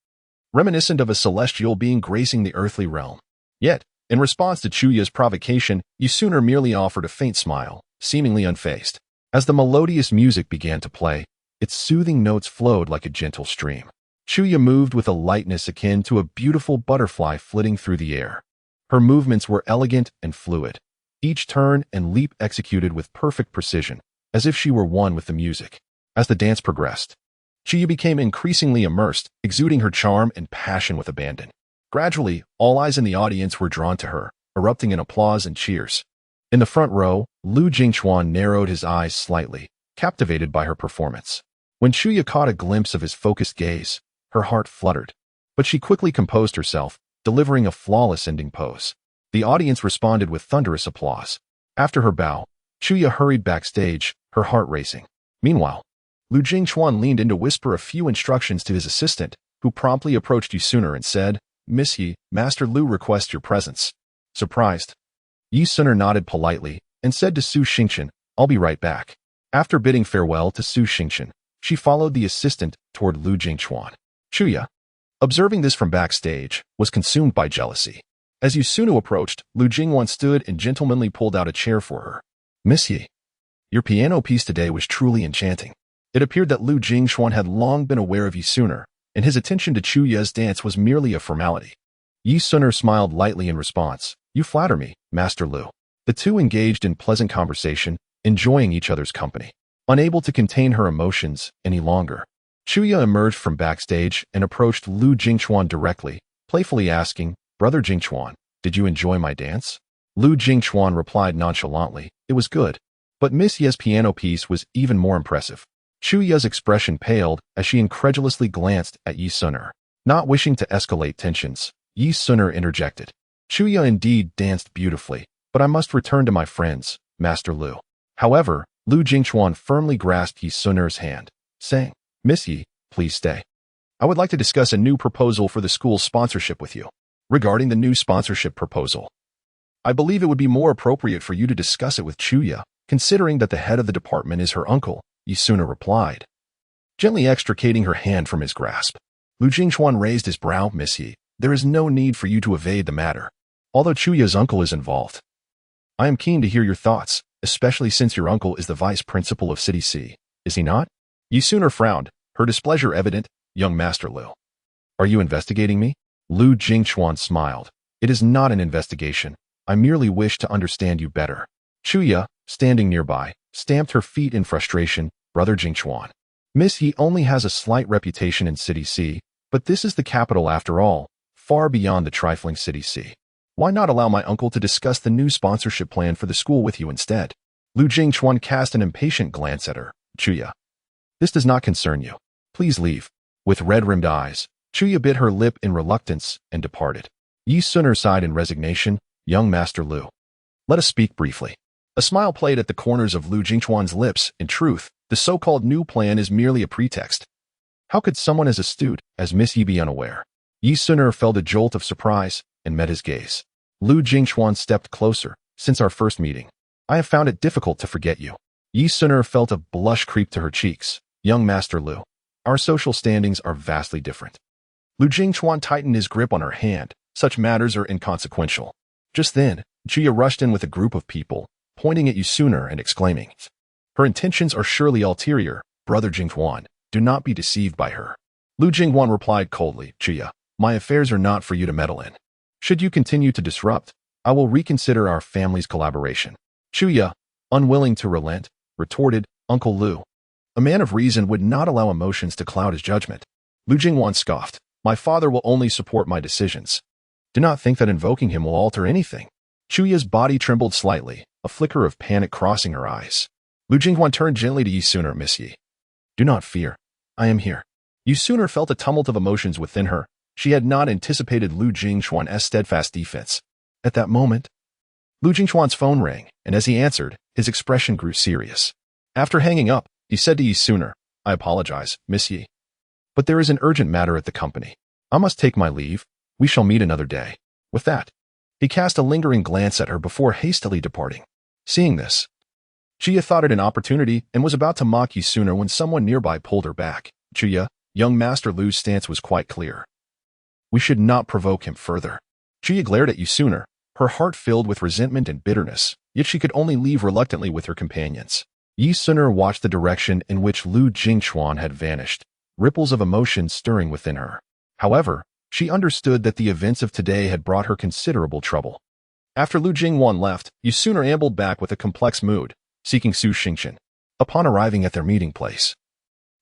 reminiscent of a celestial being gracing the earthly realm. Yet, in response to Chuya's provocation, Yi Suner merely offered a faint smile, seemingly unfazed. As the melodious music began to play, its soothing notes flowed like a gentle stream. Chuya moved with a lightness akin to a beautiful butterfly flitting through the air. Her movements were elegant and fluid, each turn and leap executed with perfect precision, as if she were one with the music. As the dance progressed, Chuya became increasingly immersed, exuding her charm and passion with abandon. Gradually, all eyes in the audience were drawn to her, erupting in applause and cheers. In the front row, Lu Jingchuan narrowed his eyes slightly, captivated by her performance. When Chuya caught a glimpse of his focused gaze, her heart fluttered. But she quickly composed herself, delivering a flawless ending pose. The audience responded with thunderous applause. After her bow, Chuya hurried backstage, her heart racing. Meanwhile, Lu Jingchuan leaned in to whisper a few instructions to his assistant, who promptly approached Yi Suner and said, "Miss Yi, Master Lu requests your presence." Surprised, Yi Suner nodded politely and said to Su Xingchen, "I'll be right back." After bidding farewell to Su Xingchen, she followed the assistant toward Lu Jingchuan. Chuya, observing this from backstage, was consumed by jealousy. As Yi Suner approached, Lu Jingchuan stood and gentlemanly pulled out a chair for her. "Miss Yi, your piano piece today was truly enchanting." It appeared that Lu Jingchuan had long been aware of Yi Suner, and his attention to Chuya's dance was merely a formality. Yi Suner smiled lightly in response. "You flatter me, Master Lu." The two engaged in pleasant conversation, enjoying each other's company. Unable to contain her emotions any longer, Chuya emerged from backstage and approached Lu Jingchuan directly, playfully asking, "Brother Jingchuan, did you enjoy my dance?" Lu Jingchuan replied nonchalantly, "It was good, but Miss Ye's piano piece was even more impressive." Chuya's expression paled as she incredulously glanced at Yi Suner. Not wishing to escalate tensions, Yi Suner interjected, "Chuya indeed danced beautifully, but I must return to my friends, Master Lu." However, Lu Jingchuan firmly grasped Yi Suner's hand, saying, "Miss Yi, please stay. I would like to discuss a new proposal for the school's sponsorship with you." Regarding the new sponsorship proposal, "I believe it would be more appropriate for you to discuss it with Chuya, considering that the head of the department is her uncle," Yi Suner replied, gently extricating her hand from his grasp. Lu Jingchuan raised his brow. "Miss Yi, there is no need for you to evade the matter, although Chuya's uncle is involved. I am keen to hear your thoughts, especially since your uncle is the vice principal of City C. Is he not? Yi Suner frowned, her displeasure evident. Young Master Lu. Are you investigating me? Lu Jingchuan smiled. It is not an investigation. I merely wish to understand you better. Chuya, standing nearby, stamped her feet in frustration. Brother Jingchuan. Miss Yi only has a slight reputation in City C, but this is the capital after all, far beyond the trifling City C. Why not allow my uncle to discuss the new sponsorship plan for the school with you instead? Lu Jingchuan cast an impatient glance at her. Chuya. This does not concern you. Please leave. With red-rimmed eyes, Chuya bit her lip in reluctance and departed. Yi Suner sighed in resignation. Young Master Lu. Let us speak briefly. A smile played at the corners of Lu Jingchuan's lips. In truth, the so-called new plan is merely a pretext. How could someone as astute as Miss Yi be unaware? Yi Suner felt a jolt of surprise and met his gaze. Lu Jingchuan stepped closer. Since our first meeting, I have found it difficult to forget you. Yi Suner felt a blush creep to her cheeks. Young Master Lu. Our social standings are vastly different. Lu Jingchuan tightened his grip on her hand. Such matters are inconsequential. Just then, Chuya rushed in with a group of people, pointing at Yi Suner and exclaiming, her intentions are surely ulterior. Brother Jingchuan, do not be deceived by her. Lu Jingchuan replied coldly. Chuya, my affairs are not for you to meddle in. Should you continue to disrupt, I will reconsider our family's collaboration. Chuya, unwilling to relent, retorted. Uncle Lu. A man of reason would not allow emotions to cloud his judgment. Lu Jingchuan scoffed. My father will only support my decisions. Do not think that invoking him will alter anything. Chuya's body trembled slightly, a flicker of panic crossing her eyes. Lu Jingchuan turned gently to Yi Suner. Miss Yi. Do not fear. I am here. Yi Suner felt a tumult of emotions within her. She had not anticipated Lu Jingchuan's steadfast defense. At that moment, Lu Jingchuan's phone rang, and as he answered, his expression grew serious. After hanging up, he said to Yi Suner, I apologize, Miss Yi. But there is an urgent matter at the company. I must take my leave. We shall meet another day. With that, he cast a lingering glance at her before hastily departing. Seeing this, Chuya thought it an opportunity and was about to mock Yi Suner when someone nearby pulled her back. Chuya, young Master Lu's stance was quite clear. We should not provoke him further. Chuya glared at Yi Suner, her heart filled with resentment and bitterness, yet she could only leave reluctantly with her companions. Yi Suner watched the direction in which Lu Jingchuan had vanished, ripples of emotion stirring within her. However, she understood that the events of today had brought her considerable trouble. After Lu Jingchuan left, Yi Suner ambled back with a complex mood, seeking Su Xingchen. Upon arriving at their meeting place,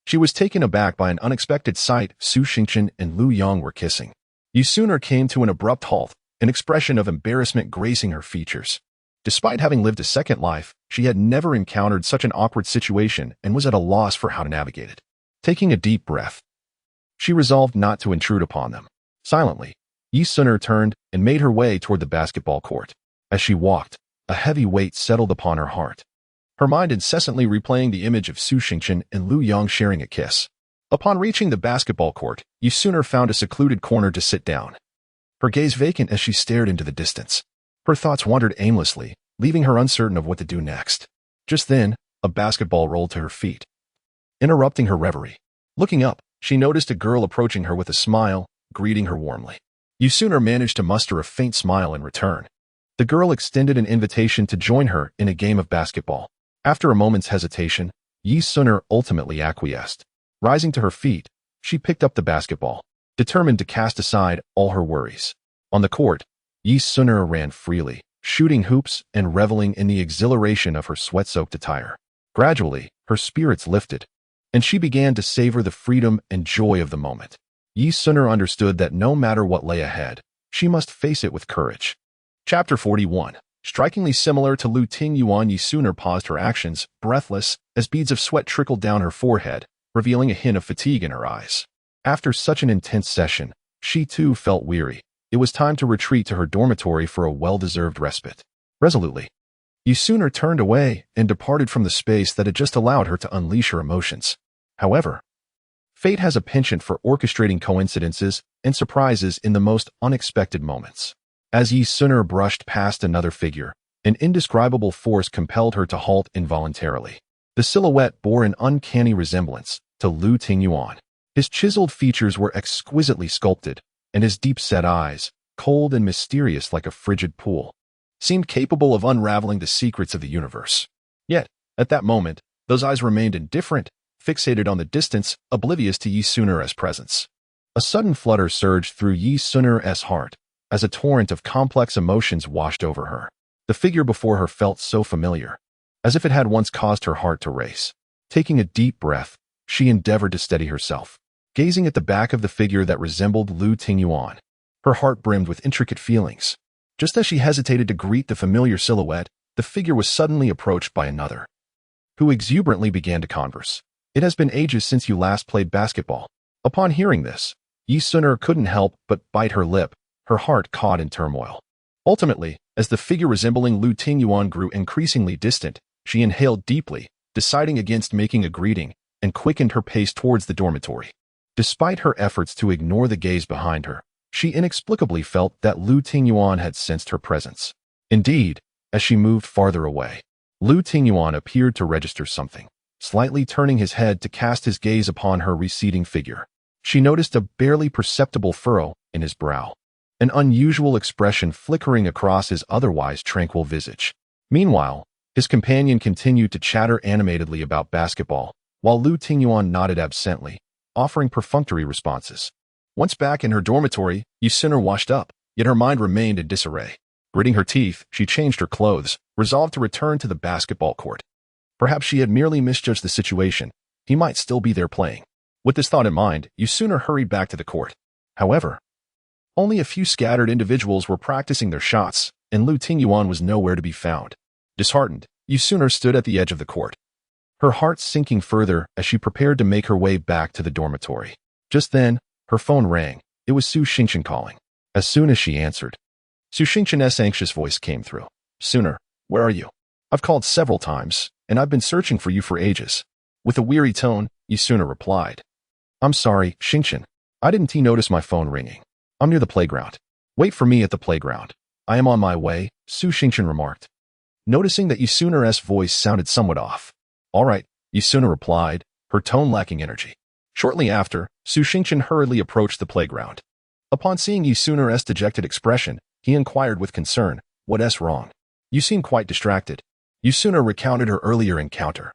she was taken aback by an unexpected sight. Su Xingchen and Lu Yong were kissing. Yi Suner came to an abrupt halt, an expression of embarrassment gracing her features. Despite having lived a second life, she had never encountered such an awkward situation and was at a loss for how to navigate it. Taking a deep breath, she resolved not to intrude upon them. Silently, Yi Suner turned and made her way toward the basketball court. As she walked, a heavy weight settled upon her heart, her mind incessantly replaying the image of Su Xingchen and Lu Yong sharing a kiss. Upon reaching the basketball court, Yi Suner found a secluded corner to sit down, her gaze vacant as she stared into the distance. Her thoughts wandered aimlessly, leaving her uncertain of what to do next. Just then, a basketball rolled to her feet, interrupting her reverie. Looking up, she noticed a girl approaching her with a smile, greeting her warmly. Yi Suner managed to muster a faint smile in return. The girl extended an invitation to join her in a game of basketball. After a moment's hesitation, Yi Suner ultimately acquiesced. Rising to her feet, she picked up the basketball, determined to cast aside all her worries. On the court, Yi Suner ran freely, shooting hoops and reveling in the exhilaration of her sweat-soaked attire. Gradually, her spirits lifted, and she began to savor the freedom and joy of the moment. Yi Suner understood that no matter what lay ahead, she must face it with courage. Chapter 41. Strikingly similar to Lu Tingyuan, Yi Suner paused her actions, breathless, as beads of sweat trickled down her forehead, revealing a hint of fatigue in her eyes. After such an intense session, she too felt weary. It was time to retreat to her dormitory for a well-deserved respite. Resolutely, Yi Suner turned away and departed from the space that had just allowed her to unleash her emotions. However, fate has a penchant for orchestrating coincidences and surprises in the most unexpected moments. As Yi Suner brushed past another figure, an indescribable force compelled her to halt involuntarily. The silhouette bore an uncanny resemblance to Lu Tingyuan. His chiseled features were exquisitely sculpted, and his deep-set eyes, cold and mysterious like a frigid pool. seemed capable of unraveling the secrets of the universe. Yet, at that moment, those eyes remained indifferent, fixated on the distance, oblivious to Yi Suner's presence. A sudden flutter surged through Yi Suner's heart as a torrent of complex emotions washed over her. The figure before her felt so familiar, as if it had once caused her heart to race. Taking a deep breath, she endeavored to steady herself, gazing at the back of the figure that resembled Lu Tingyuan. Her heart brimmed with intricate feelings. Just as she hesitated to greet the familiar silhouette, the figure was suddenly approached by another, who exuberantly began to converse. "It has been ages since you last played basketball." Upon hearing this, Yi Suner couldn't help but bite her lip, her heart caught in turmoil. Ultimately, as the figure resembling Lu Tingyuan grew increasingly distant, she inhaled deeply, deciding against making a greeting, and quickened her pace towards the dormitory. Despite her efforts to ignore the gaze behind her, she inexplicably felt that Lu Tingyuan had sensed her presence. Indeed, as she moved farther away, Lu Tingyuan appeared to register something, slightly turning his head to cast his gaze upon her receding figure. She noticed a barely perceptible furrow in his brow, an unusual expression flickering across his otherwise tranquil visage. Meanwhile, his companion continued to chatter animatedly about basketball, while Lu Tingyuan nodded absently, offering perfunctory responses. Once back in her dormitory, Yi Suner washed up, yet her mind remained in disarray. Gritting her teeth, she changed her clothes, resolved to return to the basketball court. Perhaps she had merely misjudged the situation. He might still be there playing. With this thought in mind, Yi Suner hurried back to the court. However, only a few scattered individuals were practicing their shots, and Lu Tingyuan was nowhere to be found. Disheartened, Yi Suner stood at the edge of the court, her heart sinking further as she prepared to make her way back to the dormitory. Just then, her phone rang. It was Su Xingchen calling. As soon as she answered, Su Xingchen's anxious voice came through. "Suner, where are you? I've called several times, and I've been searching for you for ages." With a weary tone, Yi Suner replied, "I'm sorry, Xingchen. I didn't notice my phone ringing. I'm near the playground. Wait for me at the playground. I am on my way," Su Xingchen remarked. Noticing that Yi Suner's voice sounded somewhat off. "All right," Yi Suner replied, her tone lacking energy. Shortly after, Su Xingchen hurriedly approached the playground. Upon seeing Yi Suner's dejected expression, he inquired with concern, "What's wrong? You seem quite distracted." Yi Suner recounted her earlier encounter,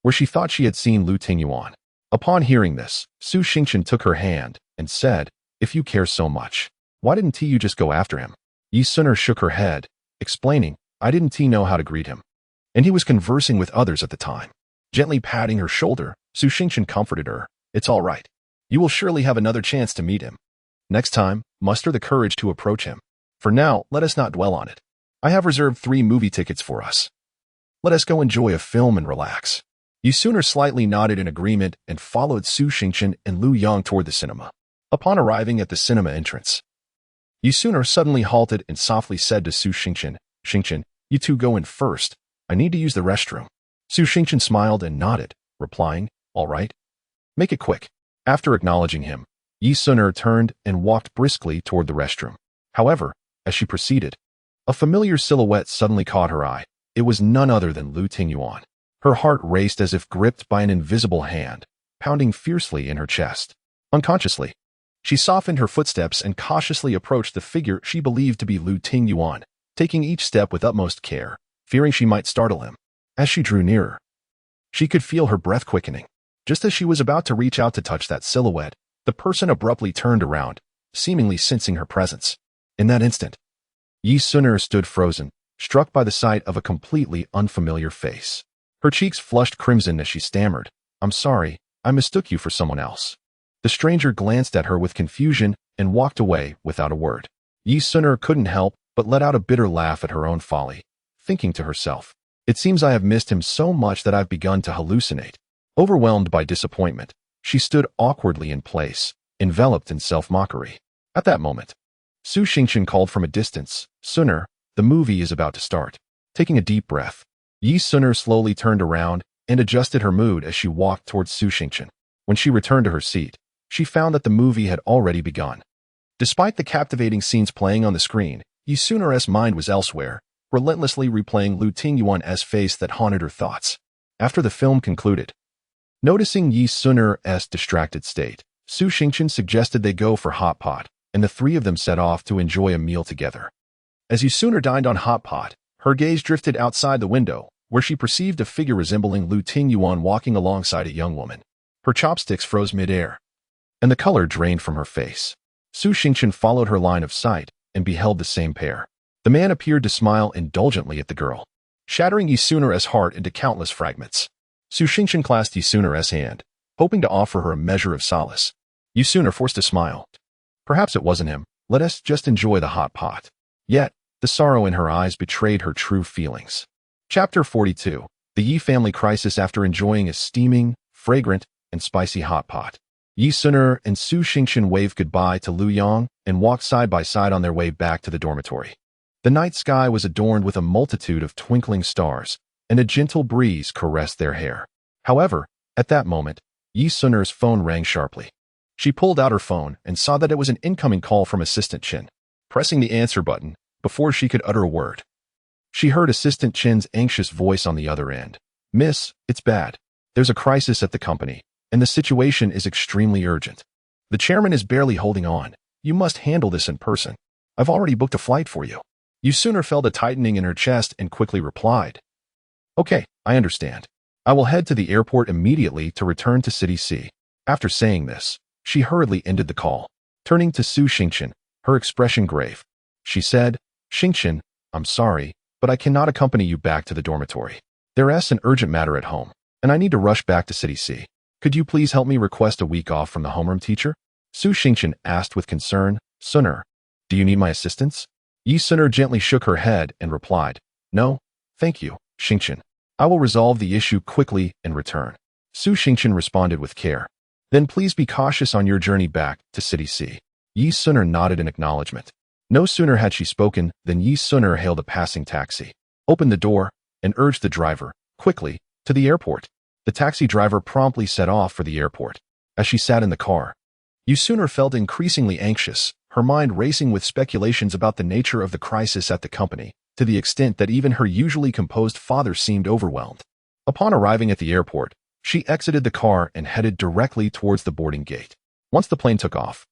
where she thought she had seen Lu Tingyuan. Upon hearing this, Su Xingchen took her hand and said, "If you care so much, why didn't you just go after him?" Yi Suner shook her head, explaining, "I didn't know how to greet him, and he was conversing with others at the time." Gently patting her shoulder, Su Xingchen comforted her, "It's all right. You will surely have another chance to meet him. Next time, muster the courage to approach him. For now, let us not dwell on it. I have reserved 3 movie tickets for us. Let us go enjoy a film and relax." Yi Suner slightly nodded in agreement and followed Su Xingchen and Lu Yang toward the cinema. Upon arriving at the cinema entrance, Yi Suner suddenly halted and softly said to Su Xingchen, "Xingchen, you two go in first. I need to use the restroom." Su Xingchen smiled and nodded, replying, "All right. Make it quick." After acknowledging him, Yi Suner turned and walked briskly toward the restroom. However, as she proceeded, a familiar silhouette suddenly caught her eye. It was none other than Lu Tingyuan. Her heart raced as if gripped by an invisible hand, pounding fiercely in her chest. Unconsciously, she softened her footsteps and cautiously approached the figure she believed to be Lu Tingyuan, taking each step with utmost care, fearing she might startle him. As she drew nearer, she could feel her breath quickening. Just as she was about to reach out to touch that silhouette, the person abruptly turned around, seemingly sensing her presence. In that instant, Yi Suner stood frozen, struck by the sight of a completely unfamiliar face. Her cheeks flushed crimson as she stammered, "I'm sorry, I mistook you for someone else." The stranger glanced at her with confusion and walked away without a word. Yi Suner couldn't help but let out a bitter laugh at her own folly, thinking to herself, "It seems I have missed him so much that I've begun to hallucinate." Overwhelmed by disappointment, she stood awkwardly in place, enveloped in self-mockery. At that moment, Su Xingchen called from a distance, "Suner, the movie is about to start." Taking a deep breath, Yi Suner slowly turned around and adjusted her mood as she walked towards Su Xingchen. When she returned to her seat, she found that the movie had already begun. Despite the captivating scenes playing on the screen, Yi Suner's mind was elsewhere, relentlessly replaying Lu Tingyuan's face that haunted her thoughts. After the film concluded, noticing Yi Suner's distracted state, Su Xingchen suggested they go for hot pot, and the 3 of them set off to enjoy a meal together. As Yi Suner dined on hot pot, her gaze drifted outside the window, where she perceived a figure resembling Lu Tingyuan walking alongside a young woman. Her chopsticks froze mid-air, and the color drained from her face. Su Xingchen followed her line of sight and beheld the same pair. The man appeared to smile indulgently at the girl, shattering Yi Suner's heart into countless fragments. Su Xingchen clasped Yi Suner's hand, hoping to offer her a measure of solace. Yi Suner forced a smile. Perhaps it wasn't him. Let us just enjoy the hot pot. Yet, the sorrow in her eyes betrayed her true feelings. Chapter 42. The Yi family crisis. After enjoying a steaming, fragrant, and spicy hot pot, Yi Suner and Su Xingchen waved goodbye to Lu Yang and walked side by side on their way back to the dormitory. The night sky was adorned with a multitude of twinkling stars, and a gentle breeze caressed their hair. However, at that moment, Yi Suner's phone rang sharply. She pulled out her phone and saw that it was an incoming call from Assistant Chen. Pressing the answer button, before she could utter a word, she heard Assistant Chen's anxious voice on the other end. "Miss, it's bad. There's a crisis at the company, and the situation is extremely urgent. The chairman is barely holding on. You must handle this in person. I've already booked a flight for you." Yi Suner felt a tightening in her chest and quickly replied, "Okay, I understand. I will head to the airport immediately to return to City C." After saying this, she hurriedly ended the call. Turning to Su Xingchen, her expression grave, she said, "Xingchen, I'm sorry, but I cannot accompany you back to the dormitory. There's an urgent matter at home, and I need to rush back to City C. Could you please help me request a week off from the homeroom teacher?" Su Xingchen asked with concern. "Suner, do you need my assistance?" Yi Suner gently shook her head and replied, "No, thank you, Xingchen. I will resolve the issue quickly and return." Su Xingchen responded with care. "Then please be cautious on your journey back to City C." Yi Suner nodded in acknowledgement. No sooner had she spoken than Yi Suner hailed a passing taxi, opened the door, and urged the driver, quickly, to the airport. The taxi driver promptly set off for the airport. As she sat in the car, Yi Suner felt increasingly anxious, her mind racing with speculations about the nature of the crisis at the company, to the extent that even her usually composed father seemed overwhelmed. Upon arriving at the airport, she exited the car and headed directly towards the boarding gate. Once the plane took off,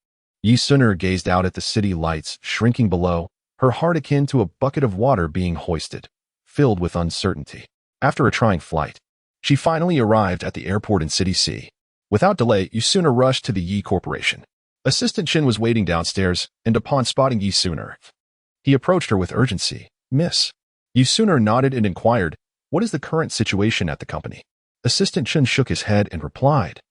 Yi Suner gazed out at the city lights shrinking below, her heart akin to a bucket of water being hoisted, filled with uncertainty. After a trying flight, she finally arrived at the airport in City C. Without delay, Yi Suner rushed to the Yi Corporation. Assistant Chen was waiting downstairs, and upon spotting Yi Suner, he approached her with urgency. "Miss." Yi Suner nodded and inquired, "What is the current situation at the company?" Assistant Chen shook his head and replied,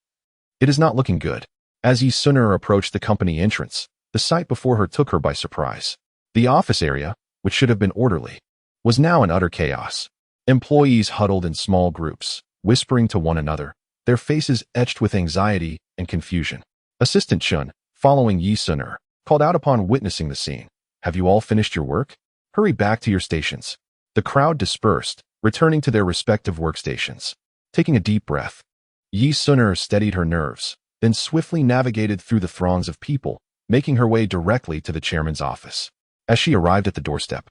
"It is not looking good." As Yi Suner approached the company entrance, the sight before her took her by surprise. The office area, which should have been orderly, was now in utter chaos. Employees huddled in small groups, whispering to one another, their faces etched with anxiety and confusion. Assistant Chen, following Yi Suner, called out upon witnessing the scene, "Have you all finished your work? Hurry back to your stations." The crowd dispersed, returning to their respective workstations. Taking a deep breath, Yi Suner steadied her nerves, then swiftly navigated through the throngs of people, making her way directly to the chairman's office. As she arrived at the doorstep,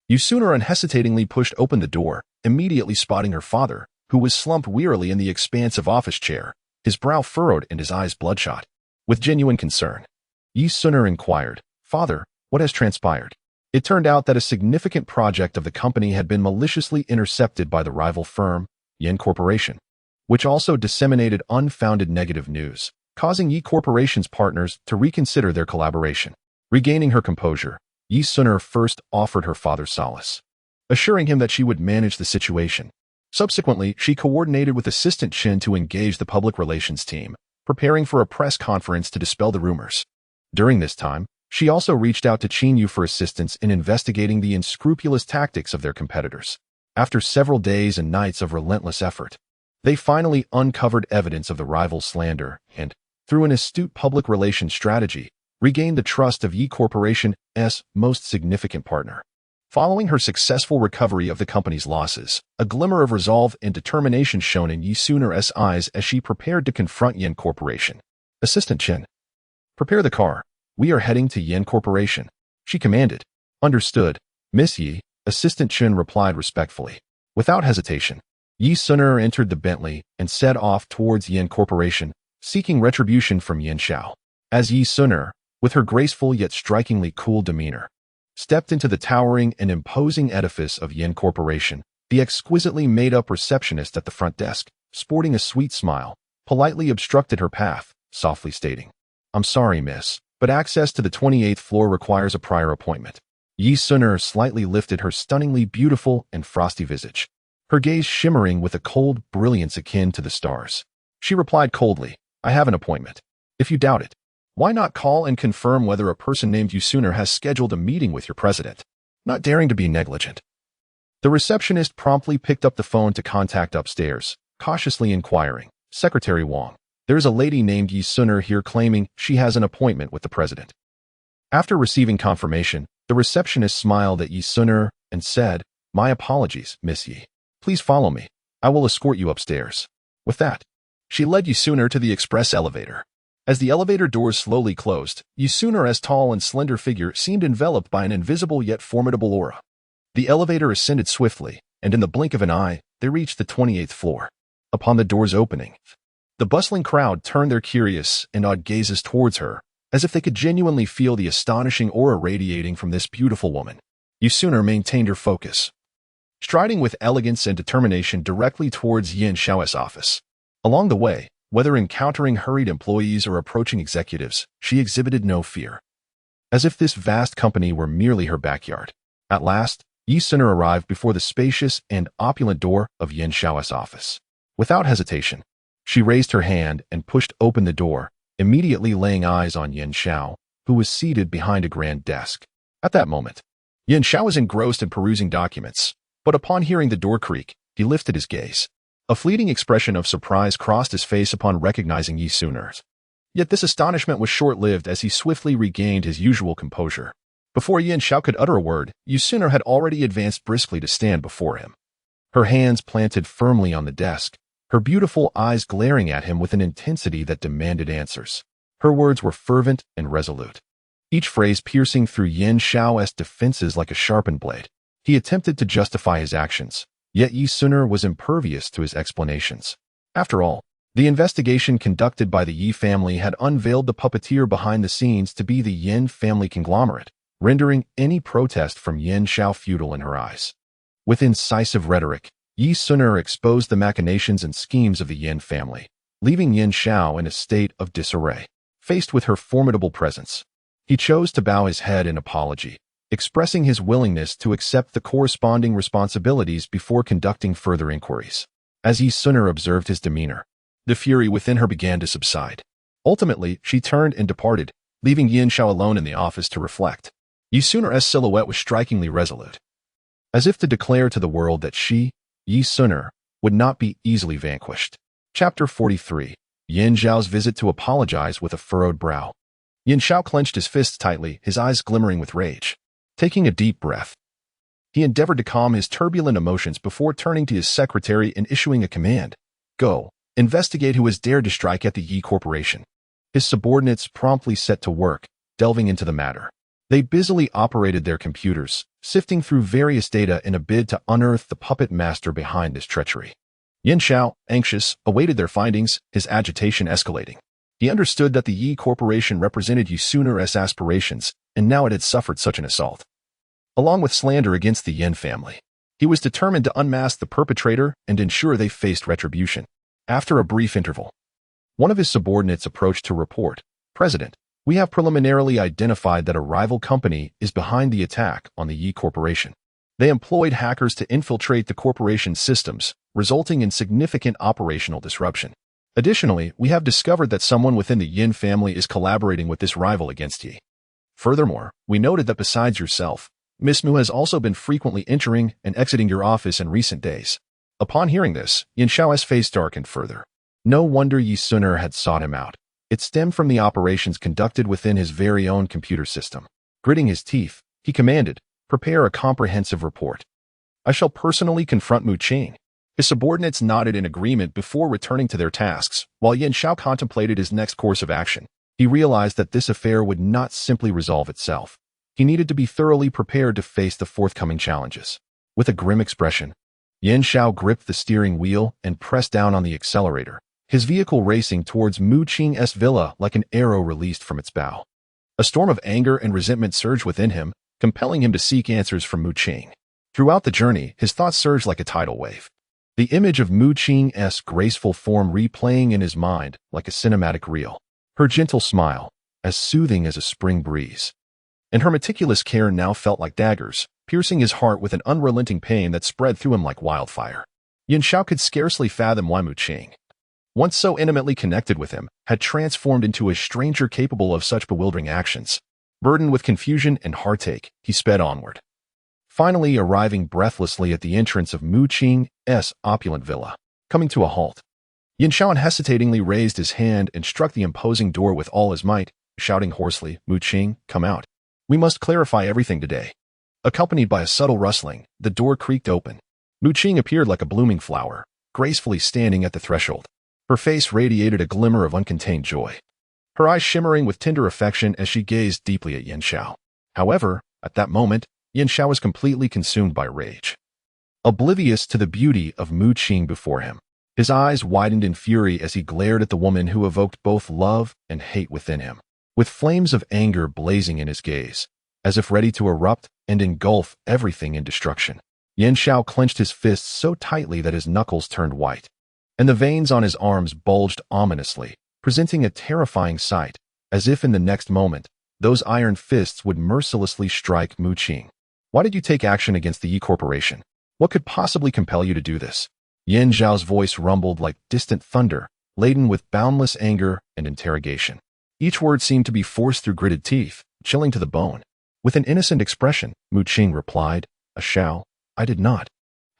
Yi Suner unhesitatingly pushed open the door, immediately spotting her father, who was slumped wearily in the expansive office chair, his brow furrowed and his eyes bloodshot. With genuine concern, Yi Suner inquired, "Father, what has transpired?" It turned out that a significant project of the company had been maliciously intercepted by the rival firm, Yen Corporation, which also disseminated unfounded negative news, causing Yi Corporation's partners to reconsider their collaboration. Regaining her composure, Yi Suner first offered her father solace, assuring him that she would manage the situation. Subsequently, she coordinated with Assistant Chen to engage the public relations team, preparing for a press conference to dispel the rumors. During this time, she also reached out to Qin Yu for assistance in investigating the unscrupulous tactics of their competitors. After several days and nights of relentless effort, they finally uncovered evidence of the rival's slander and, through an astute public relations strategy, regained the trust of Yi Corporation's most significant partner. Following her successful recovery of the company's losses, a glimmer of resolve and determination shone in Yi Suner's eyes as she prepared to confront Yen Corporation. "Assistant Chen, prepare the car. We are heading to Yen Corporation," she commanded. "Understood, Miss Yi," Assistant Chen replied respectfully. Without hesitation, Yi Suner entered the Bentley and set off towards Yen Corporation, seeking retribution from Yen Xiao. As Yi Suner, with her graceful yet strikingly cool demeanor, stepped into the towering and imposing edifice of Yin Corporation. The exquisitely made-up receptionist at the front desk, sporting a sweet smile, politely obstructed her path, softly stating, "I'm sorry, miss, but access to the 28th floor requires a prior appointment." Yi Suner slightly lifted her stunningly beautiful and frosty visage, her gaze shimmering with a cold brilliance akin to the stars. She replied coldly, "I have an appointment. If you doubt it, why not call and confirm whether a person named Yi Suner has scheduled a meeting with your president?" Not daring to be negligent, the receptionist promptly picked up the phone to contact upstairs, cautiously inquiring, "Secretary Wang, there is a lady named Yi Suner here claiming she has an appointment with the president." After receiving confirmation, the receptionist smiled at Yi Suner and said, "My apologies, Miss Yi. Please follow me. I will escort you upstairs." With that, she led Yi Suner to the express elevator. As the elevator doors slowly closed, Yi Suner's tall and slender figure seemed enveloped by an invisible yet formidable aura. The elevator ascended swiftly, and in the blink of an eye, they reached the 28th floor. Upon the doors opening, the bustling crowd turned their curious and awed gazes towards her, as if they could genuinely feel the astonishing aura radiating from this beautiful woman. Yi Suner maintained her focus, striding with elegance and determination directly towards Yin Xiao's office. Along the way, whether encountering hurried employees or approaching executives, she exhibited no fear, as if this vast company were merely her backyard. At last, Yi Suner arrived before the spacious and opulent door of Yin Xiao's office. Without hesitation, she raised her hand and pushed open the door, immediately laying eyes on Yin Xiao, who was seated behind a grand desk. At that moment, Yin Xiao was engrossed in perusing documents, but upon hearing the door creak, he lifted his gaze. A fleeting expression of surprise crossed his face upon recognizing Yi Suner. Yet this astonishment was short-lived as he swiftly regained his usual composure. Before Yin Xiao could utter a word, Yi Suner had already advanced briskly to stand before him. Her hands planted firmly on the desk, her beautiful eyes glaring at him with an intensity that demanded answers. Her words were fervent and resolute, each phrase piercing through Yin Xiao's defenses like a sharpened blade. He attempted to justify his actions, yet Yi Suner was impervious to his explanations. After all, the investigation conducted by the Yi family had unveiled the puppeteer behind the scenes to be the Yin family conglomerate, rendering any protest from Yin Xiao futile in her eyes. With incisive rhetoric, Yi Suner exposed the machinations and schemes of the Yin family, leaving Yin Xiao in a state of disarray. Faced with her formidable presence, he chose to bow his head in apology, expressing his willingness to accept the corresponding responsibilities before conducting further inquiries. As Yi Suner observed his demeanor, the fury within her began to subside. Ultimately, she turned and departed, leaving Yin Xiao alone in the office to reflect. Yi Suner's silhouette was strikingly resolute, as if to declare to the world that she, Yi Suner, would not be easily vanquished. Chapter 43. Yin Xiao's visit to apologize with a furrowed brow. Yin Xiao clenched his fists tightly, his eyes glimmering with rage. Taking a deep breath, he endeavored to calm his turbulent emotions before turning to his secretary and issuing a command. "Go, investigate who has dared to strike at the Yi Corporation." His subordinates promptly set to work, delving into the matter. They busily operated their computers, sifting through various data in a bid to unearth the puppet master behind this treachery. Yin Xiao, anxious, awaited their findings, his agitation escalating. He understood that the Yi Corporation represented Yi Suner's aspirations, and now it had suffered such an assault, along with slander against the Yin family. He was determined to unmask the perpetrator and ensure they faced retribution. After a brief interval, one of his subordinates approached to report, "President, we have preliminarily identified that a rival company is behind the attack on the Yi Corporation. They employed hackers to infiltrate the corporation's systems, resulting in significant operational disruption. Additionally, we have discovered that someone within the Yin family is collaborating with this rival against Yi. Furthermore, we noted that besides yourself, Miss Mu has also been frequently entering and exiting your office in recent days." Upon hearing this, Yin Xiao's face darkened further. No wonder Yi Suner had sought him out. It stemmed from the operations conducted within his very own computer system. Gritting his teeth, he commanded, "Prepare a comprehensive report. I shall personally confront Mu Qing." His subordinates nodded in agreement before returning to their tasks, while Yin Xiao contemplated his next course of action. He realized that this affair would not simply resolve itself. He needed to be thoroughly prepared to face the forthcoming challenges. With a grim expression, Yin Xiao gripped the steering wheel and pressed down on the accelerator, his vehicle racing towards Mu Qing's villa like an arrow released from its bow. A storm of anger and resentment surged within him, compelling him to seek answers from Mu Qing. Throughout the journey, his thoughts surged like a tidal wave. The image of Mu Qing's graceful form replaying in his mind like a cinematic reel. Her gentle smile, as soothing as a spring breeze. And her meticulous care now felt like daggers, piercing his heart with an unrelenting pain that spread through him like wildfire. Yan Xiao could scarcely fathom why Mu Qing, once so intimately connected with him, had transformed into a stranger capable of such bewildering actions. Burdened with confusion and heartache, he sped onward. Finally arriving breathlessly at the entrance of Mu Qing's opulent villa. Coming to a halt, Yan Xiao unhesitatingly raised his hand and struck the imposing door with all his might, shouting hoarsely, "Mu Qing, come out. We must clarify everything today." Accompanied by a subtle rustling, the door creaked open. Mu Qing appeared like a blooming flower, gracefully standing at the threshold. Her face radiated a glimmer of uncontained joy, her eyes shimmering with tender affection as she gazed deeply at Yan Xiao. However, at that moment, Yan Xiao was completely consumed by rage. Oblivious to the beauty of Mu Qing before him, his eyes widened in fury as he glared at the woman who evoked both love and hate within him, with flames of anger blazing in his gaze, as if ready to erupt and engulf everything in destruction. Yan Xiao clenched his fists so tightly that his knuckles turned white, and the veins on his arms bulged ominously, presenting a terrifying sight, as if in the next moment, those iron fists would mercilessly strike Mu Qing. "Why did you take action against the Yi Corporation? What could possibly compel you to do this?" Yan Zhao's voice rumbled like distant thunder, laden with boundless anger and interrogation. Each word seemed to be forced through gritted teeth, chilling to the bone. With an innocent expression, Mu Qing replied, "Xiao, I did not.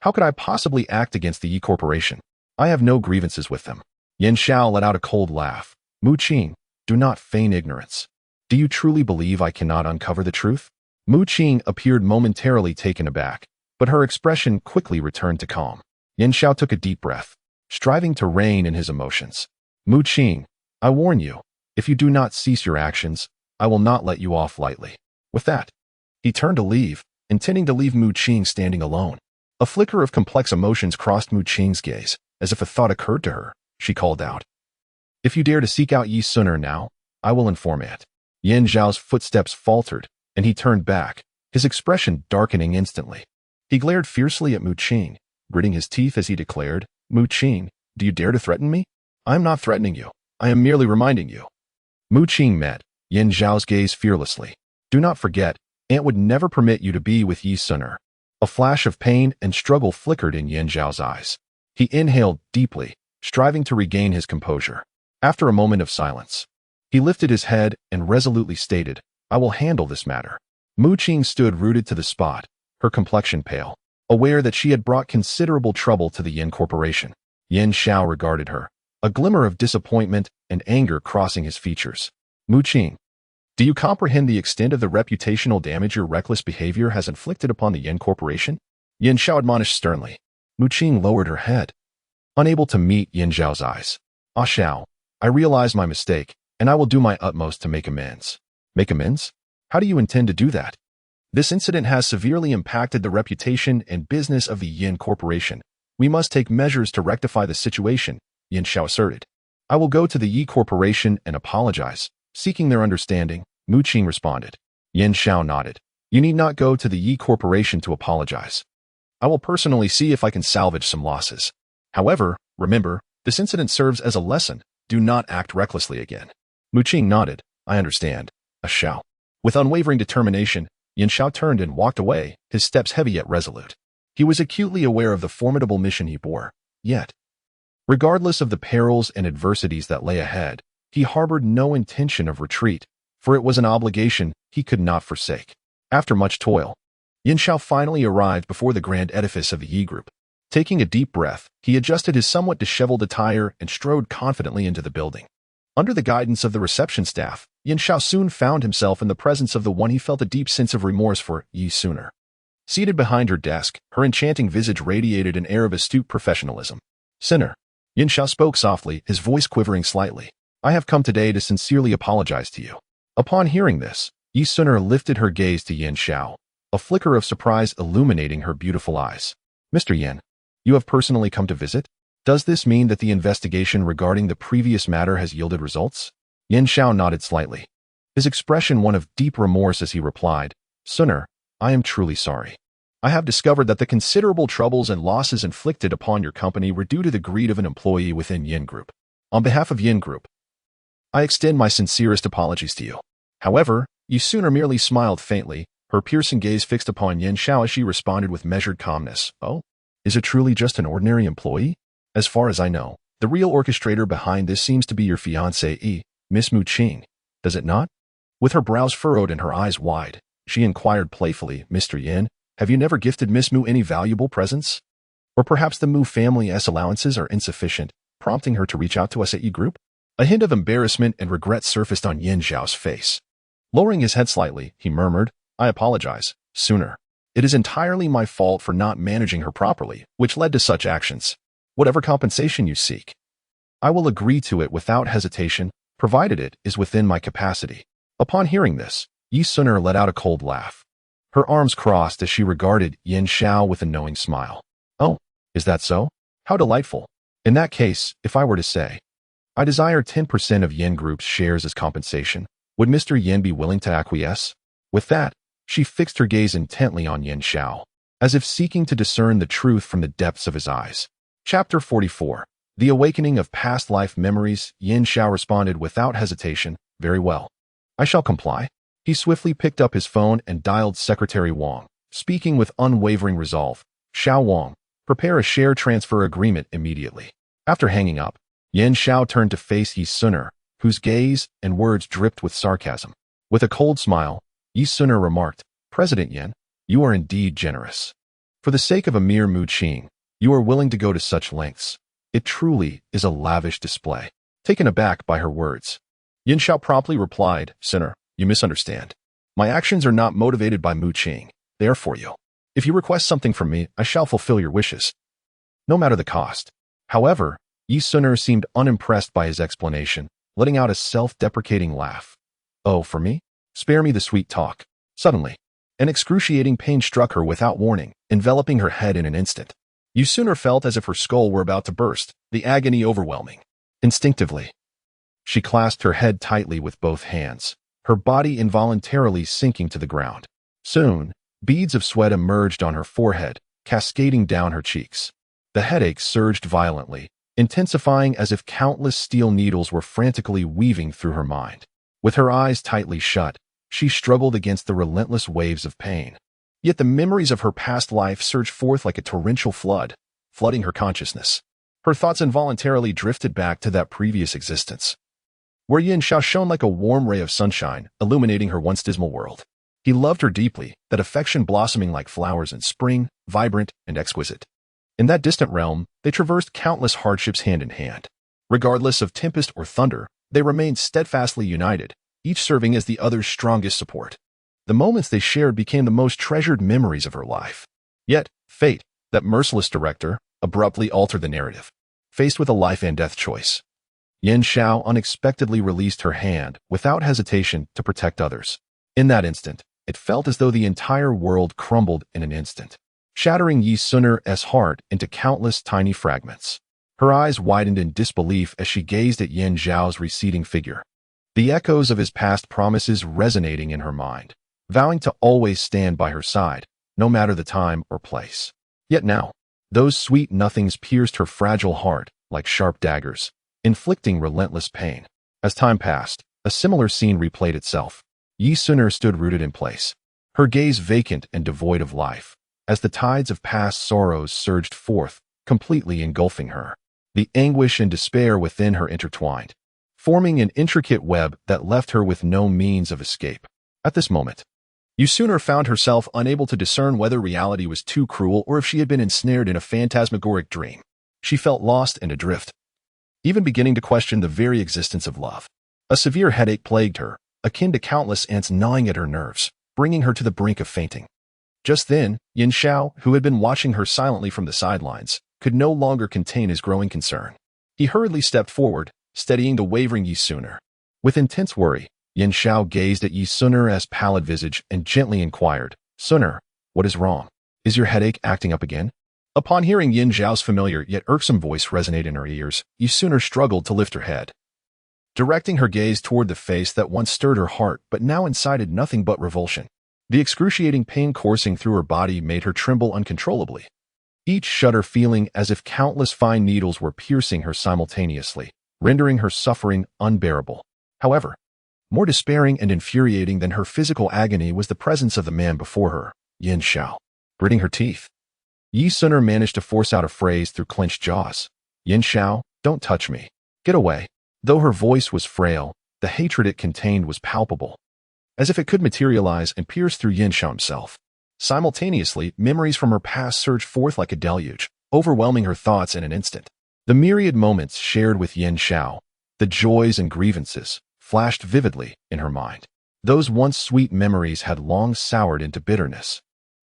How could I possibly act against the Yi Corporation? I have no grievances with them." Yan Xiao let out a cold laugh. "Mu Qing, do not feign ignorance. Do you truly believe I cannot uncover the truth?" Mu Qing appeared momentarily taken aback, but her expression quickly returned to calm. Yan Xiao took a deep breath, striving to rein in his emotions. "Mu Qing, I warn you, if you do not cease your actions, I will not let you off lightly." With that, he turned to leave, intending to leave Mu Qing standing alone. A flicker of complex emotions crossed Mu Qing's gaze, as if a thought occurred to her. She called out, "If you dare to seek out Yi Suner now, I will inform it." Yan Zhao's footsteps faltered, and he turned back, his expression darkening instantly. He glared fiercely at Mu Qing, gritting his teeth as he declared, "Mu Qing, do you dare to threaten me? I am not threatening you. I am merely reminding you." Mu Qing met Yan Zhao's gaze fearlessly. "Do not forget, Aunt would never permit you to be with Yi Suner." A flash of pain and struggle flickered in Yan Zhao's eyes. He inhaled deeply, striving to regain his composure. After a moment of silence, he lifted his head and resolutely stated, "I will handle this matter." Mu Qing stood rooted to the spot, her complexion pale, aware that she had brought considerable trouble to the Yin Corporation. Yan Xiao regarded her, a glimmer of disappointment and anger crossing his features. "Mu Qing, do you comprehend the extent of the reputational damage your reckless behavior has inflicted upon the Yin Corporation?" Yan Xiao admonished sternly. Mu Qing lowered her head, unable to meet Yan Zhao's eyes. "Xiao, I realize my mistake, and I will do my utmost to make amends." "Make amends? How do you intend to do that?" "This incident has severely impacted the reputation and business of the Yin Corporation. We must take measures to rectify the situation," Yan Xiao asserted. "I will go to the Yi Corporation and apologize, seeking their understanding," Mu Qing responded. Yan Xiao nodded. "You need not go to the Yi Corporation to apologize. I will personally see if I can salvage some losses. However, remember, this incident serves as a lesson. Do not act recklessly again." Mu Qing nodded. "I understand, Xiao." With unwavering determination, Yan Xiao turned and walked away, his steps heavy yet resolute. He was acutely aware of the formidable mission he bore, yet, regardless of the perils and adversities that lay ahead, he harbored no intention of retreat, for it was an obligation he could not forsake. After much toil, Yan Xiao finally arrived before the grand edifice of the Yi Group. Taking a deep breath, he adjusted his somewhat disheveled attire and strode confidently into the building. Under the guidance of the reception staff, Yan Xiao soon found himself in the presence of the one he felt a deep sense of remorse for, Yi Suner. Seated behind her desk, her enchanting visage radiated an air of astute professionalism. "Sinner," Yan Xiao spoke softly, his voice quivering slightly, "I have come today to sincerely apologize to you." Upon hearing this, Yi Suner lifted her gaze to Yan Xiao, a flicker of surprise illuminating her beautiful eyes. "Mr. Yan, you have personally come to visit? Does this mean that the investigation regarding the previous matter has yielded results?" Yan Xiao nodded slightly, his expression one of deep remorse as he replied, Sooner, I am truly sorry. I have discovered that the considerable troubles and losses inflicted upon your company were due to the greed of an employee within Yin Group. On behalf of Yin Group, I extend my sincerest apologies to you. However, Yi Sooner merely smiled faintly, her piercing gaze fixed upon Yin Xiao as she responded with measured calmness. Oh, is it truly just an ordinary employee? As far as I know, the real orchestrator behind this seems to be your fiancée, Miss Mu Qing. Does it not? With her brows furrowed and her eyes wide, she inquired playfully, Mr. Yin, have you never gifted Miss Mu any valuable presents? Or perhaps the Mu family's allowances are insufficient, prompting her to reach out to us at Yi Group? A hint of embarrassment and regret surfaced on Yin Zhao's face. Lowering his head slightly, he murmured, I apologize, Sooner. It is entirely my fault for not managing her properly, which led to such actions. Whatever compensation you seek, I will agree to it without hesitation, provided it is within my capacity. Upon hearing this, Yi Sooner let out a cold laugh. Her arms crossed as she regarded Yin Xiao with a knowing smile. Oh, is that so? How delightful. In that case, if I were to say, I desire 10% of Yin Group's shares as compensation, would Mr. Yin be willing to acquiesce? With that, she fixed her gaze intently on Yin Xiao, as if seeking to discern the truth from the depths of his eyes. Chapter 44. The Awakening of Past Life Memories. Yin Xiao responded without hesitation, very well. I shall comply. He swiftly picked up his phone and dialed Secretary Wang, speaking with unwavering resolve. Xiao Wang, prepare a share transfer agreement immediately. After hanging up, Yin Xiao turned to face Yi Sooner, whose gaze and words dripped with sarcasm. With a cold smile, Yi Sooner remarked, President Yin, you are indeed generous. For the sake of a mere Mu Qing, you are willing to go to such lengths. It truly is a lavish display. Taken aback by her words, Yin Xiao promptly replied, Sooner, you misunderstand. My actions are not motivated by Mu Qing. They are for you. If you request something from me, I shall fulfill your wishes, no matter the cost. However, Yi Sooner seemed unimpressed by his explanation, letting out a self-deprecating laugh. Oh, for me? Spare me the sweet talk. Suddenly, an excruciating pain struck her without warning, enveloping her head in an instant. Yi Sooner felt as if her skull were about to burst, the agony overwhelming. Instinctively, she clasped her head tightly with both hands, her body involuntarily sinking to the ground. Soon, beads of sweat emerged on her forehead, cascading down her cheeks. The headache surged violently, intensifying as if countless steel needles were frantically weaving through her mind. With her eyes tightly shut, she struggled against the relentless waves of pain. Yet the memories of her past life surged forth like a torrential flood, flooding her consciousness. Her thoughts involuntarily drifted back to that previous existence, where Yin Xiao shone like a warm ray of sunshine, illuminating her once dismal world. He loved her deeply, that affection blossoming like flowers in spring, vibrant and exquisite. In that distant realm, they traversed countless hardships hand in hand. Regardless of tempest or thunder, they remained steadfastly united, each serving as the other's strongest support. The moments they shared became the most treasured memories of her life. Yet, fate, that merciless director, abruptly altered the narrative. Faced with a life and death choice, Yin Xiao unexpectedly released her hand, without hesitation, to protect others. In that instant, it felt as though the entire world crumbled in an instant, shattering Yi Sooner's heart into countless tiny fragments. Her eyes widened in disbelief as she gazed at Yin Zhao's receding figure, the echoes of his past promises resonating in her mind, vowing to always stand by her side, no matter the time or place. Yet now, those sweet nothings pierced her fragile heart like sharp daggers, inflicting relentless pain. As time passed, a similar scene replayed itself. Yi Sooner stood rooted in place, her gaze vacant and devoid of life, as the tides of past sorrows surged forth, completely engulfing her. The anguish and despair within her intertwined, forming an intricate web that left her with no means of escape. At this moment, Yi Sooner found herself unable to discern whether reality was too cruel or if she had been ensnared in a phantasmagoric dream. She felt lost and adrift, even beginning to question the very existence of love. A severe headache plagued her, akin to countless ants gnawing at her nerves, bringing her to the brink of fainting. Just then, Yin Xiao, who had been watching her silently from the sidelines, could no longer contain his growing concern. He hurriedly stepped forward, steadying the wavering Yi Sooner. With intense worry, Yin Xiao gazed at Yi Sooner's pallid visage and gently inquired, Sooner, what is wrong? Is your headache acting up again? Upon hearing Yin Zhao's familiar yet irksome voice resonate in her ears, Yi Sooner struggled to lift her head, directing her gaze toward the face that once stirred her heart but now incited nothing but revulsion. The excruciating pain coursing through her body made her tremble uncontrollably, each shudder feeling as if countless fine needles were piercing her simultaneously, rendering her suffering unbearable. However, more despairing and infuriating than her physical agony was the presence of the man before her, Yin Xiao. Gritting her teeth, Yi Suner managed to force out a phrase through clenched jaws. Yin Xiao, don't touch me. Get away. Though her voice was frail, the hatred it contained was palpable, as if it could materialize and pierce through Yin Xiao himself. Simultaneously, memories from her past surged forth like a deluge, overwhelming her thoughts in an instant. The myriad moments shared with Yin Xiao, the joys and grievances, flashed vividly in her mind. Those once sweet memories had long soured into bitterness,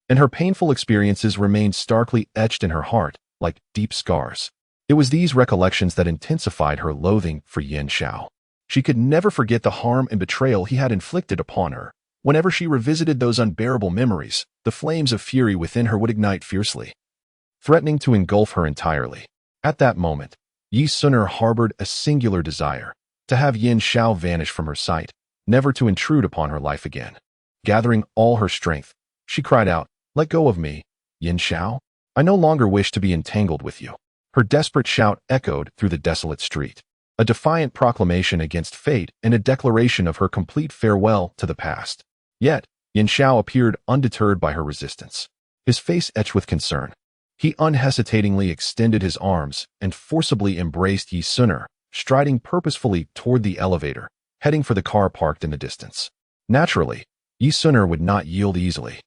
and her painful experiences remained starkly etched in her heart like deep scars. It was these recollections that intensified her loathing for Yin Xiao. She could never forget the harm and betrayal he had inflicted upon her. Whenever she revisited those unbearable memories, the flames of fury within her would ignite fiercely, threatening to engulf her entirely. At that moment, Yi Suner harbored a singular desire: to have Yin Xiao vanish from her sight, never to intrude upon her life again. Gathering all her strength, she cried out, "Let go of me, Yin Xiao. I no longer wish to be entangled with you." Her desperate shout echoed through the desolate street, a defiant proclamation against fate and a declaration of her complete farewell to the past. Yet, Yin Xiao appeared undeterred by her resistance, his face etched with concern. He unhesitatingly extended his arms and forcibly embraced Yi Suner, striding purposefully toward the elevator, heading for the car parked in the distance. Naturally, Yi Suner would not yield easily.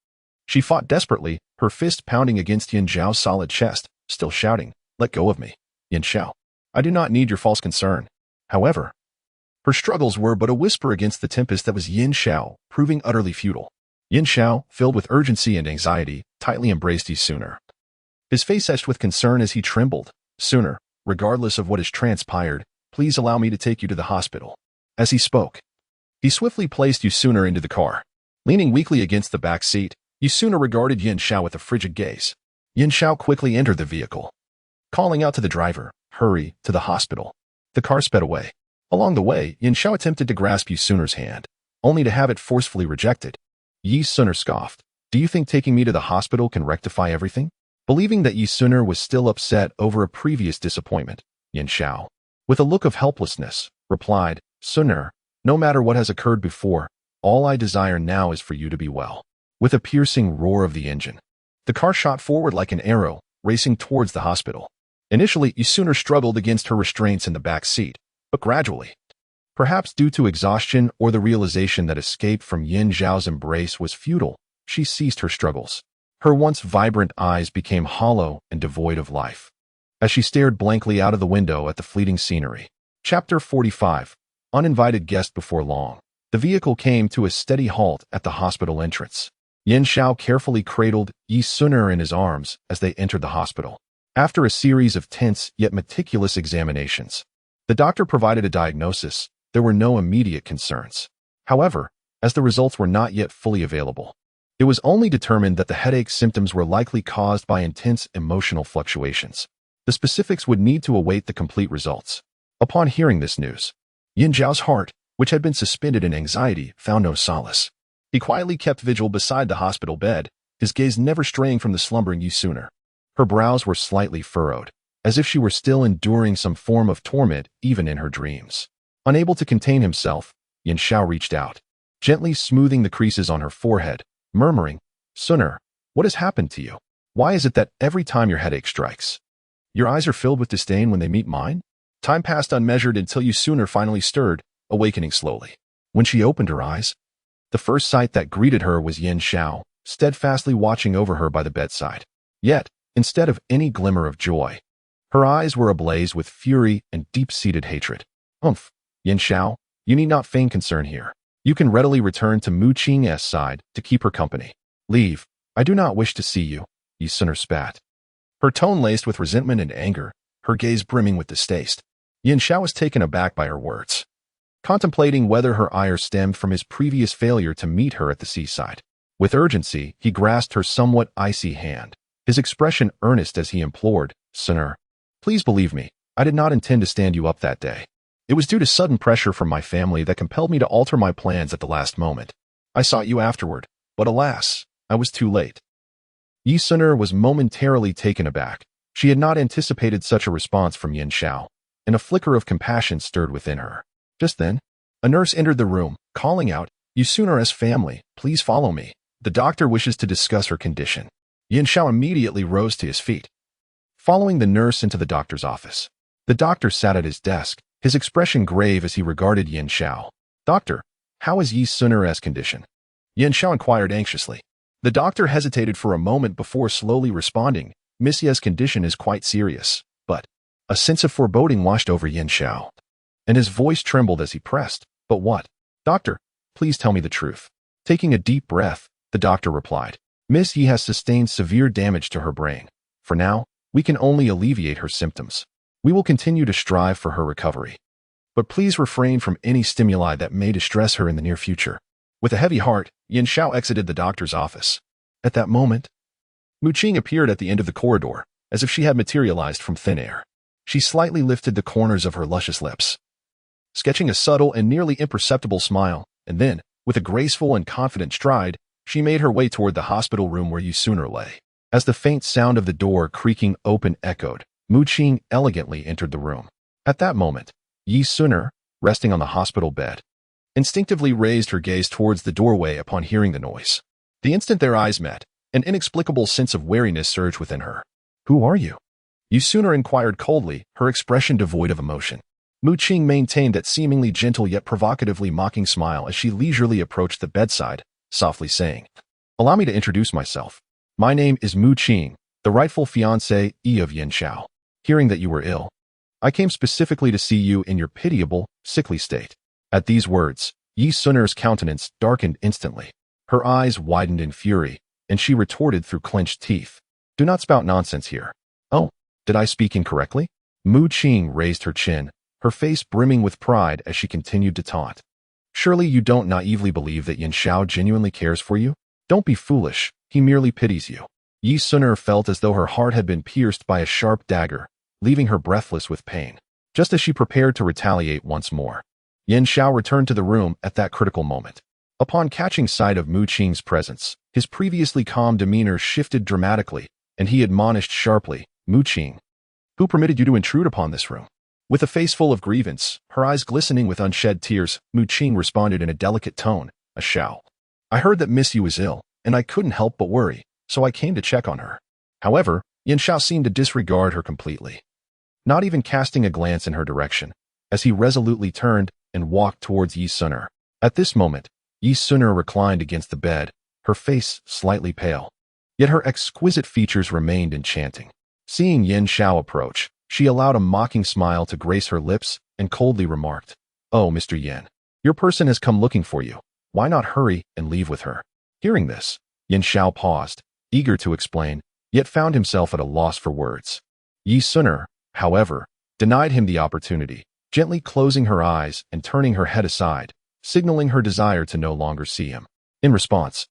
She fought desperately, her fist pounding against Yin Xiao's solid chest, still shouting, "Let go of me, Yin Xiao. I do not need your false concern." However, her struggles were but a whisper against the tempest that was Yin Xiao, proving utterly futile. Yin Xiao, filled with urgency and anxiety, tightly embraced Yi Suner, his face etched with concern as he trembled. "Suner, regardless of what has transpired, please allow me to take you to the hospital." As he spoke, he swiftly placed Yi Suner into the car. Leaning weakly against the back seat, Yi Suner regarded Yin Xiao with a frigid gaze. Yin Xiao quickly entered the vehicle, calling out to the driver, "Hurry to the hospital." The car sped away. Along the way, Yin Xiao attempted to grasp Yi Suner's hand, only to have it forcefully rejected. Yi Suner scoffed, "Do you think taking me to the hospital can rectify everything?" Believing that Yi Suner was still upset over a previous disappointment, Yin Xiao, with a look of helplessness, replied, "Suner, no matter what has occurred before, all I desire now is for you to be well." With a piercing roar of the engine, the car shot forward like an arrow, racing towards the hospital. Initially, Yi Suner struggled against her restraints in the back seat, but gradually, perhaps due to exhaustion or the realization that escape from Yin Xiao's embrace was futile, she ceased her struggles. Her once vibrant eyes became hollow and devoid of life, as she stared blankly out of the window at the fleeting scenery. Chapter 45. Uninvited guest. Before long, the vehicle came to a steady halt at the hospital entrance. Yin Xiao carefully cradled Yi Suner in his arms as they entered the hospital. After a series of tense yet meticulous examinations, the doctor provided a diagnosis. There were no immediate concerns. However, as the results were not yet fully available, it was only determined that the headache symptoms were likely caused by intense emotional fluctuations. The specifics would need to await the complete results. Upon hearing this news, Yin Xiao's heart, which had been suspended in anxiety, found no solace. He quietly kept vigil beside the hospital bed, his gaze never straying from the slumbering Yi Suner. Her brows were slightly furrowed, as if she were still enduring some form of torment even in her dreams. Unable to contain himself, Yin Xiao reached out, gently smoothing the creases on her forehead, murmuring, "Suner, what has happened to you? Why is it that every time your headache strikes, your eyes are filled with disdain when they meet mine?" Time passed unmeasured until Yi Suner finally stirred, awakening slowly. When she opened her eyes, the first sight that greeted her was Yin Xiao, steadfastly watching over her by the bedside. Yet, instead of any glimmer of joy, her eyes were ablaze with fury and deep-seated hatred. "Humph, Yin Xiao, you need not feign concern here. You can readily return to Mu Qing's side to keep her company. Leave. I do not wish to see you," Yi Suner spat, her tone laced with resentment and anger, her gaze brimming with distaste. Yin Xiao was taken aback by her words, contemplating whether her ire stemmed from his previous failure to meet her at the seaside. With urgency, he grasped her somewhat icy hand, his expression earnest as he implored, "Suner, please believe me, I did not intend to stand you up that day. It was due to sudden pressure from my family that compelled me to alter my plans at the last moment. I sought you afterward, But alas, I was too late. Yi Suner was momentarily taken aback. She had not anticipated such a response from Yin Xiao, and a flicker of compassion stirred within her. Just then, a nurse entered the room, calling out, "Yi Suner's family, please follow me. The doctor wishes to discuss her condition." Yin Xiao immediately rose to his feet, following the nurse into the doctor's office. The doctor sat at his desk, his expression grave as he regarded Yin Xiao. "Doctor, how is Yi Suner's condition?" Yin Xiao inquired anxiously. The doctor hesitated for a moment before slowly responding, "Miss Ye's condition is quite serious." But a sense of foreboding washed over Yin Xiao, and his voice trembled as he pressed, "But what? Doctor, please tell me the truth." Taking a deep breath, the doctor replied, "Miss Yi has sustained severe damage to her brain. For now, we can only alleviate her symptoms. We will continue to strive for her recovery. But please refrain from any stimuli that may distress her in the near future." With a heavy heart, Yin Xiao exited the doctor's office. At that moment, Mu Qing appeared at the end of the corridor, as if she had materialized from thin air. She slightly lifted the corners of her luscious lips, sketching a subtle and nearly imperceptible smile, and then, with a graceful and confident stride, she made her way toward the hospital room where Yi Suner lay. As the faint sound of the door creaking open echoed, Mu Qing elegantly entered the room. At that moment, Yi Suner, resting on the hospital bed, instinctively raised her gaze towards the doorway upon hearing the noise. The instant their eyes met, an inexplicable sense of wariness surged within her. "Who are you?" Yi Suner inquired coldly, her expression devoid of emotion. Mu Qing maintained that seemingly gentle yet provocatively mocking smile as she leisurely approached the bedside, softly saying, "Allow me to introduce myself. My name is Mu Qing, the rightful fiancé of Yin Xiao. Hearing that you were ill, I came specifically to see you in your pitiable, sickly state." At these words, Yi Suner's countenance darkened instantly. Her eyes widened in fury, and she retorted through clenched teeth, "Do not spout nonsense here." "Oh, did I speak incorrectly?" Mu Qing raised her chin, her face brimming with pride as she continued to taunt. "Surely you don't naively believe that Yin Xiao genuinely cares for you? Don't be foolish, he merely pities you." Yi Suner felt as though her heart had been pierced by a sharp dagger, leaving her breathless with pain. Just as she prepared to retaliate once more, Yin Xiao returned to the room at that critical moment. Upon catching sight of Mu Qing's presence, his previously calm demeanor shifted dramatically, and he admonished sharply, "Mu Qing, who permitted you to intrude upon this room?" With a face full of grievance, her eyes glistening with unshed tears, Mu Qing responded in a delicate tone, "A Xiao. I heard that Miss Yu was ill, and I couldn't help but worry, so I came to check on her." However, Yin Xiao seemed to disregard her completely, not even casting a glance in her direction, as he resolutely turned and walked towards Yi Suner. At this moment, Yi Suner reclined against the bed, her face slightly pale. Yet her exquisite features remained enchanting. Seeing Yin Xiao approach, she allowed a mocking smile to grace her lips and coldly remarked, "Oh, Mr. Yin, your person has come looking for you. Why not hurry and leave with her?" Hearing this, Yin Xiao paused, eager to explain, yet found himself at a loss for words. Yi Suner, however, denied him the opportunity, gently closing her eyes and turning her head aside, signaling her desire to no longer see him. In response,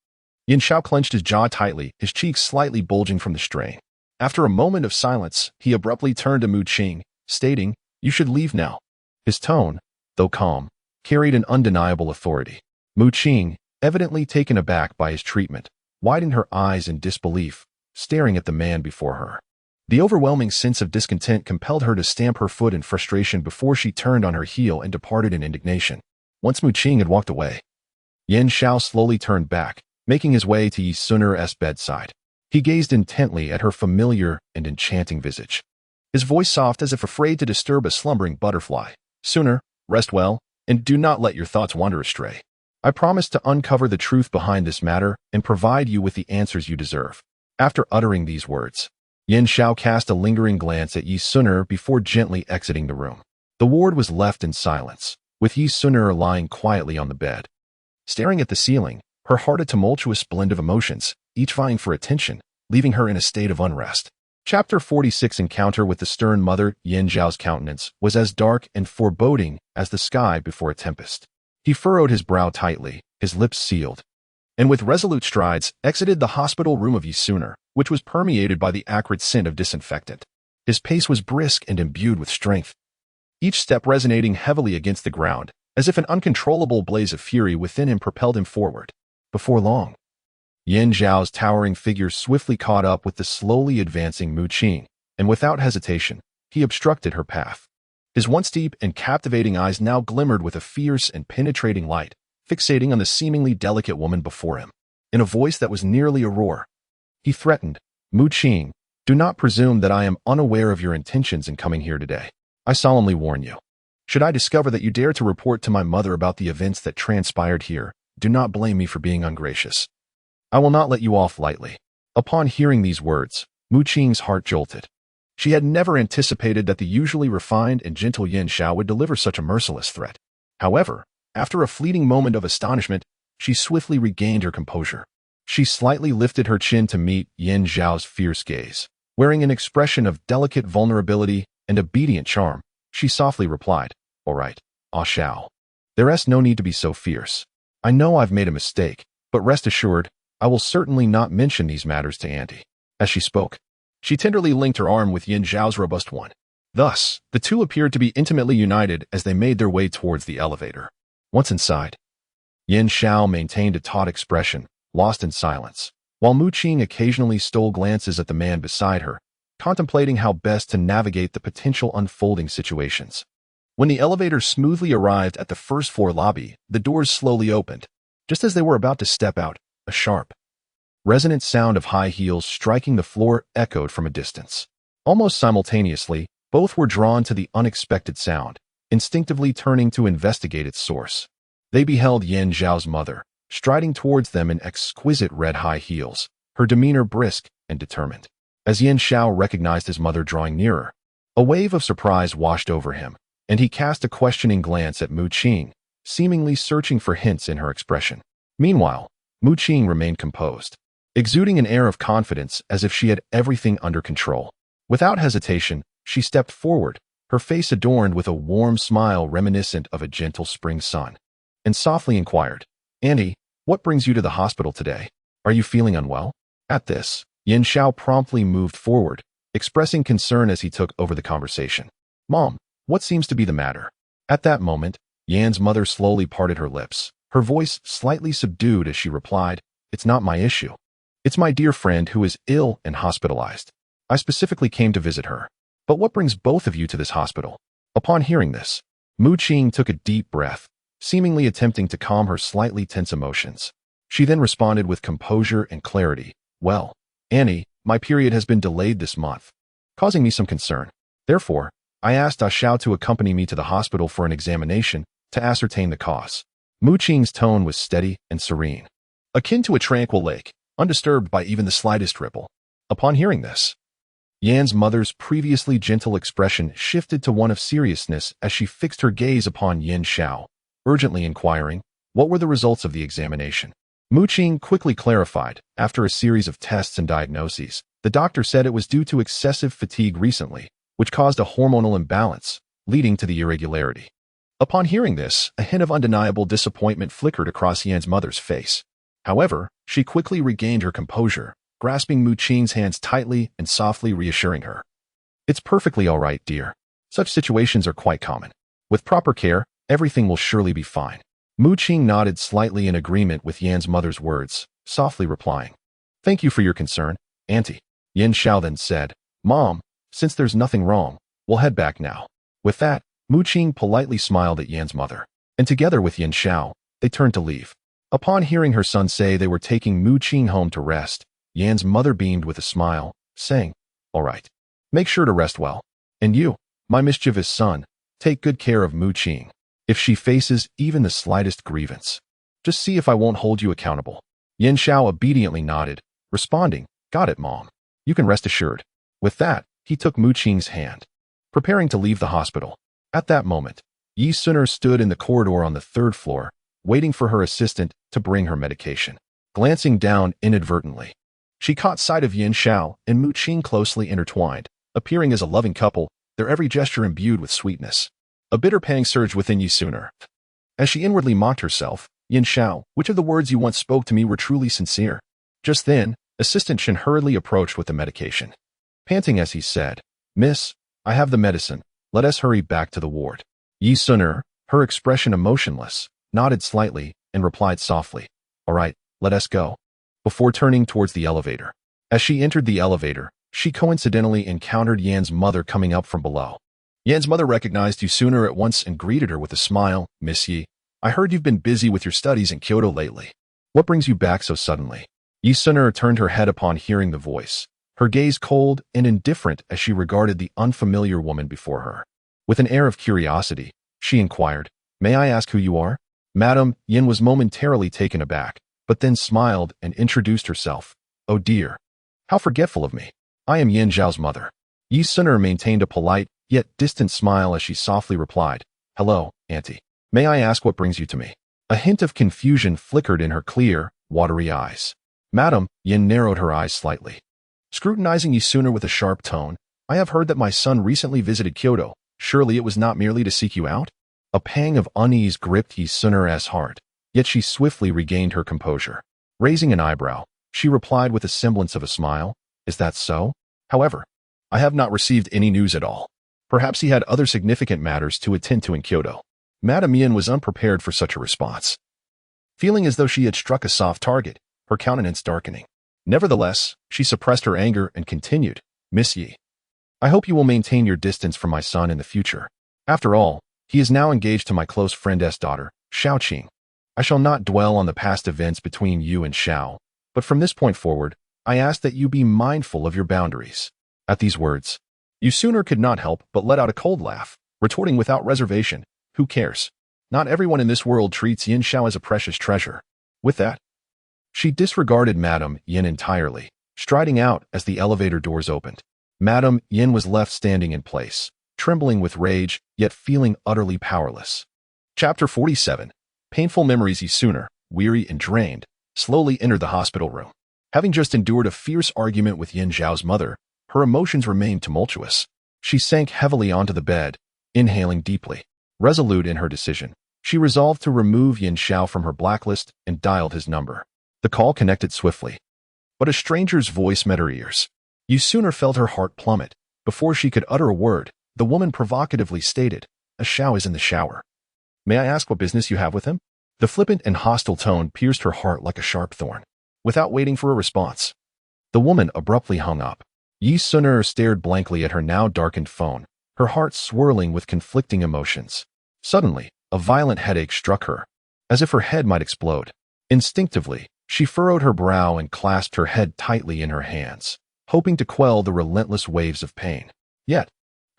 Yin Xiao clenched his jaw tightly, his cheeks slightly bulging from the strain. After a moment of silence, he abruptly turned to Mu Qing, stating, "You should leave now." His tone, though calm, carried an undeniable authority. Mu Qing, evidently taken aback by his treatment, widened her eyes in disbelief, staring at the man before her. The overwhelming sense of discontent compelled her to stamp her foot in frustration before she turned on her heel and departed in indignation. Once Mu Qing had walked away, Yin Xiao slowly turned back, making his way to Yi Suner's bedside. He gazed intently at her familiar and enchanting visage, his voice soft as if afraid to disturb a slumbering butterfly. "Suner, rest well, and do not let your thoughts wander astray. I promise to uncover the truth behind this matter and provide you with the answers you deserve." After uttering these words, Yin Xiao cast a lingering glance at Yi Suner before gently exiting the room. The ward was left in silence, with Yi Suner lying quietly on the bed, staring at the ceiling, her heart a tumultuous blend of emotions, each vying for attention, leaving her in a state of unrest. Chapter 46 Encounter with the Stern Mother. Yin Xiao's countenance was as dark and foreboding as the sky before a tempest. He furrowed his brow tightly, his lips sealed, and with resolute strides exited the hospital room of Yi Suner, which was permeated by the acrid scent of disinfectant. His pace was brisk and imbued with strength, each step resonating heavily against the ground, as if an uncontrollable blaze of fury within him propelled him forward. Before long, Yin Zhao's towering figure swiftly caught up with the slowly advancing Mu Qing, and without hesitation, he obstructed her path. His once deep and captivating eyes now glimmered with a fierce and penetrating light, fixating on the seemingly delicate woman before him. In a voice that was nearly a roar, he threatened, "Mu Qing, do not presume that I am unaware of your intentions in coming here today. I solemnly warn you. Should I discover that you dare to report to my mother about the events that transpired here, do not blame me for being ungracious. I will not let you off lightly." Upon hearing these words, Mu Qing's heart jolted. She had never anticipated that the usually refined and gentle Yin Zhao would deliver such a merciless threat. However, after a fleeting moment of astonishment, she swiftly regained her composure. She slightly lifted her chin to meet Yin Zhao's fierce gaze. Wearing an expression of delicate vulnerability and obedient charm, she softly replied, "All right, Ah Shao. There's no need to be so fierce. I know I've made a mistake, but rest assured, I will certainly not mention these matters to Auntie." As she spoke, she tenderly linked her arm with Yin Zhao's robust one. Thus, the two appeared to be intimately united as they made their way towards the elevator. Once inside, Yin Zhao maintained a taut expression, lost in silence, while Mu Qing occasionally stole glances at the man beside her, contemplating how best to navigate the potential unfolding situations. When the elevator smoothly arrived at the first-floor lobby, the doors slowly opened. Just as they were about to step out, a sharp, resonant sound of high heels striking the floor echoed from a distance. Almost simultaneously, both were drawn to the unexpected sound, instinctively turning to investigate its source. They beheld Yin Zhao's mother, striding towards them in exquisite red high heels, her demeanor brisk and determined. As Yin Zhao recognized his mother drawing nearer, a wave of surprise washed over him, and he cast a questioning glance at Mu Qing, seemingly searching for hints in her expression. Meanwhile, Mu Qing remained composed, exuding an air of confidence as if she had everything under control. Without hesitation, she stepped forward, her face adorned with a warm smile reminiscent of a gentle spring sun, and softly inquired, "Auntie, what brings you to the hospital today? Are you feeling unwell?" At this, Yin Zhao promptly moved forward, expressing concern as he took over the conversation. "Mom, what seems to be the matter?" At that moment, Yan's mother slowly parted her lips, her voice slightly subdued as she replied, "It's not my issue. It's my dear friend who is ill and hospitalized. I specifically came to visit her. But what brings both of you to this hospital?" Upon hearing this, Mu Qing took a deep breath, seemingly attempting to calm her slightly tense emotions. She then responded with composure and clarity, "Well, Annie, my period has been delayed this month, causing me some concern. Therefore, I asked Ah Shao to accompany me to the hospital for an examination to ascertain the cause." Mu Qing's tone was steady and serene, akin to a tranquil lake, undisturbed by even the slightest ripple. Upon hearing this, Yan's mother's previously gentle expression shifted to one of seriousness as she fixed her gaze upon Yin Zhao, urgently inquiring, what were the results of the examination? Mu Qing quickly clarified, after a series of tests and diagnoses, the doctor said it was due to excessive fatigue recently, which caused a hormonal imbalance, leading to the irregularity. Upon hearing this, a hint of undeniable disappointment flickered across Yan's mother's face. However, she quickly regained her composure, grasping Mu Qing's hands tightly and softly reassuring her. "It's perfectly all right, dear. Such situations are quite common. With proper care, everything will surely be fine." Mu Qing nodded slightly in agreement with Yan's mother's words, softly replying, "Thank you for your concern, Auntie." Yin Zhao then said, "Mom, since there's nothing wrong, we'll head back now." With that, Mu Qing politely smiled at Yan's mother, and together with Yin Zhao, they turned to leave. Upon hearing her son say they were taking Mu Qing home to rest, Yan's mother beamed with a smile, saying, "All right. Make sure to rest well. And you, my mischievous son, take good care of Mu Qing. If she faces even the slightest grievance, just see if I won't hold you accountable." Yin Zhao obediently nodded, responding, "Got it, Mom. You can rest assured." With that, he took Mu Qing's hand, preparing to leave the hospital. At that moment, Yi Suner stood in the corridor on the third floor, waiting for her assistant to bring her medication. Glancing down inadvertently, she caught sight of Yin Zhao and Mu Qing closely intertwined, appearing as a loving couple, their every gesture imbued with sweetness. A bitter pang surged within Yi Suner. As she inwardly mocked herself, "Yin Zhao, which of the words you once spoke to me were truly sincere?" Just then, Assistant Shen hurriedly approached with the medication. Panting as he said, "Miss, I have the medicine. Let us hurry back to the ward." Yi Suner, her expression emotionless, nodded slightly and replied softly, "All right, let us go." before turning towards the elevator. As she entered the elevator, she coincidentally encountered Yan's mother coming up from below. Yan's mother recognized Yi Suner at once and greeted her with a smile. "Miss Yi, I heard you've been busy with your studies in Kyoto lately. What brings you back so suddenly?" Yi Suner turned her head upon hearing the voice, her gaze cold and indifferent as she regarded the unfamiliar woman before her. With an air of curiosity, she inquired, "May I ask who you are?" Madam Yin was momentarily taken aback, but then smiled and introduced herself. "Oh dear. How forgetful of me. I am Yin Zhao's mother." Yi Suner maintained a polite, yet distant smile as she softly replied, "Hello, Auntie. May I ask what brings you to me?" A hint of confusion flickered in her clear, watery eyes. Madam Yin narrowed her eyes slightly. Scrutinizing Yi Suner with a sharp tone, "I have heard that my son recently visited Kyoto. Surely it was not merely to seek you out?" A pang of unease gripped Yi Suner's heart, yet she swiftly regained her composure. Raising an eyebrow, she replied with a semblance of a smile, "Is that so? However, I have not received any news at all. Perhaps he had other significant matters to attend to in Kyoto." Madam Yin was unprepared for such a response. Feeling as though she had struck a soft target, her countenance darkening. Nevertheless, she suppressed her anger and continued, "Miss Yi, I hope you will maintain your distance from my son in the future. After all, he is now engaged to my close friend's daughter, Xiaoqing. I shall not dwell on the past events between you and Xiao, but from this point forward, I ask that you be mindful of your boundaries." At these words, Yi Suner could not help but let out a cold laugh, retorting without reservation, "Who cares? Not everyone in this world treats Yin Xiao as a precious treasure." With that, she disregarded Madam Yin entirely, striding out as the elevator doors opened. Madam Yin was left standing in place, trembling with rage, yet feeling utterly powerless. Chapter 47. Painful memories. Yi Suner, weary and drained, slowly entered the hospital room. Having just endured a fierce argument with Yin Zhao's mother, her emotions remained tumultuous. She sank heavily onto the bed, inhaling deeply. Resolute in her decision, she resolved to remove Yin Xiao from her blacklist and dialed his number. The call connected swiftly, but a stranger's voice met her ears. Yi Suner felt her heart plummet. Before she could utter a word, the woman provocatively stated, "A Xiao is in the shower. May I ask what business you have with him?" The flippant and hostile tone pierced her heart like a sharp thorn. Without waiting for a response, the woman abruptly hung up. Yi Suner stared blankly at her now darkened phone, her heart swirling with conflicting emotions. Suddenly, a violent headache struck her, as if her head might explode. Instinctively, she furrowed her brow and clasped her head tightly in her hands, hoping to quell the relentless waves of pain. Yet,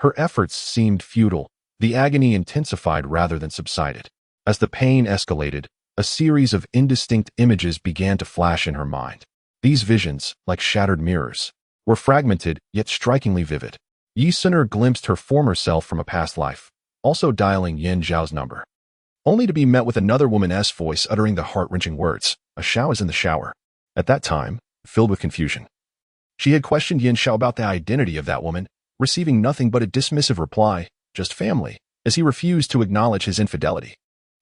her efforts seemed futile. The agony intensified rather than subsided. As the pain escalated, a series of indistinct images began to flash in her mind. These visions, like shattered mirrors, were fragmented yet strikingly vivid. Yi Suner glimpsed her former self from a past life, also dialing Yin Zhao's number, only to be met with another woman's voice uttering the heart-wrenching words, "A Xiao is in the shower." At that time, filled with confusion, she had questioned Yin Xiao about the identity of that woman, receiving nothing but a dismissive reply, "Just family," as he refused to acknowledge his infidelity.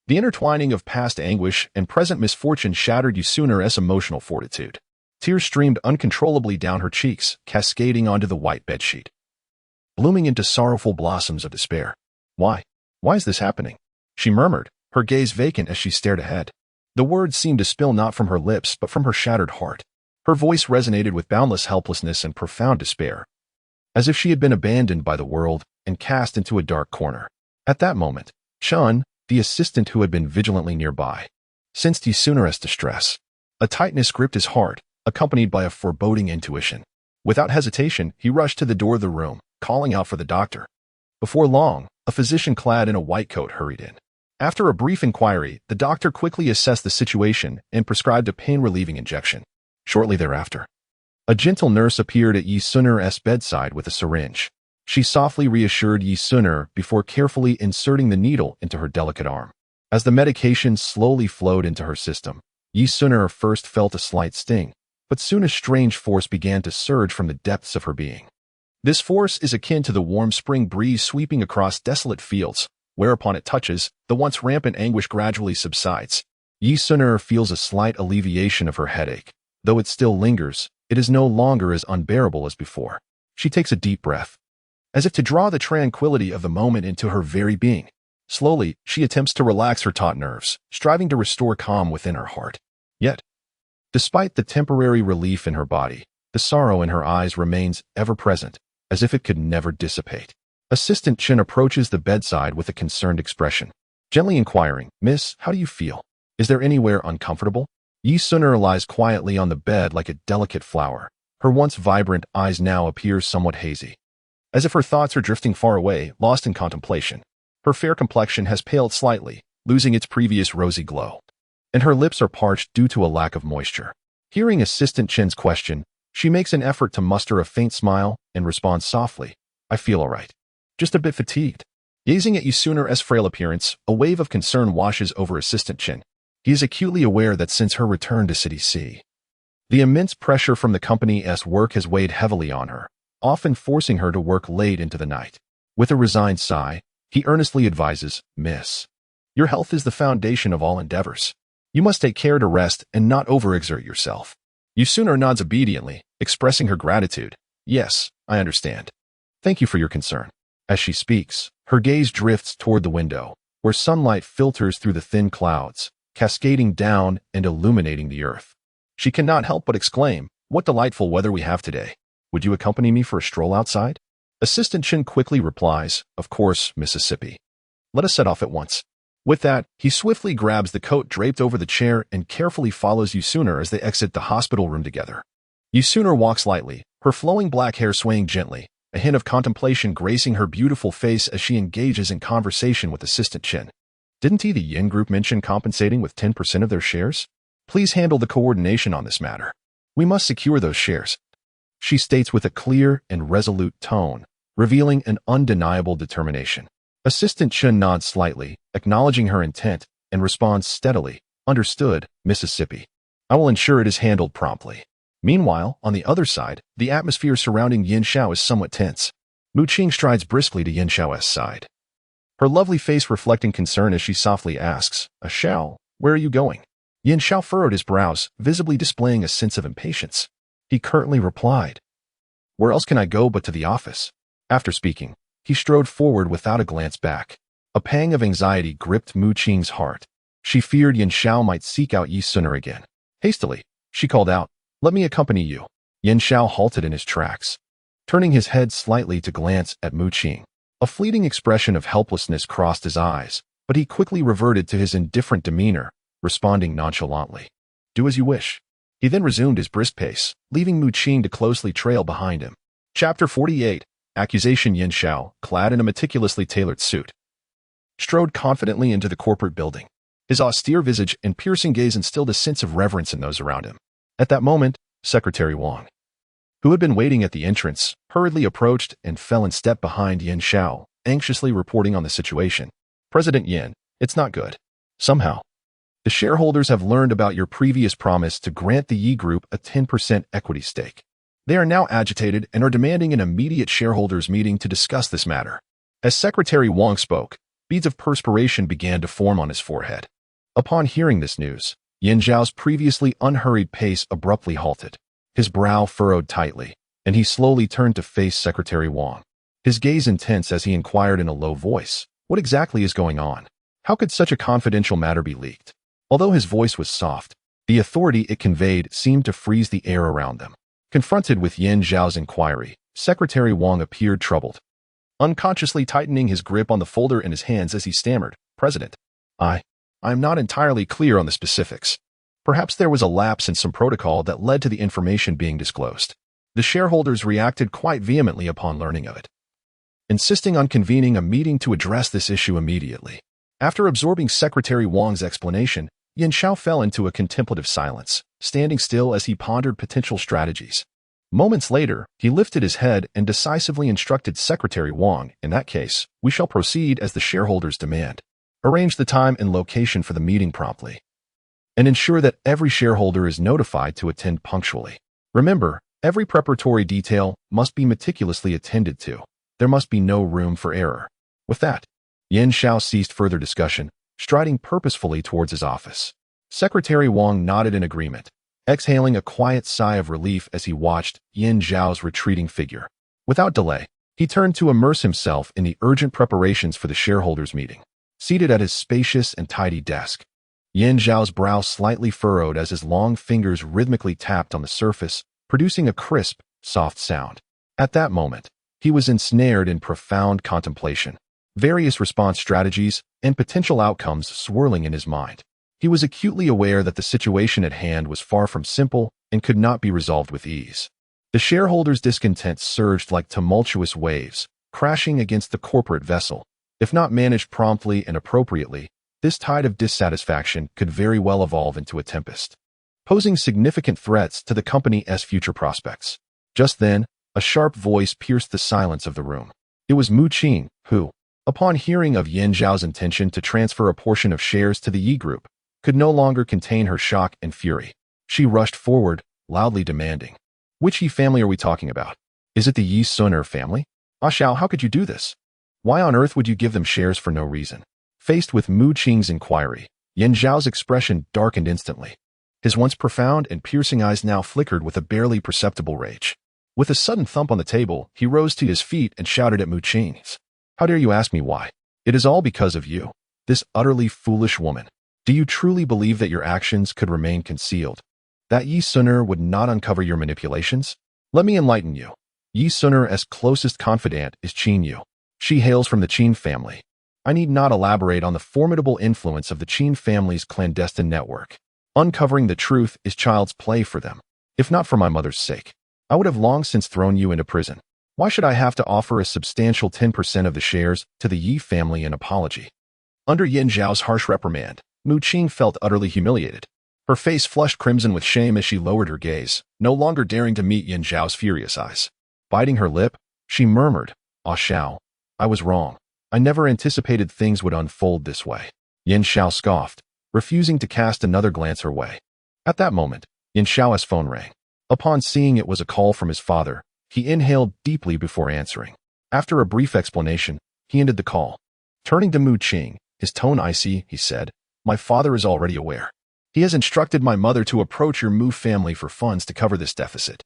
The intertwining of past anguish and present misfortune shattered Yi Suner's emotional fortitude. Tears streamed uncontrollably down her cheeks, cascading onto the white bedsheet, blooming into sorrowful blossoms of despair. Why? Why is this happening?" she murmured, her gaze vacant as she stared ahead. The words seemed to spill not from her lips but from her shattered heart. Her voice resonated with boundless helplessness and profound despair, as if she had been abandoned by the world and cast into a dark corner. At that moment, Chun, the assistant who had been vigilantly nearby, sensed Yi Suner's distress. A tightness gripped his heart, accompanied by a foreboding intuition. Without hesitation, he rushed to the door of the room, calling out for the doctor. Before long, a physician clad in a white coat hurried in. After a brief inquiry, the doctor quickly assessed the situation and prescribed a pain-relieving injection. Shortly thereafter, a gentle nurse appeared at Yi Suner's bedside with a syringe. She softly reassured Yi Suner before carefully inserting the needle into her delicate arm. As the medication slowly flowed into her system, Yi Suner first felt a slight sting, but soon a strange force began to surge from the depths of her being. This force is akin to the warm spring breeze sweeping across desolate fields, where upon it touches, the once rampant anguish gradually subsides. Yi Suner feels a slight alleviation of her headache. Though it still lingers, it is no longer as unbearable as before. She takes a deep breath, as if to draw the tranquility of the moment into her very being. Slowly, she attempts to relax her taut nerves, striving to restore calm within her heart. Yet, Despite the temporary relief in her body, the sorrow in her eyes remains ever present, as if it could never dissipate. Assistant Chen approaches the bedside with a concerned expression, gently inquiring, "Miss, how do you feel? Is there anywhere uncomfortable?" Yi Suner lies quietly on the bed like a delicate flower. Her once vibrant eyes now appear somewhat hazy, as if her thoughts are drifting far away, lost in contemplation. Her fair complexion has paled slightly, losing its previous rosy glow, and her lips are parched due to a lack of moisture. Hearing Assistant Chen's question, she makes an effort to muster a faint smile and responds softly, "I feel all right. Just a bit fatigued." Gazing at Yi Suner's frail appearance, a wave of concern washes over Assistant Chen. He is acutely aware that since her return to City C, the immense pressure from the company's work has weighed heavily on her, often forcing her to work late into the night. With a resigned sigh, he earnestly advises, "Miss, your health is the foundation of all endeavors. You must take care to rest and not overexert yourself." Yi Suner nods obediently, expressing her gratitude. "Yes, I understand. Thank you for your concern." As she speaks, her gaze drifts toward the window, where sunlight filters through the thin clouds, cascading down and illuminating the earth. She cannot help but exclaim, "What delightful weather we have today. Would you accompany me for a stroll outside?" Assistant Chen quickly replies, "Of course, Mississippi. Let us set off at once." With that, he swiftly grabs the coat draped over the chair and carefully follows Yi Suner as they exit the hospital room together. Yi Suner walks lightly, her flowing black hair swaying gently, a hint of contemplation gracing her beautiful face as she engages in conversation with Assistant Chen. "Didn't the Yin Group mention compensating with 10% of their shares? Please handle the coordination on this matter. We must secure those shares," she states with a clear and resolute tone, revealing an undeniable determination. Assistant Chen nods slightly, acknowledging her intent, and responds steadily, "Understood, Mississippi. I will ensure it is handled promptly." Meanwhile, on the other side, the atmosphere surrounding Yin Xiao is somewhat tense. Mu Qing strides briskly to Yin Xiao's side, her lovely face reflecting concern as she softly asks, "Xiao, where are you going?" Yin Xiao furrowed his brows, visibly displaying a sense of impatience. He curtly replied, "Where else can I go but to the office?" After speaking, he strode forward without a glance back. A pang of anxiety gripped Mu Qing's heart. She feared Yin Xiao might seek out Yi Suner again. Hastily, she called out, "Let me accompany you." Yin Xiao halted in his tracks, turning his head slightly to glance at Mu Qing. A fleeting expression of helplessness crossed his eyes, but he quickly reverted to his indifferent demeanor, responding nonchalantly, "Do as you wish." He then resumed his brisk pace, leaving Mu Qing to closely trail behind him. Chapter 48. Accusation. Yin Xiao, clad in a meticulously tailored suit, strode confidently into the corporate building. His austere visage and piercing gaze instilled a sense of reverence in those around him. At that moment, Secretary Wang, who had been waiting at the entrance, hurriedly approached and fell in step behind Yin Xiao, anxiously reporting on the situation. "President Yin, it's not good. Somehow, the shareholders have learned about your previous promise to grant the Yi Group a 10% equity stake. They are now agitated and are demanding an immediate shareholders meeting to discuss this matter." As Secretary Wang spoke, beads of perspiration began to form on his forehead. Upon hearing this news, Yin Xiao's previously unhurried pace abruptly halted. His brow furrowed tightly, and he slowly turned to face Secretary Wang, his gaze intense as he inquired in a low voice, "What exactly is going on? How could such a confidential matter be leaked?" Although his voice was soft, the authority it conveyed seemed to freeze the air around them. Confronted with Yin Xiao's inquiry, Secretary Wang appeared troubled, unconsciously tightening his grip on the folder in his hands as he stammered, "President, I'm not entirely clear on the specifics. Perhaps there was a lapse in some protocol that led to the information being disclosed." The shareholders reacted quite vehemently upon learning of it, insisting on convening a meeting to address this issue immediately. After absorbing Secretary Wang's explanation, Yin Xiao fell into a contemplative silence, standing still as he pondered potential strategies. Moments later, he lifted his head and decisively instructed Secretary Wang, "In that case, we shall proceed as the shareholders demand. Arrange the time and location for the meeting promptly, and ensure that every shareholder is notified to attend punctually. Remember, every preparatory detail must be meticulously attended to. There must be no room for error." With that, Yin Xiao ceased further discussion, striding purposefully towards his office. Secretary Wang nodded in agreement, exhaling a quiet sigh of relief as he watched Yin Xiao's retreating figure. Without delay, he turned to immerse himself in the urgent preparations for the shareholders' meeting. Seated at his spacious and tidy desk, Yin Zhao's brow slightly furrowed as his long fingers rhythmically tapped on the surface, producing a crisp, soft sound. At that moment, he was ensnared in profound contemplation, various response strategies and potential outcomes swirling in his mind. He was acutely aware that the situation at hand was far from simple and could not be resolved with ease. The shareholders' discontent surged like tumultuous waves, crashing against the corporate vessel. If not managed promptly and appropriately, this tide of dissatisfaction could very well evolve into a tempest, posing significant threats to the company's future prospects. Just then, a sharp voice pierced the silence of the room. It was Mu Qing, who, upon hearing of Yin Zhao's intention to transfer a portion of shares to the Yi Group, could no longer contain her shock and fury. She rushed forward, loudly demanding, "Which Yi family are we talking about? Is it the Yi Suner family? Ah Xiao, how could you do this? Why on earth would you give them shares for no reason?" Faced with Mu Qing's inquiry, Yin Zhao's expression darkened instantly. His once profound and piercing eyes now flickered with a barely perceptible rage. With a sudden thump on the table, he rose to his feet and shouted at Mu Qing, "How dare you ask me why? It is all because of you, this utterly foolish woman. Do you truly believe that your actions could remain concealed? That Yi Suner would not uncover your manipulations? Let me enlighten you. Yi Suner's closest confidant is Qin Yu. She hails from the Qin family. I need not elaborate on the formidable influence of the Qin family's clandestine network. Uncovering the truth is child's play for them. If not for my mother's sake, I would have long since thrown you into prison. Why should I have to offer a substantial 10% of the shares to the Yi family in apology?" Under Yin Zhao's harsh reprimand, Mu Qing felt utterly humiliated. Her face flushed crimson with shame as she lowered her gaze, no longer daring to meet Yin Zhao's furious eyes. Biting her lip, she murmured, "Ah Xiao, I was wrong. I never anticipated things would unfold this way." Yin Xiao scoffed, refusing to cast another glance her way. At that moment, Yin Xiao's phone rang. Upon seeing it was a call from his father, he inhaled deeply before answering. After a brief explanation, he ended the call. Turning to Mu Qing, his tone icy, he said, "My father is already aware. He has instructed my mother to approach your Mu family for funds to cover this deficit.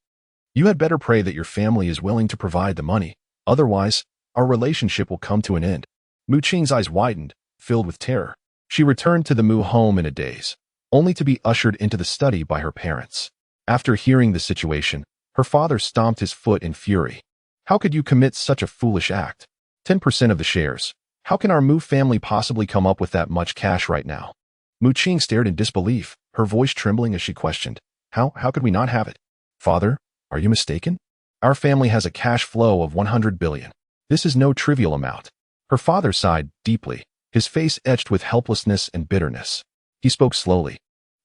You had better pray that your family is willing to provide the money, otherwise, our relationship will come to an end." Mu Qing's eyes widened, filled with terror. She returned to the Mu home in a daze, only to be ushered into the study by her parents. After hearing the situation, her father stomped his foot in fury. "How could you commit such a foolish act? 10% of the shares. How can our Mu family possibly come up with that much cash right now?" Mu Qing stared in disbelief, her voice trembling as she questioned, How could we not have it? "Father, are you mistaken? Our family has a cash flow of 100 billion. This is no trivial amount." Her father sighed deeply, his face etched with helplessness and bitterness. He spoke slowly.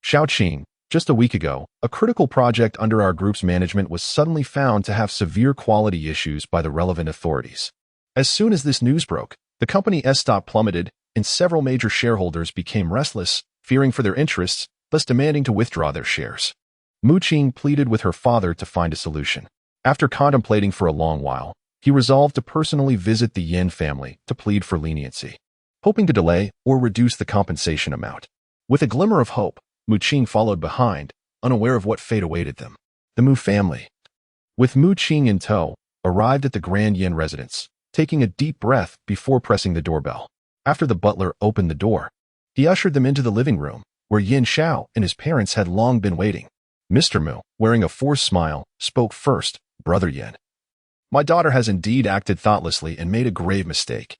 "Xiao Qing, just a week ago, a critical project under our group's management was suddenly found to have severe quality issues by the relevant authorities. As soon as this news broke, the company's stock plummeted, and several major shareholders became restless, fearing for their interests, thus demanding to withdraw their shares." Mu Qing pleaded with her father to find a solution. After contemplating for a long while, he resolved to personally visit the Yin family to plead for leniency, hoping to delay or reduce the compensation amount. With a glimmer of hope, Mu Qing followed behind, unaware of what fate awaited them. The Mu family, with Mu Qing in tow, arrived at the Grand Yin residence, taking a deep breath before pressing the doorbell. After the butler opened the door, he ushered them into the living room, where Yin Xiao and his parents had long been waiting. Mr. Mu, wearing a forced smile, spoke first, "Brother Yin, my daughter has indeed acted thoughtlessly and made a grave mistake.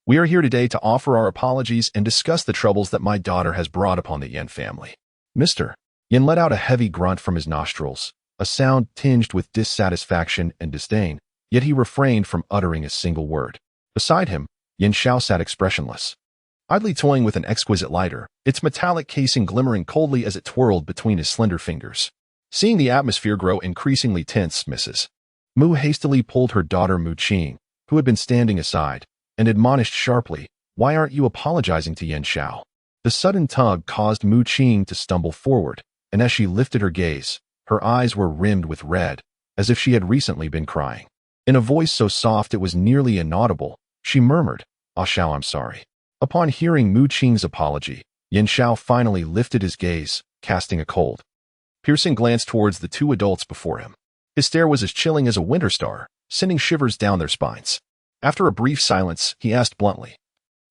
We are here today to offer our apologies and discuss the troubles that my daughter has brought upon the Yin family." Mr. Yin let out a heavy grunt from his nostrils, a sound tinged with dissatisfaction and disdain, yet he refrained from uttering a single word. Beside him, Yin Xiao sat expressionless, idly toying with an exquisite lighter, its metallic casing glimmering coldly as it twirled between his slender fingers. Seeing the atmosphere grow increasingly tense, Mrs. Mu hastily pulled her daughter Mu Qing, who had been standing aside, and admonished sharply, "Why aren't you apologizing to Yin Xiao?" The sudden tug caused Mu Qing to stumble forward, and as she lifted her gaze, her eyes were rimmed with red, as if she had recently been crying. In a voice so soft it was nearly inaudible, she murmured, "Ah Xiao, I'm sorry." Upon hearing Mu Qing's apology, Yin Xiao finally lifted his gaze, casting a cold, piercing glance towards the two adults before him. His stare was as chilling as a winter star, sending shivers down their spines. After a brief silence, he asked bluntly,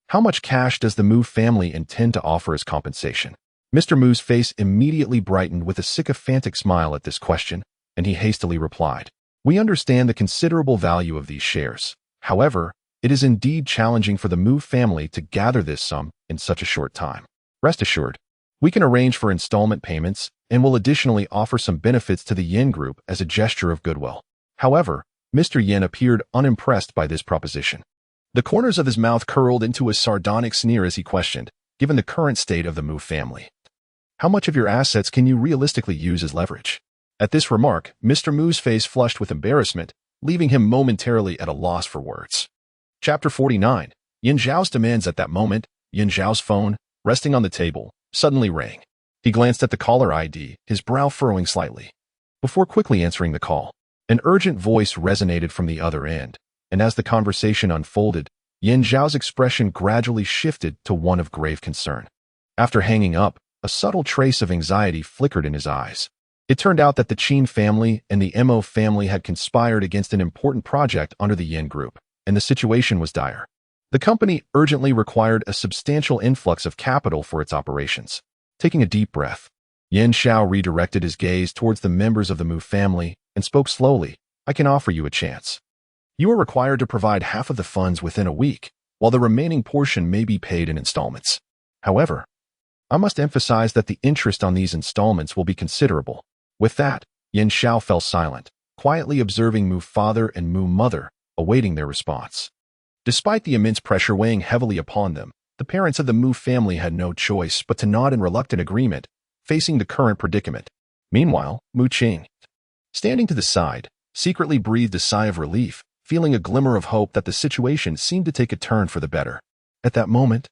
"How much cash does the Mu family intend to offer as compensation?" Mr. Mu's face immediately brightened with a sycophantic smile at this question, and he hastily replied, "We understand the considerable value of these shares. However, it is indeed challenging for the Mu family to gather this sum in such a short time. Rest assured, we can arrange for installment payments and will additionally offer some benefits to the Yin group as a gesture of goodwill." However, Mr. Yin appeared unimpressed by this proposition. The corners of his mouth curled into a sardonic sneer as he questioned, given the current state of the Mu family, how much of your assets can you realistically use as leverage? At this remark, Mr. Mu's face flushed with embarrassment, leaving him momentarily at a loss for words. Chapter 49. Yin Zhao's demands. At that moment, Yin Zhao's phone, resting on the table, suddenly rang. He glanced at the caller ID, his brow furrowing slightly. Before quickly answering the call, an urgent voice resonated from the other end, and as the conversation unfolded, Yin Zhao's expression gradually shifted to one of grave concern. After hanging up, a subtle trace of anxiety flickered in his eyes. It turned out that the Qin family and the Mo family had conspired against an important project under the Yin group, and the situation was dire. The company urgently required a substantial influx of capital for its operations. Taking a deep breath, Yin Zhao redirected his gaze towards the members of the Mu family and spoke slowly, "I can offer you a chance. You are required to provide half of the funds within a week, while the remaining portion may be paid in installments. However, I must emphasize that the interest on these installments will be considerable." With that, Yin Zhao fell silent, quietly observing Mu father and Mu mother, awaiting their response. Despite the immense pressure weighing heavily upon them, the parents of the Mu family had no choice but to nod in reluctant agreement, facing the current predicament. Meanwhile, Mu Qing, standing to the side, secretly breathed a sigh of relief, feeling a glimmer of hope that the situation seemed to take a turn for the better. At that moment,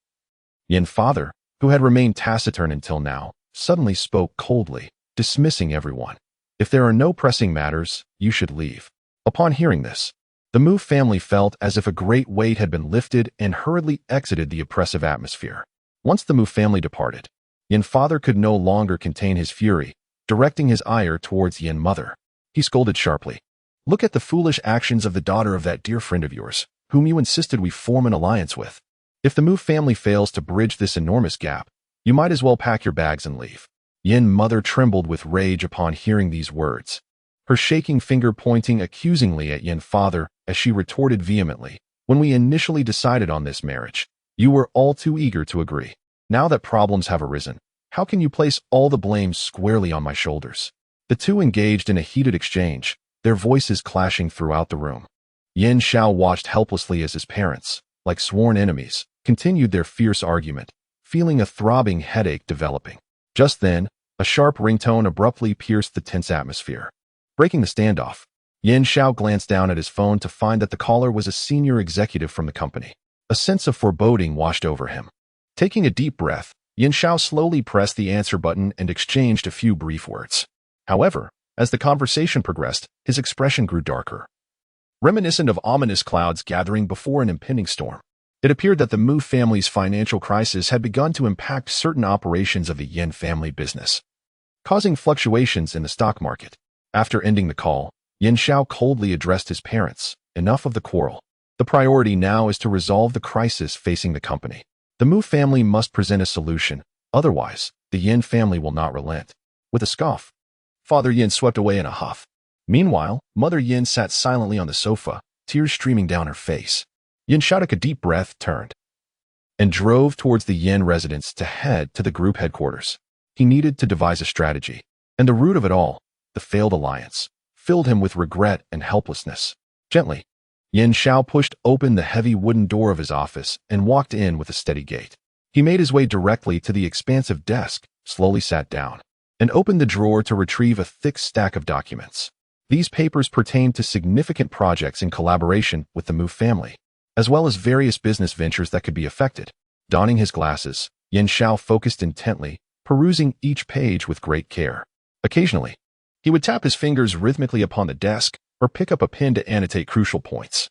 Yin father, who had remained taciturn until now, suddenly spoke coldly, dismissing everyone. "If there are no pressing matters, you should leave." Upon hearing this, the Mu family felt as if a great weight had been lifted and hurriedly exited the oppressive atmosphere. Once the Mu family departed, Yin father could no longer contain his fury, directing his ire towards Yin mother. He scolded sharply, "Look at the foolish actions of the daughter of that dear friend of yours, whom you insisted we form an alliance with. If the Mu family fails to bridge this enormous gap, you might as well pack your bags and leave." Yin mother trembled with rage upon hearing these words, her shaking finger pointing accusingly at Yin father as she retorted vehemently, "When we initially decided on this marriage, you were all too eager to agree. Now that problems have arisen, how can you place all the blame squarely on my shoulders?" The two engaged in a heated exchange, their voices clashing throughout the room. Yin Zhao watched helplessly as his parents, like sworn enemies, continued their fierce argument, feeling a throbbing headache developing. Just then, a sharp ringtone abruptly pierced the tense atmosphere. Breaking the standoff, Yin Zhao glanced down at his phone to find that the caller was a senior executive from the company. A sense of foreboding washed over him. Taking a deep breath, Yin Zhao slowly pressed the answer button and exchanged a few brief words. However, as the conversation progressed, his expression grew darker, reminiscent of ominous clouds gathering before an impending storm. It appeared that the Mu family's financial crisis had begun to impact certain operations of the Yin family business, causing fluctuations in the stock market. After ending the call, Yin Zhao coldly addressed his parents, "Enough of the quarrel. The priority now is to resolve the crisis facing the company. The Mu family must present a solution, otherwise, the Yin family will not relent." With a scoff, Father Yin swept away in a huff. Meanwhile, Mother Yin sat silently on the sofa, tears streaming down her face. Yin Zhao took a deep breath, turned, and drove towards the Yin residence to head to the group headquarters. He needed to devise a strategy, and the root of it all, the failed alliance, filled him with regret and helplessness. Gently, Yin Zhao pushed open the heavy wooden door of his office and walked in with a steady gait. He made his way directly to the expansive desk, slowly sat down, and opened the drawer to retrieve a thick stack of documents. These papers pertained to significant projects in collaboration with the Mu family, as well as various business ventures that could be affected. Donning his glasses, Yin Zhao focused intently, perusing each page with great care. Occasionally, he would tap his fingers rhythmically upon the desk or pick up a pen to annotate crucial points,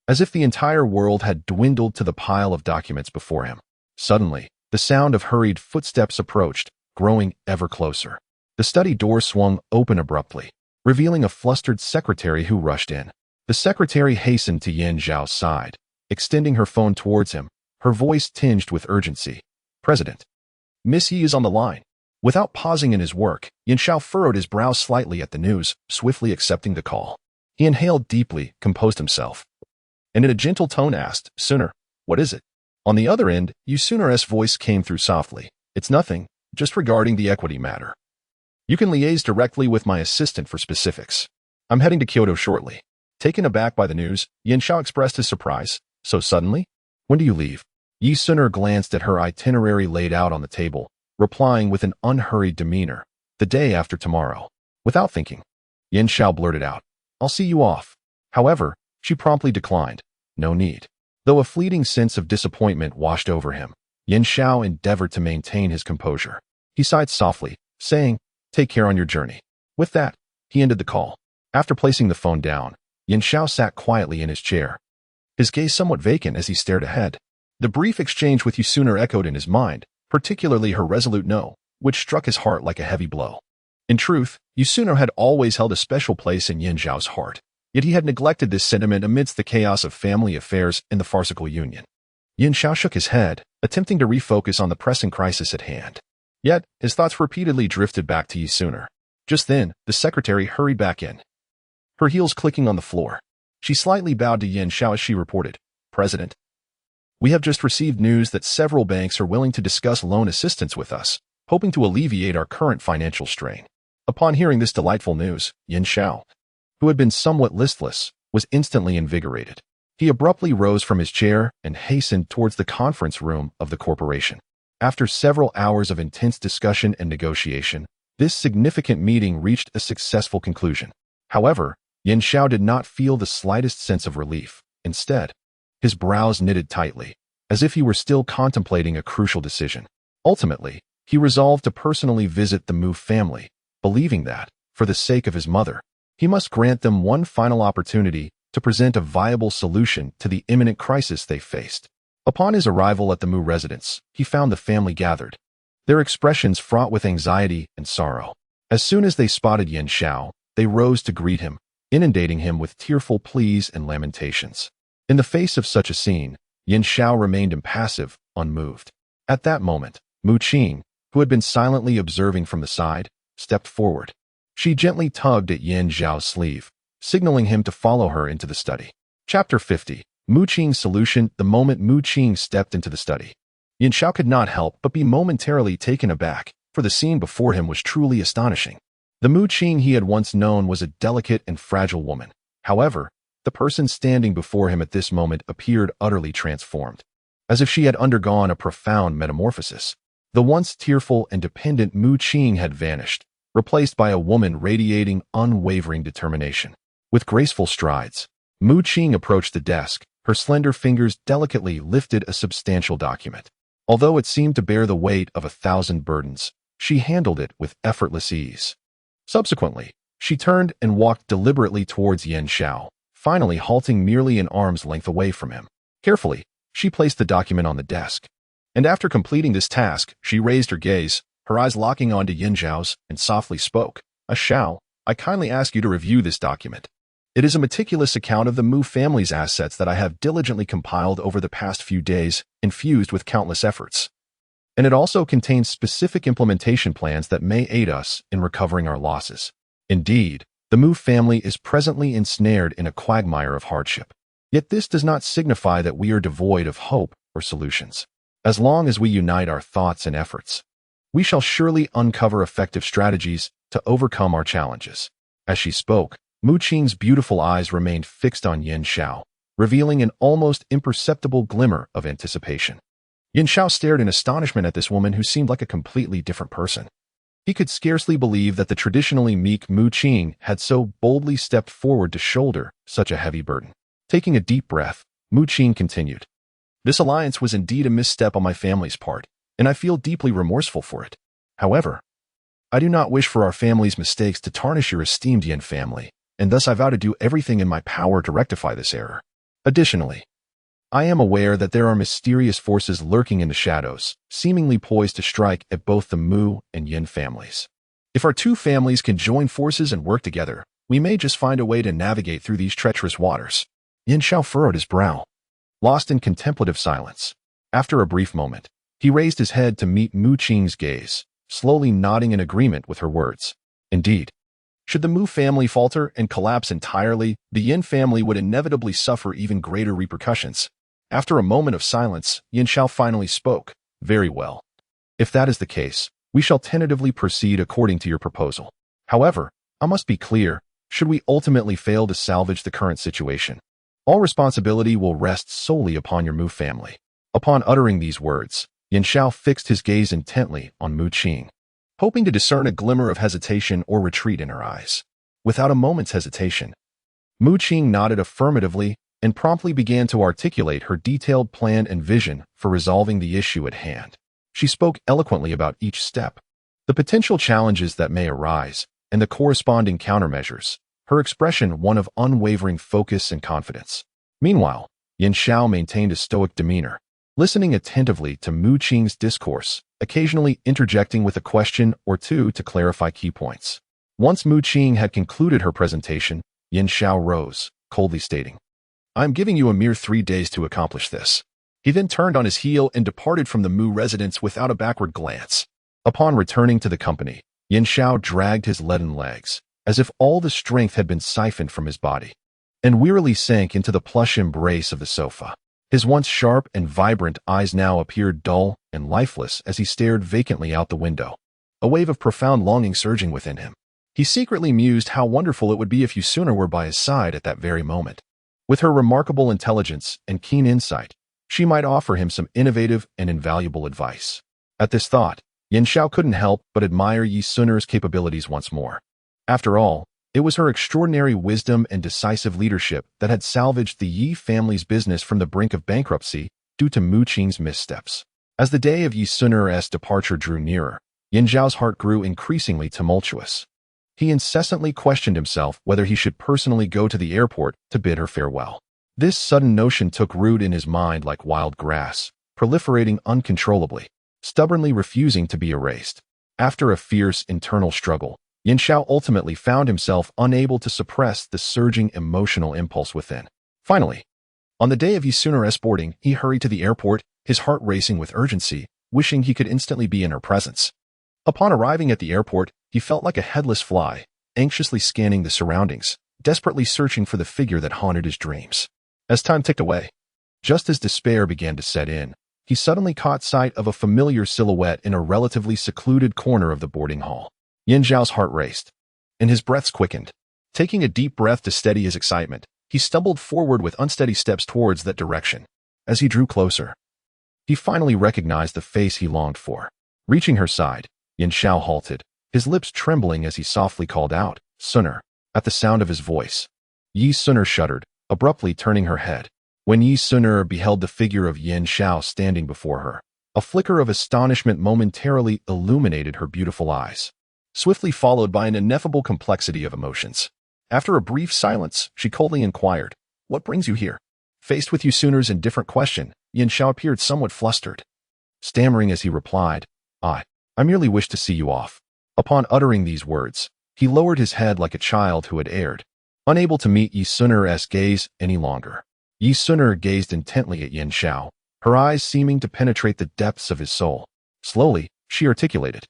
as if the entire world had dwindled to the pile of documents before him. Suddenly, the sound of hurried footsteps approached, growing ever closer. The study door swung open abruptly, revealing a flustered secretary who rushed in. The secretary hastened to Yin Zhao's side, extending her phone towards him, her voice tinged with urgency. "President, Miss Yi is on the line. Without pausing in his work, Yin Xiao furrowed his brow slightly at the news, swiftly accepting the call. He inhaled deeply, composed himself, and in a gentle tone asked, "Sooner, what is it?" On the other end, Yu Sooner's voice came through softly. "It's nothing, just regarding the equity matter. You can liaise directly with my assistant for specifics. I'm heading to Kyoto shortly." Taken aback by the news, Yin Xiao expressed his surprise. "So suddenly? When do you leave?" Yi Sooner glanced at her itinerary laid out on the table, replying with an unhurried demeanor, "The day after tomorrow." Without thinking, Yin Xiao blurted out, "I'll see you off." However, she promptly declined. No need. Though a fleeting sense of disappointment washed over him, Yin Xiao endeavored to maintain his composure. He sighed softly, saying, "Take care on your journey." With that, he ended the call. After placing the phone down, Yin Xiao sat quietly in his chair, his gaze somewhat vacant as he stared ahead. The brief exchange with Yu Sooner echoed in his mind, particularly her resolute no, which struck his heart like a heavy blow. In truth, Yu Sooner had always held a special place in Yin Xiao's heart, yet he had neglected this sentiment amidst the chaos of family affairs and the farcical union. Yin Xiao shook his head, attempting to refocus on the pressing crisis at hand. Yet, his thoughts repeatedly drifted back to Yu Sooner. Just then, the secretary hurried back in, her heels clicking on the floor. She slightly bowed to Yin Xiao as she reported, "President, we have just received news that several banks are willing to discuss loan assistance with us, hoping to alleviate our current financial strain." Upon hearing this delightful news, Yin Xiao, who had been somewhat listless, was instantly invigorated. He abruptly rose from his chair and hastened towards the conference room of the corporation. After several hours of intense discussion and negotiation, this significant meeting reached a successful conclusion. However, Yin Xiao did not feel the slightest sense of relief. Instead, his brows knitted tightly, as if he were still contemplating a crucial decision. Ultimately, he resolved to personally visit the Mu family, believing that, for the sake of his mother, he must grant them one final opportunity to present a viable solution to the imminent crisis they faced. Upon his arrival at the Mu residence, he found the family gathered, their expressions fraught with anxiety and sorrow. As soon as they spotted Yin Xiao, they rose to greet him, inundating him with tearful pleas and lamentations. In the face of such a scene, Yin Xiao remained impassive, unmoved. At that moment, Mu Qing, who had been silently observing from the side, stepped forward. She gently tugged at Yin Xiao's sleeve, signaling him to follow her into the study. Chapter 50. Mu Qing's solution. The moment Mu Qing stepped into the study, Yin Xiao could not help but be momentarily taken aback, for the scene before him was truly astonishing. The Mu Qing he had once known was a delicate and fragile woman. However, the person standing before him at this moment appeared utterly transformed, as if she had undergone a profound metamorphosis. The once tearful and dependent Mu Qing had vanished, replaced by a woman radiating unwavering determination. With graceful strides, Mu Qing approached the desk, her slender fingers delicately lifted a substantial document. Although it seemed to bear the weight of 1,000 burdens, she handled it with effortless ease. Subsequently, she turned and walked deliberately towards Yin Xiao, finally halting merely an arm's length away from him. Carefully, she placed the document on the desk. And after completing this task, she raised her gaze, her eyes locking onto Yin Xiao's, and softly spoke, "Xiao, I kindly ask you to review this document. It is a meticulous account of the Mu family's assets that I have diligently compiled over the past few days, infused with countless efforts. And it also contains specific implementation plans that may aid us in recovering our losses. Indeed, the Mu family is presently ensnared in a quagmire of hardship. Yet this does not signify that we are devoid of hope or solutions. As long as we unite our thoughts and efforts, we shall surely uncover effective strategies to overcome our challenges." As she spoke, Mu Qing's beautiful eyes remained fixed on Yin Xiao, revealing an almost imperceptible glimmer of anticipation. Yin Xiao stared in astonishment at this woman who seemed like a completely different person. He could scarcely believe that the traditionally meek Mu Qing had so boldly stepped forward to shoulder such a heavy burden. Taking a deep breath, Mu Qing continued, "This alliance was indeed a misstep on my family's part, and I feel deeply remorseful for it. However, I do not wish for our family's mistakes to tarnish your esteemed Yin family, and thus I vow to do everything in my power to rectify this error. Additionally, I am aware that there are mysterious forces lurking in the shadows, seemingly poised to strike at both the Mu and Yin families. If our two families can join forces and work together, we may just find a way to navigate through these treacherous waters." Yin Xiao furrowed his brow, lost in contemplative silence. After a brief moment, He raised his head to meet Mu Qing's gaze, slowly nodding in agreement with her words. Indeed, should the Mu family falter and collapse entirely, the Yin family would inevitably suffer even greater repercussions. After a moment of silence, Yin Xiao finally spoke. Very well. If that is the case, we shall tentatively proceed according to your proposal. However, I must be clear, should we ultimately fail to salvage the current situation, all responsibility will rest solely upon your Mu family. Upon uttering these words, Yin Xiao fixed his gaze intently on Mu Qing, hoping to discern a glimmer of hesitation or retreat in her eyes. Without a moment's hesitation, Mu Qing nodded affirmatively and promptly began to articulate her detailed plan and vision for resolving the issue at hand. She spoke eloquently about each step, the potential challenges that may arise, and the corresponding countermeasures, her expression one of unwavering focus and confidence. Meanwhile, Yin Xiao maintained a stoic demeanor, listening attentively to Mu Qing's discourse, occasionally interjecting with a question or two to clarify key points. Once Mu Qing had concluded her presentation, Yin Xiao rose, coldly stating, "I am giving you a mere 3 days to accomplish this." He then turned on his heel and departed from the Mu residence without a backward glance. Upon returning to the company, Yin Xiao dragged his leaden legs, as if all the strength had been siphoned from his body, and wearily sank into the plush embrace of the sofa. His once sharp and vibrant eyes now appeared dull and lifeless as he stared vacantly out the window, a wave of profound longing surging within him. He secretly mused how wonderful it would be if Yusuna were by his side at that very moment. With her remarkable intelligence and keen insight, she might offer him some innovative and invaluable advice. At this thought, Yin Xiao couldn't help but admire Yusuna's capabilities once more. After all, it was her extraordinary wisdom and decisive leadership that had salvaged the Yi family's business from the brink of bankruptcy due to Mu Qing's missteps. As the day of Yusuna's departure drew nearer, Yin Xiao's heart grew increasingly tumultuous. He incessantly questioned himself whether he should personally go to the airport to bid her farewell. This sudden notion took root in his mind like wild grass, proliferating uncontrollably, stubbornly refusing to be erased. After a fierce internal struggle, Yin Xiao ultimately found himself unable to suppress the surging emotional impulse within. Finally, on the day of Yusuna's boarding, he hurried to the airport, his heart racing with urgency, wishing he could instantly be in her presence. Upon arriving at the airport, he felt like a headless fly, anxiously scanning the surroundings, desperately searching for the figure that haunted his dreams. As time ticked away, just as despair began to set in, he suddenly caught sight of a familiar silhouette in a relatively secluded corner of the boarding hall. Yin Xiao's heart raced, and his breaths quickened. Taking a deep breath to steady his excitement, he stumbled forward with unsteady steps towards that direction. As he drew closer, he finally recognized the face he longed for. Reaching her side, Yin Xiao halted, his lips trembling as he softly called out, "Suner." At the sound of his voice, Yi Suner shuddered, abruptly turning her head. When Yi Suner beheld the figure of Yin Xiao standing before her, a flicker of astonishment momentarily illuminated her beautiful eyes, swiftly followed by an ineffable complexity of emotions. After a brief silence, she coldly inquired, "What brings you here?" Faced with Yusuna's indifferent question, Yin Xiao appeared somewhat flustered, stammering as he replied, I merely wish to see you off." Upon uttering these words, he lowered his head like a child who had erred, unable to meet Yusuna's gaze any longer. Yusuna gazed intently at Yin Xiao, her eyes seeming to penetrate the depths of his soul. Slowly, she articulated,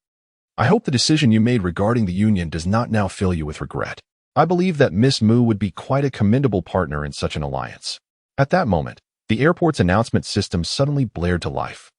"I hope the decision you made regarding the union does not now fill you with regret. I believe that Miss Mu would be quite a commendable partner in such an alliance." At that moment, the airport's announcement system suddenly blared to life,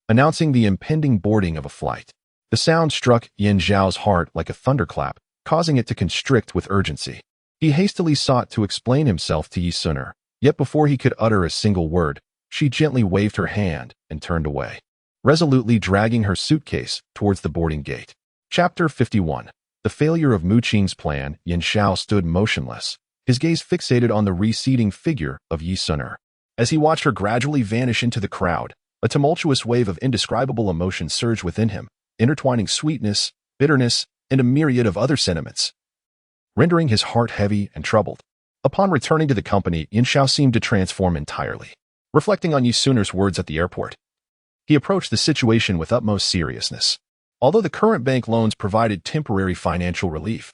announcing the impending boarding of a flight. The sound struck Yin Xiao's heart like a thunderclap, causing it to constrict with urgency. He hastily sought to explain himself to Yusuna, yet before he could utter a single word, she gently waved her hand and turned away, resolutely dragging her suitcase towards the boarding gate. Chapter 51. The failure of Mu Qing's plan. Yin Xiao stood motionless, his gaze fixated on the receding figure of Yusuna. As he watched her gradually vanish into the crowd, a tumultuous wave of indescribable emotion surged within him, intertwining sweetness, bitterness, and a myriad of other sentiments, rendering his heart heavy and troubled. Upon returning to the company, Yin Xiao seemed to transform entirely. Reflecting on Yusuna's words at the airport, he approached the situation with utmost seriousness. Although the current bank loans provided temporary financial relief,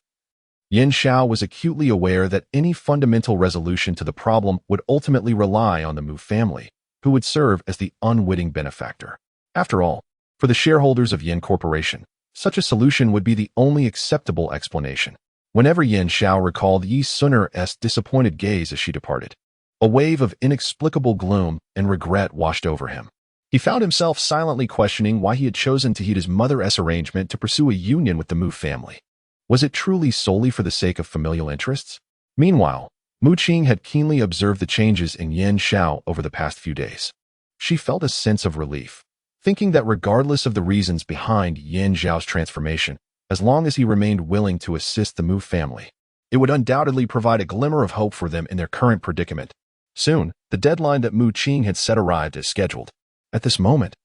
Yin Xiao was acutely aware that any fundamental resolution to the problem would ultimately rely on the Mu family, who would serve as the unwitting benefactor. After all, for the shareholders of Yin Corporation, such a solution would be the only acceptable explanation. Whenever Yin Xiao recalled Yi Sun's disappointed gaze as she departed, a wave of inexplicable gloom and regret washed over him. He found himself silently questioning why he had chosen to heed his mother's arrangement to pursue a union with the Mu family. Was it truly solely for the sake of familial interests? Meanwhile, Mu Qing had keenly observed the changes in Yin Xiao over the past few days. She felt a sense of relief, thinking that regardless of the reasons behind Yin Xiao's transformation, as long as he remained willing to assist the Mu family, it would undoubtedly provide a glimmer of hope for them in their current predicament. Soon, the deadline that Mu Qing had set arrived as scheduled. At this moment,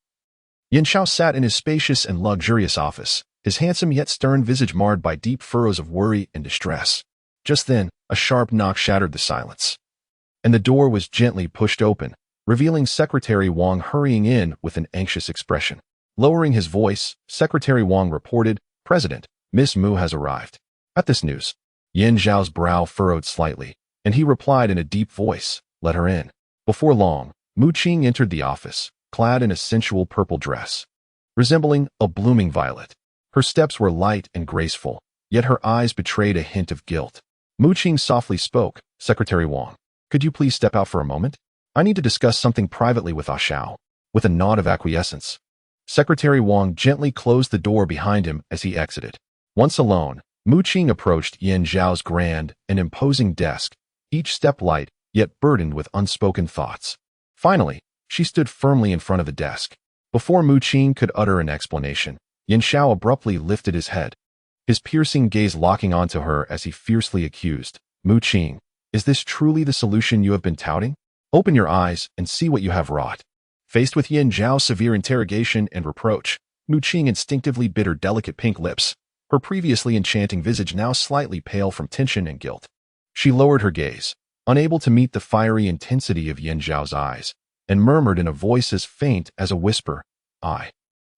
Yin Xiao sat in his spacious and luxurious office, his handsome yet stern visage marred by deep furrows of worry and distress. Just then, a sharp knock shattered the silence, and the door was gently pushed open, revealing Secretary Wang hurrying in with an anxious expression. Lowering his voice, Secretary Wang reported, "President, Miss Mu has arrived." At this news, Yin Xiao's brow furrowed slightly, and he replied in a deep voice, "Let her in." Before long, Mu Qing entered the office, clad in a sensual purple dress, resembling a blooming violet. Her steps were light and graceful, yet her eyes betrayed a hint of guilt. Mu Qing softly spoke, "Secretary Wang, could you please step out for a moment? I need to discuss something privately with Ah Xiao." With a nod of acquiescence, Secretary Wang gently closed the door behind him as he exited. Once alone, Mu Qing approached Yin Zhao's grand and imposing desk, each step light, yet burdened with unspoken thoughts. Finally, she stood firmly in front of the desk. Before Mu Qing could utter an explanation, Yin Xiao abruptly lifted his head, his piercing gaze locking onto her as he fiercely accused, "Mu Qing, is this truly the solution you have been touting? Open your eyes and see what you have wrought." Faced with Yin Zhao's severe interrogation and reproach, Mu Qing instinctively bit her delicate pink lips, her previously enchanting visage now slightly pale from tension and guilt. She lowered her gaze, unable to meet the fiery intensity of Yin Zhao's eyes, and murmured in a voice as faint as a whisper, I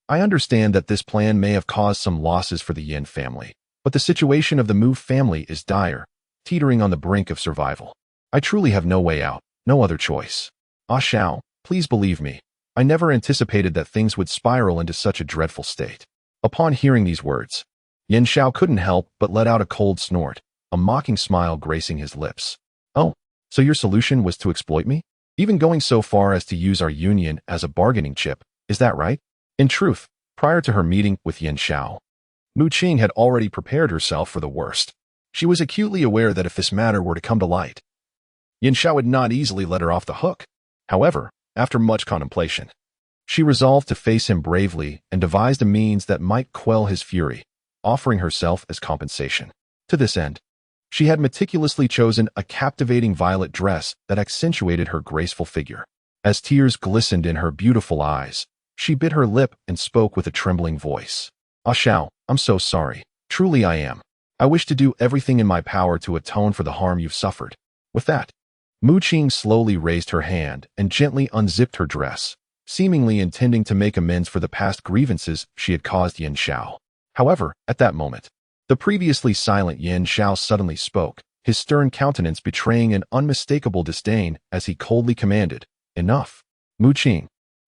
understand that this plan may have caused some losses for the Yin family, but the situation of the Mu family is dire, teetering on the brink of survival. I truly have no way out, no other choice. Ah Xiao, please believe me, I never anticipated that things would spiral into such a dreadful state." Upon hearing these words, Yin Xiao couldn't help but let out a cold snort, a mocking smile gracing his lips. "Oh, so your solution was to exploit me? Even going so far as to use our union as a bargaining chip, is that right?" In truth, prior to her meeting with Yin Xiao, Mu Qing had already prepared herself for the worst. She was acutely aware that if this matter were to come to light, Yin Xiao would not easily let her off the hook. However, after much contemplation, she resolved to face him bravely and devised a means that might quell his fury, offering herself as compensation. To this end, she had meticulously chosen a captivating violet dress that accentuated her graceful figure. As tears glistened in her beautiful eyes, she bit her lip and spoke with a trembling voice. "Ah Xiao, I'm so sorry. Truly I am. I wish to do everything in my power to atone for the harm you've suffered." With that, Mu Qing slowly raised her hand and gently unzipped her dress, seemingly intending to make amends for the past grievances she had caused Yin Xiao. However, at that moment, the previously silent Yin Xiao suddenly spoke, his stern countenance betraying an unmistakable disdain as he coldly commanded, "Enough. Mu Qing,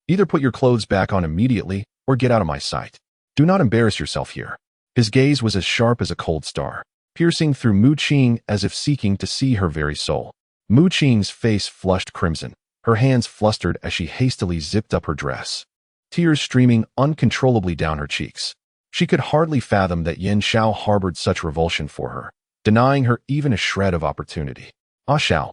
either put your clothes back on immediately or get out of my sight. Do not embarrass yourself here." His gaze was as sharp as a cold star, piercing through Mu Qing as if seeking to see her very soul. Mu Qing's face flushed crimson, her hands flustered as she hastily zipped up her dress, tears streaming uncontrollably down her cheeks. She could hardly fathom that Yin Xiao harbored such revulsion for her, denying her even a shred of opportunity. "Ah Xiao,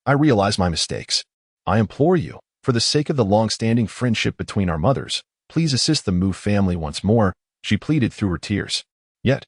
I realize my mistakes. I implore you, for the sake of the long-standing friendship between our mothers, please assist the Mu family once more," she pleaded through her tears. Yet,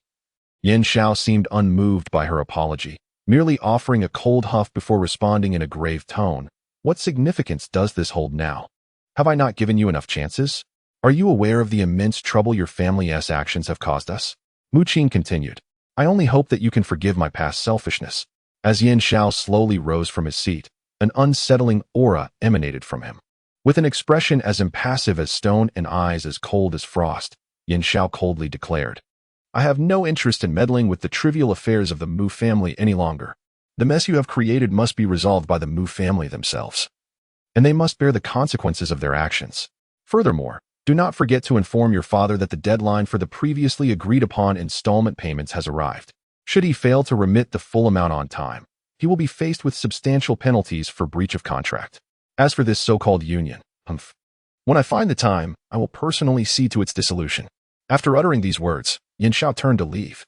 Yin Xiao seemed unmoved by her apology, merely offering a cold huff before responding in a grave tone. "What significance does this hold now? Have I not given you enough chances? Are you aware of the immense trouble your family's actions have caused us?" Mu Qing continued, "I only hope that you can forgive my past selfishness." As Yin Xiao slowly rose from his seat, an unsettling aura emanated from him. With an expression as impassive as stone and eyes as cold as frost, Yin Xiao coldly declared, "I have no interest in meddling with the trivial affairs of the Mu family any longer. The mess you have created must be resolved by the Mu family themselves, and they must bear the consequences of their actions. Furthermore, Do not forget to inform your father that the deadline for the previously agreed-upon installment payments has arrived. Should he fail to remit the full amount on time, he will be faced with substantial penalties for breach of contract. As for this so-called union, when I find the time, I will personally see to its dissolution." After uttering these words, Yin Xiao turned to leave.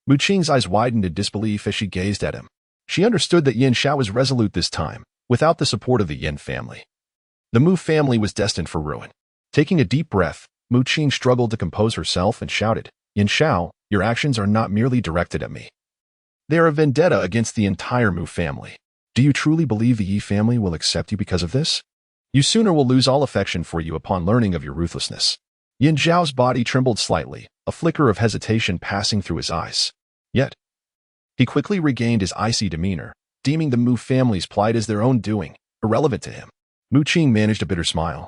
Mu Qing's eyes widened in disbelief as she gazed at him. She understood that Yin Xiao was resolute this time, without the support of the Yin family. The Mu family was destined for ruin. Taking a deep breath, Mu Qing struggled to compose herself and shouted, "Yin Xiao, your actions are not merely directed at me. They are a vendetta against the entire Mu family. Do you truly believe the Yi family will accept you because of this? You sooner will lose all affection for you upon learning of your ruthlessness." Yin Xiao's body trembled slightly, a flicker of hesitation passing through his eyes. Yet, he quickly regained his icy demeanor, deeming the Mu family's plight as their own doing, irrelevant to him. Mu Qing managed a bitter smile,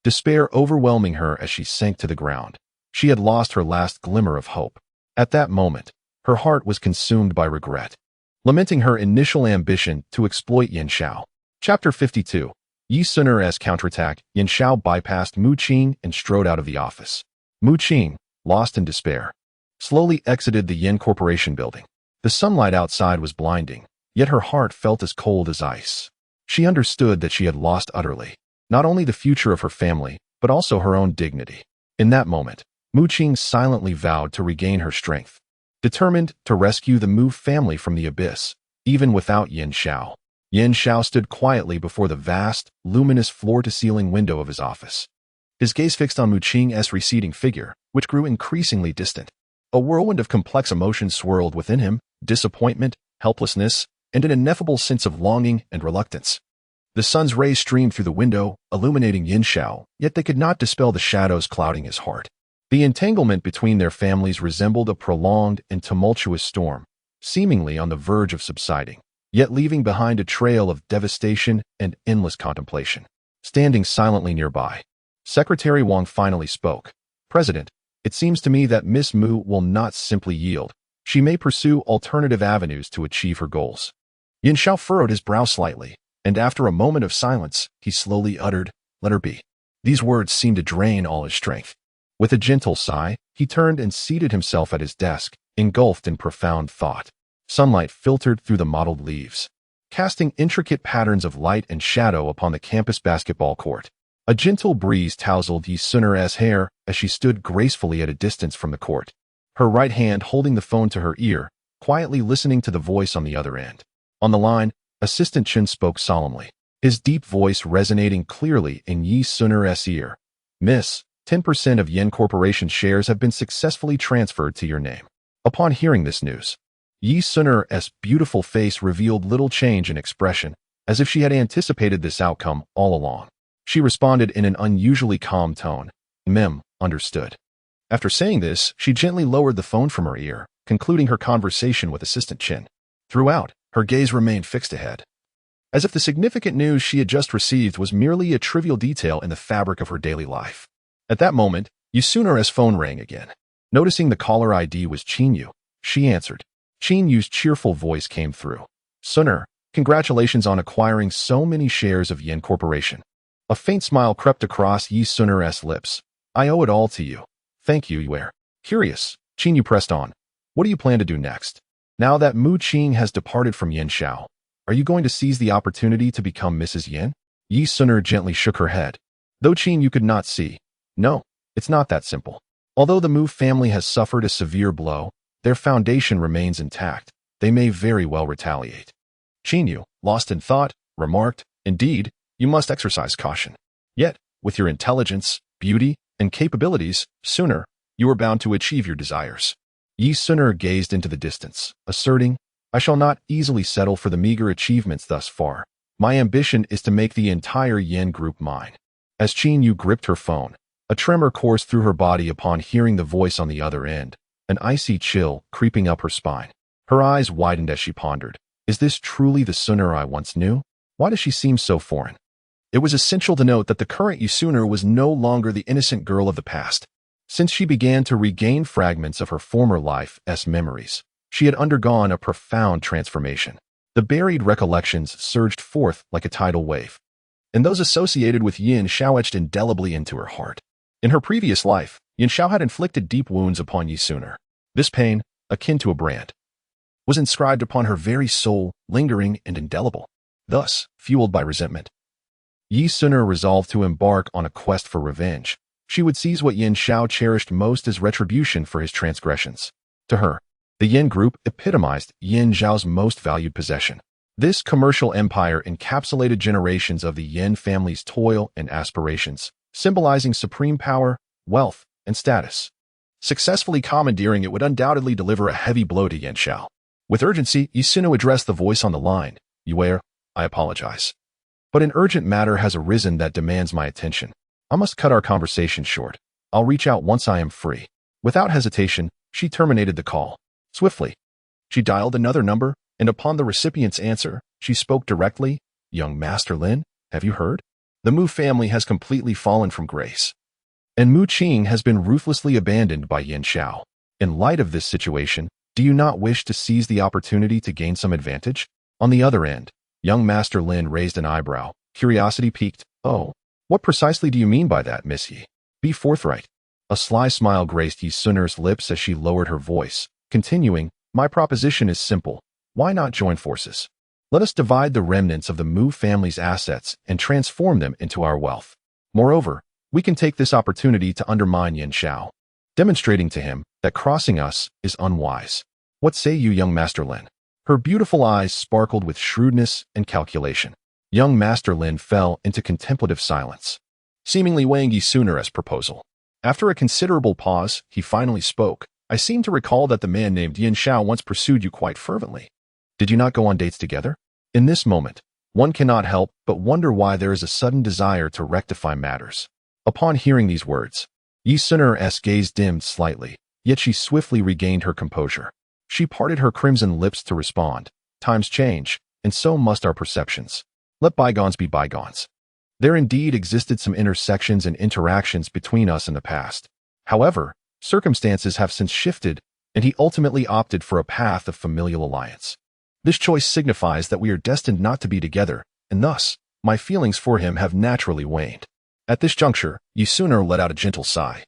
despair overwhelming her as she sank to the ground. She had lost her last glimmer of hope. At that moment, her heart was consumed by regret, lamenting her initial ambition to exploit Yin Xiao. Chapter 52. Yi Sun's counterattack. Yin Xiao bypassed Mu Qing and strode out of the office. Mu Qing, lost in despair, slowly exited the Yin Corporation building. The sunlight outside was blinding, yet her heart felt as cold as ice. She understood that she had lost utterly, not only the future of her family, but also her own dignity. In that moment, Mu Qing silently vowed to regain her strength, determined to rescue the Mu family from the abyss, even without Yin Xiao. Yin Xiao stood quietly before the vast, luminous floor-to-ceiling window of his office. His gaze fixed on Mu Qing's receding figure, which grew increasingly distant. A whirlwind of complex emotions swirled within him, disappointment, helplessness, and an ineffable sense of longing and reluctance. The sun's rays streamed through the window, illuminating Yin Xiao, yet they could not dispel the shadows clouding his heart. The entanglement between their families resembled a prolonged and tumultuous storm, seemingly on the verge of subsiding, yet leaving behind a trail of devastation and endless contemplation. Standing silently nearby, Secretary Wang finally spoke. "President, it seems to me that Miss Mu will not simply yield. She may pursue alternative avenues to achieve her goals." Yin Xiao furrowed his brow slightly, and after a moment of silence, he slowly uttered, "Let her be." These words seemed to drain all his strength. With a gentle sigh, he turned and seated himself at his desk, engulfed in profound thought. Sunlight filtered through the mottled leaves, casting intricate patterns of light and shadow upon the campus basketball court. A gentle breeze tousled Yi Sun's hair as she stood gracefully at a distance from the court, her right hand holding the phone to her ear, quietly listening to the voice on the other end. On the line, Assistant Chen spoke solemnly, his deep voice resonating clearly in Yi Sun's ear. "Miss, 10% of Yin Corporation shares have been successfully transferred to your name." Upon hearing this news, Yi Sun's beautiful face revealed little change in expression, as if she had anticipated this outcome all along. She responded in an unusually calm tone, "Understood." After saying this, she gently lowered the phone from her ear, concluding her conversation with Assistant Chen. Throughout, her gaze remained fixed ahead, as if the significant news she had just received was merely a trivial detail in the fabric of her daily life. At that moment, Yi Sun's phone rang again. Noticing the caller ID was Qin Yu, she answered. Qin Yu's cheerful voice came through. "Suner, congratulations on acquiring so many shares of Yin Corporation." A faint smile crept across Yi Sun's lips. "I owe it all to you." "Thank you, Yuer." Curious, Qin Yu pressed on. "What do you plan to do next? Now that Mu Qing has departed from Yin Xiao, are you going to seize the opportunity to become Mrs. Yin?" Yi Sun gently shook her head. Though Qin Yu could not see. "No, it's not that simple. Although the Mu family has suffered a severe blow, their foundation remains intact. They may very well retaliate." Qin Yu, lost in thought, remarked, "Indeed, you must exercise caution. Yet, with your intelligence, beauty, and capabilities, sooner, you are bound to achieve your desires." Yi Sun gazed into the distance, asserting, "I shall not easily settle for the meager achievements thus far. My ambition is to make the entire Yin group mine." As Qin Yu gripped her phone, a tremor coursed through her body upon hearing the voice on the other end, an icy chill creeping up her spine. Her eyes widened as she pondered, "Is this truly the Suner I once knew? Why does she seem so foreign?" It was essential to note that the current Yi Sun was no longer the innocent girl of the past. Since she began to regain fragments of her former life's memories, she had undergone a profound transformation. The buried recollections surged forth like a tidal wave, and those associated with Yin Xiao etched indelibly into her heart. In her previous life, Yin Xiao had inflicted deep wounds upon Yi Suner. This pain, akin to a brand, was inscribed upon her very soul, lingering and indelible. Thus, fueled by resentment, Yi Suner resolved to embark on a quest for revenge. She would seize what Yin Xiao cherished most as retribution for his transgressions. To her, the Yin group epitomized Yin Zhao's most valued possession. This commercial empire encapsulated generations of the Yin family's toil and aspirations, symbolizing supreme power, wealth, and status. Successfully commandeering it would undoubtedly deliver a heavy blow to Yin Xiao. With urgency, Yi Suner addressed the voice on the line. "Yue, I apologize. But an urgent matter has arisen that demands my attention. I must cut our conversation short. I'll reach out once I am free." Without hesitation, she terminated the call. Swiftly, she dialed another number, and upon the recipient's answer, she spoke directly. "Young Master Lin, have you heard? The Mu family has completely fallen from grace, and Mu Qing has been ruthlessly abandoned by Yin Xiao. In light of this situation, do you not wish to seize the opportunity to gain some advantage?" On the other end, young Master Lin raised an eyebrow, curiosity piqued. "Oh, what precisely do you mean by that, Miss Yi? Be forthright." A sly smile graced Yi Suner's lips as she lowered her voice, continuing, "My proposition is simple. Why not join forces? Let us divide the remnants of the Mu family's assets and transform them into our wealth. Moreover, we can take this opportunity to undermine Yin Xiao, demonstrating to him that crossing us is unwise. What say you, young Master Lin?" Her beautiful eyes sparkled with shrewdness and calculation. Young Master Lin fell into contemplative silence, seemingly weighing Yi Suner's proposal. After a considerable pause, he finally spoke. "I seem to recall that the man named Yin Xiao once pursued you quite fervently. Did you not go on dates together?" In this moment, one cannot help but wonder why there is a sudden desire to rectify matters. Upon hearing these words, Yi Suner's gaze dimmed slightly, yet she swiftly regained her composure. She parted her crimson lips to respond. "Times change, and so must our perceptions. Let bygones be bygones. There indeed existed some intersections and interactions between us in the past. However, circumstances have since shifted, and he ultimately opted for a path of familial alliance. This choice signifies that we are destined not to be together, and thus, my feelings for him have naturally waned." At this juncture, Yi Suner let out a gentle sigh,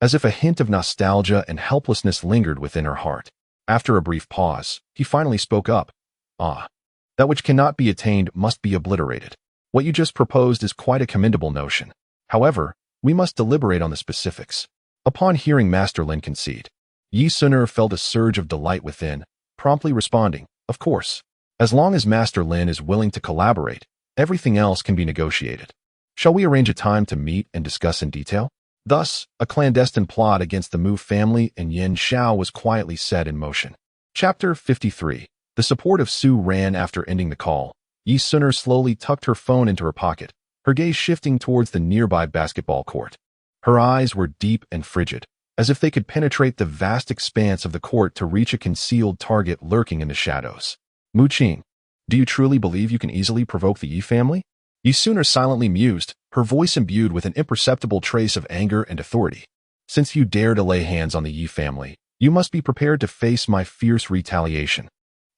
as if a hint of nostalgia and helplessness lingered within her heart. After a brief pause, he finally spoke up. "Ah, that which cannot be attained must be obliterated. What you just proposed is quite a commendable notion. However, we must deliberate on the specifics." Upon hearing Master Lin concede, Yi Suner felt a surge of delight within, promptly responding, "Of course. As long as Master Lin is willing to collaborate, everything else can be negotiated. Shall we arrange a time to meet and discuss in detail?" Thus, a clandestine plot against the Mu family and Yin Xiao was quietly set in motion. Chapter 53. The support of Su ran after ending the call. Yi Suner slowly tucked her phone into her pocket, her gaze shifting towards the nearby basketball court. Her eyes were deep and frigid, as if they could penetrate the vast expanse of the court to reach a concealed target lurking in the shadows. "Mu Qing, do you truly believe you can easily provoke the Yi family?" Yi Suner silently mused, her voice imbued with an imperceptible trace of anger and authority. "Since you dare to lay hands on the Yi family, you must be prepared to face my fierce retaliation.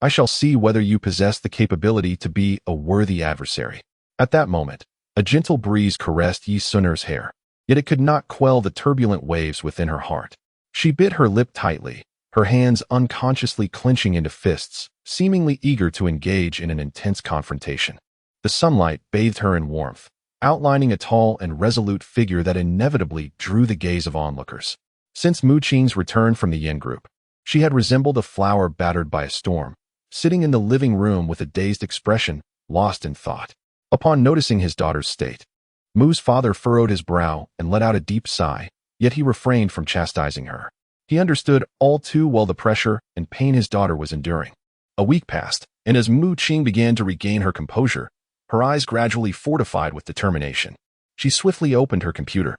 I shall see whether you possess the capability to be a worthy adversary." At that moment, a gentle breeze caressed Yi Suner's hair, yet it could not quell the turbulent waves within her heart. She bit her lip tightly, her hands unconsciously clenching into fists, seemingly eager to engage in an intense confrontation. The sunlight bathed her in warmth, outlining a tall and resolute figure that inevitably drew the gaze of onlookers. Since Mu Qing's return from the Yin group, she had resembled a flower battered by a storm, sitting in the living room with a dazed expression, lost in thought. Upon noticing his daughter's state, Mu's father furrowed his brow and let out a deep sigh, yet he refrained from chastising her. He understood all too well the pressure and pain his daughter was enduring. A week passed, and as Mu Qing began to regain her composure, her eyes gradually fortified with determination. She swiftly opened her computer,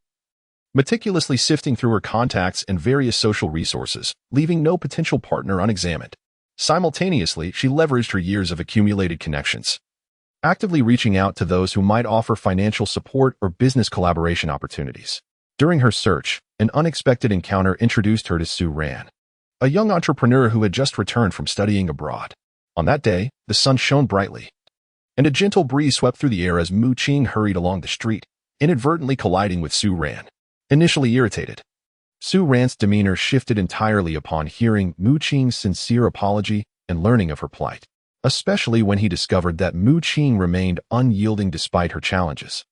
meticulously sifting through her contacts and various social resources, leaving no potential partner unexamined. Simultaneously, she leveraged her years of accumulated connections, actively reaching out to those who might offer financial support or business collaboration opportunities. During her search, an unexpected encounter introduced her to Su Ran, a young entrepreneur who had just returned from studying abroad. On that day, the sun shone brightly, and a gentle breeze swept through the air as Mu Qing hurried along the street, inadvertently colliding with Su Ran. Initially irritated, Su Ran's demeanor shifted entirely upon hearing Mu Qing's sincere apology and learning of her plight, especially when he discovered that Mu Qing remained unyielding despite her challenges.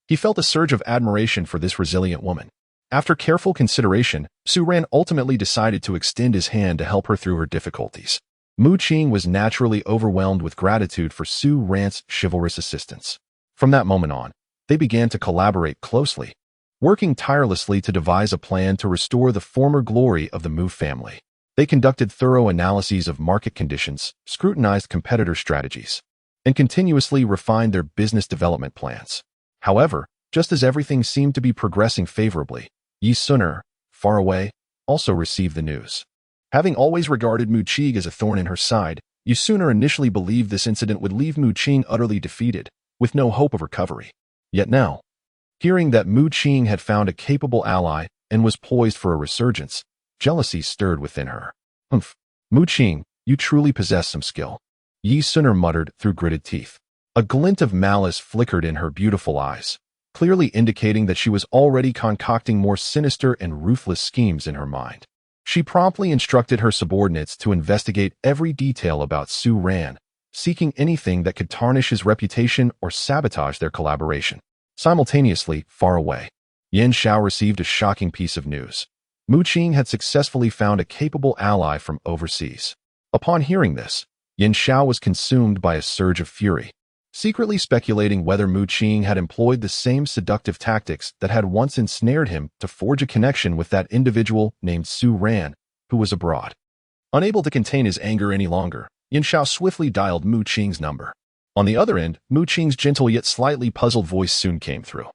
He felt a surge of admiration for this resilient woman. After careful consideration, Su Ran ultimately decided to extend his hand to help her through her difficulties. Mu Qing was naturally overwhelmed with gratitude for Su Ran's chivalrous assistance. From that moment on, they began to collaborate closely, working tirelessly to devise a plan to restore the former glory of the Mu family. They conducted thorough analyses of market conditions, scrutinized competitor strategies, and continuously refined their business development plans. However, just as everything seemed to be progressing favorably, Yi Suner, far away, also received the news. Having always regarded Mu Qing as a thorn in her side, Yi Suner initially believed this incident would leave Mu Qing utterly defeated, with no hope of recovery. Yet now, hearing that Mu Qing had found a capable ally and was poised for a resurgence, jealousy stirred within her. Mu Qing, you truly possess some skill, Yi Suner muttered through gritted teeth. A glint of malice flickered in her beautiful eyes, clearly indicating that she was already concocting more sinister and ruthless schemes in her mind. She promptly instructed her subordinates to investigate every detail about Su Ran, seeking anything that could tarnish his reputation or sabotage their collaboration. Simultaneously, far away, Yan Xiao received a shocking piece of news. Mu Qing had successfully found a capable ally from overseas. Upon hearing this, Yan Xiao was consumed by a surge of fury, secretly speculating whether Mu Qing had employed the same seductive tactics that had once ensnared him to forge a connection with that individual named Su Ran, who was abroad. Unable to contain his anger any longer, Yan Xiao swiftly dialed Mu Qing's number. On the other end, Mu Qing's gentle yet slightly puzzled voice soon came through.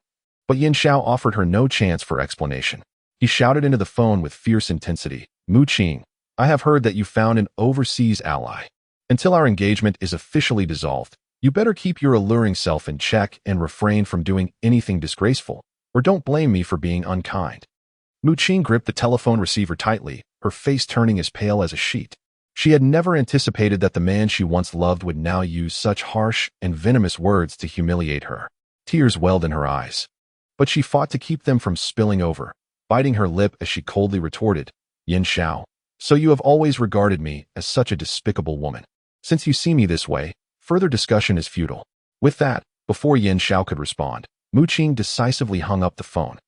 But Yan Xiao offered her no chance for explanation. He shouted into the phone with fierce intensity, Mu Qing, I have heard that you found an overseas ally. Until our engagement is officially dissolved, you better keep your alluring self in check and refrain from doing anything disgraceful, or don't blame me for being unkind. Mu Qing gripped the telephone receiver tightly, her face turning as pale as a sheet. She had never anticipated that the man she once loved would now use such harsh and venomous words to humiliate her. Tears welled in her eyes, but she fought to keep them from spilling over, biting her lip as she coldly retorted, Yan Xiao, so you have always regarded me as such a despicable woman. Since you see me this way, further discussion is futile. With that, before Yan Xiao could respond, Mu Qing decisively hung up the phone.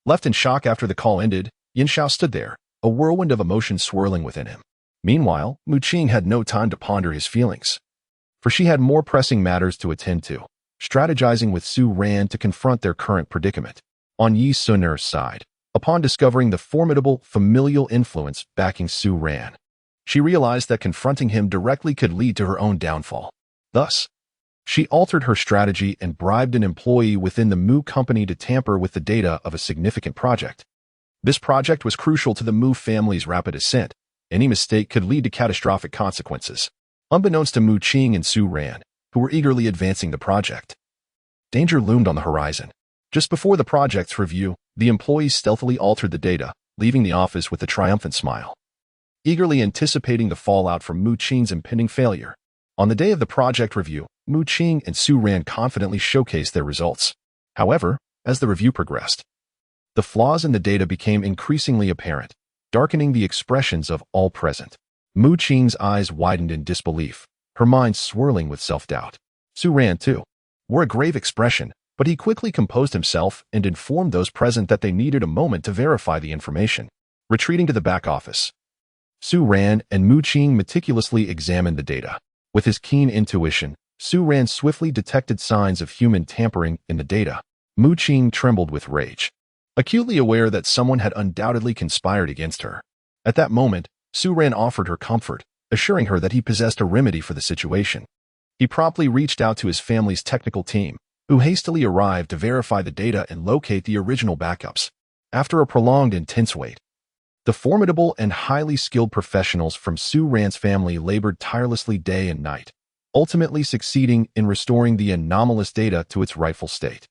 Left in shock after the call ended, Yan Xiao stood there, a whirlwind of emotion swirling within him. Meanwhile, Mu Qing had no time to ponder his feelings, for she had more pressing matters to attend to, strategizing with Su Ran to confront their current predicament. On Yi Suner's side, upon discovering the formidable familial influence backing Su Ran, she realized that confronting him directly could lead to her own downfall. Thus, she altered her strategy and bribed an employee within the Mu company to tamper with the data of a significant project. This project was crucial to the Mu family's rapid ascent. Any mistake could lead to catastrophic consequences. Unbeknownst to Mu Qing and Su Ran, who were eagerly advancing the project, danger loomed on the horizon. Just before the project's review, the employees stealthily altered the data, leaving the office with a triumphant smile, eagerly anticipating the fallout from Mu Qing's impending failure. On the day of the project review, Mu Qing and Su Ran confidently showcased their results. However, as the review progressed, the flaws in the data became increasingly apparent, darkening the expressions of all present. Mu Qing's eyes widened in disbelief, her mind swirling with self-doubt. Su Ran, too, wore a grave expression, but he quickly composed himself and informed those present that they needed a moment to verify the information. Retreating to the back office, Su Ran and Mu Qing meticulously examined the data. With his keen intuition, Su Ran swiftly detected signs of human tampering in the data. Mu Qing trembled with rage, acutely aware that someone had undoubtedly conspired against her. At that moment, Su Ran offered her comfort, assuring her that he possessed a remedy for the situation. He promptly reached out to his family's technical team, who hastily arrived to verify the data and locate the original backups. After a prolonged intense wait, the formidable and highly skilled professionals from Su Ran's family labored tirelessly day and night, ultimately succeeding in restoring the anomalous data to its rightful state,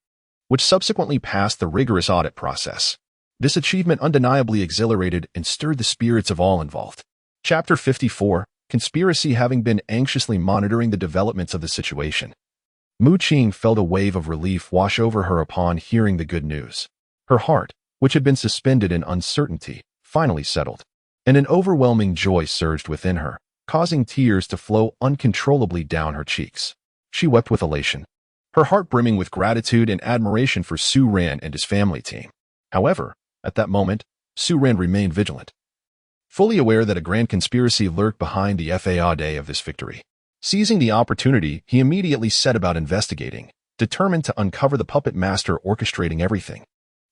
which subsequently passed the rigorous audit process. This achievement undeniably exhilarated and stirred the spirits of all involved. Chapter 54, Conspiracy. Having been anxiously monitoring the developments of the situation, Mu Qing felt a wave of relief wash over her upon hearing the good news. Her heart, which had been suspended in uncertainty, finally settled, and an overwhelming joy surged within her, causing tears to flow uncontrollably down her cheeks. She wept with elation, her heart brimming with gratitude and admiration for Su Ran and his family team. However, at that moment, Su Ran remained vigilant, fully aware that a grand conspiracy lurked behind the facade of this victory. Seizing the opportunity, he immediately set about investigating, determined to uncover the puppet master orchestrating everything.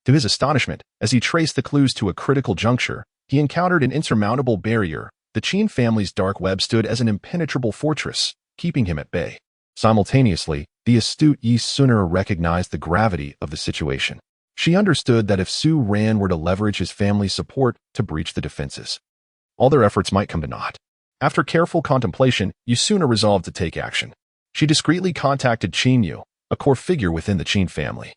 To his astonishment, as he traced the clues to a critical juncture, he encountered an insurmountable barrier. The Qin family's dark web stood as an impenetrable fortress, keeping him at bay. Simultaneously, the astute Yi Suner recognized the gravity of the situation. She understood that if Su Ran were to leverage his family's support to breach the defenses, all their efforts might come to naught. After careful contemplation, Yi Suner resolved to take action. She discreetly contacted Qin Yu, a core figure within the Qin family,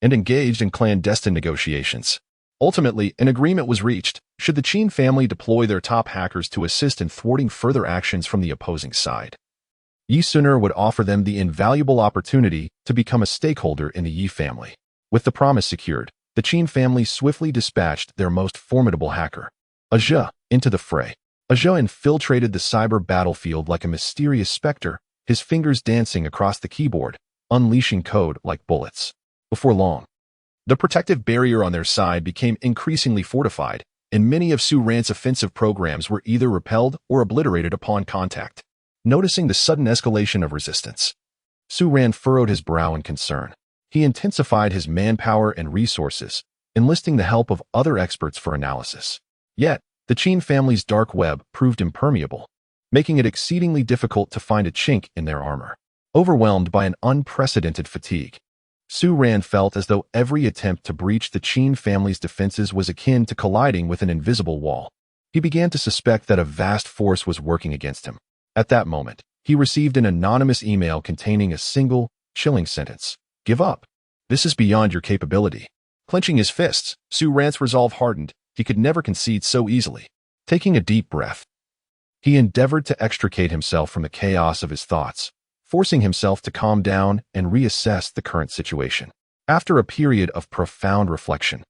and engaged in clandestine negotiations. Ultimately, an agreement was reached. Should the Qin family deploy their top hackers to assist in thwarting further actions from the opposing side, Yi Suner would offer them the invaluable opportunity to become a stakeholder in the Yi family. With the promise secured, the Qin family swiftly dispatched their most formidable hacker, Aja, into the fray. Aja infiltrated the cyber battlefield like a mysterious specter, his fingers dancing across the keyboard, unleashing code like bullets. Before long, the protective barrier on their side became increasingly fortified, and many of Su Ran's offensive programs were either repelled or obliterated upon contact. Noticing the sudden escalation of resistance, Su Ran furrowed his brow in concern. He intensified his manpower and resources, enlisting the help of other experts for analysis. Yet, the Qin family's dark web proved impermeable, making it exceedingly difficult to find a chink in their armor. Overwhelmed by an unprecedented fatigue, Su Ran felt as though every attempt to breach the Qin family's defenses was akin to colliding with an invisible wall. He began to suspect that a vast force was working against him. At that moment, he received an anonymous email containing a single, chilling sentence. "Give up. This is beyond your capability." Clenching his fists, Su Ran's resolve hardened. He could never concede so easily. Taking a deep breath, he endeavored to extricate himself from the chaos of his thoughts, forcing himself to calm down and reassess the current situation. After a period of profound reflection,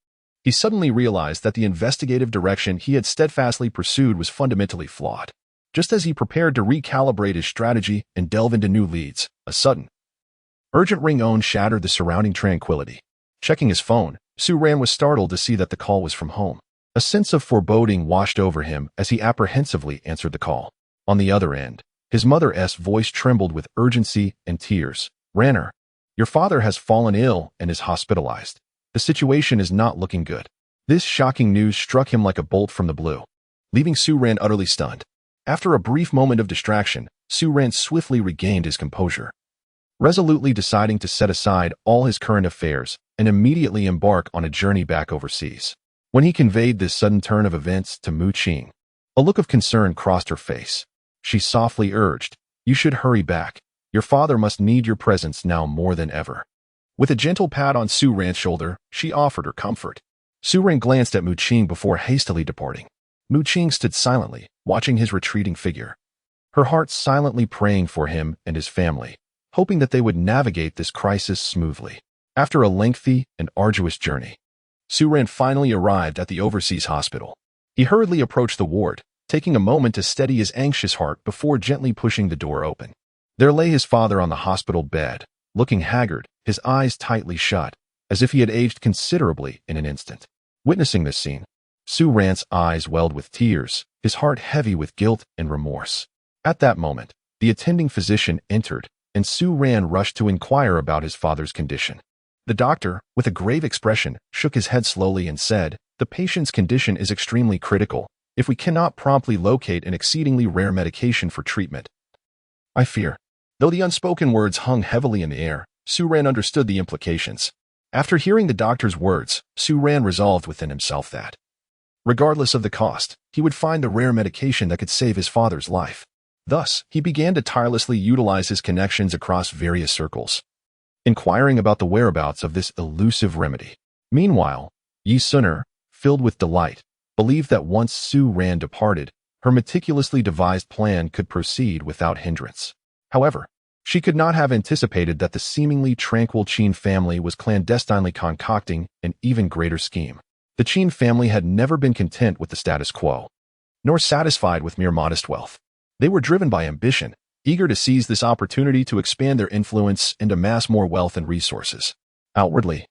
he suddenly realized that the investigative direction he had steadfastly pursued was fundamentally flawed. Just as he prepared to recalibrate his strategy and delve into new leads, a sudden, urgent ring-tone shattered the surrounding tranquility. Checking his phone, Su Ran was startled to see that the call was from home. A sense of foreboding washed over him as he apprehensively answered the call. On the other end, his mother's voice trembled with urgency and tears. "Ranner, your father has fallen ill and is hospitalized. The situation is not looking good." This shocking news struck him like a bolt from the blue, leaving Su Ran utterly stunned. After a brief moment of distraction, Su Ran swiftly regained his composure, resolutely deciding to set aside all his current affairs and immediately embark on a journey back overseas. When he conveyed this sudden turn of events to Mu Qing, a look of concern crossed her face. She softly urged, "You should hurry back. Your father must need your presence now more than ever." With a gentle pat on Su Ran's shoulder, she offered her comfort. Su Ran glanced at Mu Qing before hastily departing. Mu Qing stood silently, watching his retreating figure, her heart silently praying for him and his family, hoping that they would navigate this crisis smoothly. After a lengthy and arduous journey, Su Ran finally arrived at the overseas hospital. He hurriedly approached the ward, taking a moment to steady his anxious heart before gently pushing the door open. There lay his father on the hospital bed, looking haggard, his eyes tightly shut, as if he had aged considerably in an instant. Witnessing this scene, Su Ran's eyes welled with tears, his heart heavy with guilt and remorse. At that moment, the attending physician entered, and Su Ran rushed to inquire about his father's condition. The doctor, with a grave expression, shook his head slowly and said, "The patient's condition is extremely critical. If we cannot promptly locate an exceedingly rare medication for treatment, I fear." Though the unspoken words hung heavily in the air, Su Ran understood the implications. After hearing the doctor's words, Su Ran resolved within himself that, regardless of the cost, he would find the rare medication that could save his father's life. Thus, he began to tirelessly utilize his connections across various circles, inquiring about the whereabouts of this elusive remedy. Meanwhile, Yi Suner, filled with delight, believed that once Su Ran departed, her meticulously devised plan could proceed without hindrance. However, she could not have anticipated that the seemingly tranquil Qin family was clandestinely concocting an even greater scheme. The Qin family had never been content with the status quo, nor satisfied with mere modest wealth. They were driven by ambition, eager to seize this opportunity to expand their influence and amass more wealth and resources. Outwardly,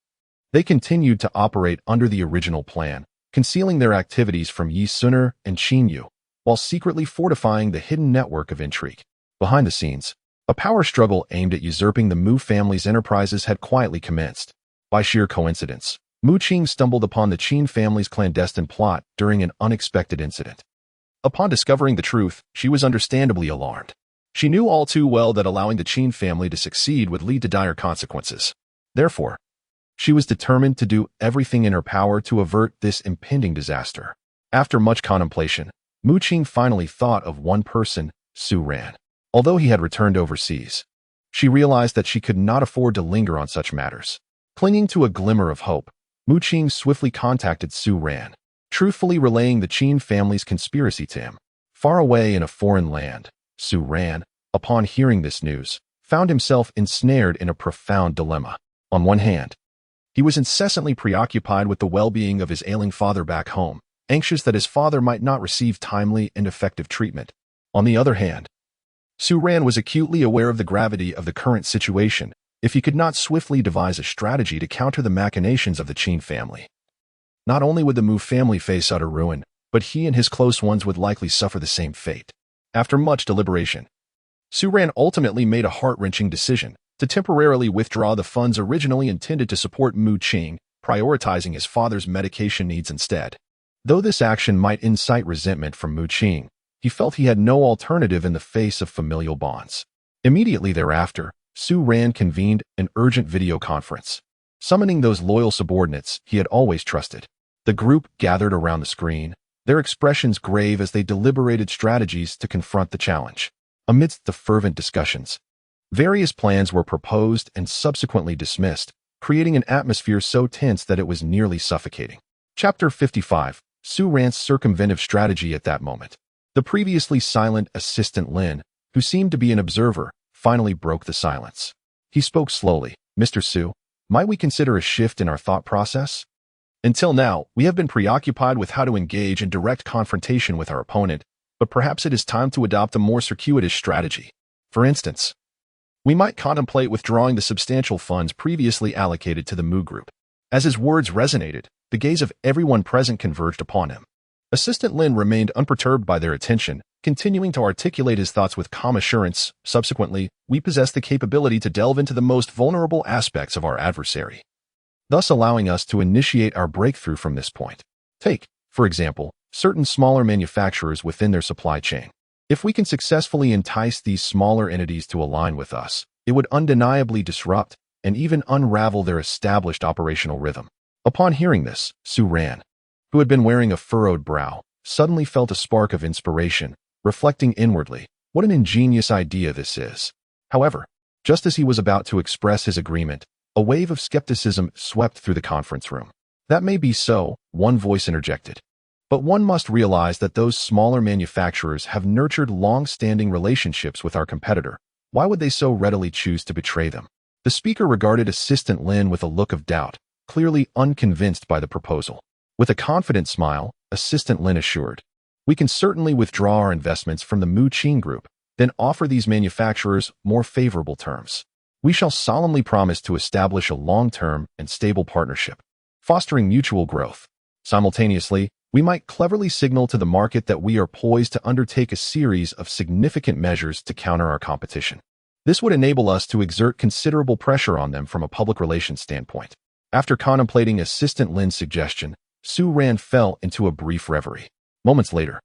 they continued to operate under the original plan, concealing their activities from Yi Suner and Qin Yu, while secretly fortifying the hidden network of intrigue. Behind the scenes, a power struggle aimed at usurping the Mu family's enterprises had quietly commenced. By sheer coincidence, Mu Qing stumbled upon the Qin family's clandestine plot during an unexpected incident. Upon discovering the truth, she was understandably alarmed. She knew all too well that allowing the Qin family to succeed would lead to dire consequences. Therefore, she was determined to do everything in her power to avert this impending disaster. After much contemplation, Mu Qing finally thought of one person, Su Ran. Although he had returned overseas, she realized that she could not afford to linger on such matters. Clinging to a glimmer of hope, Mu Qing swiftly contacted Su Ran, truthfully relaying the Qin family's conspiracy to him. Far away in a foreign land, Su Ran, upon hearing this news, found himself ensnared in a profound dilemma. On one hand, he was incessantly preoccupied with the well-being of his ailing father back home, anxious that his father might not receive timely and effective treatment. On the other hand, Su Ran was acutely aware of the gravity of the current situation if he could not swiftly devise a strategy to counter the machinations of the Qin family. Not only would the Mu family face utter ruin, but he and his close ones would likely suffer the same fate. After much deliberation, Su Ran ultimately made a heart-wrenching decision to temporarily withdraw the funds originally intended to support Mu Qing, prioritizing his father's medication needs instead. Though this action might incite resentment from Mu Qing, he felt he had no alternative in the face of familial bonds. Immediately thereafter, Su Ran convened an urgent video conference, summoning those loyal subordinates he had always trusted. The group gathered around the screen, their expressions grave as they deliberated strategies to confront the challenge. Amidst the fervent discussions, various plans were proposed and subsequently dismissed, creating an atmosphere so tense that it was nearly suffocating. Chapter 55. Su Ran's circumventive strategy at that moment. The previously silent assistant Lin, who seemed to be an observer, finally broke the silence. He spoke slowly. "Mr. Su, might we consider a shift in our thought process? Until now, we have been preoccupied with how to engage in direct confrontation with our opponent, but perhaps it is time to adopt a more circuitous strategy. For instance, we might contemplate withdrawing the substantial funds previously allocated to the Mu group." As his words resonated, the gaze of everyone present converged upon him. Assistant Lin remained unperturbed by their attention, continuing to articulate his thoughts with calm assurance. "Subsequently, we possess the capability to delve into the most vulnerable aspects of our adversary, thus allowing us to initiate our breakthrough from this point. Take, for example, certain smaller manufacturers within their supply chain. If we can successfully entice these smaller entities to align with us, it would undeniably disrupt and even unravel their established operational rhythm." Upon hearing this, Su Ran, who had been wearing a furrowed brow, suddenly felt a spark of inspiration, reflecting inwardly, "What an ingenious idea this is." However, just as he was about to express his agreement, a wave of skepticism swept through the conference room. "That may be so," one voice interjected. "But one must realize that those smaller manufacturers have nurtured long-standing relationships with our competitor. Why would they so readily choose to betray them?" The speaker regarded Assistant Lin with a look of doubt, clearly unconvinced by the proposal. With a confident smile, Assistant Lin assured, "We can certainly withdraw our investments from the Mu Qing group, then offer these manufacturers more favorable terms. We shall solemnly promise to establish a long-term and stable partnership, fostering mutual growth. Simultaneously, we might cleverly signal to the market that we are poised to undertake a series of significant measures to counter our competition. This would enable us to exert considerable pressure on them from a public relations standpoint." After contemplating Assistant Lin's suggestion, Su Ran fell into a brief reverie. Moments later,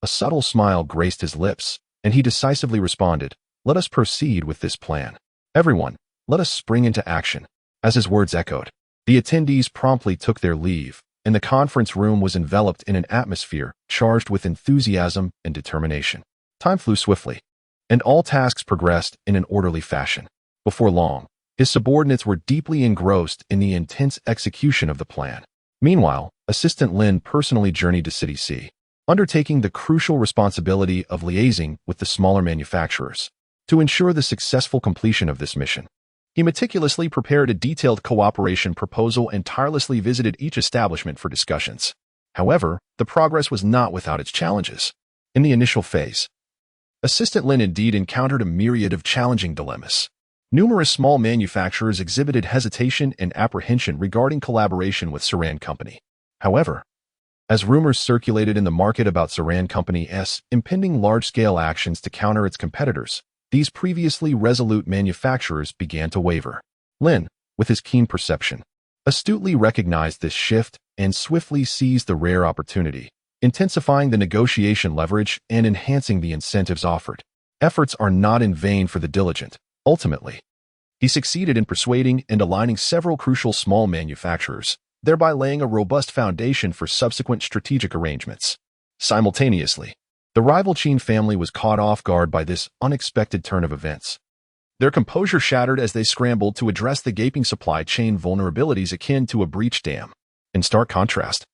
a subtle smile graced his lips, and he decisively responded, "Let us proceed with this plan. Everyone, let us spring into action." As his words echoed, the attendees promptly took their leave, and the conference room was enveloped in an atmosphere charged with enthusiasm and determination. Time flew swiftly, and all tasks progressed in an orderly fashion. Before long, his subordinates were deeply engrossed in the intense execution of the plan. Meanwhile, Assistant Lin personally journeyed to City C, undertaking the crucial responsibility of liaising with the smaller manufacturers to ensure the successful completion of this mission. He meticulously prepared a detailed cooperation proposal and tirelessly visited each establishment for discussions. However, the progress was not without its challenges. In the initial phase, Assistant Lin indeed encountered a myriad of challenging dilemmas. Numerous small manufacturers exhibited hesitation and apprehension regarding collaboration with Saran Company. However, as rumors circulated in the market about Saran Company's impending large-scale actions to counter its competitors, these previously resolute manufacturers began to waver. Lin, with his keen perception, astutely recognized this shift and swiftly seized the rare opportunity, intensifying the negotiation leverage and enhancing the incentives offered. Efforts are not in vain for the diligent. Ultimately, he succeeded in persuading and aligning several crucial small manufacturers, thereby laying a robust foundation for subsequent strategic arrangements. Simultaneously, the rival Qin family was caught off guard by this unexpected turn of events. Their composure shattered as they scrambled to address the gaping supply chain vulnerabilities akin to a breached dam. In stark contrast,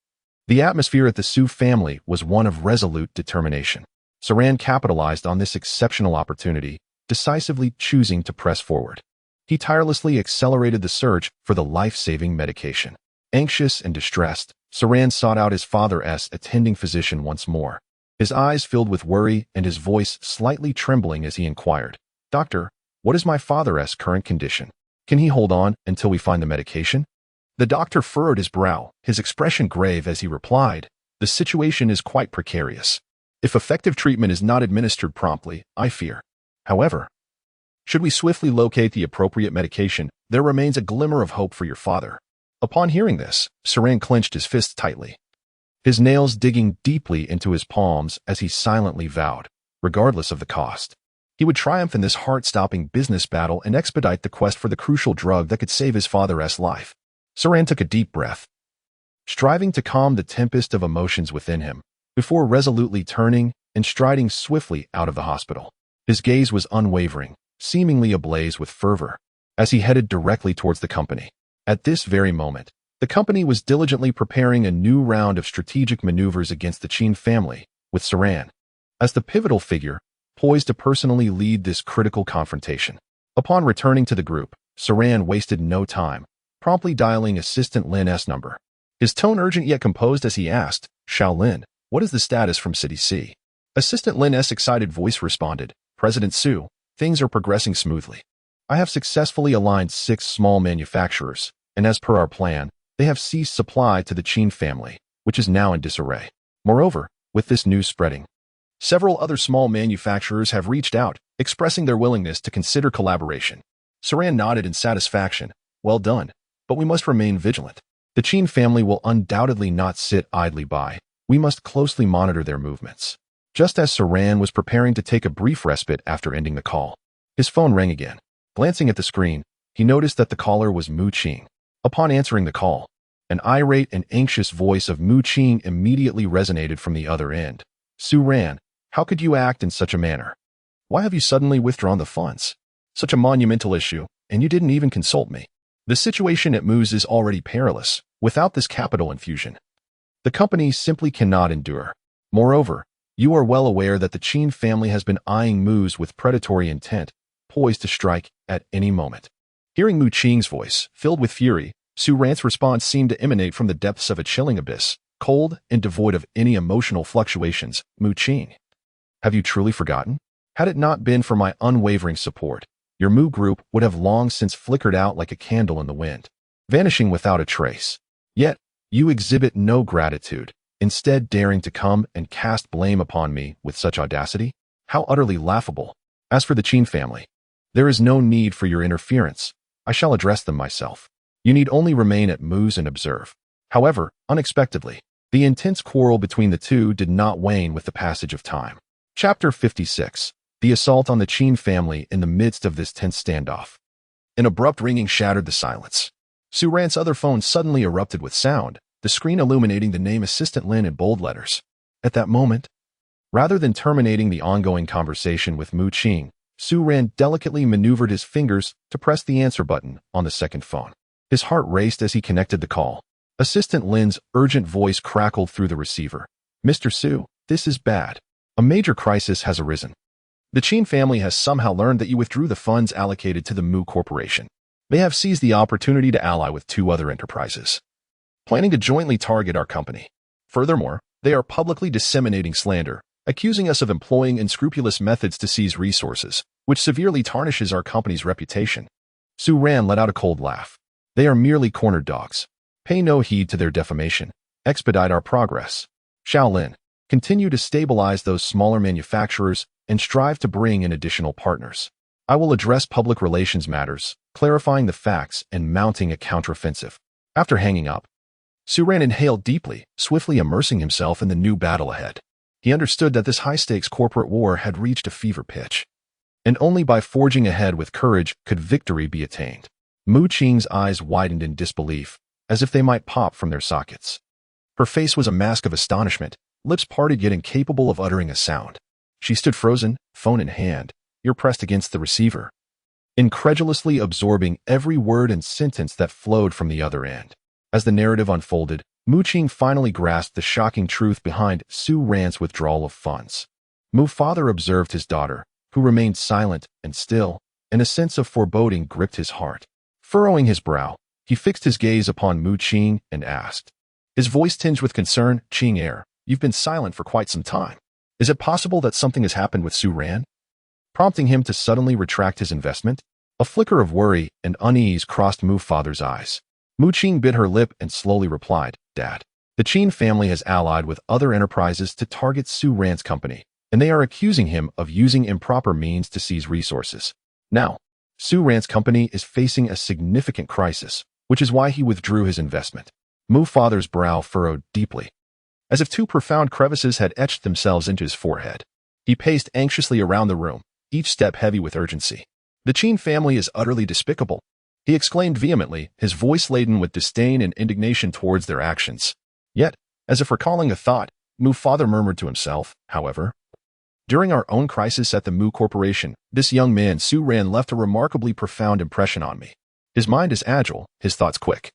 the atmosphere at the Su family was one of resolute determination. Saran capitalized on this exceptional opportunity, decisively choosing to press forward. He tirelessly accelerated the search for the life-saving medication. Anxious and distressed, Saran sought out his father's attending physician once more. His eyes filled with worry and his voice slightly trembling as he inquired, "Doctor, what is my father's current condition? Can he hold on until we find the medication?" The doctor furrowed his brow, his expression grave as he replied, "The situation is quite precarious. If effective treatment is not administered promptly, I fear. However, should we swiftly locate the appropriate medication, there remains a glimmer of hope for your father." Upon hearing this, Saran clenched his fists tightly, his nails digging deeply into his palms as he silently vowed, regardless of the cost, he would triumph in this heart-stopping business battle and expedite the quest for the crucial drug that could save his father's life. Saran took a deep breath, striving to calm the tempest of emotions within him, before resolutely turning and striding swiftly out of the hospital. His gaze was unwavering, seemingly ablaze with fervor, as he headed directly towards the company. At this very moment, the company was diligently preparing a new round of strategic maneuvers against the Qin family, with Saran as the pivotal figure, poised to personally lead this critical confrontation. Upon returning to the group, Saran wasted no time, promptly dialing Assistant Lin's number. His tone urgent yet composed as he asked, "Xiao Lin, what is the status from City C?" Assistant Lin's excited voice responded, "President Su, things are progressing smoothly. I have successfully aligned 6 small manufacturers, and as per our plan, they have ceased supply to the Qin family, which is now in disarray. Moreover, with this news spreading, several other small manufacturers have reached out, expressing their willingness to consider collaboration." Saran nodded in satisfaction. "Well done, but we must remain vigilant. The Qin family will undoubtedly not sit idly by. We must closely monitor their movements." Just as Saran was preparing to take a brief respite after ending the call, his phone rang again. Glancing at the screen, he noticed that the caller was Mu Qing. Upon answering the call, an irate and anxious voice of Mu Qing immediately resonated from the other end. "Saran, how could you act in such a manner? Why have you suddenly withdrawn the funds? Such a monumental issue, and you didn't even consult me. The situation at Mu's is already perilous. Without this capital infusion, the company simply cannot endure. Moreover, you are well aware that the Qin family has been eyeing Mu's with predatory intent, poised to strike at any moment." Hearing Mu Qing's voice, filled with fury, Saran's response seemed to emanate from the depths of a chilling abyss, cold and devoid of any emotional fluctuations. "Mu Qing, have you truly forgotten? Had it not been for my unwavering support, your Mu group would have long since flickered out like a candle in the wind, vanishing without a trace. Yet, you exhibit no gratitude, instead daring to come and cast blame upon me with such audacity? How utterly laughable. As for the Qin family, there is no need for your interference. I shall address them myself. You need only remain at Mu's and observe." However, unexpectedly, the intense quarrel between the two did not wane with the passage of time. Chapter 56. The assault on the Qin family in the midst of this tense standoff. An abrupt ringing shattered the silence. Saran's other phone suddenly erupted with sound, the screen illuminating the name Assistant Lin in bold letters. At that moment, rather than terminating the ongoing conversation with Mu Qing, Saran delicately maneuvered his fingers to press the answer button on the second phone. His heart raced as he connected the call. Assistant Lin's urgent voice crackled through the receiver. "Mr. Su, this is bad. A major crisis has arisen. The Qin family has somehow learned that you withdrew the funds allocated to the Mu Corporation. They have seized the opportunity to ally with two other enterprises, planning to jointly target our company. Furthermore, they are publicly disseminating slander, accusing us of employing unscrupulous methods to seize resources, which severely tarnishes our company's reputation. Su Ran let out a cold laugh. They are merely cornered dogs. Pay no heed to their defamation. Expedite our progress. Shaolin, continue to stabilize those smaller manufacturers and strive to bring in additional partners. I will address public relations matters, clarifying the facts and mounting a counteroffensive. After hanging up, Su Ran inhaled deeply, swiftly immersing himself in the new battle ahead. He understood that this high-stakes corporate war had reached a fever pitch, and only by forging ahead with courage could victory be attained. Mu Qing's eyes widened in disbelief, as if they might pop from their sockets. Her face was a mask of astonishment, lips parted yet incapable of uttering a sound. She stood frozen, phone in hand, ear pressed against the receiver, incredulously absorbing every word and sentence that flowed from the other end. As the narrative unfolded, Mu Qing finally grasped the shocking truth behind Su Ran's withdrawal of funds. Mu father observed his daughter, who remained silent and still, and a sense of foreboding gripped his heart. Furrowing his brow, he fixed his gaze upon Mu Qing and asked, his voice tinged with concern, "Qing, you've been silent for quite some time. Is it possible that something has happened with Su Ran?" Prompting him to suddenly retract his investment. A flicker of worry and unease crossed Mu father's eyes. Mu Qing bit her lip and slowly replied, "Dad, the Qin family has allied with other enterprises to target Su Ran's company, and they are accusing him of using improper means to seize resources. Now, Su Ran's company is facing a significant crisis, which is why he withdrew his investment." Mu father's brow furrowed deeply, as if two profound crevices had etched themselves into his forehead. He paced anxiously around the room, each step heavy with urgency. "The Qin family is utterly despicable," he exclaimed vehemently, his voice laden with disdain and indignation towards their actions. Yet, as if recalling a thought, Mu father murmured to himself, "However, during our own crisis at the Mu Corporation, this young man Su Ran left a remarkably profound impression on me. His mind is agile, his thoughts quick.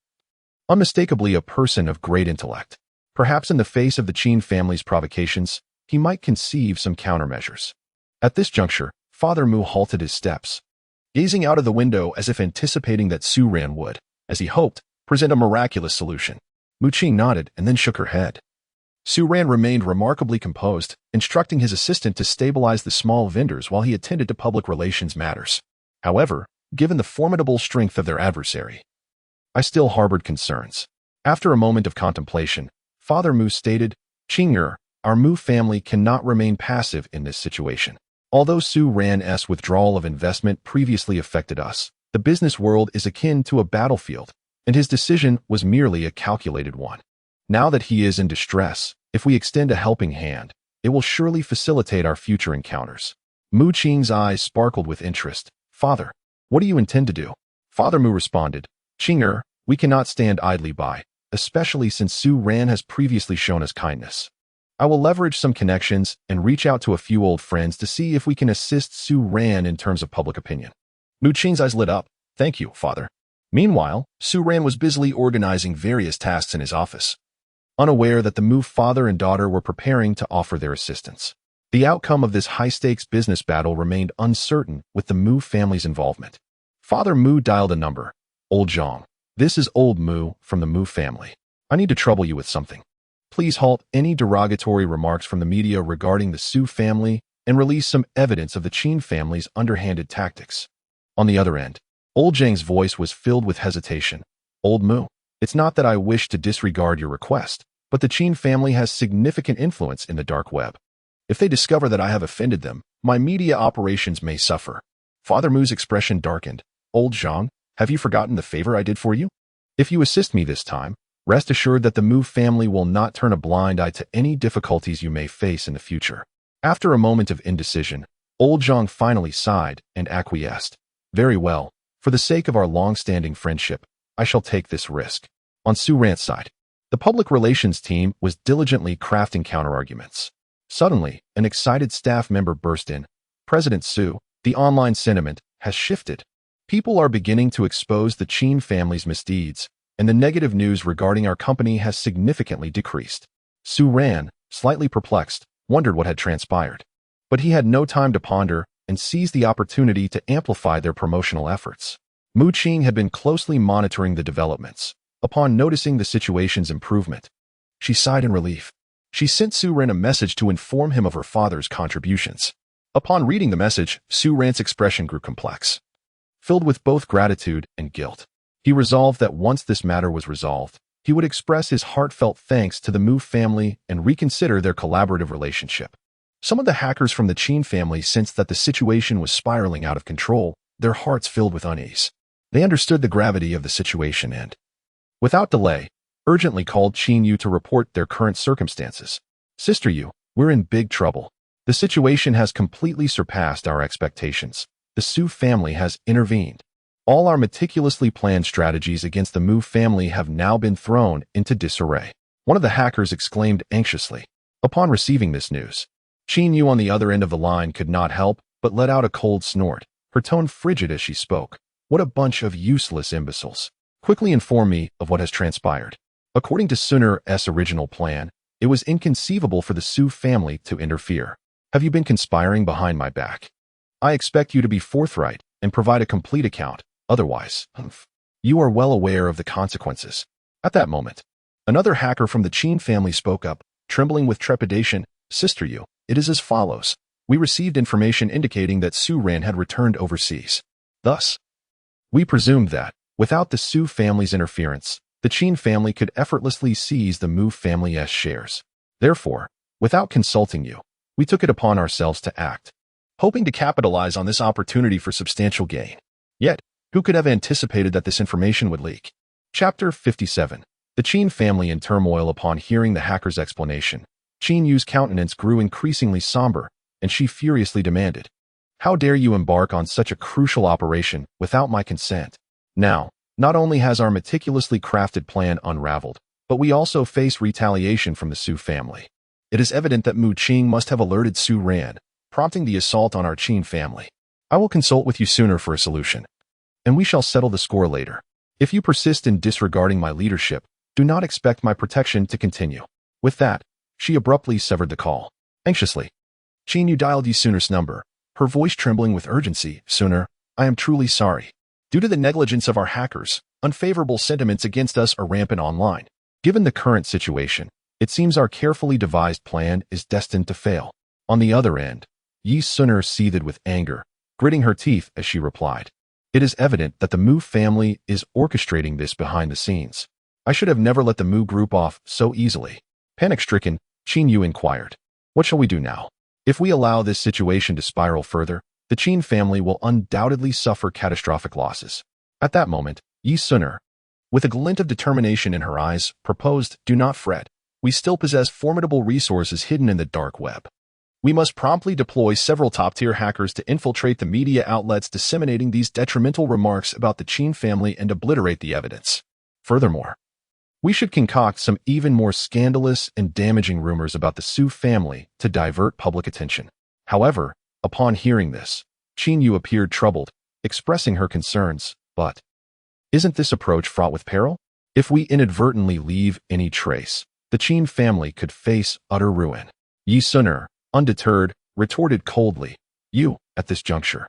Unmistakably a person of great intellect. Perhaps in the face of the Qin family's provocations, he might conceive some countermeasures." At this juncture, Father Mu halted his steps, gazing out of the window as if anticipating that Su Ran would, as he hoped, present a miraculous solution. Mu Qing nodded and then shook her head. Su Ran remained remarkably composed, instructing his assistant to stabilize the small vendors while he attended to public relations matters. However, given the formidable strength of their adversary, I still harbored concerns. After a moment of contemplation, Father Mu stated, "Qing, our Mu family cannot remain passive in this situation. Although Su Ran's withdrawal of investment previously affected us, the business world is akin to a battlefield, and his decision was merely a calculated one. Now that he is in distress, if we extend a helping hand, it will surely facilitate our future encounters." Mu Qing's eyes sparkled with interest. "Father, what do you intend to do?" Father Mu responded, "Qing, we cannot stand idly by, especially since Su Ran has previously shown us kindness. I will leverage some connections and reach out to a few old friends to see if we can assist Su Ran in terms of public opinion." Mu Qing's eyes lit up. "Thank you, Father." Meanwhile, Su Ran was busily organizing various tasks in his office, unaware that the Mu father and daughter were preparing to offer their assistance. The outcome of this high-stakes business battle remained uncertain with the Mu family's involvement. Father Mu dialed a number. "Old Zhang, this is Old Mu from the Mu family. I need to trouble you with something. Please halt any derogatory remarks from the media regarding the Su family and release some evidence of the Qin family's underhanded tactics." On the other end, Old Zhang's voice was filled with hesitation. "Old Mu, it's not that I wish to disregard your request, but the Qin family has significant influence in the dark web. If they discover that I have offended them, my media operations may suffer." Father Mu's expression darkened. "Old Zhang, have you forgotten the favor I did for you? If you assist me this time, rest assured that the Mu family will not turn a blind eye to any difficulties you may face in the future." After a moment of indecision, Old Zhang finally sighed and acquiesced. "Very well, for the sake of our long-standing friendship, I shall take this risk." On Su Ran's side, the public relations team was diligently crafting counterarguments. Suddenly, an excited staff member burst in. "President Su, the online sentiment has shifted. People are beginning to expose the Qin family's misdeeds, and the negative news regarding our company has significantly decreased." Su Ran, slightly perplexed, wondered what had transpired. But he had no time to ponder and seized the opportunity to amplify their promotional efforts. Mu Qing had been closely monitoring the developments. Upon noticing the situation's improvement, she sighed in relief. She sent Su Ren a message to inform him of her father's contributions. Upon reading the message, Su Ren's expression grew complex, filled with both gratitude and guilt. He resolved that once this matter was resolved, he would express his heartfelt thanks to the Mu family and reconsider their collaborative relationship. Some of the hackers from the Qin family sensed that the situation was spiraling out of control, their hearts filled with unease. They understood the gravity of the situation and, without delay, urgently called Qin Yu to report their current circumstances. Sister Yu, we're in big trouble. The situation has completely surpassed our expectations. The Su family has intervened. All our meticulously planned strategies against the Mu family have now been thrown into disarray. One of the hackers exclaimed anxiously. Upon receiving this news, Qin Yu on the other end of the line could not help but let out a cold snort, her tone frigid as she spoke. What a bunch of useless imbeciles. Quickly inform me of what has transpired. According to Sun's original plan, it was inconceivable for the Su family to interfere. Have you been conspiring behind my back? I expect you to be forthright and provide a complete account. Otherwise, you are well aware of the consequences. At that moment, another hacker from the Qin family spoke up, trembling with trepidation. Sister Yu, it is as follows. We received information indicating that Su Ren had returned overseas. Thus, we presumed that, without the Su family's interference, the Qin family could effortlessly seize the Mu family's shares. Therefore, without consulting you, we took it upon ourselves to act, hoping to capitalize on this opportunity for substantial gain. Yet, who could have anticipated that this information would leak? Chapter 57. The Qin family in turmoil upon hearing the hacker's explanation. Qin Yu's countenance grew increasingly somber, and she furiously demanded, "How dare you embark on such a crucial operation without my consent?" Now, not only has our meticulously crafted plan unraveled, but we also face retaliation from the Su family. It is evident that Mu Qing must have alerted Su Ren, prompting the assault on our Qin family. I will consult with you sooner for a solution, and we shall settle the score later. If you persist in disregarding my leadership, do not expect my protection to continue. With that, she abruptly severed the call. Anxiously, Qin Yu dialed Yi Suner's number, her voice trembling with urgency. Suner, I am truly sorry. Due to the negligence of our hackers, unfavorable sentiments against us are rampant online. Given the current situation, it seems our carefully devised plan is destined to fail. On the other end, Yi Suner seethed with anger, gritting her teeth as she replied. It is evident that the Mu family is orchestrating this behind the scenes. I should have never let the Mu group off so easily. Panic-stricken, Qin Yu inquired. What shall we do now? If we allow this situation to spiral further, the Qin family will undoubtedly suffer catastrophic losses. At that moment, Yi Suner, with a glint of determination in her eyes, proposed, Do not fret. We still possess formidable resources hidden in the dark web. We must promptly deploy several top-tier hackers to infiltrate the media outlets disseminating these detrimental remarks about the Qin family and obliterate the evidence. Furthermore, we should concoct some even more scandalous and damaging rumors about the Su family to divert public attention. However, upon hearing this, Qin Yu appeared troubled, expressing her concerns. But isn't this approach fraught with peril? If we inadvertently leave any trace, the Qin family could face utter ruin. Yi Suner, undeterred, retorted coldly, You, at this juncture,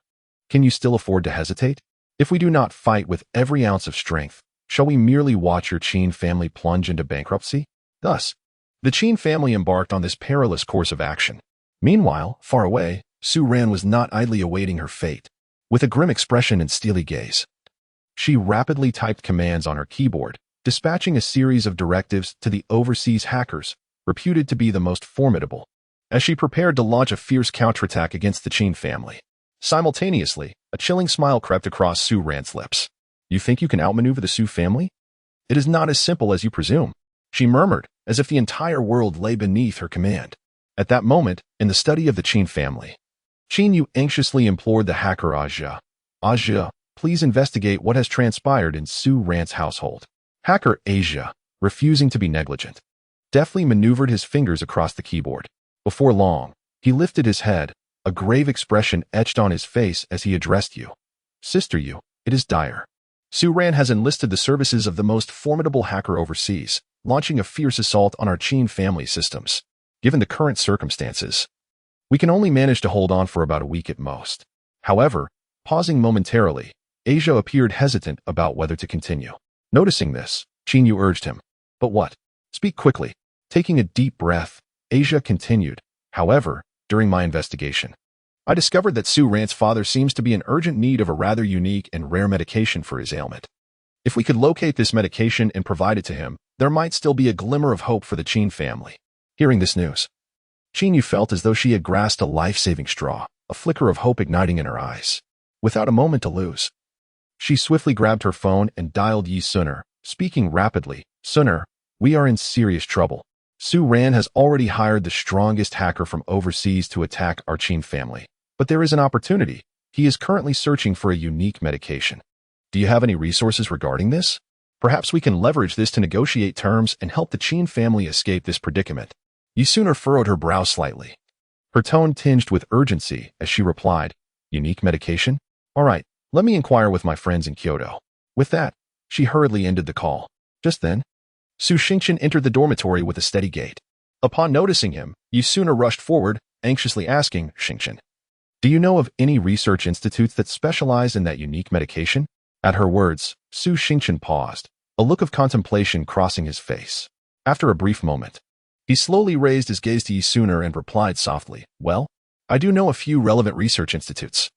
can you still afford to hesitate? If we do not fight with every ounce of strength, shall we merely watch your Qin family plunge into bankruptcy? Thus, the Qin family embarked on this perilous course of action. Meanwhile, far away, Su Ren was not idly awaiting her fate. With a grim expression and steely gaze, she rapidly typed commands on her keyboard, dispatching a series of directives to the overseas hackers, reputed to be the most formidable, as she prepared to launch a fierce counterattack against the Qin family. Simultaneously, a chilling smile crept across Su Ren's lips. You think you can outmaneuver the Su family? It is not as simple as you presume, she murmured, as if the entire world lay beneath her command. At that moment, in the study of the Qin family, Qin Yu anxiously implored the hacker Aja. Aja, please investigate what has transpired in Su Ren's household. Hacker Aja, refusing to be negligent, deftly maneuvered his fingers across the keyboard. Before long, he lifted his head, a grave expression etched on his face as he addressed you. Sister Yu, it is dire. Su Ren has enlisted the services of the most formidable hacker overseas, launching a fierce assault on our Qin family systems. Given the current circumstances, we can only manage to hold on for about a week at most. However, pausing momentarily, Asia appeared hesitant about whether to continue. Noticing this, Chinyu urged him. But what? Speak quickly. Taking a deep breath, Asia continued. However, during my investigation, I discovered that Su Ran's father seems to be in urgent need of a rather unique and rare medication for his ailment. If we could locate this medication and provide it to him, there might still be a glimmer of hope for the Qin family. Hearing this news, Chinyu felt as though she had grasped a life-saving straw, a flicker of hope igniting in her eyes. Without a moment to lose, she swiftly grabbed her phone and dialed Yi Suner, speaking rapidly. Suner, we are in serious trouble. Su Ran has already hired the strongest hacker from overseas to attack our Qin family. But there is an opportunity. He is currently searching for a unique medication. Do you have any resources regarding this? Perhaps we can leverage this to negotiate terms and help the Qin family escape this predicament. Yi Suner furrowed her brow slightly. Her tone tinged with urgency as she replied, Unique medication? All right, let me inquire with my friends in Kyoto. With that, she hurriedly ended the call. Just then, Su Xingqian entered the dormitory with a steady gait. Upon noticing him, Yi Suner rushed forward, anxiously asking, Xingqian, do you know of any research institutes that specialize in that unique medication? At her words, Su Xingqian paused, a look of contemplation crossing his face. After a brief moment, he slowly raised his gaze to Yi Suner and replied softly, Well, I do know a few relevant research institutes,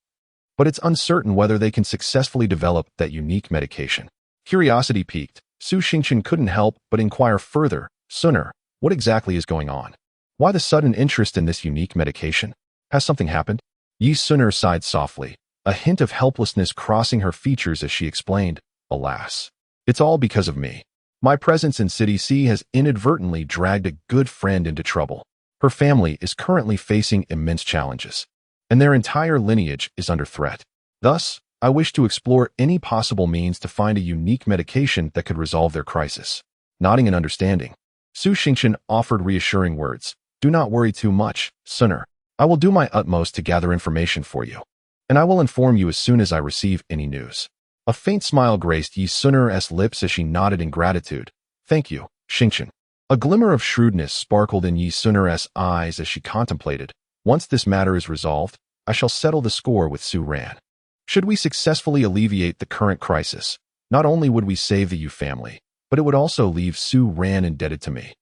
but it's uncertain whether they can successfully develop that unique medication. Curiosity piqued, Su Xingqian couldn't help but inquire further, Suner, what exactly is going on? Why the sudden interest in this unique medication? Has something happened? Yi Suner sighed softly, a hint of helplessness crossing her features as she explained, Alas, it's all because of me. My presence in City C has inadvertently dragged a good friend into trouble. Her family is currently facing immense challenges, and their entire lineage is under threat. Thus, I wish to explore any possible means to find a unique medication that could resolve their crisis. Nodding in understanding, Su Xingqian offered reassuring words. Do not worry too much, Suner. I will do my utmost to gather information for you, and I will inform you as soon as I receive any news. A faint smile graced Yi Suner's lips as she nodded in gratitude. Thank you, Xingqian. A glimmer of shrewdness sparkled in Yi Suner's eyes as she contemplated. Once this matter is resolved, I shall settle the score with Su Ran. Should we successfully alleviate the current crisis, not only would we save the Yu family, but it would also leave Su Ran indebted to me,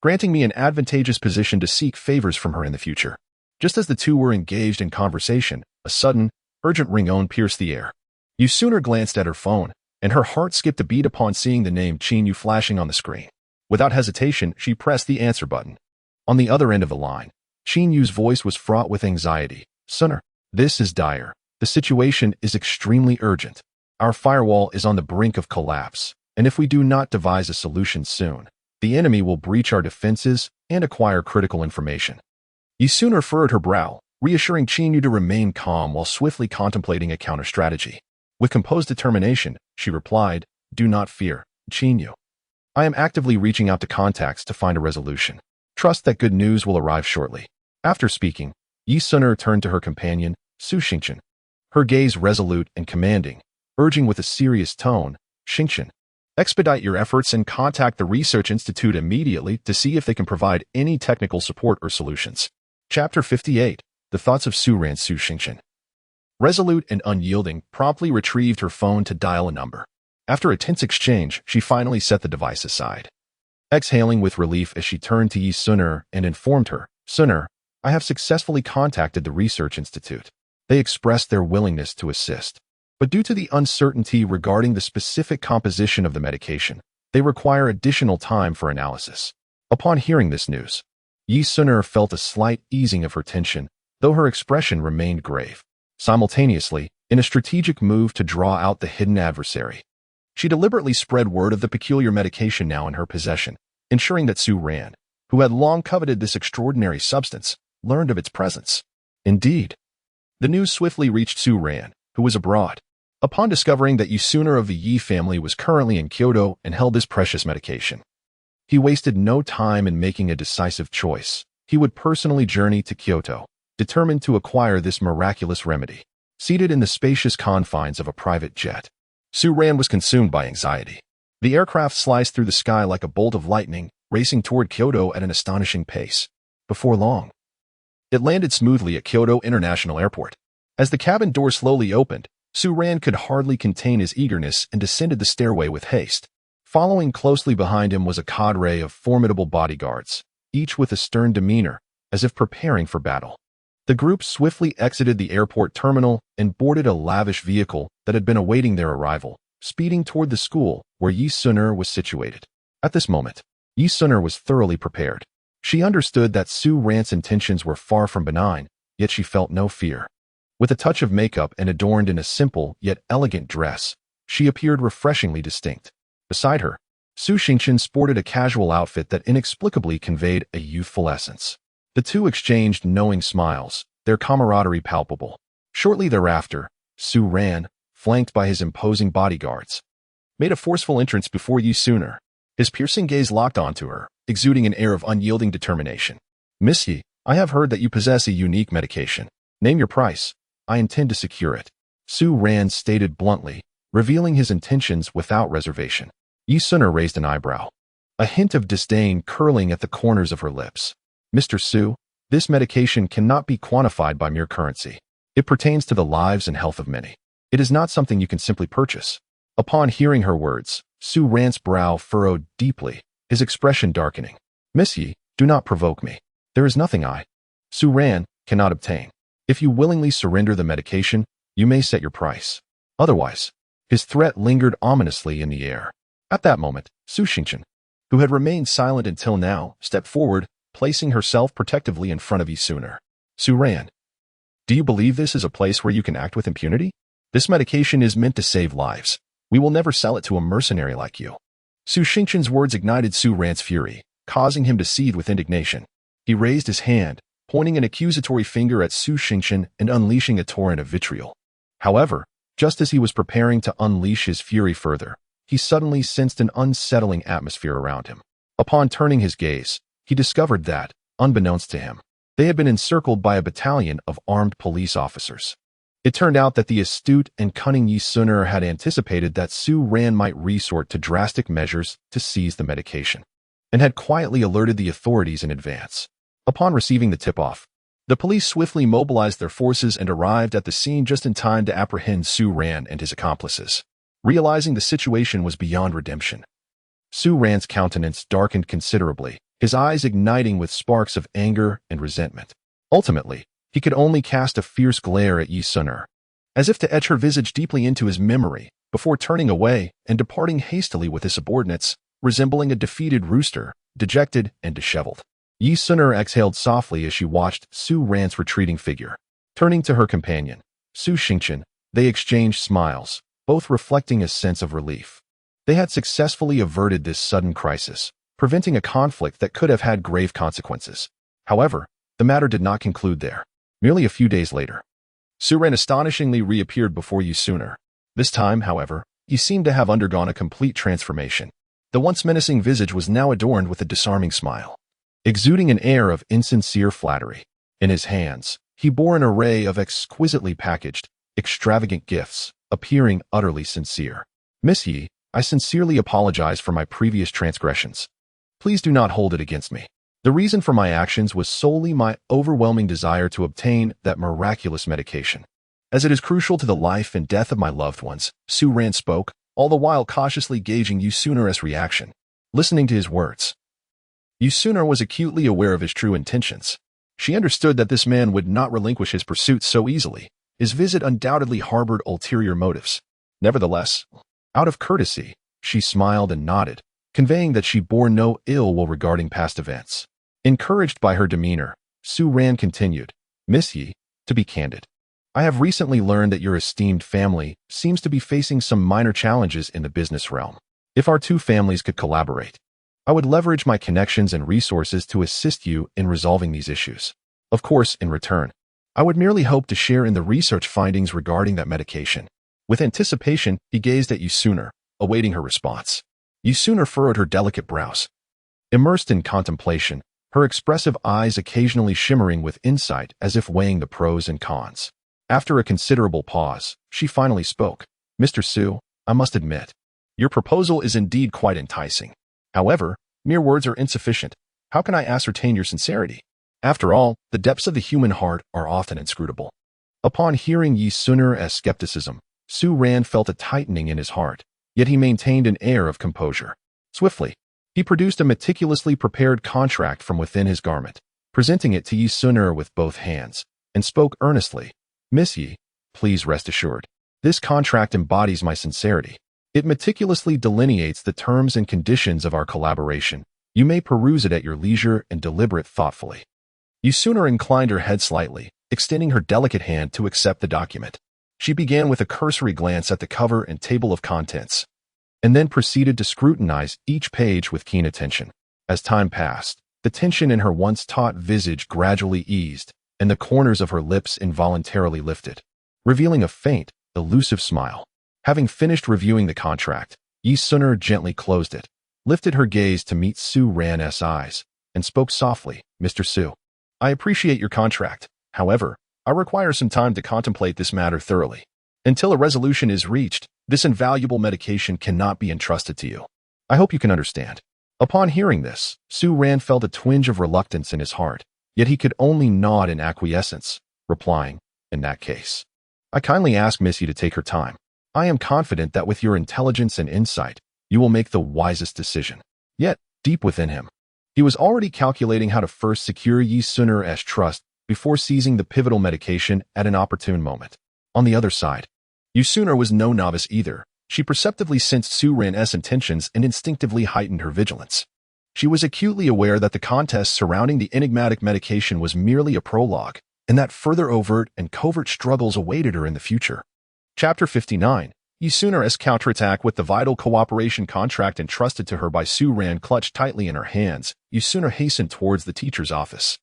granting me an advantageous position to seek favors from her in the future. Just as the two were engaged in conversation, a sudden, urgent ring-tone pierced the air. Yi Suner glanced at her phone, and her heart skipped a beat upon seeing the name Chinyu flashing on the screen. Without hesitation, she pressed the answer button. On the other end of the line, Chinyu's voice was fraught with anxiety. Suner, this is dire. The situation is extremely urgent. Our firewall is on the brink of collapse, and if we do not devise a solution soon, the enemy will breach our defenses and acquire critical information. Yi Suner furrowed her brow, reassuring Chinyu to remain calm while swiftly contemplating a counter-strategy. With composed determination, she replied, Do not fear, Chinyu. I am actively reaching out to contacts to find a resolution. Trust that good news will arrive shortly. After speaking, Yi Suner turned to her companion, Su Xingqian, her gaze resolute and commanding, urging with a serious tone, Xingqian, expedite your efforts and contact the Research Institute immediately to see if they can provide any technical support or solutions. Chapter 58, The Thoughts of Su Ran. Su Xingqian, resolute and unyielding, promptly retrieved her phone to dial a number. After a tense exchange, she finally set the device aside, exhaling with relief as she turned to Yi Suner and informed her, Suner, I have successfully contacted the Research Institute. They expressed their willingness to assist, but due to the uncertainty regarding the specific composition of the medication, they require additional time for analysis. Upon hearing this news, Yi Suner felt a slight easing of her tension, though her expression remained grave. Simultaneously, in a strategic move to draw out the hidden adversary, she deliberately spread word of the peculiar medication now in her possession, ensuring that Su Ran, who had long coveted this extraordinary substance, learned of its presence. Indeed, the news swiftly reached Su Ran, who was abroad. Upon discovering that Yi Suner of the Yi family was currently in Kyoto and held this precious medication, he wasted no time in making a decisive choice. He would personally journey to Kyoto, determined to acquire this miraculous remedy. Seated in the spacious confines of a private jet, Su Ran was consumed by anxiety. The aircraft sliced through the sky like a bolt of lightning, racing toward Kyoto at an astonishing pace. Before long, it landed smoothly at Kyoto International Airport. As the cabin door slowly opened, Su Ran could hardly contain his eagerness and descended the stairway with haste. Following closely behind him was a cadre of formidable bodyguards, each with a stern demeanor, as if preparing for battle. The group swiftly exited the airport terminal and boarded a lavish vehicle that had been awaiting their arrival, speeding toward the school where Yi Suner was situated. At this moment, Yi Suner was thoroughly prepared. She understood that Su Ran's intentions were far from benign, yet she felt no fear. With a touch of makeup and adorned in a simple yet elegant dress, she appeared refreshingly distinct. Beside her, Su Xingqian sported a casual outfit that inexplicably conveyed a youthful essence. The two exchanged knowing smiles, their camaraderie palpable. Shortly thereafter, Su Ran, flanked by his imposing bodyguards, made a forceful entrance before Yi Suner. His piercing gaze locked onto her, exuding an air of unyielding determination. "Miss Yi, I have heard that you possess a unique medication. Name your price. I intend to secure it," Su Ran stated bluntly, revealing his intentions without reservation. Yi Suner raised an eyebrow, a hint of disdain curling at the corners of her lips. "Mr. Su, this medication cannot be quantified by mere currency. It pertains to the lives and health of many. It is not something you can simply purchase." Upon hearing her words, Su Ran's brow furrowed deeply, his expression darkening. "Miss Yi, do not provoke me. There is nothing I, Su Ran, cannot obtain. If you willingly surrender the medication, you may set your price. Otherwise," his threat lingered ominously in the air. At that moment, Su Xingqian, who had remained silent until now, stepped forward, placing herself protectively in front of Yi Suner. "Su Ran, do you believe this is a place where you can act with impunity? This medication is meant to save lives. We will never sell it to a mercenary like you." Su Xingqian's words ignited Su Ran's fury, causing him to seethe with indignation. He raised his hand, pointing an accusatory finger at Su Xingqian and unleashing a torrent of vitriol. However, just as he was preparing to unleash his fury further, he suddenly sensed an unsettling atmosphere around him. Upon turning his gaze, he discovered that, unbeknownst to him, they had been encircled by a battalion of armed police officers. It turned out that the astute and cunning Yi Suner had anticipated that Su Ran might resort to drastic measures to seize the medication, and had quietly alerted the authorities in advance. Upon receiving the tip-off, the police swiftly mobilized their forces and arrived at the scene just in time to apprehend Su Ran and his accomplices. Realizing the situation was beyond redemption, Su Ran's countenance darkened considerably, his eyes igniting with sparks of anger and resentment. Ultimately, he could only cast a fierce glare at Yi Suner, as if to etch her visage deeply into his memory, before turning away and departing hastily with his subordinates, resembling a defeated rooster, dejected and disheveled. Yi Suner exhaled softly as she watched Su Ran's retreating figure. Turning to her companion, Su Xingqian, they exchanged smiles, both reflecting a sense of relief. They had successfully averted this sudden crisis, preventing a conflict that could have had grave consequences. However, the matter did not conclude there. Merely a few days later, Su Ran astonishingly reappeared before Yi Suner. This time, however, he seemed to have undergone a complete transformation. The once menacing visage was now adorned with a disarming smile, exuding an air of insincere flattery. In his hands, he bore an array of exquisitely packaged, extravagant gifts, appearing utterly sincere. "Miss Yi, I sincerely apologize for my previous transgressions. Please do not hold it against me. The reason for my actions was solely my overwhelming desire to obtain that miraculous medication. As it is crucial to the life and death of my loved ones," Su Ran spoke, all the while cautiously gauging Yi Suner's reaction. Listening to his words, Yi Suner was acutely aware of his true intentions. She understood that this man would not relinquish his pursuits so easily. His visit undoubtedly harbored ulterior motives. Nevertheless, out of courtesy, she smiled and nodded, conveying that she bore no ill will regarding past events. Encouraged by her demeanor, Su Ran continued, "Miss Yi, to be candid, I have recently learned that your esteemed family seems to be facing some minor challenges in the business realm. If our two families could collaborate, I would leverage my connections and resources to assist you in resolving these issues. Of course, in return, I would merely hope to share in the research findings regarding that medication." With anticipation, he gazed at Yi Suner, awaiting her response. Yi Suner furrowed her delicate brows. Immersed in contemplation, her expressive eyes occasionally shimmering with insight as if weighing the pros and cons. After a considerable pause, she finally spoke. "Mr. Su, I must admit, your proposal is indeed quite enticing. However, mere words are insufficient. How can I ascertain your sincerity? After all, the depths of the human heart are often inscrutable." Upon hearing Yi Suner's skepticism, Su Ran felt a tightening in his heart, yet he maintained an air of composure. Swiftly, he produced a meticulously prepared contract from within his garment, presenting it to Yi Sun-er with both hands, and spoke earnestly. Miss Yi, please rest assured. This contract embodies my sincerity. It meticulously delineates the terms and conditions of our collaboration. You may peruse it at your leisure and deliberate thoughtfully. Yi Sun-er inclined her head slightly, extending her delicate hand to accept the document. She began with a cursory glance at the cover and table of contents, and then proceeded to scrutinize each page with keen attention. As time passed, the tension in her once taut visage gradually eased, and the corners of her lips involuntarily lifted, revealing a faint, elusive smile. Having finished reviewing the contract, Yi Sun-er gently closed it, lifted her gaze to meet Su Ran's eyes, and spoke softly. Mr. Su, I appreciate your contract. However, I require some time to contemplate this matter thoroughly. Until a resolution is reached, this invaluable medication cannot be entrusted to you. I hope you can understand. Upon hearing this, Su Ran felt a twinge of reluctance in his heart, yet he could only nod in acquiescence, replying, in that case, I kindly ask Miss Yi to take her time. I am confident that with your intelligence and insight, you will make the wisest decision. Yet, deep within him, he was already calculating how to first secure Yi Sun-er's trust before seizing the pivotal medication at an opportune moment. On the other side, Yi Sun-er was no novice either. She perceptively sensed Su Ran's intentions and instinctively heightened her vigilance. She was acutely aware that the contest surrounding the enigmatic medication was merely a prologue, and that further overt and covert struggles awaited her in the future. Chapter 59. Yi Sun-er's counterattack. With the vital cooperation contract entrusted to her by Su Ran clutched tightly in her hands, Yi Sun-er hastened towards the teacher's office.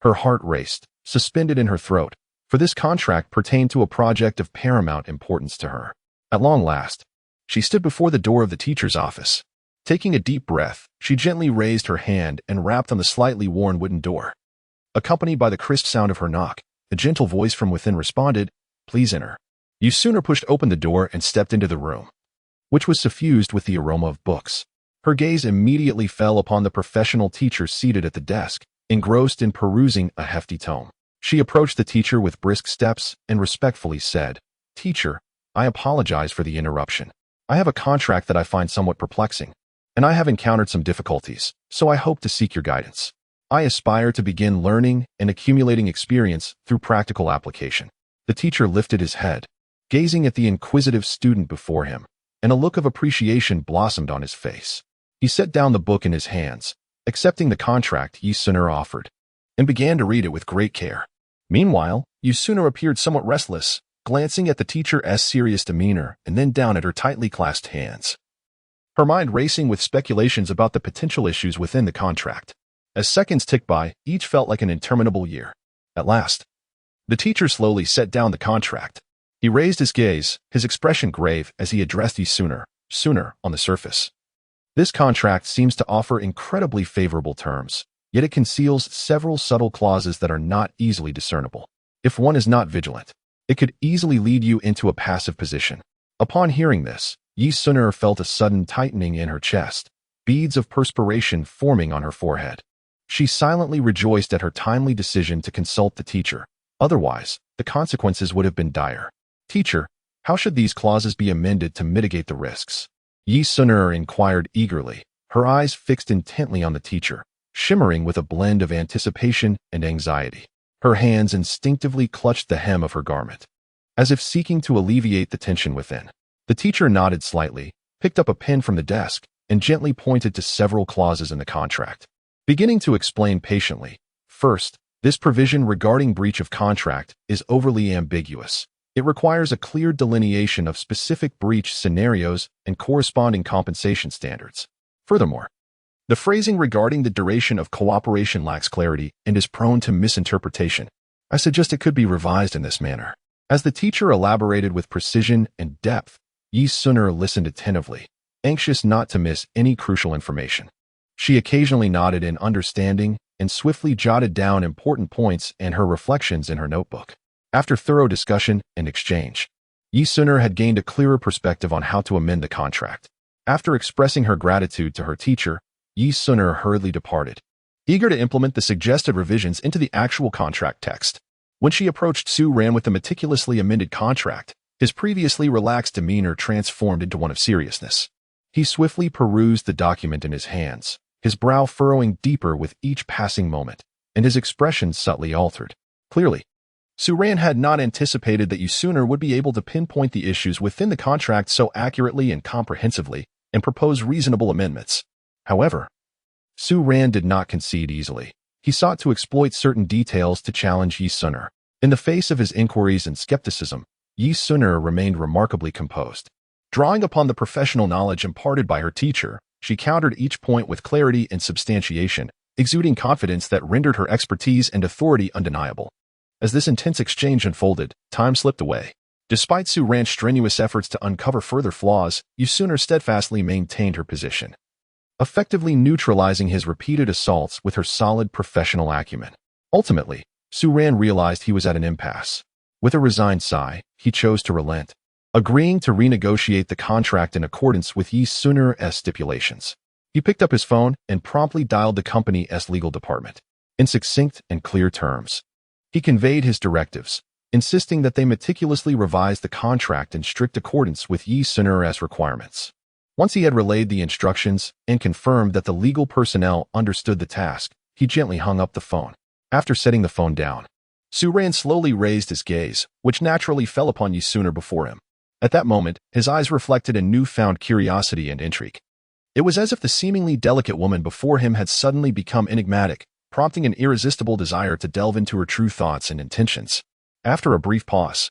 Her heart raced, suspended in her throat, for this contract pertained to a project of paramount importance to her. At long last, she stood before the door of the teacher's office. Taking a deep breath, she gently raised her hand and rapped on the slightly worn wooden door. Accompanied by the crisp sound of her knock, a gentle voice from within responded, Please enter. Yi Sun-er pushed open the door and stepped into the room, which was suffused with the aroma of books. Her gaze immediately fell upon the professional teacher seated at the desk, engrossed in perusing a hefty tome. She approached the teacher with brisk steps and respectfully said, Teacher, I apologize for the interruption. I have a contract that I find somewhat perplexing, and I have encountered some difficulties, so I hope to seek your guidance. I aspire to begin learning and accumulating experience through practical application. The teacher lifted his head, gazing at the inquisitive student before him, and a look of appreciation blossomed on his face. He set down the book in his hands, accepting the contract Yi Sun-er offered, and began to read it with great care. Meanwhile, Yi Sun-er appeared somewhat restless, glancing at the teacher's serious demeanor and then down at her tightly clasped hands, her mind racing with speculations about the potential issues within the contract. As seconds ticked by, each felt like an interminable year. At last, the teacher slowly set down the contract. He raised his gaze, his expression grave as he addressed Yi Sun-er on the surface. This contract seems to offer incredibly favorable terms, yet it conceals several subtle clauses that are not easily discernible. If one is not vigilant, it could easily lead you into a passive position. Upon hearing this, Yi Sun-er felt a sudden tightening in her chest, beads of perspiration forming on her forehead. She silently rejoiced at her timely decision to consult the teacher. Otherwise, the consequences would have been dire. Teacher, how should these clauses be amended to mitigate the risks? Yi Sun-er inquired eagerly, her eyes fixed intently on the teacher, shimmering with a blend of anticipation and anxiety. Her hands instinctively clutched the hem of her garment, as if seeking to alleviate the tension within. The teacher nodded slightly, picked up a pen from the desk, and gently pointed to several clauses in the contract, beginning to explain patiently. First, this provision regarding breach of contract is overly ambiguous. It requires a clear delineation of specific breach scenarios and corresponding compensation standards. Furthermore, the phrasing regarding the duration of cooperation lacks clarity and is prone to misinterpretation. I suggest it could be revised in this manner. As the teacher elaborated with precision and depth, Yi Sun-er listened attentively, anxious not to miss any crucial information. She occasionally nodded in understanding and swiftly jotted down important points and her reflections in her notebook. After thorough discussion and exchange, Yi Sun-er had gained a clearer perspective on how to amend the contract. After expressing her gratitude to her teacher, Yi Sun-er hurriedly departed, eager to implement the suggested revisions into the actual contract text. When she approached Su Ran with the meticulously amended contract, His previously relaxed demeanor transformed into one of seriousness. He swiftly perused the document in his hands, his brow furrowing deeper with each passing moment, and his expression subtly altered. Clearly, Su-ran had not anticipated that Yusuna would be able to pinpoint the issues within the contract so accurately and comprehensively and propose reasonable amendments. However, Su-ran did not concede easily. He sought to exploit certain details to challenge Yusuna. In the face of his inquiries and skepticism, Yusuna remained remarkably composed. Drawing upon the professional knowledge imparted by her teacher, she countered each point with clarity and substantiation, exuding confidence that rendered her expertise and authority undeniable. As this intense exchange unfolded, time slipped away. Despite Su-ran's strenuous efforts to uncover further flaws, Yusuna steadfastly maintained her position, effectively neutralizing his repeated assaults with her solid professional acumen. Ultimately, Su-ran realized he was at an impasse. With a resigned sigh, he chose to relent, agreeing to renegotiate the contract in accordance with Yusuna's stipulations. He picked up his phone and promptly dialed the company's legal department. In succinct and clear terms, he conveyed his directives, insisting that they meticulously revise the contract in strict accordance with Yusuna's requirements. Once he had relayed the instructions and confirmed that the legal personnel understood the task, he gently hung up the phone. After setting the phone down, Su-ran slowly raised his gaze, which naturally fell upon Yusuna before him. At that moment, his eyes reflected a newfound curiosity and intrigue. It was as if the seemingly delicate woman before him had suddenly become enigmatic, prompting an irresistible desire to delve into her true thoughts and intentions. After a brief pause,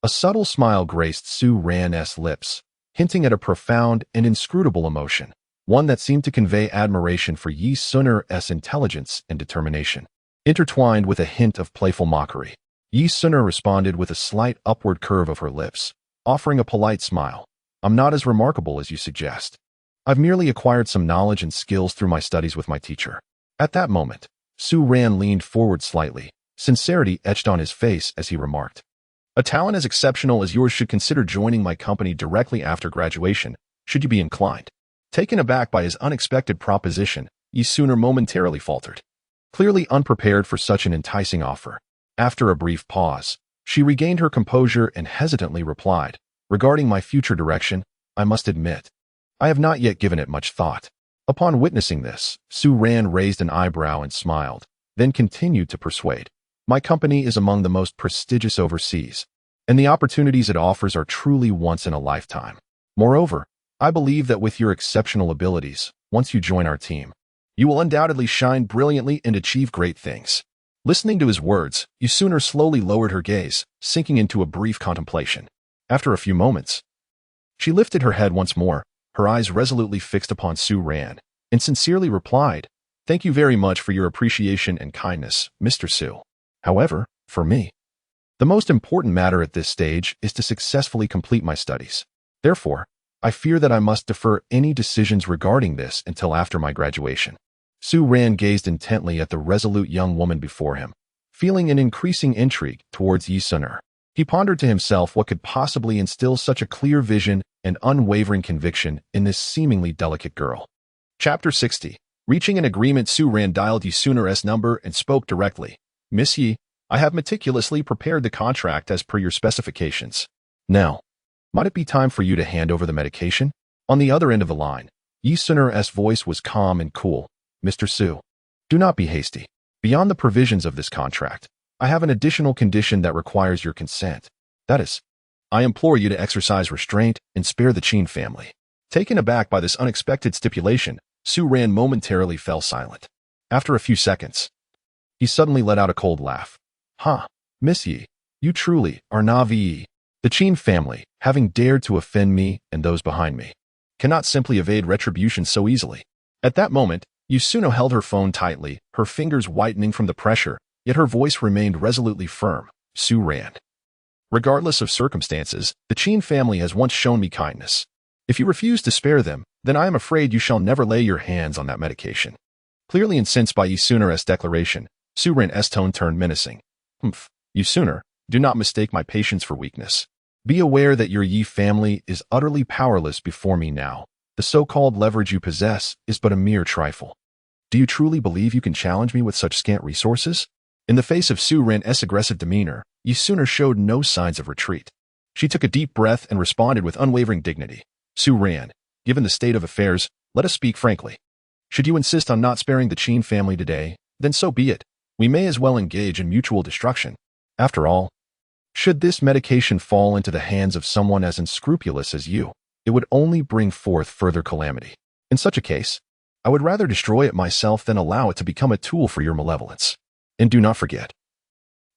a subtle smile graced Su-ran's lips, hinting at a profound and inscrutable emotion, one that seemed to convey admiration for Yusuna's intelligence and determination. Intertwined with a hint of playful mockery, Yusuna responded with a slight upward curve of her lips, offering a polite smile. "I'm not as remarkable as you suggest. I've merely acquired some knowledge and skills through my studies with my teacher." At that moment, Su-ran leaned forward slightly, sincerity etched on his face as he remarked, "A talent as exceptional as yours should consider joining my company directly after graduation, should you be inclined." Taken aback by his unexpected proposition, Yusuna momentarily faltered, clearly unprepared for such an enticing offer. After a brief pause, she regained her composure and hesitantly replied, "Regarding my future direction, I must admit, I have not yet given it much thought." Upon witnessing this, Su-ran raised an eyebrow and smiled, then continued to persuade, "My company is among the most prestigious overseas, and the opportunities it offers are truly once in a lifetime. Moreover, I believe that with your exceptional abilities, once you join our team, you will undoubtedly shine brilliantly and achieve great things." Listening to his words, Yusuna slowly lowered her gaze, sinking into a brief contemplation. After a few moments, she lifted her head once more, her eyes resolutely fixed upon Su-ran, and sincerely replied, "Thank you very much for your appreciation and kindness, Mr. Su. However, for me, the most important matter at this stage is to successfully complete my studies. Therefore, I fear that I must defer any decisions regarding this until after my graduation." Su-ran gazed intently at the resolute young woman before him, feeling an increasing intrigue towards Yusuna. He pondered to himself what could possibly instill such a clear vision and unwavering conviction in this seemingly delicate girl. Chapter 60. Reaching an agreement, Su-ran dialed Yusuna's number and spoke directly. "Miss Yi, I have meticulously prepared the contract as per your specifications. Now, might it be time for you to hand over the medication?" On the other end of the line, Yusuna's voice was calm and cool. "Mr. Su, do not be hasty. Beyond the provisions of this contract, I have an additional condition that requires your consent. That is, I implore you to exercise restraint and spare the Qin family." Taken aback by this unexpected stipulation, Su-ran momentarily fell silent. After a few seconds, he suddenly let out a cold laugh. "Ha, Miss Yi, you truly are Navi. The Qin family, having dared to offend me and those behind me, cannot simply evade retribution so easily." At that moment, Yusuna held her phone tightly, her fingers whitening from the pressure, yet her voice remained resolutely firm. "Su-ran, regardless of circumstances, the Qin family has once shown me kindness. If you refuse to spare them, then I am afraid you shall never lay your hands on that medication." Clearly incensed by Yusuna's declaration, Su-ran's tone turned menacing. Yusuna, do not mistake my patience for weakness. Be aware that your Yi family is utterly powerless before me now. The so-called leverage you possess is but a mere trifle. Do you truly believe you can challenge me with such scant resources?" In the face of Su-ran's aggressive demeanor, Yusuna showed no signs of retreat. She took a deep breath and responded with unwavering dignity. Su Ran, given the state of affairs, let us speak frankly. Should you insist on not sparing the Qin family today, then so be it. We may as well engage in mutual destruction. After all, should this medication fall into the hands of someone as unscrupulous as you, it would only bring forth further calamity. In such a case, I would rather destroy it myself than allow it to become a tool for your malevolence. And do not forget,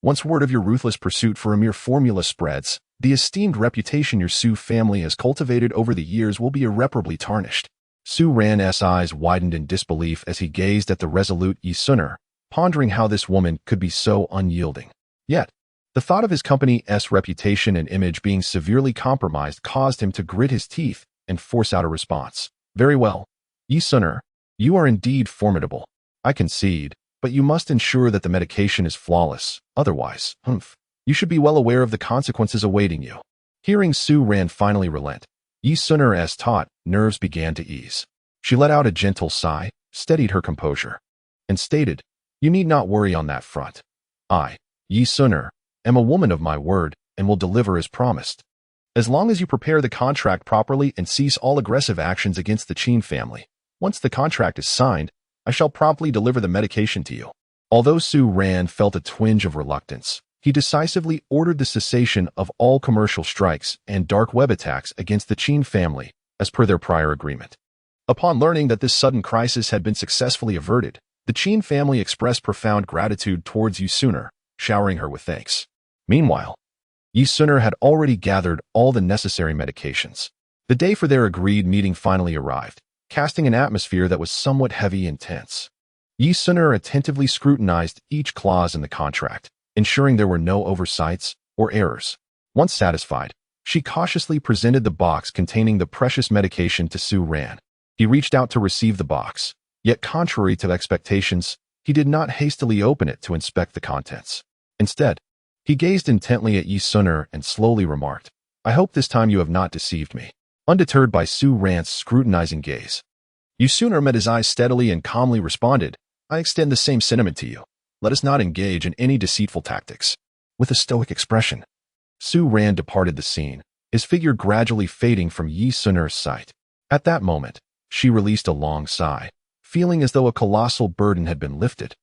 once word of your ruthless pursuit for a mere formula spreads, the esteemed reputation your Su family has cultivated over the years will be irreparably tarnished. Su Ran's eyes widened in disbelief as he gazed at the resolute Yi Suner, pondering how this woman could be so unyielding. Yet, the thought of his company's reputation and image being severely compromised caused him to grit his teeth and force out a response. Very well, Yi Suner, you are indeed formidable. I concede, but you must ensure that the medication is flawless. Otherwise, you should be well aware of the consequences awaiting you. Hearing Su Ran finally relent, Yi Suner's taut nerves began to ease. She let out a gentle sigh, steadied her composure, and stated, you need not worry on that front. I, Yi Suner, am a woman of my word and will deliver as promised. As long as you prepare the contract properly and cease all aggressive actions against the Qin family, once the contract is signed, I shall promptly deliver the medication to you. Although Su Ran felt a twinge of reluctance, he decisively ordered the cessation of all commercial strikes and dark web attacks against the Qin family, as per their prior agreement. Upon learning that this sudden crisis had been successfully averted, the Qin family expressed profound gratitude towards Yi Suner, showering her with thanks. Meanwhile, Yi Suner had already gathered all the necessary medications. The day for their agreed meeting finally arrived, casting an atmosphere that was somewhat heavy and tense. Yi Suner attentively scrutinized each clause in the contract, ensuring there were no oversights or errors. Once satisfied, she cautiously presented the box containing the precious medication to Su Ran. He reached out to receive the box, yet contrary to expectations, he did not hastily open it to inspect the contents. Instead, he gazed intently at Yi Suner and slowly remarked, I hope this time you have not deceived me. Undeterred by Su Ran's scrutinizing gaze, Yi Suner met his eyes steadily and calmly responded, I extend the same sentiment to you. Let us not engage in any deceitful tactics. With a stoic expression, Su Ran departed the scene, his figure gradually fading from Yi Suner's sight. At that moment, she released a long sigh, feeling as though a colossal burden had been lifted,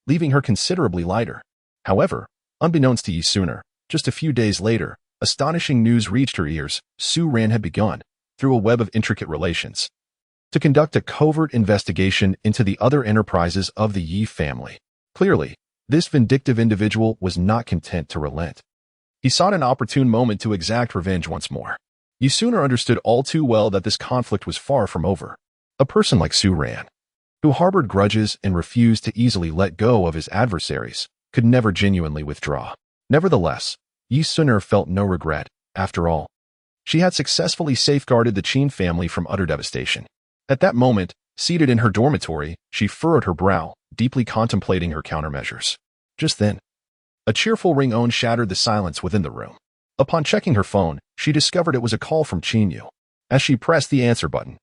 leaving her considerably lighter. However, unbeknownst to Yi Suner, just a few days later, astonishing news reached her ears. Su Ran had begun, through a web of intricate relations, to conduct a covert investigation into the other enterprises of the Yi family. Clearly, this vindictive individual was not content to relent. He sought an opportune moment to exact revenge once more. Yi Suner understood all too well that this conflict was far from over. A person like Su Ran, who harbored grudges and refused to easily let go of his adversaries, could never genuinely withdraw. Nevertheless, Yi Suner felt no regret. After all, she had successfully safeguarded the Qin family from utter devastation. At that moment, seated in her dormitory, she furrowed her brow, deeply contemplating her countermeasures. Just then, a cheerful ring-on shattered the silence within the room. Upon checking her phone, she discovered it was a call from Qin Yu. As she pressed the answer button,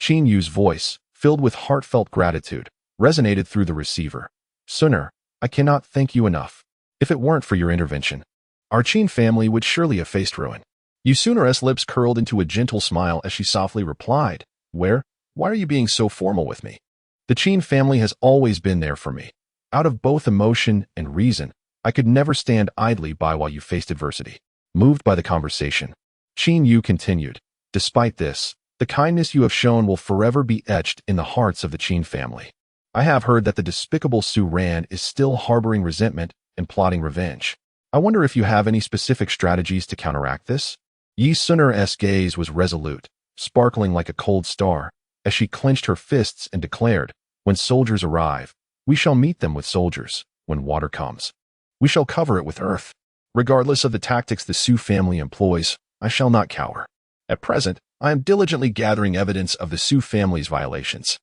Qin Yu's voice, filled with heartfelt gratitude, resonated through the receiver. Suner, I cannot thank you enough. If it weren't for your intervention, our Qin family would surely have faced ruin. Yi Suner's lips curled into a gentle smile as she softly replied, Why are you being so formal with me? The Qin family has always been there for me. Out of both emotion and reason, I could never stand idly by while you faced adversity. Moved by the conversation, Qin Yu continued, Despite this, the kindness you have shown will forever be etched in the hearts of the Qin family. I have heard that the despicable Su Ran is still harboring resentment and plotting revenge. I wonder if you have any specific strategies to counteract this? Yi Suner's gaze was resolute, sparkling like a cold star, as she clenched her fists and declared, When soldiers arrive, we shall meet them with soldiers. When water comes, we shall cover it with earth. Regardless of the tactics the Su family employs, I shall not cower. At present, I am diligently gathering evidence of the Su family's violations.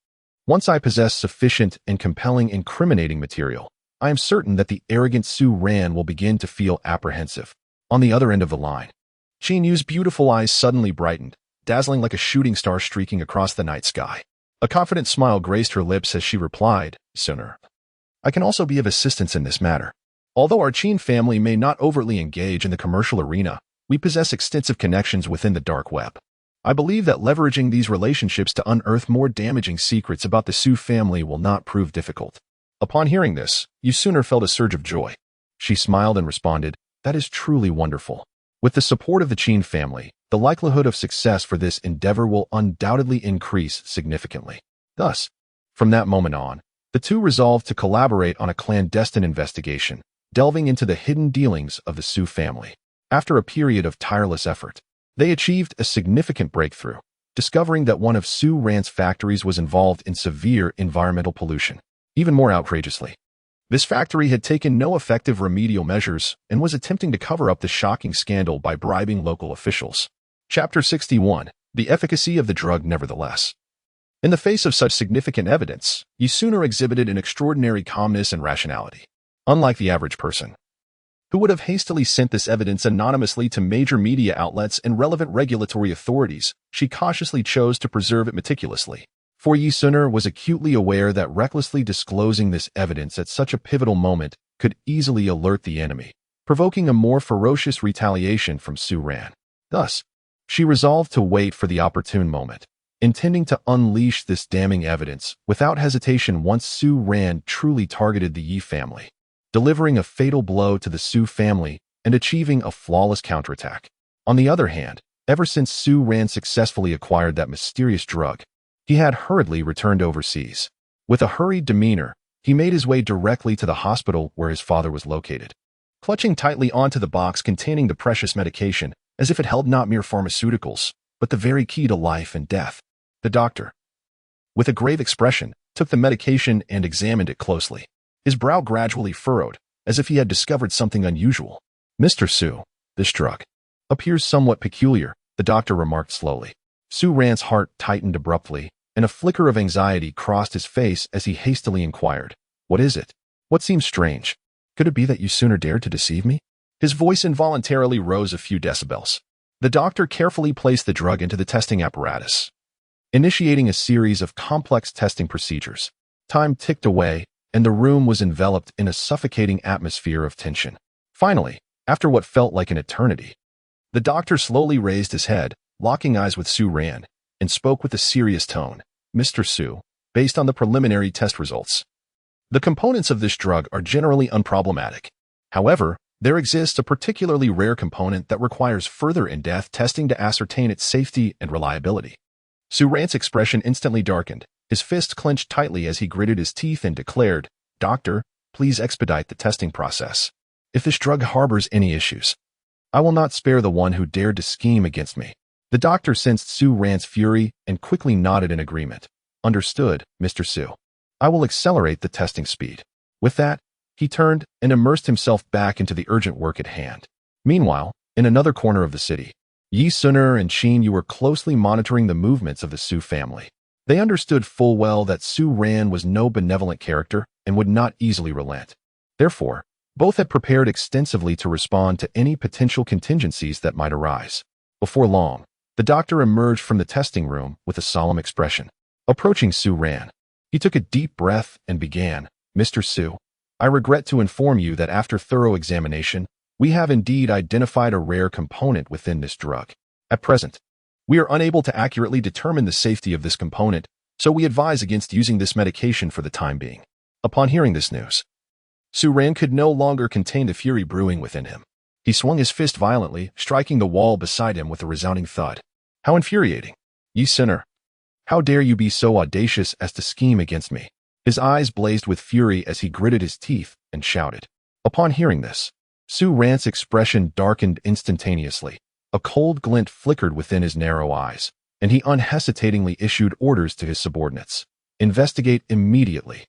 Once I possess sufficient and compelling incriminating material, I am certain that the arrogant Su Ran will begin to feel apprehensive. On the other end of the line, Qin Yu's beautiful eyes suddenly brightened, dazzling like a shooting star streaking across the night sky. A confident smile graced her lips as she replied, Suner, I can also be of assistance in this matter. Although our Qin family may not overtly engage in the commercial arena, we possess extensive connections within the dark web. I believe that leveraging these relationships to unearth more damaging secrets about the Su family will not prove difficult. Upon hearing this, Yusuner felt a surge of joy. She smiled and responded, "That is truly wonderful. With the support of the Qin family, the likelihood of success for this endeavor will undoubtedly increase significantly." Thus, from that moment on, the two resolved to collaborate on a clandestine investigation, delving into the hidden dealings of the Su family. After a period of tireless effort, they achieved a significant breakthrough, discovering that one of Su Ran's factories was involved in severe environmental pollution. Even more outrageously, this factory had taken no effective remedial measures and was attempting to cover up the shocking scandal by bribing local officials. Chapter 61. The Efficacy of the Drug Nevertheless. In the face of such significant evidence, Yusuner exhibited an extraordinary calmness and rationality. Unlike the average person, who would have hastily sent this evidence anonymously to major media outlets and relevant regulatory authorities, she cautiously chose to preserve it meticulously. For Yusuner was acutely aware that recklessly disclosing this evidence at such a pivotal moment could easily alert the enemy, provoking a more ferocious retaliation from Su Ran. Thus, she resolved to wait for the opportune moment, intending to unleash this damning evidence without hesitation once Su Ran truly targeted the Yi family, delivering a fatal blow to the Su family and achieving a flawless counterattack. On the other hand, ever since Su Ran successfully acquired that mysterious drug, he had hurriedly returned overseas. With a hurried demeanor, he made his way directly to the hospital where his father was located. Clutching tightly onto the box containing the precious medication, as if it held not mere pharmaceuticals, but the very key to life and death, the doctor, with a grave expression, took the medication and examined it closely. His brow gradually furrowed, as if he had discovered something unusual. "Mr. Su, this drug appears somewhat peculiar," the doctor remarked slowly. Su Ran's heart tightened abruptly, and a flicker of anxiety crossed his face as he hastily inquired, "What is it? What seems strange? Could it be that Yusuner dared to deceive me?" His voice involuntarily rose a few decibels. The doctor carefully placed the drug into the testing apparatus, initiating a series of complex testing procedures. Time ticked away, and the room was enveloped in a suffocating atmosphere of tension. Finally, after what felt like an eternity, the doctor slowly raised his head, locking eyes with Su Ran, and spoke with a serious tone. "Mr. Su, based on the preliminary test results, the components of this drug are generally unproblematic. However, there exists a particularly rare component that requires further in-depth testing to ascertain its safety and reliability." Su Ran's expression instantly darkened. His fist clenched tightly as he gritted his teeth and declared, "Doctor, please expedite the testing process. If this drug harbors any issues, I will not spare the one who dared to scheme against me." The doctor sensed Su Ran's fury and quickly nodded in agreement. "Understood, Mr. Su. I will accelerate the testing speed." With that, he turned and immersed himself back into the urgent work at hand. Meanwhile, in another corner of the city, Yusuner and Qin Yu were closely monitoring the movements of the Su family. They understood full well that Su Ran was no benevolent character and would not easily relent. Therefore, both had prepared extensively to respond to any potential contingencies that might arise. Before long, the doctor emerged from the testing room with a solemn expression. Approaching Su Ran, he took a deep breath and began, "Mr. Su, I regret to inform you that after thorough examination, we have indeed identified a rare component within this drug. At present, we are unable to accurately determine the safety of this component, so we advise against using this medication for the time being." Upon hearing this news, Su Ran could no longer contain the fury brewing within him. He swung his fist violently, striking the wall beside him with a resounding thud. "How infuriating! Yusuner, how dare you be so audacious as to scheme against me?" His eyes blazed with fury as he gritted his teeth and shouted. Upon hearing this, Su Ran's expression darkened instantaneously. A cold glint flickered within his narrow eyes, and he unhesitatingly issued orders to his subordinates. "Investigate immediately.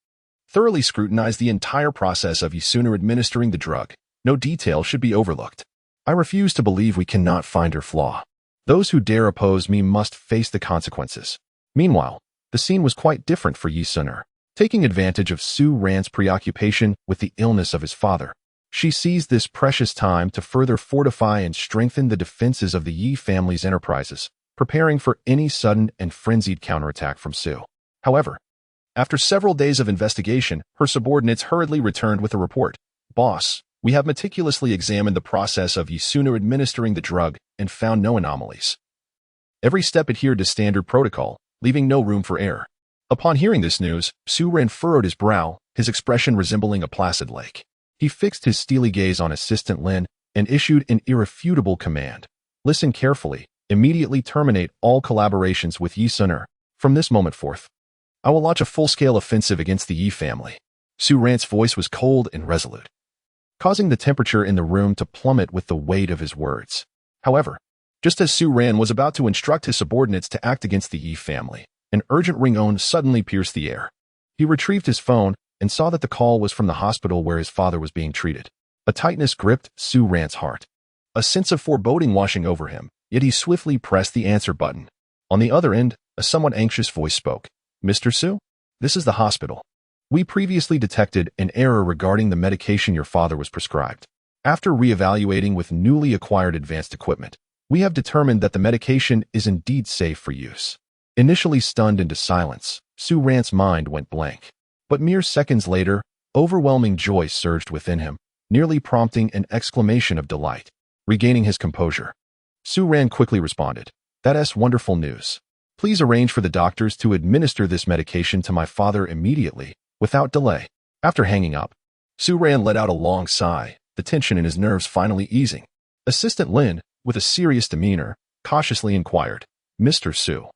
Thoroughly scrutinize the entire process of Yusuner administering the drug. No detail should be overlooked. I refuse to believe we cannot find her flaw. Those who dare oppose me must face the consequences." Meanwhile, the scene was quite different for Yusuner. Taking advantage of Su Ran's preoccupation with the illness of his father, she seized this precious time to further fortify and strengthen the defenses of the Yi family's enterprises, preparing for any sudden and frenzied counterattack from Su. However, after several days of investigation, her subordinates hurriedly returned with a report. "Boss, We have meticulously examined the process of Yasuna administering the drug and found no anomalies. Every step adhered to standard protocol, leaving no room for error. Upon hearing this news, Su-ran furrowed his brow, his expression resembling a placid lake. He fixed his steely gaze on Assistant Lin and issued an irrefutable command. Listen carefully. Immediately terminate all collaborations with Yi Sun-er. From this moment forth, I will launch a full-scale offensive against the Yi family. Su-ran's voice was cold and resolute, causing the temperature in the room to plummet with the weight of his words. However, just as Su-ran was about to instruct his subordinates to act against the Yi family, an urgent ringtone suddenly pierced the air. He retrieved his phone and saw that the call was from the hospital where his father was being treated. A tightness gripped Su-ran's heart. A sense of foreboding washing over him, yet he swiftly pressed the answer button. On the other end, a somewhat anxious voice spoke. Mr. Su? This is the hospital. We previously detected an error regarding the medication your father was prescribed. After reevaluating with newly acquired advanced equipment, we have determined that the medication is indeed safe for use. Initially stunned into silence, Su-ran's mind went blank. But mere seconds later, overwhelming joy surged within him, nearly prompting an exclamation of delight. Regaining his composure, Su-ran quickly responded, "That's wonderful news. Please arrange for the doctors to administer this medication to my father immediately, without delay." After hanging up, Su-ran let out a long sigh, the tension in his nerves finally easing. Assistant Lin, with a serious demeanor, cautiously inquired, "Mr. Su,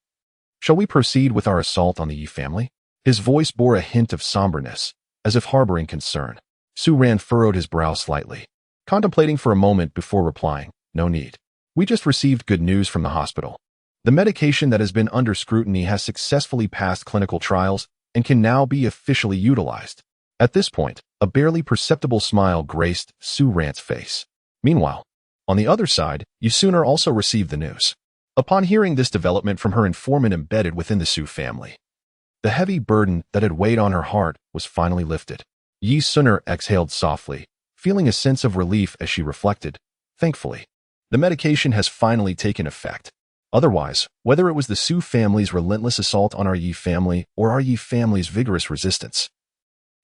shall we proceed with our assault on the Yi family?" His voice bore a hint of somberness, as if harboring concern. Su-ran furrowed his brow slightly, contemplating for a moment before replying, "No need. We just received good news from the hospital. The medication that has been under scrutiny has successfully passed clinical trials and can now be officially utilized." At this point, a barely perceptible smile graced Su-ran's face. Meanwhile, on the other side, Yasuna also received the news. Upon hearing this development from her informant embedded within the Su family, the heavy burden that had weighed on her heart was finally lifted. Yi Sun-er exhaled softly, feeling a sense of relief as she reflected, "Thankfully, the medication has finally taken effect. Otherwise, whether it was the Su family's relentless assault on our Yi family or our Yi family's vigorous resistance,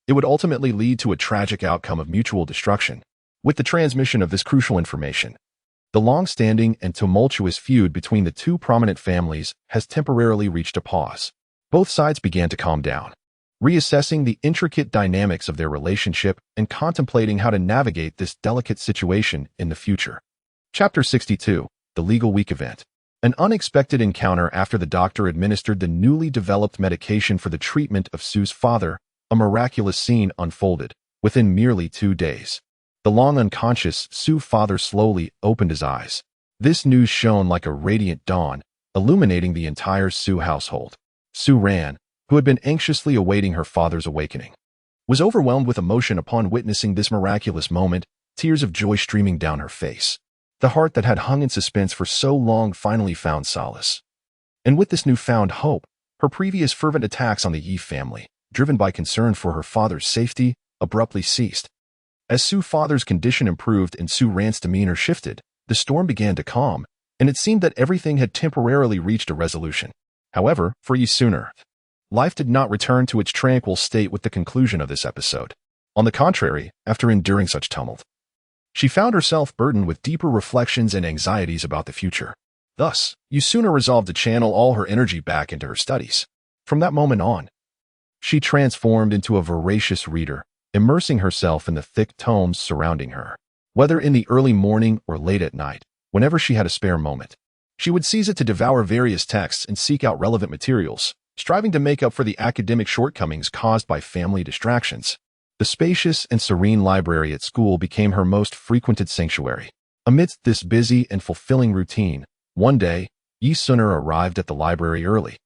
it would ultimately lead to a tragic outcome of mutual destruction." With the transmission of this crucial information, the long-standing and tumultuous feud between the two prominent families has temporarily reached a pause. Both sides began to calm down, reassessing the intricate dynamics of their relationship and contemplating how to navigate this delicate situation in the future. Chapter 62, The Legal Week Event. An unexpected encounter after the doctor administered the newly developed medication for the treatment of Su's father. A miraculous scene unfolded within merely 2 days. The long unconscious Su father slowly opened his eyes. This news shone like a radiant dawn, illuminating the entire Su household. Su-ran, who had been anxiously awaiting her father's awakening, was overwhelmed with emotion upon witnessing this miraculous moment, tears of joy streaming down her face. The heart that had hung in suspense for so long finally found solace. And with this newfound hope, her previous fervent attacks on the Yi family, driven by concern for her father's safety, abruptly ceased. As Su father's condition improved and Su-ran's demeanor shifted, the storm began to calm, and it seemed that everything had temporarily reached a resolution. However, for Yasuna, life did not return to its tranquil state with the conclusion of this episode. On the contrary, after enduring such tumult, she found herself burdened with deeper reflections and anxieties about the future. Thus, Yasuna resolved to channel all her energy back into her studies. From that moment on, she transformed into a voracious reader, immersing herself in the thick tomes surrounding her. Whether in the early morning or late at night, whenever she had a spare moment, she would seize it to devour various texts and seek out relevant materials, striving to make up for the academic shortcomings caused by family distractions. The spacious and serene library at school became her most frequented sanctuary. Amidst this busy and fulfilling routine, one day, Yi Sun-er arrived at the library early,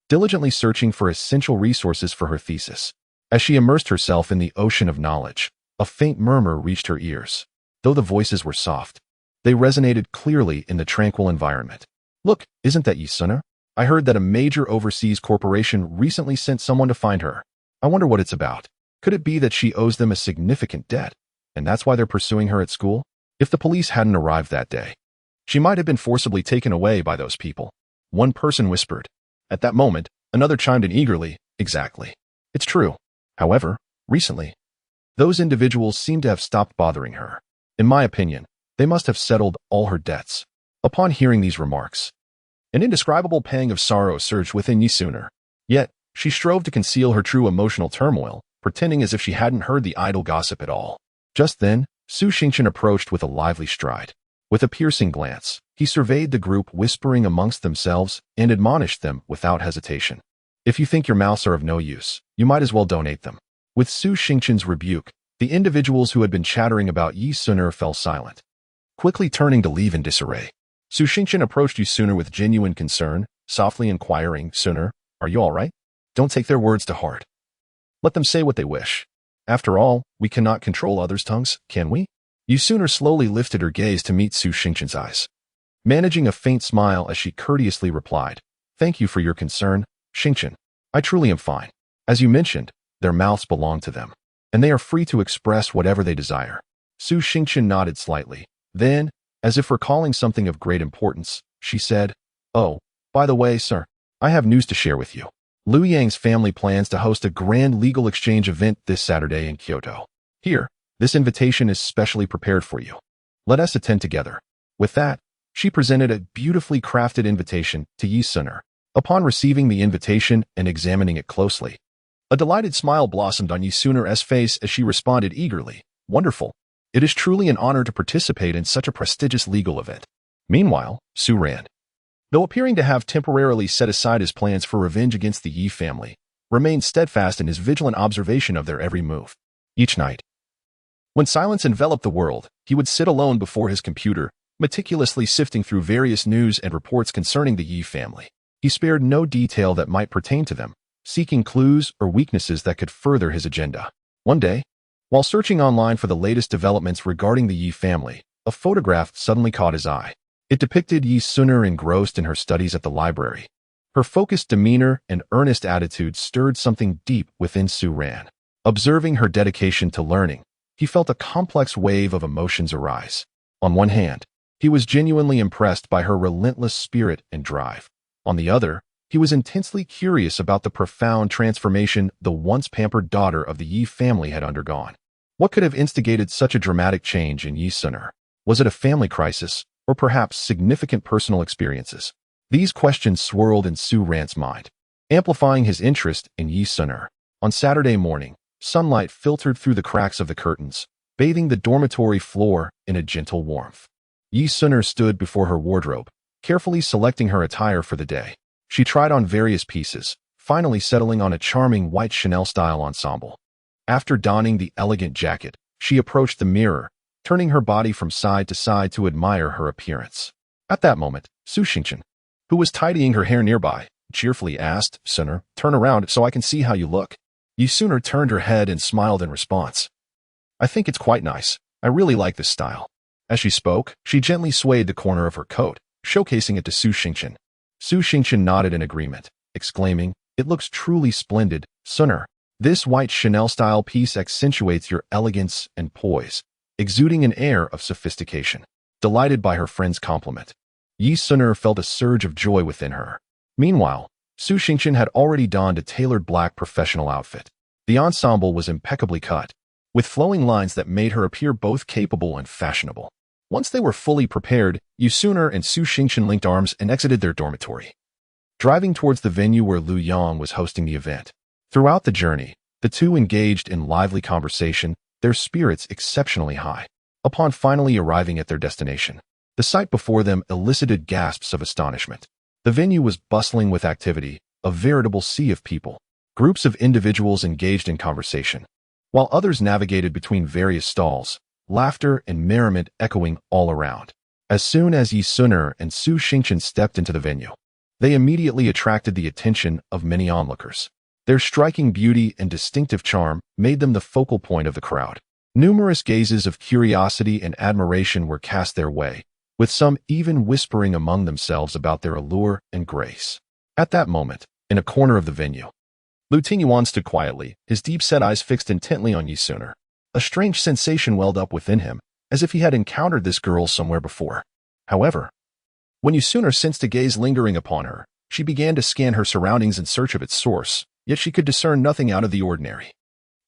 diligently searching for essential resources for her thesis. As she immersed herself in the ocean of knowledge, a faint murmur reached her ears. Though the voices were soft, they resonated clearly in the tranquil environment. "Look, isn't that Yi Sun-er? I heard that a major overseas corporation recently sent someone to find her. I wonder what it's about. Could it be that she owes them a significant debt, and that's why they're pursuing her at school? If the police hadn't arrived that day, she might have been forcibly taken away by those people." One person whispered. At that moment, another chimed in eagerly, "Exactly. It's true. However, recently, Those individuals seemed to have stopped bothering her. In my opinion, they must have settled all her debts. Upon hearing these remarks, an indescribable pang of sorrow surged within Yisuner. Yet, she strove to conceal her true emotional turmoil, pretending as if she hadn't heard the idle gossip at all. Just then, Su Xingqian approached with a lively stride. With a piercing glance, he surveyed the group, whispering amongst themselves, and admonished them without hesitation. If you think your mouths are of no use, you might as well donate them. With Su Xingqian's rebuke, the individuals who had been chattering about Yisuner fell silent, quickly turning to leave in disarray. Su Xingqian approached Yisuner with genuine concern, softly inquiring, "Suner, are you all right? Don't take their words to heart. Let them say what they wish. After all, we cannot control others' tongues, can we?" Yisuner slowly lifted her gaze to meet Su Xingqian's eyes, managing a faint smile as she courteously replied, "Thank you for your concern, Xingqian. I truly am fine. As you mentioned, their mouths belong to them, and they are free to express whatever they desire." Su Xingqian nodded slightly. Then, as if recalling something of great importance, she said, "Oh, by the way, sir, I have news to share with you. Liu Yang's family plans to host a grand legal exchange event this Saturday in Kyoto. Here, this invitation is specially prepared for you. Let us attend together." With that, she presented a beautifully crafted invitation to Yisuner. Upon receiving the invitation and examining it closely, a delighted smile blossomed on Yisuner's face as she responded eagerly, "Wonderful. It is truly an honor to participate in such a prestigious legal event." Meanwhile, Su Ran, though appearing to have temporarily set aside his plans for revenge against the Yi family, remained steadfast in his vigilant observation of their every move. Each night, when silence enveloped the world, he would sit alone before his computer, meticulously sifting through various news and reports concerning the Yi family. He spared no detail that might pertain to them, seeking clues or weaknesses that could further his agenda. One day, while searching online for the latest developments regarding the Yi family, a photograph suddenly caught his eye. It depicted Yisuner engrossed in her studies at the library. Her focused demeanor and earnest attitude stirred something deep within Su Ran. Observing her dedication to learning, he felt a complex wave of emotions arise. On one hand, he was genuinely impressed by her relentless spirit and drive. On the other, he was intensely curious about the profound transformation the once pampered daughter of the Yi family had undergone. What could have instigated such a dramatic change in Yisuner? Was it a family crisis, or perhaps significant personal experiences? These questions swirled in Su Ran's mind, amplifying his interest in Yisuner. On Saturday morning, sunlight filtered through the cracks of the curtains, bathing the dormitory floor in a gentle warmth. Yisuner stood before her wardrobe, carefully selecting her attire for the day. She tried on various pieces, finally settling on a charming white Chanel-style ensemble. After donning the elegant jacket, she approached the mirror, turning her body from side to side to admire her appearance. At that moment, Su Xingqian, who was tidying her hair nearby, cheerfully asked, "Suner, turn around so I can see how you look." Yisuner turned her head and smiled in response. "I think it's quite nice. I really like this style." As she spoke, she gently swayed the corner of her coat, showcasing it to Su Xingqian. Su Xingqian nodded in agreement, exclaiming, "It looks truly splendid, Suner. This white Chanel-style piece accentuates your elegance and poise, exuding an air of sophistication." Delighted by her friend's compliment, Yisuner felt a surge of joy within her. Meanwhile, Su Xingqian had already donned a tailored black professional outfit. The ensemble was impeccably cut, with flowing lines that made her appear both capable and fashionable. Once they were fully prepared, Yisuner and Su Xingqian linked arms and exited their dormitory, driving towards the venue where Liu Yang was hosting the event. Throughout the journey, the two engaged in lively conversation, their spirits exceptionally high. Upon finally arriving at their destination, the sight before them elicited gasps of astonishment. The venue was bustling with activity, a veritable sea of people. Groups of individuals engaged in conversation, while others navigated between various stalls, laughter and merriment echoing all around. As soon as Yisuner and Su Xingqian stepped into the venue, they immediately attracted the attention of many onlookers. Their striking beauty and distinctive charm made them the focal point of the crowd. Numerous gazes of curiosity and admiration were cast their way, with some even whispering among themselves about their allure and grace. At that moment, in a corner of the venue, Liu Tingyuan stood quietly, his deep-set eyes fixed intently on Yisuner. A strange sensation welled up within him, as if he had encountered this girl somewhere before. However, when Yisuner sensed a gaze lingering upon her, she began to scan her surroundings in search of its source, yet she could discern nothing out of the ordinary.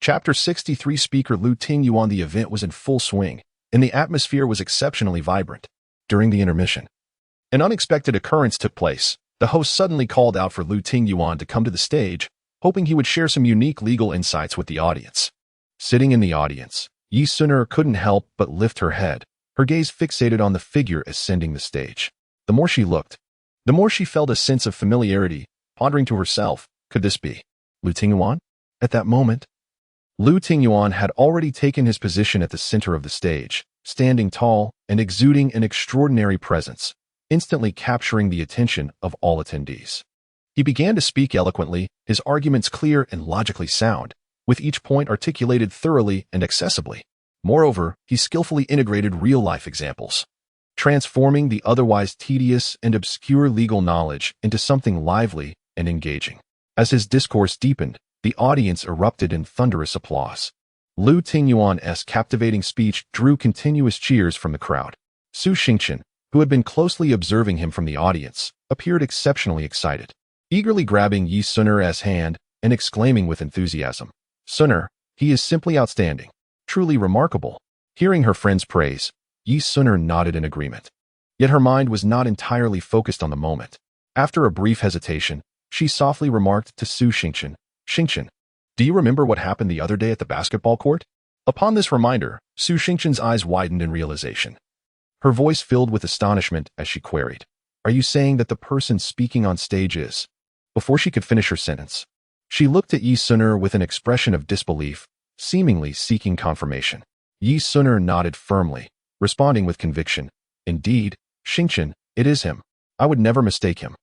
Chapter 63. Speaker Lu Tingyuan. The event was in full swing, and the atmosphere was exceptionally vibrant. During the intermission, an unexpected occurrence took place. The host suddenly called out for Lu Tingyuan to come to the stage, hoping he would share some unique legal insights with the audience. Sitting in the audience, Yi Suner couldn't help but lift her head, her gaze fixated on the figure ascending the stage. The more she looked, the more she felt a sense of familiarity, pondering to herself, could this be Lu Tingyuan? At that moment, Lu Tingyuan had already taken his position at the center of the stage, standing tall and exuding an extraordinary presence, instantly capturing the attention of all attendees. He began to speak eloquently, his arguments clear and logically sound, with each point articulated thoroughly and accessibly. Moreover, he skillfully integrated real-life examples, transforming the otherwise tedious and obscure legal knowledge into something lively and engaging. As his discourse deepened, the audience erupted in thunderous applause. Lu Tingyuan's captivating speech drew continuous cheers from the crowd. Su Xingchen, who had been closely observing him from the audience, appeared exceptionally excited, eagerly grabbing Yi Suner's hand and exclaiming with enthusiasm, "Suner, he is simply outstanding, truly remarkable." Hearing her friend's praise, Yi Suner nodded in agreement. Yet her mind was not entirely focused on the moment. After a brief hesitation, she softly remarked to Su Xingchen, "Xingchen, do you remember what happened the other day at the basketball court?" Upon this reminder, Su Xingchen's eyes widened in realization. Her voice filled with astonishment as she queried, "Are you saying that the person speaking on stage is—" Before she could finish her sentence, she looked at Yi Suner with an expression of disbelief, seemingly seeking confirmation. Yi Suner nodded firmly, responding with conviction, "Indeed, Xingchen, it is him. I would never mistake him."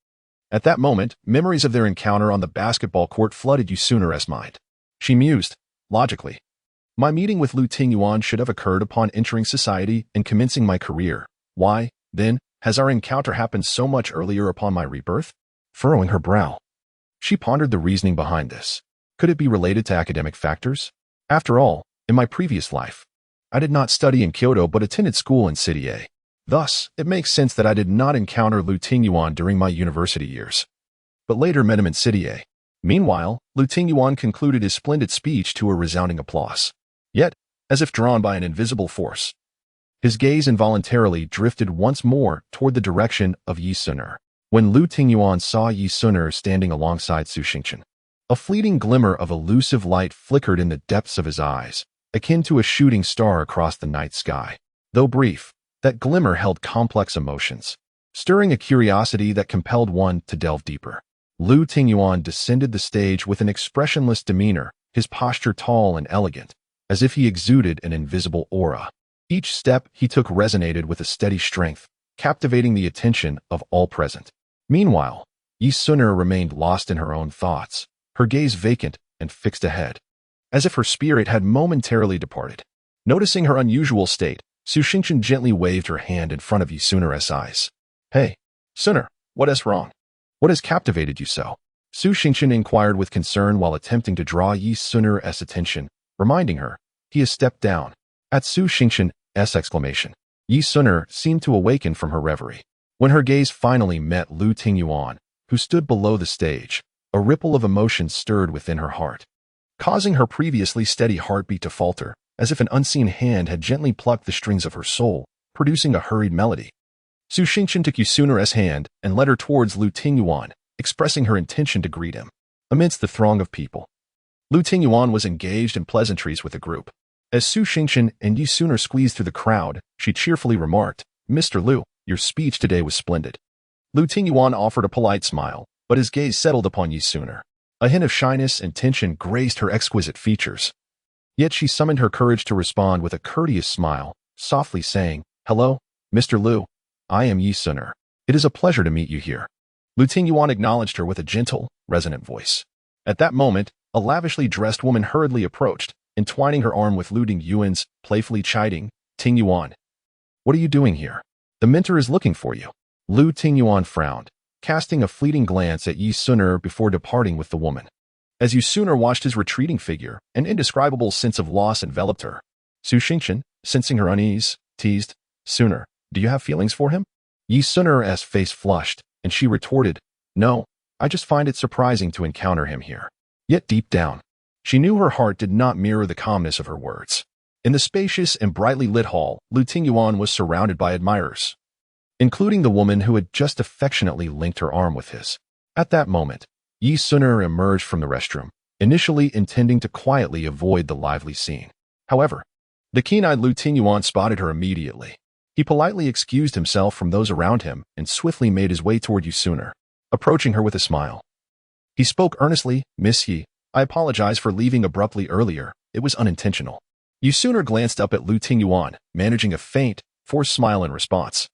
At that moment, memories of their encounter on the basketball court flooded Yi Suner's mind. She mused, logically, "My meeting with Lu Tingyuan should have occurred upon entering society and commencing my career. Why, then, has our encounter happened so much earlier upon my rebirth?" Furrowing her brow, she pondered the reasoning behind this. Could it be related to academic factors? After all, in my previous life, I did not study in Kyoto but attended school in City A. Thus, it makes sense that I did not encounter Lu Tingyuan during my university years, but later met him in City A. Meanwhile, Lu Tingyuan concluded his splendid speech to a resounding applause. Yet, as if drawn by an invisible force, his gaze involuntarily drifted once more toward the direction of Yi Suner. When Lu Tingyuan saw Yi Suner standing alongside Su Xingchen, a fleeting glimmer of elusive light flickered in the depths of his eyes, akin to a shooting star across the night sky. Though brief, that glimmer held complex emotions, stirring a curiosity that compelled one to delve deeper. Lu Tingyuan descended the stage with an expressionless demeanor, his posture tall and elegant, as if he exuded an invisible aura. Each step he took resonated with a steady strength, captivating the attention of all present. Meanwhile, Yi Suner remained lost in her own thoughts, her gaze vacant and fixed ahead, as if her spirit had momentarily departed. Noticing her unusual state, Su Xingchen gently waved her hand in front of Yi Suner's eyes. "Hey, Suner, what is wrong? What has captivated you so?" Su Xingchen inquired with concern while attempting to draw Yi Suner's attention, reminding her, "He has stepped down." At Su Xingchen's exclamation, Yi Suner seemed to awaken from her reverie. When her gaze finally met Lu Tingyuan, who stood below the stage, a ripple of emotion stirred within her heart, causing her previously steady heartbeat to falter, as if an unseen hand had gently plucked the strings of her soul, producing a hurried melody. Su Xingchen took Yi Suner's hand and led her towards Lu Tingyuan, expressing her intention to greet him. Amidst the throng of people, Lu Tingyuan was engaged in pleasantries with the group. As Su Xingchen and Yi Suner squeezed through the crowd, she cheerfully remarked, "Mr. Lu, your speech today was splendid." Lu Tingyuan offered a polite smile, but his gaze settled upon Yi Suner. A hint of shyness and tension graced her exquisite features. Yet she summoned her courage to respond with a courteous smile, softly saying, "Hello, Mr. Lu. I am Yi Suner. It is a pleasure to meet you here." Lu Tingyuan acknowledged her with a gentle, resonant voice. At that moment, a lavishly dressed woman hurriedly approached, entwining her arm with Lu Tingyuan's, playfully chiding, "Tingyuan, what are you doing here? The mentor is looking for you." Lu Tingyuan frowned, casting a fleeting glance at Yi Suner before departing with the woman. As Yi Suner watched his retreating figure, an indescribable sense of loss enveloped her. Su Xingchen, sensing her unease, teased, "Suner, do you have feelings for him?" Yi Suner's face flushed, and she retorted, "No, I just find it surprising to encounter him here." Yet deep down, She knew her heart did not mirror the calmness of her words. In the spacious and brightly lit hall, Lu Tingyuan was surrounded by admirers, including the woman who had just affectionately linked her arm with his. At that moment, Yi Suner emerged from the restroom, initially intending to quietly avoid the lively scene. However, the keen-eyed Lu Tingyuan spotted her immediately. He politely excused himself from those around him and swiftly made his way toward Yi Suner, approaching her with a smile. He spoke earnestly, "Miss Yi, I apologize for leaving abruptly earlier. It was unintentional." Yi Suner glanced up at Lu Tingyuan, managing a faint, forced smile in response.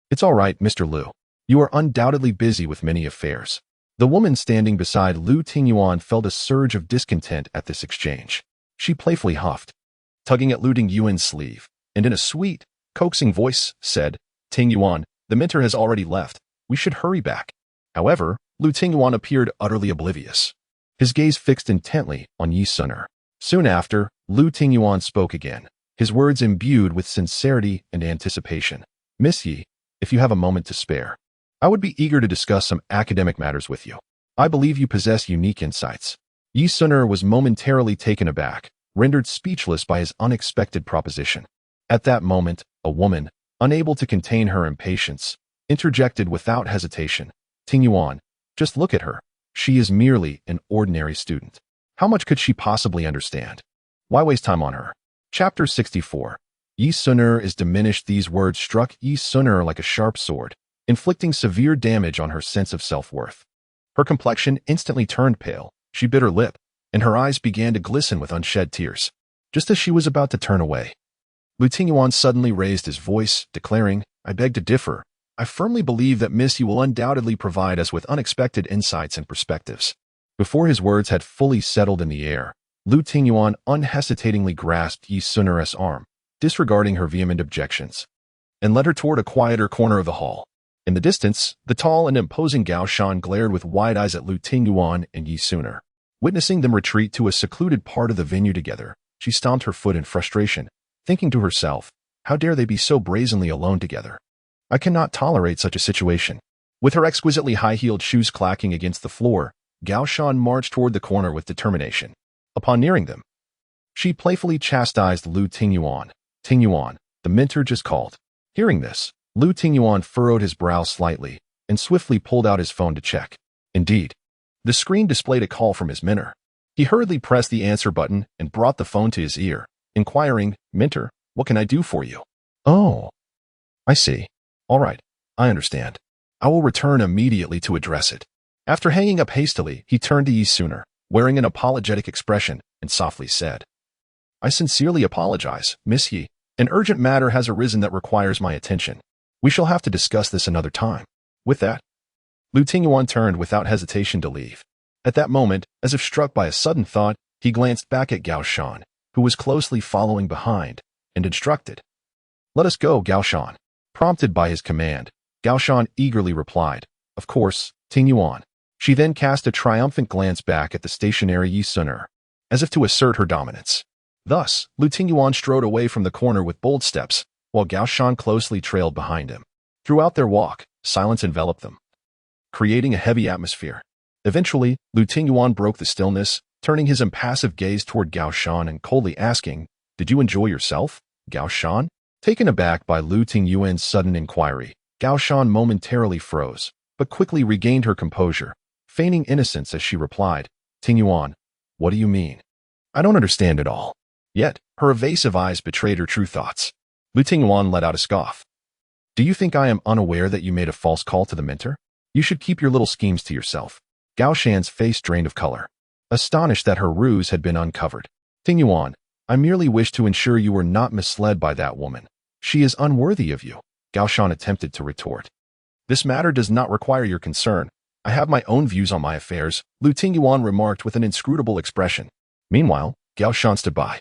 "It's all right, Mr. Lu. You are undoubtedly busy with many affairs." The woman standing beside Lu Tingyuan felt a surge of discontent at this exchange. She playfully huffed, tugging at Lu Tingyuan's sleeve, and in a sweet, coaxing voice, said, "Tingyuan, the mentor has already left. We should hurry back." However, Lu Tingyuan appeared utterly oblivious, his gaze fixed intently on Yi Suner. Soon after, Lu Tingyuan spoke again, his words imbued with sincerity and anticipation. "Miss Yi, if you have a moment to spare, I would be eager to discuss some academic matters with you. I believe you possess unique insights." Yi Suner was momentarily taken aback, rendered speechless by his unexpected proposition. At that moment, a woman, unable to contain her impatience, interjected without hesitation, "Tingyuan, just look at her. She is merely an ordinary student. How much could she possibly understand? Why waste time on her?" Chapter 64. Yi Suner is diminished. These words struck Yi Suner like a sharp sword, inflicting severe damage on her sense of self-worth. Her complexion instantly turned pale, she bit her lip, and her eyes began to glisten with unshed tears. Just as she was about to turn away, Lu Tingyuan suddenly raised his voice, declaring, "I beg to differ. I firmly believe that Miss Yi will undoubtedly provide us with unexpected insights and perspectives." Before his words had fully settled in the air, Lu Tingyuan unhesitatingly grasped Yi Suner's arm, disregarding her vehement objections, and led her toward a quieter corner of the hall. In the distance, the tall and imposing Gao Shan glared with wide eyes at Lu Tingyuan and Yi Suner. Witnessing them retreat to a secluded part of the venue together, she stomped her foot in frustration, thinking to herself, how dare they be so brazenly alone together? I cannot tolerate such a situation. With her exquisitely high-heeled shoes clacking against the floor, Gao Shan marched toward the corner with determination. Upon nearing them, she playfully chastised Lu Tingyuan. "Tingyuan, the mentor just called." Hearing this, Lu Tingyuan furrowed his brow slightly and swiftly pulled out his phone to check. Indeed, the screen displayed a call from his mentor. He hurriedly pressed the answer button and brought the phone to his ear, inquiring, "Mentor, what can I do for you?" "Oh, I see. All right, I understand. I will return immediately to address it." After hanging up hastily, he turned to Yi Suner, wearing an apologetic expression, and softly said, "I sincerely apologize, Miss Yi. An urgent matter has arisen that requires my attention. We shall have to discuss this another time." With that, Lu Tingyuan turned without hesitation to leave. At that moment, as if struck by a sudden thought, he glanced back at Gao Shan, who was closely following behind, and instructed, "Let us go, Gao Shan." Prompted by his command, Gao Shan eagerly replied, "Of course, Tingyuan." She then cast a triumphant glance back at the stationary Yi Suner, as if to assert her dominance. Thus, Lu Tingyuan strode away from the corner with bold steps, while Gao Shan closely trailed behind him. Throughout their walk, silence enveloped them, creating a heavy atmosphere. Eventually, Lu Tingyuan broke the stillness, turning his impassive gaze toward Gao Shan and coldly asking, "Did you enjoy yourself, Gao Shan?" Taken aback by Lu Tingyuan's sudden inquiry, Gao Shan momentarily froze, but quickly regained her composure, feigning innocence as she replied, "Tingyuan, what do you mean? I don't understand at all." Yet, her evasive eyes betrayed her true thoughts. Lu Tingyuan let out a scoff. "Do you think I am unaware that you made a false call to the mentor? You should keep your little schemes to yourself." Gao Shan's face drained of color, astonished that her ruse had been uncovered. "Tingyuan, I merely wish to ensure you were not misled by that woman. She is unworthy of you," Gao Shan attempted to retort. "This matter does not require your concern. I have my own views on my affairs," Lu Tingyuan remarked with an inscrutable expression. Meanwhile, Gao Shan stood by,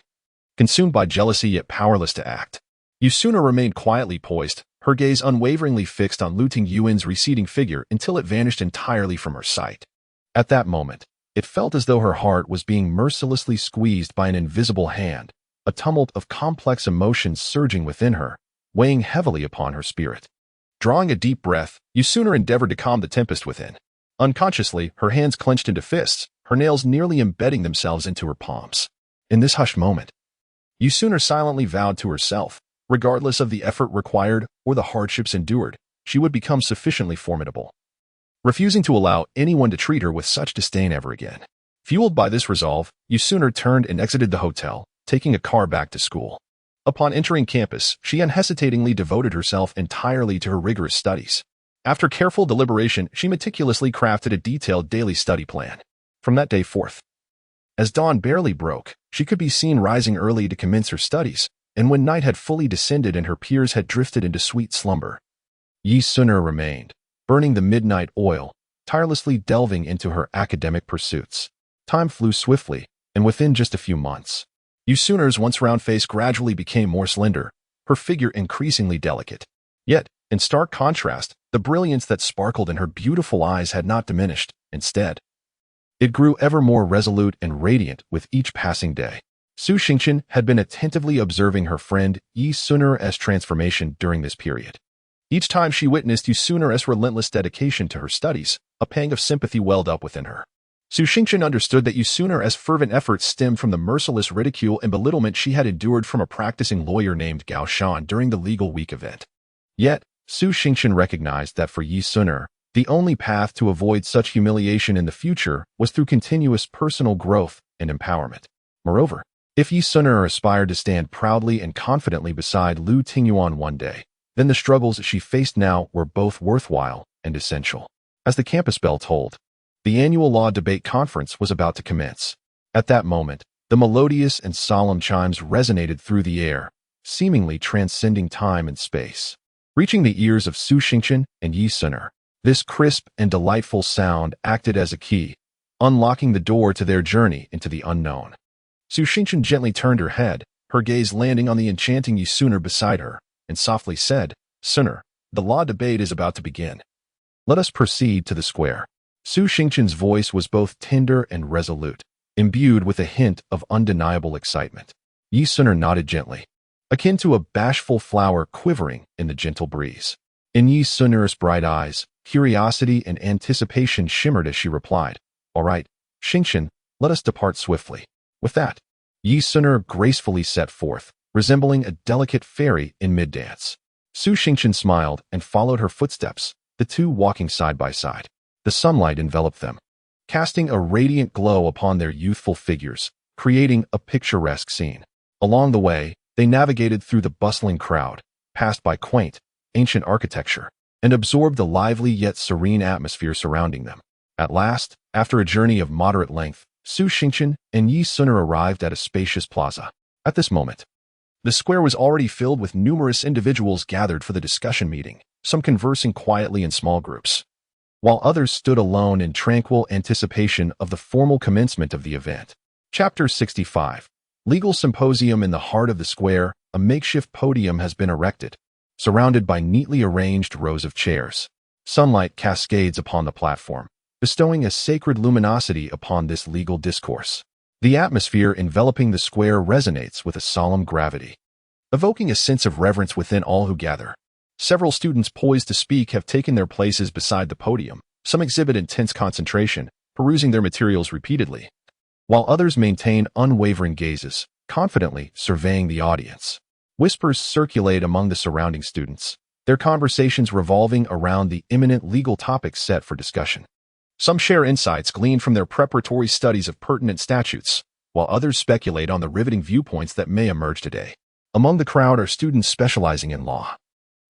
consumed by jealousy yet powerless to act. Yi Suner remained quietly poised, her gaze unwaveringly fixed on Lu Tingyuan's receding figure until it vanished entirely from her sight. At that moment, it felt as though her heart was being mercilessly squeezed by an invisible hand, a tumult of complex emotions surging within her, weighing heavily upon her spirit. Drawing a deep breath, Yi Suner endeavored to calm the tempest within. Unconsciously, her hands clenched into fists, her nails nearly embedding themselves into her palms. In this hushed moment, Yusuner silently vowed to herself, regardless of the effort required or the hardships endured, she would become sufficiently formidable, refusing to allow anyone to treat her with such disdain ever again. Fueled by this resolve, Yusuner turned and exited the hotel, taking a car back to school. Upon entering campus, she unhesitatingly devoted herself entirely to her rigorous studies. After careful deliberation, she meticulously crafted a detailed daily study plan. From that day forth, as dawn barely broke, she could be seen rising early to commence her studies, and when night had fully descended and her peers had drifted into sweet slumber, Yusuner remained, burning the midnight oil, tirelessly delving into her academic pursuits. Time flew swiftly, and within just a few months, Yusuner's once round face gradually became more slender, her figure increasingly delicate. Yet, in stark contrast, the brilliance that sparkled in her beautiful eyes had not diminished. Instead, it grew ever more resolute and radiant with each passing day. Su Xingqian had been attentively observing her friend Yusuner's transformation during this period. Each time she witnessed Yusuner's relentless dedication to her studies, a pang of sympathy welled up within her. Su Xingqian understood that Yusuner's fervent efforts stemmed from the merciless ridicule and belittlement she had endured from a practicing lawyer named Gao Shan during the Legal Week event. Yet, Su Xingqian recognized that for Yusuner, the only path to avoid such humiliation in the future was through continuous personal growth and empowerment. Moreover, if Yusuner aspired to stand proudly and confidently beside Lu Tingyuan one day, then the struggles she faced now were both worthwhile and essential. As the campus bell tolled, the annual law debate conference was about to commence. At that moment, the melodious and solemn chimes resonated through the air, seemingly transcending time and space. Reaching the ears of Su Xingqian and Yusuner, this crisp and delightful sound acted as a key, unlocking the door to their journey into the unknown. Su Xingqian gently turned her head, her gaze landing on the enchanting Yusuner beside her, and softly said, "Suner, the law debate is about to begin. Let us proceed to the square." Su Xingqian's voice was both tender and resolute, imbued with a hint of undeniable excitement. Yusuner nodded gently, akin to a bashful flower quivering in the gentle breeze. In Yusuner's bright eyes, curiosity and anticipation shimmered as she replied, "All right, Xingqian, let us depart swiftly." With that, Yusuner gracefully set forth, resembling a delicate fairy in mid-dance. Su Xingqian smiled and followed her footsteps, the two walking side by side. The sunlight enveloped them, casting a radiant glow upon their youthful figures, creating a picturesque scene. Along the way, they navigated through the bustling crowd, passed by quaint, ancient architecture, and absorbed the lively yet serene atmosphere surrounding them. At last, after a journey of moderate length, Su Xingqian and Yusuner arrived at a spacious plaza. At this moment, the square was already filled with numerous individuals gathered for the discussion meeting, some conversing quietly in small groups, while others stood alone in tranquil anticipation of the formal commencement of the event. Chapter 65. Legal Symposium. In the heart of the square, a makeshift podium has been erected, surrounded by neatly arranged rows of chairs. Sunlight cascades upon the platform, bestowing a sacred luminosity upon this legal discourse. The atmosphere enveloping the square resonates with a solemn gravity, evoking a sense of reverence within all who gather. Several students poised to speak have taken their places beside the podium. Some exhibit intense concentration, perusing their materials repeatedly, while others maintain unwavering gazes, confidently surveying the audience. Whispers circulate among the surrounding students, their conversations revolving around the imminent legal topics set for discussion. Some share insights gleaned from their preparatory studies of pertinent statutes, while others speculate on the riveting viewpoints that may emerge today. Among the crowd are students specializing in law,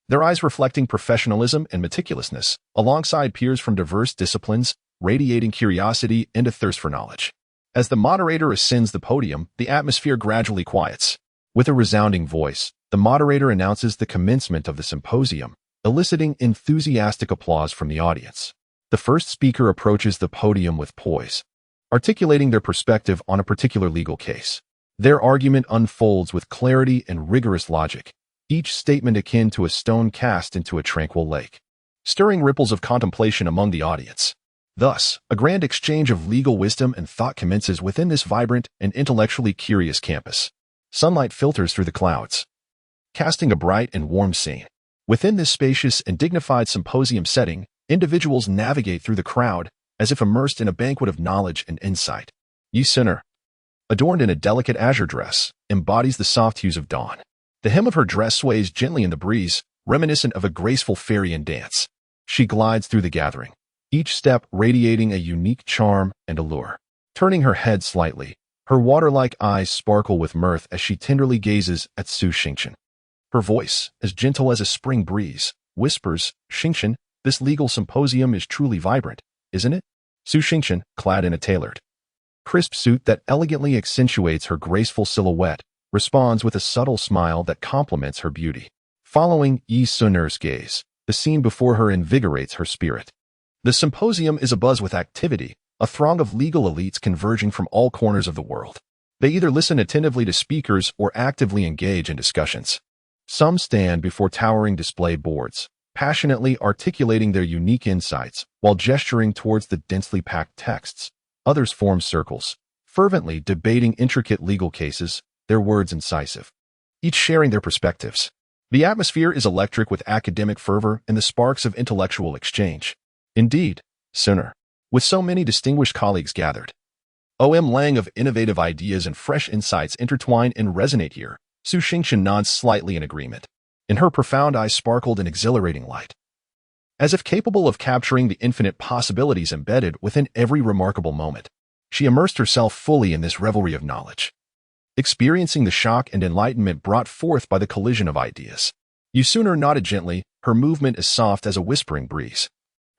their eyes reflecting professionalism and meticulousness, alongside peers from diverse disciplines, radiating curiosity and a thirst for knowledge. As the moderator ascends the podium, the atmosphere gradually quiets. With a resounding voice, the moderator announces the commencement of the symposium, eliciting enthusiastic applause from the audience. The first speaker approaches the podium with poise, articulating their perspective on a particular legal case. Their argument unfolds with clarity and rigorous logic, each statement akin to a stone cast into a tranquil lake, stirring ripples of contemplation among the audience. Thus, a grand exchange of legal wisdom and thought commences within this vibrant and intellectually curious campus. Sunlight filters through the clouds, casting a bright and warm scene. Within this spacious and dignified symposium setting, individuals navigate through the crowd, as if immersed in a banquet of knowledge and insight. Yi Suner, adorned in a delicate azure dress, embodies the soft hues of dawn. The hem of her dress sways gently in the breeze, reminiscent of a graceful fairy dance. She glides through the gathering, each step radiating a unique charm and allure. Turning her head slightly, her water-like eyes sparkle with mirth as she tenderly gazes at Su Xingchen. Her voice, as gentle as a spring breeze, whispers, "Xingchen, this legal symposium is truly vibrant, isn't it?" Su Xingchen, clad in a tailored, crisp suit that elegantly accentuates her graceful silhouette, responds with a subtle smile that complements her beauty. Following Yi Suner's gaze, the scene before her invigorates her spirit. The symposium is abuzz with activity, a throng of legal elites converging from all corners of the world. They either listen attentively to speakers or actively engage in discussions. Some stand before towering display boards, passionately articulating their unique insights while gesturing towards the densely packed texts. Others form circles, fervently debating intricate legal cases, their words incisive, each sharing their perspectives. The atmosphere is electric with academic fervor and the sparks of intellectual exchange. Indeed, Suner, with so many distinguished colleagues gathered, Lang of innovative ideas and fresh insights intertwine and resonate here. Su Xingchen nods slightly in agreement. In her profound eyes sparkled an exhilarating light, as if capable of capturing the infinite possibilities embedded within every remarkable moment. She immersed herself fully in this revelry of knowledge, experiencing the shock and enlightenment brought forth by the collision of ideas. Yi Suner nodded gently, her movement as soft as a whispering breeze,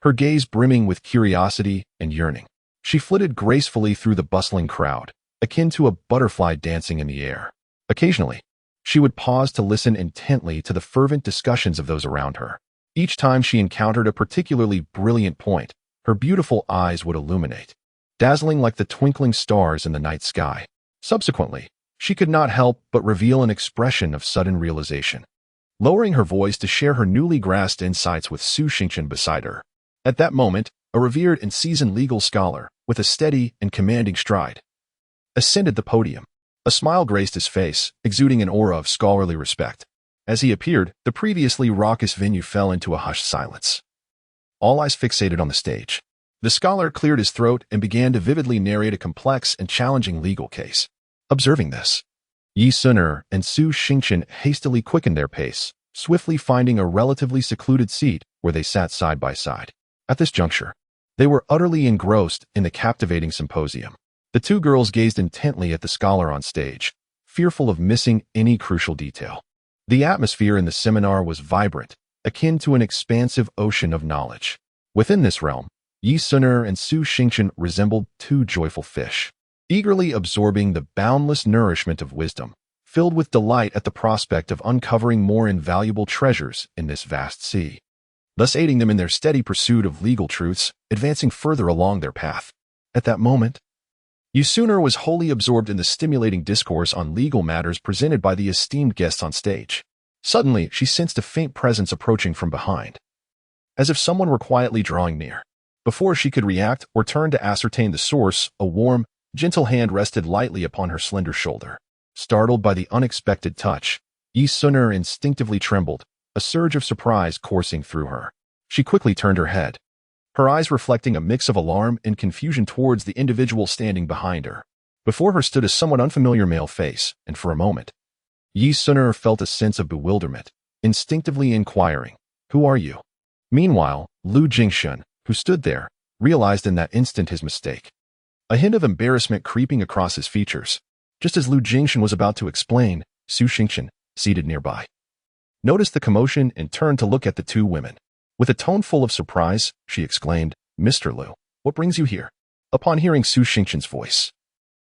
her gaze brimming with curiosity and yearning. She flitted gracefully through the bustling crowd, akin to a butterfly dancing in the air. Occasionally, she would pause to listen intently to the fervent discussions of those around her. Each time she encountered a particularly brilliant point, her beautiful eyes would illuminate, dazzling like the twinkling stars in the night sky. Subsequently, she could not help but reveal an expression of sudden realization, lowering her voice to share her newly grasped insights with Su Xingchen beside her. At that moment, a revered and seasoned legal scholar, with a steady and commanding stride, ascended the podium. A smile graced his face, exuding an aura of scholarly respect. As he appeared, the previously raucous venue fell into a hushed silence, all eyes fixated on the stage. The scholar cleared his throat and began to vividly narrate a complex and challenging legal case. Observing this, Yi Suner and Su Xingchen hastily quickened their pace, swiftly finding a relatively secluded seat where they sat side by side. At this juncture, they were utterly engrossed in the captivating symposium. The two girls gazed intently at the scholar on stage, fearful of missing any crucial detail. The atmosphere in the seminar was vibrant, akin to an expansive ocean of knowledge. Within this realm, Yi Suner and Su Xingchen resembled two joyful fish, eagerly absorbing the boundless nourishment of wisdom, filled with delight at the prospect of uncovering more invaluable treasures in this vast sea, thus aiding them in their steady pursuit of legal truths, advancing further along their path. At that moment, Yi Suner was wholly absorbed in the stimulating discourse on legal matters presented by the esteemed guests on stage. Suddenly, she sensed a faint presence approaching from behind, as if someone were quietly drawing near. Before she could react or turn to ascertain the source, a warm, gentle hand rested lightly upon her slender shoulder. Startled by the unexpected touch, Yi Suner instinctively trembled, a surge of surprise coursing through her. She quickly turned her head, her eyes reflecting a mix of alarm and confusion towards the individual standing behind her. Before her stood a somewhat unfamiliar male face, and for a moment, Yi Suner felt a sense of bewilderment, instinctively inquiring, "Who are you?" Meanwhile, Lu Jingshun, who stood there, realized in that instant his mistake, a hint of embarrassment creeping across his features. Just as Lu Jingshun was about to explain, Su Xingchen, seated nearby, noticed the commotion and turned to look at the two women. With a tone full of surprise, she exclaimed, "Mr. Lu, what brings you here?" Upon hearing Su Xingchen's voice,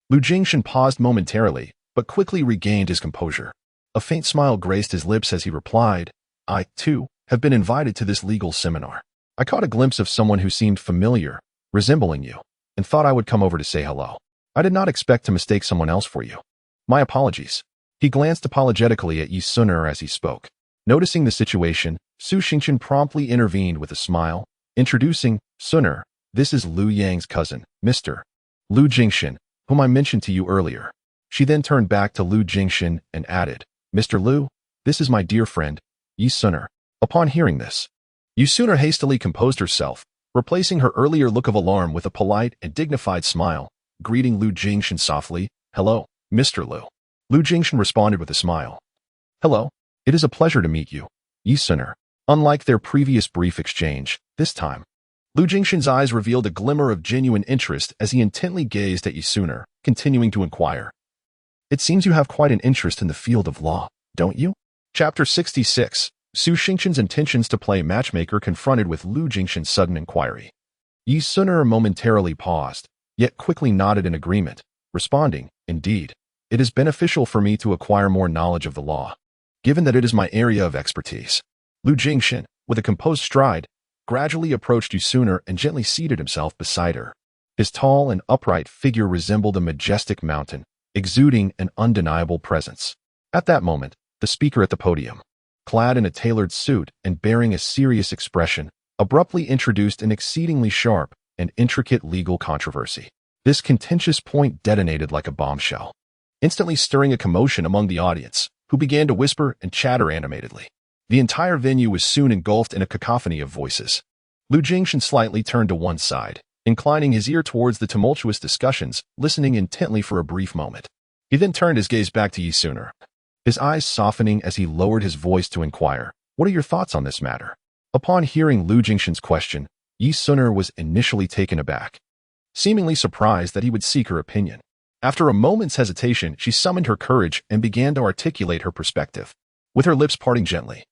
Lu Jingshun paused momentarily, but quickly regained his composure. A faint smile graced his lips as he replied, "I, too, have been invited to this legal seminar. I caught a glimpse of someone who seemed familiar, resembling you, and thought I would come over to say hello. I did not expect to mistake someone else for you. My apologies." He glanced apologetically at Yi Suner as he spoke. Noticing the situation, Su Xingchen promptly intervened with a smile, introducing, "Suner, this is Lu Yang's cousin, Mr. Lu Jingshun, whom I mentioned to you earlier." She then turned back to Lu Jingshun and added, "Mr. Lu, this is my dear friend, Yi Suner." Upon hearing this, Yi Suner hastily composed herself, replacing her earlier look of alarm with a polite and dignified smile, greeting Lu Jingshan softly. "Hello, Mr. Lu." Lu Jingshan responded with a smile. "Hello, it is a pleasure to meet you, Yi Suner." Unlike their previous brief exchange, this time, Lu Jingshan's eyes revealed a glimmer of genuine interest as he intently gazed at Yi Suner, continuing to inquire. "It seems you have quite an interest in the field of law, don't you?" Chapter 66. Su Xingshan's intentions to play matchmaker confronted with Lu Jingshan's sudden inquiry. Yi Suner momentarily paused, yet quickly nodded in agreement, responding, "Indeed, it is beneficial for me to acquire more knowledge of the law, given that it is my area of expertise." Lu Jingshan, with a composed stride, gradually approached Yi Suner and gently seated himself beside her. His tall and upright figure resembled a majestic mountain, exuding an undeniable presence. At that moment, the speaker at the podium, clad in a tailored suit and bearing a serious expression, abruptly introduced an exceedingly sharp and intricate legal controversy. This contentious point detonated like a bombshell, instantly stirring a commotion among the audience, who began to whisper and chatter animatedly. The entire venue was soon engulfed in a cacophony of voices. Lu Jingshan slightly turned to one side, inclining his ear towards the tumultuous discussions, listening intently for a brief moment. He then turned his gaze back to Yi Suner, his eyes softening as he lowered his voice to inquire, "What are your thoughts on this matter?" Upon hearing Lu Jingshan's question, Yi Suner was initially taken aback, seemingly surprised that he would seek her opinion. After a moment's hesitation, she summoned her courage and began to articulate her perspective. With her lips parting gently,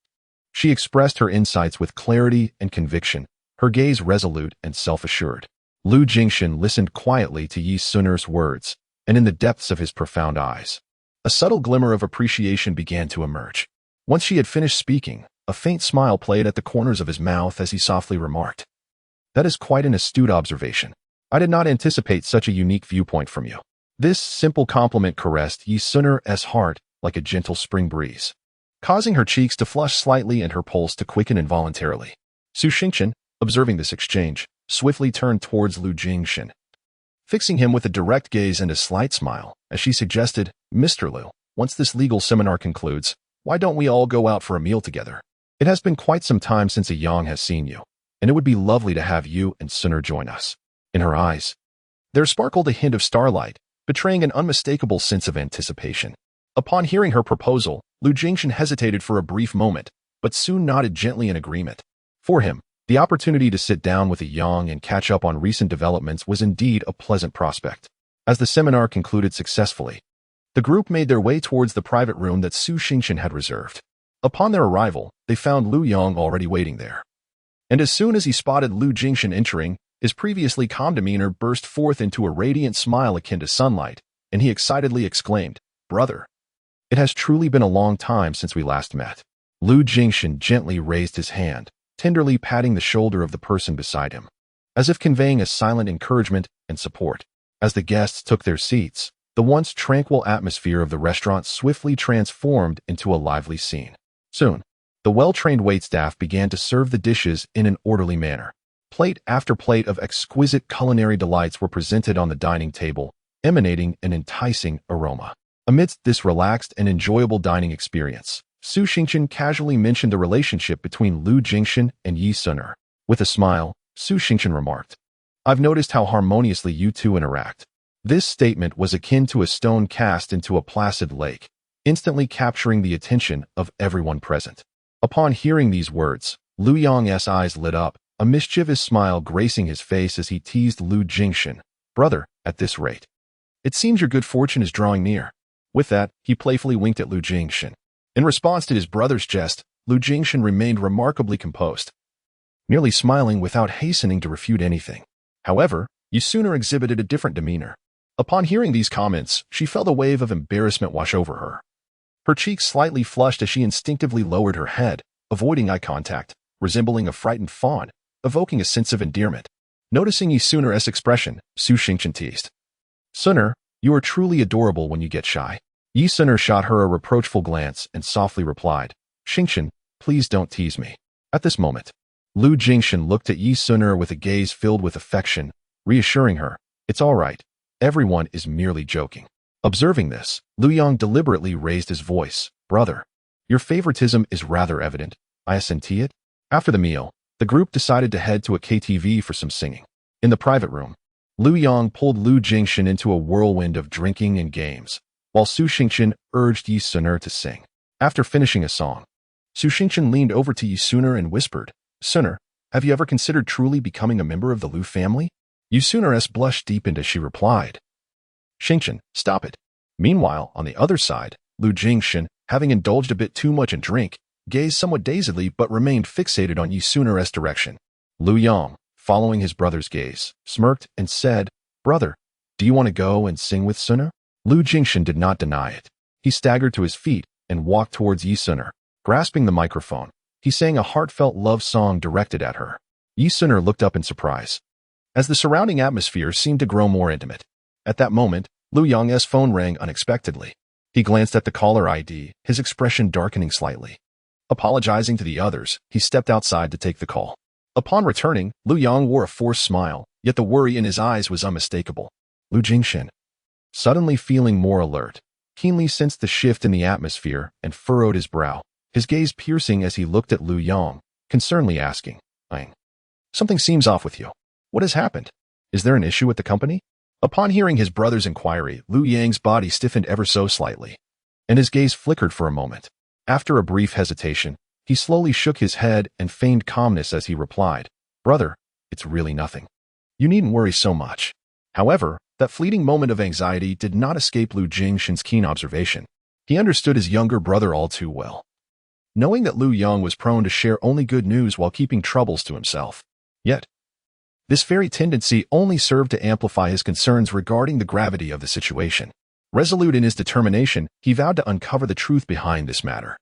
she expressed her insights with clarity and conviction, her gaze resolute and self-assured. Lu Jingshan listened quietly to Yi Suner's words, and in the depths of his profound eyes, a subtle glimmer of appreciation began to emerge. Once she had finished speaking, a faint smile played at the corners of his mouth as he softly remarked, "That is quite an astute observation. I did not anticipate such a unique viewpoint from you." This simple compliment caressed Yi Suner's heart like a gentle spring breeze, causing her cheeks to flush slightly and her pulse to quicken involuntarily. Su Xingshan, observing this exchange, swiftly turned towards Lu Jingshan, fixing him with a direct gaze and a slight smile, as she suggested, "Mr. Lu, once this legal seminar concludes, why don't we all go out for a meal together? It has been quite some time since a Yang has seen you, and it would be lovely to have you and Suner join us." In her eyes, there sparkled a hint of starlight, betraying an unmistakable sense of anticipation. Upon hearing her proposal, Lu Jingshan hesitated for a brief moment, but soon nodded gently in agreement. For him, the opportunity to sit down with a Yang and catch up on recent developments was indeed a pleasant prospect. As the seminar concluded successfully, the group made their way towards the private room that Su Xingshan had reserved. Upon their arrival, they found Lu Yang already waiting there. And as soon as he spotted Lu Jingshan entering, his previously calm demeanor burst forth into a radiant smile akin to sunlight, and he excitedly exclaimed, "Brother, it has truly been a long time since we last met." Lu Jingshan gently raised his hand, tenderly patting the shoulder of the person beside him, as if conveying a silent encouragement and support. As the guests took their seats, the once tranquil atmosphere of the restaurant swiftly transformed into a lively scene. Soon, the well-trained waitstaff began to serve the dishes in an orderly manner. Plate after plate of exquisite culinary delights were presented on the dining table, emanating an enticing aroma. Amidst this relaxed and enjoyable dining experience, Su Xingshan casually mentioned the relationship between Lu Jingshan and Yi Suner. With a smile, Su Xingshan remarked, "I've noticed how harmoniously you two interact." This statement was akin to a stone cast into a placid lake, instantly capturing the attention of everyone present. Upon hearing these words, Lu Yang's eyes lit up, a mischievous smile gracing his face as he teased Lu Jingshan, "Brother, at this rate, it seems your good fortune is drawing near." With that, he playfully winked at Lu Jingshan. In response to his brother's jest, Lu Jingshan remained remarkably composed, merely smiling without hastening to refute anything. However, Yi Suner exhibited a different demeanor. Upon hearing these comments, she felt a wave of embarrassment wash over her. Her cheeks slightly flushed as she instinctively lowered her head, avoiding eye contact, resembling a frightened fawn, evoking a sense of endearment. Noticing Yi Suner's expression, Su Xingshan teased, "Suner, you are truly adorable when you get shy." Yi Suner shot her a reproachful glance and softly replied, "Xingshan, please don't tease me." At this moment, Lu Jingshan looked at Yi Suner with a gaze filled with affection, reassuring her, "It's all right. Everyone is merely joking." Observing this, Lu Yang deliberately raised his voice, "Brother, your favoritism is rather evident. I assent to it." After the meal, The group decided to head to a KTV for some singing. In the private room, Lu Yang pulled Lu Jingshan into a whirlwind of drinking and games, while Su Xingchen urged Yi Suner to sing. After finishing a song, Su Xingchen leaned over to Yi Suner and whispered, "Suner, have you ever considered truly becoming a member of the Lu family?" Yi Suner's blushed deepened as she replied, "Xingchen, stop it." Meanwhile, on the other side, Lu Jingshan, having indulged a bit too much in drink, gazed somewhat dazedly but remained fixated on Yi Suner's direction. Lu Yang, following his brother's gaze, smirked and said, "Brother, do you want to go and sing with Suner?" Lu Jingshan did not deny it. He staggered to his feet and walked towards Yi Suner. Grasping the microphone, he sang a heartfelt love song directed at her. Yi Suner looked up in surprise, as the surrounding atmosphere seemed to grow more intimate. At that moment, Lu Yang's phone rang unexpectedly. He glanced at the caller ID, his expression darkening slightly. Apologizing to the others, he stepped outside to take the call. Upon returning, Lu Yang wore a forced smile, yet the worry in his eyes was unmistakable. Lu Jingshan, suddenly feeling more alert, keenly sensed the shift in the atmosphere and furrowed his brow, his gaze piercing as he looked at Lu Yang, concernedly asking, "Something seems off with you. What has happened? Is there an issue at the company?" Upon hearing his brother's inquiry, Lu Yang's body stiffened ever so slightly, and his gaze flickered for a moment. After a brief hesitation, he slowly shook his head and feigned calmness as he replied, "Brother, it's really nothing. You needn't worry so much." However, that fleeting moment of anxiety did not escape Lu Jingshan's keen observation. He understood his younger brother all too well, knowing that Lu Yang was prone to share only good news while keeping troubles to himself. Yet, this very tendency only served to amplify his concerns regarding the gravity of the situation. Resolute in his determination, he vowed to uncover the truth behind this matter,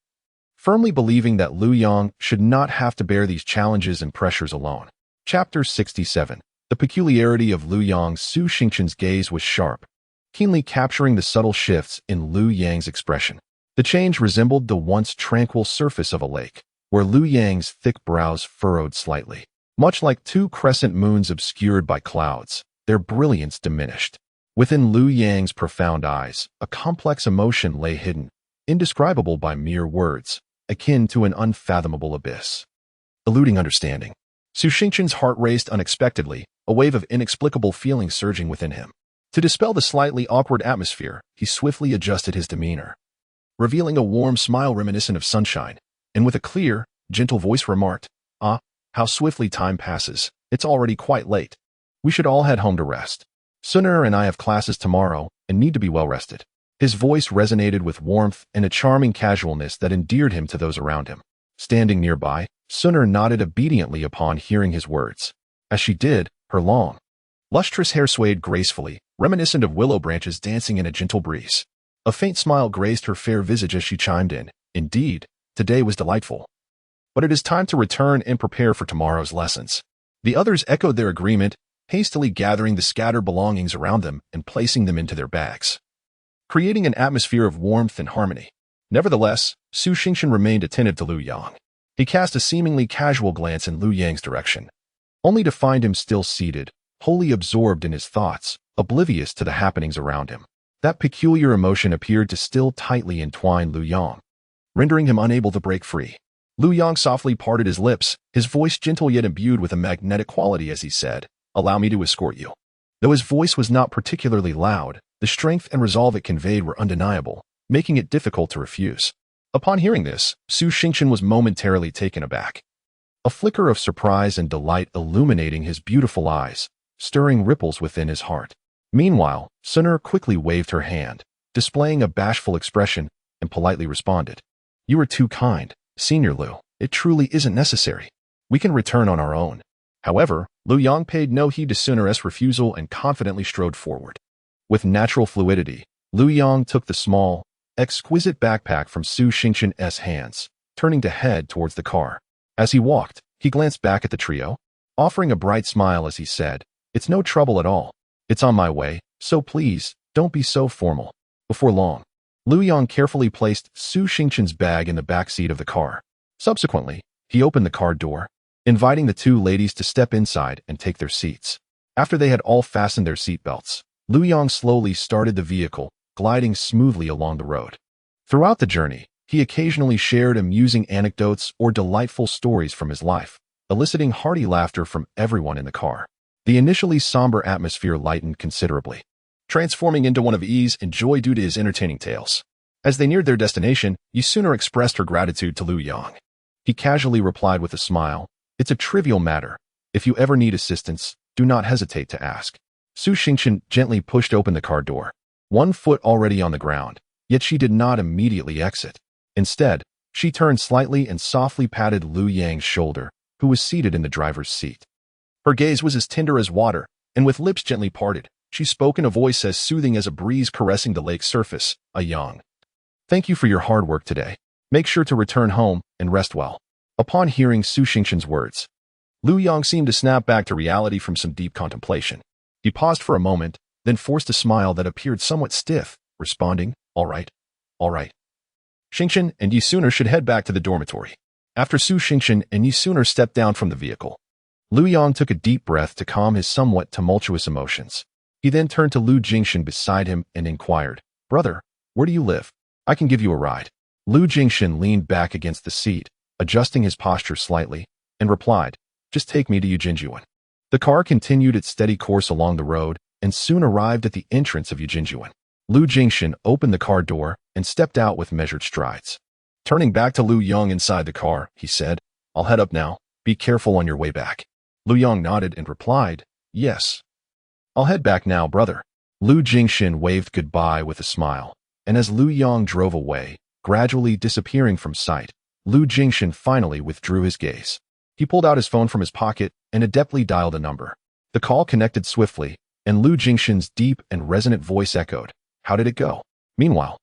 firmly believing that Lu Yang should not have to bear these challenges and pressures alone. Chapter 67. The peculiarity of Lu Yang's Su Xingchen's gaze was sharp, keenly capturing the subtle shifts in Lu Yang's expression. The change resembled the once tranquil surface of a lake, where Lu Yang's thick brows furrowed slightly. Much like two crescent moons obscured by clouds, their brilliance diminished. Within Lu Yang's profound eyes, a complex emotion lay hidden, indescribable by mere words, akin to an unfathomable abyss. Eluding understanding, Su Xingchen's heart raced unexpectedly, a wave of inexplicable feeling surging within him. To dispel the slightly awkward atmosphere, he swiftly adjusted his demeanor, revealing a warm smile reminiscent of sunshine, and with a clear, gentle voice remarked, "Ah, how swiftly time passes. It's already quite late. We should all head home to rest. Suner and I have classes tomorrow and need to be well rested." His voice resonated with warmth and a charming casualness that endeared him to those around him. Standing nearby, Suner nodded obediently upon hearing his words. As she did, her long, lustrous hair swayed gracefully, reminiscent of willow branches dancing in a gentle breeze. A faint smile graced her fair visage as she chimed in, "Indeed, today was delightful. But it is time to return and prepare for tomorrow's lessons." The others echoed their agreement, hastily gathering the scattered belongings around them and placing them into their bags, creating an atmosphere of warmth and harmony. Nevertheless, Su Xingchen remained attentive to Lu Yang. He cast a seemingly casual glance in Lu Yang's direction, only to find him still seated, wholly absorbed in his thoughts, oblivious to the happenings around him. That peculiar emotion appeared to still tightly entwine Lu Yang, rendering him unable to break free. Lu Yang softly parted his lips, his voice gentle yet imbued with a magnetic quality as he said, "Allow me to escort you." Though his voice was not particularly loud, the strength and resolve it conveyed were undeniable, making it difficult to refuse. Upon hearing this, Su Xingchen was momentarily taken aback, a flicker of surprise and delight illuminating his beautiful eyes, stirring ripples within his heart. Meanwhile, Suner quickly waved her hand, displaying a bashful expression, and politely responded, "You are too kind, Senior Lu. It truly isn't necessary. We can return on our own." However, Lu Yang paid no heed to Suner's refusal and confidently strode forward. With natural fluidity, Lu Yang took the small, exquisite backpack from Su Xingchen's hands, turning to head towards the car. As he walked, he glanced back at the trio, offering a bright smile as he said, "It's no trouble at all. It's on my way, so please, don't be so formal." Before long, Lu Yang carefully placed Su Xingchen's bag in the back seat of the car. Subsequently, he opened the car door, inviting the two ladies to step inside and take their seats. After they had all fastened their seatbelts, Lu Yang slowly started the vehicle, gliding smoothly along the road. Throughout the journey, he occasionally shared amusing anecdotes or delightful stories from his life, eliciting hearty laughter from everyone in the car. The initially somber atmosphere lightened considerably, transforming into one of ease and joy due to his entertaining tales. As they neared their destination, Yisuner expressed her gratitude to Lu Yang. He casually replied with a smile, "It's a trivial matter. If you ever need assistance, do not hesitate to ask." Su Xingchen gently pushed open the car door, one foot already on the ground, yet she did not immediately exit. Instead, she turned slightly and softly patted Lu Yang's shoulder, who was seated in the driver's seat. Her gaze was as tender as water, and with lips gently parted, she spoke in a voice as soothing as a breeze caressing the lake's surface. Yang, thank you for your hard work today. Make sure to return home and rest well." Upon hearing Su Xingchen's words, Lu Yang seemed to snap back to reality from some deep contemplation. He paused for a moment, then forced a smile that appeared somewhat stiff, responding, all right. Xingchen and Yisuner should head back to the dormitory. After Su Xingchen and Yisuner stepped down from the vehicle, Lu Yang took a deep breath to calm his somewhat tumultuous emotions. He then turned to Lu Jingchen beside him and inquired, "Brother, where do you live? I can give you a ride." Lu Jingchen leaned back against the seat, adjusting his posture slightly, and replied, "Just take me to Yujinjuan." The car continued its steady course along the road and soon arrived at the entrance of Yujinjuan. Lu Jingchen opened the car door and stepped out with measured strides. Turning back to Lu Yang inside the car, he said, "I'll head up now. Be careful on your way back." Lu Yang nodded and replied, "Yes. I'll head back now, brother." Lu Jingchen waved goodbye with a smile, and as Lu Yang drove away, gradually disappearing from sight, Lu Jingchen finally withdrew his gaze. He pulled out his phone from his pocket and adeptly dialed a number. The call connected swiftly, and Lu Jingchen's deep and resonant voice echoed, "How did it go?" Meanwhile,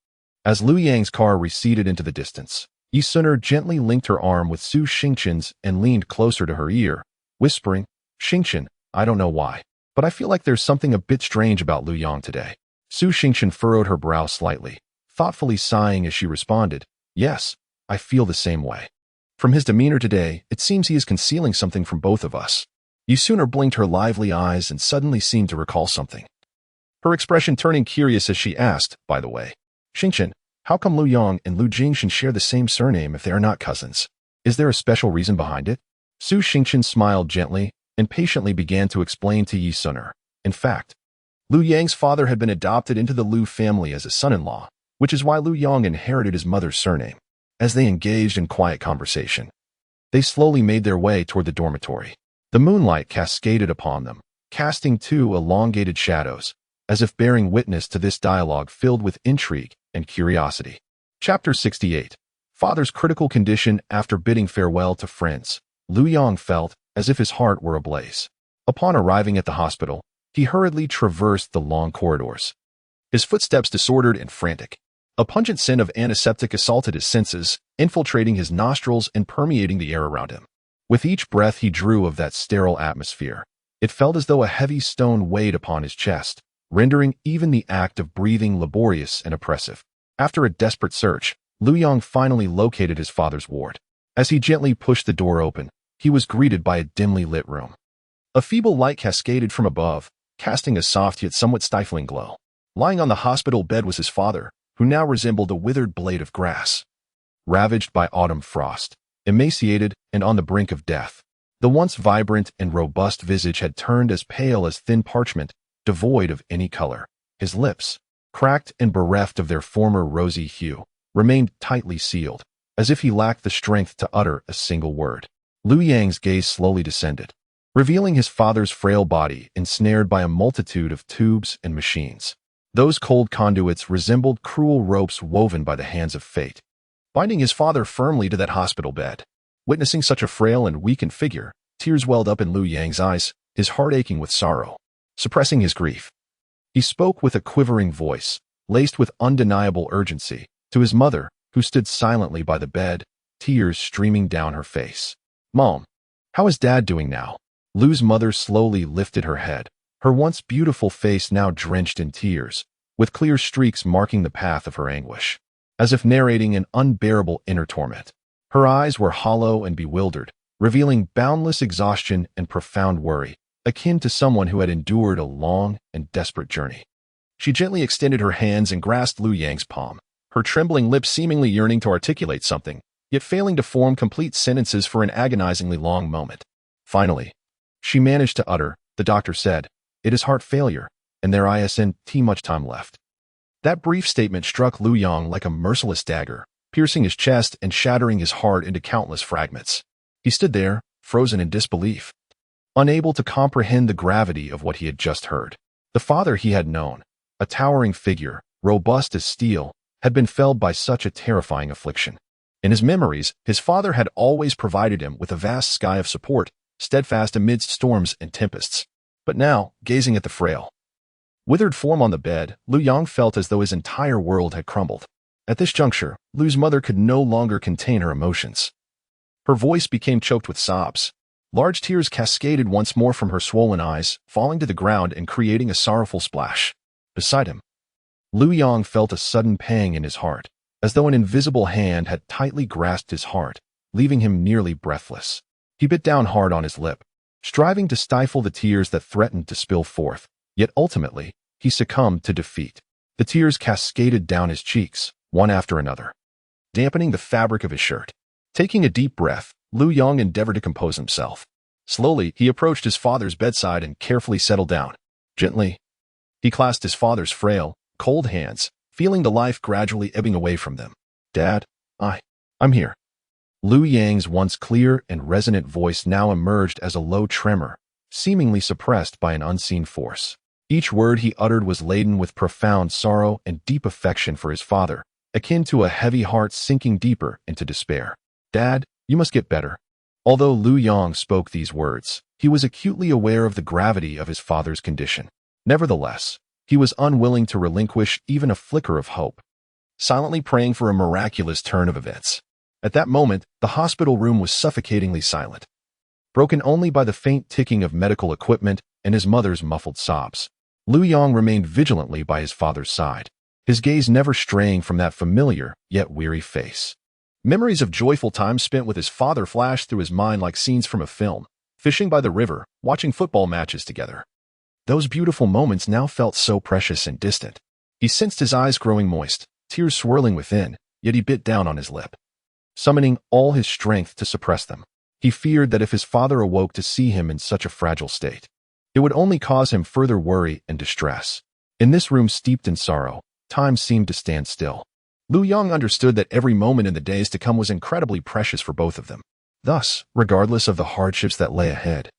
as Lu Yang's car receded into the distance, Yisuner gently linked her arm with Su Xingchen's and leaned closer to her ear, whispering, "Xingchen, I don't know why, but I feel like there's something a bit strange about Lu Yang today." Su Xingchen furrowed her brow slightly, thoughtfully sighing as she responded, "Yes, I feel the same way. From his demeanor today, it seems he is concealing something from both of us." Yisuner blinked her lively eyes and suddenly seemed to recall something, her expression turning curious as she asked, "By the way, Xingchen, how come Lu Yang and Lu Jingchen share the same surname if they are not cousins? Is there a special reason behind it?" Su Xingchen smiled gently and patiently began to explain to Yisuner. In fact, Lu Yang's father had been adopted into the Lu family as a son-in-law, which is why Lu Yang inherited his mother's surname. As they engaged in quiet conversation, they slowly made their way toward the dormitory. The moonlight cascaded upon them, casting two elongated shadows, as if bearing witness to this dialogue filled with intrigue and curiosity. Chapter 68. Father's critical condition. After bidding farewell to friends, Lu Yang felt as if his heart were ablaze. Upon arriving at the hospital, he hurriedly traversed the long corridors, his footsteps disordered and frantic. A pungent scent of antiseptic assaulted his senses, infiltrating his nostrils and permeating the air around him. With each breath he drew of that sterile atmosphere, it felt as though a heavy stone weighed upon his chest, rendering even the act of breathing laborious and oppressive. After a desperate search, Lu Yang finally located his father's ward. As he gently pushed the door open, he was greeted by a dimly lit room. A feeble light cascaded from above, casting a soft yet somewhat stifling glow. Lying on the hospital bed was his father, who now resembled a withered blade of grass, ravaged by autumn frost, emaciated and on the brink of death. The once vibrant and robust visage had turned as pale as thin parchment, devoid of any color. His lips, cracked and bereft of their former rosy hue, remained tightly sealed, as if he lacked the strength to utter a single word. Lu Yang's gaze slowly descended, revealing his father's frail body ensnared by a multitude of tubes and machines. Those cold conduits resembled cruel ropes woven by the hands of fate, binding his father firmly to that hospital bed. Witnessing such a frail and weakened figure, tears welled up in Lu Yang's eyes, his heart aching with sorrow. Suppressing his grief, he spoke with a quivering voice, laced with undeniable urgency, to his mother, who stood silently by the bed, tears streaming down her face. "Mom, how is Dad doing now?" Lu's mother slowly lifted her head, her once beautiful face now drenched in tears, with clear streaks marking the path of her anguish. As if narrating an unbearable inner torment, her eyes were hollow and bewildered, revealing boundless exhaustion and profound worry, akin to someone who had endured a long and desperate journey. She gently extended her hands and grasped Lu Yang's palm, her trembling lips seemingly yearning to articulate something, yet failing to form complete sentences for an agonizingly long moment. Finally, she managed to utter, "The doctor said, it is heart failure, and there isn't much time left." That brief statement struck Lu Yang like a merciless dagger, piercing his chest and shattering his heart into countless fragments. He stood there, frozen in disbelief, unable to comprehend the gravity of what he had just heard. The father he had known, a towering figure, robust as steel, had been felled by such a terrifying affliction. In his memories, his father had always provided him with a vast sky of support, steadfast amidst storms and tempests. But now, gazing at the frail, withered form on the bed, Lu Yang felt as though his entire world had crumbled. At this juncture, Lu's mother could no longer contain her emotions. Her voice became choked with sobs. Large tears cascaded once more from her swollen eyes, falling to the ground and creating a sorrowful splash. Beside him, Lu Yang felt a sudden pang in his heart, as though an invisible hand had tightly grasped his heart, leaving him nearly breathless. He bit down hard on his lip, striving to stifle the tears that threatened to spill forth, yet ultimately, he succumbed to defeat. The tears cascaded down his cheeks, one after another, dampening the fabric of his shirt. Taking a deep breath, Lu Yang endeavored to compose himself. Slowly, he approached his father's bedside and carefully settled down. Gently, he clasped his father's frail, cold hands, feeling the life gradually ebbing away from them. "Dad, I'm here." Lu Yang's once clear and resonant voice now emerged as a low tremor, seemingly suppressed by an unseen force. Each word he uttered was laden with profound sorrow and deep affection for his father, akin to a heavy heart sinking deeper into despair. "Dad, you must get better." Although Lu Yang spoke these words, he was acutely aware of the gravity of his father's condition. Nevertheless, he was unwilling to relinquish even a flicker of hope, silently praying for a miraculous turn of events. At that moment, the hospital room was suffocatingly silent, broken only by the faint ticking of medical equipment and his mother's muffled sobs. Lu Yang remained vigilantly by his father's side, his gaze never straying from that familiar yet weary face. Memories of joyful times spent with his father flashed through his mind like scenes from a film, fishing by the river, watching football matches together. Those beautiful moments now felt so precious and distant. He sensed his eyes growing moist, tears swirling within, yet he bit down on his lip, summoning all his strength to suppress them. He feared that if his father awoke to see him in such a fragile state, it would only cause him further worry and distress. In this room steeped in sorrow, time seemed to stand still. Lu Yang understood that every moment in the days to come was incredibly precious for both of them. Thus, regardless of the hardships that lay ahead,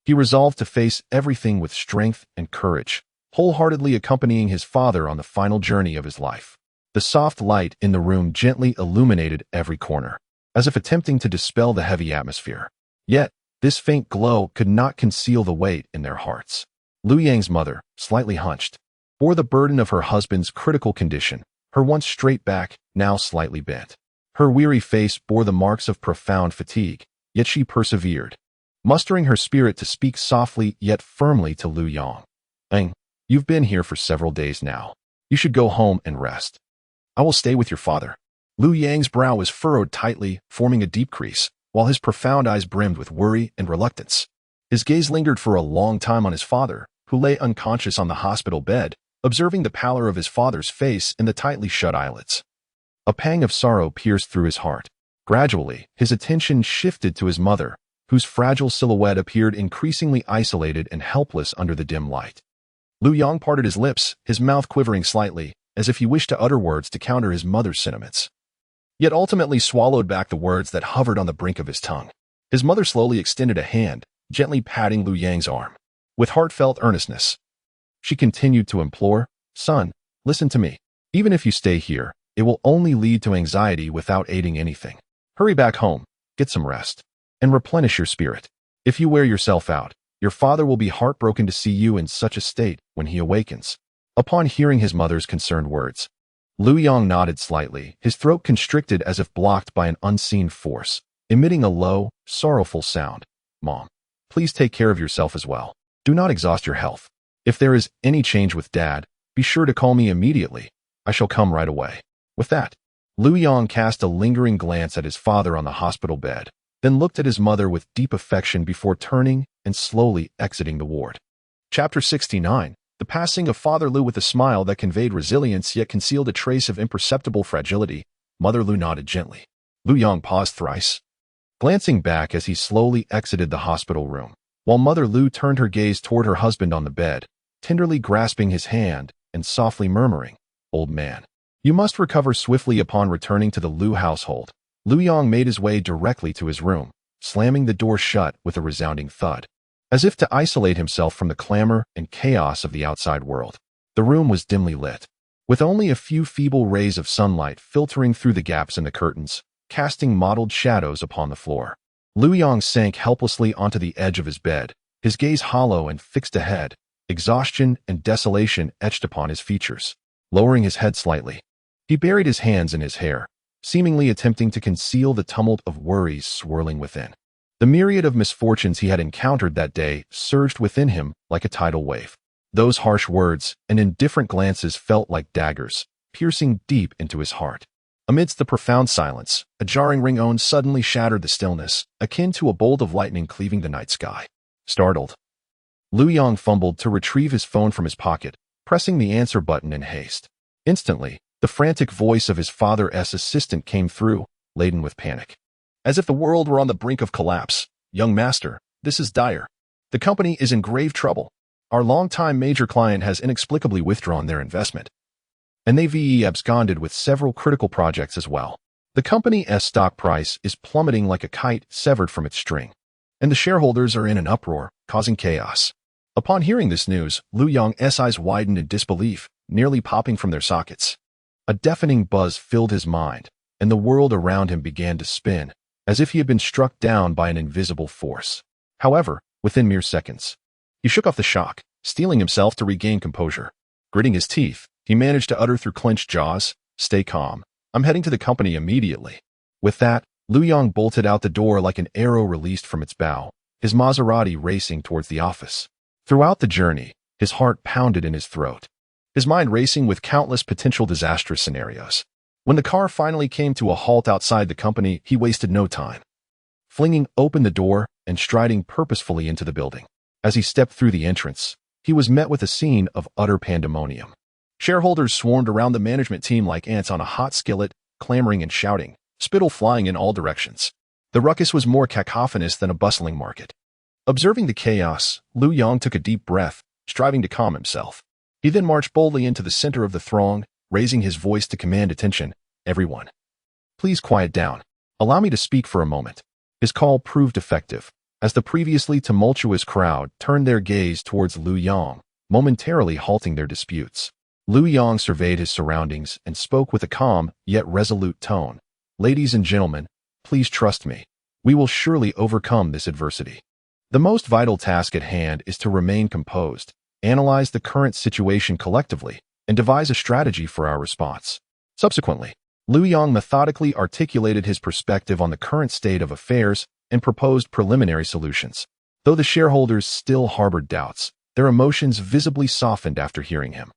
he resolved to face everything with strength and courage, wholeheartedly accompanying his father on the final journey of his life. The soft light in the room gently illuminated every corner, as if attempting to dispel the heavy atmosphere. Yet, this faint glow could not conceal the weight in their hearts. Lu Yang's mother, slightly hunched, bore the burden of her husband's critical condition, her once straight back, now slightly bent. Her weary face bore the marks of profound fatigue, yet she persevered, mustering her spirit to speak softly yet firmly to Lu Yang. You've been here for several days now. You should go home and rest. I will stay with your father." Lu Yang's brow was furrowed tightly, forming a deep crease, while his profound eyes brimmed with worry and reluctance. His gaze lingered for a long time on his father, who lay unconscious on the hospital bed, observing the pallor of his father's face and the tightly shut eyelids. A pang of sorrow pierced through his heart. Gradually, his attention shifted to his mother, whose fragile silhouette appeared increasingly isolated and helpless under the dim light. Lu Yang parted his lips, his mouth quivering slightly, as if he wished to utter words to counter his mother's sentiments, yet ultimately swallowed back the words that hovered on the brink of his tongue. His mother slowly extended a hand, gently patting Lu Yang's arm. With heartfelt earnestness, she continued to implore, "Son, listen to me. Even if you stay here, it will only lead to anxiety without aiding anything. Hurry back home, get some rest, and replenish your spirit. If you wear yourself out, your father will be heartbroken to see you in such a state when he awakens." Upon hearing his mother's concerned words, Lu Yang nodded slightly, his throat constricted as if blocked by an unseen force, emitting a low, sorrowful sound. "Mom, please take care of yourself as well. Do not exhaust your health. If there is any change with Dad, be sure to call me immediately. I shall come right away." With that, Lu Yang cast a lingering glance at his father on the hospital bed, then looked at his mother with deep affection before turning and slowly exiting the ward. Chapter 69. The passing of Father Lu. With a smile that conveyed resilience yet concealed a trace of imperceptible fragility, Mother Lu nodded gently. Lu Yang paused thrice, glancing back as he slowly exited the hospital room, while Mother Lu turned her gaze toward her husband on the bed, tenderly grasping his hand and softly murmuring, "Old man, you must recover swiftly." Upon returning to the Lu household, Lu Yong made his way directly to his room, slamming the door shut with a resounding thud. As if to isolate himself from the clamor and chaos of the outside world, the room was dimly lit, with only a few feeble rays of sunlight filtering through the gaps in the curtains, casting mottled shadows upon the floor. Lu Yong sank helplessly onto the edge of his bed, his gaze hollow and fixed ahead, exhaustion and desolation etched upon his features. Lowering his head slightly, he buried his hands in his hair, seemingly attempting to conceal the tumult of worries swirling within. The myriad of misfortunes he had encountered that day surged within him like a tidal wave. Those harsh words and indifferent glances felt like daggers, piercing deep into his heart. Amidst the profound silence, a jarring ring-tone suddenly shattered the stillness, akin to a bolt of lightning cleaving the night sky. Startled, Lu Yong fumbled to retrieve his phone from his pocket, pressing the answer button in haste. Instantly, the frantic voice of his father's assistant came through, laden with panic. As if the world were on the brink of collapse. "Young master, this is dire. The company is in grave trouble. Our longtime major client has inexplicably withdrawn their investment, and they've absconded with several critical projects as well. The company's stock price is plummeting like a kite severed from its string, and the shareholders are in an uproar, causing chaos." Upon hearing this news, Lu Yong's eyes widened in disbelief, nearly popping from their sockets. A deafening buzz filled his mind, and the world around him began to spin, as if he had been struck down by an invisible force. However, within mere seconds, he shook off the shock, steeling himself to regain composure. Gritting his teeth, he managed to utter through clenched jaws, "Stay calm. I'm heading to the company immediately." With that, Lu Yong bolted out the door like an arrow released from its bow, his Maserati racing towards the office. Throughout the journey, his heart pounded in his throat, his mind racing with countless potential disastrous scenarios. When the car finally came to a halt outside the company, he wasted no time, flinging open the door and striding purposefully into the building. As he stepped through the entrance, he was met with a scene of utter pandemonium. Shareholders swarmed around the management team like ants on a hot skillet, clamoring and shouting, spittle flying in all directions. The ruckus was more cacophonous than a bustling market. Observing the chaos, Lu Yong took a deep breath, striving to calm himself. He then marched boldly into the center of the throng, raising his voice to command attention. "Everyone, please quiet down. Allow me to speak for a moment." His call proved effective, as the previously tumultuous crowd turned their gaze towards Lu Yong, momentarily halting their disputes. Lu Yong surveyed his surroundings and spoke with a calm yet resolute tone. "Ladies and gentlemen, please trust me. We will surely overcome this adversity. The most vital task at hand is to remain composed, analyze the current situation collectively, and devise a strategy for our response." Subsequently, Lu Yong methodically articulated his perspective on the current state of affairs and proposed preliminary solutions. Though the shareholders still harbored doubts, their emotions visibly softened after hearing him.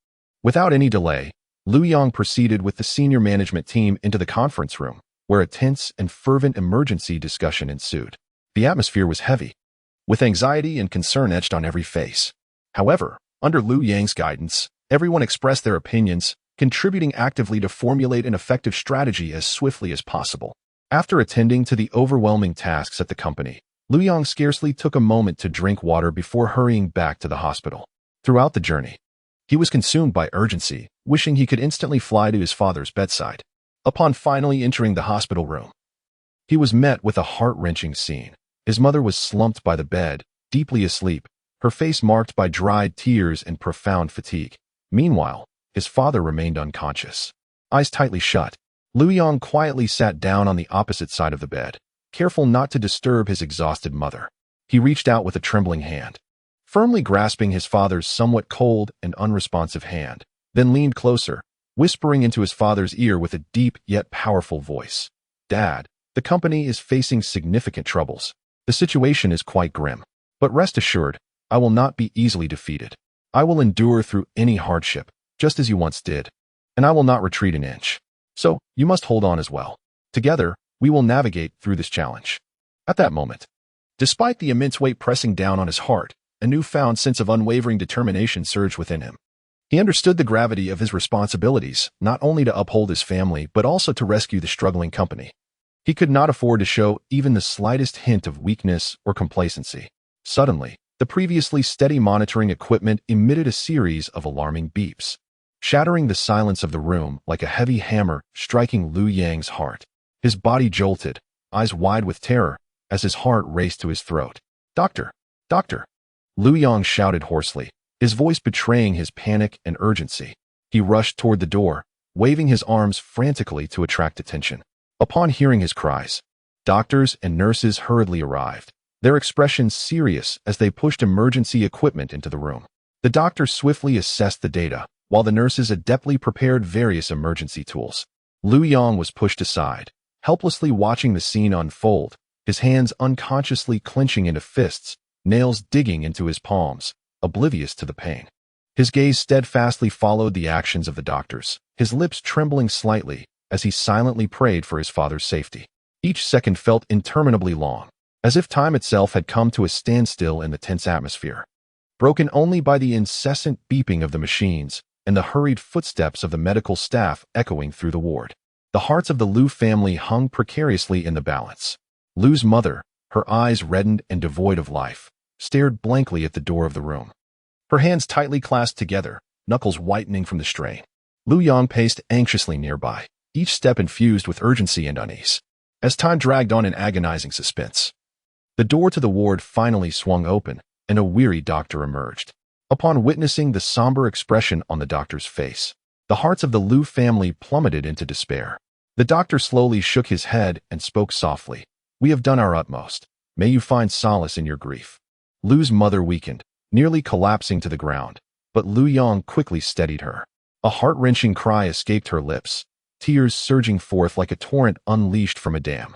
Without any delay, Lu Yong proceeded with the senior management team into the conference room, where a tense and fervent emergency discussion ensued. The atmosphere was heavy, with anxiety and concern etched on every face. However, under Lu Yong's guidance, everyone expressed their opinions, contributing actively to formulate an effective strategy as swiftly as possible. After attending to the overwhelming tasks at the company, Lu Yong scarcely took a moment to drink water before hurrying back to the hospital. Throughout the journey, he was consumed by urgency, wishing he could instantly fly to his father's bedside. Upon finally entering the hospital room, he was met with a heart-wrenching scene. His mother was slumped by the bed, deeply asleep, her face marked by dried tears and profound fatigue. Meanwhile, his father remained unconscious. Eyes tightly shut, Lu Yong quietly sat down on the opposite side of the bed, careful not to disturb his exhausted mother. He reached out with a trembling hand, firmly grasping his father's somewhat cold and unresponsive hand, then leaned closer, whispering into his father's ear with a deep yet powerful voice. "Dad, the company is facing significant troubles. The situation is quite grim. But rest assured, I will not be easily defeated. I will endure through any hardship, just as you once did, and I will not retreat an inch. So, you must hold on as well. Together, we will navigate through this challenge." At that moment, despite the immense weight pressing down on his heart, a newfound sense of unwavering determination surged within him. He understood the gravity of his responsibilities, not only to uphold his family but also to rescue the struggling company. He could not afford to show even the slightest hint of weakness or complacency. Suddenly, the previously steady monitoring equipment emitted a series of alarming beeps, shattering the silence of the room like a heavy hammer striking Liu Yang's heart. His body jolted, eyes wide with terror, as his heart raced to his throat. "Doctor! Doctor!" Liu Yang shouted hoarsely, his voice betraying his panic and urgency. He rushed toward the door, waving his arms frantically to attract attention. Upon hearing his cries, doctors and nurses hurriedly arrived, their expressions serious as they pushed emergency equipment into the room. The doctor swiftly assessed the data, while the nurses adeptly prepared various emergency tools. Liu Yang was pushed aside, helplessly watching the scene unfold, his hands unconsciously clenching into fists, nails digging into his palms, oblivious to the pain. His gaze steadfastly followed the actions of the doctors, his lips trembling slightly as he silently prayed for his father's safety. Each second felt interminably long, as if time itself had come to a standstill in the tense atmosphere, broken only by the incessant beeping of the machines and the hurried footsteps of the medical staff echoing through the ward. The hearts of the Liu family hung precariously in the balance. Liu's mother, her eyes reddened and devoid of life, stared blankly at the door of the room, her hands tightly clasped together, knuckles whitening from the strain. Liu Yang paced anxiously nearby, each step infused with urgency and unease. As time dragged on in agonizing suspense, the door to the ward finally swung open, and a weary doctor emerged. Upon witnessing the somber expression on the doctor's face, the hearts of the Liu family plummeted into despair. The doctor slowly shook his head and spoke softly. "We have done our utmost. May you find solace in your grief." Liu's mother weakened, nearly collapsing to the ground, but Liu Yang quickly steadied her. A heart-wrenching cry escaped her lips, tears surging forth like a torrent unleashed from a dam.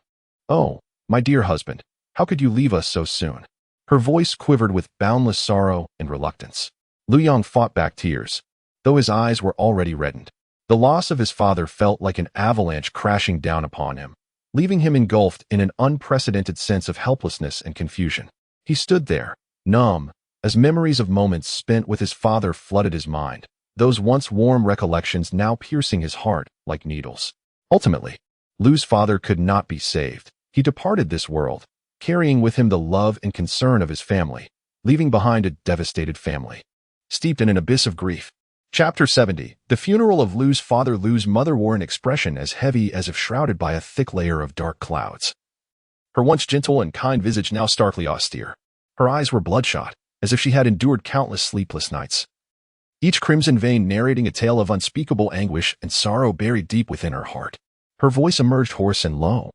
"Oh, my dear husband, how could you leave us so soon?" Her voice quivered with boundless sorrow and reluctance. Liu Yang fought back tears, though his eyes were already reddened. The loss of his father felt like an avalanche crashing down upon him, leaving him engulfed in an unprecedented sense of helplessness and confusion. He stood there, numb, as memories of moments spent with his father flooded his mind, those once warm recollections now piercing his heart like needles. Ultimately, Liu's father could not be saved. He departed this world, carrying with him the love and concern of his family, leaving behind a devastated family, steeped in an abyss of grief. Chapter 70. The funeral of Liu's father. Liu's mother wore an expression as heavy as if shrouded by a thick layer of dark clouds. Her once gentle and kind visage now starkly austere. Her eyes were bloodshot, as if she had endured countless sleepless nights, each crimson vein narrating a tale of unspeakable anguish and sorrow buried deep within her heart. Her voice emerged hoarse and low,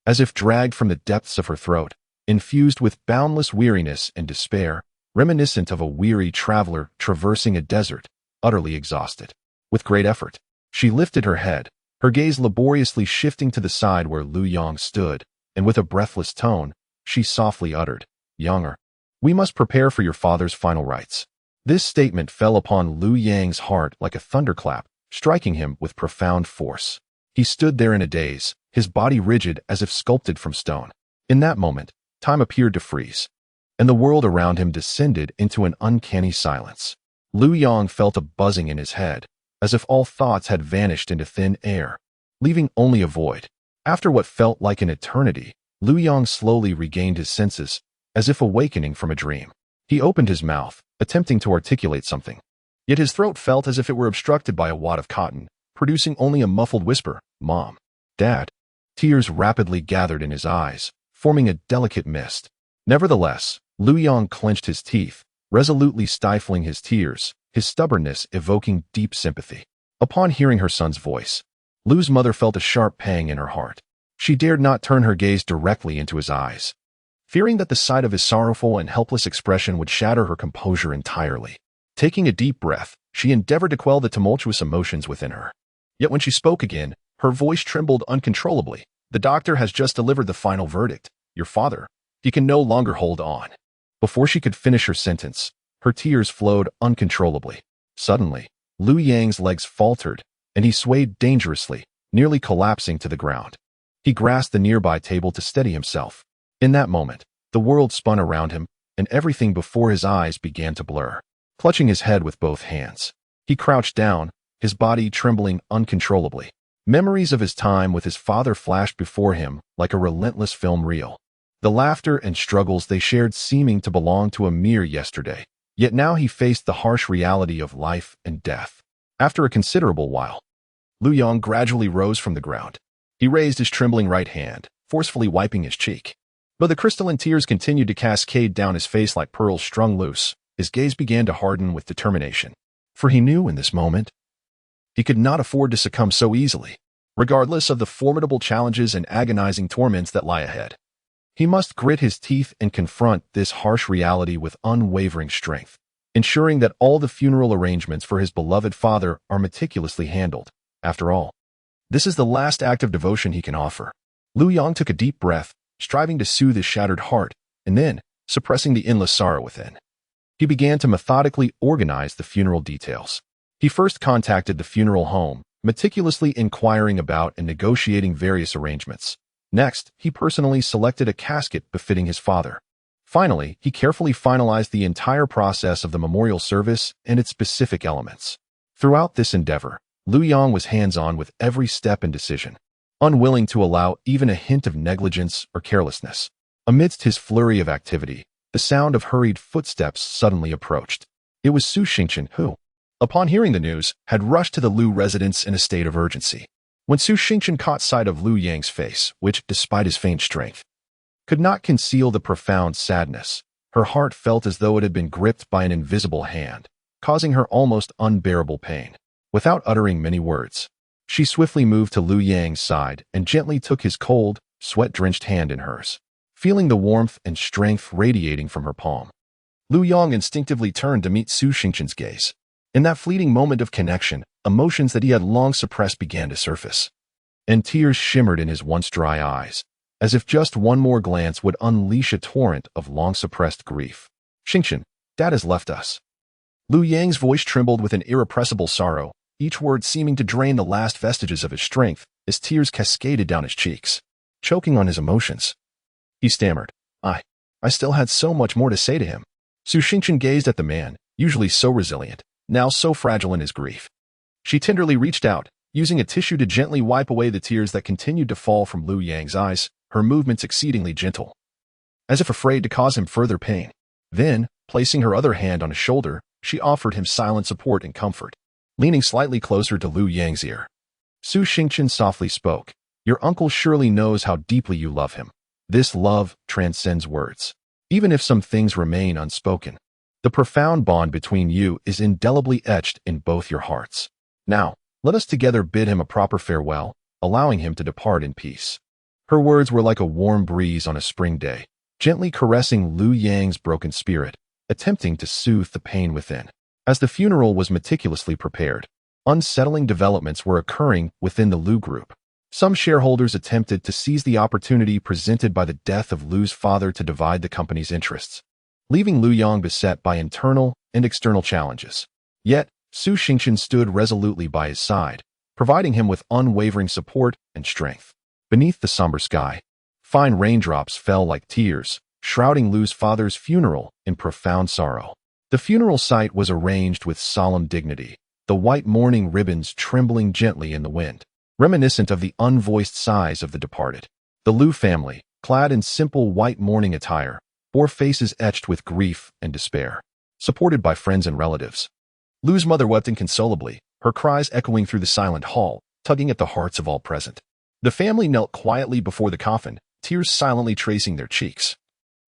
as if dragged from the depths of her throat, infused with boundless weariness and despair, reminiscent of a weary traveler traversing a desert, utterly exhausted. With great effort, she lifted her head, her gaze laboriously shifting to the side where Liu Yang stood, and with a breathless tone, she softly uttered, "Younger, we must prepare for your father's final rites." This statement fell upon Liu Yang's heart like a thunderclap, striking him with profound force. He stood there in a daze, his body rigid as if sculpted from stone. In that moment, time appeared to freeze, and the world around him descended into an uncanny silence. Liu Yang felt a buzzing in his head, as if all thoughts had vanished into thin air, leaving only a void. After what felt like an eternity, Liu Yang slowly regained his senses, as if awakening from a dream. He opened his mouth, attempting to articulate something, yet his throat felt as if it were obstructed by a wad of cotton, producing only a muffled whisper, "Mom, Dad." Tears rapidly gathered in his eyes, forming a delicate mist. Nevertheless, Liu Yang clenched his teeth, resolutely stifling his tears, his stubbornness evoking deep sympathy. Upon hearing her son's voice, Liu's mother felt a sharp pang in her heart. She dared not turn her gaze directly into his eyes, fearing that the sight of his sorrowful and helpless expression would shatter her composure entirely. Taking a deep breath, she endeavored to quell the tumultuous emotions within her. Yet when she spoke again, her voice trembled uncontrollably. "The doctor has just delivered the final verdict. Your father, he can no longer hold on." Before she could finish her sentence, her tears flowed uncontrollably. Suddenly, Liu Yang's legs faltered, and he swayed dangerously, nearly collapsing to the ground. He grasped the nearby table to steady himself. In that moment, the world spun around him, and everything before his eyes began to blur. Clutching his head with both hands, he crouched down, his body trembling uncontrollably. Memories of his time with his father flashed before him like a relentless film reel. The laughter and struggles they shared seeming to belong to a mere yesterday. Yet now he faced the harsh reality of life and death. After a considerable while, Lu Yong gradually rose from the ground. He raised his trembling right hand, forcefully wiping his cheek. Though the crystalline tears continued to cascade down his face like pearls strung loose, his gaze began to harden with determination. For he knew in this moment, he could not afford to succumb so easily, regardless of the formidable challenges and agonizing torments that lie ahead. He must grit his teeth and confront this harsh reality with unwavering strength, ensuring that all the funeral arrangements for his beloved father are meticulously handled. After all, this is the last act of devotion he can offer. Lu Yong took a deep breath, striving to soothe his shattered heart, and then, suppressing the endless sorrow within, he began to methodically organize the funeral details. He first contacted the funeral home, meticulously inquiring about and negotiating various arrangements. Next, he personally selected a casket befitting his father. Finally, he carefully finalized the entire process of the memorial service and its specific elements. Throughout this endeavor, Lu Yong was hands-on with every step and decision, unwilling to allow even a hint of negligence or carelessness. Amidst his flurry of activity, the sound of hurried footsteps suddenly approached. It was Su Xingchen who, upon hearing the news, had rushed to the Lu residence in a state of urgency. When Su Xingchen caught sight of Lu Yang's face, which, despite his faint strength, could not conceal the profound sadness, her heart felt as though it had been gripped by an invisible hand, causing her almost unbearable pain. Without uttering many words, she swiftly moved to Lu Yang's side and gently took his cold, sweat-drenched hand in hers. Feeling the warmth and strength radiating from her palm, Lu Yong instinctively turned to meet Su Xingchen's gaze. In that fleeting moment of connection, emotions that he had long suppressed began to surface, and tears shimmered in his once dry eyes, as if just one more glance would unleash a torrent of long-suppressed grief. "Xingchen, Dad has left us." Lu Yang's voice trembled with an irrepressible sorrow, each word seeming to drain the last vestiges of his strength as tears cascaded down his cheeks. Choking on his emotions, he stammered, I still had so much more to say to him." Su Xingchen gazed at the man, usually so resilient, now so fragile in his grief. She tenderly reached out, using a tissue to gently wipe away the tears that continued to fall from Lu Yang's eyes, her movements exceedingly gentle, as if afraid to cause him further pain. Then, placing her other hand on his shoulder, she offered him silent support and comfort. Leaning slightly closer to Lu Yang's ear, Su Xingchen softly spoke, "Your uncle surely knows how deeply you love him. This love transcends words. Even if some things remain unspoken, the profound bond between you is indelibly etched in both your hearts. Now, let us together bid him a proper farewell, allowing him to depart in peace." Her words were like a warm breeze on a spring day, gently caressing Lu Yang's broken spirit, attempting to soothe the pain within. As the funeral was meticulously prepared, unsettling developments were occurring within the Lu group. Some shareholders attempted to seize the opportunity presented by the death of Lu's father to divide the company's interests, leaving Lu Yong beset by internal and external challenges. Yet, Su Xingchen stood resolutely by his side, providing him with unwavering support and strength. Beneath the somber sky, fine raindrops fell like tears, shrouding Lu's father's funeral in profound sorrow. The funeral site was arranged with solemn dignity, the white mourning ribbons trembling gently in the wind, reminiscent of the unvoiced sighs of the departed. The Lu family, clad in simple white mourning attire, bore faces etched with grief and despair. Supported by friends and relatives, Lu's mother wept inconsolably, her cries echoing through the silent hall, tugging at the hearts of all present. The family knelt quietly before the coffin, tears silently tracing their cheeks,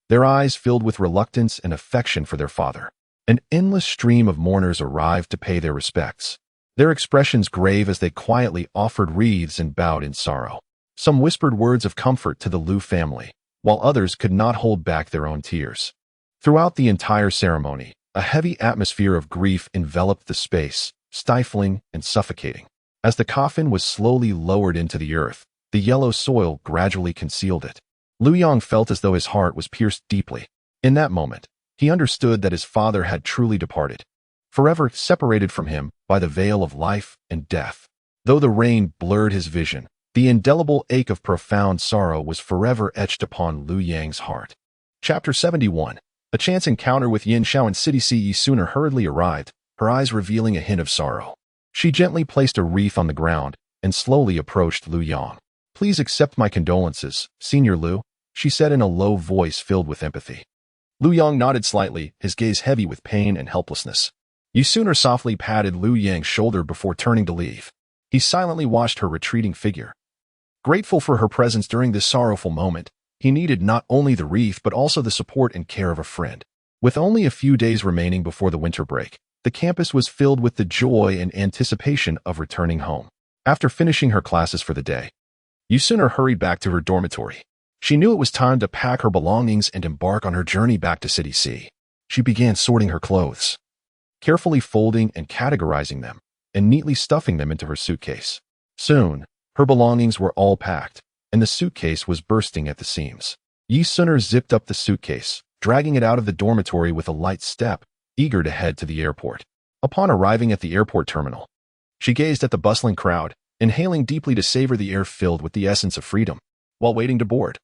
their eyes filled with reluctance and affection for their father. An endless stream of mourners arrived to pay their respects, their expressions grave as they quietly offered wreaths and bowed in sorrow. Some whispered words of comfort to the Lu family, while others could not hold back their own tears. Throughout the entire ceremony, a heavy atmosphere of grief enveloped the space, stifling and suffocating. As the coffin was slowly lowered into the earth, the yellow soil gradually concealed it. Lu Yong felt as though his heart was pierced deeply. In that moment, he understood that his father had truly departed, forever separated from him by the veil of life and death. Though the rain blurred his vision, the indelible ache of profound sorrow was forever etched upon Lu Yang's heart. Chapter 71. A chance encounter with Yin Xiao in City Ce Sooner hurriedly arrived, her eyes revealing a hint of sorrow. She gently placed a wreath on the ground, and slowly approached Lu Yang. "Please accept my condolences, Senior Lu," she said in a low voice filled with empathy. Lu Yang nodded slightly, his gaze heavy with pain and helplessness. Yi Suner softly patted Lu Yang's shoulder before turning to leave. He silently watched her retreating figure. Grateful for her presence during this sorrowful moment, he needed not only the wreath but also the support and care of a friend. With only a few days remaining before the winter break, the campus was filled with the joy and anticipation of returning home. After finishing her classes for the day, Yi Suner hurried back to her dormitory. She knew it was time to pack her belongings and embark on her journey back to City C. She began sorting her clothes, carefully folding and categorizing them, and neatly stuffing them into her suitcase. Soon, her belongings were all packed, and the suitcase was bursting at the seams. Yi Suner zipped up the suitcase, dragging it out of the dormitory with a light step, eager to head to the airport. Upon arriving at the airport terminal, she gazed at the bustling crowd, inhaling deeply to savor the air filled with the essence of freedom. While waiting to board,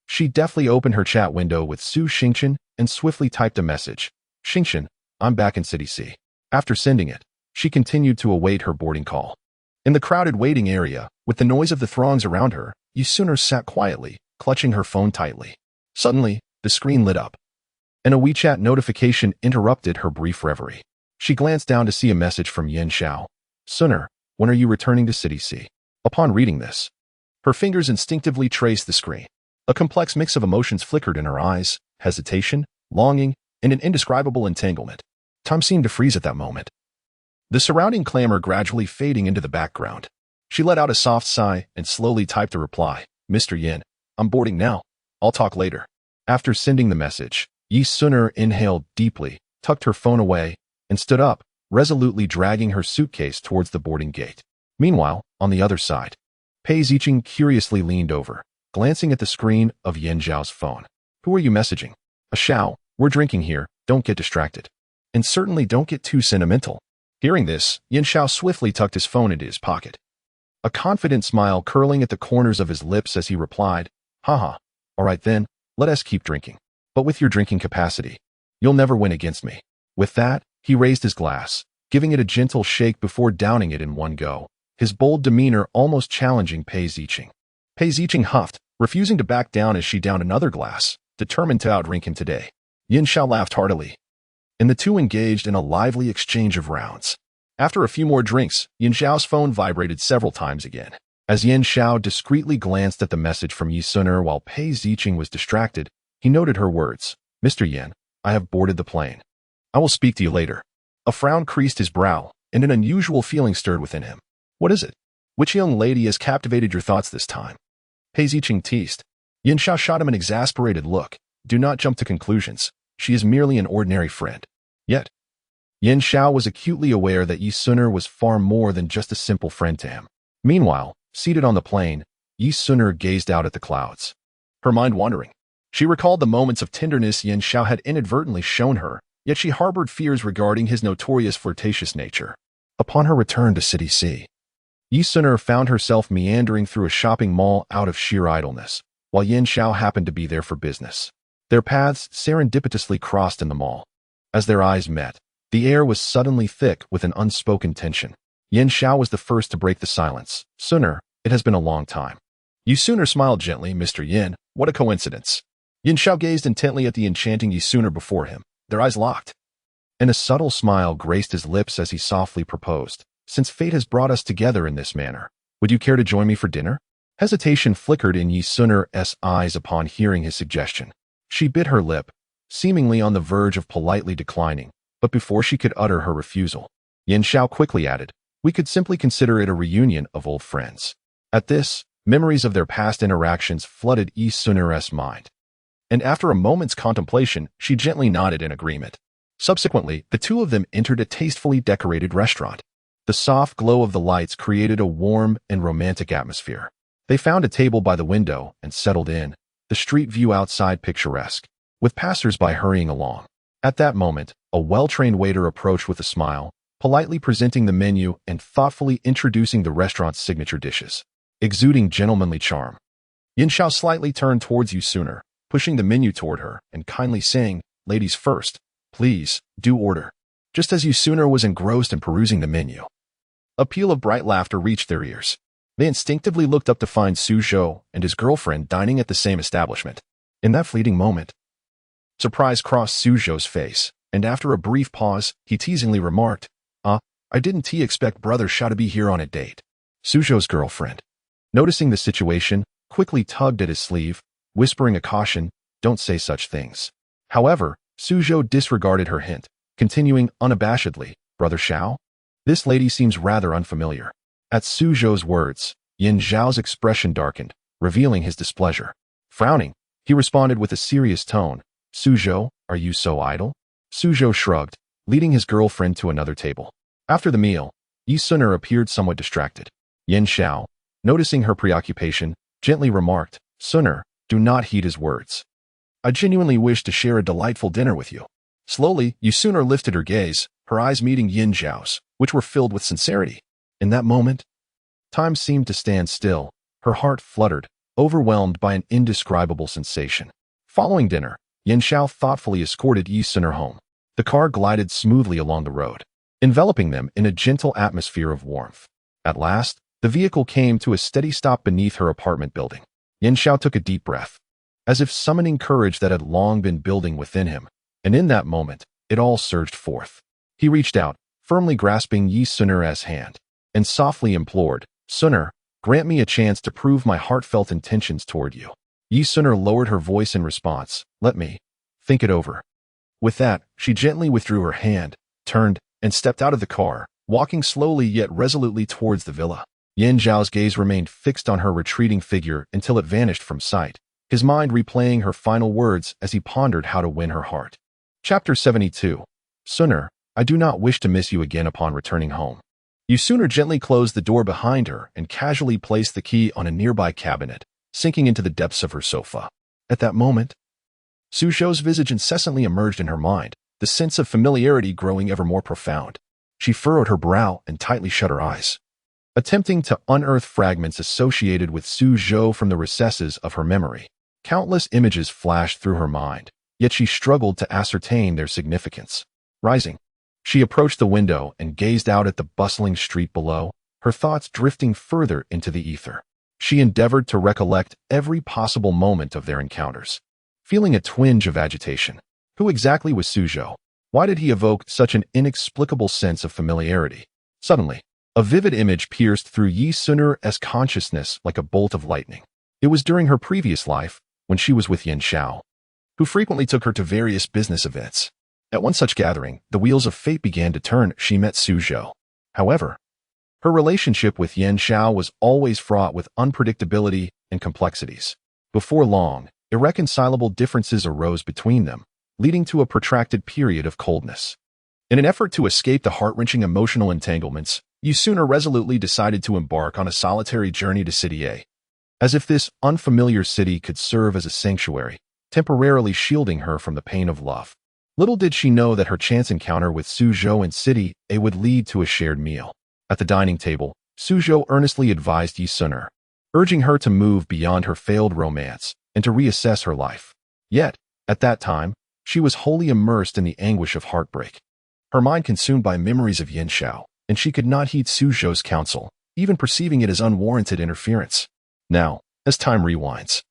she deftly opened her chat window with Su Xingchen and swiftly typed a message. "Xingchen, I'm back in City C." After sending it, she continued to await her boarding call. In the crowded waiting area, with the noise of the throngs around her, Yi Suner sat quietly, clutching her phone tightly. Suddenly, the screen lit up, and a WeChat notification interrupted her brief reverie. She glanced down to see a message from Yin Xiao. "Suner, when are you returning to City C?" Upon reading this, her fingers instinctively traced the screen. A complex mix of emotions flickered in her eyes: hesitation, longing, and an indescribable entanglement. Time seemed to freeze at that moment, the surrounding clamor gradually fading into the background. She let out a soft sigh and slowly typed a reply. "Mr. Yin, I'm boarding now. I'll talk later." After sending the message, Yi Suner inhaled deeply, tucked her phone away, and stood up, resolutely dragging her suitcase towards the boarding gate. Meanwhile, on the other side, Pei Ziqing curiously leaned over, glancing at the screen of Yin Zhao's phone. "Who are you messaging?" "A Xiao, we're drinking here, don't get distracted. And certainly don't get too sentimental." Hearing this, Yin Xiao swiftly tucked his phone into his pocket, a confident smile curling at the corners of his lips as he replied, "Haha, all right then, let us keep drinking. But with your drinking capacity, you'll never win against me." With that, he raised his glass, giving it a gentle shake before downing it in one go, his bold demeanor almost challenging Pei Ziqing. Pei Ziqing huffed, refusing to back down as she downed another glass, determined to outdrink him today. Yin Xiao laughed heartily, and the two engaged in a lively exchange of rounds. After a few more drinks, Yin Xiao's phone vibrated several times again. As Yin Xiao discreetly glanced at the message from Yi Suner while Pei Ziqing was distracted, he noted her words. "Mr. Yin, I have boarded the plane. I will speak to you later." A frown creased his brow, and an unusual feeling stirred within him. "What is it? Which young lady has captivated your thoughts this time?" Pei Ziqing teased. Yin Xiao shot him an exasperated look. "Do not jump to conclusions. She is merely an ordinary friend." Yet, Yin Xiao was acutely aware that Yi Suner was far more than just a simple friend to him. Meanwhile, seated on the plane, Yi Suner gazed out at the clouds, her mind wandering. She recalled the moments of tenderness Yin Xiao had inadvertently shown her, yet she harbored fears regarding his notorious flirtatious nature. Upon her return to City C, Yi Suner found herself meandering through a shopping mall out of sheer idleness, while Yin Xiao happened to be there for business. Their paths serendipitously crossed in the mall. As their eyes met, the air was suddenly thick with an unspoken tension. Yin Xiao was the first to break the silence. "Suner, it has been a long time." Yi Suner smiled gently. "Mr. Yin, what a coincidence." Yin Xiao gazed intently at the enchanting Yi Suner before him, their eyes locked, and a subtle smile graced his lips as he softly proposed. "Since fate has brought us together in this manner, would you care to join me for dinner?" Hesitation flickered in Yi Suner's eyes upon hearing his suggestion. She bit her lip, seemingly on the verge of politely declining, but before she could utter her refusal, Yin Xiao quickly added, "We could simply consider it a reunion of old friends." At this, memories of their past interactions flooded Yi Suner's mind, and after a moment's contemplation, she gently nodded in agreement. Subsequently, the two of them entered a tastefully decorated restaurant. The soft glow of the lights created a warm and romantic atmosphere. They found a table by the window and settled in, the street view outside picturesque, with passers-by hurrying along. At that moment, a well-trained waiter approached with a smile, politely presenting the menu and thoughtfully introducing the restaurant's signature dishes, exuding gentlemanly charm. Yin Xiao slightly turned towards Yi Suner, pushing the menu toward her and kindly saying, "Ladies first, please, do order." Just as Yi Suner was engrossed in perusing the menu, a peal of bright laughter reached their ears. They instinctively looked up to find Su Zhou and his girlfriend dining at the same establishment. In that fleeting moment, surprise crossed Su Zhou's face, and after a brief pause, he teasingly remarked, I didn't expect Brother Sha to be here on a date. Su Zhou's girlfriend, noticing the situation, quickly tugged at his sleeve, whispering a caution, don't say such things. However, Su Zhou disregarded her hint, continuing unabashedly, Brother Xiao? This lady seems rather unfamiliar. At Su Zhou's words, Yin Zhao's expression darkened, revealing his displeasure. Frowning, he responded with a serious tone, Su Zhou, are you so idle? Su Zhou shrugged, leading his girlfriend to another table. After the meal, Yi Suner appeared somewhat distracted. Yin Xiao, noticing her preoccupation, gently remarked, Suner, do not heed his words. I genuinely wish to share a delightful dinner with you. Slowly, Yi Suner lifted her gaze, her eyes meeting Yin Zhao's, which were filled with sincerity. In that moment, time seemed to stand still. Her heart fluttered, overwhelmed by an indescribable sensation. Following dinner, Yin Xiao thoughtfully escorted Yi Suner home. The car glided smoothly along the road, enveloping them in a gentle atmosphere of warmth. At last, the vehicle came to a steady stop beneath her apartment building. Yin Xiao took a deep breath, as if summoning courage that had long been building within him, and in that moment, it all surged forth. He reached out, firmly grasping Yi Suner's hand, and softly implored, Suner, grant me a chance to prove my heartfelt intentions toward you. Yi Suner lowered her voice in response, let me think it over. With that, she gently withdrew her hand, turned, and stepped out of the car, walking slowly yet resolutely towards the villa. Yin Zhao's gaze remained fixed on her retreating figure until it vanished from sight, his mind replaying her final words as he pondered how to win her heart. Chapter 72. Suner, I do not wish to miss you again upon returning home. Yi Suner gently closed the door behind her and casually placed the key on a nearby cabinet, sinking into the depths of her sofa. At that moment, Su Zhou's visage incessantly emerged in her mind, the sense of familiarity growing ever more profound. She furrowed her brow and tightly shut her eyes, attempting to unearth fragments associated with Su Zhou from the recesses of her memory. Countless images flashed through her mind, yet she struggled to ascertain their significance. Rising, she approached the window and gazed out at the bustling street below, her thoughts drifting further into the ether. She endeavored to recollect every possible moment of their encounters, feeling a twinge of agitation. Who exactly was Su Zhou? Why did he evoke such an inexplicable sense of familiarity? Suddenly, a vivid image pierced through Yi Suner's consciousness like a bolt of lightning. It was during her previous life, when she was with Yin Xiao, who frequently took her to various business events. At one such gathering, the wheels of fate began to turn. She met Su Zhou. However, her relationship with Yin Xiao was always fraught with unpredictability and complexities. Before long, irreconcilable differences arose between them, leading to a protracted period of coldness. In an effort to escape the heart-wrenching emotional entanglements, Yi Suner resolutely decided to embark on a solitary journey to City A, as if this unfamiliar city could serve as a sanctuary, temporarily shielding her from the pain of love. Little did she know that her chance encounter with Su Zhou in City A would lead to a shared meal. At the dining table, Su Zhou earnestly advised Yi Suner, urging her to move beyond her failed romance and to reassess her life. Yet, at that time, she was wholly immersed in the anguish of heartbreak, her mind consumed by memories of Yin Xiao, and she could not heed Su Zhou's counsel, even perceiving it as unwarranted interference. Now, as time rewinds,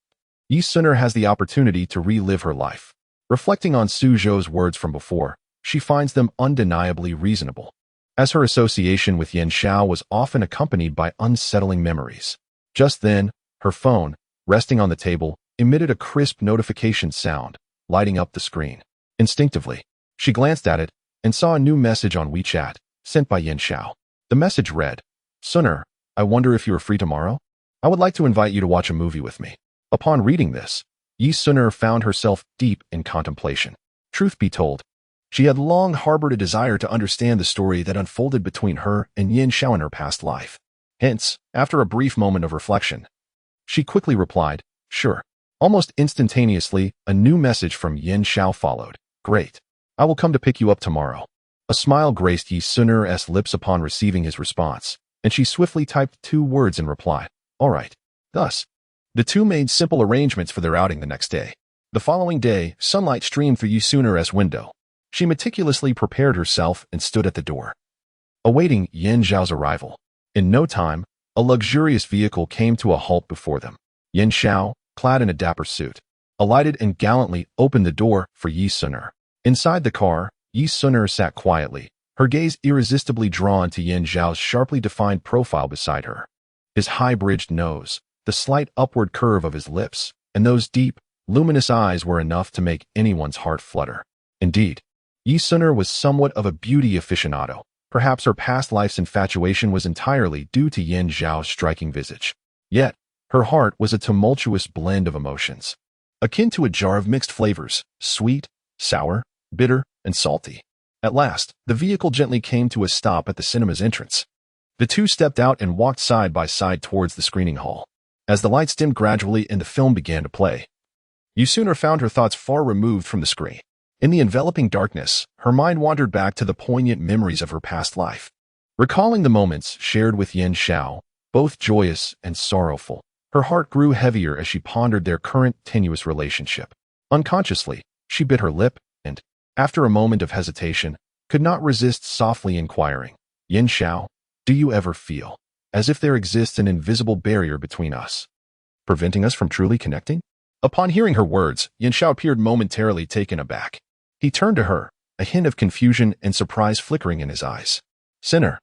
Yi Suner has the opportunity to relive her life. Reflecting on Su Zhou's words from before, she finds them undeniably reasonable, as her association with Yin Xiao was often accompanied by unsettling memories. Just then, her phone, resting on the table, emitted a crisp notification sound, lighting up the screen. Instinctively, she glanced at it and saw a new message on WeChat, sent by Yin Xiao. The message read, Suner, I wonder if you are free tomorrow? I would like to invite you to watch a movie with me. Upon reading this, Yi Suner found herself deep in contemplation. Truth be told, she had long harbored a desire to understand the story that unfolded between her and Yin Xiao in her past life. Hence, after a brief moment of reflection, she quickly replied, sure. Almost instantaneously, a new message from Yin Xiao followed. Great. I will come to pick you up tomorrow. A smile graced Yi Suner's lips upon receiving his response, and she swiftly typed 2 words in reply. All right. Thus, the two made simple arrangements for their outing the next day. The following day, sunlight streamed through Yi Suner's window. She meticulously prepared herself and stood at the door, awaiting Yin Zhao's arrival. In no time, A luxurious vehicle came to a halt before them. Yin Xiao, clad in a dapper suit, alighted and gallantly opened the door for Yi Suner. Inside the car, Yi Suner sat quietly, her gaze irresistibly drawn to Yin Xiao's sharply defined profile beside her. His high-bridged nose, the slight upward curve of his lips, and those deep, luminous eyes were enough to make anyone's heart flutter. Indeed, Yi Suner was somewhat of a beauty aficionado. Perhaps her past life's infatuation was entirely due to Yin Xiao's striking visage. Yet, her heart was a tumultuous blend of emotions, akin to a jar of mixed flavors, sweet, sour, bitter, and salty. At last, the vehicle gently came to a stop at the cinema's entrance. The two stepped out and walked side by side towards the screening hall. As the lights dimmed gradually and the film began to play, Yi Suner found her thoughts far removed from the screen. In the enveloping darkness, her mind wandered back to the poignant memories of her past life. Recalling the moments shared with Yin Xiao, both joyous and sorrowful, her heart grew heavier as she pondered their current tenuous relationship. Unconsciously, she bit her lip and, after a moment of hesitation, could not resist softly inquiring, "Yin Xiao, do you ever feel as if there exists an invisible barrier between us, preventing us from truly connecting?" Upon hearing her words, Yin Xiao appeared momentarily taken aback. He turned to her, a hint of confusion and surprise flickering in his eyes. "Sinner,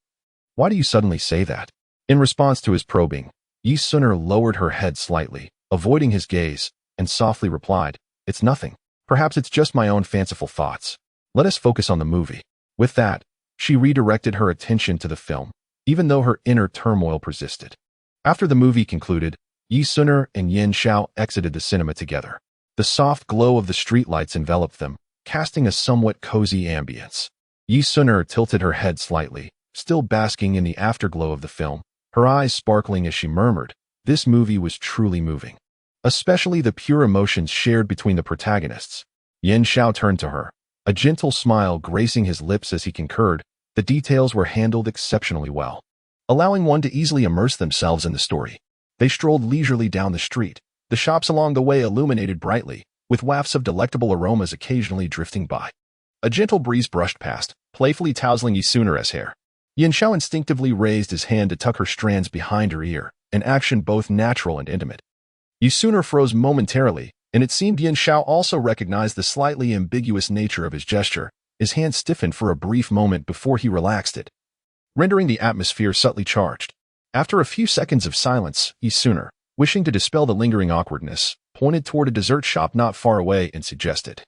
why do you suddenly say that?" In response to his probing, Yi Suner lowered her head slightly, avoiding his gaze, and softly replied, "It's nothing. Perhaps it's just my own fanciful thoughts. Let us focus on the movie." With that, she redirected her attention to the film, even though her inner turmoil persisted. After the movie concluded, Yi Suner and Yin Xiao exited the cinema together. The soft glow of the streetlights enveloped them, casting a somewhat cozy ambience. Yi Suner tilted her head slightly, still basking in the afterglow of the film, her eyes sparkling as she murmured, "This movie was truly moving." Especially the pure emotions shared between the protagonists. Yin Xiao turned to her, a gentle smile gracing his lips as he concurred. The details were handled exceptionally well, allowing one to easily immerse themselves in the story. They strolled leisurely down the street, the shops along the way illuminated brightly, with wafts of delectable aromas occasionally drifting by. A gentle breeze brushed past, playfully tousling Yi Suner's hair. Yin Xiao instinctively raised his hand to tuck her strands behind her ear, an action both natural and intimate. Yi Suner froze momentarily, and it seemed Yin Xiao also recognized the slightly ambiguous nature of his gesture. His hand stiffened for a brief moment before he relaxed it, rendering the atmosphere subtly charged. After a few seconds of silence, Yi Suner, wishing to dispel the lingering awkwardness, pointed toward a dessert shop not far away and suggested,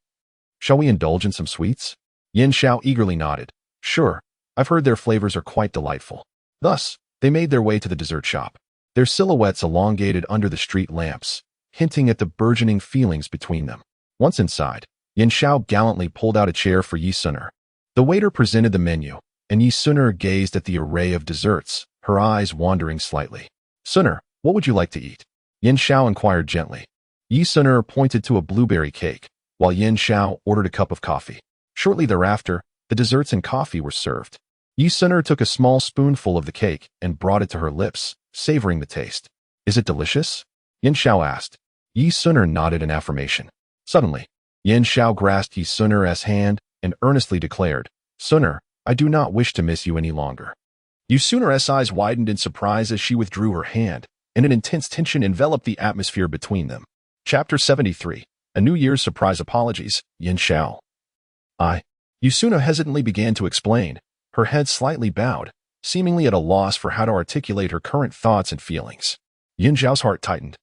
"Shall we indulge in some sweets?" Yin Xiao eagerly nodded. "Sure, I've heard their flavors are quite delightful." Thus, they made their way to the dessert shop, their silhouettes elongated under the street lamps, hinting at the burgeoning feelings between them. Once inside, Yin Xiao gallantly pulled out a chair for Yi Suner. The waiter presented the menu, and Yi Suner gazed at the array of desserts, her eyes wandering slightly. "Suner, what would you like to eat?" Yin Xiao inquired gently. Yi Suner pointed to a blueberry cake, while Yin Xiao ordered a cup of coffee. Shortly thereafter, the desserts and coffee were served. Yi Suner took a small spoonful of the cake and brought it to her lips, savoring the taste. "Is it delicious?" Yin Xiao asked. Yi Suner nodded in affirmation. Suddenly, Yin Xiao grasped Yi Suner's hand and earnestly declared, "Suner, I do not wish to miss you any longer." Yi Suner's eyes widened in surprise as she withdrew her hand, and an intense tension enveloped the atmosphere between them. Chapter 73. A New Year's Surprise Apologies, Yin Xiao. Yi Suner hesitantly began to explain, her head slightly bowed, seemingly at a loss for how to articulate her current thoughts and feelings. Yin Xiao's heart tightened,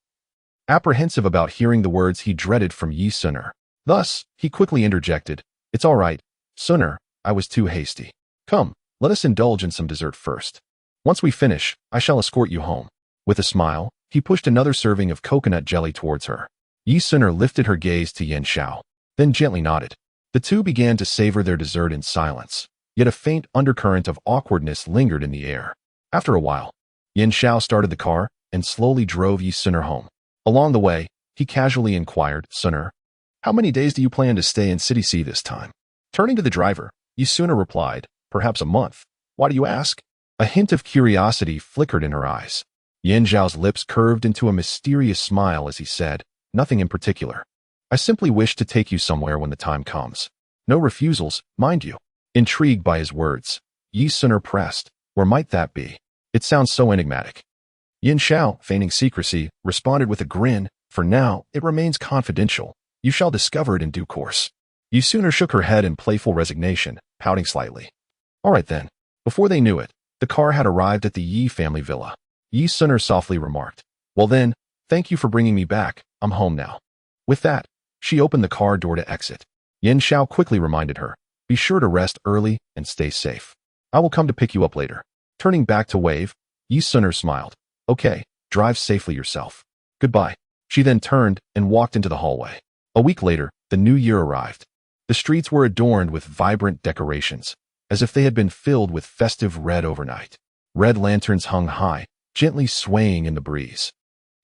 apprehensive about hearing the words he dreaded from Yi Suner. Thus, he quickly interjected, "It's all right, Suner, I was too hasty. Come, let us indulge in some dessert first. Once we finish, I shall escort you home." With a smile, he pushed another serving of coconut jelly towards her. Yi Suner lifted her gaze to Yin Xiao, then gently nodded. The two began to savor their dessert in silence, yet a faint undercurrent of awkwardness lingered in the air. After a while, Yin Xiao started the car and slowly drove Yi Suner home. Along the way, he casually inquired, "Suner, how many days do you plan to stay in City C this time?" Turning to the driver, Yi Suner replied, "Perhaps a month. Why do you ask?" A hint of curiosity flickered in her eyes. Yin Xiao's lips curved into a mysterious smile as he said, "Nothing in particular. I simply wish to take you somewhere when the time comes. No refusals, mind you." Intrigued by his words, Yi Suner pressed, "Where might that be? It sounds so enigmatic." Yin Xiao, feigning secrecy, responded with a grin. For now, it remains confidential. You shall discover it in due course. Yi Suner shook her head in playful resignation, pouting slightly. All right then. Before they knew it, the car had arrived at the Yi family villa. Yi Suner softly remarked, Well then, thank you for bringing me back. I'm home now. With that, she opened the car door to exit. Yin Xiao quickly reminded her, Be sure to rest early and stay safe. I will come to pick you up later. Turning back to Wave, Yi Suner smiled. Okay, drive safely yourself. Goodbye. She then turned and walked into the hallway. A week later, the new year arrived. The streets were adorned with vibrant decorations, as if they had been filled with festive red overnight. Red lanterns hung high, gently swaying in the breeze,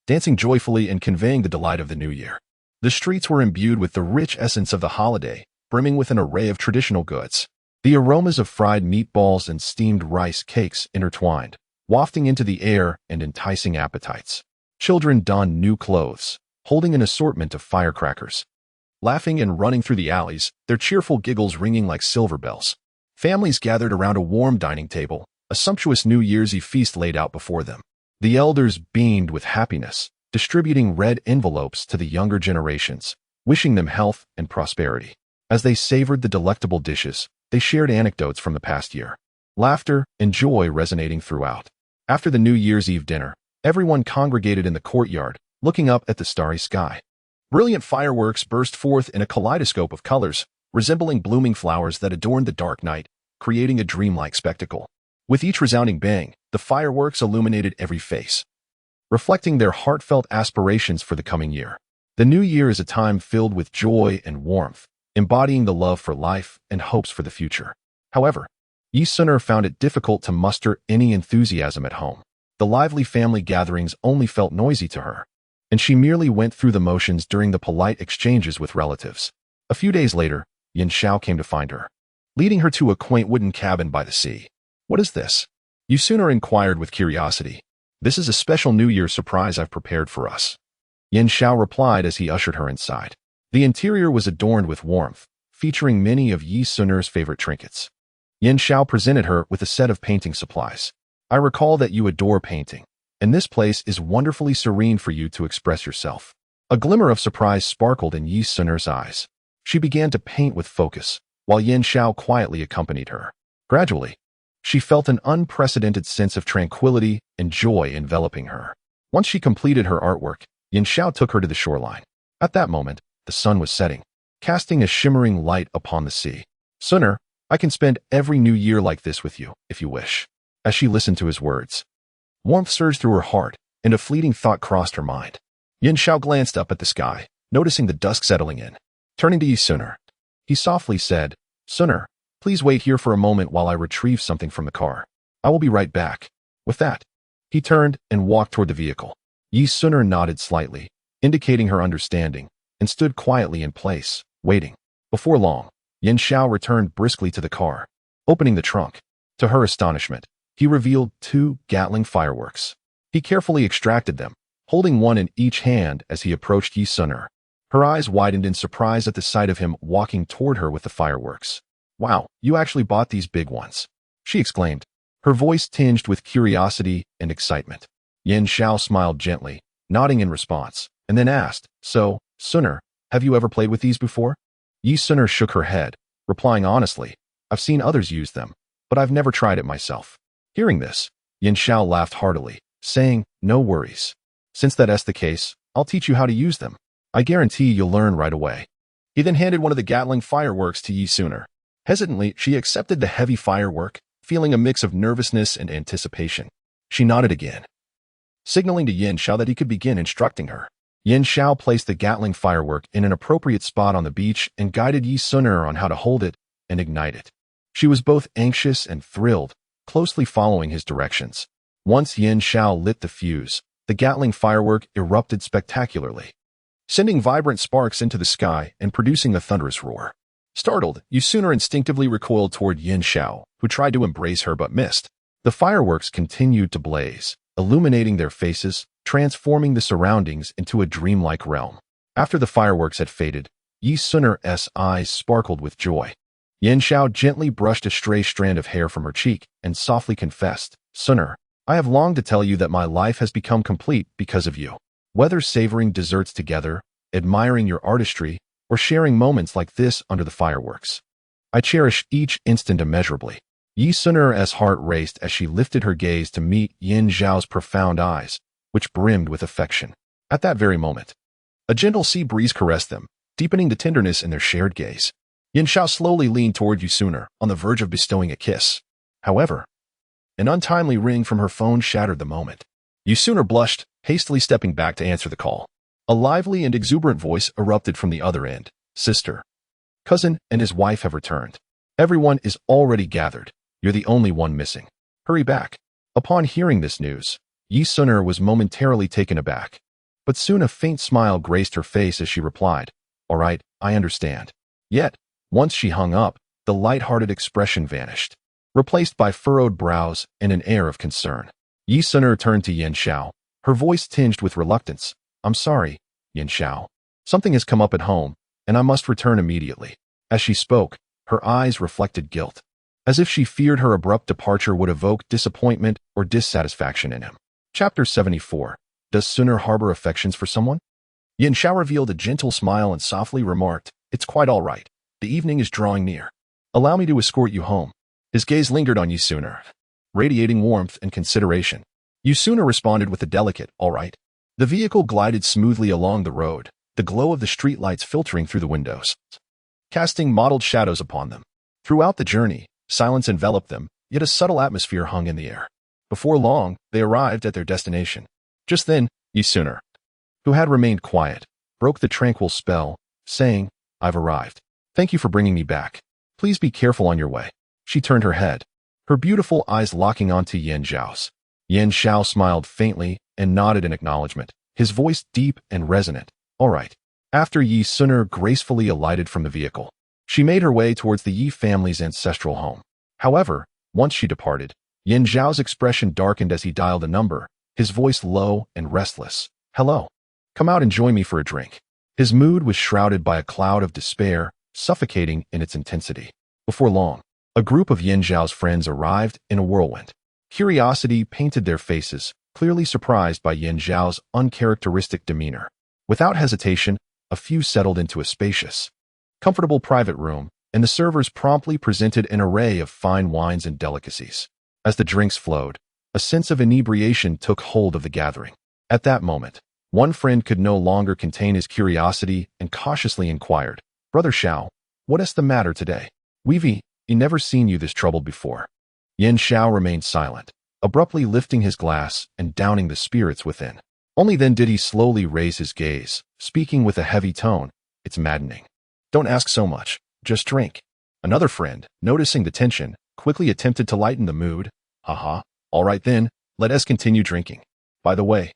dancing joyfully and conveying the delight of the new year. The streets were imbued with the rich essence of the holiday, brimming with an array of traditional goods. The aromas of fried meatballs and steamed rice cakes intertwined, wafting into the air and enticing appetites. Children donned new clothes, holding an assortment of firecrackers, laughing and running through the alleys, their cheerful giggles ringing like silver bells. Families gathered around a warm dining table, a sumptuous New Year's Eve feast laid out before them. The elders beamed with happiness, distributing red envelopes to the younger generations, wishing them health and prosperity. As they savored the delectable dishes, they shared anecdotes from the past year, laughter and joy resonating throughout. After the New Year's Eve dinner, everyone congregated in the courtyard, looking up at the starry sky. Brilliant fireworks burst forth in a kaleidoscope of colors, resembling blooming flowers that adorned the dark night, creating a dreamlike spectacle. With each resounding bang, the fireworks illuminated every face, reflecting their heartfelt aspirations for the coming year. The new year is a time filled with joy and warmth, embodying the love for life and hopes for the future. However, Yi Suner found it difficult to muster any enthusiasm at home. The lively family gatherings only felt noisy to her, and she merely went through the motions during the polite exchanges with relatives. A few days later, Yin Xiao came to find her, leading her to a quaint wooden cabin by the sea. What is this? Yi Suner inquired with curiosity. This is a special New Year's surprise I've prepared for us. Yin Xiao replied as he ushered her inside. The interior was adorned with warmth, featuring many of Yi Suner's favorite trinkets. Yin Xiao presented her with a set of painting supplies. I recall that you adore painting, and this place is wonderfully serene for you to express yourself. A glimmer of surprise sparkled in Yi Suner's eyes. She began to paint with focus, while Yin Xiao quietly accompanied her. Gradually, she felt an unprecedented sense of tranquility and joy enveloping her. Once she completed her artwork, Yin Xiao took her to the shoreline. At that moment, the sun was setting, casting a shimmering light upon the sea. Suner, I can spend every new year like this with you, if you wish. As she listened to his words, warmth surged through her heart, and a fleeting thought crossed her mind. Yin Xiao glanced up at the sky, noticing the dusk settling in. Turning to Yi Suner, he softly said, Suner, please wait here for a moment while I retrieve something from the car. I will be right back. With that, he turned and walked toward the vehicle. Yi Suner nodded slightly, indicating her understanding, and stood quietly in place, waiting. Before long, Yin Xiao returned briskly to the car. Opening the trunk, to her astonishment, he revealed 2 Gatling fireworks. He carefully extracted them, holding one in each hand as he approached Yi Suner. Her eyes widened in surprise at the sight of him walking toward her with the fireworks. Wow, you actually bought these big ones, she exclaimed, her voice tinged with curiosity and excitement. Yin Xiao smiled gently, nodding in response, and then asked, So, Suner, have you ever played with these before? Yi Suner shook her head, replying honestly, I've seen others use them, but I've never tried it myself. Hearing this, Yin Xiao laughed heartily, saying, No worries. Since that's the case, I'll teach you how to use them. I guarantee you'll learn right away. He then handed one of the Gatling fireworks to Yi Suner. Hesitantly, she accepted the heavy firework, feeling a mix of nervousness and anticipation. She nodded again, signaling to Yin Xiao that he could begin instructing her. Yin Xiao placed the Gatling firework in an appropriate spot on the beach and guided Yi Suner on how to hold it and ignite it. She was both anxious and thrilled, closely following his directions. Once Yin Xiao lit the fuse, the Gatling firework erupted spectacularly, sending vibrant sparks into the sky and producing a thunderous roar. Startled, Yi Suner instinctively recoiled toward Yin Xiao, who tried to embrace her but missed. The fireworks continued to blaze, illuminating their faces, transforming the surroundings into a dreamlike realm. After the fireworks had faded, Yi Suner's eyes sparkled with joy. Yin Xiao gently brushed a stray strand of hair from her cheek and softly confessed, Suner, I have longed to tell you that my life has become complete because of you. Whether savoring desserts together, admiring your artistry, or sharing moments like this under the fireworks, I cherish each instant immeasurably. Yi Sun's heart raced as she lifted her gaze to meet Yin Zhao's profound eyes, which brimmed with affection. At that very moment, a gentle sea breeze caressed them, deepening the tenderness in their shared gaze. Yin Zhao slowly leaned toward Yi Sun, on the verge of bestowing a kiss. However, an untimely ring from her phone shattered the moment. Yi Sun blushed, hastily stepping back to answer the call. A lively and exuberant voice erupted from the other end. Sister, cousin, and his wife have returned. Everyone is already gathered. You're the only one missing. Hurry back. Upon hearing this news, Yi Sun was momentarily taken aback. But soon a faint smile graced her face as she replied, "All right, I understand." Yet, once she hung up, the light-hearted expression vanished, replaced by furrowed brows and an air of concern. Yi Sun turned to Yin Zhao, her voice tinged with reluctance. "I'm sorry, Yin Zhao. Something has come up at home, and I must return immediately." As she spoke, her eyes reflected guilt, as if she feared her abrupt departure would evoke disappointment or dissatisfaction in him. Chapter 74. Does Sun harbor affections for someone? Yin Zhao revealed a gentle smile and softly remarked, "It's quite all right. The evening is drawing near. Allow me to escort you home." His gaze lingered on Yi Sun, radiating warmth and consideration. Yi Sun responded with a delicate, "All right." The vehicle glided smoothly along the road, the glow of the streetlights filtering through the windows, casting mottled shadows upon them. Throughout the journey, silence enveloped them, yet a subtle atmosphere hung in the air. Before long, they arrived at their destination. Just then, Yi Sun, who had remained quiet, broke the tranquil spell, saying, "I've arrived. Thank you for bringing me back. Please be careful on your way." She turned her head, her beautiful eyes locking onto Yin Zhao's. Yin Zhao smiled faintly and nodded in acknowledgement, his voice deep and resonant. "All right." After Yi Sun gracefully alighted from the vehicle, she made her way towards the Yi family's ancestral home. However, once she departed, Yin Zhao's expression darkened as he dialed a number, his voice low and restless. "Hello. Come out and join me for a drink." His mood was shrouded by a cloud of despair, suffocating in its intensity. Before long, a group of Yin Zhao's friends arrived in a whirlwind. Curiosity painted their faces, clearly surprised by Yin Zhao's uncharacteristic demeanor. Without hesitation, a few settled into a spacious, comfortable private room, and the servers promptly presented an array of fine wines and delicacies. As the drinks flowed, a sense of inebriation took hold of the gathering. At that moment, one friend could no longer contain his curiosity and cautiously inquired, "Brother Xiao, what is the matter today? We've never seen you this troubled before." Yin Zhao remained silent, abruptly lifting his glass and downing the spirits within. Only then did he slowly raise his gaze, speaking with a heavy tone, "It's maddening. Don't ask so much, just drink." Another friend, noticing the tension, quickly attempted to lighten the mood. "Haha, all right then, let us continue drinking. By the way,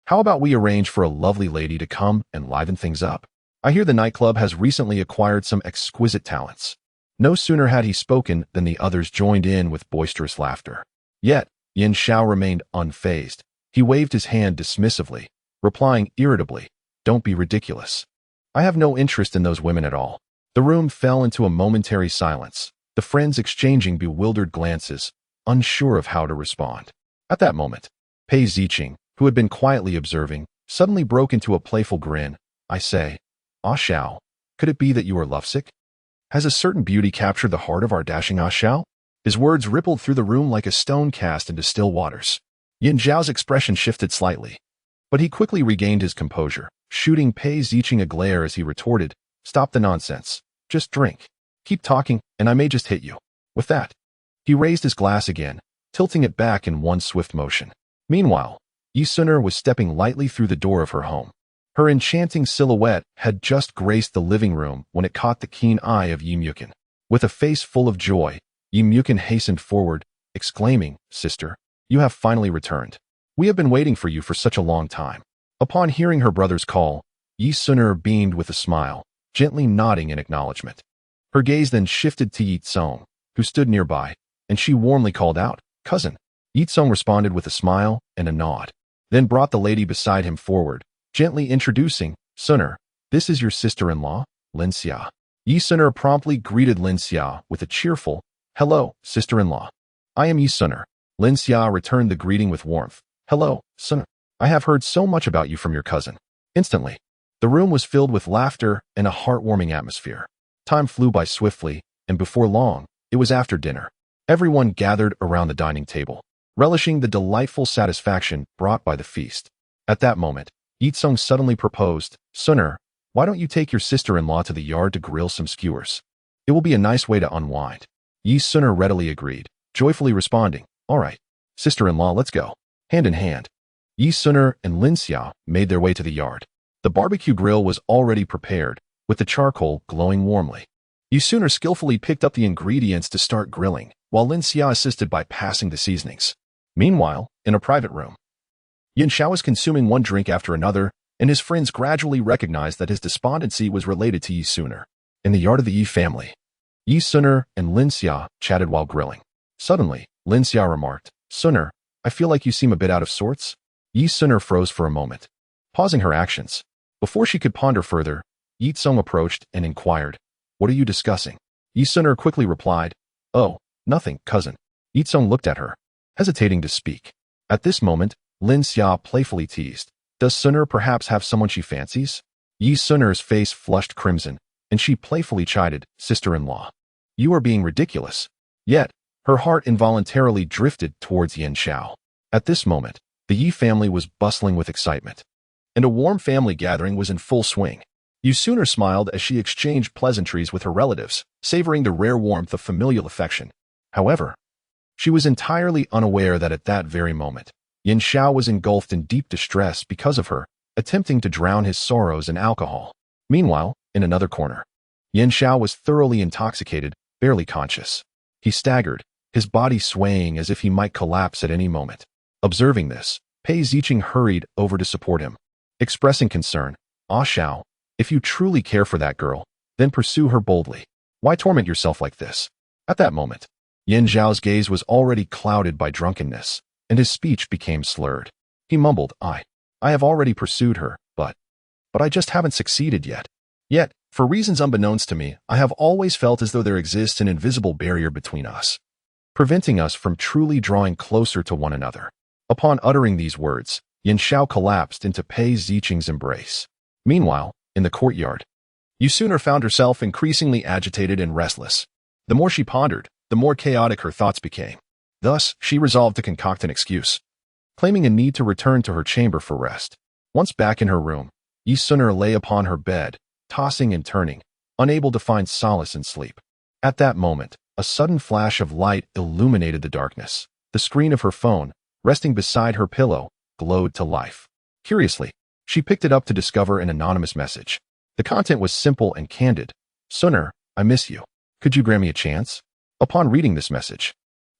how about we arrange for a lovely lady to come and liven things up? I hear the nightclub has recently acquired some exquisite talents." No sooner had he spoken than the others joined in with boisterous laughter. Yet, Yin Zhao remained unfazed. He waved his hand dismissively, replying irritably, "Don't be ridiculous. I have no interest in those women at all." The room fell into a momentary silence, the friends exchanging bewildered glances, unsure of how to respond. At that moment, Pei Ziqing, who had been quietly observing, suddenly broke into a playful grin. "I say, Ah Xiao, could it be that you are lovesick? Has a certain beauty captured the heart of our dashing Ah Xiao?" His words rippled through the room like a stone cast into still waters. Yin Zhao's expression shifted slightly, but he quickly regained his composure, shooting Pei Ziqing a glare as he retorted, "Stop the nonsense. Just drink. Keep talking, and I may just hit you." With that, he raised his glass again, tilting it back in one swift motion. Meanwhile, Yi Sun was stepping lightly through the door of her home. Her enchanting silhouette had just graced the living room when it caught the keen eye of Yi Mukin. With a face full of joy, Yi Mukin hastened forward, exclaiming, "Sister, you have finally returned. We have been waiting for you for such a long time." Upon hearing her brother's call, Yi Sun beamed with a smile, gently nodding in acknowledgement. Her gaze then shifted to Yi Tsong, who stood nearby, and she warmly called out, "Cousin." Yi Tsong responded with a smile and a nod, then brought the lady beside him forward, gently introducing, "Sun, this is your sister-in-law, Lin Xia." Yi Sun promptly greeted Lin Xia with a cheerful, "Hello, sister-in-law. I am Yi Sun. Lin Xia returned the greeting with warmth. Hello, son. I have heard so much about you from your cousin. Instantly, the room was filled with laughter and a heartwarming atmosphere. Time flew by swiftly, and before long, it was after dinner. Everyone gathered around the dining table, relishing the delightful satisfaction brought by the feast. At that moment, Yi Tsung suddenly proposed, Sooner, why don't you take your sister-in-law to the yard to grill some skewers? It will be a nice way to unwind. Yi Sooner readily agreed, joyfully responding, all right, sister-in-law, let's go. Hand in hand, Yi Sooner and Lin Xia made their way to the yard. The barbecue grill was already prepared, with the charcoal glowing warmly. Yi Sooner skillfully picked up the ingredients to start grilling, while Lin Xia assisted by passing the seasonings. Meanwhile, in a private room, Yin Xiao was consuming one drink after another, and his friends gradually recognized that his despondency was related to Yi Sooner. In the yard of the Yi family, Yi Sooner and Lin Xia chatted while grilling. Suddenly, Lin Xia remarked, Sooner, I feel like you seem a bit out of sorts. Yi Sooner froze for a moment, pausing her actions. Before she could ponder further, Yi Tsung approached and inquired, What are you discussing? Yi Sooner quickly replied, Oh, nothing, cousin. Yi Tsung looked at her, hesitating to speak. At this moment, Lin Xia playfully teased, Does Sooner perhaps have someone she fancies? Yi Sooner's face flushed crimson, and she playfully chided, Sister-in-law, you are being ridiculous. Yet, her heart involuntarily drifted towards Yin Xiao. At this moment, the Yi family was bustling with excitement, and a warm family gathering was in full swing. Yi Sooner smiled as she exchanged pleasantries with her relatives, savoring the rare warmth of familial affection. However, she was entirely unaware that at that very moment, Yin Xiao was engulfed in deep distress because of her, attempting to drown his sorrows in alcohol. Meanwhile, in another corner, Yin Xiao was thoroughly intoxicated, barely conscious. He staggered, his body swaying as if he might collapse at any moment. Observing this, Pei Ziqing hurried over to support him, expressing concern. Ah Xiao, if you truly care for that girl, then pursue her boldly. Why torment yourself like this? At that moment, Yin Xiao's gaze was already clouded by drunkenness, and his speech became slurred. He mumbled, I have already pursued her, but I just haven't succeeded yet. Yet, for reasons unbeknownst to me, I have always felt as though there exists an invisible barrier between us, preventing us from truly drawing closer to one another. Upon uttering these words, Yin Xiao collapsed into Pei Ziqing's embrace. Meanwhile, in the courtyard, Yi Sooner found herself increasingly agitated and restless. The more she pondered, the more chaotic her thoughts became. Thus, she resolved to concoct an excuse, claiming a need to return to her chamber for rest. Once back in her room, Yi Sooner lay upon her bed, tossing and turning, unable to find solace in sleep. At that moment, a sudden flash of light illuminated the darkness. The screen of her phone, resting beside her pillow, glowed to life. Curiously, she picked it up to discover an anonymous message. The content was simple and candid. Sooner, I miss you. Could you grant me a chance? Upon reading this message,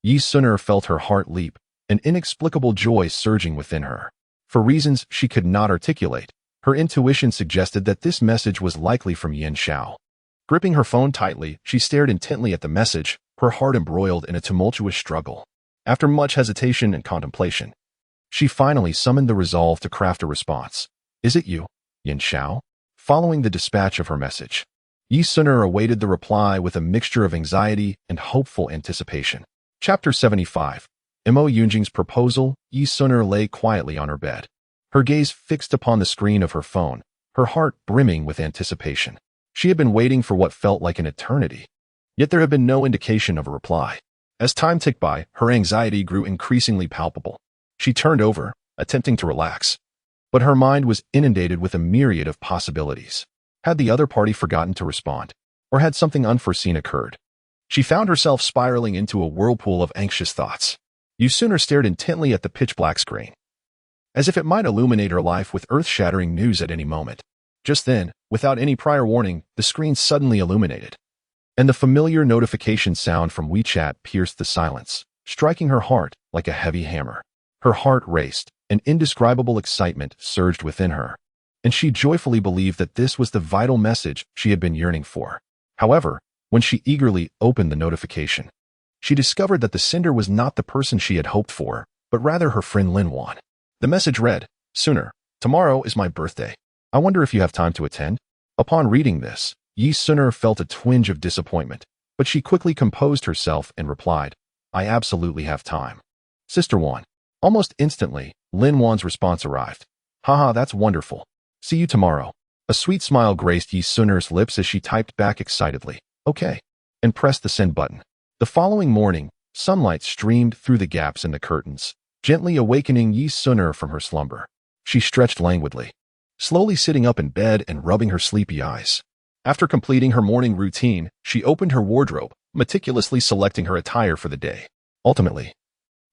Yi Sooner felt her heart leap, an inexplicable joy surging within her. For reasons she could not articulate, her intuition suggested that this message was likely from Yin Xiao. Gripping her phone tightly, she stared intently at the message, her heart embroiled in a tumultuous struggle. After much hesitation and contemplation, she finally summoned the resolve to craft a response. Is it you, Yin Xiao? Following the dispatch of her message, Yi Sooner awaited the reply with a mixture of anxiety and hopeful anticipation. Chapter 75. Mo Yunjing's proposal. Yi Sooner lay quietly on her bed, her gaze fixed upon the screen of her phone, her heart brimming with anticipation. She had been waiting for what felt like an eternity, yet there had been no indication of a reply. As time ticked by, her anxiety grew increasingly palpable. She turned over, attempting to relax, but her mind was inundated with a myriad of possibilities. Had the other party forgotten to respond, or had something unforeseen occurred? She found herself spiraling into a whirlpool of anxious thoughts. Yi Sooner stared intently at the pitch-black screen, as if it might illuminate her life with earth-shattering news at any moment. Just then, without any prior warning, the screen suddenly illuminated, and the familiar notification sound from WeChat pierced the silence, striking her heart like a heavy hammer. Her heart raced, an indescribable excitement surged within her, and she joyfully believed that this was the vital message she had been yearning for. However, when she eagerly opened the notification, she discovered that the sender was not the person she had hoped for, but rather her friend Lin Wan. The message read, Sooner, tomorrow is my birthday. I wonder if you have time to attend? Upon reading this, Yi Sooner felt a twinge of disappointment, but she quickly composed herself and replied, I absolutely have time. Sister Wan. Almost instantly, Lin Wan's response arrived. Haha, that's wonderful. See you tomorrow. A sweet smile graced Yi Sun'er's lips as she typed back excitedly, okay, and pressed the send button. The following morning, sunlight streamed through the gaps in the curtains, gently awakening Yi Sun'er from her slumber. She stretched languidly, slowly sitting up in bed and rubbing her sleepy eyes. After completing her morning routine, she opened her wardrobe, meticulously selecting her attire for the day. Ultimately,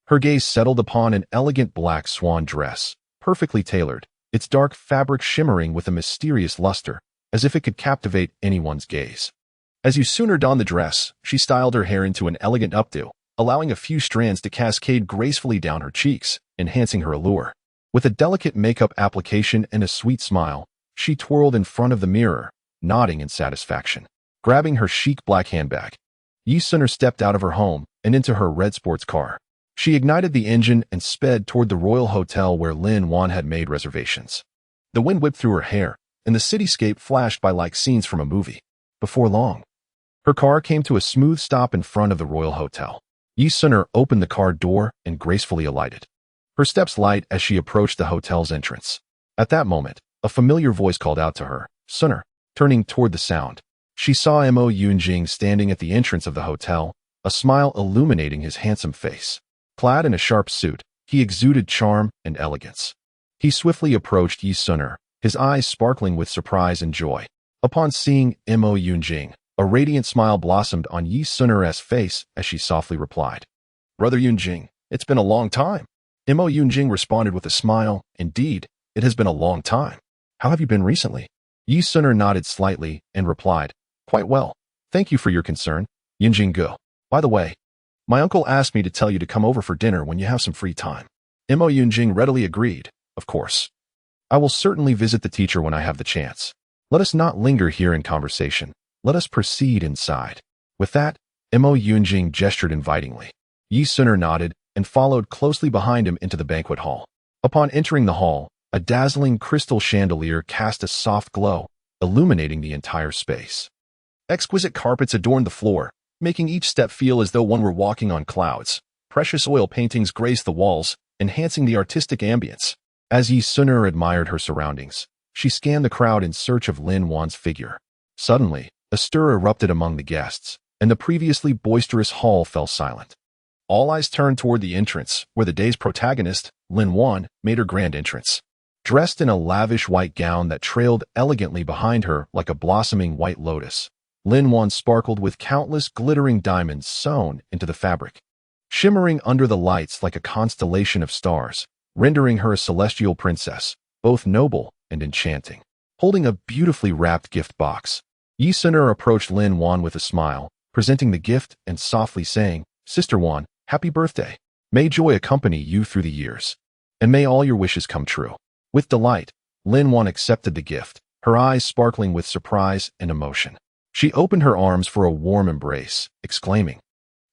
her gaze settled upon an elegant black swan dress, perfectly tailored, its dark fabric shimmering with a mysterious luster, as if it could captivate anyone's gaze. As Yi Sun'er donned the dress, she styled her hair into an elegant updo, allowing a few strands to cascade gracefully down her cheeks, enhancing her allure. With a delicate makeup application and a sweet smile, she twirled in front of the mirror, nodding in satisfaction. Grabbing her chic black handbag, Yi Sun'er stepped out of her home and into her red sports car. She ignited the engine and sped toward the Royal Hotel where Lin Wan had made reservations. The wind whipped through her hair, and the cityscape flashed by like scenes from a movie. Before long, her car came to a smooth stop in front of the Royal Hotel. Yi Sun'er opened the car door and gracefully alighted, her steps light as she approached the hotel's entrance. At that moment, a familiar voice called out to her, Sun'er. Turning toward the sound, she saw Mo Yunjing standing at the entrance of the hotel, a smile illuminating his handsome face. Clad in a sharp suit, he exuded charm and elegance. He swiftly approached Yi Sun'er, his eyes sparkling with surprise and joy. Upon seeing Mo Yunjing, a radiant smile blossomed on Yi Sun'er's face as she softly replied, Brother Yunjing, it's been a long time. Mo Yunjing responded with a smile, Indeed, it has been a long time. How have you been recently? Yi Sun'er nodded slightly and replied, Quite well. Thank you for your concern, Yunjing Gu. By the way, my uncle asked me to tell you to come over for dinner when you have some free time. Mo Yunjing readily agreed, Of course. I will certainly visit the teacher when I have the chance. Let us not linger here in conversation. Let us proceed inside. With that, Mo Yunjing gestured invitingly. Yi Sun'er nodded and followed closely behind him into the banquet hall. Upon entering the hall, a dazzling crystal chandelier cast a soft glow, illuminating the entire space. Exquisite carpets adorned the floor, making each step feel as though one were walking on clouds. Precious oil paintings graced the walls, enhancing the artistic ambience. As Yi Sun'er admired her surroundings, she scanned the crowd in search of Lin Wan's figure. Suddenly, a stir erupted among the guests, and the previously boisterous hall fell silent. All eyes turned toward the entrance, where the day's protagonist, Lin Wan, made her grand entrance. Dressed in a lavish white gown that trailed elegantly behind her like a blossoming white lotus, Lin Wan sparkled with countless glittering diamonds sewn into the fabric, shimmering under the lights like a constellation of stars, rendering her a celestial princess, both noble and enchanting. Holding a beautifully wrapped gift box, Yi Sun'er approached Lin Wan with a smile, presenting the gift and softly saying, Sister Wan, happy birthday. May joy accompany you through the years, and may all your wishes come true. With delight, Lin Wan accepted the gift, her eyes sparkling with surprise and emotion. She opened her arms for a warm embrace, exclaiming,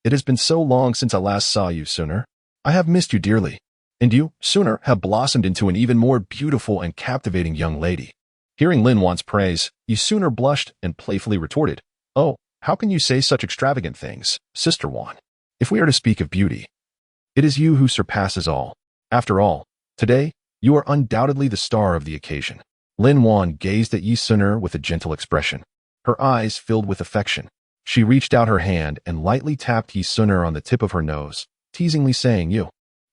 It has been so long since I last saw you, Sun'er. I have missed you dearly, and you, Sun'er, have blossomed into an even more beautiful and captivating young lady. Hearing Lin Wan's praise, Yi Sun'er blushed and playfully retorted, Oh, how can you say such extravagant things, Sister Wan? If we are to speak of beauty, it is you who surpasses all. After all, today, you are undoubtedly the star of the occasion. Lin Wan gazed at Yi Sun'er with a gentle expression, her eyes filled with affection. She reached out her hand and lightly tapped Yi Sun'er on the tip of her nose, teasingly saying,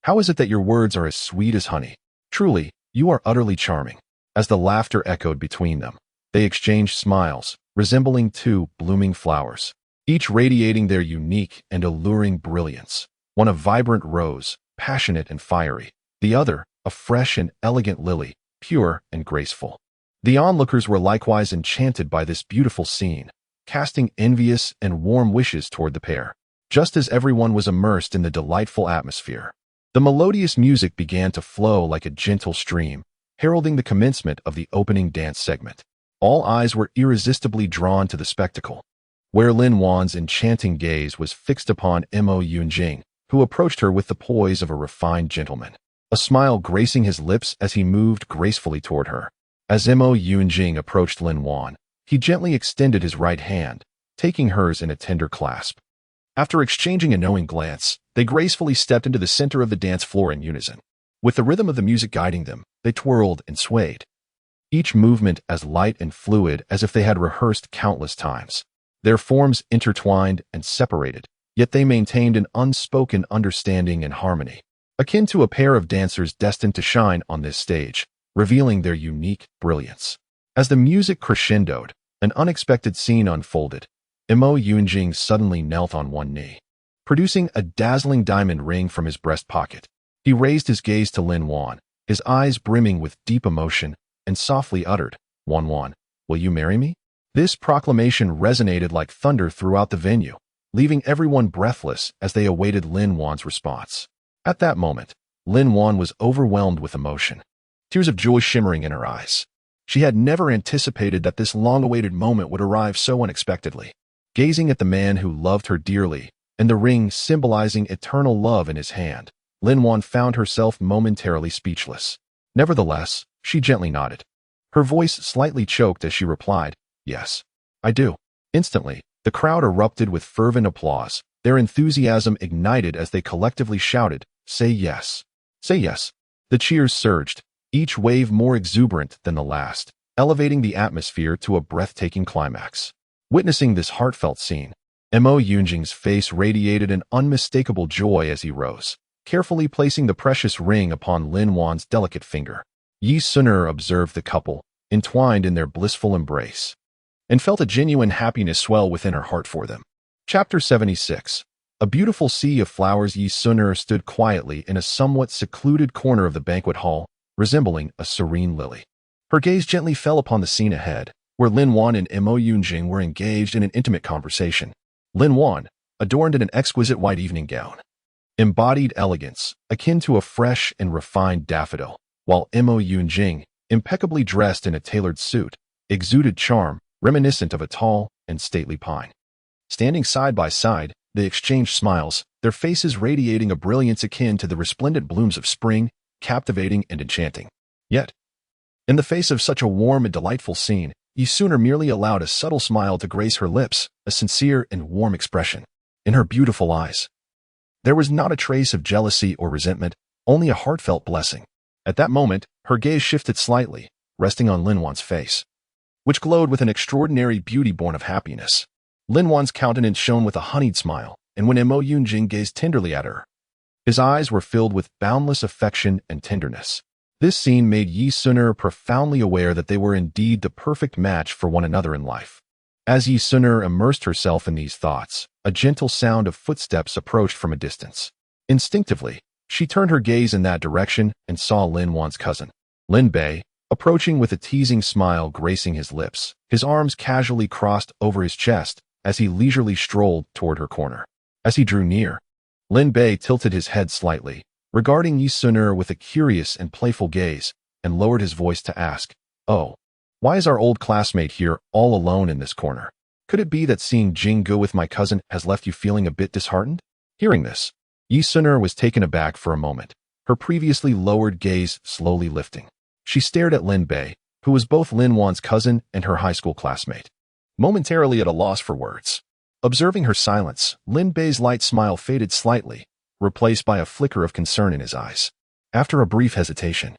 How is it that your words are as sweet as honey? Truly, you are utterly charming. As the laughter echoed between them, they exchanged smiles, resembling two blooming flowers, each radiating their unique and alluring brilliance. One a vibrant rose, passionate and fiery, the other a fresh and elegant lily, pure and graceful. The onlookers were likewise enchanted by this beautiful scene, casting envious and warm wishes toward the pair. Just as everyone was immersed in the delightful atmosphere, the melodious music began to flow like a gentle stream, heralding the commencement of the opening dance segment. All eyes were irresistibly drawn to the spectacle, where Lin Wan's enchanting gaze was fixed upon Mo Yunjing, who approached her with the poise of a refined gentleman, a smile gracing his lips as he moved gracefully toward her. As Mo Yunjing approached Lin Wan, he gently extended his right hand, taking hers in a tender clasp. After exchanging a knowing glance, They gracefully stepped into the center of the dance floor in unison. With the rhythm of the music guiding them, they twirled and swayed, each movement as light and fluid as if they had rehearsed countless times. Their forms intertwined and separated, yet they maintained an unspoken understanding and harmony, akin to a pair of dancers destined to shine on this stage, revealing their unique brilliance. As the music crescendoed, an unexpected scene unfolded. Mo Yunjing suddenly knelt on one knee, producing a dazzling diamond ring from his breast pocket. He raised his gaze to Lin Wan, his eyes brimming with deep emotion, and softly uttered, "Wan, will you marry me?" This proclamation resonated like thunder throughout the venue, leaving everyone breathless as they awaited Lin Wan's response. At that moment, Lin Wan was overwhelmed with emotion, tears of joy shimmering in her eyes. She had never anticipated that this long-awaited moment would arrive so unexpectedly. Gazing at the man who loved her dearly, and the ring symbolizing eternal love in his hand, Lin Wan found herself momentarily speechless. Nevertheless, she gently nodded. Her voice slightly choked as she replied, "Yes, I do." Instantly, the crowd erupted with fervent applause, their enthusiasm ignited as they collectively shouted, "Say yes! Say yes!" The cheers surged, each wave more exuberant than the last, elevating the atmosphere to a breathtaking climax. Witnessing this heartfelt scene, Mo Yunjing's face radiated an unmistakable joy as he rose, carefully placing the precious ring upon Lin Wan's delicate finger. Yi Suner observed the couple, entwined in their blissful embrace, and felt a genuine happiness swell within her heart for them. Chapter 76. A beautiful sea of flowers. Yi Suner stood quietly in a somewhat secluded corner of the banquet hall, resembling a serene lily. Her gaze gently fell upon the scene ahead, where Lin Wan and Mo Yunjing were engaged in an intimate conversation. Lin Wan, adorned in an exquisite white evening gown, embodied elegance, akin to a fresh and refined daffodil, while Mo Yunjing, impeccably dressed in a tailored suit, exuded charm, reminiscent of a tall and stately pine. Standing side by side, they exchanged smiles, their faces radiating a brilliance akin to the resplendent blooms of spring, captivating and enchanting. Yet, in the face of such a warm and delightful scene, Yi Suner merely allowed a subtle smile to grace her lips, a sincere and warm expression. In her beautiful eyes, there was not a trace of jealousy or resentment, only a heartfelt blessing. At that moment, her gaze shifted slightly, resting on Lin Wan's face, which glowed with an extraordinary beauty born of happiness. Lin Wan's countenance shone with a honeyed smile, and when Mo Yunjing gazed tenderly at her, his eyes were filled with boundless affection and tenderness. This scene made Yi Suner profoundly aware that they were indeed the perfect match for one another in life. As Yi Suner immersed herself in these thoughts, a gentle sound of footsteps approached from a distance. Instinctively, she turned her gaze in that direction and saw Lin Wan's cousin, Lin Bei, approaching with a teasing smile gracing his lips, his arms casually crossed over his chest as he leisurely strolled toward her corner. As he drew near, Lin Bei tilted his head slightly, regarding Yi Suner with a curious and playful gaze, and lowered his voice to ask, "Oh, why is our old classmate here all alone in this corner? Could it be that seeing Jing go with my cousin has left you feeling a bit disheartened?" Hearing this, Yi Suner was taken aback for a moment, her previously lowered gaze slowly lifting. She stared at Lin Bei, who was both Lin Wan's cousin and her high school classmate, momentarily at a loss for words. Observing her silence, Lin Bei's light smile faded slightly, replaced by a flicker of concern in his eyes. After a brief hesitation,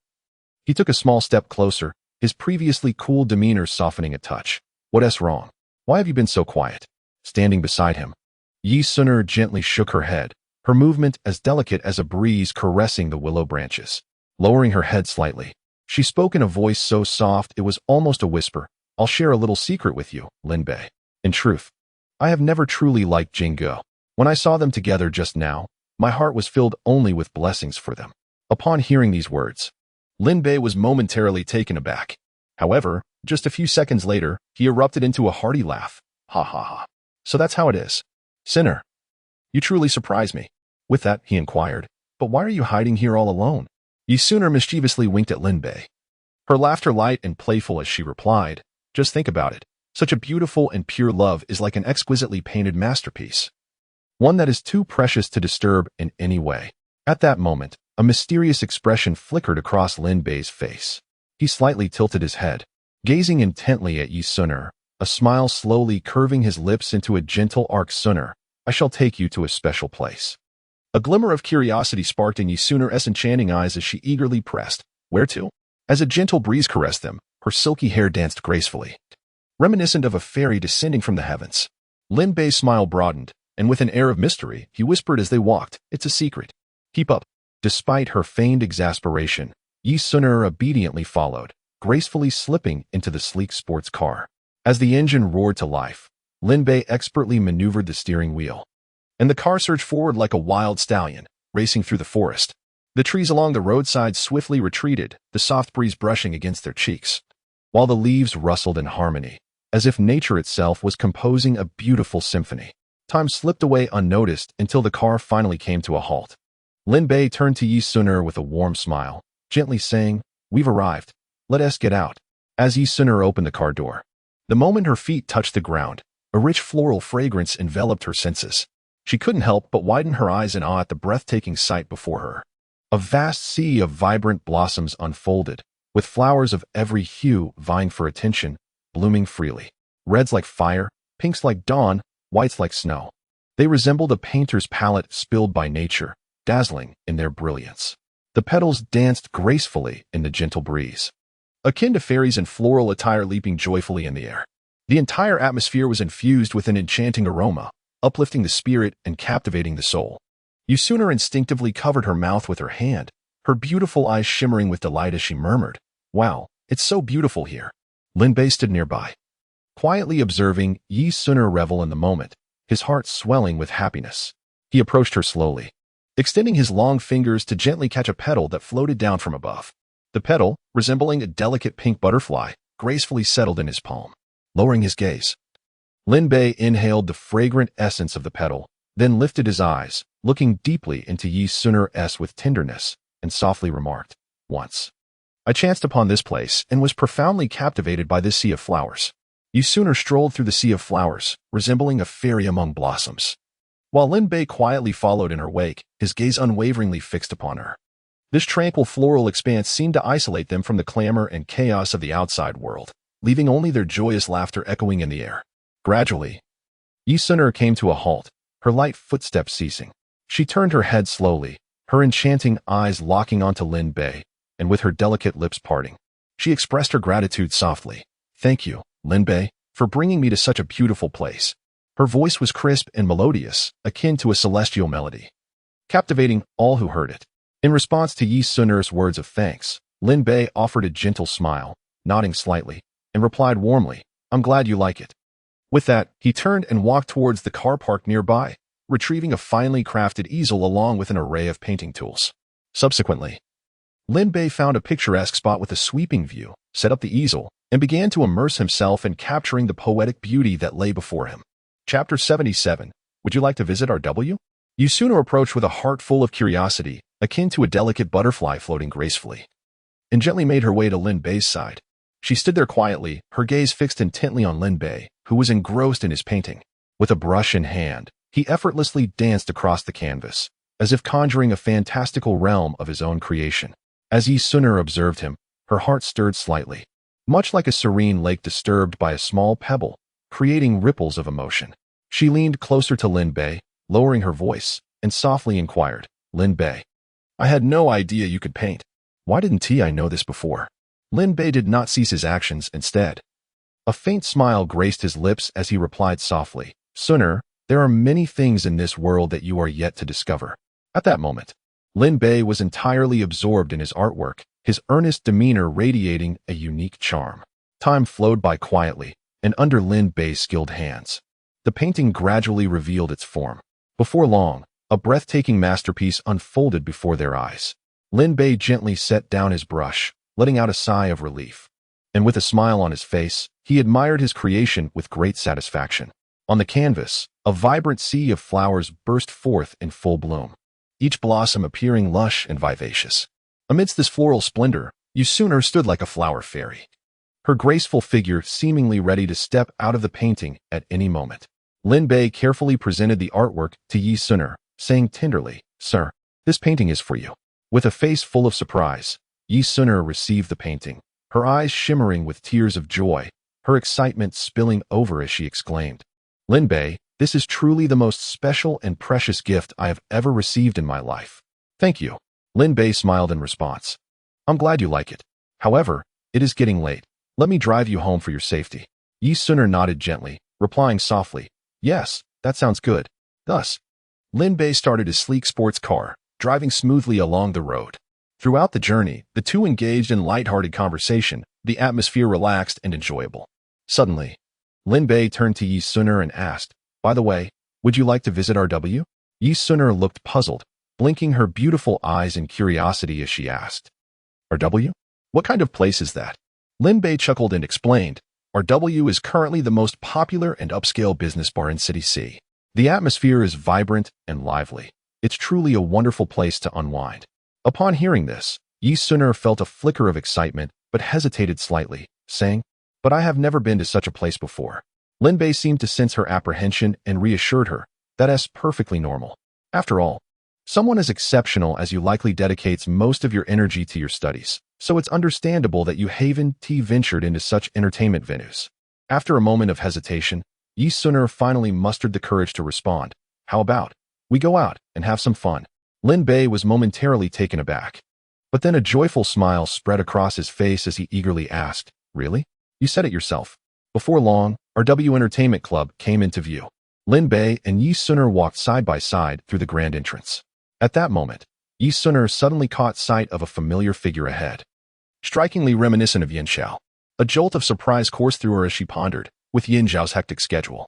he took a small step closer, his previously cool demeanor softening a touch. "What's wrong? Why have you been so quiet?" Standing beside him, Yi Suner gently shook her head, her movement as delicate as a breeze caressing the willow branches. Lowering her head slightly, she spoke in a voice so soft it was almost a whisper. "I'll share a little secret with you, Lin Bei. In truth, I have never truly liked Jingge. When I saw them together just now, my heart was filled only with blessings for them." Upon hearing these words, Lin Bei was momentarily taken aback. However, just a few seconds later, he erupted into a hearty laugh. "Ha ha ha. So that's how it is. Sinner, you truly surprise me." With that, he inquired, "But why are you hiding here all alone?" Yi Suner mischievously winked at Lin Bei, her laughter light and playful as she replied, "Just think about it. Such a beautiful and pure love is like an exquisitely painted masterpiece, one that is too precious to disturb in any way." At that moment, a mysterious expression flickered across Lin Bei's face. He slightly tilted his head, gazing intently at Yi Suner, a smile slowly curving his lips into a gentle arc. "Suner, I shall take you to a special place. A glimmer of curiosity sparked in Yi Suner's enchanting eyes as she eagerly pressed. Where to? As a gentle breeze caressed them, her silky hair danced gracefully, reminiscent of a fairy descending from the heavens. Lin Bei's smile broadened, and with an air of mystery, he whispered as they walked, "It's a secret. Keep up." Despite her feigned exasperation, Yi Suner obediently followed, gracefully slipping into the sleek sports car. As the engine roared to life, Lin Bei expertly maneuvered the steering wheel, and the car surged forward like a wild stallion, racing through the forest. The trees along the roadside swiftly retreated, the soft breeze brushing against their cheeks, while the leaves rustled in harmony, as if nature itself was composing a beautiful symphony. Time slipped away unnoticed until the car finally came to a halt. Lin Bei turned to Yi Suner with a warm smile, gently saying, "We've arrived. Let us get out." As Yi Suner opened the car door, the moment her feet touched the ground, a rich floral fragrance enveloped her senses. She couldn't help but widen her eyes in awe at the breathtaking sight before her. A vast sea of vibrant blossoms unfolded, with flowers of every hue vying for attention, blooming freely. Reds like fire, pinks like dawn, whites like snow. They resembled a painter's palette spilled by nature, dazzling in their brilliance. The petals danced gracefully in the gentle breeze, akin to fairies in floral attire leaping joyfully in the air. The entire atmosphere was infused with an enchanting aroma, uplifting the spirit and captivating the soul. Yi Suner instinctively covered her mouth with her hand, her beautiful eyes shimmering with delight as she murmured, "Wow, it's so beautiful here." Lin Bei stood nearby, quietly observing Yi Suner revel in the moment, his heart swelling with happiness. He approached her slowly, extending his long fingers to gently catch a petal that floated down from above. The petal, resembling a delicate pink butterfly, gracefully settled in his palm. Lowering his gaze, Lin Bei inhaled the fragrant essence of the petal, then lifted his eyes, looking deeply into Yi Suner's with tenderness, and softly remarked, "Once I chanced upon this place and was profoundly captivated by this sea of flowers." Yi Suner strolled through the sea of flowers, resembling a fairy among blossoms, while Lin Bei quietly followed in her wake, his gaze unwaveringly fixed upon her. This tranquil floral expanse seemed to isolate them from the clamor and chaos of the outside world, leaving only their joyous laughter echoing in the air. Gradually, Yi Suner came to a halt, her light footsteps ceasing. She turned her head slowly, her enchanting eyes locking onto Lin Bei, and with her delicate lips parting, she expressed her gratitude softly. "Thank you, Lin Bei, for bringing me to such a beautiful place." Her voice was crisp and melodious, akin to a celestial melody, captivating all who heard it. In response to Yi Suner's words of thanks, Lin Bei offered a gentle smile, nodding slightly, and replied warmly, "I'm glad you like it." With that, he turned and walked towards the car park nearby, retrieving a finely crafted easel along with an array of painting tools. Subsequently, Lin Bei found a picturesque spot with a sweeping view, set up the easel, and began to immerse himself in capturing the poetic beauty that lay before him. Chapter 77. Would you like to visit our W? Yi Suner approached with a heart full of curiosity, akin to a delicate butterfly floating gracefully, and gently made her way to Lin Bei's side. She stood there quietly, her gaze fixed intently on Lin Bei, who was engrossed in his painting. With a brush in hand, he effortlessly danced across the canvas, as if conjuring a fantastical realm of his own creation. As Yi Suner observed him, her heart stirred slightly, much like a serene lake disturbed by a small pebble, creating ripples of emotion. She leaned closer to Lin Bei, lowering her voice, and softly inquired, "Lin Bei, I had no idea you could paint. Why didn't I know this before?" Lin Bei did not cease his actions. Instead, a faint smile graced his lips as he replied softly, "Suner, there are many things in this world that you are yet to discover." At that moment, Lin Bei was entirely absorbed in his artwork, his earnest demeanor radiating a unique charm. Time flowed by quietly, and under Lin Bei's skilled hands, the painting gradually revealed its form. Before long, a breathtaking masterpiece unfolded before their eyes. Lin Bei gently set down his brush, letting out a sigh of relief, and with a smile on his face, he admired his creation with great satisfaction. On the canvas, a vibrant sea of flowers burst forth in full bloom, each blossom appearing lush and vivacious. Amidst this floral splendor, Yi Suner stood like a flower fairy, her graceful figure seemingly ready to step out of the painting at any moment. Lin Bei carefully presented the artwork to Yi Suner, saying tenderly, "Sir, this painting is for you." With a face full of surprise, Yi Suner received the painting, her eyes shimmering with tears of joy, her excitement spilling over as she exclaimed, "Lin Bei, This is truly the most special and precious gift I have ever received in my life. Thank you. Lin Bei smiled in response. I'm glad you like it. However, it is getting late. Let me drive you home for your safety. Yi Suner nodded gently, replying softly, yes, that sounds good. Thus, Lin Bei started his sleek sports car, driving smoothly along the road. Throughout the journey, the two engaged in light-hearted conversation, the atmosphere relaxed and enjoyable. Suddenly, Lin Bei turned to Yi Suner and asked, by the way, would you like to visit RW? Yi Suner looked puzzled, blinking her beautiful eyes in curiosity as she asked, RW? What kind of place is that? Lin Bei chuckled and explained, RW is currently the most popular and upscale business bar in City C. The atmosphere is vibrant and lively. It's truly a wonderful place to unwind. Upon hearing this, Yi Suner felt a flicker of excitement but hesitated slightly, saying, but I have never been to such a place before. Lin Bei seemed to sense her apprehension and reassured her that that's perfectly normal. After all, someone as exceptional as you likely dedicates most of your energy to your studies, so it's understandable that you haven't ventured into such entertainment venues. After a moment of hesitation, Yi Suner finally mustered the courage to respond, how about we go out and have some fun? Lin Bei was momentarily taken aback. But then a joyful smile spread across his face as he eagerly asked, really? You said it yourself. Before long, RW Entertainment Club came into view. Lin Bei and Yi Suner walked side by side through the grand entrance. At that moment, Yi Suner suddenly caught sight of a familiar figure ahead. Strikingly reminiscent of Yin Xiao. A jolt of surprise coursed through her as she pondered, with Yin Xiao's hectic schedule.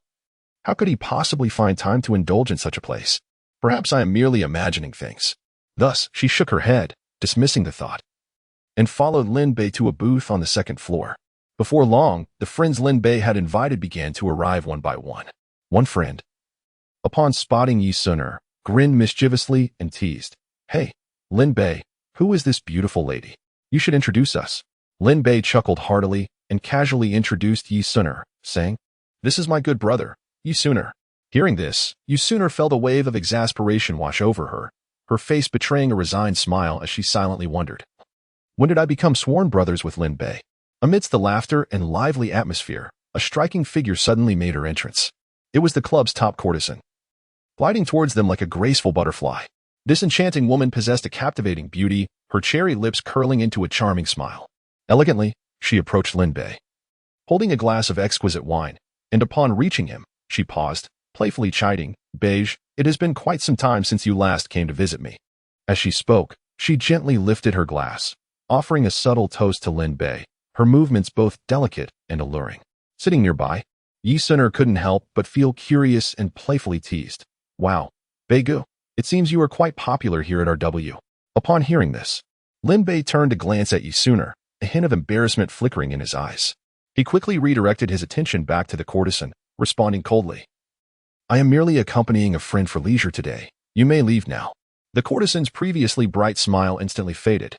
How could he possibly find time to indulge in such a place? Perhaps I am merely imagining things. Thus, she shook her head, dismissing the thought, and followed Lin Bei to a booth on the second floor. Before long, the friends Lin Bei had invited began to arrive one by one. One friend, upon spotting Yi Suner, grinned mischievously and teased, hey, Lin Bei, who is this beautiful lady? You should introduce us. Lin Bei chuckled heartily and casually introduced Yi Suner, saying, this is my good brother, Yi Suner. Hearing this, Yi Suner felt a wave of exasperation wash over her face betraying a resigned smile as she silently wondered, when did I become sworn brothers with Lin Bei? Amidst the laughter and lively atmosphere, a striking figure suddenly made her entrance. It was the club's top courtesan. Gliding towards them like a graceful butterfly, this enchanting woman possessed a captivating beauty, her cherry lips curling into a charming smile. Elegantly, she approached Lin Bei, holding a glass of exquisite wine, and upon reaching him, she paused, playfully chiding, Beige, it has been quite some time since you last came to visit me. As she spoke, she gently lifted her glass, offering a subtle toast to Lin Bei, her movements both delicate and alluring. Sitting nearby, Yi Suner couldn't help but feel curious and playfully teased. Wow, Bei-gu, it seems you are quite popular here at RW. Upon hearing this, Lin Bei turned to glance at Yi Suner, a hint of embarrassment flickering in his eyes. He quickly redirected his attention back to the courtesan, responding coldly, I am merely accompanying a friend for leisure today. You may leave now. The courtesan's previously bright smile instantly faded.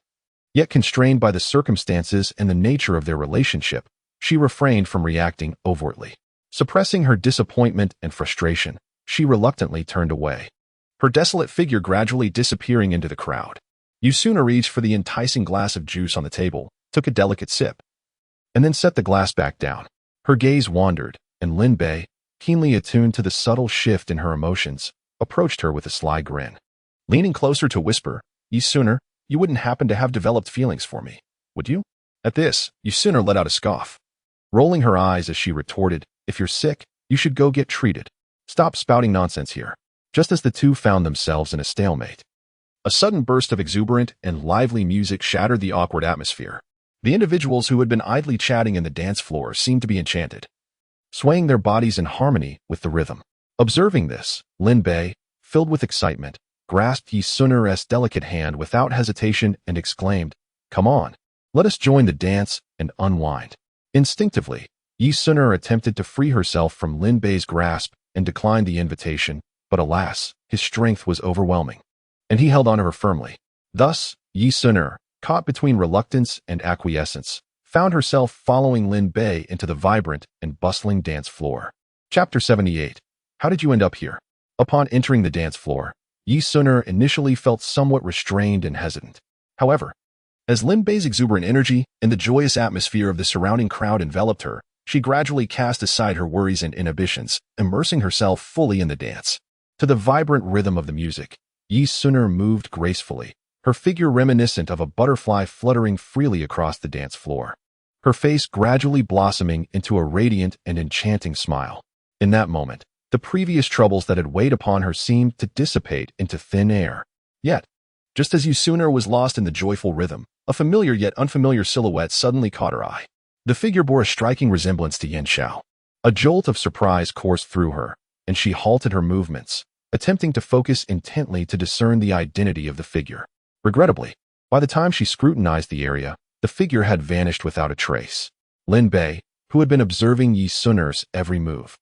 Yet constrained by the circumstances and the nature of their relationship, she refrained from reacting overtly. Suppressing her disappointment and frustration, she reluctantly turned away, her desolate figure gradually disappearing into the crowd. Yi Suner reached for the enticing glass of juice on the table, took a delicate sip, and then set the glass back down. Her gaze wandered, and Lin Bei, keenly attuned to the subtle shift in her emotions, approached her with a sly grin. Leaning closer to whisper, Yi Suner, you wouldn't happen to have developed feelings for me, would you? At this, Yi Suner let out a scoff, rolling her eyes as she retorted, if you're sick, you should go get treated. Stop spouting nonsense here. Just as the two found themselves in a stalemate, a sudden burst of exuberant and lively music shattered the awkward atmosphere. The individuals who had been idly chatting in the dance floor seemed to be enchanted, swaying their bodies in harmony with the rhythm. Observing this, Lin Bei, filled with excitement, grasped Yi Suner's delicate hand without hesitation and exclaimed, come on, let us join the dance and unwind. Instinctively, Yi Suner attempted to free herself from Lin Bei's grasp and declined the invitation, but alas, his strength was overwhelming, and he held onto her firmly. Thus, Yi Suner, caught between reluctance and acquiescence, found herself following Lin Bei into the vibrant and bustling dance floor. Chapter 78. How did you end up here? Upon entering the dance floor, Yi Suner initially felt somewhat restrained and hesitant. However, as Lin Bei's exuberant energy and the joyous atmosphere of the surrounding crowd enveloped her, She gradually cast aside her worries and inhibitions, immersing herself fully in the dance. To the vibrant rhythm of the music, Yi Suner moved gracefully, her figure reminiscent of a butterfly fluttering freely across the dance floor. Her face gradually blossoming into a radiant and enchanting smile. In that moment, the previous troubles that had weighed upon her seemed to dissipate into thin air. Yet, just as Yi Suner was lost in the joyful rhythm, a familiar yet unfamiliar silhouette suddenly caught her eye. The figure bore a striking resemblance to Yan Xiao. A jolt of surprise coursed through her, and she halted her movements, attempting to focus intently to discern the identity of the figure. Regrettably, by the time she scrutinized the area, the figure had vanished without a trace. Lin Bei, who had been observing Yi Suner's every move,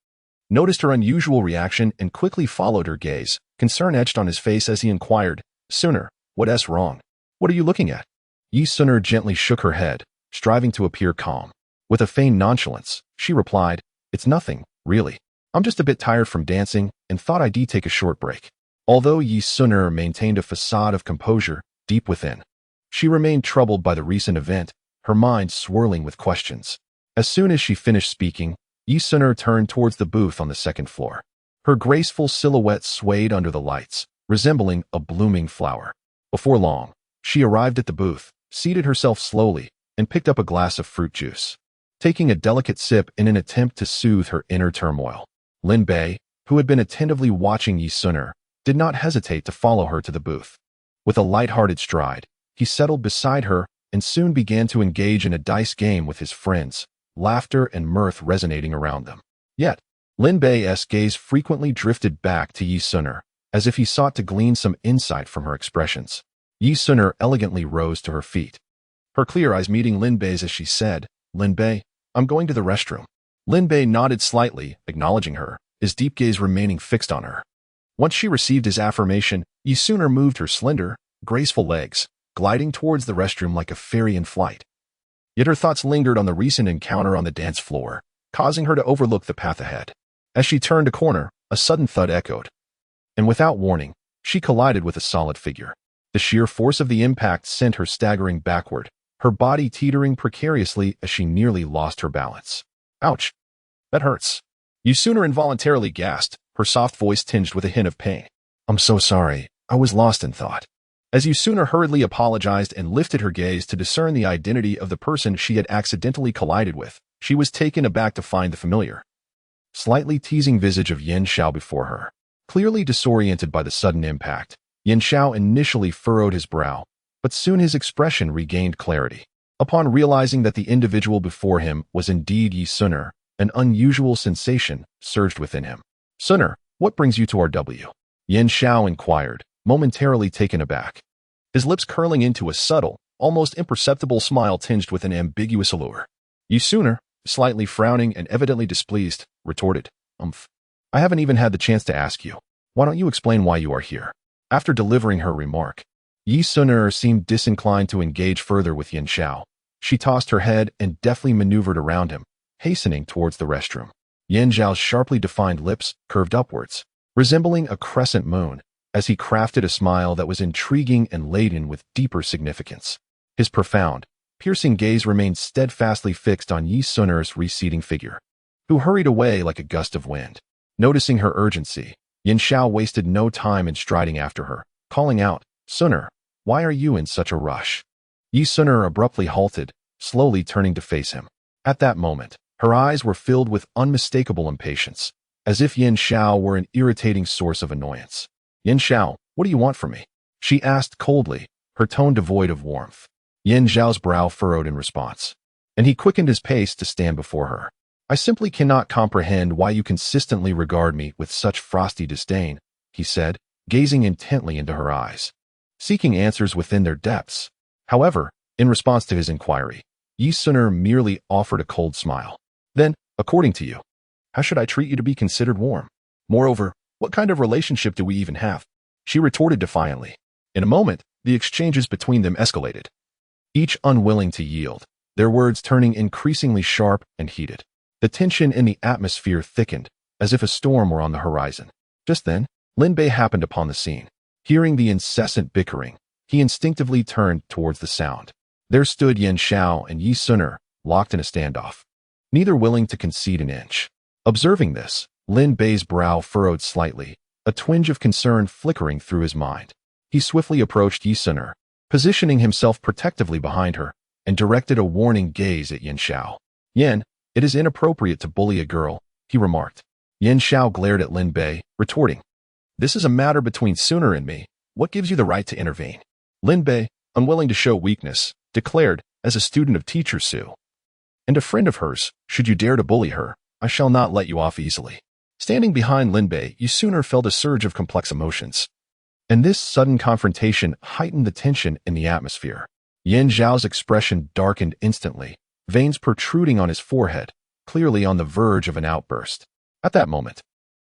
noticed her unusual reaction and quickly followed her gaze, concern etched on his face as he inquired, "Suner, what's wrong? What are you looking at?" Yi Suner gently shook her head, striving to appear calm. With a feigned nonchalance, she replied, "It's nothing, really. I'm just a bit tired from dancing and thought I'd take a short break." Although Yi Suner maintained a facade of composure, deep within, she remained troubled by the recent event, her mind swirling with questions. As soon as she finished speaking, Yi Suner turned towards the booth on the second floor. Her graceful silhouette swayed under the lights, resembling a blooming flower. Before long, she arrived at the booth, seated herself slowly, and picked up a glass of fruit juice, taking a delicate sip in an attempt to soothe her inner turmoil. Lin Bei, who had been attentively watching Yi Suner, did not hesitate to follow her to the booth. With a light-hearted stride, he settled beside her and soon began to engage in a dice game with his friends, laughter and mirth resonating around them. Yet, Lin Bei's gaze frequently drifted back to Yi Suner, as if he sought to glean some insight from her expressions. Yi Suner elegantly rose to her feet, her clear eyes meeting Lin Bei's as she said, "Lin Bei, I'm going to the restroom." Lin Bei nodded slightly, acknowledging her, his deep gaze remaining fixed on her. Once she received his affirmation, Yi Suner moved her slender, graceful legs, gliding towards the restroom like a fairy in flight. Yet her thoughts lingered on the recent encounter on the dance floor, causing her to overlook the path ahead. As she turned a corner, a sudden thud echoed, and without warning, she collided with a solid figure. The sheer force of the impact sent her staggering backward, her body teetering precariously as she nearly lost her balance. "Ouch! That hurts." Yi Suner involuntarily gasped, her soft voice tinged with a hint of pain. "I'm so sorry. I was lost in thought." As Yi Suner hurriedly apologized and lifted her gaze to discern the identity of the person she had accidentally collided with, she was taken aback to find the familiar, slightly teasing visage of Yan Xiao before her. Clearly disoriented by the sudden impact, Yan Xiao initially furrowed his brow, but soon his expression regained clarity. Upon realizing that the individual before him was indeed Yi Suner, an unusual sensation surged within him. "Suner, what brings you to RW?" Yan Xiao inquired, momentarily taken aback, his lips curling into a subtle, almost imperceptible smile tinged with an ambiguous allure. Yi Suner, slightly frowning and evidently displeased, retorted, I haven't even had the chance to ask you. Why don't you explain why you are here?" After delivering her remark, Yi Suner seemed disinclined to engage further with Yan Xiao. She tossed her head and deftly maneuvered around him, hastening towards the restroom. Yan Xiao's sharply defined lips curved upwards, resembling a crescent moon, as he crafted a smile that was intriguing and laden with deeper significance. His profound, piercing gaze remained steadfastly fixed on Yi Suner's receding figure, who hurried away like a gust of wind. Noticing her urgency, Yan Xiao wasted no time in striding after her, calling out, "Suner, why are you in such a rush?" Yi Suner abruptly halted, slowly turning to face him. At that moment, her eyes were filled with unmistakable impatience, as if Yan Xiao were an irritating source of annoyance. "Yan Xiao, what do you want from me?" she asked coldly, her tone devoid of warmth. Yan Xiao's brow furrowed in response, and he quickened his pace to stand before her. "I simply cannot comprehend why you consistently regard me with such frosty disdain," he said, gazing intently into her eyes, seeking answers within their depths. However, in response to his inquiry, Yi Suner merely offered a cold smile. "Then, according to you, how should I treat you to be considered warm? Moreover, what kind of relationship do we even have?" she retorted defiantly. In a moment, the exchanges between them escalated, each unwilling to yield, their words turning increasingly sharp and heated. The tension in the atmosphere thickened, as if a storm were on the horizon. Just then, Lin Bei happened upon the scene. Hearing the incessant bickering, he instinctively turned towards the sound. There stood Yan Xiao and Yi Suner, locked in a standoff. neither willing to concede an inch. Observing this, Lin Bei's brow furrowed slightly, a twinge of concern flickering through his mind. He swiftly approached Yi Suner, positioning himself protectively behind her, and directed a warning gaze at Yin Xiao. "Yin, it is inappropriate to bully a girl," he remarked. Yin Xiao glared at Lin Bei, retorting, "This is a matter between Suner and me. What gives you the right to intervene?" Lin Bei, unwilling to show weakness, declared, "As a student of Teacher Su, and a friend of hers, should you dare to bully her, I shall not let you off easily." Standing behind Lin Bei, Yi Suner felt a surge of complex emotions, and this sudden confrontation heightened the tension in the atmosphere. Yin Zhao's expression darkened instantly, veins protruding on his forehead, clearly on the verge of an outburst. At that moment,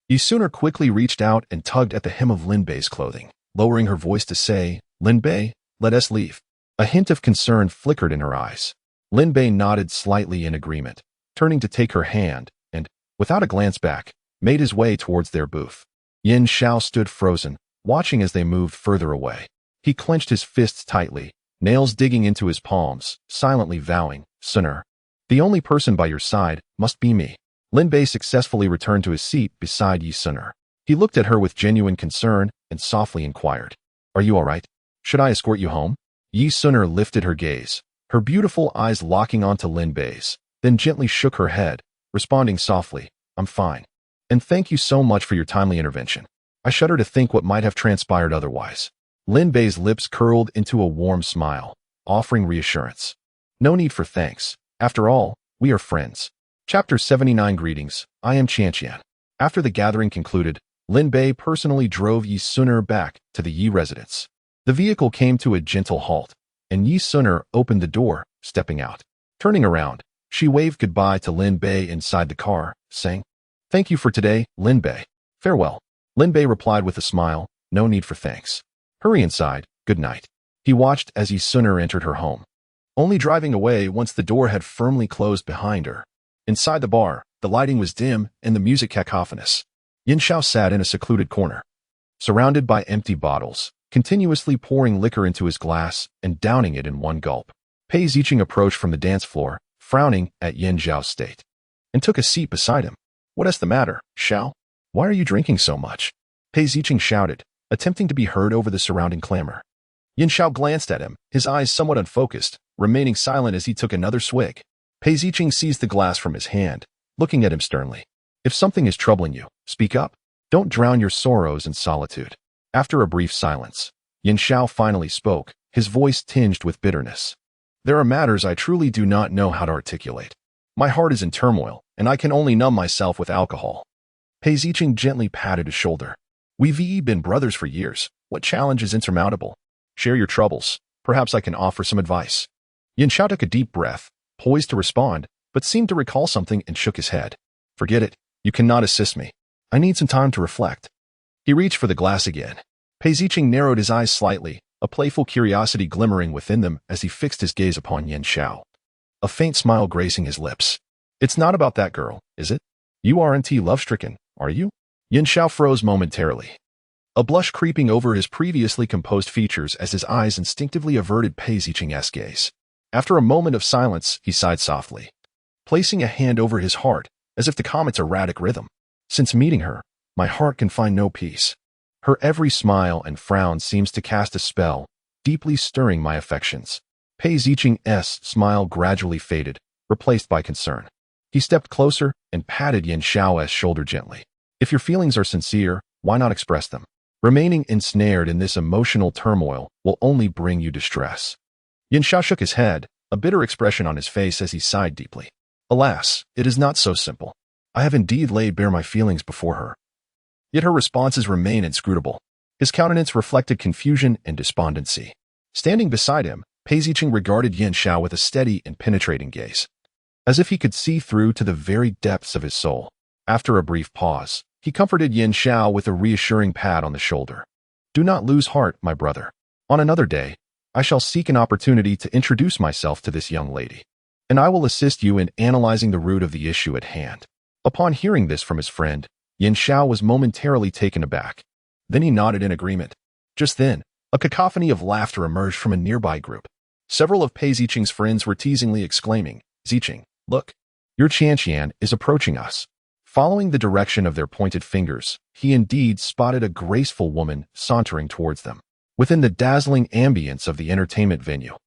Yi Suner quickly reached out and tugged at the hem of Lin Bei's clothing, lowering her voice to say, "Lin Bei, let us leave." A hint of concern flickered in her eyes. Lin Bei nodded slightly in agreement, turning to take her hand, and, without a glance back, made his way towards their booth. Yin Xiao stood frozen, watching as they moved further away. He clenched his fists tightly, nails digging into his palms, silently vowing, "Suner, the only person by your side must be me." Lin Bei successfully returned to his seat beside Yi Suner. He looked at her with genuine concern and softly inquired, "Are you all right? Should I escort you home?" Yi Suner lifted her gaze, her beautiful eyes locking onto Lin Bei's, then gently shook her head, responding softly, "I'm fine. And thank you so much for your timely intervention. I shudder to think what might have transpired otherwise." Lin Bei's lips curled into a warm smile, offering reassurance. "No need for thanks. After all, we are friends." Chapter 79 Greetings, I am Qian. After the gathering concluded, Lin Bei personally drove Yi Suner back to the Yi residence. The vehicle came to a gentle halt, and Yi Suner opened the door, stepping out. Turning around, she waved goodbye to Lin Bei inside the car, saying, "Thank you for today, Lin Bei. Farewell." Lin Bei replied with a smile, "No need for thanks. Hurry inside, good night." He watched as Yi Suner entered her home, only driving away once the door had firmly closed behind her. Inside the bar, the lighting was dim and the music cacophonous. Yin Xiao sat in a secluded corner, surrounded by empty bottles, continuously pouring liquor into his glass and downing it in one gulp. Pei Zicheng approached from the dance floor, frowning at Yin Zhao's state, and took a seat beside him. "What is the matter, Xiao? Why are you drinking so much?" Pei Zicheng shouted, attempting to be heard over the surrounding clamor. Yin Xiao glanced at him, his eyes somewhat unfocused, remaining silent as he took another swig. Pei Zicheng seized the glass from his hand, looking at him sternly. "If something is troubling you, speak up. Don't drown your sorrows in solitude." After a brief silence, Yin Xiao finally spoke, his voice tinged with bitterness. "There are matters I truly do not know how to articulate. My heart is in turmoil, and I can only numb myself with alcohol." Pei Zicheng gently patted his shoulder. "We've been brothers for years. What challenge is insurmountable? Share your troubles. Perhaps I can offer some advice." Yin Xiao took a deep breath, poised to respond, but seemed to recall something and shook his head. "Forget it. You cannot assist me. I need some time to reflect." He reached for the glass again. Pei Zicheng narrowed his eyes slightly, a playful curiosity glimmering within them as he fixed his gaze upon Yin Xiao. A faint smile gracing his lips. "It's not about that girl, is it? You aren't love-stricken, are you?" Yin Xiao froze momentarily, a blush creeping over his previously composed features as his eyes instinctively averted Pei Zicheng's gaze. After a moment of silence, he sighed softly, placing a hand over his heart as if to calm its erratic rhythm. "Since meeting her, my heart can find no peace. Her every smile and frown seems to cast a spell, deeply stirring my affections." Pei Zicheng's smile gradually faded, replaced by concern. He stepped closer and patted Yin Xiao's shoulder gently. "If your feelings are sincere, why not express them? Remaining ensnared in this emotional turmoil will only bring you distress." Yin Xiao shook his head, a bitter expression on his face as he sighed deeply. "Alas, it is not so simple. I have indeed laid bare my feelings before her. Yet her responses remain inscrutable." His countenance reflected confusion and despondency. Standing beside him, Pei Zicheng regarded Yin Xiao with a steady and penetrating gaze, as if he could see through to the very depths of his soul. After a brief pause, he comforted Yin Xiao with a reassuring pat on the shoulder. "Do not lose heart, my brother. On another day, I shall seek an opportunity to introduce myself to this young lady, and I will assist you in analyzing the root of the issue at hand." Upon hearing this from his friend, Yin Xiao was momentarily taken aback. Then he nodded in agreement. Just then, a cacophony of laughter emerged from a nearby group. Several of Pei Zicheng's friends were teasingly exclaiming, "Zicheng, look, Your Qian is approaching us. Following the direction of their pointed fingers, he indeed spotted a graceful woman sauntering towards them. Within the dazzling ambience of the entertainment venue,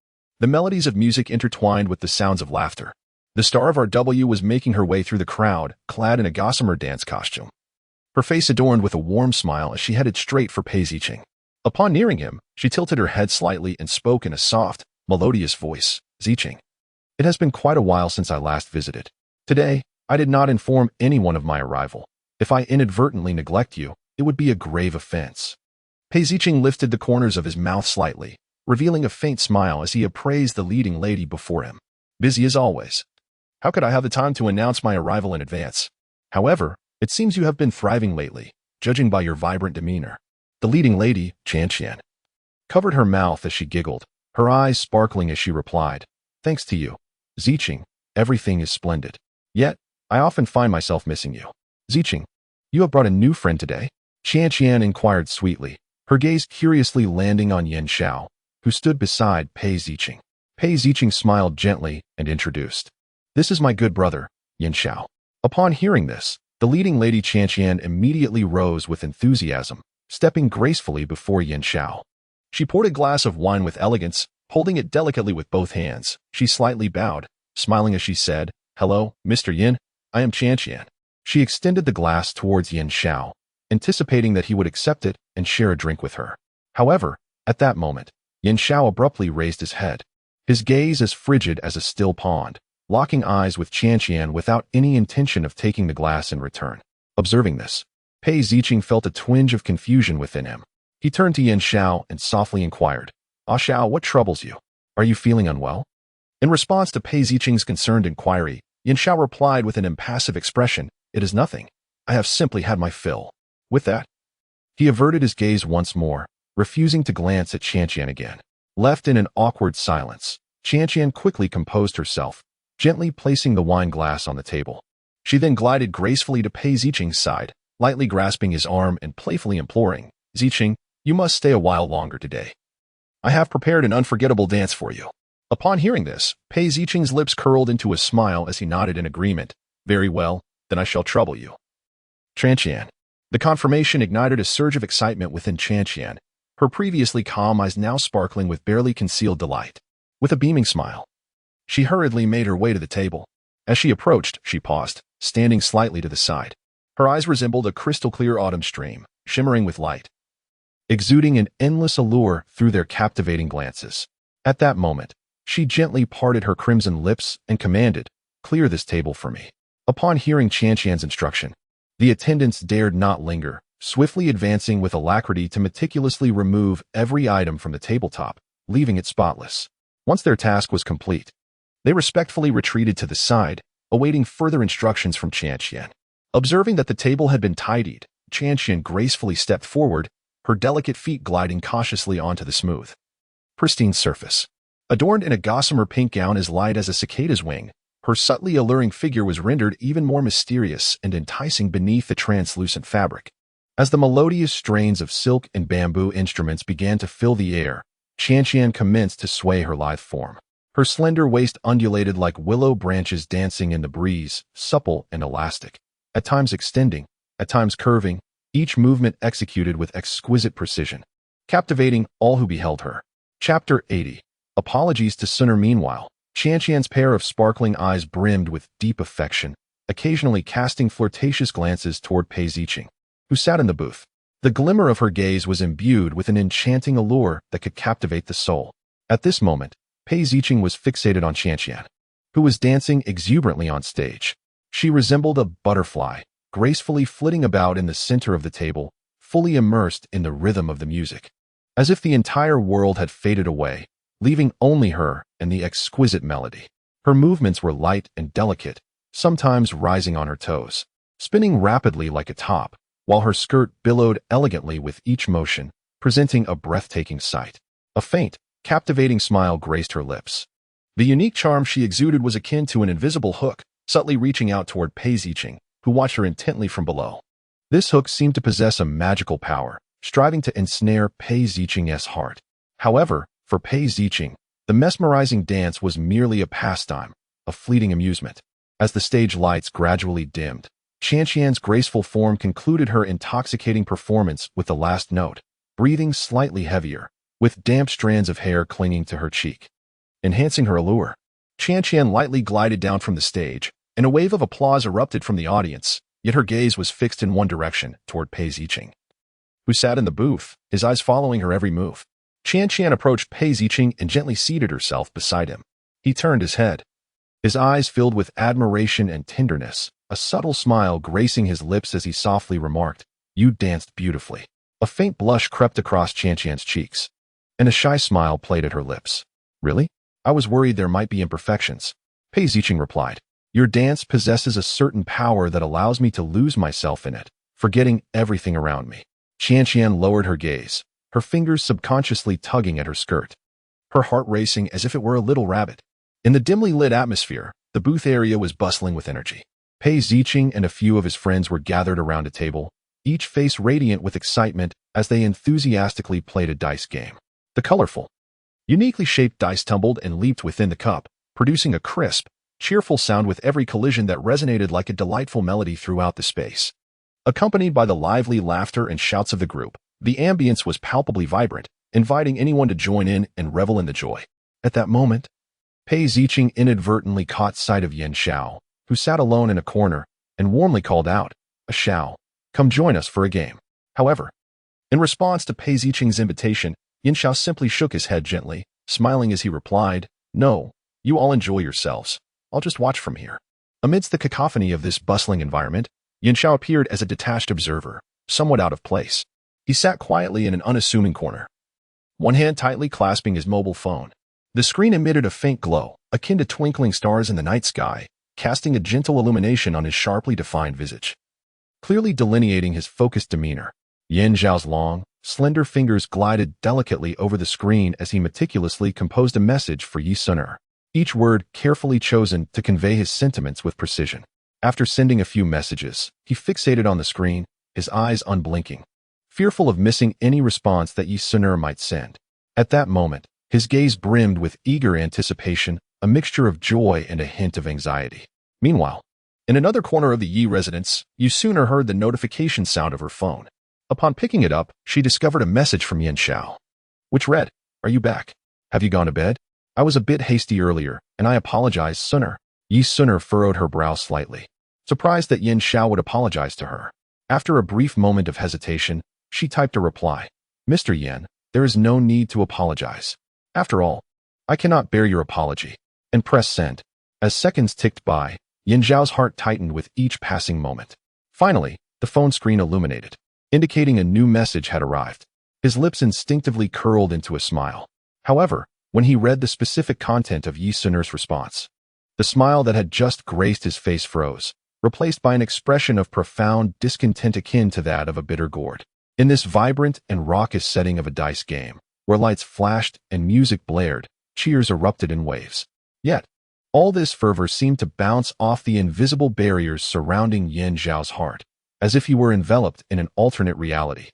the melodies of music intertwined with the sounds of laughter. The star of RW was making her way through the crowd, clad in a gossamer dance costume. Her face adorned with a warm smile as she headed straight for Pei Ziqing. Upon nearing him, she tilted her head slightly and spoke in a soft, melodious voice. Ziqing, it has been quite a while since I last visited. Today, I did not inform anyone of my arrival. If I inadvertently neglect you, it would be a grave offense. Pei Ziqing lifted the corners of his mouth slightly, revealing a faint smile as he appraised the leading lady before him. Busy as always. How could I have the time to announce my arrival in advance? However, it seems you have been thriving lately, judging by your vibrant demeanor. The leading lady, Qian, covered her mouth as she giggled, her eyes sparkling as she replied, Thanks to you, Ziqing, everything is splendid. Yet, I often find myself missing you. Ziqing, you have brought a new friend today? Qian inquired sweetly, her gaze curiously landing on Yan Xiao, who stood beside Pei Ziqing. Pei Ziqing smiled gently and introduced. This is my good brother, Yan Xiao. Upon hearing this, the leading lady Qian immediately rose with enthusiasm, stepping gracefully before Yan Xiao. She poured a glass of wine with elegance, holding it delicately with both hands. She slightly bowed, smiling as she said, Hello, Mr. Yin, I am Qian. She extended the glass towards Yan Xiao, anticipating that he would accept it and share a drink with her. However, at that moment, Yan Xiao abruptly raised his head, his gaze as frigid as a still pond, locking eyes with Qian without any intention of taking the glass in return. Observing this, Pei Ziqing felt a twinge of confusion within him. He turned to Yan Xiao and softly inquired, Xiao, what troubles you? Are you feeling unwell? In response to Pei Ziqing's concerned inquiry, Yan Xiao replied with an impassive expression, It is nothing. I have simply had my fill. With that, he averted his gaze once more, refusing to glance at Qian again. Left in an awkward silence, Qian quickly composed herself, gently placing the wine glass on the table. She then glided gracefully to Pei Ziqing's side, lightly grasping his arm and playfully imploring, Ziqing, you must stay a while longer today. I have prepared an unforgettable dance for you. Upon hearing this, Pei Ziqing's lips curled into a smile as he nodded in agreement. Very well, then I shall trouble you. Qian. The confirmation ignited a surge of excitement within Qian, her previously calm eyes now sparkling with barely concealed delight. With a beaming smile, she hurriedly made her way to the table. As she approached, she paused, standing slightly to the side. Her eyes resembled a crystal-clear autumn stream, shimmering with light, exuding an endless allure through their captivating glances. At that moment, she gently parted her crimson lips and commanded, Clear this table for me. Upon hearing Qian's instruction, the attendants dared not linger, swiftly advancing with alacrity to meticulously remove every item from the tabletop, leaving it spotless. Once their task was complete, they respectfully retreated to the side, awaiting further instructions from Qian. Observing that the table had been tidied, Qian gracefully stepped forward, her delicate feet gliding cautiously onto the smooth, pristine surface. Adorned in a gossamer pink gown as light as a cicada's wing, her subtly alluring figure was rendered even more mysterious and enticing beneath the translucent fabric. As the melodious strains of silk and bamboo instruments began to fill the air, Qian commenced to sway her lithe form. Her slender waist undulated like willow branches dancing in the breeze, supple and elastic, at times extending, at times curving, each movement executed with exquisite precision, captivating all who beheld her. Chapter 80. Apologies to Sunner. Meanwhile, Qian's pair of sparkling eyes brimmed with deep affection, occasionally casting flirtatious glances toward Pei Ziqing, who sat in the booth. The glimmer of her gaze was imbued with an enchanting allure that could captivate the soul. At this moment, Pei Ziqing was fixated on Qian, who was dancing exuberantly on stage. She resembled a butterfly, gracefully flitting about in the center of the table, fully immersed in the rhythm of the music. As if the entire world had faded away, leaving only her and the exquisite melody. Her movements were light and delicate, sometimes rising on her toes, spinning rapidly like a top, while her skirt billowed elegantly with each motion, presenting a breathtaking sight. A faint, captivating smile graced her lips. The unique charm she exuded was akin to an invisible hook, subtly reaching out toward Pei Ziqing, who watched her intently from below. This hook seemed to possess a magical power, striving to ensnare Pei Ziqing's heart. However, for Pei Ziqing, the mesmerizing dance was merely a pastime, a fleeting amusement. As the stage lights gradually dimmed, Qianqian's graceful form concluded her intoxicating performance with the last note, breathing slightly heavier, with damp strands of hair clinging to her cheek. Enhancing her allure, Qianqian lightly glided down from the stage, and a wave of applause erupted from the audience, yet her gaze was fixed in one direction, toward Pei Ziqing, who sat in the booth, his eyes following her every move. Qianqian approached Pei Ziqing and gently seated herself beside him. He turned his head, his eyes filled with admiration and tenderness, a subtle smile gracing his lips as he softly remarked, "You danced beautifully." A faint blush crept across Qianqian's cheeks, and a shy smile played at her lips. "Really? I was worried there might be imperfections." Pei Ziqing replied, "Your dance possesses a certain power that allows me to lose myself in it, forgetting everything around me." Qianqian lowered her gaze, her fingers subconsciously tugging at her skirt, her heart racing as if it were a little rabbit. In the dimly lit atmosphere, the booth area was bustling with energy. Pei Ziqing and a few of his friends were gathered around a table, each face radiant with excitement as they enthusiastically played a dice game. The colorful, uniquely shaped dice tumbled and leaped within the cup, producing a crisp, cheerful sound with every collision that resonated like a delightful melody throughout the space. Accompanied by the lively laughter and shouts of the group, the ambience was palpably vibrant, inviting anyone to join in and revel in the joy. At that moment, Pei Ziqing inadvertently caught sight of Yan Xiao, who sat alone in a corner, and warmly called out, "Xiao, come join us for a game." However, in response to Pei Ziqing's invitation, Yan Xiao simply shook his head gently, smiling as he replied, "No, you all enjoy yourselves. I'll just watch from here." Amidst the cacophony of this bustling environment, Yan Xiao appeared as a detached observer, somewhat out of place. He sat quietly in an unassuming corner, one hand tightly clasping his mobile phone. The screen emitted a faint glow, akin to twinkling stars in the night sky, casting a gentle illumination on his sharply defined visage, clearly delineating his focused demeanor. Yan Xiao's long, slender fingers glided delicately over the screen as he meticulously composed a message for Yi Suner, each word carefully chosen to convey his sentiments with precision. After sending a few messages, he fixated on the screen, his eyes unblinking, fearful of missing any response that Yi Suner might send. At that moment, his gaze brimmed with eager anticipation, a mixture of joy and a hint of anxiety. Meanwhile, in another corner of the Yi residence, Yi Suner heard the notification sound of her phone. Upon picking it up, she discovered a message from Yan Xiao, which read, "Are you back? Have you gone to bed? I was a bit hasty earlier, and I apologize, Suner." Yi Suner furrowed her brow slightly, surprised that Yan Xiao would apologize to her. After a brief moment of hesitation, she typed a reply, "Mr. Yan, there is no need to apologize. After all, I cannot bear your apology," and pressed send. As seconds ticked by, Yan Xiao's heart tightened with each passing moment. Finally, the phone screen illuminated, indicating a new message had arrived. His lips instinctively curled into a smile. However, when he read the specific content of Yi Suner's response, the smile that had just graced his face froze, replaced by an expression of profound discontent akin to that of a bitter gourd. In this vibrant and raucous setting of a dice game, where lights flashed and music blared, cheers erupted in waves. Yet, all this fervor seemed to bounce off the invisible barriers surrounding Yan Xiao's heart, as if he were enveloped in an alternate reality,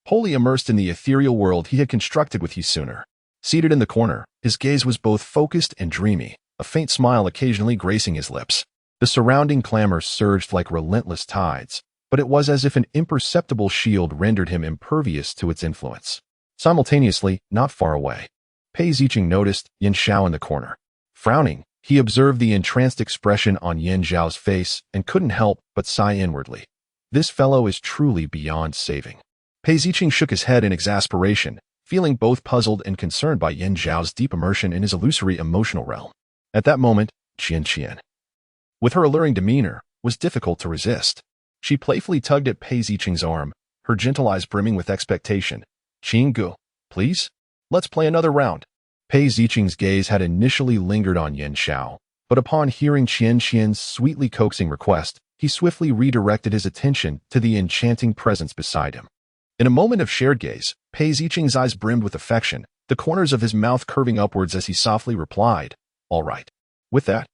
wholly immersed in the ethereal world he had constructed with Yi Suner. Seated in the corner, his gaze was both focused and dreamy, a faint smile occasionally gracing his lips. The surrounding clamor surged like relentless tides, but it was as if an imperceptible shield rendered him impervious to its influence. Simultaneously, not far away, Pei Ziqing noticed Yan Xiao in the corner. Frowning, he observed the entranced expression on Yan Xiao's face and couldn't help but sigh inwardly. This fellow is truly beyond saving. Pei Ziqing shook his head in exasperation, feeling both puzzled and concerned by Yan Xiao's deep immersion in his illusory emotional realm. At that moment, Qianqian, with her alluring demeanor, was difficult to resist. She playfully tugged at Pei Ziqing's arm, her gentle eyes brimming with expectation. "Qinggu, please? Let's play another round." Pei Ziqing's gaze had initially lingered on Yan Xiao, but upon hearing Qianqian's sweetly coaxing request, he swiftly redirected his attention to the enchanting presence beside him. In a moment of shared gaze, Pei Ziqing's eyes brimmed with affection, the corners of his mouth curving upwards as he softly replied, "All right." With that,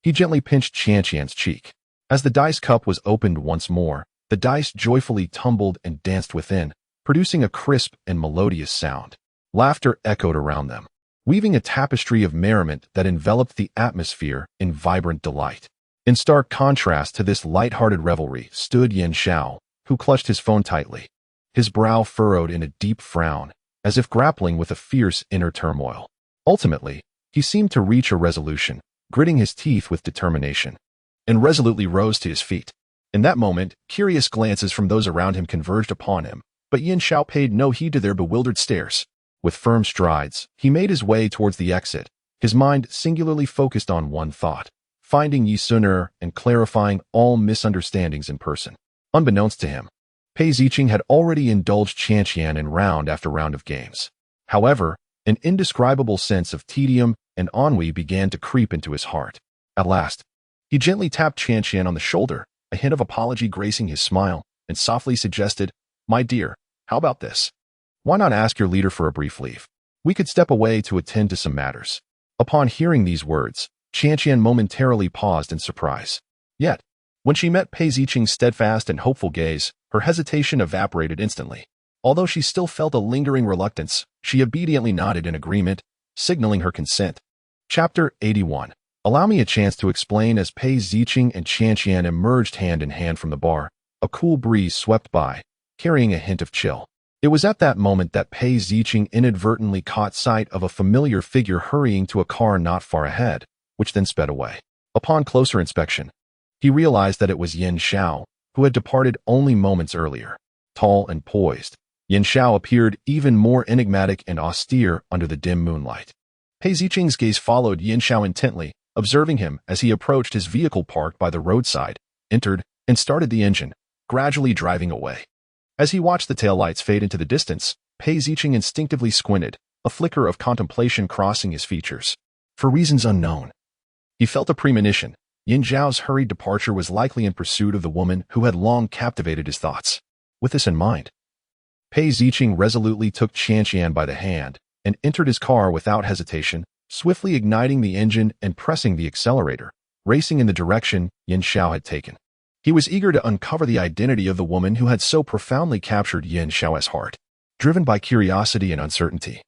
he gently pinched Qianqian's cheek. As the dice cup was opened once more, the dice joyfully tumbled and danced within, producing a crisp and melodious sound. Laughter echoed around them, weaving a tapestry of merriment that enveloped the atmosphere in vibrant delight. In stark contrast to this light-hearted revelry stood Yin Xiao, who clutched his phone tightly, his brow furrowed in a deep frown, as if grappling with a fierce inner turmoil. Ultimately, he seemed to reach a resolution, gritting his teeth with determination, and resolutely rose to his feet. In that moment, curious glances from those around him converged upon him, but Yin Xiao paid no heed to their bewildered stares. With firm strides, he made his way towards the exit, his mind singularly focused on one thought: finding Yi Suner and clarifying all misunderstandings in person. Unbeknownst to him, Pei Ziqing had already indulged Qianqian in round after round of games. However, an indescribable sense of tedium and ennui began to creep into his heart. At last, he gently tapped Qianqian on the shoulder, a hint of apology gracing his smile, and softly suggested, "My dear, how about this? Why not ask your leader for a brief leave? We could step away to attend to some matters." Upon hearing these words, Qianqian momentarily paused in surprise. Yet, when she met Pei Ziqing's steadfast and hopeful gaze, her hesitation evaporated instantly. Although she still felt a lingering reluctance, she obediently nodded in agreement, signaling her consent. Chapter 81. Allow me a chance to explain. As Pei Ziqing and Qianqian emerged hand in hand from the bar, a cool breeze swept by, carrying a hint of chill. It was at that moment that Pei Ziqing inadvertently caught sight of a familiar figure hurrying to a car not far ahead, which then sped away. Upon closer inspection, he realized that it was Yin Xiao, who had departed only moments earlier. Tall and poised, Yin Xiao appeared even more enigmatic and austere under the dim moonlight. Pei Ziqing's gaze followed Yin Xiao intently, observing him as he approached his vehicle parked by the roadside, entered, and started the engine, gradually driving away. As he watched the taillights fade into the distance, Pei Ziqing instinctively squinted, a flicker of contemplation crossing his features. For reasons unknown, he felt a premonition. Yin Xiao's hurried departure was likely in pursuit of the woman who had long captivated his thoughts. With this in mind, Pei Ziqing resolutely took Qianqian by the hand and entered his car without hesitation, swiftly igniting the engine and pressing the accelerator, racing in the direction Yin Xiao had taken. He was eager to uncover the identity of the woman who had so profoundly captured Yin Xiao's heart. Driven by curiosity and uncertainty,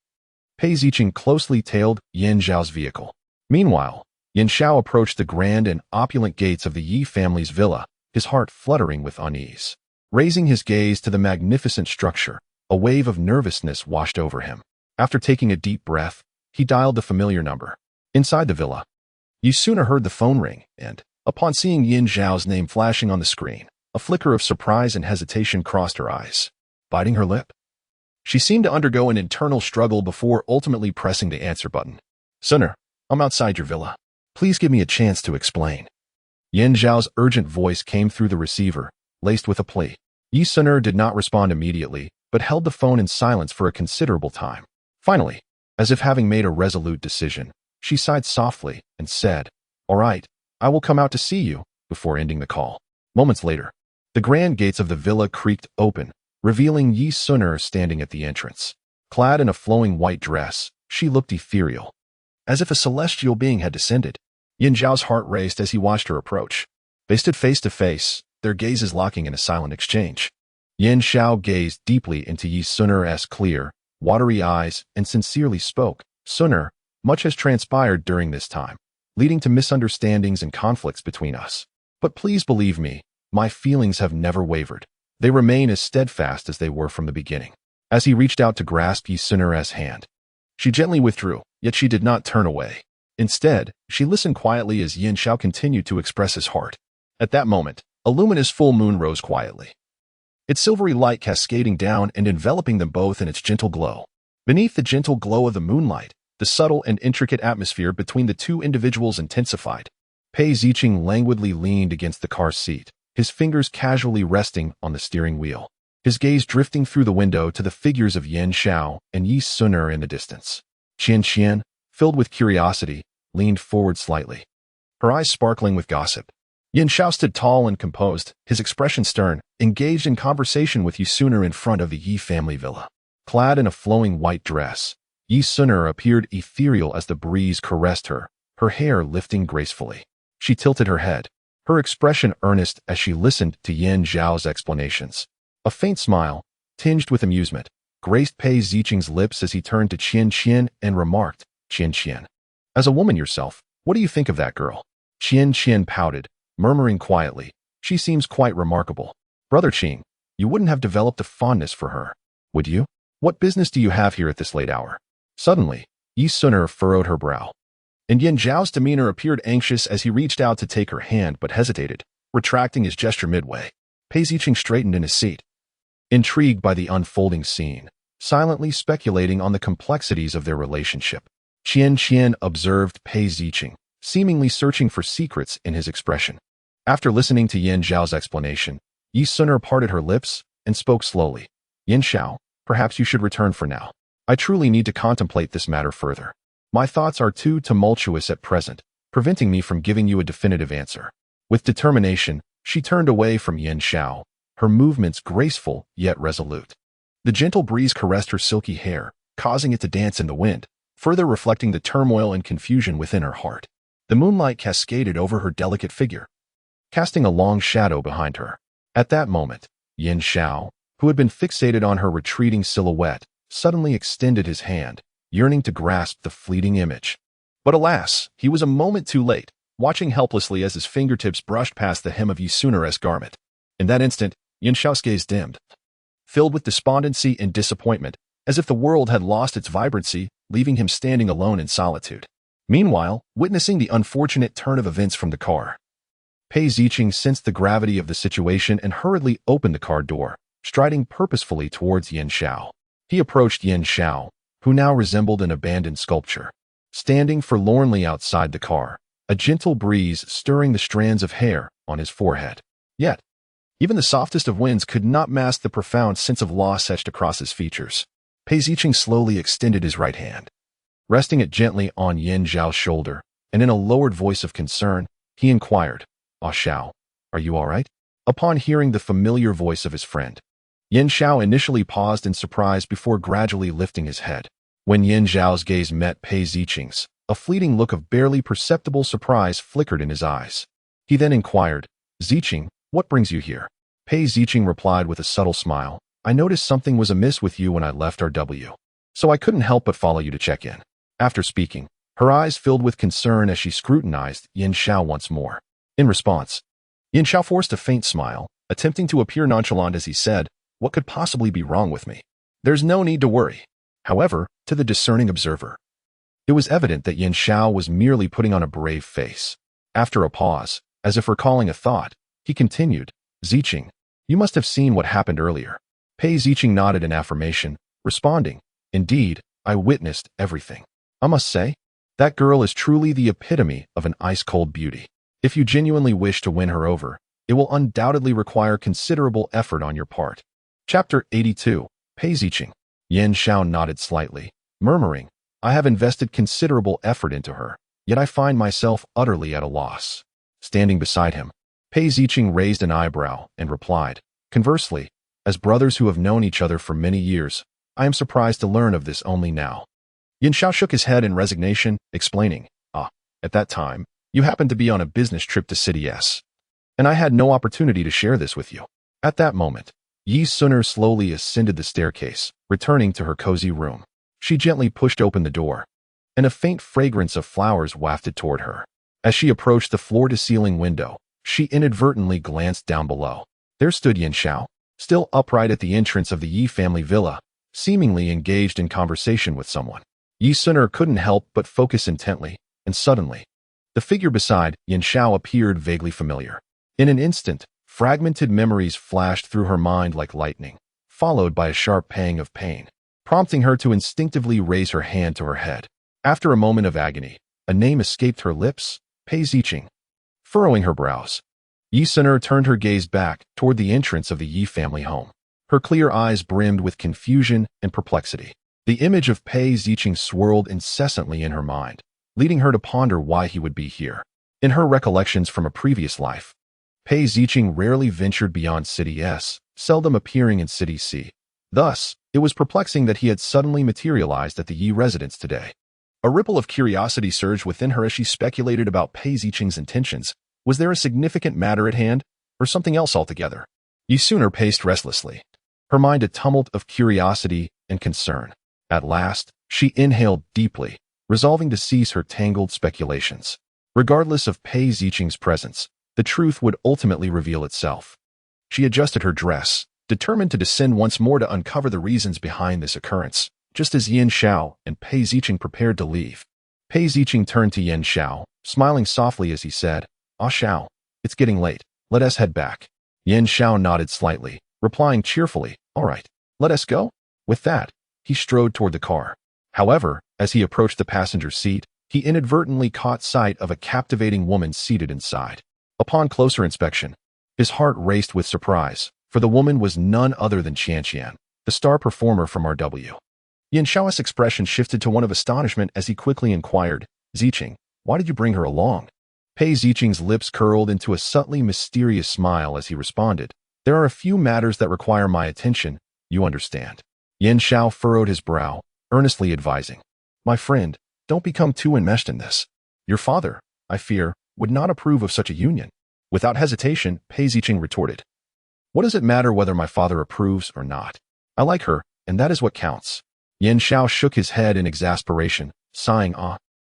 Pei Ziqing closely tailed Yin Xiao's vehicle. Meanwhile, Yin Xiao approached the grand and opulent gates of the Yi family's villa, his heart fluttering with unease. Raising his gaze to the magnificent structure, a wave of nervousness washed over him. After taking a deep breath, he dialed the familiar number. Inside the villa, Yi Suner heard the phone ring, and, upon seeing Yin Xiao's name flashing on the screen, a flicker of surprise and hesitation crossed her eyes. Biting her lip, she seemed to undergo an internal struggle before ultimately pressing the answer button. "Suner, I'm outside your villa. Please give me a chance to explain." Yin Xiao's urgent voice came through the receiver, laced with a plea. Yi Suner did not respond immediately, but held the phone in silence for a considerable time. Finally, as if having made a resolute decision, she sighed softly and said, "All right, I will come out to see you," before ending the call. Moments later, the grand gates of the villa creaked open, revealing Yi Suner standing at the entrance. Clad in a flowing white dress, she looked ethereal, as if a celestial being had descended. Yin Xiao's heart raced as he watched her approach. They stood face to face, their gazes locking in a silent exchange. Yin Xiao gazed deeply into Yi Suner's clear, watery eyes and sincerely spoke, "Suner, much has transpired during this time, leading to misunderstandings and conflicts between us. But please believe me, my feelings have never wavered. They remain as steadfast as they were from the beginning." As he reached out to grasp Yi Suner's hand, she gently withdrew, yet she did not turn away. Instead, she listened quietly as Yin Xiao continued to express his heart. At that moment, a luminous full moon rose quietly, its silvery light cascading down and enveloping them both in its gentle glow. Beneath the gentle glow of the moonlight, the subtle and intricate atmosphere between the two individuals intensified. Pei Ziqing languidly leaned against the car's seat, his fingers casually resting on the steering wheel, his gaze drifting through the window to the figures of Yin Xiao and Yi Suner in the distance. Qianqian, filled with curiosity, leaned forward slightly, her eyes sparkling with gossip. Yin Xiao stood tall and composed, his expression stern, engaged in conversation with Yi Suner in front of the Yi family villa. Clad in a flowing white dress, Yi Suner appeared ethereal as the breeze caressed her, her hair lifting gracefully. She tilted her head, her expression earnest as she listened to Yin Xiao's explanations. A faint smile, tinged with amusement, graced Pei Ziqing's lips as he turned to Qianqian and remarked, "Qianqian, as a woman yourself, what do you think of that girl?" Qianqian pouted, murmuring quietly, "She seems quite remarkable. Brother Qing, you wouldn't have developed a fondness for her, would you? What business do you have here at this late hour?" Suddenly, Yi Suner furrowed her brow, and Yin Zhao's demeanor appeared anxious as he reached out to take her hand but hesitated, retracting his gesture midway. Pei Ziqing straightened in his seat, intrigued by the unfolding scene, silently speculating on the complexities of their relationship. Qian observed Pei Ziqing, seemingly searching for secrets in his expression. After listening to Yin Zhao's explanation, Yi Suner parted her lips and spoke slowly. "Yin Zhao, perhaps you should return for now. I truly need to contemplate this matter further. My thoughts are too tumultuous at present, preventing me from giving you a definitive answer." With determination, she turned away from Yin Zhao, her movements graceful yet resolute. The gentle breeze caressed her silky hair, causing it to dance in the wind, further reflecting the turmoil and confusion within her heart. The moonlight cascaded over her delicate figure, casting a long shadow behind her. At that moment, Yin Zhao, who had been fixated on her retreating silhouette, suddenly extended his hand, yearning to grasp the fleeting image. But alas, he was a moment too late, watching helplessly as his fingertips brushed past the hem of Yi Suner's garment. In that instant, Yin Zhao's gaze dimmed, filled with despondency and disappointment, as if the world had lost its vibrancy, leaving him standing alone in solitude. Meanwhile, witnessing the unfortunate turn of events from the car, Pei Ziqing sensed the gravity of the situation and hurriedly opened the car door, striding purposefully towards Yin Zhao. He approached Yin Zhao, who now resembled an abandoned sculpture, standing forlornly outside the car, a gentle breeze stirring the strands of hair on his forehead. Yet, even the softest of winds could not mask the profound sense of loss etched across his features. Pei Ziqing slowly extended his right hand, resting it gently on Yin Zhao's shoulder, and in a lowered voice of concern, he inquired, "Ah Zhao, are you all right?" Upon hearing the familiar voice of his friend, Yin Zhao initially paused in surprise before gradually lifting his head. When Yin Zhao's gaze met Pei Ziqing's, a fleeting look of barely perceptible surprise flickered in his eyes. He then inquired, "Ziqing, what brings you here?" Pei Ziqing replied with a subtle smile, "I noticed something was amiss with you when I left RW, so I couldn't help but follow you to check in." After speaking, her eyes filled with concern as she scrutinized Yin Zhao once more. In response, Yin Zhao forced a faint smile, attempting to appear nonchalant as he said, "What could possibly be wrong with me? There's no need to worry." However, to the discerning observer, it was evident that Yin Zhao was merely putting on a brave face. After a pause, as if recalling a thought, he continued, "Ziqing, you must have seen what happened earlier." Pei Ziqing nodded in affirmation, responding, "Indeed, I witnessed everything. I must say, that girl is truly the epitome of an ice-cold beauty. If you genuinely wish to win her over, it will undoubtedly require considerable effort on your part." Chapter 82, Pei Ziqing. Yin Zhao nodded slightly, murmuring, "I have invested considerable effort into her, yet I find myself utterly at a loss." Standing beside him, Pei Ziqing raised an eyebrow and replied, "Conversely, as brothers who have known each other for many years, I am surprised to learn of this only now." Yin Zhao shook his head in resignation, explaining, "At that time, you happened to be on a business trip to City S, and I had no opportunity to share this with you." At that moment, Yi Suner slowly ascended the staircase, returning to her cozy room. She gently pushed open the door, and a faint fragrance of flowers wafted toward her. As she approached the floor-to-ceiling window, she inadvertently glanced down below. There stood Yin Zhao, still upright at the entrance of the Yi family villa, seemingly engaged in conversation with someone. Yi Suner couldn't help but focus intently, and suddenly, the figure beside Yin Zhao appeared vaguely familiar. In an instant, fragmented memories flashed through her mind like lightning, followed by a sharp pang of pain, prompting her to instinctively raise her hand to her head. After a moment of agony, a name escaped her lips, Pei Ziqing. Furrowing her brows, Yi Suner turned her gaze back toward the entrance of the Yi family home. Her clear eyes brimmed with confusion and perplexity. The image of Pei Ziqing swirled incessantly in her mind, leading her to ponder why he would be here. In her recollections from a previous life, Pei Ziqing rarely ventured beyond City S, seldom appearing in City C. Thus, it was perplexing that he had suddenly materialized at the Yi residence today. A ripple of curiosity surged within her as she speculated about Pei Ziqing's intentions. Was there a significant matter at hand, or something else altogether? Yi Suner paced restlessly, her mind a tumult of curiosity and concern. At last, she inhaled deeply, resolving to cease her tangled speculations. Regardless of Pei Ziqing's presence, The truth would ultimately reveal itself. She adjusted her dress, determined to descend once more to uncover the reasons behind this occurrence, just as Yin Xiao and Pei Zicheng prepared to leave. Pei Zicheng turned to Yin Xiao, smiling softly as he said, "Ah Xiao, it's getting late. Let us head back." Yin Xiao nodded slightly, replying cheerfully, "All right, let us go." With that, he strode toward the car. However, as he approached the passenger seat, he inadvertently caught sight of a captivating woman seated inside. Upon closer inspection, his heart raced with surprise, for the woman was none other than Qian, the star performer from RW. Yin Xiao's expression shifted to one of astonishment as he quickly inquired, "Zicheng, why did you bring her along?" Pei Zicheng's lips curled into a subtly mysterious smile as he responded, "There are a few matters that require my attention, you understand." Yin Xiao furrowed his brow, earnestly advising, "My friend, don't become too enmeshed in this. Your father, I fear, would not approve of such a union." Without hesitation, Pei Zicheng retorted, "What does it matter whether my father approves or not? I like her, and that is what counts." Yin Xiao shook his head in exasperation, sighing,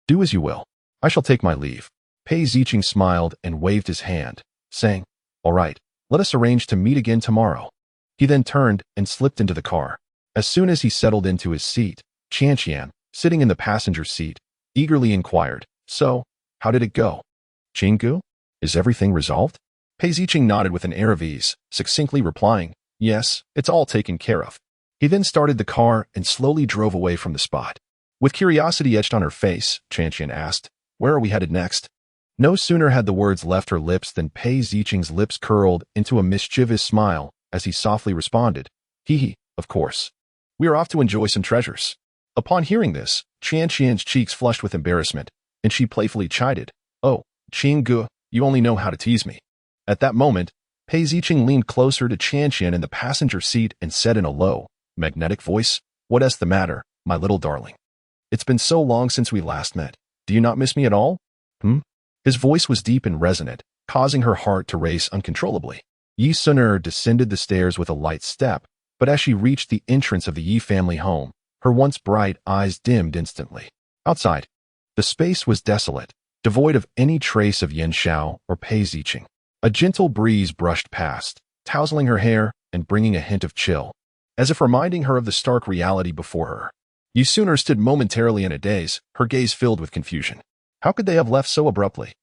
"Do as you will. I shall take my leave." Pei Zicheng smiled and waved his hand, saying, "All right, let us arrange to meet again tomorrow." He then turned and slipped into the car. As soon as he settled into his seat, Qian, sitting in the passenger seat, eagerly inquired, "So, how did it go? Qinggu, is everything resolved?" Pei Zicheng nodded with an air of ease, succinctly replying, "Yes, it's all taken care of." He then started the car and slowly drove away from the spot. With curiosity etched on her face, Qian asked, "Where are we headed next?" No sooner had the words left her lips than Pei Zicheng's lips curled into a mischievous smile as he softly responded, "Hee, of course. We are off to enjoy some treasures." Upon hearing this, Qian's cheeks flushed with embarrassment, and she playfully chided, "Oh, Qinggu, you only know how to tease me." At that moment, Pei Zicheng leaned closer to Qian in the passenger seat and said in a low, magnetic voice, "What's the matter, my little darling? It's been so long since we last met. Do you not miss me at all?" His voice was deep and resonant, causing her heart to race uncontrollably. Yi Suner descended the stairs with a light step, but as she reached the entrance of the Yi family home, her once bright eyes dimmed instantly. Outside, the space was desolate, devoid of any trace of Yin Xiao or Pei Zicheng. A gentle breeze brushed past, tousling her hair and bringing a hint of chill, as if reminding her of the stark reality before her. Yi Suner stood momentarily in a daze, her gaze filled with confusion. How could they have left so abruptly?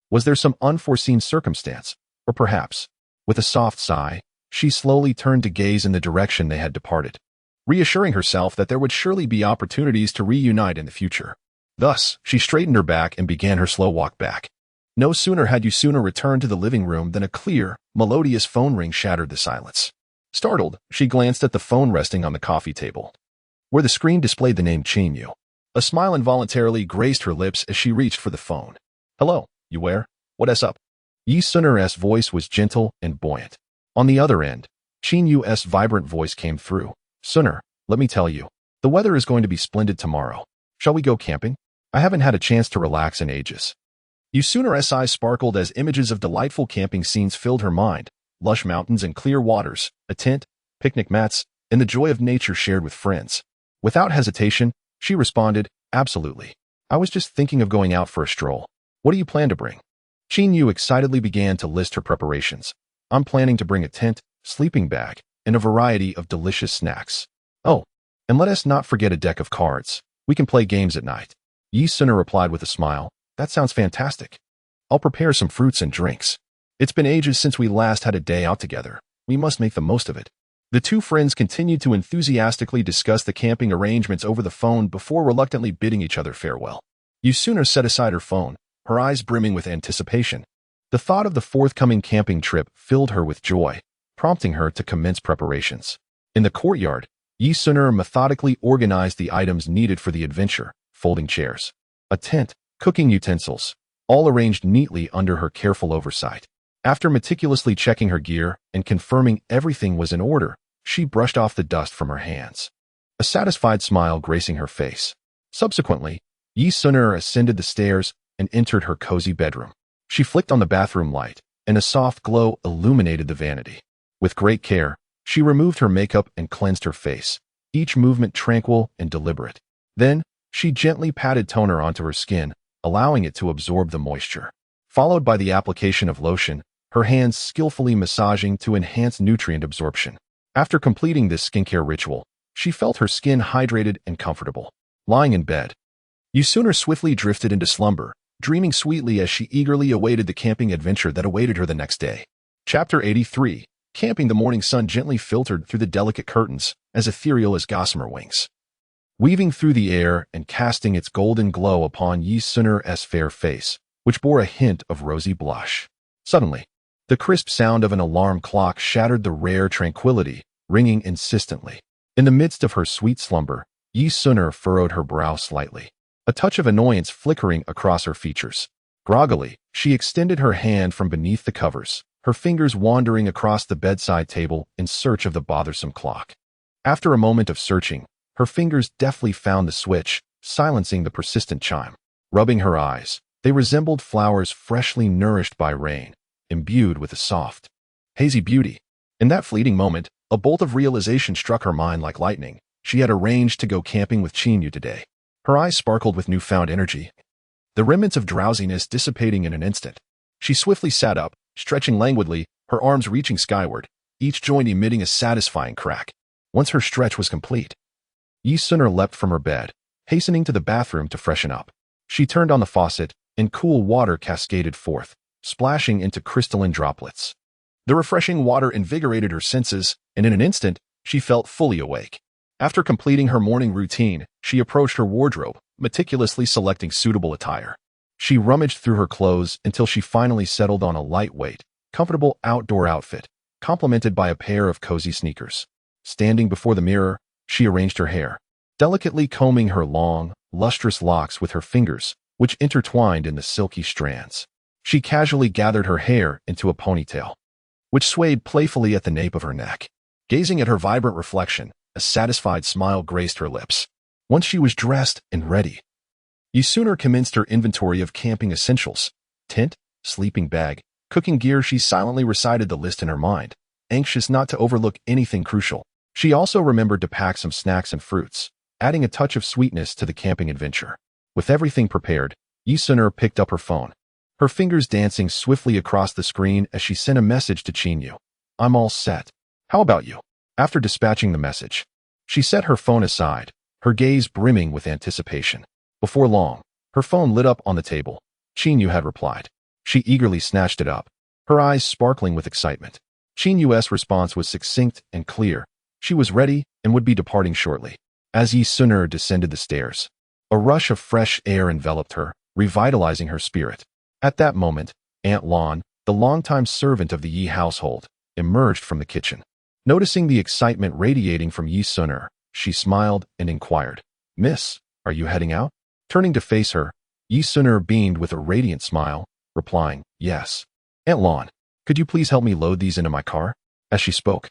Was there some unforeseen circumstance? Or perhaps, with a soft sigh, she slowly turned to gaze in the direction they had departed, reassuring herself that there would surely be opportunities to reunite in the future. Thus, she straightened her back and began her slow walk back. No sooner had Yi Suner returned to the living room than a clear, melodious phone ring shattered the silence. Startled, she glanced at the phone resting on the coffee table, where the screen displayed the name Qingyu. A smile involuntarily graced her lips as she reached for the phone. "Hello, you where? What's up?" Yi Suner's voice was gentle and buoyant. On the other end, Qinyu's vibrant voice came through. "Suner, let me tell you, the weather is going to be splendid tomorrow. Shall we go camping? I haven't had a chance to relax in ages." Yi Suner's eyes sparkled as images of delightful camping scenes filled her mind, lush mountains and clear waters, a tent, picnic mats, and the joy of nature shared with friends. Without hesitation, she responded, "Absolutely. I was just thinking of going out for a stroll. What do you plan to bring?" Qingyu excitedly began to list her preparations. "I'm planning to bring a tent, sleeping bag, and a variety of delicious snacks. Oh, and let us not forget a deck of cards. We can play games at night." Yi Suner replied with a smile, "That sounds fantastic. I'll prepare some fruits and drinks. It's been ages since we last had a day out together. We must make the most of it." The two friends continued to enthusiastically discuss the camping arrangements over the phone before reluctantly bidding each other farewell. Yi Suner set aside her phone, her eyes brimming with anticipation. The thought of the forthcoming camping trip filled her with joy, prompting her to commence preparations. In the courtyard, Yi Suner methodically organized the items needed for the adventure, folding chairs, a tent, cooking utensils, all arranged neatly under her careful oversight. After meticulously checking her gear and confirming everything was in order, she brushed off the dust from her hands, a satisfied smile gracing her face. Subsequently, Yi Suner ascended the stairs and entered her cozy bedroom. She flicked on the bathroom light, and a soft glow illuminated the vanity. With great care, she removed her makeup and cleansed her face, each movement tranquil and deliberate. Then, she gently patted toner onto her skin, allowing it to absorb the moisture. followed by the application of lotion, her hands skillfully massaging to enhance nutrient absorption. After completing this skincare ritual, she felt her skin hydrated and comfortable. Lying in bed, Yusuna swiftly drifted into slumber, dreaming sweetly as she eagerly awaited the camping adventure that awaited her the next day. Chapter 83. Camping. The morning sun gently filtered through the delicate curtains, as ethereal as gossamer wings, weaving through the air and casting its golden glow upon Yisuna's fair face, which bore a hint of rosy blush. Suddenly, the crisp sound of an alarm clock shattered the rare tranquility, ringing insistently. In the midst of her sweet slumber, Yisuna furrowed her brow slightly, a touch of annoyance flickering across her features. Groggily, she extended her hand from beneath the covers, her fingers wandering across the bedside table in search of the bothersome clock. After a moment of searching, her fingers deftly found the switch, silencing the persistent chime. Rubbing her eyes, they resembled flowers freshly nourished by rain, imbued with a soft, hazy beauty. In that fleeting moment, a bolt of realization struck her mind like lightning. She had arranged to go camping with Chinyu today. Her eyes sparkled with newfound energy, the remnants of drowsiness dissipating in an instant. She swiftly sat up, stretching languidly, her arms reaching skyward, each joint emitting a satisfying crack. Once her stretch was complete, Yisuna leapt from her bed, hastening to the bathroom to freshen up. She turned on the faucet, and cool water cascaded forth, splashing into crystalline droplets. The refreshing water invigorated her senses, and in an instant, she felt fully awake. After completing her morning routine, she approached her wardrobe, meticulously selecting suitable attire. She rummaged through her clothes until she finally settled on a lightweight, comfortable outdoor outfit, complemented by a pair of cozy sneakers. Standing before the mirror, she arranged her hair, delicately combing her long, lustrous locks with her fingers, which intertwined in the silky strands. She casually gathered her hair into a ponytail, which swayed playfully at the nape of her neck. Gazing at her vibrant reflection, a satisfied smile graced her lips. Once she was dressed and ready, Yisuna commenced her inventory of camping essentials. Tent, sleeping bag, cooking gear. She silently recited the list in her mind, anxious not to overlook anything crucial. She also remembered to pack some snacks and fruits, adding a touch of sweetness to the camping adventure. With everything prepared, Yisuna picked up her phone, her fingers dancing swiftly across the screen as she sent a message to Chinyu. "I'm all set. How about you?" After dispatching the message, she set her phone aside, her gaze brimming with anticipation. Before long, her phone lit up on the table. Chinyu had replied. She eagerly snatched it up, her eyes sparkling with excitement. Chinyu's response was succinct and clear. She was ready and would be departing shortly. As Yisuna descended the stairs, a rush of fresh air enveloped her, revitalizing her spirit. At that moment, Aunt Lon, the longtime servant of the Yi household, emerged from the kitchen. Noticing the excitement radiating from Yisuna, she smiled and inquired, "Miss, are you heading out?" Turning to face her, Yisuna beamed with a radiant smile, replying, "Yes. Aunt Lon, could you please help me load these into my car?" As she spoke,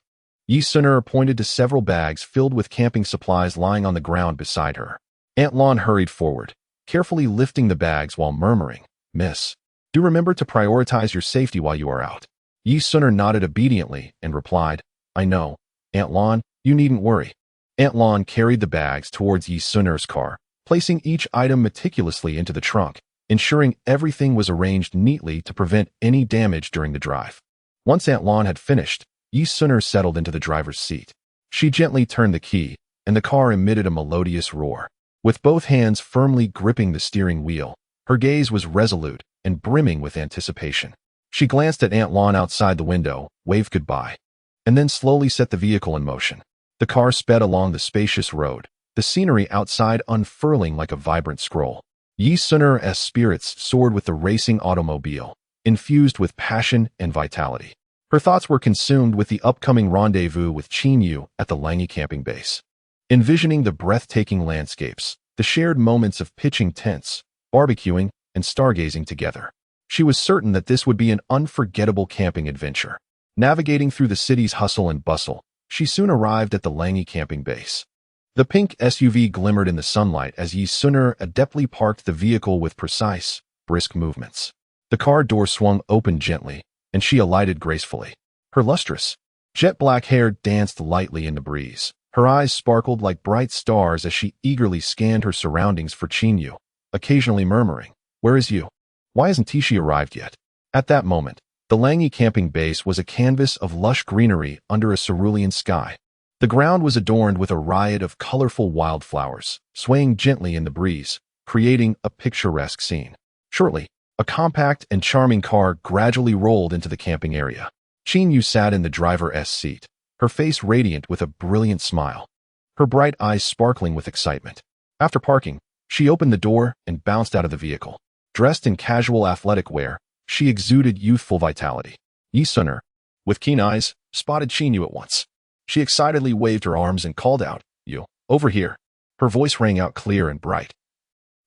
Yisuna pointed to several bags filled with camping supplies lying on the ground beside her. Aunt Lon hurried forward, carefully lifting the bags while murmuring, "Miss, do remember to prioritize your safety while you are out." Yisuna nodded obediently and replied, "I know, Aunt Lon, you needn't worry." Aunt Lon carried the bags towards Yisuna's car, placing each item meticulously into the trunk, ensuring everything was arranged neatly to prevent any damage during the drive. Once Aunt Lon had finished, Yisuna settled into the driver's seat. She gently turned the key, and the car emitted a melodious roar. With both hands firmly gripping the steering wheel, her gaze was resolute and brimming with anticipation. She glanced at Aunt Lon outside the window, waved goodbye, and then slowly set the vehicle in motion. The car sped along the spacious road, the scenery outside unfurling like a vibrant scroll. Yisuna's spirits soared with the racing automobile, infused with passion and vitality. Her thoughts were consumed with the upcoming rendezvous with Chinyu at the Langi camping base. Envisioning the breathtaking landscapes, the shared moments of pitching tents, barbecuing, and stargazing together. She was certain that this would be an unforgettable camping adventure. Navigating through the city's hustle and bustle, she soon arrived at the Langi camping base. The pink SUV glimmered in the sunlight as Yisuna adeptly parked the vehicle with precise, brisk movements. The car door swung open gently, and she alighted gracefully. Her lustrous, jet-black hair danced lightly in the breeze. Her eyes sparkled like bright stars as she eagerly scanned her surroundings for Chinyu, occasionally murmuring, "Where is you?" Why hasn't Tishi arrived yet? At that moment, the Langi camping base was a canvas of lush greenery under a cerulean sky. The ground was adorned with a riot of colorful wildflowers, swaying gently in the breeze, creating a picturesque scene. Shortly, a compact and charming car gradually rolled into the camping area. Chin-yu sat in the driver's seat, her face radiant with a brilliant smile, her bright eyes sparkling with excitement. After parking, she opened the door and bounced out of the vehicle. Dressed in casual athletic wear, she exuded youthful vitality. Yi-suner, with keen eyes, spotted Chin-yu at once. She excitedly waved her arms and called out, "You, over here." Her voice rang out clear and bright,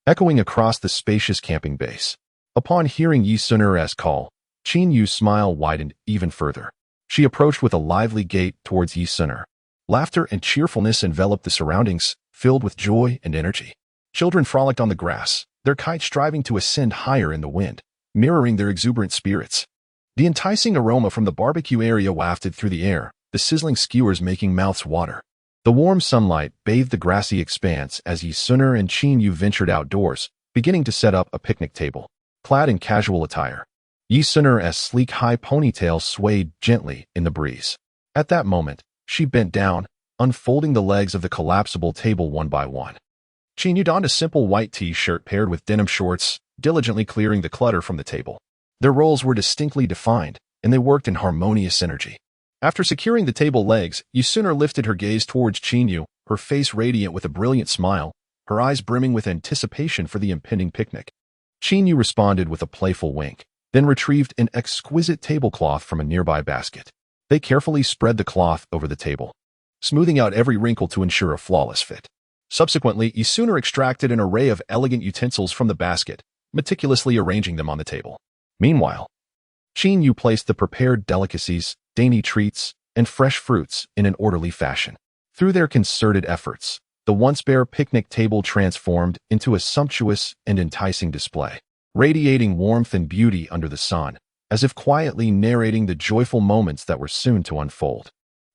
echoing across the spacious camping base. Upon hearing Yi-suner's call, Chin-yu's smile widened even further. She approached with a lively gait towards Yi-suner. Laughter and cheerfulness enveloped the surroundings, filled with joy and energy. Children frolicked on the grass, their kites striving to ascend higher in the wind, mirroring their exuberant spirits. The enticing aroma from the barbecue area wafted through the air, the sizzling skewers making mouths water. The warm sunlight bathed the grassy expanse as Yi-suner and Chin-yu ventured outdoors, beginning to set up a picnic table. Clad in casual attire, Yi-suner's sleek high ponytail swayed gently in the breeze. At that moment, she bent down, unfolding the legs of the collapsible table one by one. Chin-yu donned a simple white t-shirt paired with denim shorts, diligently clearing the clutter from the table. Their roles were distinctly defined, and they worked in harmonious synergy. After securing the table legs, Yi-suner lifted her gaze towards Chin-yu, her face radiant with a brilliant smile, her eyes brimming with anticipation for the impending picnic. Chin-yu responded with a playful wink, then retrieved an exquisite tablecloth from a nearby basket. They carefully spread the cloth over the table, smoothing out every wrinkle to ensure a flawless fit. Subsequently, Yi-suner extracted an array of elegant utensils from the basket, meticulously arranging them on the table. Meanwhile, Chin-yu placed the prepared delicacies, dainty treats, and fresh fruits in an orderly fashion. Through their concerted efforts, the once bare picnic table transformed into a sumptuous and enticing display, radiating warmth and beauty under the sun, as if quietly narrating the joyful moments that were soon to unfold.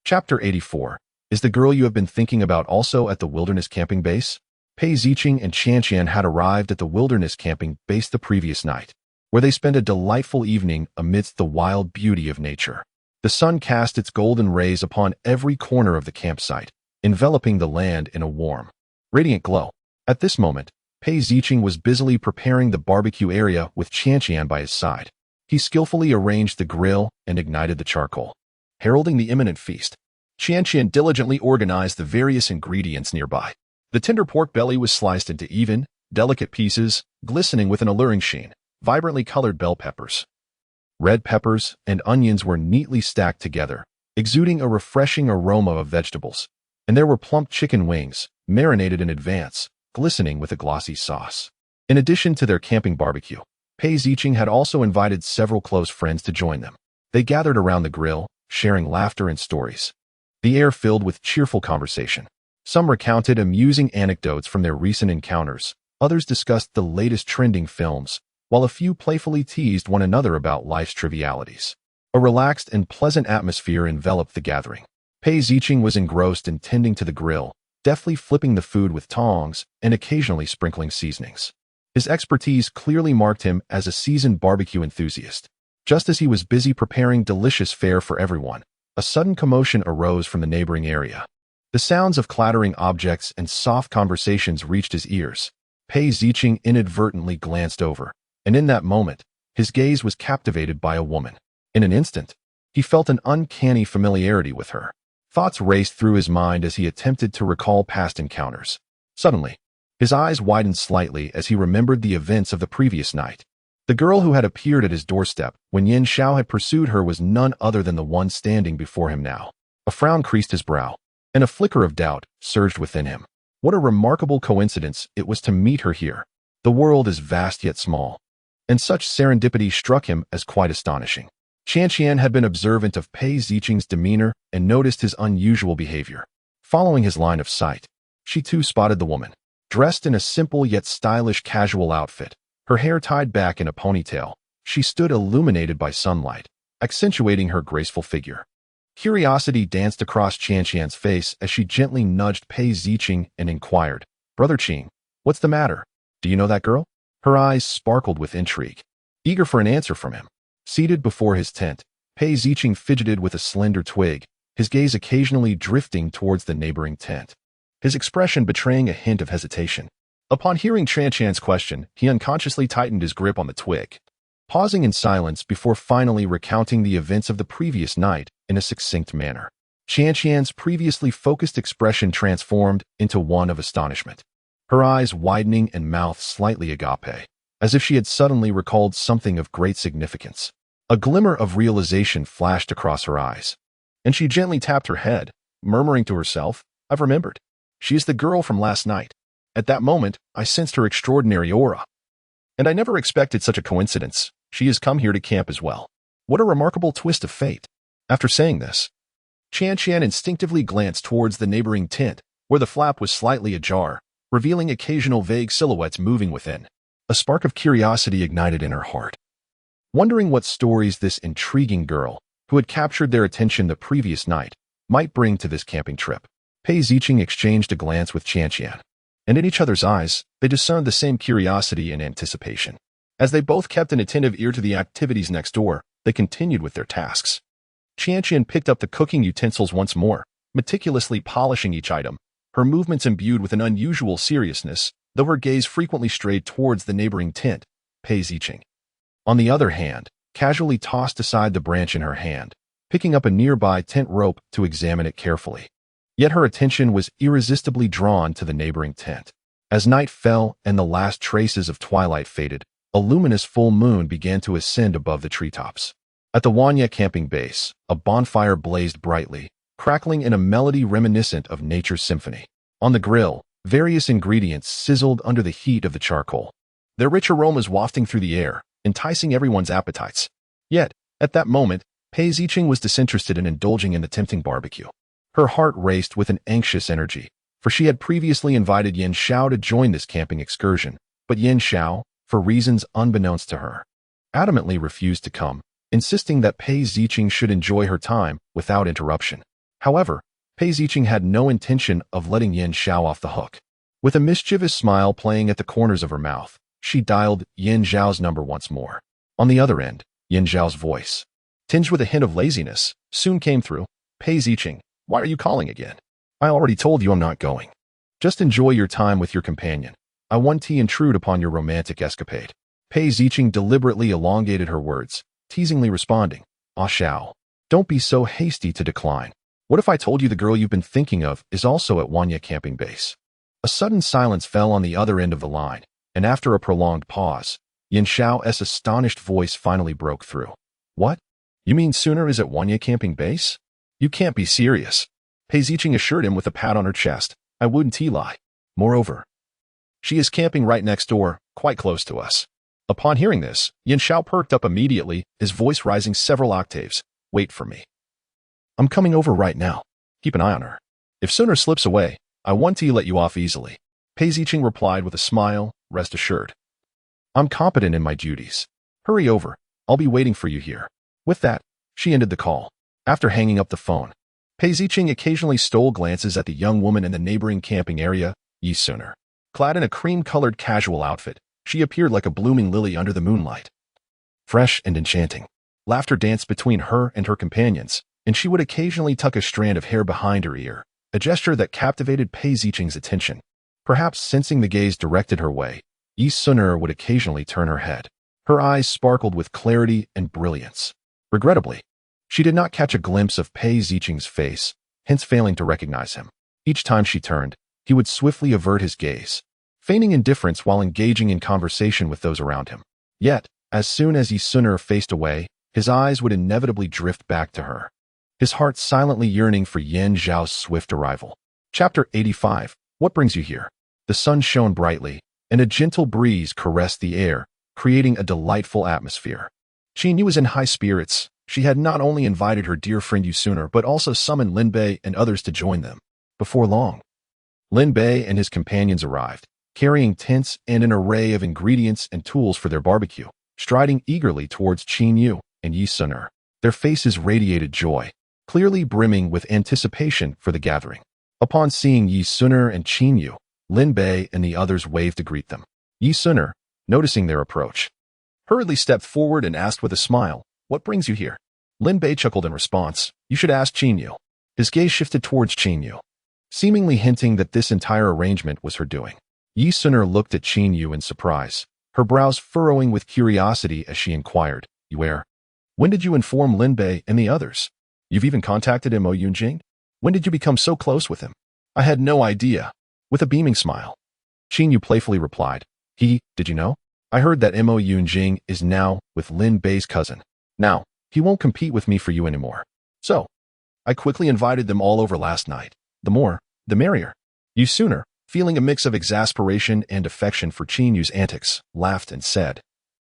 Chapter 84. Is the girl you have been thinking about also at the wilderness camping base? Pei Ziqing and Qianqian had arrived at the wilderness camping base the previous night, where they spent a delightful evening amidst the wild beauty of nature. The sun cast its golden rays upon every corner of the campsite, enveloping the land in a warm, radiant glow. At this moment, Pei Ziqing was busily preparing the barbecue area with Qianqian by his side. He skillfully arranged the grill and ignited the charcoal, heralding the imminent feast. Qianqian diligently organized the various ingredients nearby. The tender pork belly was sliced into even, delicate pieces, glistening with an alluring sheen. Vibrantly colored bell peppers, red peppers, and onions were neatly stacked together, exuding a refreshing aroma of vegetables. And there were plump chicken wings, marinated in advance, glistening with a glossy sauce. In addition to their camping barbecue, Pei Ziqing had also invited several close friends to join them. They gathered around the grill, sharing laughter and stories. The air filled with cheerful conversation. Some recounted amusing anecdotes from their recent encounters. Others discussed the latest trending films, while a few playfully teased one another about life's trivialities. A relaxed and pleasant atmosphere enveloped the gathering. Pei Ziqing was engrossed in tending to the grill, deftly flipping the food with tongs and occasionally sprinkling seasonings. His expertise clearly marked him as a seasoned barbecue enthusiast. Just as he was busy preparing delicious fare for everyone, a sudden commotion arose from the neighboring area. The sounds of clattering objects and soft conversations reached his ears. Pei Ziqing inadvertently glanced over, and in that moment, his gaze was captivated by a woman. In an instant, he felt an uncanny familiarity with her. Thoughts raced through his mind as he attempted to recall past encounters. Suddenly, his eyes widened slightly as he remembered the events of the previous night. The girl who had appeared at his doorstep when Yin Xiao had pursued her was none other than the one standing before him now. A frown creased his brow, and a flicker of doubt surged within him. What a remarkable coincidence it was to meet her here. The world is vast yet small, and such serendipity struck him as quite astonishing. Qianqian had been observant of Pei Ziqing's demeanor and noticed his unusual behavior. Following his line of sight, she too spotted the woman, dressed in a simple yet stylish casual outfit. Her hair tied back in a ponytail, she stood illuminated by sunlight, accentuating her graceful figure. Curiosity danced across Qianqian's face as she gently nudged Pei Ziqing and inquired, "Brother Qing, what's the matter? Do you know that girl?" Her eyes sparkled with intrigue. eager for an answer from him. Seated before his tent, Pei Ziqing fidgeted with a slender twig, his gaze occasionally drifting towards the neighboring tent, his expression betraying a hint of hesitation. Upon hearing Qianshan's question, he unconsciously tightened his grip on the twig, pausing in silence before finally recounting the events of the previous night in a succinct manner. Qianshan's previously focused expression transformed into one of astonishment, her eyes widening and mouth slightly agape, as if she had suddenly recalled something of great significance. A glimmer of realization flashed across her eyes, and she gently tapped her head, murmuring to herself, "I've remembered. She is the girl from last night." At that moment, I sensed her extraordinary aura. And I never expected such a coincidence. She has come here to camp as well. What a remarkable twist of fate. After saying this, Qianshan instinctively glanced towards the neighboring tent, where the flap was slightly ajar, revealing occasional vague silhouettes moving within. A spark of curiosity ignited in her heart, wondering what stories this intriguing girl, who had captured their attention the previous night, might bring to this camping trip. Pei Ziqing exchanged a glance with Qianshan, and in each other's eyes, they discerned the same curiosity and anticipation. As they both kept an attentive ear to the activities next door, they continued with their tasks. Qianshan picked up the cooking utensils once more, meticulously polishing each item, her movements imbued with an unusual seriousness, though her gaze frequently strayed towards the neighboring tent, Pei Ziqing, on the other hand, casually tossed aside the branch in her hand, picking up a nearby tent rope to examine it carefully. Yet her attention was irresistibly drawn to the neighboring tent. As night fell and the last traces of twilight faded, a luminous full moon began to ascend above the treetops. At the Wanya camping base, a bonfire blazed brightly, crackling in a melody reminiscent of nature's symphony. On the grill, various ingredients sizzled under the heat of the charcoal, their rich aromas wafting through the air, enticing everyone's appetites. Yet, at that moment, Pei Ziqing was disinterested in indulging in the tempting barbecue. Her heart raced with an anxious energy, for she had previously invited Yan Xiao to join this camping excursion, but Yan Xiao, for reasons unbeknownst to her, adamantly refused to come, insisting that Pei Ziqing should enjoy her time without interruption. However, Pei Ziqing had no intention of letting Yan Xiao off the hook. With a mischievous smile playing at the corners of her mouth, she dialed Yan Xiao's number once more. On the other end, Yan Xiao's voice, tinged with a hint of laziness, soon came through. "Pei Ziqing, why are you calling again? I already told you I'm not going. Just enjoy your time with your companion. I won't intrude upon your romantic escapade." Pei Ziqing deliberately elongated her words, teasingly responding, "Ah Xiao, don't be so hasty to decline. What if I told you the girl you've been thinking of is also at Wanya camping base?" A sudden silence fell on the other end of the line, and after a prolonged pause, Yan Xiao's astonished voice finally broke through. "What? You mean Sooner is at Wanya camping base? You can't be serious." Pei Ziqing assured him with a pat on her chest. "I wouldn't lie. Moreover, she is camping right next door, quite close to us." Upon hearing this, Yan Xiao perked up immediately, his voice rising several octaves. "Wait for me. I'm coming over right now. Keep an eye on her. If Sooner slips away, I won't let you off easily." Pei Ziqing replied with a smile, "Rest assured. I'm competent in my duties. Hurry over. I'll be waiting for you here." With that, she ended the call. After hanging up the phone, Pei Ziqing occasionally stole glances at the young woman in the neighboring camping area, Yi Sooner. Clad in a cream-colored casual outfit, she appeared like a blooming lily under the moonlight. Fresh and enchanting. Laughter danced between her and her companions, and she would occasionally tuck a strand of hair behind her ear, a gesture that captivated Pei Ziqing's attention. Perhaps sensing the gaze directed her way, Yi Sooner would occasionally turn her head. Her eyes sparkled with clarity and brilliance. Regrettably, she did not catch a glimpse of Pei Ziqing's face, hence failing to recognize him. Each time she turned, he would swiftly avert his gaze, feigning indifference while engaging in conversation with those around him. Yet, as soon as Yi Sooner faced away, his eyes would inevitably drift back to her, his heart silently yearning for Yan Zhao's swift arrival. Chapter 85. What brings you here? The sun shone brightly, and a gentle breeze caressed the air, creating a delightful atmosphere. Qin Yu was in high spirits. She had not only invited her dear friend Yu Sooner, but also summoned Lin Bei and others to join them. Before long, Lin Bei and his companions arrived, carrying tents and an array of ingredients and tools for their barbecue, striding eagerly towards Qin Yu and Yi Sooner. Their faces radiated joy, clearly brimming with anticipation for the gathering. Upon seeing Yi Sooner and Qin Yu, Lin Bei and the others waved to greet them. Yi Sooner, noticing their approach, hurriedly stepped forward and asked with a smile, "What brings you here?" Lin Bei chuckled in response, "You should ask Qin Yu." His gaze shifted towards Qin Yu, seemingly hinting that this entire arrangement was her doing. Yi Suner looked at Qin Yu in surprise, her brows furrowing with curiosity as she inquired, "You where? When did you inform Lin Bei and the others? You've even contacted Mo Yunjing? When did you become so close with him?" "I had no idea." With a beaming smile, Qin Yu playfully replied, Did you know? I heard that Mo Yunjing is now with Lin Bei's cousin. Now, he won't compete with me for you anymore. So, I quickly invited them all over last night. The more, the merrier." Yi Suner, feeling a mix of exasperation and affection for Qin Yu's antics, laughed and said,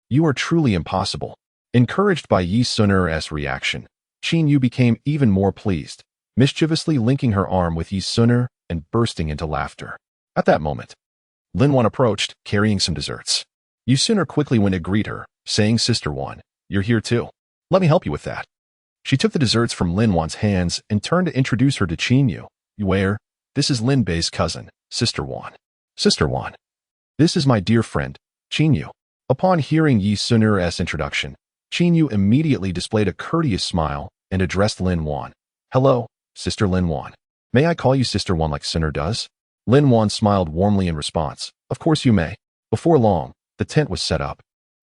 "You are truly impossible." Encouraged by Yi Suner's reaction, Qin Yu became even more pleased, mischievously linking her arm with Yi Suner and bursting into laughter. At that moment, Lin Wan approached, carrying some desserts. Yi Suner quickly went to greet her, saying, "Sister Wan, you're here too. Let me help you with that." She took the desserts from Lin Wan's hands and turned to introduce her to Qin Yu. "Where? This is Lin Bei's cousin, Sister Wan." "Sister Wan. This is my dear friend, Qin Yu." Upon hearing Yi Suner's introduction, Qin Yu immediately displayed a courteous smile and addressed Lin Wan. "Hello, Sister Lin Wan. May I call you Sister Wan like Suner does?" Lin Wan smiled warmly in response. "Of course you may." Before long, the tent was set up,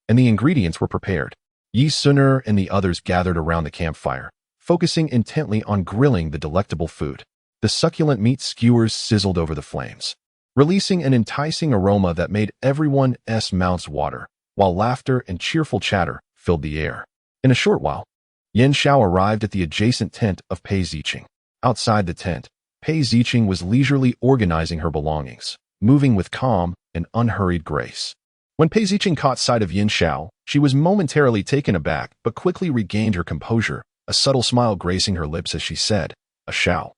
and the ingredients were prepared. Yi Suner and the others gathered around the campfire, focusing intently on grilling the delectable food. The succulent meat skewers sizzled over the flames, releasing an enticing aroma that made everyone's mouths water, while laughter and cheerful chatter filled the air. In a short while, Yan Xiao arrived at the adjacent tent of Pei Ziqing. Outside the tent, Pei Ziqing was leisurely organizing her belongings, moving with calm and unhurried grace. When Pei Ziqing caught sight of Yan Xiao, she was momentarily taken aback but quickly regained her composure, a subtle smile gracing her lips as she said, "A Xiao,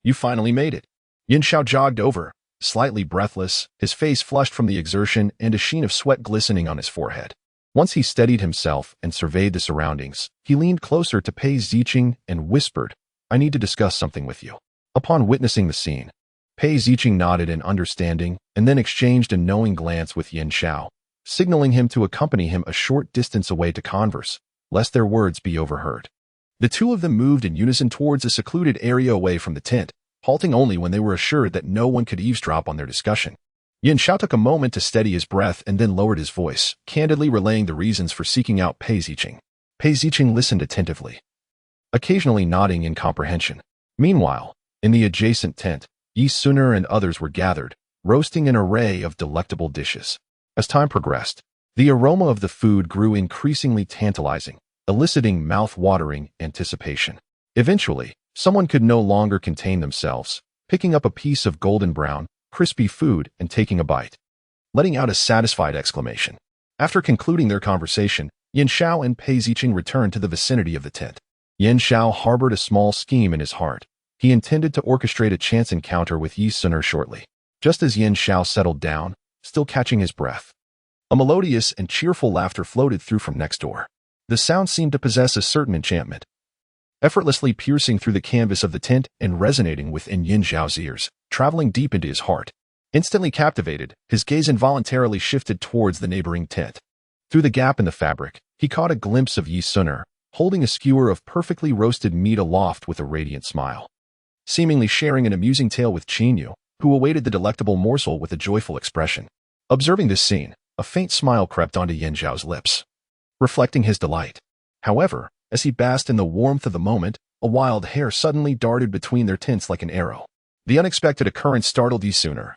you finally made it." Yan Xiao jogged over, slightly breathless, his face flushed from the exertion and a sheen of sweat glistening on his forehead. Once he steadied himself and surveyed the surroundings, he leaned closer to Pei Ziqing and whispered, "I need to discuss something with you." Upon witnessing the scene, Pei Ziqing nodded in understanding and then exchanged a knowing glance with Yan Xiao, signaling him to accompany him a short distance away to converse, lest their words be overheard. The two of them moved in unison towards a secluded area away from the tent, halting only when they were assured that no one could eavesdrop on their discussion. Yan Xiao took a moment to steady his breath and then lowered his voice, candidly relaying the reasons for seeking out Pei Ziqing. Pei Ziqing listened attentively, occasionally nodding in comprehension. Meanwhile, in the adjacent tent, Yi Suner and others were gathered, roasting an array of delectable dishes. As time progressed, the aroma of the food grew increasingly tantalizing, eliciting mouth-watering anticipation. Eventually, someone could no longer contain themselves, picking up a piece of golden brown, crispy food and taking a bite, letting out a satisfied exclamation. After concluding their conversation, Yan Xiao and Pei Ziqing returned to the vicinity of the tent. Yan Xiao harbored a small scheme in his heart. He intended to orchestrate a chance encounter with Yi Suner shortly. Just as Yan Xiao settled down, still catching his breath, a melodious and cheerful laughter floated through from next door. The sound seemed to possess a certain enchantment, effortlessly piercing through the canvas of the tent and resonating within Yan Xiao's ears, traveling deep into his heart. Instantly captivated, his gaze involuntarily shifted towards the neighboring tent. Through the gap in the fabric, he caught a glimpse of Yi Suner, holding a skewer of perfectly roasted meat aloft with a radiant smile, seemingly sharing an amusing tale with Qin Yu, who awaited the delectable morsel with a joyful expression. Observing this scene, a faint smile crept onto Yan Xiao's lips, reflecting his delight. However, as he basked in the warmth of the moment, a wild hare suddenly darted between their tents like an arrow. The unexpected occurrence startled Yi Suner,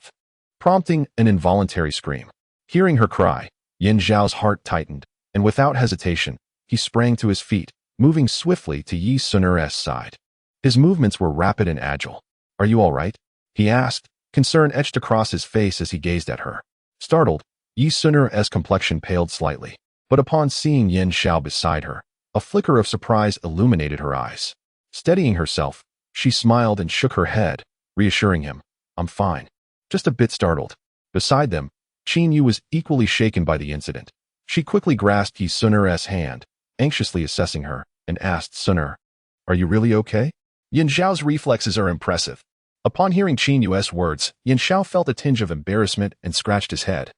prompting an involuntary scream. Hearing her cry, Yan Xiao's heart tightened, and without hesitation, he sprang to his feet, moving swiftly to Yi Suner's side. His movements were rapid and agile. "Are you all right?" he asked, concern etched across his face as he gazed at her. Startled, Yi Suner's complexion paled slightly, but upon seeing Yan Xiao beside her, a flicker of surprise illuminated her eyes. Steadying herself, she smiled and shook her head, reassuring him, "I'm fine. Just a bit startled." Beside them, Qin Yu was equally shaken by the incident. She quickly grasped Yi Suner's hand, anxiously assessing her, and asked, "Suner, are you really okay?" Yan Xiao's reflexes are impressive. Upon hearing Qin Yu's words, Yan Xiao felt a tinge of embarrassment and scratched his head,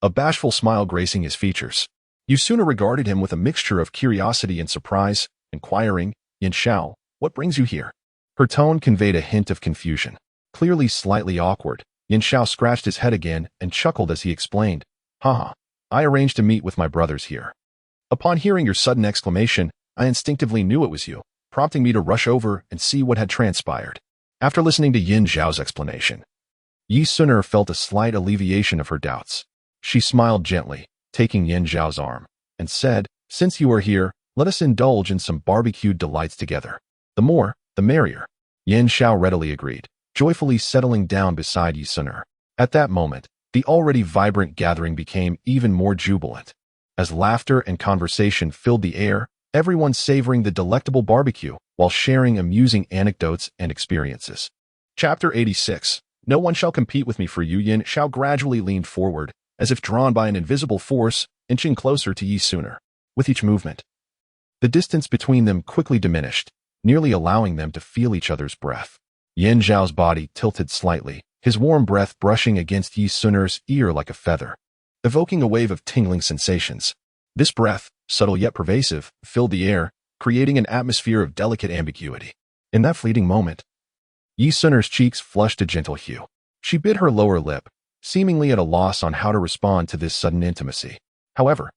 a bashful smile gracing his features. Yu Suna regarded him with a mixture of curiosity and surprise, inquiring, "Yin Xiao, what brings you here?" Her tone conveyed a hint of confusion. Clearly slightly awkward, Yin Xiao scratched his head again and chuckled as he explained, "Haha, I arranged to meet with my brothers here. Upon hearing your sudden exclamation, I instinctively knew it was you, prompting me to rush over and see what had transpired." After listening to Yin Xiao's explanation, Yi Suner felt a slight alleviation of her doubts. She smiled gently, taking Yin Xiao's arm, and said, "Since you are here, let us indulge in some barbecued delights together. The more, the merrier." Yin Xiao readily agreed, joyfully settling down beside Yi Suner. At that moment, the already vibrant gathering became even more jubilant. As laughter and conversation filled the air, everyone savoring the delectable barbecue while sharing amusing anecdotes and experiences. Chapter 86. No one shall compete with me for you. Yin Xiao gradually leaned forward, as if drawn by an invisible force, inching closer to Yi Suner. With each movement, the distance between them quickly diminished, nearly allowing them to feel each other's breath. Yin Xiao's body tilted slightly, his warm breath brushing against Yi Suner's ear like a feather, evoking a wave of tingling sensations. This breath, subtle yet pervasive, filled the air, creating an atmosphere of delicate ambiguity. In that fleeting moment, Yi Suner's cheeks flushed a gentle hue. She bit her lower lip, seemingly at a loss on how to respond to this sudden intimacy. However,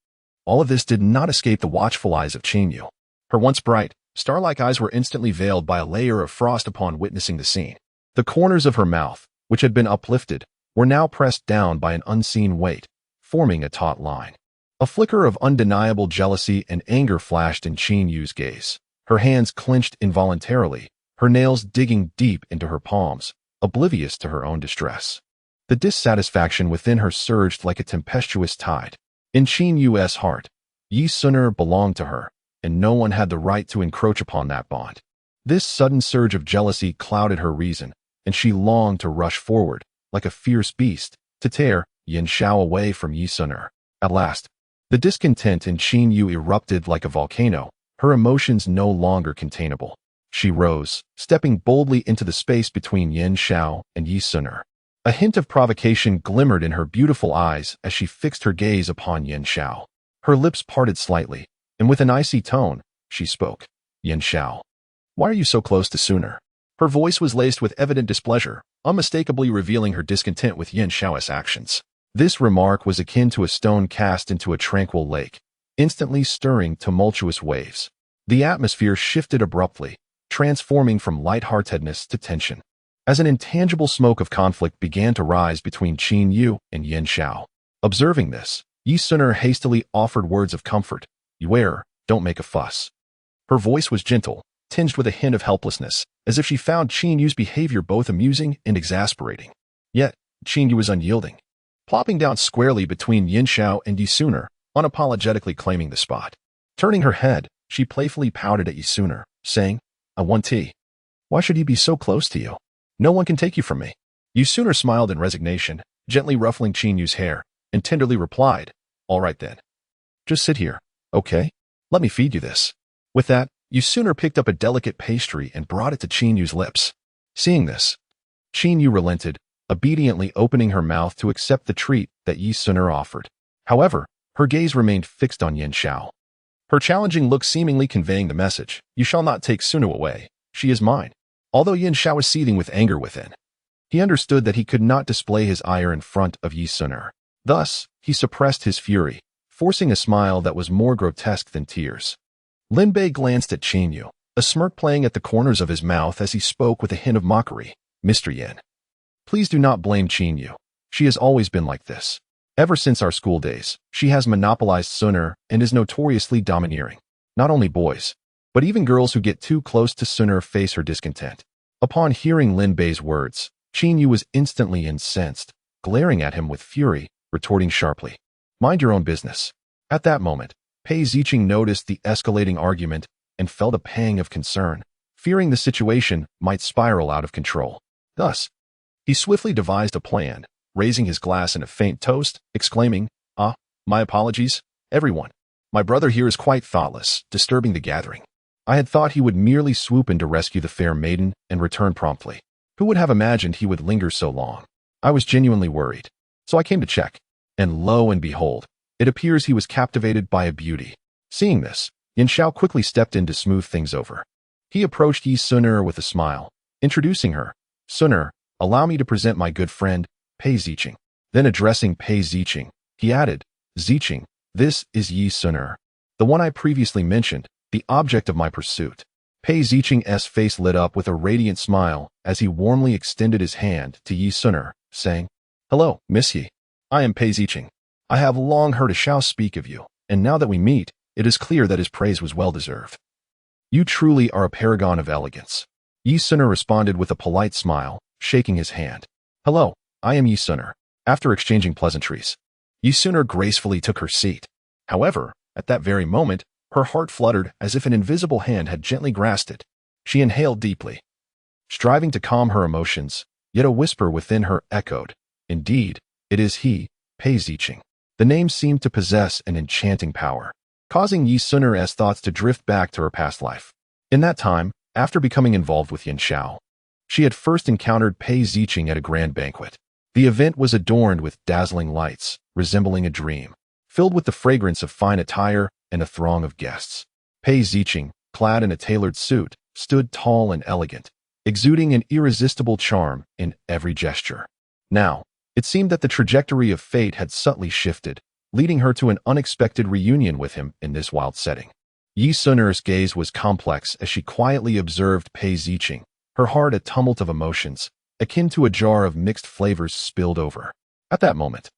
all of this did not escape the watchful eyes of Qin Yu. Her once bright, star-like eyes were instantly veiled by a layer of frost upon witnessing the scene. The corners of her mouth, which had been uplifted, were now pressed down by an unseen weight, forming a taut line. A flicker of undeniable jealousy and anger flashed in Qin Yu's gaze. Her hands clenched involuntarily, her nails digging deep into her palms, oblivious to her own distress. The dissatisfaction within her surged like a tempestuous tide. In Qin Yu's heart, Yi Suner belonged to her, and no one had the right to encroach upon that bond. This sudden surge of jealousy clouded her reason, and she longed to rush forward, like a fierce beast, to tear Yin Xiao away from Yi Suner. At last, the discontent in Qin Yu erupted like a volcano, her emotions no longer containable. She rose, stepping boldly into the space between Yin Xiao and Yi Suner. A hint of provocation glimmered in her beautiful eyes as she fixed her gaze upon Yin Xiao. Her lips parted slightly, and with an icy tone, she spoke. "Yin Xiao, why are you so close to Suner?" Her voice was laced with evident displeasure, unmistakably revealing her discontent with Yin Xiao's actions. This remark was akin to a stone cast into a tranquil lake, instantly stirring tumultuous waves. The atmosphere shifted abruptly, transforming from lightheartedness to tension, as an intangible smoke of conflict began to rise between Qin Yu and Yin Xiao. Observing this, Yi Suner hastily offered words of comfort. "Beware, don't make a fuss." Her voice was gentle, tinged with a hint of helplessness, as if she found Qin Yu's behavior both amusing and exasperating. Yet, Qin Yu was unyielding, plopping down squarely between Yin Xiao and Yi Suner, unapologetically claiming the spot. Turning her head, she playfully pouted at Yi Suner, saying, "I want tea. Why should he be so close to you? No one can take you from me." Yi Suner smiled in resignation, gently ruffling Qin Yu's hair, and tenderly replied, "All right then. Just sit here, okay? Let me feed you this." With that, Yi Suner picked up a delicate pastry and brought it to Qin Yu's lips. Seeing this, Qin Yu relented, obediently opening her mouth to accept the treat that Yi Suner offered. However, her gaze remained fixed on Yin Xiao, her challenging look seemingly conveying the message, "You shall not take Suner away. She is mine." Although Yin Xiao was seething with anger within, he understood that he could not display his ire in front of Yi Suner. Thus, he suppressed his fury, forcing a smile that was more grotesque than tears. Lin Bei glanced at Qin Yu, a smirk playing at the corners of his mouth as he spoke with a hint of mockery. "Mr. Yin, please do not blame Qin Yu. She has always been like this. Ever since our school days, she has monopolized Suner and is notoriously domineering. Not only boys, but even girls who get too close to Suner face her discontent." Upon hearing Lin Bei's words, Qin Yu was instantly incensed, glaring at him with fury, retorting sharply, "Mind your own business." At that moment, Pei Ziqing noticed the escalating argument and felt a pang of concern, fearing the situation might spiral out of control. Thus, he swiftly devised a plan, raising his glass in a faint toast, exclaiming, My apologies, everyone. My brother here is quite thoughtless, disturbing the gathering. I had thought he would merely swoop in to rescue the fair maiden and return promptly. Who would have imagined he would linger so long? I was genuinely worried. So I came to check. And lo and behold, It appears he was captivated by a beauty. Seeing this, Yin Xiao quickly stepped in to smooth things over. He approached Yi Suner with a smile, introducing her. Suner, allow me to present my good friend, Pei Ziqing. Then addressing Pei Ziqing, he added, Ziqing, this is Yi Suner, the one I previously mentioned, the object of my pursuit. Pei Ziqing's face lit up with a radiant smile as he warmly extended his hand to Yi Suner, saying, Hello, Miss Yi. I am Pei Ziqing. I have long heard a Xiao speak of you, and now that we meet, it is clear that his praise was well-deserved. You truly are a paragon of elegance. Yi Suner responded with a polite smile, shaking his hand. Hello, I am Yi Suner. After exchanging pleasantries, Yi Suner gracefully took her seat. However, at that very moment, her heart fluttered as if an invisible hand had gently grasped it. She inhaled deeply, striving to calm her emotions, yet a whisper within her echoed. Indeed, it is he, Pei Ziqing. The name seemed to possess an enchanting power, causing Yi Suner's thoughts to drift back to her past life. In that time, after becoming involved with Yin Xiao, she had first encountered Pei Ziqing at a grand banquet. The event was adorned with dazzling lights, resembling a dream, filled with the fragrance of fine attire and a throng of guests. Pei Ziqing, clad in a tailored suit, stood tall and elegant, exuding an irresistible charm in every gesture. Now, it seemed that the trajectory of fate had subtly shifted, leading her to an unexpected reunion with him in this wild setting. Yi Suner's gaze was complex as she quietly observed Pei Ziqing, her heart a tumult of emotions, akin to a jar of mixed flavors spilled over. At that moment,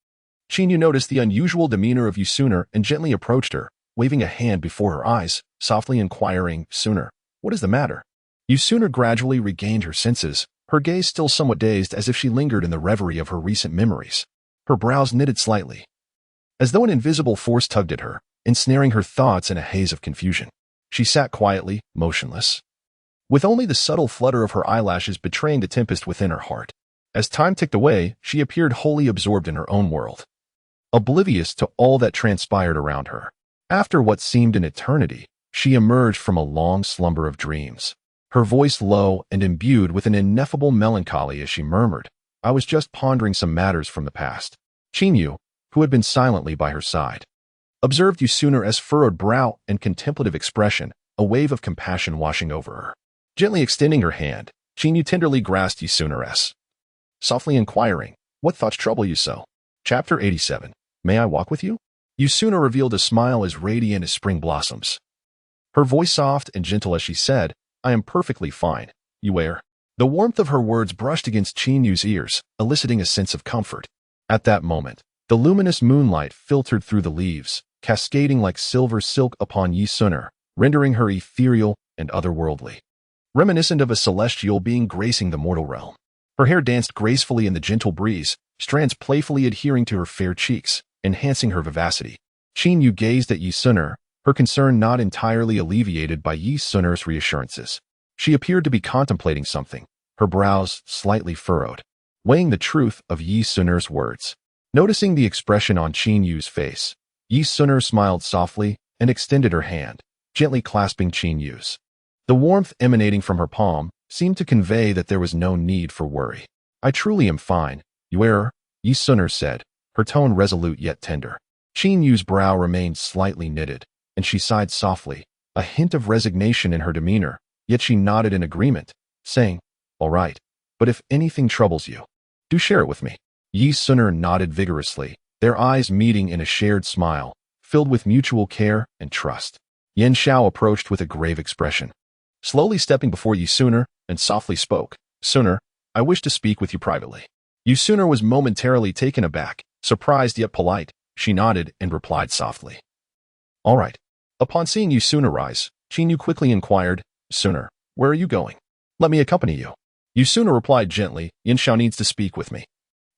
Qin noticed the unusual demeanor of Yi Suner and gently approached her, waving a hand before her eyes, softly inquiring, Suner, what is the matter? Yi Suner gradually regained her senses, her gaze still somewhat dazed as if she lingered in the reverie of her recent memories. Her brows knitted slightly, as though an invisible force tugged at her, ensnaring her thoughts in a haze of confusion. She sat quietly, motionless, with only the subtle flutter of her eyelashes betraying the tempest within her heart. As time ticked away, she appeared wholly absorbed in her own world, oblivious to all that transpired around her. After what seemed an eternity, she emerged from a long slumber of dreams, her voice low and imbued with an ineffable melancholy as she murmured, I was just pondering some matters from the past. Qin, who had been silently by her side, observed Yi Suner's furrowed brow and contemplative expression, a wave of compassion washing over her. Gently extending her hand, Qin tenderly grasped Yi Suner's, softly inquiring, what thoughts trouble you so? Chapter 87. May I walk with you? Yi Suner revealed a smile as radiant as spring blossoms. Her voice soft and gentle as she said, I am perfectly fine, Yuer. The warmth of her words brushed against Qin ears, eliciting a sense of comfort. At that moment, the luminous moonlight filtered through the leaves, cascading like silver silk upon Yi Suner, rendering her ethereal and otherworldly, reminiscent of a celestial being gracing the mortal realm. Her hair danced gracefully in the gentle breeze, strands playfully adhering to her fair cheeks, enhancing her vivacity. Qin gazed at Yi Suner, her concern not entirely alleviated by Yi Suner's reassurances. She appeared to be contemplating something, her brows slightly furrowed, weighing the truth of Yi Suner's words. Noticing the expression on Qin face, Yi Suner smiled softly and extended her hand, gently clasping Qin. The warmth emanating from her palm seemed to convey that there was no need for worry. I truly am fine, Yuer, Yi Suner said, her tone resolute yet tender. Qin brow remained slightly knitted, and she sighed softly, a hint of resignation in her demeanor, yet she nodded in agreement, saying, all right, but if anything troubles you, do share it with me. Yi Suner nodded vigorously, their eyes meeting in a shared smile, filled with mutual care and trust. Yin Xiao approached with a grave expression, slowly stepping before Yi Suner, and softly spoke, Suner, I wish to speak with you privately. Yi Suner was momentarily taken aback, surprised yet polite. She nodded and replied softly, all right. Upon seeing Yi Suner rise, Qin quickly inquired, Suner, where are you going? Let me accompany you. Yi Suner replied gently, Yin Xiao needs to speak with me.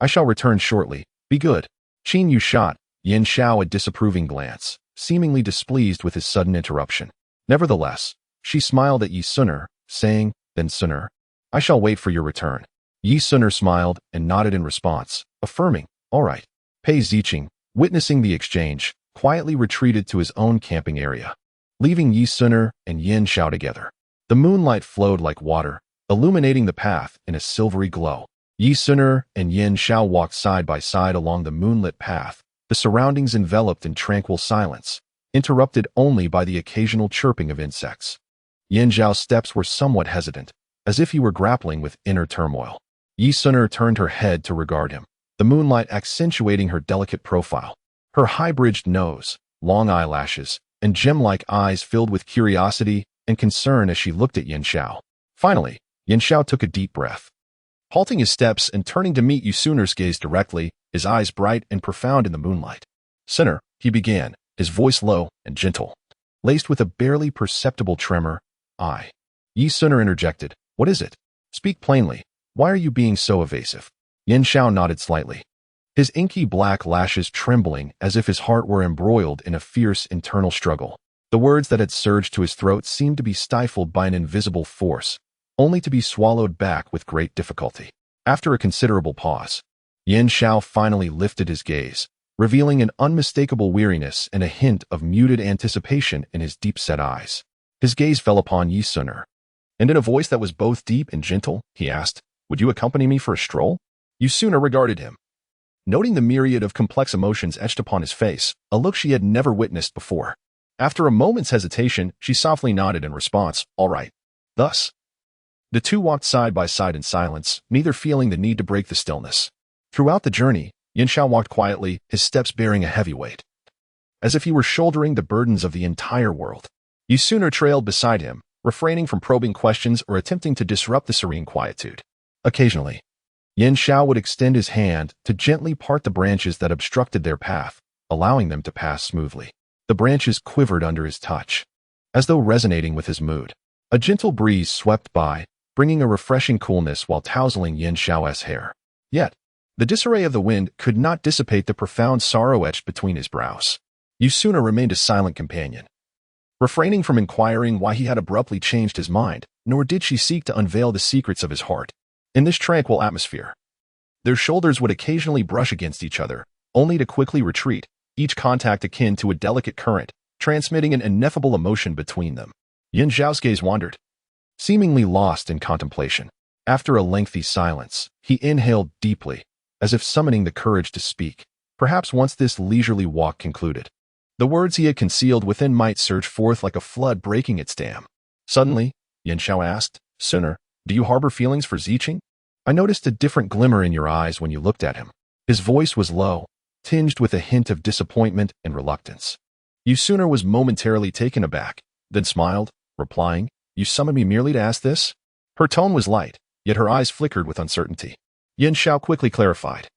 I shall return shortly. Be good. Qin shot Yin Xiao a disapproving glance, seemingly displeased with his sudden interruption. Nevertheless, she smiled at Yi Suner, saying, then Suner, I shall wait for your return. Yi Suner smiled and nodded in response, affirming, all right. Pei Ziqing, witnessing the exchange, quietly retreated to his own camping area, leaving Yi Suner and Yin Xiao together. The moonlight flowed like water, illuminating the path in a silvery glow. Yi Suner and Yin Xiao walked side by side along the moonlit path, the surroundings enveloped in tranquil silence, interrupted only by the occasional chirping of insects. Yin Zhao's steps were somewhat hesitant, as if he were grappling with inner turmoil. Yi Suner turned her head to regard him, the moonlight accentuating her delicate profile. Her high-bridged nose, long eyelashes, and gem-like eyes filled with curiosity and concern as she looked at Yin Zhao. Finally, Yin Zhao took a deep breath. Halting his steps and turning to meet Yi Suner's gaze directly, his eyes bright and profound in the moonlight. "Suner," he began, his voice low and gentle, laced with a barely perceptible tremor. Yi Suner interjected, "What is it? Speak plainly. Why are you being so evasive?" Yin Zhao nodded slightly, his inky black lashes trembling as if his heart were embroiled in a fierce internal struggle. The words that had surged to his throat seemed to be stifled by an invisible force, only to be swallowed back with great difficulty. After a considerable pause, Yin Zhao finally lifted his gaze, revealing an unmistakable weariness and a hint of muted anticipation in his deep-set eyes. His gaze fell upon Yi Suner, and in a voice that was both deep and gentle, he asked, "Would you accompany me for a stroll?" Yi Suner regarded him, noting the myriad of complex emotions etched upon his face, a look she had never witnessed before. After a moment's hesitation, she softly nodded in response, "All right." Thus, the two walked side by side in silence, neither feeling the need to break the stillness. Throughout the journey, Yin Zhao walked quietly, his steps bearing a heavy weight, as if he were shouldering the burdens of the entire world. Yi Suner trailed beside him, refraining from probing questions or attempting to disrupt the serene quietude. Occasionally, Yin Zhao would extend his hand to gently part the branches that obstructed their path, allowing them to pass smoothly. The branches quivered under his touch, as though resonating with his mood. A gentle breeze swept by, bringing a refreshing coolness while tousling Yin Zhao's hair. Yet, the disarray of the wind could not dissipate the profound sorrow etched between his brows. Yi Suner remained a silent companion, refraining from inquiring why he had abruptly changed his mind, nor did she seek to unveil the secrets of his heart. In this tranquil atmosphere, their shoulders would occasionally brush against each other, only to quickly retreat, each contact akin to a delicate current, transmitting an ineffable emotion between them. Yin Zhao's gaze wandered, seemingly lost in contemplation. After a lengthy silence, he inhaled deeply, as if summoning the courage to speak. Perhaps once this leisurely walk concluded, the words he had concealed within might surge forth like a flood breaking its dam. Suddenly, Yin Zhao asked, "Suner, do you harbor feelings for Xiqing? I noticed a different glimmer in your eyes when you looked at him." His voice was low, tinged with a hint of disappointment and reluctance. Yi Suner was momentarily taken aback, then smiled, replying, "You summoned me merely to ask this?" Her tone was light, yet her eyes flickered with uncertainty. Yin Zhao quickly clarified,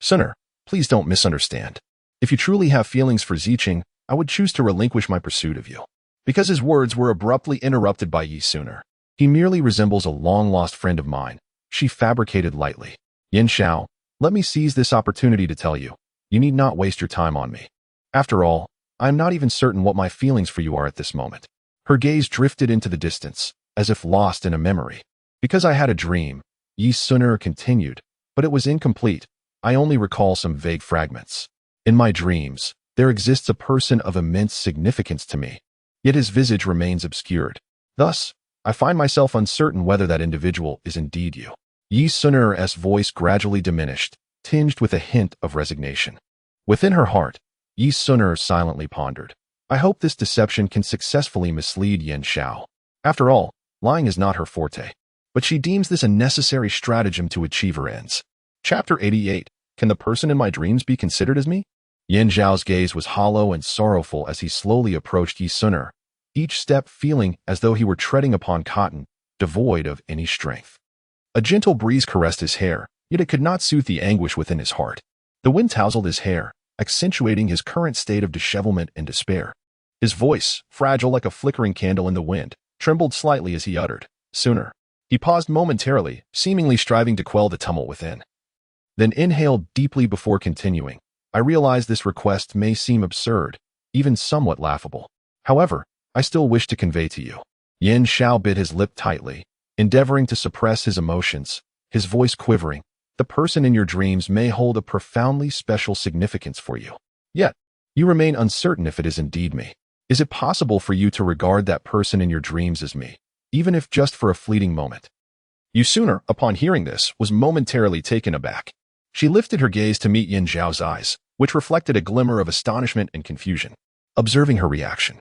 "Suner, please don't misunderstand. If you truly have feelings for Xiqing, I would choose to relinquish my pursuit of you." Because his words were abruptly interrupted by Yi Suner. "He merely resembles a long-lost friend of mine," she fabricated lightly. "Yin Zhao, let me seize this opportunity to tell you, you need not waste your time on me. After all, I am not even certain what my feelings for you are at this moment." Her gaze drifted into the distance, as if lost in a memory. "Because I had a dream," Yi Suner continued, "but it was incomplete. I only recall some vague fragments. In my dreams, there exists a person of immense significance to me, yet his visage remains obscured. Thus, I find myself uncertain whether that individual is indeed you." Yi Suner's voice gradually diminished, tinged with a hint of resignation. Within her heart, Yi Suner silently pondered, "I hope this deception can successfully mislead Yin Zhao. After all, lying is not her forte, but she deems this a necessary stratagem to achieve her ends." Chapter 88. Can the person in my dreams be considered as me? Yin Zhao's gaze was hollow and sorrowful as he slowly approached Yi Suner, each step feeling as though he were treading upon cotton, devoid of any strength. A gentle breeze caressed his hair, yet it could not soothe the anguish within his heart. The wind tousled his hair, accentuating his current state of dishevelment and despair. His voice, fragile like a flickering candle in the wind, trembled slightly as he uttered, "Suner." He paused momentarily, seemingly striving to quell the tumult within, then inhaled deeply before continuing, "I realize this request may seem absurd, even somewhat laughable. However, I still wish to convey to you." Yin Zhao bit his lip tightly, endeavoring to suppress his emotions, his voice quivering. "The person in your dreams may hold a profoundly special significance for you. Yet, you remain uncertain if it is indeed me. Is it possible for you to regard that person in your dreams as me, even if just for a fleeting moment?" Yi Suner, upon hearing this, was momentarily taken aback. She lifted her gaze to meet Yin Zhao's eyes, which reflected a glimmer of astonishment and confusion. Observing her reaction,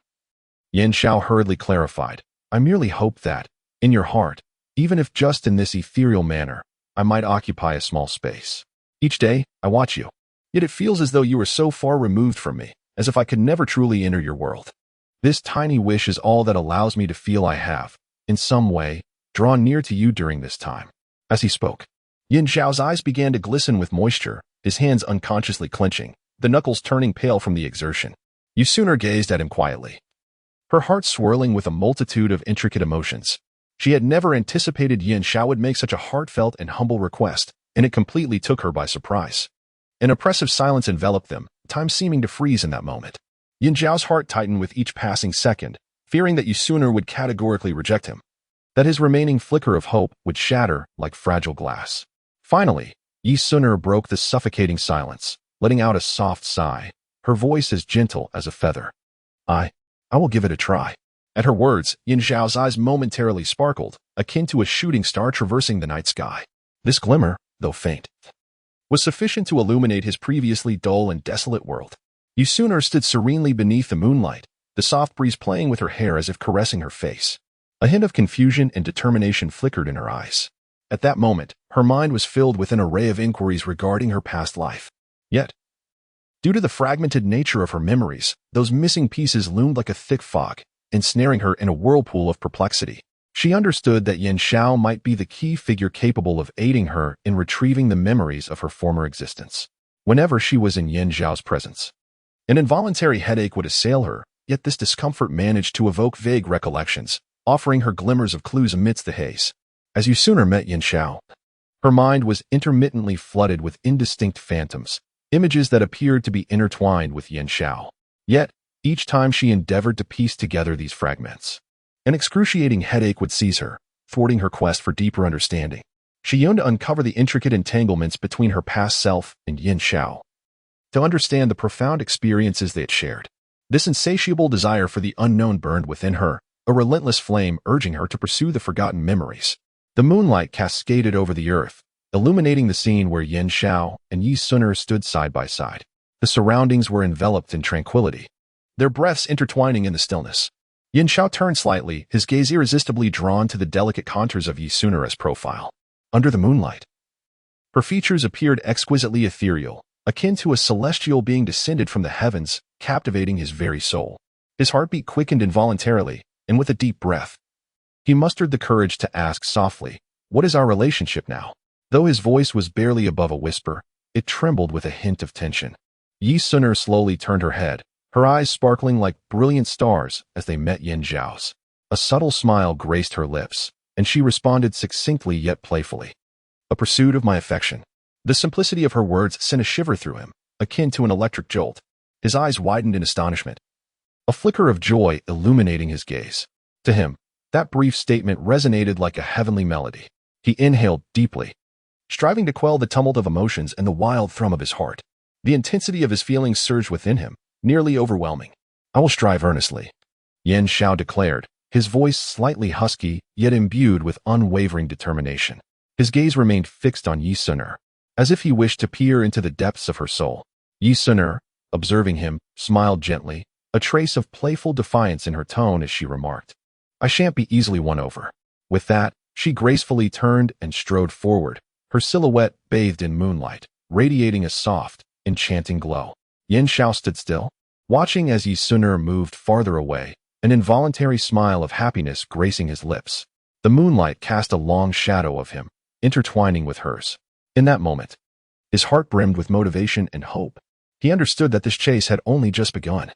Yin Xiao hurriedly clarified, I merely hope that, in your heart, even if just in this ethereal manner, I might occupy a small space. Each day, I watch you. Yet it feels as though you are so far removed from me, as if I could never truly enter your world. This tiny wish is all that allows me to feel I have, in some way, drawn near to you during this time. As he spoke, Yin Xiao's eyes began to glisten with moisture, his hands unconsciously clenching, the knuckles turning pale from the exertion. You sooner gazed at him quietly, her heart swirling with a multitude of intricate emotions. She had never anticipated Yin Xiao would make such a heartfelt and humble request, and it completely took her by surprise. An oppressive silence enveloped them, time seeming to freeze in that moment. Yin Xiao's heart tightened with each passing second, fearing that Yi Suner would categorically reject him, that his remaining flicker of hope would shatter like fragile glass. Finally, Yi Suner broke the suffocating silence, letting out a soft sigh, her voice as gentle as a feather. I will give it a try. At her words, Yin Xiao's eyes momentarily sparkled, akin to a shooting star traversing the night sky. This glimmer, though faint, was sufficient to illuminate his previously dull and desolate world. Yi Suner stood serenely beneath the moonlight, the soft breeze playing with her hair as if caressing her face. A hint of confusion and determination flickered in her eyes. At that moment, her mind was filled with an array of inquiries regarding her past life. Yet, due to the fragmented nature of her memories, those missing pieces loomed like a thick fog, ensnaring her in a whirlpool of perplexity. She understood that Yin Xiao might be the key figure capable of aiding her in retrieving the memories of her former existence. Whenever she was in Yin Xiao's presence, an involuntary headache would assail her, yet this discomfort managed to evoke vague recollections, offering her glimmers of clues amidst the haze. As Yi Suner met Yin Xiao, her mind was intermittently flooded with indistinct phantoms, images that appeared to be intertwined with Yin Xiao. Yet, each time she endeavored to piece together these fragments, an excruciating headache would seize her, thwarting her quest for deeper understanding. She yearned to uncover the intricate entanglements between her past self and Yin Xiao, to understand the profound experiences they had shared. This insatiable desire for the unknown burned within her, a relentless flame urging her to pursue the forgotten memories. The moonlight cascaded over the earth, illuminating the scene where Yin Xiao and Yi Suner stood side by side. The surroundings were enveloped in tranquility, their breaths intertwining in the stillness. Yin Xiao turned slightly, his gaze irresistibly drawn to the delicate contours of Yi Suner's profile. Under the moonlight, her features appeared exquisitely ethereal, akin to a celestial being descended from the heavens, captivating his very soul. His heartbeat quickened involuntarily, and with a deep breath, he mustered the courage to ask softly, "What is our relationship now?" Though his voice was barely above a whisper, it trembled with a hint of tension. Yi Suner slowly turned her head, her eyes sparkling like brilliant stars as they met Yin Xiao's. A subtle smile graced her lips, and she responded succinctly yet playfully. "A pursuit of my affection." The simplicity of her words sent a shiver through him, akin to an electric jolt. His eyes widened in astonishment, a flicker of joy illuminating his gaze. To him, that brief statement resonated like a heavenly melody. He inhaled deeply, striving to quell the tumult of emotions and the wild thrum of his heart. The intensity of his feelings surged within him, nearly overwhelming. "I will strive earnestly," Yin Xiao declared, his voice slightly husky, yet imbued with unwavering determination. His gaze remained fixed on Yi Suner, as if he wished to peer into the depths of her soul. Yi Suner, observing him, smiled gently, a trace of playful defiance in her tone as she remarked, "I shan't be easily won over." With that, she gracefully turned and strode forward, her silhouette bathed in moonlight, radiating a soft, enchanting glow. Yin Xiao stood still, watching as Yi Suner moved farther away, an involuntary smile of happiness gracing his lips. The moonlight cast a long shadow of him, intertwining with hers. In that moment, his heart brimmed with motivation and hope. He understood that this chase had only just begun,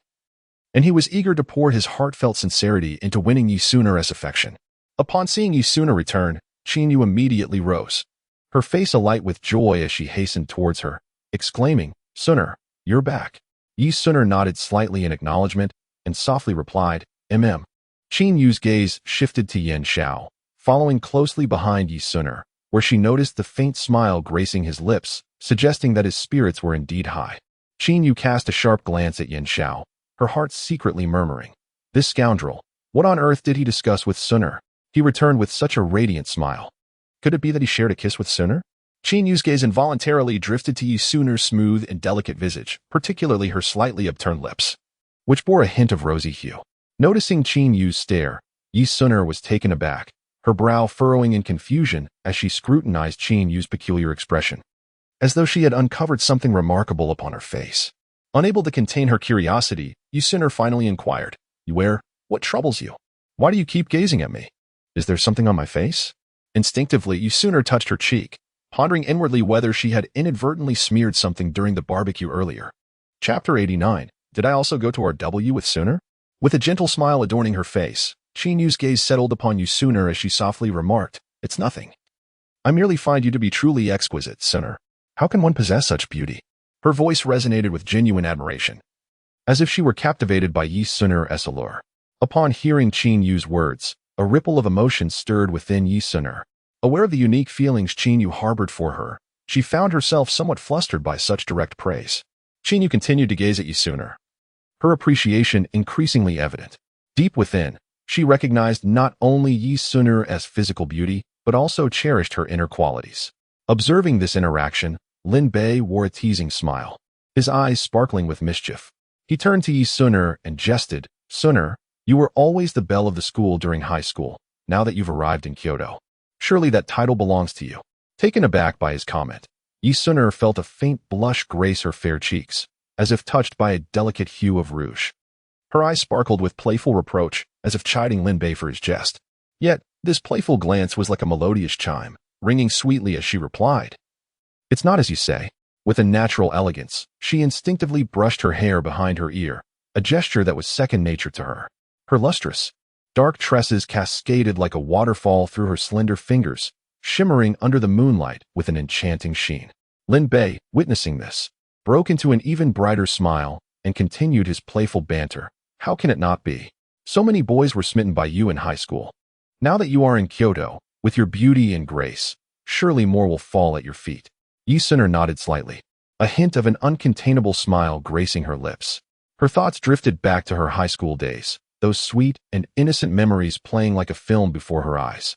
and he was eager to pour his heartfelt sincerity into winning Yi Suner's affection. Upon seeing Yi Suner return, Qin Yu immediately rose, her face alight with joy as she hastened towards her, exclaiming, "Suner, you're back." Yi Suner nodded slightly in acknowledgement and softly replied, "Mm." Qin Yu's gaze shifted to Yin Xiao, following closely behind Yi Suner, where she noticed the faint smile gracing his lips, suggesting that his spirits were indeed high. Qin Yu cast a sharp glance at Yin Xiao, her heart secretly murmuring, "This scoundrel, what on earth did he discuss with Suner?" He returned with such a radiant smile. Could it be that he shared a kiss with Suner? Chin Yu's gaze involuntarily drifted to Yi Suner's smooth and delicate visage, particularly her slightly upturned lips, which bore a hint of rosy hue. Noticing Chin Yu's stare, Yi Suner was taken aback, her brow furrowing in confusion as she scrutinized Chin Yu's peculiar expression, as though she had uncovered something remarkable upon her face. Unable to contain her curiosity, Yi Suner finally inquired, "What troubles you? Why do you keep gazing at me? Is there something on my face?" Instinctively, Yi Suner touched her cheek, pondering inwardly whether she had inadvertently smeared something during the barbecue earlier. Chapter 89. Did I also go to RW with Suner? With a gentle smile adorning her face, Chin Yu's gaze settled upon Yi Suner as she softly remarked, "It's nothing. I merely find you to be truly exquisite, Suner. How can one possess such beauty?" Her voice resonated with genuine admiration, as if she were captivated by Yi Suner's allure. Upon hearing Chin Yu's words, a ripple of emotion stirred within Yi Suner. Aware of the unique feelings Chin Yu harbored for her, she found herself somewhat flustered by such direct praise. Chin Yu continued to gaze at Yi Suner, her appreciation increasingly evident. Deep within, she recognized not only Yi Suner's physical beauty, but also cherished her inner qualities. Observing this interaction, Lin Bei wore a teasing smile, his eyes sparkling with mischief. He turned to Yi Suner and jested, "Suner, you were always the belle of the school during high school. Now that you've arrived in Kyoto, surely that title belongs to you." Taken aback by his comment, Yi Suner felt a faint blush grace her fair cheeks, as if touched by a delicate hue of rouge. Her eyes sparkled with playful reproach, as if chiding Lin Bei for his jest. Yet, this playful glance was like a melodious chime, ringing sweetly as she replied, "It's not as you say." With a natural elegance, she instinctively brushed her hair behind her ear, a gesture that was second nature to her. Her lustrous, dark tresses cascaded like a waterfall through her slender fingers, shimmering under the moonlight with an enchanting sheen. Lin Bei, witnessing this, broke into an even brighter smile and continued his playful banter. "How can it not be? So many boys were smitten by you in high school. Now that you are in Kyoto, with your beauty and grace, surely more will fall at your feet." Yi Suner nodded slightly, a hint of an uncontainable smile gracing her lips. Her thoughts drifted back to her high school days, those sweet and innocent memories playing like a film before her eyes.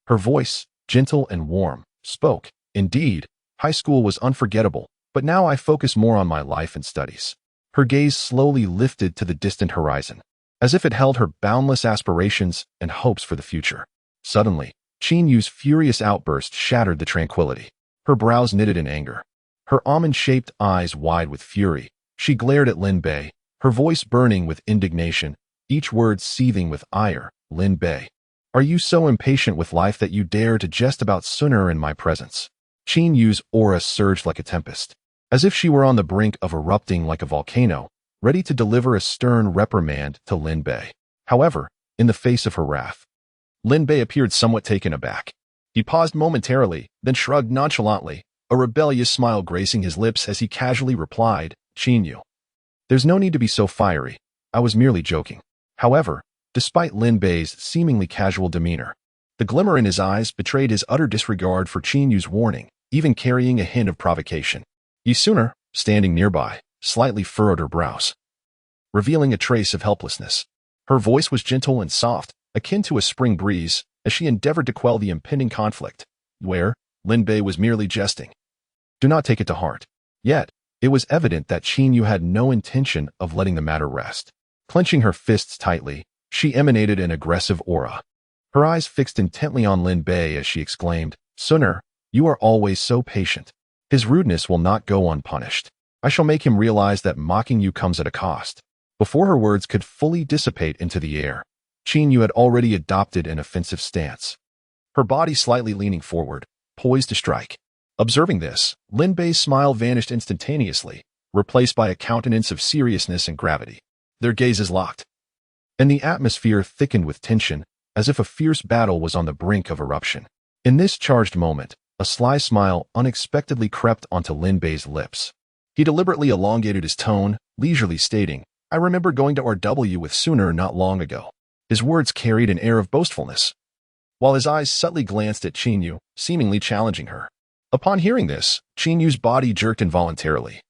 Her voice, gentle and warm, spoke, "Indeed, high school was unforgettable, but now I focus more on my life and studies." Her gaze slowly lifted to the distant horizon, as if it held her boundless aspirations and hopes for the future. Suddenly, Chin Yu's furious outburst shattered the tranquility. Her brows knitted in anger, her almond-shaped eyes wide with fury. She glared at Lin Bei, her voice burning with indignation, each word seething with ire. "Lin Bei, are you so impatient with life that you dare to jest about Suner in my presence?" Chin Yu's aura surged like a tempest, as if she were on the brink of erupting like a volcano, ready to deliver a stern reprimand to Lin Bei. However, in the face of her wrath, Lin Bei appeared somewhat taken aback. He paused momentarily, then shrugged nonchalantly, a rebellious smile gracing his lips as he casually replied, "Chin Yu, there's no need to be so fiery. I was merely joking." However, despite Lin Bei's seemingly casual demeanor, the glimmer in his eyes betrayed his utter disregard for Chin Yu's warning, even carrying a hint of provocation. Yi Suner, standing nearby, slightly furrowed her brows, revealing a trace of helplessness. Her voice was gentle and soft, akin to a spring breeze, as she endeavored to quell the impending conflict. Lin Bei was merely jesting. Do not take it to heart. Yet, it was evident that Chin Yu had no intention of letting the matter rest. Clenching her fists tightly, she emanated an aggressive aura. Her eyes fixed intently on Lin Bei as she exclaimed, "Suner, you are always so patient. His rudeness will not go unpunished. I shall make him realize that mocking you comes at a cost." Before her words could fully dissipate into the air, Chin Yu had already adopted an offensive stance, her body slightly leaning forward, poised to strike. Observing this, Lin Bei's smile vanished instantaneously, replaced by a countenance of seriousness and gravity. Their gazes locked, and the atmosphere thickened with tension, as if a fierce battle was on the brink of eruption. In this charged moment, a sly smile unexpectedly crept onto Lin Bei's lips. He deliberately elongated his tone, leisurely stating, "I remember going to RW with Suner not long ago." His words carried an air of boastfulness, while his eyes subtly glanced at Chin Yu, seemingly challenging her. Upon hearing this, Chin Yu's body jerked involuntarily,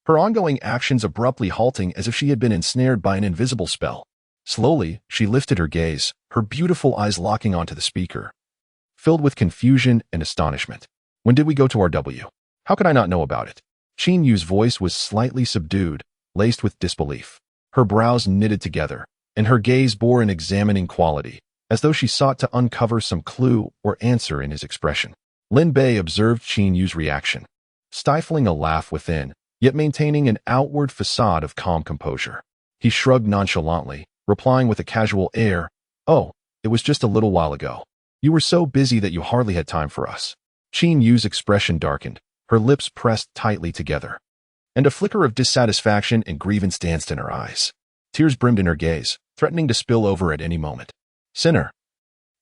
her ongoing actions abruptly halting as if she had been ensnared by an invisible spell. Slowly, she lifted her gaze, her beautiful eyes locking onto the speaker, filled with confusion and astonishment. When did we go to RW? How could I not know about it? Qin Yu's voice was slightly subdued, laced with disbelief. Her brows knitted together, and her gaze bore an examining quality, as though she sought to uncover some clue or answer in his expression. Lin Bei observed Qin Yu's reaction, stifling a laugh within, yet maintaining an outward facade of calm composure. He shrugged nonchalantly, replying with a casual air, "Oh, it was just a little while ago. You were so busy that you hardly had time for us." Qin Yu's expression darkened, her lips pressed tightly together, and a flicker of dissatisfaction and grievance danced in her eyes. Tears brimmed in her gaze, threatening to spill over at any moment. "Sinner,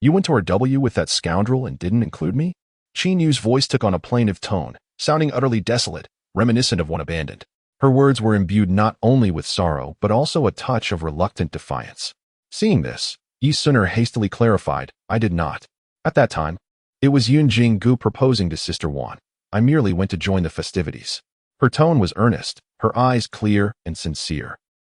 you went to RW with that scoundrel and didn't include me?" Qin Yu's voice took on a plaintive tone, sounding utterly desolate, reminiscent of one abandoned. Her words were imbued not only with sorrow, but also a touch of reluctant defiance. Seeing this, Yi Suner hastily clarified, "I did not. At that time, it was Yun Jinggu proposing to Sister Wan. I merely went to join the festivities." Her tone was earnest, her eyes clear and sincere,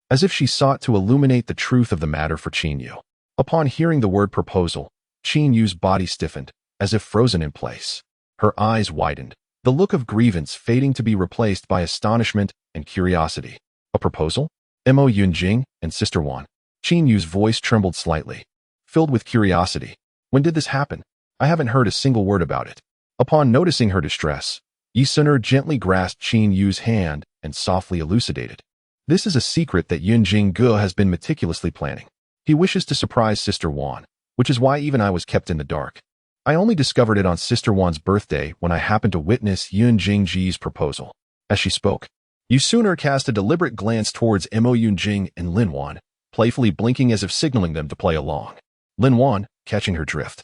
as if she sought to illuminate the truth of the matter for Qin Yu. Upon hearing the word proposal, Qin Yu's body stiffened, as if frozen in place. Her eyes widened, the look of grievance fading to be replaced by astonishment and curiosity. "A proposal? Mo Yunjing and Sister Wan?" Qin Yu's voice trembled slightly, filled with curiosity. "When did this happen? I haven't heard a single word about it." Upon noticing her distress, Yi Suner gently grasped Qin Yu's hand and softly elucidated. "This is a secret that Yun Jinggu has been meticulously planning. He wishes to surprise Sister Wan, which is why even I was kept in the dark. I only discovered it on Sister Wan's birthday when I happened to witness Yun Jingji's proposal." As she spoke, Yi Suner cast a deliberate glance towards Mo Yunjing and Lin Wan, playfully blinking as if signaling them to play along. Lin Wan, catching her drift,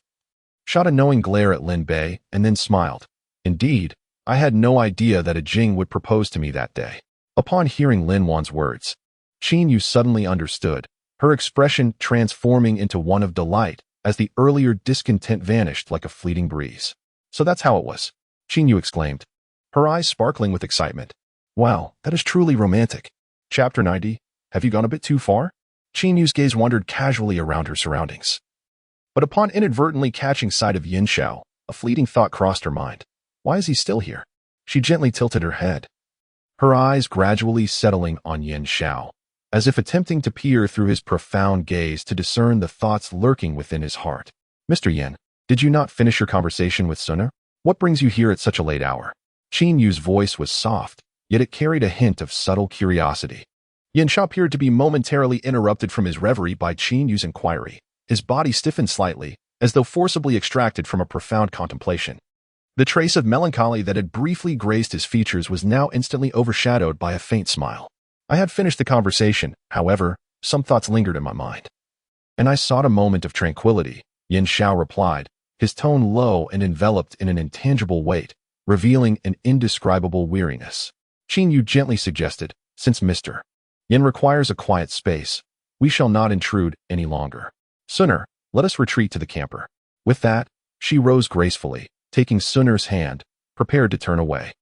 shot a knowing glare at Lin Bei and then smiled. "Indeed, I had no idea that a Jing would propose to me that day." Upon hearing Lin Wan's words, Qin Yu suddenly understood, her expression transforming into one of delight as the earlier discontent vanished like a fleeting breeze. "So that's how it was," Qin Yu exclaimed, her eyes sparkling with excitement. "Wow, that is truly romantic." Chapter 90, Have you gone a bit too far? Qin Yu's gaze wandered casually around her surroundings. But upon inadvertently catching sight of Yin Xiao, a fleeting thought crossed her mind. Why is he still here? She gently tilted her head, her eyes gradually settling on Yin Xiao, as if attempting to peer through his profound gaze to discern the thoughts lurking within his heart. "Mr. Yin, did you not finish your conversation with Suner? What brings you here at such a late hour?" Qin Yu's voice was soft, yet it carried a hint of subtle curiosity. Yin Xiao appeared to be momentarily interrupted from his reverie by Qin Yu's inquiry. His body stiffened slightly, as though forcibly extracted from a profound contemplation. The trace of melancholy that had briefly graced his features was now instantly overshadowed by a faint smile. "I had finished the conversation, however, some thoughts lingered in my mind, and I sought a moment of tranquility," Yin Xiao replied, his tone low and enveloped in an intangible weight, revealing an indescribable weariness. Qin Yu gently suggested, "Since Mr. Yin requires a quiet space, we shall not intrude any longer. Suner, let us retreat to the camper." With that, she rose gracefully, taking Suner's hand, prepared to turn away.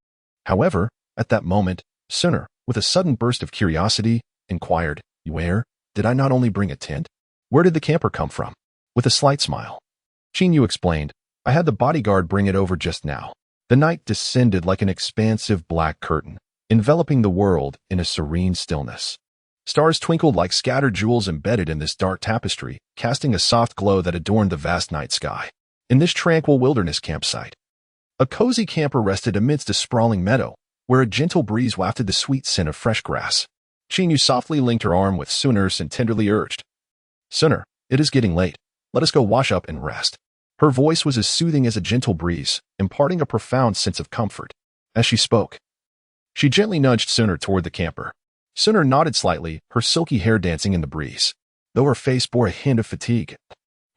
However, at that moment, Suner, with a sudden burst of curiosity, inquired, "Where? Did I not only bring a tent? Where did the camper come from?" With a slight smile, Qin Yu explained, "I had the bodyguard bring it over just now." The night descended like an expansive black curtain, enveloping the world in a serene stillness. Stars twinkled like scattered jewels embedded in this dark tapestry, casting a soft glow that adorned the vast night sky. In this tranquil wilderness campsite, a cozy camper rested amidst a sprawling meadow, where a gentle breeze wafted the sweet scent of fresh grass. Qin Yu softly linked her arm with Suner's and tenderly urged, "Suner, it is getting late. Let us go wash up and rest." Her voice was as soothing as a gentle breeze, imparting a profound sense of comfort. As she spoke, she gently nudged Suner toward the camper. Suner nodded slightly, her silky hair dancing in the breeze, though her face bore a hint of fatigue.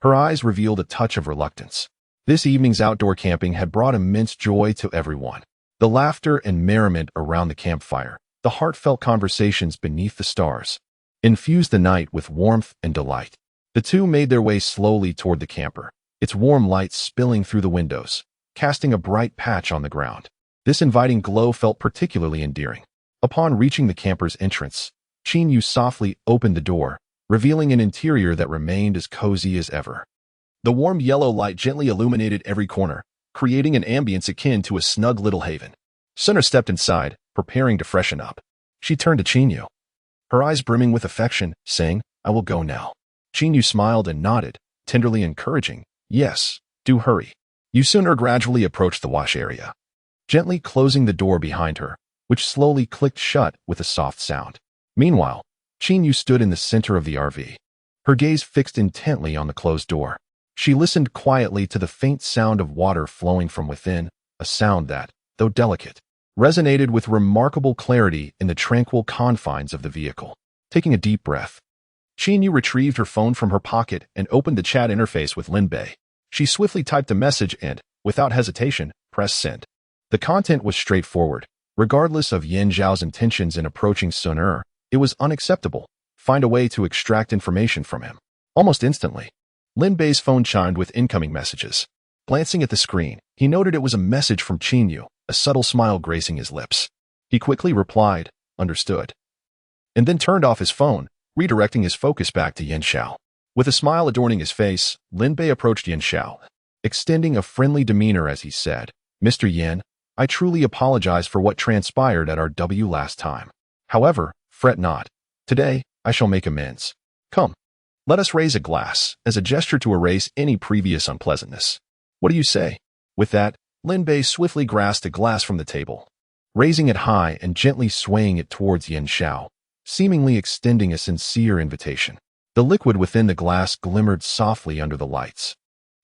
Her eyes revealed a touch of reluctance. This evening's outdoor camping had brought immense joy to everyone. The laughter and merriment around the campfire, the heartfelt conversations beneath the stars, infused the night with warmth and delight. The two made their way slowly toward the camper, its warm light spilling through the windows, casting a bright patch on the ground. This inviting glow felt particularly endearing. Upon reaching the camper's entrance, Qin Yu softly opened the door, revealing an interior that remained as cozy as ever. The warm yellow light gently illuminated every corner, creating an ambience akin to a snug little haven. Sun Er stepped inside, preparing to freshen up. She turned to Chinyu, her eyes brimming with affection, saying, "I will go now." Chinyu smiled and nodded, tenderly encouraging, "Yes, do hurry." Sun Er gradually approached the wash area, gently closing the door behind her, which slowly clicked shut with a soft sound. Meanwhile, Chinyu stood in the center of the RV, her gaze fixed intently on the closed door. She listened quietly to the faint sound of water flowing from within, a sound that, though delicate, resonated with remarkable clarity in the tranquil confines of the vehicle. Taking a deep breath, Chinyu retrieved her phone from her pocket and opened the chat interface with Lin Bei. She swiftly typed a message and, without hesitation, pressed send. The content was straightforward. Regardless of Yin Zhao's intentions in approaching Sun Er, it was unacceptable. Find a way to extract information from him. Almost instantly, Lin Bei's phone chimed with incoming messages. Glancing at the screen, he noted it was a message from Chinyu, a subtle smile gracing his lips. He quickly replied, "Understood," and then turned off his phone, redirecting his focus back to Yin Zhao. With a smile adorning his face, Lin Bei approached Yin Zhao, extending a friendly demeanor as he said, "Mr. Yin, I truly apologize for what transpired at our last time. However, fret not. Today, I shall make amends. Come, let us raise a glass as a gesture to erase any previous unpleasantness. What do you say?" With that, Lin Bei swiftly grasped a glass from the table, raising it high and gently swaying it towards Yin Zhao, seemingly extending a sincere invitation. The liquid within the glass glimmered softly under the lights,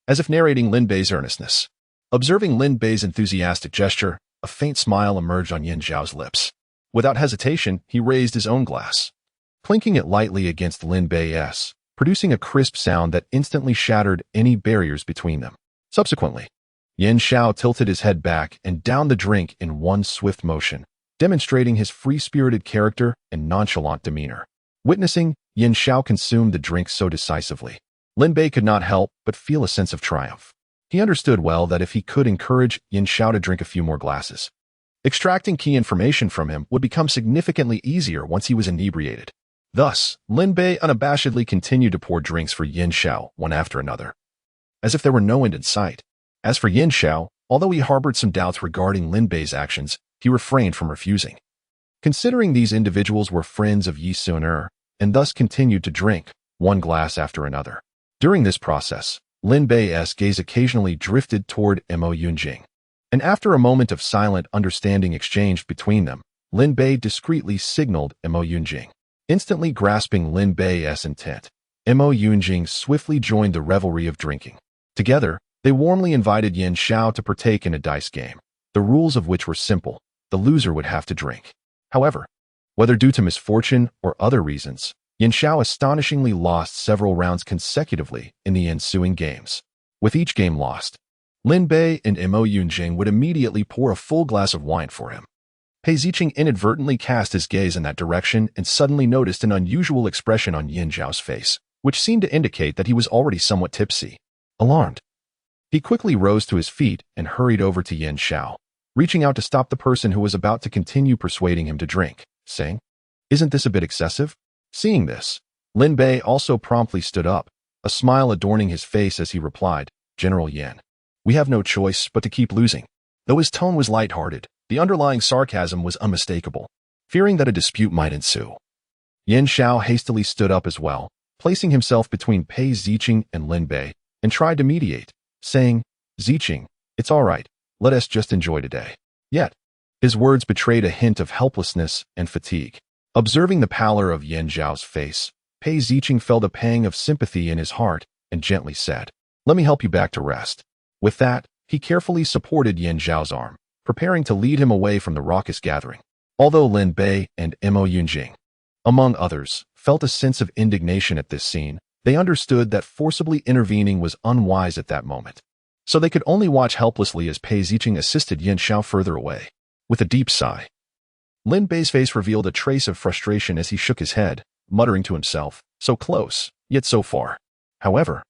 as if narrating Lin Bei's earnestness. Observing Lin Bei's enthusiastic gesture, a faint smile emerged on Yin Zhao's lips. Without hesitation, he raised his own glass, clinking it lightly against Lin Bei's, producing a crisp sound that instantly shattered any barriers between them. Subsequently, Yin Zhao tilted his head back and downed the drink in one swift motion, demonstrating his free-spirited character and nonchalant demeanor. Witnessing Yin Zhao consume the drink so decisively, Lin Bei could not help but feel a sense of triumph. He understood well that if he could encourage Yin Zhao to drink a few more glasses, extracting key information from him would become significantly easier once he was inebriated. Thus, Lin Bei unabashedly continued to pour drinks for Yin Zhao one after another, as if there were no end in sight. As for Yin Zhao, although he harbored some doubts regarding Lin Bei's actions, he refrained from refusing. Considering these individuals were friends of Sun Er, and thus continued to drink, one glass after another. During this process, Lin Bei's gaze occasionally drifted toward Mo Yunjing, and after a moment of silent understanding exchanged between them, Lin Bei discreetly signaled Mo Yunjing. Instantly grasping Lin Bei's intent, Mo Yunjing swiftly joined the revelry of drinking. Together, they warmly invited Yin Zhao to partake in a dice game, the rules of which were simple: the loser would have to drink. However, whether due to misfortune or other reasons, Yin Zhao astonishingly lost several rounds consecutively in the ensuing games. With each game lost, Lin Bei and Mo Yunjing would immediately pour a full glass of wine for him. Pei Ziqing inadvertently cast his gaze in that direction and suddenly noticed an unusual expression on Yin Zhao's face, which seemed to indicate that he was already somewhat tipsy. Alarmed, he quickly rose to his feet and hurried over to Yin Zhao, reaching out to stop the person who was about to continue persuading him to drink, saying, "Isn't this a bit excessive?" Seeing this, Lin Bei also promptly stood up, a smile adorning his face as he replied, "General Yin, we have no choice but to keep losing." Though his tone was lighthearted, the underlying sarcasm was unmistakable. Fearing that a dispute might ensue, Yin Zhao hastily stood up as well, placing himself between Pei Ziqing and Lin Bei, and tried to mediate, saying, "Ziqing, it's all right, let us just enjoy today." Yet, his words betrayed a hint of helplessness and fatigue. Observing the pallor of Yin Zhao's face, Pei Ziqing felt a pang of sympathy in his heart and gently said, "Let me help you back to rest." With that, he carefully supported Yin Zhao's arm, preparing to lead him away from the raucous gathering. Although Lin Bei and Mo Yunjing, among others, felt a sense of indignation at this scene, they understood that forcibly intervening was unwise at that moment. So they could only watch helplessly as Pei Ziqing assisted Yin Zhao further away. With a deep sigh, Lin Bei's face revealed a trace of frustration as he shook his head, muttering to himself, "So close, yet so far." However,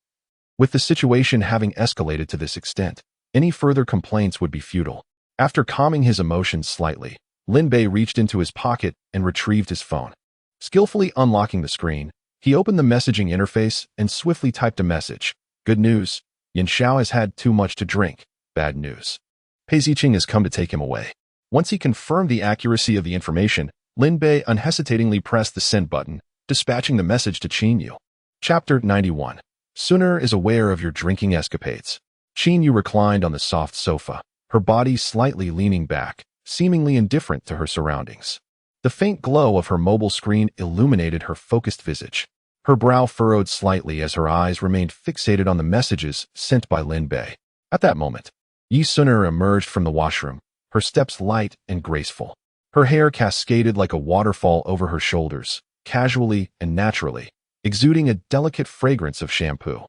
with the situation having escalated to this extent, any further complaints would be futile. After calming his emotions slightly, Lin Bei reached into his pocket and retrieved his phone. Skillfully unlocking the screen, he opened the messaging interface and swiftly typed a message. "Good news. Yin Zhao has had too much to drink. bad news. Pei Ziqing has come to take him away. Once he confirmed the accuracy of the information, Lin Bei unhesitatingly pressed the send button, dispatching the message to Qin Yu. Chapter 91. Suner is aware of your drinking escapades. Qin Yu reclined on the soft sofa, her body slightly leaning back, seemingly indifferent to her surroundings. The faint glow of her mobile screen illuminated her focused visage. Her brow furrowed slightly as her eyes remained fixated on the messages sent by Lin Bei. At that moment, Yi Suner emerged from the washroom, her steps light and graceful. Her hair cascaded like a waterfall over her shoulders, casually and naturally, exuding a delicate fragrance of shampoo.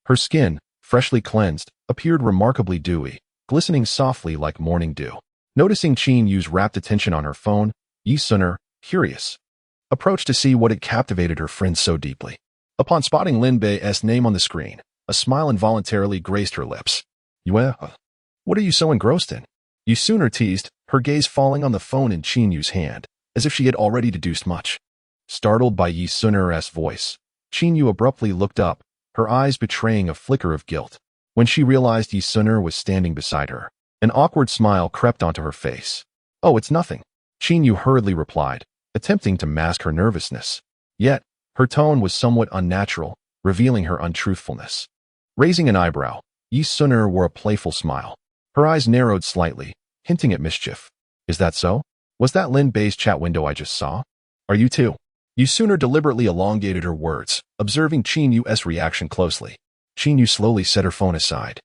Her skin, freshly cleansed, appeared remarkably dewy, glistening softly like morning dew. Noticing Qin Yu's rapt attention on her phone, Yi Suner, curious, approached to see what had captivated her friend so deeply. Upon spotting Lin Bei's name on the screen, a smile involuntarily graced her lips. What are you so engrossed in? Yi Suner teased, her gaze falling on the phone in Qin Yu's hand, as if she had already deduced much. Startled by Yi Suner's voice, Qin Yu abruptly looked up, her eyes betraying a flicker of guilt. When she realized Yi Suner was standing beside her, an awkward smile crept onto her face. Oh, it's nothing, Qin Yu hurriedly replied, attempting to mask her nervousness. Yet, her tone was somewhat unnatural, revealing her untruthfulness. Raising an eyebrow, Yi Suner wore a playful smile. Her eyes narrowed slightly, hinting at mischief. Is that so? Was that Lin Bei's chat window I just saw? Are you too? Yi Suner deliberately elongated her words, observing Qin Yu's reaction closely. Qin Yu slowly set her phone aside,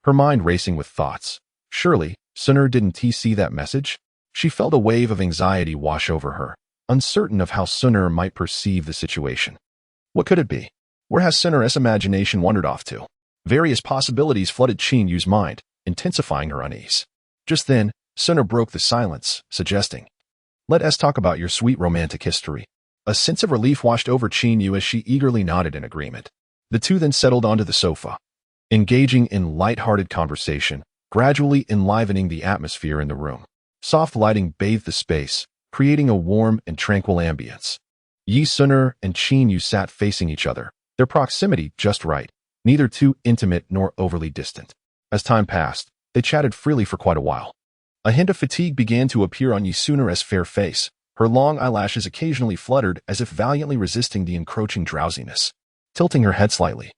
her mind racing with thoughts. Surely, Suner didn't he see that message? She felt a wave of anxiety wash over her, uncertain of how Suner might perceive the situation. What could it be? Where has Suner's imagination wandered off to? Various possibilities flooded Qin Yu's mind, intensifying her unease. Just then, Suner broke the silence, suggesting, "Let us talk about your sweet romantic history." A sense of relief washed over Qin Yu as she eagerly nodded in agreement. The two then settled onto the sofa, engaging in light-hearted conversation, gradually enlivening the atmosphere in the room. Soft lighting bathed the space, creating a warm and tranquil ambience. Yi Suner and Qin Yu sat facing each other, their proximity just right, neither too intimate nor overly distant. As time passed, they chatted freely for quite a while. A hint of fatigue began to appear on Yi Suner's fair face. Her long eyelashes occasionally fluttered as if valiantly resisting the encroaching drowsiness. Tilting her head slightly,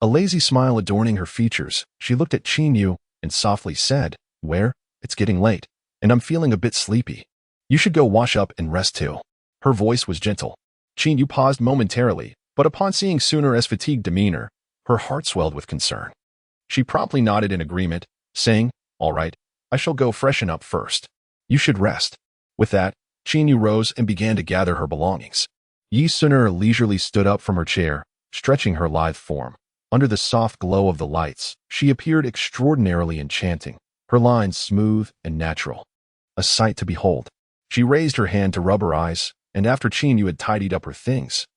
a lazy smile adorning her features, she looked at Qin Yu and softly said, It's getting late, and I'm feeling a bit sleepy. You should go wash up and rest too." Her voice was gentle. Qin Yu paused momentarily, but upon seeing Suner's fatigued demeanor, her heart swelled with concern. She promptly nodded in agreement, saying, "All right, I shall go freshen up first. You should rest." With that, Qin Yu rose and began to gather her belongings. Yi Suner leisurely stood up from her chair, stretching her lithe form. Under the soft glow of the lights, she appeared extraordinarily enchanting, her lines smooth and natural. A sight to behold. She raised her hand to rub her eyes, and after Qin Yu had tidied up her things,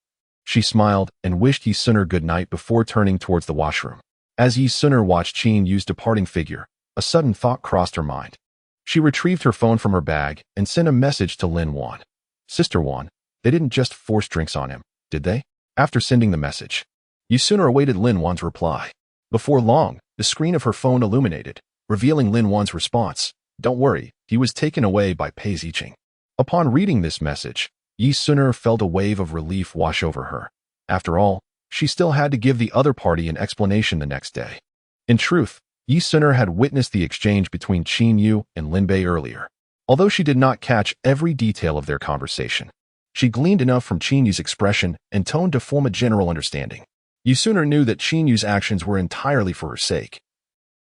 she smiled and wished Yi Suner good night before turning towards the washroom. As Yi Suner watched Qin Yu's departing figure, a sudden thought crossed her mind. She retrieved her phone from her bag and sent a message to Lin Wan. "Sister Wan, they didn't just force drinks on him, did they?" After sending the message, Yi Suner awaited Lin Wan's reply. Before long, the screen of her phone illuminated, revealing Lin Wan's response. "Don't worry, he was taken away by Pei Ziqing." Upon reading this message, Yi Suner felt a wave of relief wash over her. After all, she still had to give the other party an explanation the next day. In truth, Yi Suner had witnessed the exchange between Qin Yu and Lin Bei earlier. Although she did not catch every detail of their conversation, she gleaned enough from Qin Yu's expression and tone to form a general understanding. Yi Suner knew that Qin Yu's actions were entirely for her sake.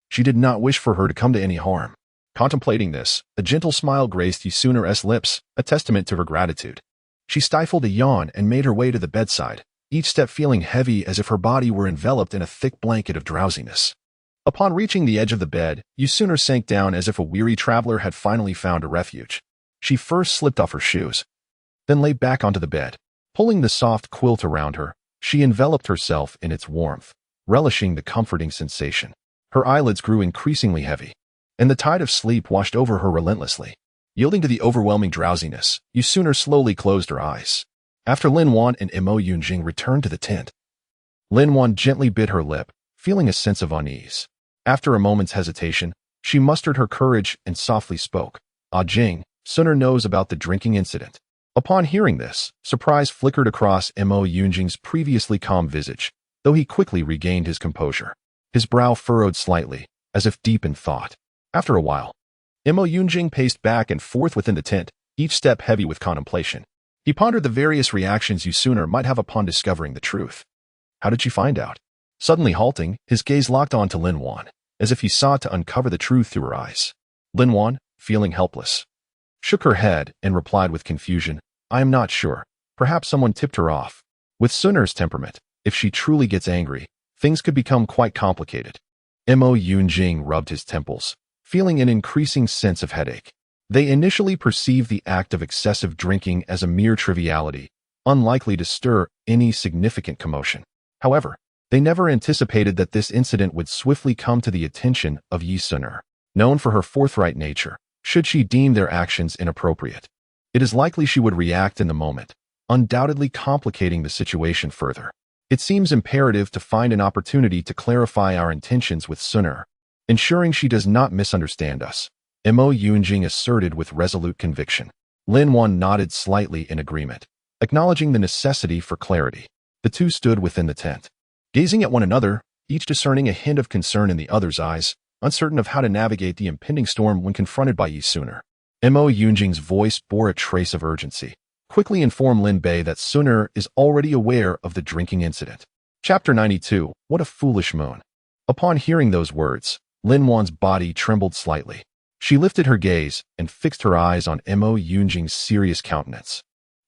She did not wish for her to come to any harm. Contemplating this, a gentle smile graced Yi Suner's lips, a testament to her gratitude. She stifled a yawn and made her way to the bedside, each step feeling heavy as if her body were enveloped in a thick blanket of drowsiness. Upon reaching the edge of the bed, Yi Suner sank down as if a weary traveler had finally found a refuge. She first slipped off her shoes, then lay back onto the bed. Pulling the soft quilt around her, she enveloped herself in its warmth, relishing the comforting sensation. Her eyelids grew increasingly heavy, and the tide of sleep washed over her relentlessly. Yielding to the overwhelming drowsiness, Yi Suner slowly closed her eyes. After Lin Wan and Mo Yunjing returned to the tent, Lin Wan gently bit her lip, feeling a sense of unease. After a moment's hesitation, she mustered her courage and softly spoke. "Ah Jing, Suner knows about the drinking incident." Upon hearing this, surprise flickered across Mo Yunjing's previously calm visage, though he quickly regained his composure. His brow furrowed slightly, as if deep in thought. After a while, Mo Yunjing paced back and forth within the tent, each step heavy with contemplation. He pondered the various reactions Yu Suner might have upon discovering the truth. How did she find out? Suddenly halting, his gaze locked on to Lin Wan, as if he sought to uncover the truth through her eyes. Lin Wan, feeling helpless, shook her head and replied with confusion, "I am not sure. Perhaps someone tipped her off. With Suner's temperament, if she truly gets angry, things could become quite complicated." Mo Yunjing rubbed his temples, feeling an increasing sense of headache. They initially perceived the act of excessive drinking as a mere triviality, unlikely to stir any significant commotion. However, they never anticipated that this incident would swiftly come to the attention of Yi Suner. Known for her forthright nature, should she deem their actions inappropriate, it is likely she would react in the moment, undoubtedly complicating the situation further. It seems imperative to find an opportunity to clarify our intentions with Suner, ensuring she does not misunderstand us, Mo Yunjing asserted with resolute conviction. Lin Wan nodded slightly in agreement, acknowledging the necessity for clarity. The two stood within the tent, gazing at one another, each discerning a hint of concern in the other's eyes, uncertain of how to navigate the impending storm when confronted by Yi Suner. Mo Yunjing's voice bore a trace of urgency. Quickly inform Lin Bei that Suner is already aware of the drinking incident. Chapter 92. What a foolish moon. Upon hearing those words, Lin Wan's body trembled slightly. She lifted her gaze and fixed her eyes on Mo Yunjing's serious countenance,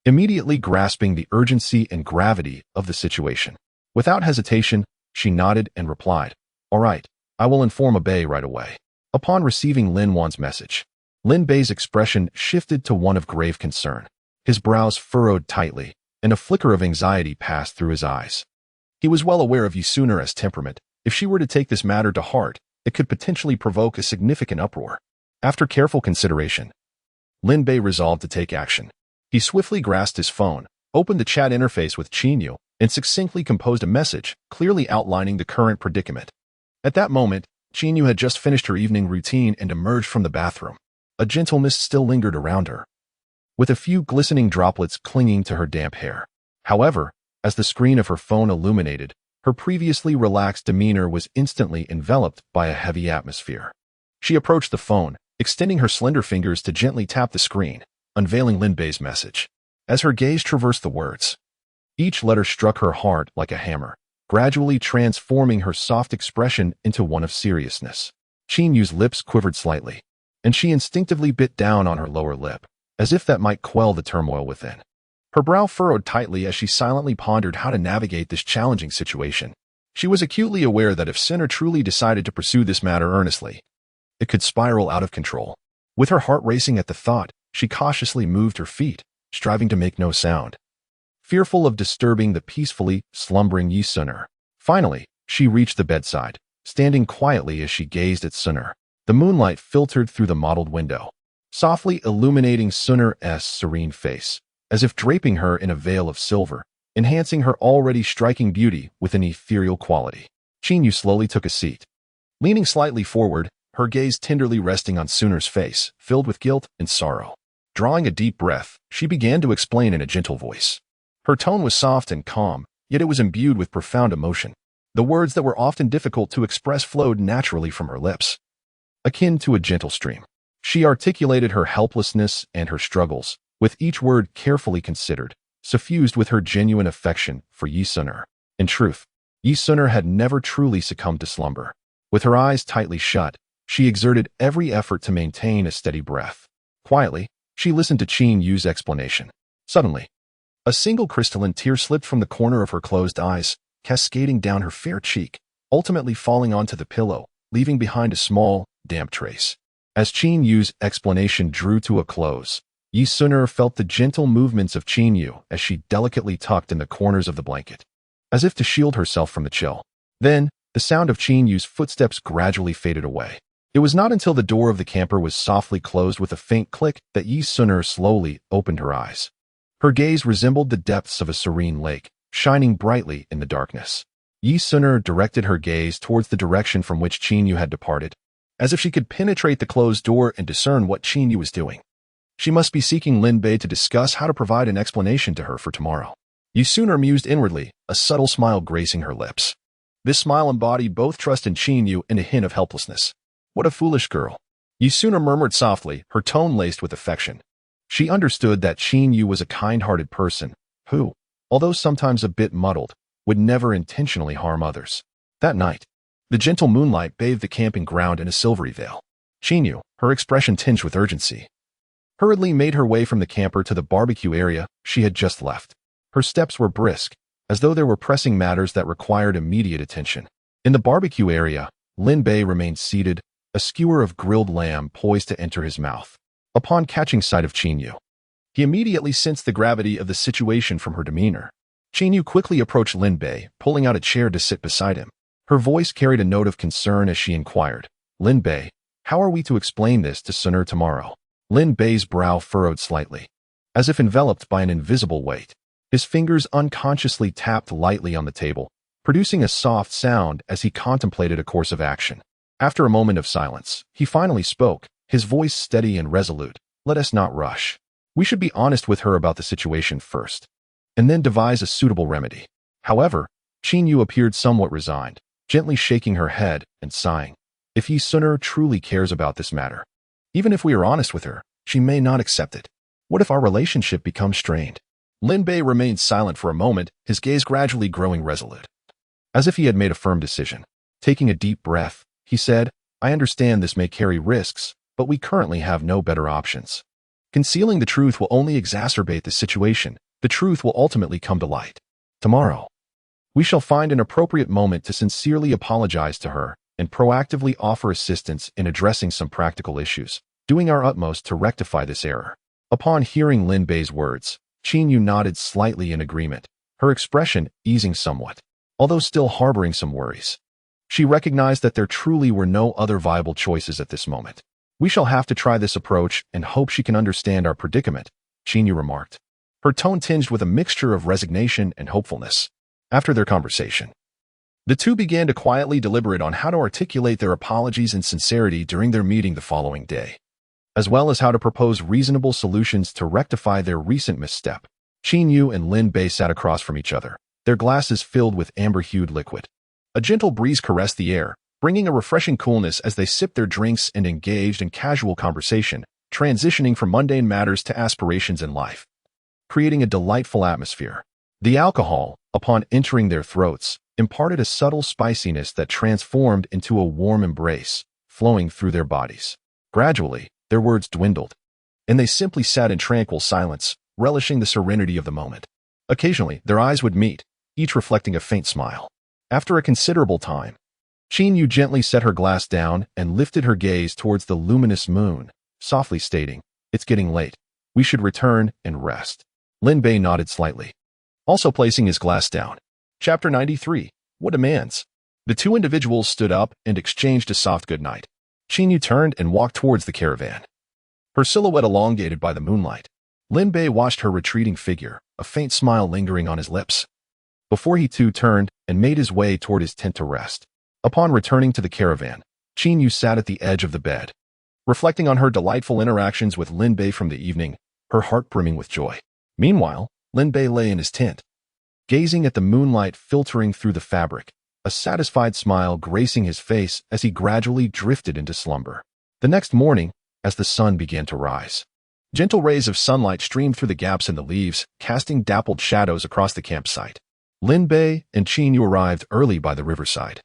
immediately grasping the urgency and gravity of the situation. Without hesitation, she nodded and replied, "All right, I will inform Bei right away." Upon receiving Lin Wan's message, Lin Bei's expression shifted to one of grave concern. His brows furrowed tightly, and a flicker of anxiety passed through his eyes. He was well aware of Yi Suner's temperament. If she were to take this matter to heart, it could potentially provoke a significant uproar. After careful consideration, Lin Bei resolved to take action. He swiftly grasped his phone, opened the chat interface with Qinyu, and succinctly composed a message, clearly outlining the current predicament. At that moment, Qinyu had just finished her evening routine and emerged from the bathroom. A gentle mist still lingered around her, with a few glistening droplets clinging to her damp hair. However, as the screen of her phone illuminated, her previously relaxed demeanor was instantly enveloped by a heavy atmosphere. She approached the phone, extending her slender fingers to gently tap the screen, unveiling Lin Bei's message. As her gaze traversed the words, each letter struck her heart like a hammer, gradually transforming her soft expression into one of seriousness. Qinyu's lips quivered slightly, and she instinctively bit down on her lower lip, as if that might quell the turmoil within. Her brow furrowed tightly as she silently pondered how to navigate this challenging situation. She was acutely aware that if Suner truly decided to pursue this matter earnestly, it could spiral out of control. With her heart racing at the thought, she cautiously moved her feet, striving to make no sound, fearful of disturbing the peacefully slumbering Yi Suner. Finally, she reached the bedside, standing quietly as she gazed at Suner. The moonlight filtered through the mottled window, softly illuminating Suner's serene face, as if draping her in a veil of silver, enhancing her already striking beauty with an ethereal quality. Qinyu slowly took a seat, leaning slightly forward, her gaze tenderly resting on Suner's face, filled with guilt and sorrow. Drawing a deep breath, she began to explain in a gentle voice. Her tone was soft and calm, yet it was imbued with profound emotion. The words that were often difficult to express flowed naturally from her lips, akin to a gentle stream. She articulated her helplessness and her struggles, with each word carefully considered, suffused with her genuine affection for Yi Suner. In truth, Yi Suner had never truly succumbed to slumber. With her eyes tightly shut, she exerted every effort to maintain a steady breath. Quietly, she listened to Qinyu's explanation. Suddenly, a single crystalline tear slipped from the corner of her closed eyes, cascading down her fair cheek, ultimately falling onto the pillow, leaving behind a small, damp trace. As Qinyu's explanation drew to a close, Yi Suner felt the gentle movements of Qinyu as she delicately tucked in the corners of the blanket, as if to shield herself from the chill. Then, the sound of Qinyu's footsteps gradually faded away. It was not until the door of the camper was softly closed with a faint click that Yi Suner slowly opened her eyes. Her gaze resembled the depths of a serene lake, shining brightly in the darkness. Yi Suner directed her gaze towards the direction from which Qin Yu had departed, as if she could penetrate the closed door and discern what Qin Yu was doing. She must be seeking Lin Bei to discuss how to provide an explanation to her for tomorrow. Yi Suner mused inwardly, a subtle smile gracing her lips. This smile embodied both trust in Qin Yu and a hint of helplessness. What a foolish girl. Yi Suner murmured softly, her tone laced with affection. She understood that Qin Yu was a kind-hearted person who, although sometimes a bit muddled, would never intentionally harm others. That night, the gentle moonlight bathed the camping ground in a silvery veil. Qin Yu, her expression tinged with urgency, hurriedly made her way from the camper to the barbecue area she had just left. Her steps were brisk, as though there were pressing matters that required immediate attention. In the barbecue area, Lin Bei remained seated, a skewer of grilled lamb poised to enter his mouth. Upon catching sight of Qin Yu, he immediately sensed the gravity of the situation from her demeanor. Qin Yu quickly approached Lin Bei, pulling out a chair to sit beside him. Her voice carried a note of concern as she inquired, "Lin Bei, how are we to explain this to Suner tomorrow?" Lin Bei's brow furrowed slightly, as if enveloped by an invisible weight. His fingers unconsciously tapped lightly on the table, producing a soft sound as he contemplated a course of action. After a moment of silence, he finally spoke, his voice steady and resolute. "Let us not rush. We should be honest with her about the situation first, and then devise a suitable remedy." However, Qin Yu appeared somewhat resigned, gently shaking her head and sighing. If Yi Suner truly cares about this matter, even if we are honest with her, she may not accept it. What if our relationship becomes strained? Lin Bei remained silent for a moment, his gaze gradually growing resolute. As if he had made a firm decision. Taking a deep breath, he said, "I understand this may carry risks, but we currently have no better options. Concealing the truth will only exacerbate the situation. The truth will ultimately come to light. Tomorrow, we shall find an appropriate moment to sincerely apologize to her and proactively offer assistance in addressing some practical issues, doing our utmost to rectify this error." Upon hearing Lin Bei's words, Qin Yu nodded slightly in agreement, her expression easing somewhat, although still harboring some worries. She recognized that there truly were no other viable choices at this moment. "We shall have to try this approach and hope she can understand our predicament," Qin Yu remarked, her tone tinged with a mixture of resignation and hopefulness. After their conversation, the two began to quietly deliberate on how to articulate their apologies and sincerity during their meeting the following day, as well as how to propose reasonable solutions to rectify their recent misstep. Qin Yu and Lin Bei sat across from each other, their glasses filled with amber-hued liquid. A gentle breeze caressed the air, bringing a refreshing coolness as they sipped their drinks and engaged in casual conversation, transitioning from mundane matters to aspirations in life, creating a delightful atmosphere. The alcohol, upon entering their throats, imparted a subtle spiciness that transformed into a warm embrace, flowing through their bodies. Gradually, their words dwindled, and they simply sat in tranquil silence, relishing the serenity of the moment. Occasionally, their eyes would meet, each reflecting a faint smile. After a considerable time, Qin Yu gently set her glass down and lifted her gaze towards the luminous moon, softly stating, "It's getting late. We should return and rest." Lin Bei nodded slightly, also placing his glass down. Chapter 93. What Demands? The two individuals stood up and exchanged a soft goodnight. Qin Yu turned and walked towards the caravan, her silhouette elongated by the moonlight. Lin Bei watched her retreating figure, a faint smile lingering on his lips, before he too turned and made his way toward his tent to rest. Upon returning to the caravan, Qin Yu sat at the edge of the bed, reflecting on her delightful interactions with Lin Bei from the evening, her heart brimming with joy. Meanwhile, Lin Bei lay in his tent, gazing at the moonlight filtering through the fabric, a satisfied smile gracing his face as he gradually drifted into slumber. The next morning, as the sun began to rise, gentle rays of sunlight streamed through the gaps in the leaves, casting dappled shadows across the campsite. Lin Bei and Qin Yu arrived early by the riverside,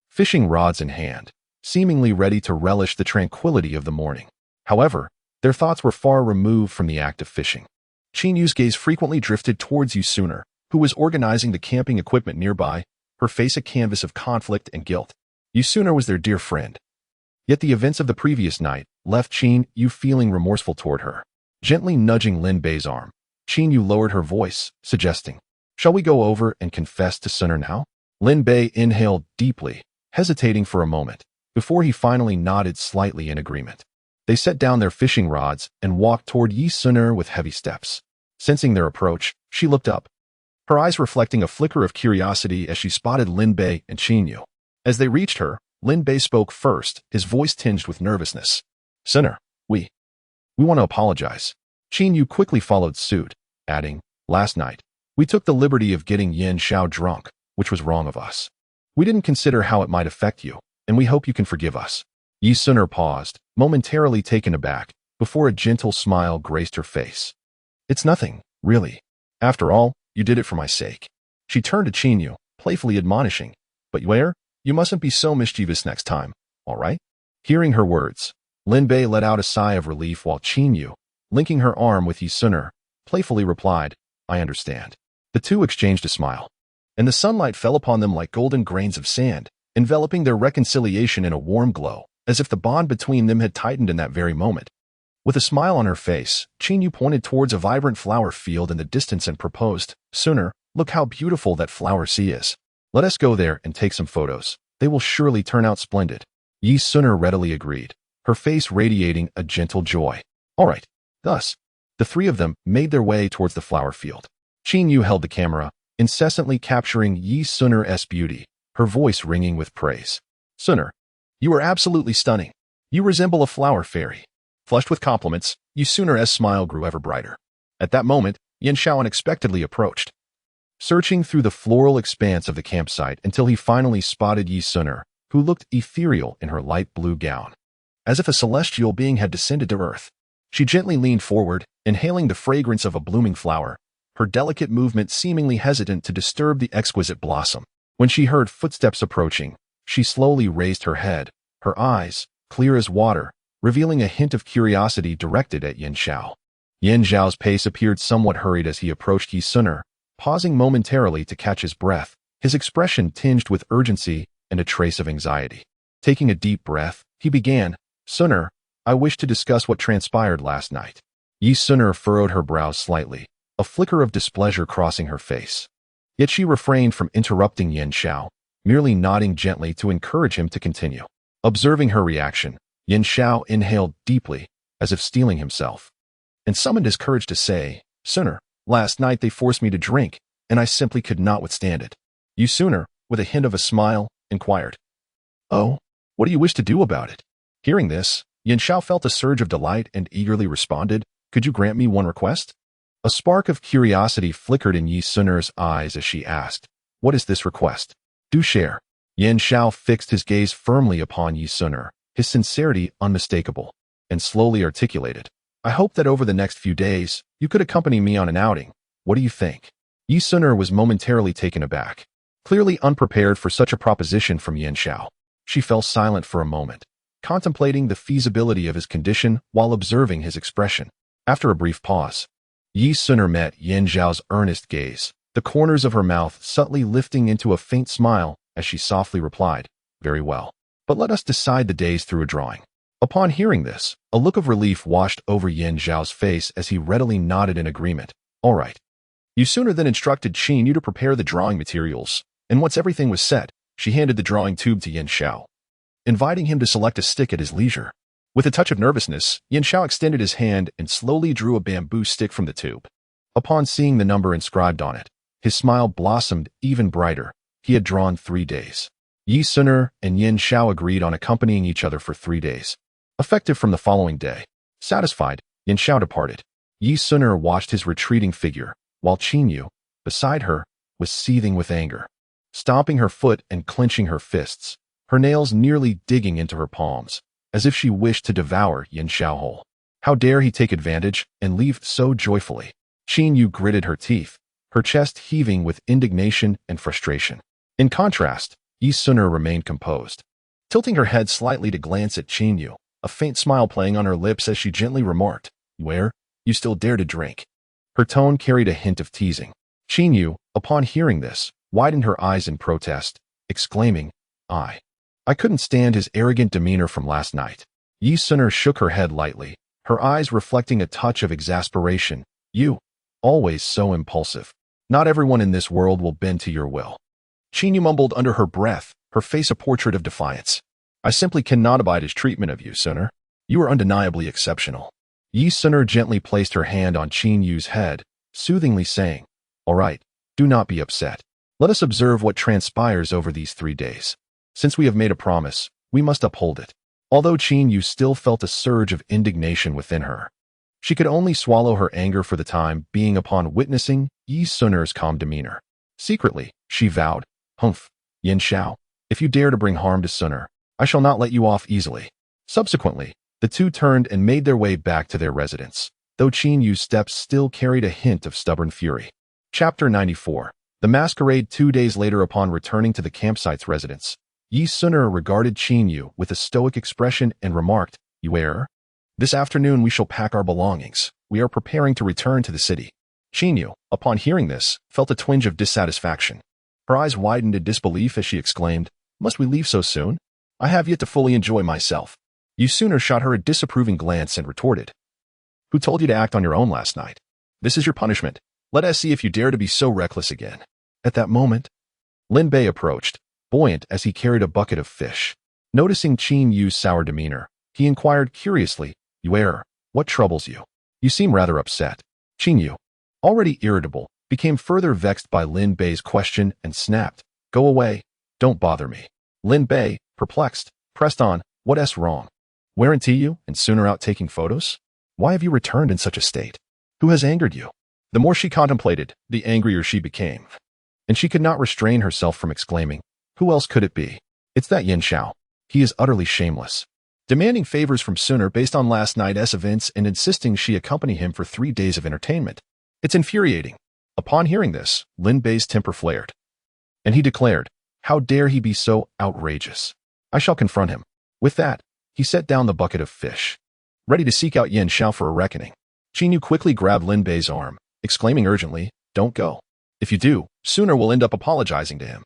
fishing rods in hand, seemingly ready to relish the tranquility of the morning. However, their thoughts were far removed from the act of fishing. Qin Yu's gaze frequently drifted towards Yi Suner, who was organizing the camping equipment nearby, her face a canvas of conflict and guilt. Yi Suner was their dear friend, yet the events of the previous night left Qin Yu feeling remorseful toward her. Gently nudging Lin Bei's arm, Qin Yu lowered her voice, suggesting, "Shall we go over and confess to Suner now?" Lin Bei inhaled deeply, hesitating for a moment, before he finally nodded slightly in agreement. They set down their fishing rods and walked toward Yi Suner with heavy steps. Sensing their approach, she looked up, her eyes reflecting a flicker of curiosity as she spotted Lin Bei and Qin Yu. As they reached her, Lin Bei spoke first, his voice tinged with nervousness. "Sinner, we want to apologize." Qin Yu quickly followed suit, adding, "Last night, we took the liberty of getting Yin Xiao drunk, which was wrong of us. We didn't consider how it might affect you, and we hope you can forgive us." Yi Sun'er paused, momentarily taken aback, before a gentle smile graced her face. "It's nothing, really. After all, you did it for my sake." She turned to Qin Yu, playfully admonishing, "But you mustn't be so mischievous next time, all right?" Hearing her words, Lin Bei let out a sigh of relief while Qin Yu, linking her arm with Yi Sun'er, playfully replied, "I understand." The two exchanged a smile, and the sunlight fell upon them like golden grains of sand, enveloping their reconciliation in a warm glow, as if the bond between them had tightened in that very moment. With a smile on her face, Qin Yu pointed towards a vibrant flower field in the distance and proposed, "Sun'er, look how beautiful that flower sea is. Let us go there and take some photos. They will surely turn out splendid." Yi Sun'er readily agreed, her face radiating a gentle joy. All right. Thus, the three of them made their way towards the flower field. Qin Yu held the camera, incessantly capturing Yi Sun'er's beauty, her voice ringing with praise. "Sun'er, you are absolutely stunning. You resemble a flower fairy." Flushed with compliments, Yi Sun'er's smile grew ever brighter. At that moment, Yin Xiao unexpectedly approached, searching through the floral expanse of the campsite until he finally spotted Yi Sun'er, who looked ethereal in her light blue gown. As if a celestial being had descended to earth, she gently leaned forward, inhaling the fragrance of a blooming flower, her delicate movement seemingly hesitant to disturb the exquisite blossom. When she heard footsteps approaching, she slowly raised her head, her eyes, clear as water, revealing a hint of curiosity directed at Yin Xiao. Yin Xiao's pace appeared somewhat hurried as he approached Yi Sun'er, pausing momentarily to catch his breath, his expression tinged with urgency and a trace of anxiety. Taking a deep breath, he began, "Sun'er, I wish to discuss what transpired last night." Yi Sun'er furrowed her brows slightly, a flicker of displeasure crossing her face. Yet she refrained from interrupting Yin Xiao, merely nodding gently to encourage him to continue. Observing her reaction, Yin Xiao inhaled deeply, as if steeling himself, and summoned his courage to say, "Sun'er, last night they forced me to drink, and I simply could not withstand it." Yi Sun'er, with a hint of a smile, inquired, "Oh, what do you wish to do about it?" Hearing this, Yin Xiao felt a surge of delight and eagerly responded, "Could you grant me one request?" A spark of curiosity flickered in Yi Sun'er's eyes as she asked, "What is this request? Do share." Yin Xiao fixed his gaze firmly upon Yi Sun'er, his sincerity unmistakable, and slowly articulated, "I hope that over the next few days, you could accompany me on an outing. What do you think?" Yi Sun'er was momentarily taken aback, clearly unprepared for such a proposition from Yin Xiao. She fell silent for a moment, contemplating the feasibility of his condition while observing his expression. After a brief pause, Yi Sun'er met Yin Xiao's earnest gaze, the corners of her mouth subtly lifting into a faint smile as she softly replied, "Very well. But let us decide the days through a drawing." Upon hearing this, a look of relief washed over Yin Xiao's face as he readily nodded in agreement. "All right." Yi Sun'er then instructed Qin Yu to prepare the drawing materials, and once everything was set, she handed the drawing tube to Yin Xiao, inviting him to select a stick at his leisure. With a touch of nervousness, Yin Xiao extended his hand and slowly drew a bamboo stick from the tube. Upon seeing the number inscribed on it, his smile blossomed even brighter. He had drawn 3 days. Yi Sun'er and Yin Xiao agreed on accompanying each other for 3 days, effective from the following day. Satisfied, Yin Xiao departed. Yi Sun'er watched his retreating figure, while Qin Yu, beside her, was seething with anger. Stomping her foot and clenching her fists, her nails nearly digging into her palms, as if she wished to devour Yin Xiao whole. How dare he take advantage and leave so joyfully? Qin Yu gritted her teeth, her chest heaving with indignation and frustration. In contrast, Yi Sun'er remained composed, tilting her head slightly to glance at Qin Yu, a faint smile playing on her lips as she gently remarked, "Where? You still dare to drink?" Her tone carried a hint of teasing. Qin Yu, upon hearing this, widened her eyes in protest, exclaiming, I couldn't stand his arrogant demeanor from last night." Yi Sun'er shook her head lightly, her eyes reflecting a touch of exasperation. "You, always so impulsive. Not everyone in this world will bend to your will." Qin Yu mumbled under her breath, her face a portrait of defiance. "I simply cannot abide his treatment of you, Sun'er. You are undeniably exceptional." Yi Sun'er gently placed her hand on Qin Yu's head, soothingly saying, "All right, Do not be upset. Let us observe what transpires over these 3 days. Since we have made a promise, we must uphold it. Although Qin Yu still felt a surge of indignation within her, she could only swallow her anger for the time being upon witnessing Yi Sun'er's calm demeanor. Secretly, she vowed, "Humph, Yin Xiao, if you dare to bring harm to Sun'er, I shall not let you off easily." Subsequently, the two turned and made their way back to their residence, though Qin Yu's steps still carried a hint of stubborn fury. Chapter 94. The Masquerade. 2 days later, upon returning to the campsite's residence, Yi Sun'er regarded Qin Yu with a stoic expression and remarked, "You err? This afternoon we shall pack our belongings. We are preparing to return to the city." Qin Yu, upon hearing this, felt a twinge of dissatisfaction. Her eyes widened in disbelief as she exclaimed, "Must we leave so soon? I have yet to fully enjoy myself." Yi Sun'er shot her a disapproving glance and retorted, "Who told you to act on your own last night? This is your punishment. Let us see if you dare to be so reckless again." At that moment, Lin Bei approached, buoyant as he carried a bucket of fish. Noticing Qin Yu's sour demeanor, he inquired curiously, "You err, what troubles you? You seem rather upset." Qin Yu, already irritable, became further vexed by Lin Bei's question and snapped, "Go away, don't bother me." Lin Bei, perplexed, pressed on, "What's wrong? Weren't you and Sun'er out taking photos? Why have you returned in such a state? Who has angered you?" The more she contemplated, the angrier she became, and she could not restrain herself from exclaiming, "Who else could it be? It's that Yin Xiao. He is utterly shameless, demanding favors from Sun'er based on last night's events and insisting she accompany him for 3 days of entertainment. It's infuriating." Upon hearing this, Lin Bei's temper flared, and he declared, "How dare he be so outrageous? I shall confront him." With that, he set down the bucket of fish, ready to seek out Yin Xiao for a reckoning. Qin Yu quickly grabbed Lin Bei's arm, exclaiming urgently, "Don't go. If you do, Sun'er will end up apologizing to him."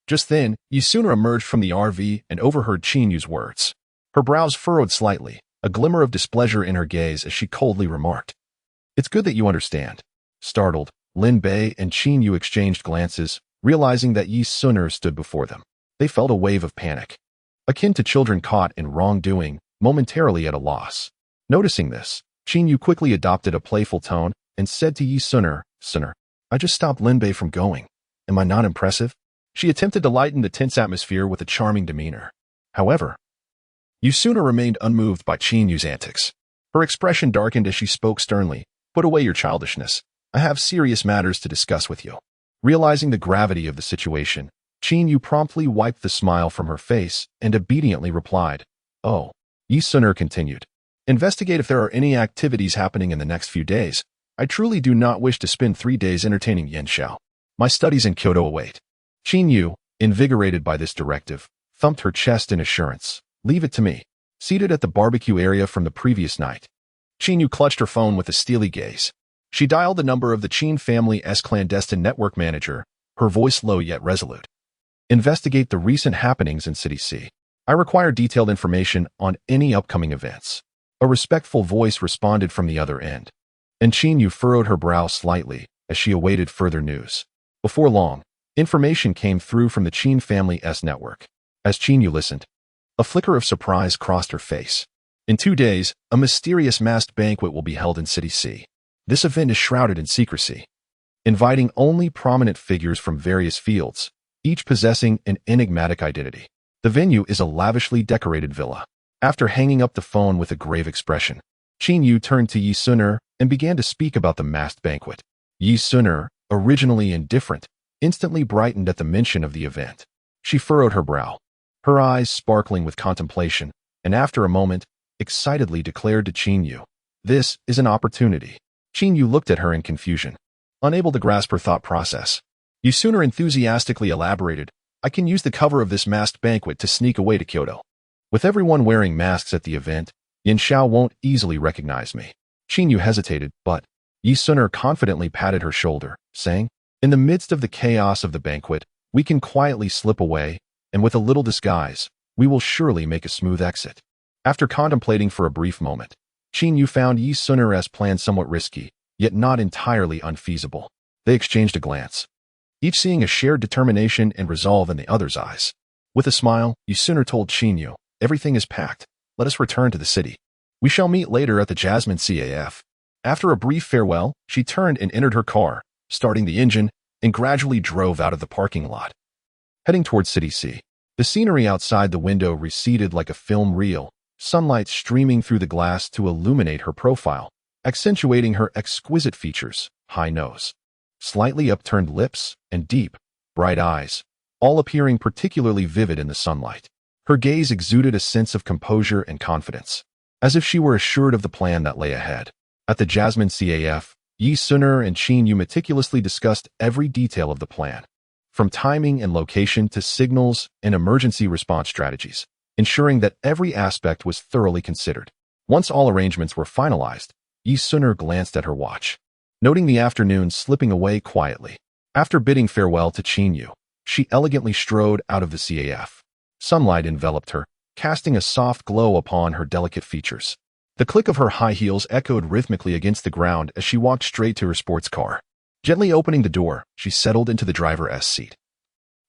Just then, Yi Sun'er emerged from the RV and overheard Qin Yu's words. Her brows furrowed slightly, a glimmer of displeasure in her gaze as she coldly remarked, "It's good that you understand." Startled, Lin Bei and Qin Yu exchanged glances, realizing that Yi Sun'er stood before them. They felt a wave of panic, akin to children caught in wrongdoing, momentarily at a loss. Noticing this, Qin Yu quickly adopted a playful tone and said to Yi Sun'er, "Sun'er, I just stopped Lin Bei from going. Am I not impressive?" She attempted to lighten the tense atmosphere with a charming demeanor. However, Yi Sun'er remained unmoved by Qin Yu's antics. Her expression darkened as she spoke sternly, "Put away your childishness. I have serious matters to discuss with you." Realizing the gravity of the situation, Qin Yu promptly wiped the smile from her face and obediently replied, "Oh." Yi Sun'er continued, "Investigate if there are any activities happening in the next few days. I truly do not wish to spend 3 days entertaining Yin Xiao. My studies in Kyoto await." Qin Yu, invigorated by this directive, thumped her chest in assurance, "Leave it to me." Seated at the barbecue area from the previous night, Qin Yu clutched her phone with a steely gaze. She dialed the number of the Qin family's clandestine network manager, her voice low yet resolute. "Investigate the recent happenings in City C. I require detailed information on any upcoming events." A respectful voice responded from the other end, and Qin Yu furrowed her brow slightly as she awaited further news. Before long, information came through from the Qin family's network. As Qin Yu listened, a flicker of surprise crossed her face. In 2 days, a mysterious masked banquet will be held in City C. This event is shrouded in secrecy, inviting only prominent figures from various fields, each possessing an enigmatic identity. The venue is a lavishly decorated villa. After hanging up the phone with a grave expression, Qin Yu turned to Yi Sun'er and began to speak about the masked banquet. Yi Sun'er, originally indifferent, instantly brightened at the mention of the event. She furrowed her brow, her eyes sparkling with contemplation, and after a moment, excitedly declared to Qin Yu, "This is an opportunity." Qin Yu looked at her in confusion, unable to grasp her thought process. Yi Sun'er enthusiastically elaborated, "I can use the cover of this masked banquet to sneak away to Kyoto. With everyone wearing masks at the event, Yin Xiao won't easily recognize me." Qin Yu hesitated, but Yi Sun'er confidently patted her shoulder, saying, "In the midst of the chaos of the banquet, we can quietly slip away, and with a little disguise, we will surely make a smooth exit." After contemplating for a brief moment, Qin Yu found Yi Sun'er's plan somewhat risky, yet not entirely unfeasible. They exchanged a glance, each seeing a shared determination and resolve in the other's eyes. With a smile, Yi Sun'er told Qin Yu, "Everything is packed. Let us return to the city. We shall meet later at the Jasmine CAF." After a brief farewell, she turned and entered her car, starting the engine and gradually drove out of the parking lot. Heading towards City C. The scenery outside the window receded like a film reel, sunlight streaming through the glass to illuminate her profile, accentuating her exquisite features, high nose, slightly upturned lips, and deep, bright eyes, all appearing particularly vivid in the sunlight. Her gaze exuded a sense of composure and confidence, as if she were assured of the plan that lay ahead. At the Jasmine CAF, Yi Suner and Qin Yu meticulously discussed every detail of the plan, from timing and location to signals and emergency response strategies, ensuring that every aspect was thoroughly considered. Once all arrangements were finalized, Yi Suner glanced at her watch, noting the afternoon slipping away quietly. After bidding farewell to Qin Yu, she elegantly strode out of the CAF. Sunlight enveloped her, casting a soft glow upon her delicate features. The click of her high heels echoed rhythmically against the ground as she walked straight to her sports car. Gently opening the door, she settled into the driver's seat,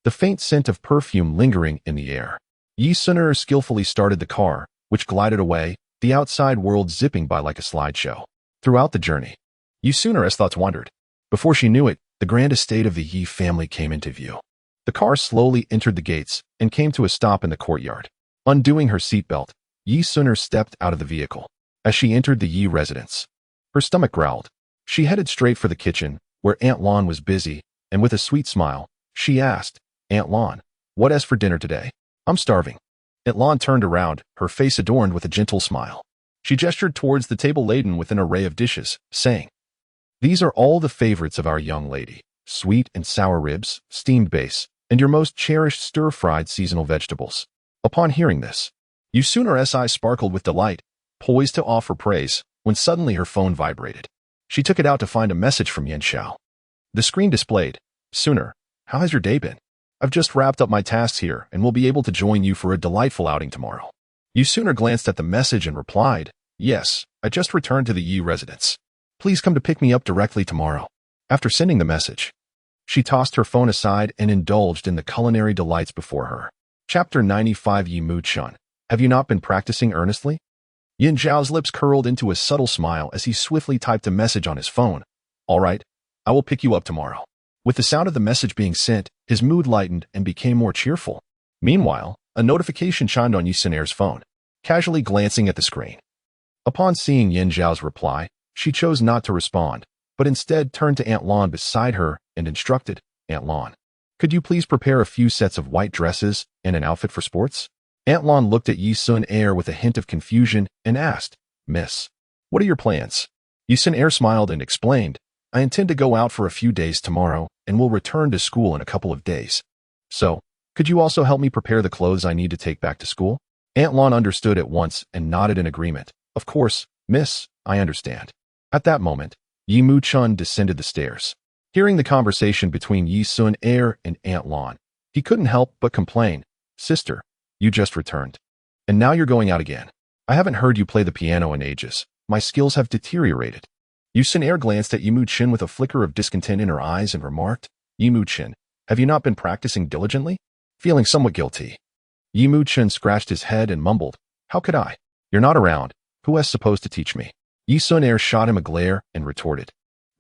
the faint scent of perfume lingering in the air. Yi Suner skillfully started the car, which glided away, the outside world zipping by like a slideshow. Throughout the journey, Yi Suner's thoughts wandered. Before she knew it, the grand estate of the Yi family came into view. The car slowly entered the gates and came to a stop in the courtyard. Undoing her seatbelt, Yi Suner stepped out of the vehicle. As she entered the Yi residence, her stomach growled. She headed straight for the kitchen, where Aunt Lon was busy, and with a sweet smile, she asked, "Aunt Lon, what is for dinner today? I'm starving." Aunt Lon turned around, her face adorned with a gentle smile. She gestured towards the table laden with an array of dishes, saying, "These are all the favorites of our young lady: sweet and sour ribs, steamed base, and your most cherished stir-fried seasonal vegetables." Upon hearing this, Yi Suner's eyes sparkled with delight, poised to offer praise, when suddenly her phone vibrated. She took it out to find a message from Yan Xiao. The screen displayed, "Suner, how has your day been? I've just wrapped up my tasks here and will be able to join you for a delightful outing tomorrow." Yi Suner glanced at the message and replied, "Yes, I just returned to the Yi residence. Please come to pick me up directly tomorrow." After sending the message, she tossed her phone aside and indulged in the culinary delights before her. Chapter 95. Yi Mu-chun, have you not been practicing earnestly? Yin Zhao's lips curled into a subtle smile as he swiftly typed a message on his phone. "All right, I will pick you up tomorrow." With the sound of the message being sent, his mood lightened and became more cheerful. Meanwhile, a notification chimed on Yi Suner's phone. Casually glancing at the screen, upon seeing Yin Zhao's reply, she chose not to respond, but instead turned to Aunt Lon beside her and instructed, "Aunt Lon, could you please prepare a few sets of white dresses and an outfit for sports?" Aunt Lon looked at Yi Suner with a hint of confusion and asked, "Miss, what are your plans?" Yi Suner smiled and explained, "I intend to go out for a few days tomorrow and will return to school in a couple of days. So, could you also help me prepare the clothes I need to take back to school?" Aunt Lon understood at once and nodded in agreement. "Of course, miss, I understand." At that moment, Yi Mu-chun descended the stairs. Hearing the conversation between Yi Suner and Aunt Lon, he couldn't help but complain, "Sister, you just returned. And now you're going out again. I haven't heard you play the piano in ages. My skills have deteriorated." Yi Suner glanced at Yi Mu-chun with a flicker of discontent in her eyes and remarked, "Yi Mu-chun, have you not been practicing diligently?" Feeling somewhat guilty, Yi Mu-chun scratched his head and mumbled, "How could I? You're not around. Who is supposed to teach me?" Yi Suner shot him a glare and retorted,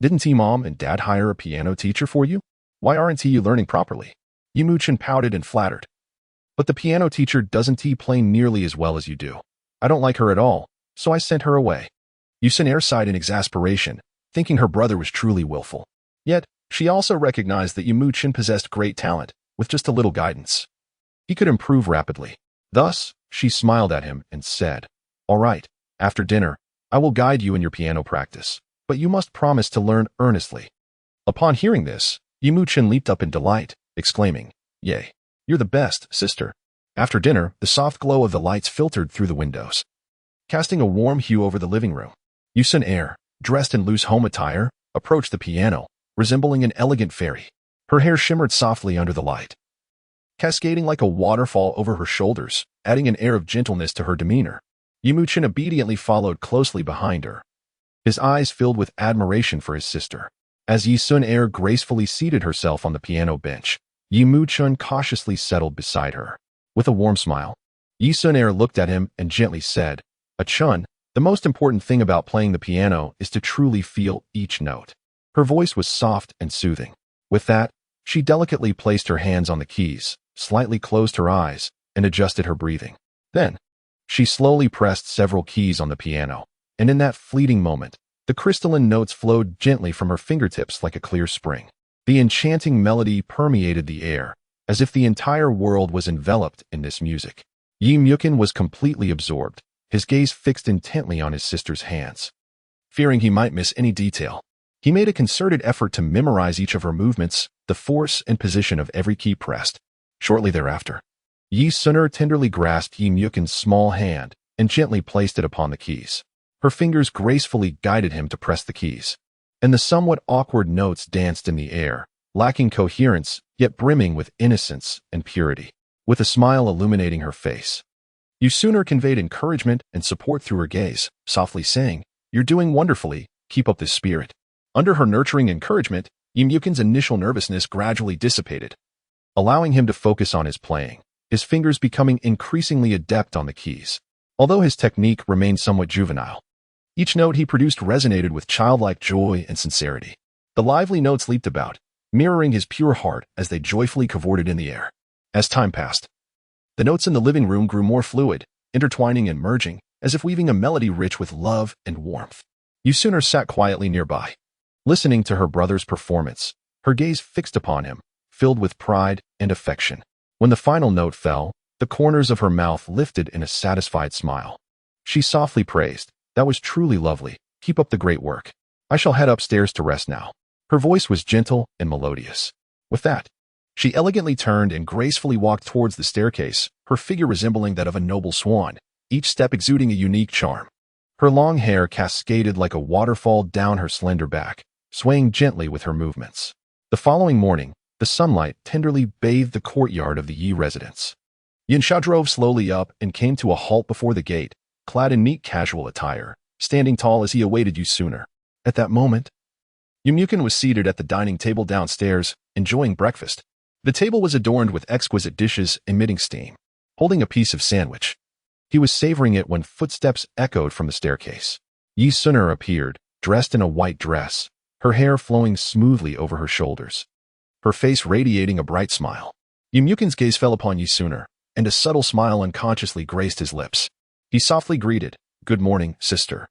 "Didn't Mom and Dad hire a piano teacher for you? Why aren't you learning properly?" Yi Mu-chun pouted and flattered, "But the piano teacher doesn't play nearly as well as you do. I don't like her at all, so I sent her away." Yi Suner sighed in exasperation, thinking her brother was truly willful. Yet, she also recognized that Yi Mu-chun possessed great talent, with just a little guidance. He could improve rapidly. Thus, she smiled at him and said, "All right, after dinner, I will guide you in your piano practice, but you must promise to learn earnestly." Upon hearing this, Yi Mu-chun leaped up in delight, exclaiming, "Yay! You're the best, sister." After dinner, the soft glow of the lights filtered through the windows, casting a warm hue over the living room. Yi Suner, dressed in loose home attire, approached the piano, resembling an elegant fairy. Her hair shimmered softly under the light, cascading like a waterfall over her shoulders, adding an air of gentleness to her demeanor. Yi Mu-chun obediently followed closely behind her, his eyes filled with admiration for his sister. As Yi Suner gracefully seated herself on the piano bench, Yi Mu-chun cautiously settled beside her. With a warm smile, Yi Suner looked at him and gently said, "Chun, the most important thing about playing the piano is to truly feel each note." Her voice was soft and soothing, With that, she delicately placed her hands on the keys, slightly closed her eyes, and adjusted her breathing. Then, she slowly pressed several keys on the piano, and in that fleeting moment, the crystalline notes flowed gently from her fingertips like a clear spring. The enchanting melody permeated the air, as if the entire world was enveloped in this music. Yi Myukin was completely absorbed, his gaze fixed intently on his sister's hands. Fearing he might miss any detail, he made a concerted effort to memorize each of her movements, the force and position of every key pressed. Shortly thereafter, Yi Suner tenderly grasped Yi Myukin's small hand and gently placed it upon the keys. Her fingers gracefully guided him to press the keys, and the somewhat awkward notes danced in the air, lacking coherence, yet brimming with innocence and purity. With a smile illuminating her face, Yi Suner conveyed encouragement and support through her gaze, softly saying, "You're doing wonderfully, keep up this spirit." Under her nurturing encouragement, Yi Myukin's initial nervousness gradually dissipated, allowing him to focus on his playing, his fingers becoming increasingly adept on the keys. Although his technique remained somewhat juvenile, each note he produced resonated with childlike joy and sincerity. The lively notes leaped about, mirroring his pure heart as they joyfully cavorted in the air. As time passed, the notes in the living room grew more fluid, intertwining and merging, as if weaving a melody rich with love and warmth. Yi Suner sat quietly nearby, listening to her brother's performance, her gaze fixed upon him, filled with pride and affection. When the final note fell, the corners of her mouth lifted in a satisfied smile. She softly praised, "That was truly lovely. Keep up the great work. I shall head upstairs to rest now." Her voice was gentle and melodious. With that, she elegantly turned and gracefully walked towards the staircase, her figure resembling that of a noble swan, each step exuding a unique charm. Her long hair cascaded like a waterfall down her slender back, swaying gently with her movements. The following morning, the sunlight tenderly bathed the courtyard of the Yi residence. Yin Xiao drove slowly up and came to a halt before the gate, clad in neat casual attire, standing tall as he awaited Yi Suner. At that moment, Yi Myukin was seated at the dining table downstairs, enjoying breakfast. The table was adorned with exquisite dishes emitting steam. Holding a piece of sandwich, he was savoring it when footsteps echoed from the staircase. Yi Suner appeared, dressed in a white dress, her hair flowing smoothly over her shoulders, her face radiating a bright smile. Yi Myukin's gaze fell upon Yi Suner, and a subtle smile unconsciously graced his lips. He softly greeted, "Good morning, sister,"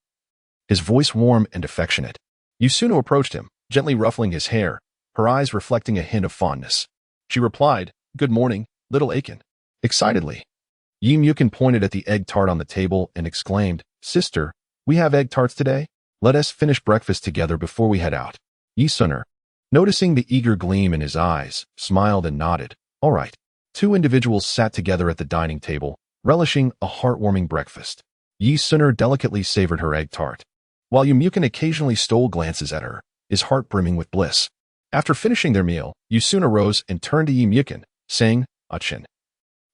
his voice warm and affectionate. Yi Suner approached him, gently ruffling his hair, her eyes reflecting a hint of fondness. She replied, "Good morning, little Aiken." Excitedly, Yi Myukin pointed at the egg tart on the table and exclaimed, "Sister, we have egg tarts today? Let us finish breakfast together before we head out." Yi Suner, noticing the eager gleam in his eyes, smiled and nodded. "All right." Two individuals sat together at the dining table, relishing a heartwarming breakfast. Yi Suner delicately savored her egg tart, while Yi Myukin occasionally stole glances at her, his heart brimming with bliss. After finishing their meal, Yi Suner rose and turned to Yi Myukin, saying, "Achin,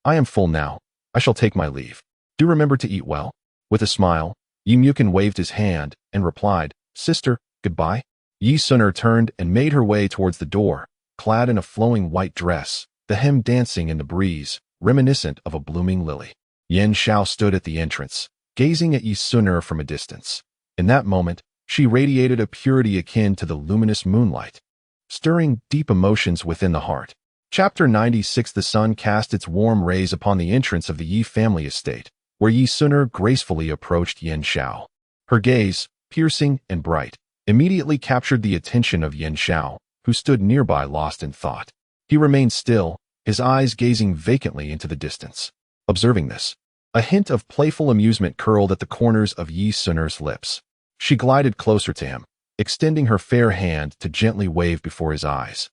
I am full now. I shall take my leave. Do remember to eat well." With a smile, Yi Myukin waved his hand and replied, "Sister, goodbye." Yi Suner turned and made her way towards the door, clad in a flowing white dress, the hem dancing in the breeze, reminiscent of a blooming lily. Yen Xiao stood at the entrance, gazing at Yi Suner from a distance. In that moment, she radiated a purity akin to the luminous moonlight, stirring deep emotions within the heart. Chapter 96. The sun cast its warm rays upon the entrance of the Yi family estate, where Yi Suner gracefully approached Yen Xiao. Her gaze, piercing and bright, immediately captured the attention of Yen Xiao, who stood nearby lost in thought. He remained still, his eyes gazing vacantly into the distance. Observing this, a hint of playful amusement curled at the corners of Yi Suner's lips. She glided closer to him, extending her fair hand to gently wave before his eyes,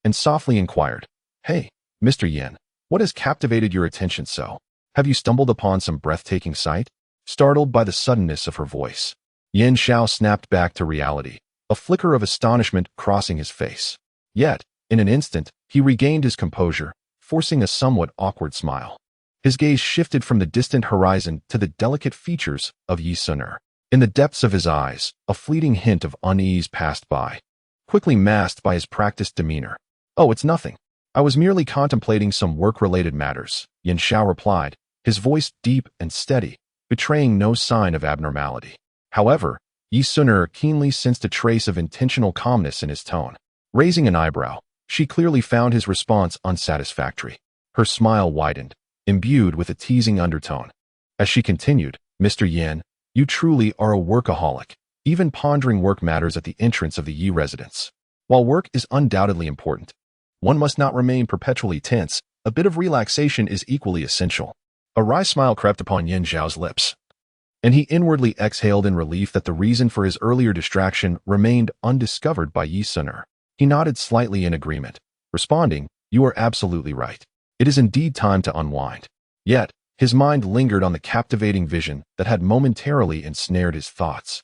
and softly inquired, "Hey, Mr. Yen, what has captivated your attention so? Have you stumbled upon some breathtaking sight?" Startled by the suddenness of her voice, Yen Xiao snapped back to reality, a flicker of astonishment crossing his face. Yet, in an instant, he regained his composure, forcing a somewhat awkward smile. His gaze shifted from the distant horizon to the delicate features of Yi Suner. In the depths of his eyes, a fleeting hint of unease passed by, quickly masked by his practiced demeanor. "Oh, it's nothing. I was merely contemplating some work-related matters," Yen Xiao replied, his voice deep and steady, betraying no sign of abnormality. However, Yi Suner keenly sensed a trace of intentional calmness in his tone. Raising an eyebrow, She clearly found his response unsatisfactory. Her smile widened, imbued with a teasing undertone. As she continued, Mr. Yin, you truly are a workaholic. Even pondering work matters at the entrance of the Yi residence. While work is undoubtedly important, one must not remain perpetually tense. A bit of relaxation is equally essential. A wry smile crept upon Yin Zhao's lips, and he inwardly exhaled in relief that the reason for his earlier distraction remained undiscovered by Yi Suner. He nodded slightly in agreement, responding, you are absolutely right. It is indeed time to unwind. Yet, his mind lingered on the captivating vision that had momentarily ensnared his thoughts.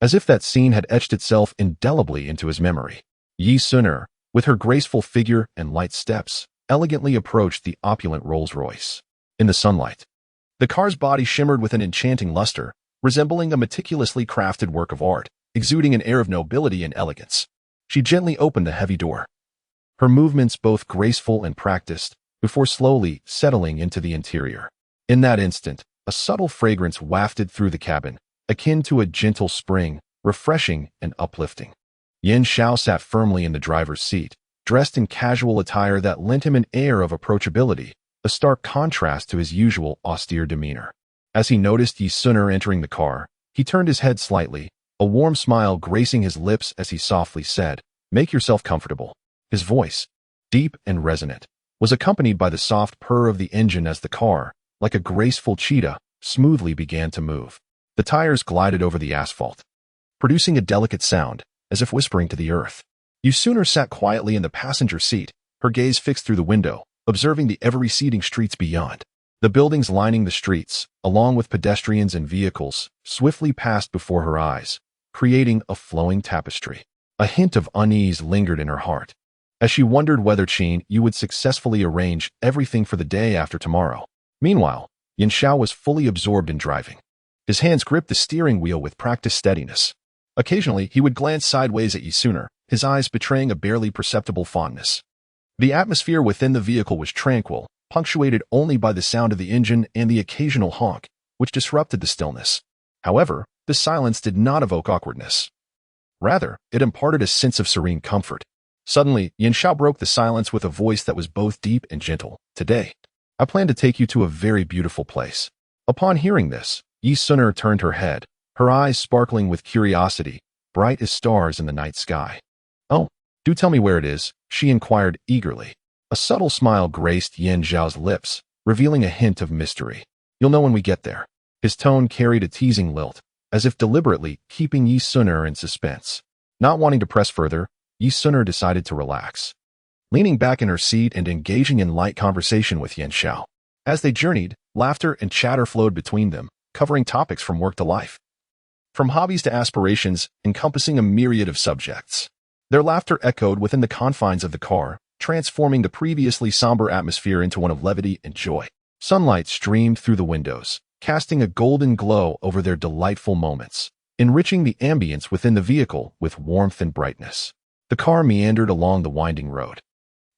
As if that scene had etched itself indelibly into his memory. Yi Suner, with her graceful figure and light steps, elegantly approached the opulent Rolls-Royce. In the sunlight, the car's body shimmered with an enchanting luster, resembling a meticulously crafted work of art, exuding an air of nobility and elegance. She gently opened the heavy door, her movements both graceful and practiced, before slowly settling into the interior. In that instant, a subtle fragrance wafted through the cabin, akin to a gentle spring, refreshing and uplifting. Yin Zhao sat firmly in the driver's seat, dressed in casual attire that lent him an air of approachability, a stark contrast to his usual austere demeanor. As he noticed Yi Suner entering the car, he turned his head slightly, a warm smile gracing his lips as he softly said, "Make yourself comfortable." His voice, deep and resonant, was accompanied by the soft purr of the engine as the car, like a graceful cheetah, smoothly began to move. The tires glided over the asphalt, producing a delicate sound, as if whispering to the earth. Yi Suner sat quietly in the passenger seat, her gaze fixed through the window, observing the ever-receding streets beyond. The buildings lining the streets, along with pedestrians and vehicles, swiftly passed before her eyes, creating a flowing tapestry. A hint of unease lingered in her heart, as she wondered whether Qin Yu would successfully arrange everything for the day after tomorrow. Meanwhile, Yin Zhao was fully absorbed in driving. His hands gripped the steering wheel with practiced steadiness. Occasionally, he would glance sideways at Yi Suner, his eyes betraying a barely perceptible fondness. The atmosphere within the vehicle was tranquil, punctuated only by the sound of the engine and the occasional honk, which disrupted the stillness. However, the silence did not evoke awkwardness. Rather, it imparted a sense of serene comfort. Suddenly, Yin Zhao broke the silence with a voice that was both deep and gentle. "Today, I plan to take you to a very beautiful place." Upon hearing this, Yi Suner turned her head, her eyes sparkling with curiosity, bright as stars in the night sky. "Oh, do tell me where it is," she inquired eagerly. A subtle smile graced Yin Zhao's lips, revealing a hint of mystery. "You'll know when we get there." His tone carried a teasing lilt, as if deliberately keeping Yi Suner in suspense. Not wanting to press further, Yi Suner decided to relax, leaning back in her seat and engaging in light conversation with Yin Zhao. As they journeyed, laughter and chatter flowed between them, covering topics from work to life, from hobbies to aspirations, encompassing a myriad of subjects. Their laughter echoed within the confines of the car, transforming the previously somber atmosphere into one of levity and joy. Sunlight streamed through the windows, casting a golden glow over their delightful moments, enriching the ambience within the vehicle with warmth and brightness. The car meandered along the winding road,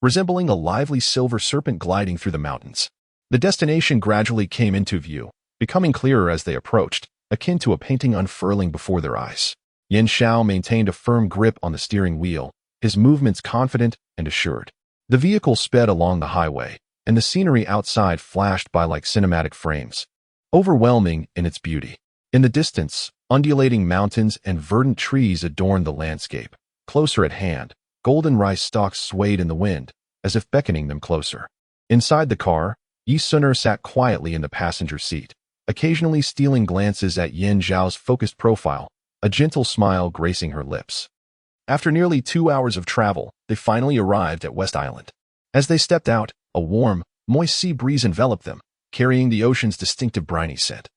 resembling a lively silver serpent gliding through the mountains. The destination gradually came into view, becoming clearer as they approached, akin to a painting unfurling before their eyes. Yin Zhao maintained a firm grip on the steering wheel, his movements confident and assured. The vehicle sped along the highway, and the scenery outside flashed by like cinematic frames, overwhelming in its beauty. In the distance, undulating mountains and verdant trees adorned the landscape. Closer at hand, golden rice stalks swayed in the wind, as if beckoning them closer. Inside the car, Yi Suner sat quietly in the passenger seat, occasionally stealing glances at Yin Zhao's focused profile, a gentle smile gracing her lips. After nearly 2 hours of travel, they finally arrived at West Island. As they stepped out, a warm, moist sea breeze enveloped them, carrying the ocean's distinctive briny scent,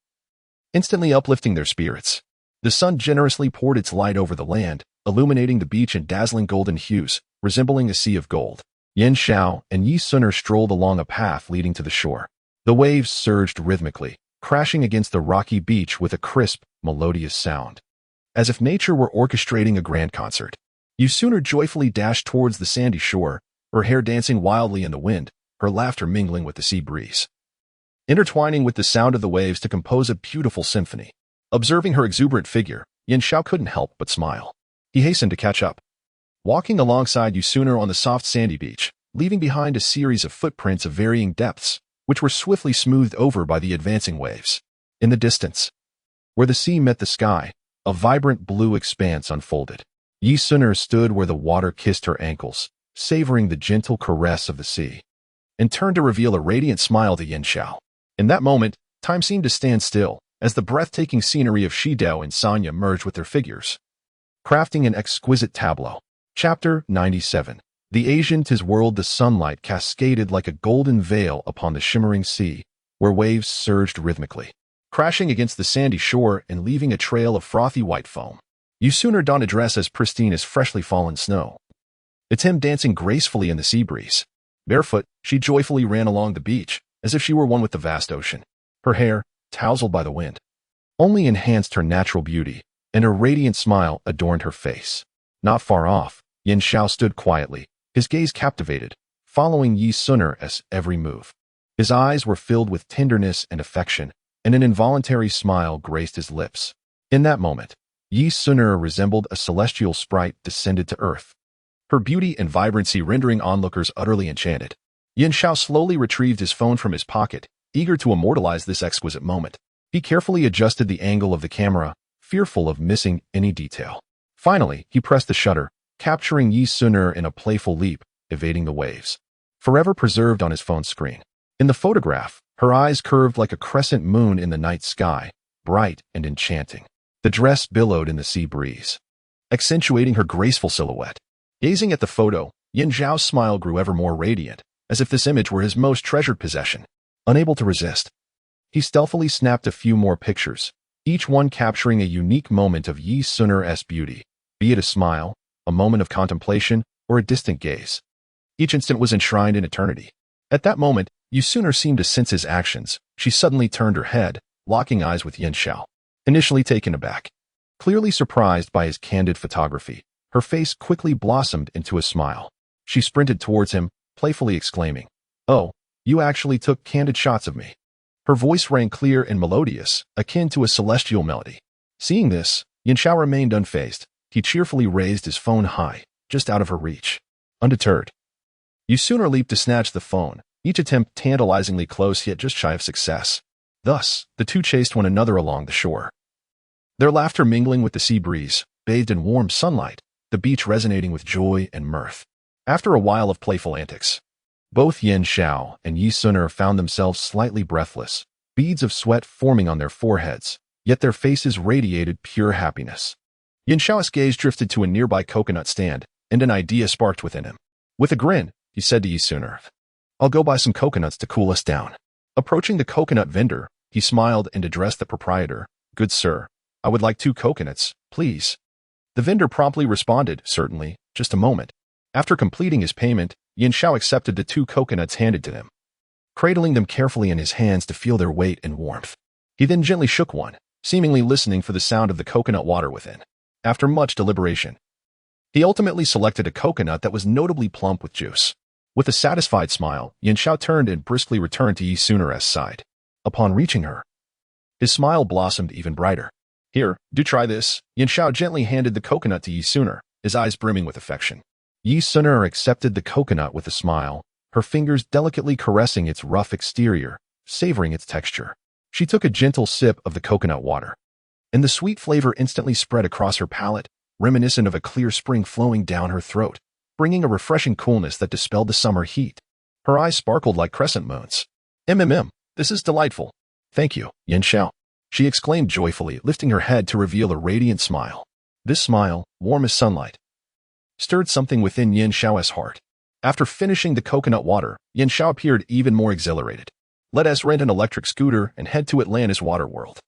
instantly uplifting their spirits. The sun generously poured its light over the land, illuminating the beach in dazzling golden hues, resembling a sea of gold. Yin Zhao and Yi Suner strolled along a path leading to the shore. The waves surged rhythmically, crashing against the rocky beach with a crisp, melodious sound, as if nature were orchestrating a grand concert. Yi Suner joyfully dashed towards the sandy shore, her hair dancing wildly in the wind, her laughter mingling with the sea breeze, intertwining with the sound of the waves to compose a beautiful symphony. Observing her exuberant figure, Yin Zhao couldn't help but smile. He hastened to catch up, walking alongside you sooner on the soft sandy beach, leaving behind a series of footprints of varying depths, which were swiftly smoothed over by the advancing waves. In the distance, where the sea met the sky, a vibrant blue expanse unfolded. Yi Sun stood where the water kissed her ankles, savoring the gentle caress of the sea, and turned to reveal a radiant smile to Yin Xiao. In that moment, time seemed to stand still, as the breathtaking scenery of Shidao and Sanya merged with their figures, crafting an exquisite tableau. Chapter 97. The Asian Tis World. The sunlight cascaded like a golden veil upon the shimmering sea, where waves surged rhythmically, crashing against the sandy shore and leaving a trail of frothy white foam. You sooner donned a dress as pristine as freshly fallen snow, its hem dancing gracefully in the sea breeze. Barefoot, she joyfully ran along the beach, as if she were one with the vast ocean. Her hair, tousled by the wind, only enhanced her natural beauty, and a radiant smile adorned her face. Not far off, Yin Xiao stood quietly, his gaze captivated, following Yi Sun's every move. His eyes were filled with tenderness and affection, and an involuntary smile graced his lips. In that moment, Yi Sun resembled a celestial sprite descended to earth, her beauty and vibrancy rendering onlookers utterly enchanted. Yin Xiao slowly retrieved his phone from his pocket, eager to immortalize this exquisite moment. He carefully adjusted the angle of the camera, fearful of missing any detail. Finally, he pressed the shutter, capturing Yi Sun in a playful leap, evading the waves, forever preserved on his phone's screen. In the photograph, her eyes curved like a crescent moon in the night sky, bright and enchanting. The dress billowed in the sea breeze, accentuating her graceful silhouette. Gazing at the photo, Yin Xiao's smile grew ever more radiant, as if this image were his most treasured possession. Unable to resist, he stealthily snapped a few more pictures, each one capturing a unique moment of Yi Sun's beauty, be it a smile, a moment of contemplation, or a distant gaze. Each instant was enshrined in eternity. At that moment, Yi Sun seemed to sense his actions. She suddenly turned her head, locking eyes with Yin Xiao. Initially taken aback, clearly surprised by his candid photography, her face quickly blossomed into a smile. She sprinted towards him, playfully exclaiming, "Oh, you actually took candid shots of me." Her voice rang clear and melodious, akin to a celestial melody. Seeing this, Yin Xiao remained unfazed. He cheerfully raised his phone high, just out of her reach. Undeterred, Yi Sun leaped to snatch the phone, each attempt tantalizingly close yet just shy of success. Thus, the two chased one another along the shore, their laughter mingling with the sea breeze, bathed in warm sunlight, the beach resonating with joy and mirth. After a while of playful antics, both Yin Xiao and Yi Sun found themselves slightly breathless, beads of sweat forming on their foreheads, yet their faces radiated pure happiness. Yin Xiao's gaze drifted to a nearby coconut stand, and an idea sparked within him. With a grin, he said to Yi Sun, "I'll go buy some coconuts to cool us down." Approaching the coconut vendor, he smiled and addressed the proprietor, "Good sir, I would like 2 coconuts, please." The vendor promptly responded, "Certainly, just a moment." After completing his payment, Yin Xiao accepted the 2 coconuts handed to him, cradling them carefully in his hands to feel their weight and warmth. He then gently shook one, seemingly listening for the sound of the coconut water within. After much deliberation, he ultimately selected a coconut that was notably plump with juice. With a satisfied smile, Yin Xiao turned and briskly returned to Yi Sun's side. Upon reaching her, his smile blossomed even brighter. "Here, do try this." Yin Xiao gently handed the coconut to Yi Sun, his eyes brimming with affection. Yi Sun accepted the coconut with a smile, her fingers delicately caressing its rough exterior, savoring its texture. She took a gentle sip of the coconut water, and the sweet flavor instantly spread across her palate, reminiscent of a clear spring flowing down her throat, bringing a refreshing coolness that dispelled the summer heat. Her eyes sparkled like crescent moons. This is delightful." "Thank you, Yin Xiao," she exclaimed joyfully, lifting her head to reveal a radiant smile. This smile, warm as sunlight, stirred something within Yin Xiao's heart. After finishing the coconut water, Yin Xiao appeared even more exhilarated. "Let us rent an electric scooter and head to Atlantis Waterworld,"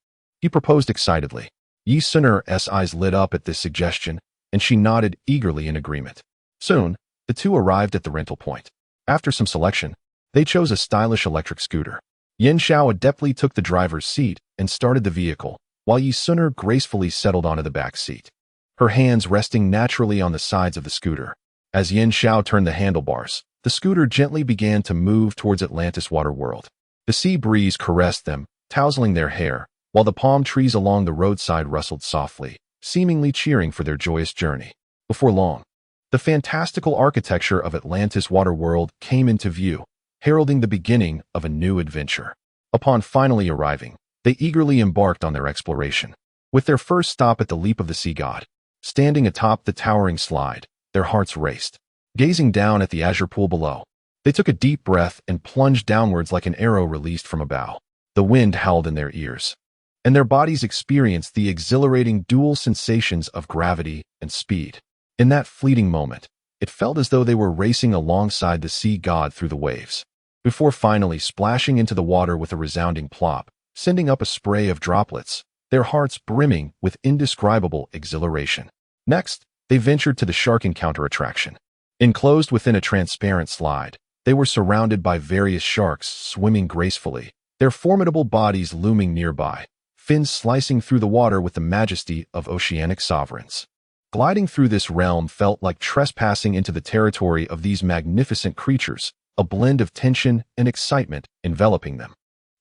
he proposed excitedly. Yi Sun's eyes lit up at this suggestion, and she nodded eagerly in agreement. Soon, the two arrived at the rental point. After some selection, they chose a stylish electric scooter. Yin Xiao adeptly took the driver's seat and started the vehicle, while Yi Sun gracefully settled onto the back seat, her hands resting naturally on the sides of the scooter. As Yin Xiao turned the handlebars, the scooter gently began to move towards Atlantis Waterworld. The sea breeze caressed them, tousling their hair, while the palm trees along the roadside rustled softly, seemingly cheering for their joyous journey. Before long, The fantastical architecture of Atlantis Waterworld came into view, heralding the beginning of a new adventure. Upon finally arriving, they eagerly embarked on their exploration. With their first stop at the Leap of the Sea God, standing atop the towering slide, their hearts raced. Gazing down at the azure pool below, they took a deep breath and plunged downwards like an arrow released from a bow. The wind howled in their ears, and their bodies experienced the exhilarating dual sensations of gravity and speed. In that fleeting moment, it felt as though they were racing alongside the sea god through the waves, before finally splashing into the water with a resounding plop, sending up a spray of droplets, their hearts brimming with indescribable exhilaration. Next, they ventured to the shark encounter attraction. Enclosed within a transparent slide, they were surrounded by various sharks swimming gracefully, their formidable bodies looming nearby, fins slicing through the water with the majesty of oceanic sovereigns. Gliding through this realm felt like trespassing into the territory of these magnificent creatures, a blend of tension and excitement enveloping them.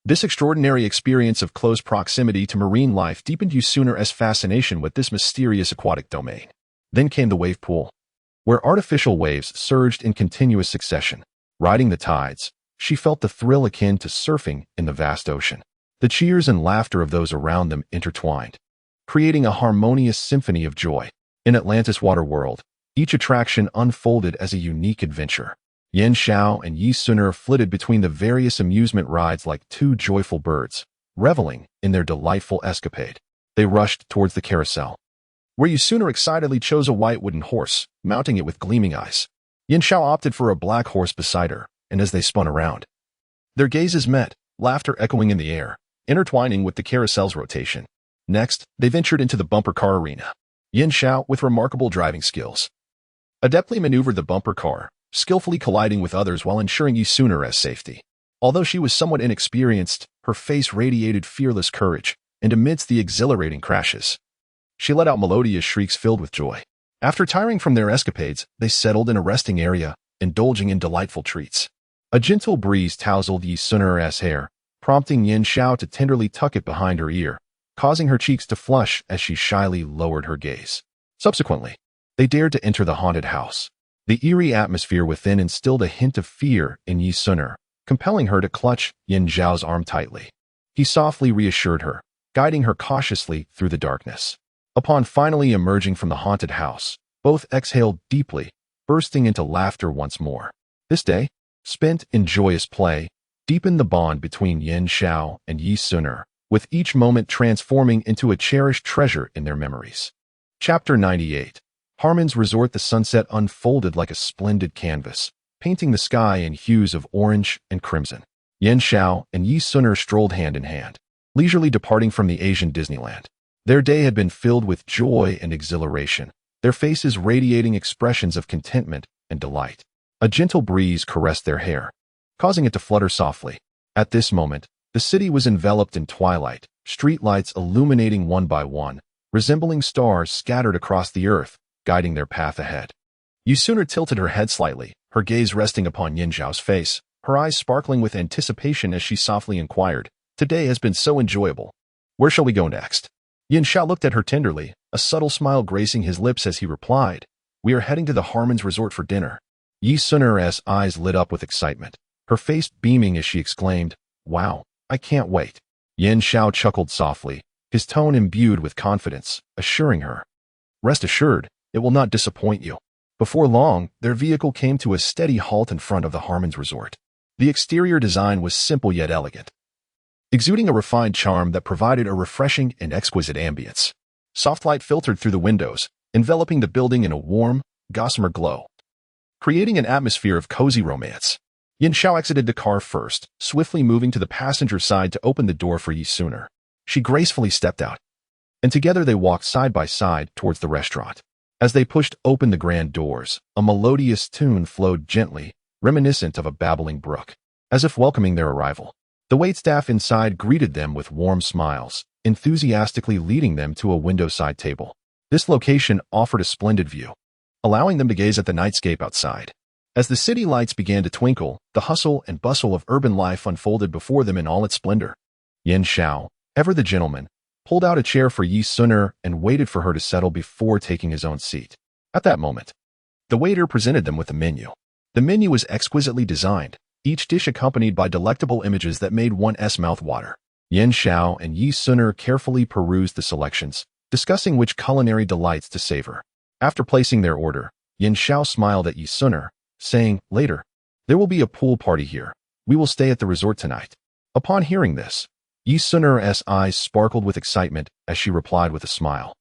This extraordinary experience of close proximity to marine life deepened Yusuner's fascination with this mysterious aquatic domain. Then came the wave pool, where artificial waves surged in continuous succession. Riding the tides, she felt the thrill akin to surfing in the vast ocean. The cheers and laughter of those around them intertwined, creating a harmonious symphony of joy. In Atlantis Waterworld, each attraction unfolded as a unique adventure. Yen Xiao and Yi Suner flitted between the various amusement rides like two joyful birds, reveling in their delightful escapade. They rushed towards the carousel, where Yi Suner excitedly chose a white wooden horse, mounting it with gleaming eyes. Yen Xiao opted for a black horse beside her, and as they spun around, their gazes met, laughter echoing in the air, intertwining with the carousel's rotation. Next, they ventured into the bumper car arena. Yen Xiao, with remarkable driving skills, adeptly maneuvered the bumper car, skillfully colliding with others while ensuring Yi Suner's safety. Although she was somewhat inexperienced, her face radiated fearless courage, and amidst the exhilarating crashes, she let out melodious shrieks filled with joy. After tiring from their escapades, they settled in a resting area, indulging in delightful treats. A gentle breeze tousled Yi Suner's hair, prompting Yen Xiao to tenderly tuck it behind her ear, causing her cheeks to flush as she shyly lowered her gaze. Subsequently, they dared to enter the haunted house. The eerie atmosphere within instilled a hint of fear in Yi Suner, compelling her to clutch Yen Xiao's arm tightly. He softly reassured her, guiding her cautiously through the darkness. Upon finally emerging from the haunted house, both exhaled deeply, bursting into laughter once more. This day, spent in joyous play, deepened the bond between Yen Xiao and Yi Suner, with each moment transforming into a cherished treasure in their memories. Chapter 98. Harmon's Resort. The sunset unfolded like a splendid canvas, painting the sky in hues of orange and crimson. Yen Xiao and Yi Suner strolled hand in hand, leisurely departing from the Asian Disneyland. Their day had been filled with joy and exhilaration, their faces radiating expressions of contentment and delight. A gentle breeze caressed their hair, causing it to flutter softly. At this moment, the city was enveloped in twilight, streetlights illuminating one by one, resembling stars scattered across the earth, guiding their path ahead. Yi Suner tilted her head slightly, her gaze resting upon Yen Xiao's face, her eyes sparkling with anticipation as she softly inquired, "Today has been so enjoyable. Where shall we go next?" Yen Xiao looked at her tenderly, a subtle smile gracing his lips as he replied, "We are heading to the Harmon's Resort for dinner." Yi Suner's eyes lit up with excitement, her face beaming as she exclaimed, "Wow, I can't wait." Yen Xiao chuckled softly, his tone imbued with confidence, assuring her, "Rest assured, it will not disappoint you." Before long, their vehicle came to a steady halt in front of the Harmon's Resort. The exterior design was simple yet elegant, exuding a refined charm that provided a refreshing and exquisite ambience. Soft light filtered through the windows, enveloping the building in a warm, gossamer glow, creating an atmosphere of cozy romance. Yen Xiao exited the car first, swiftly moving to the passenger side to open the door for Yi Suner. She gracefully stepped out, and together they walked side by side towards the restaurant. As they pushed open the grand doors, a melodious tune flowed gently, reminiscent of a babbling brook, as if welcoming their arrival. The waitstaff inside greeted them with warm smiles, enthusiastically leading them to a window-side table. This location offered a splendid view, allowing them to gaze at the nightscape outside. As the city lights began to twinkle, the hustle and bustle of urban life unfolded before them in all its splendor. Yen Xiao, ever the gentleman, pulled out a chair for Yi Suner and waited for her to settle before taking his own seat. At that moment, The waiter presented them with the menu. The menu was exquisitely designed, each dish accompanied by delectable images that made one's mouth water. Yin Xiao and Yi Suner carefully perused the selections, discussing which culinary delights to savor. After placing their order, Yin Xiao smiled at Yi Suner, saying, "Later, there will be a pool party here. We will stay at the resort tonight." Upon hearing this, Yi Suner's eyes sparkled with excitement as she replied with a smile.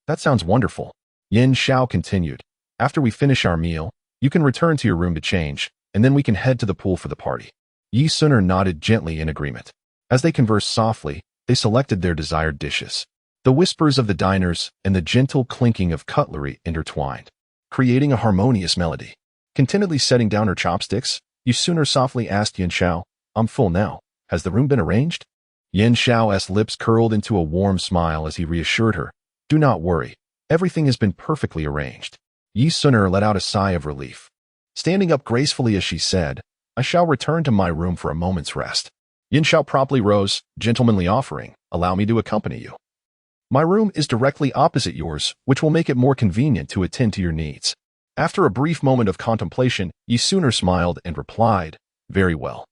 "That sounds wonderful." Yin Xiao continued, "After we finish our meal, you can return to your room to change, and then we can head to the pool for the party." Yi Suner nodded gently in agreement. As they conversed softly, they selected their desired dishes. The whispers of the diners and the gentle clinking of cutlery intertwined, creating a harmonious melody. Contentedly setting down her chopsticks, Yi Suner softly asked Yin Xiao, "I'm full now. Has the room been arranged?" Yin Xiao's lips curled into a warm smile as he reassured her, "Do not worry. Everything has been perfectly arranged." Yi Suner let out a sigh of relief. Standing up gracefully as she said, "I shall return to my room for a moment's rest." Yin Xiao promptly rose, gentlemanly offering, "Allow me to accompany you. My room is directly opposite yours, which will make it more convenient to attend to your needs." After a brief moment of contemplation, Yi Suner smiled and replied, "Very well.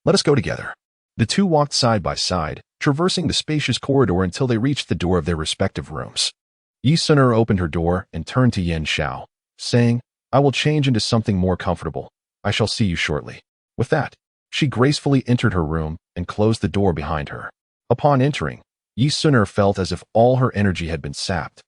Let us go together." The two walked side by side, traversing the spacious corridor until they reached the door of their respective rooms. Yi Suner opened her door and turned to Yin Xiao, saying, "I will change into something more comfortable. I shall see you shortly." With that, she gracefully entered her room and closed the door behind her. Upon entering, Yi Suner felt as if all her energy had been sapped,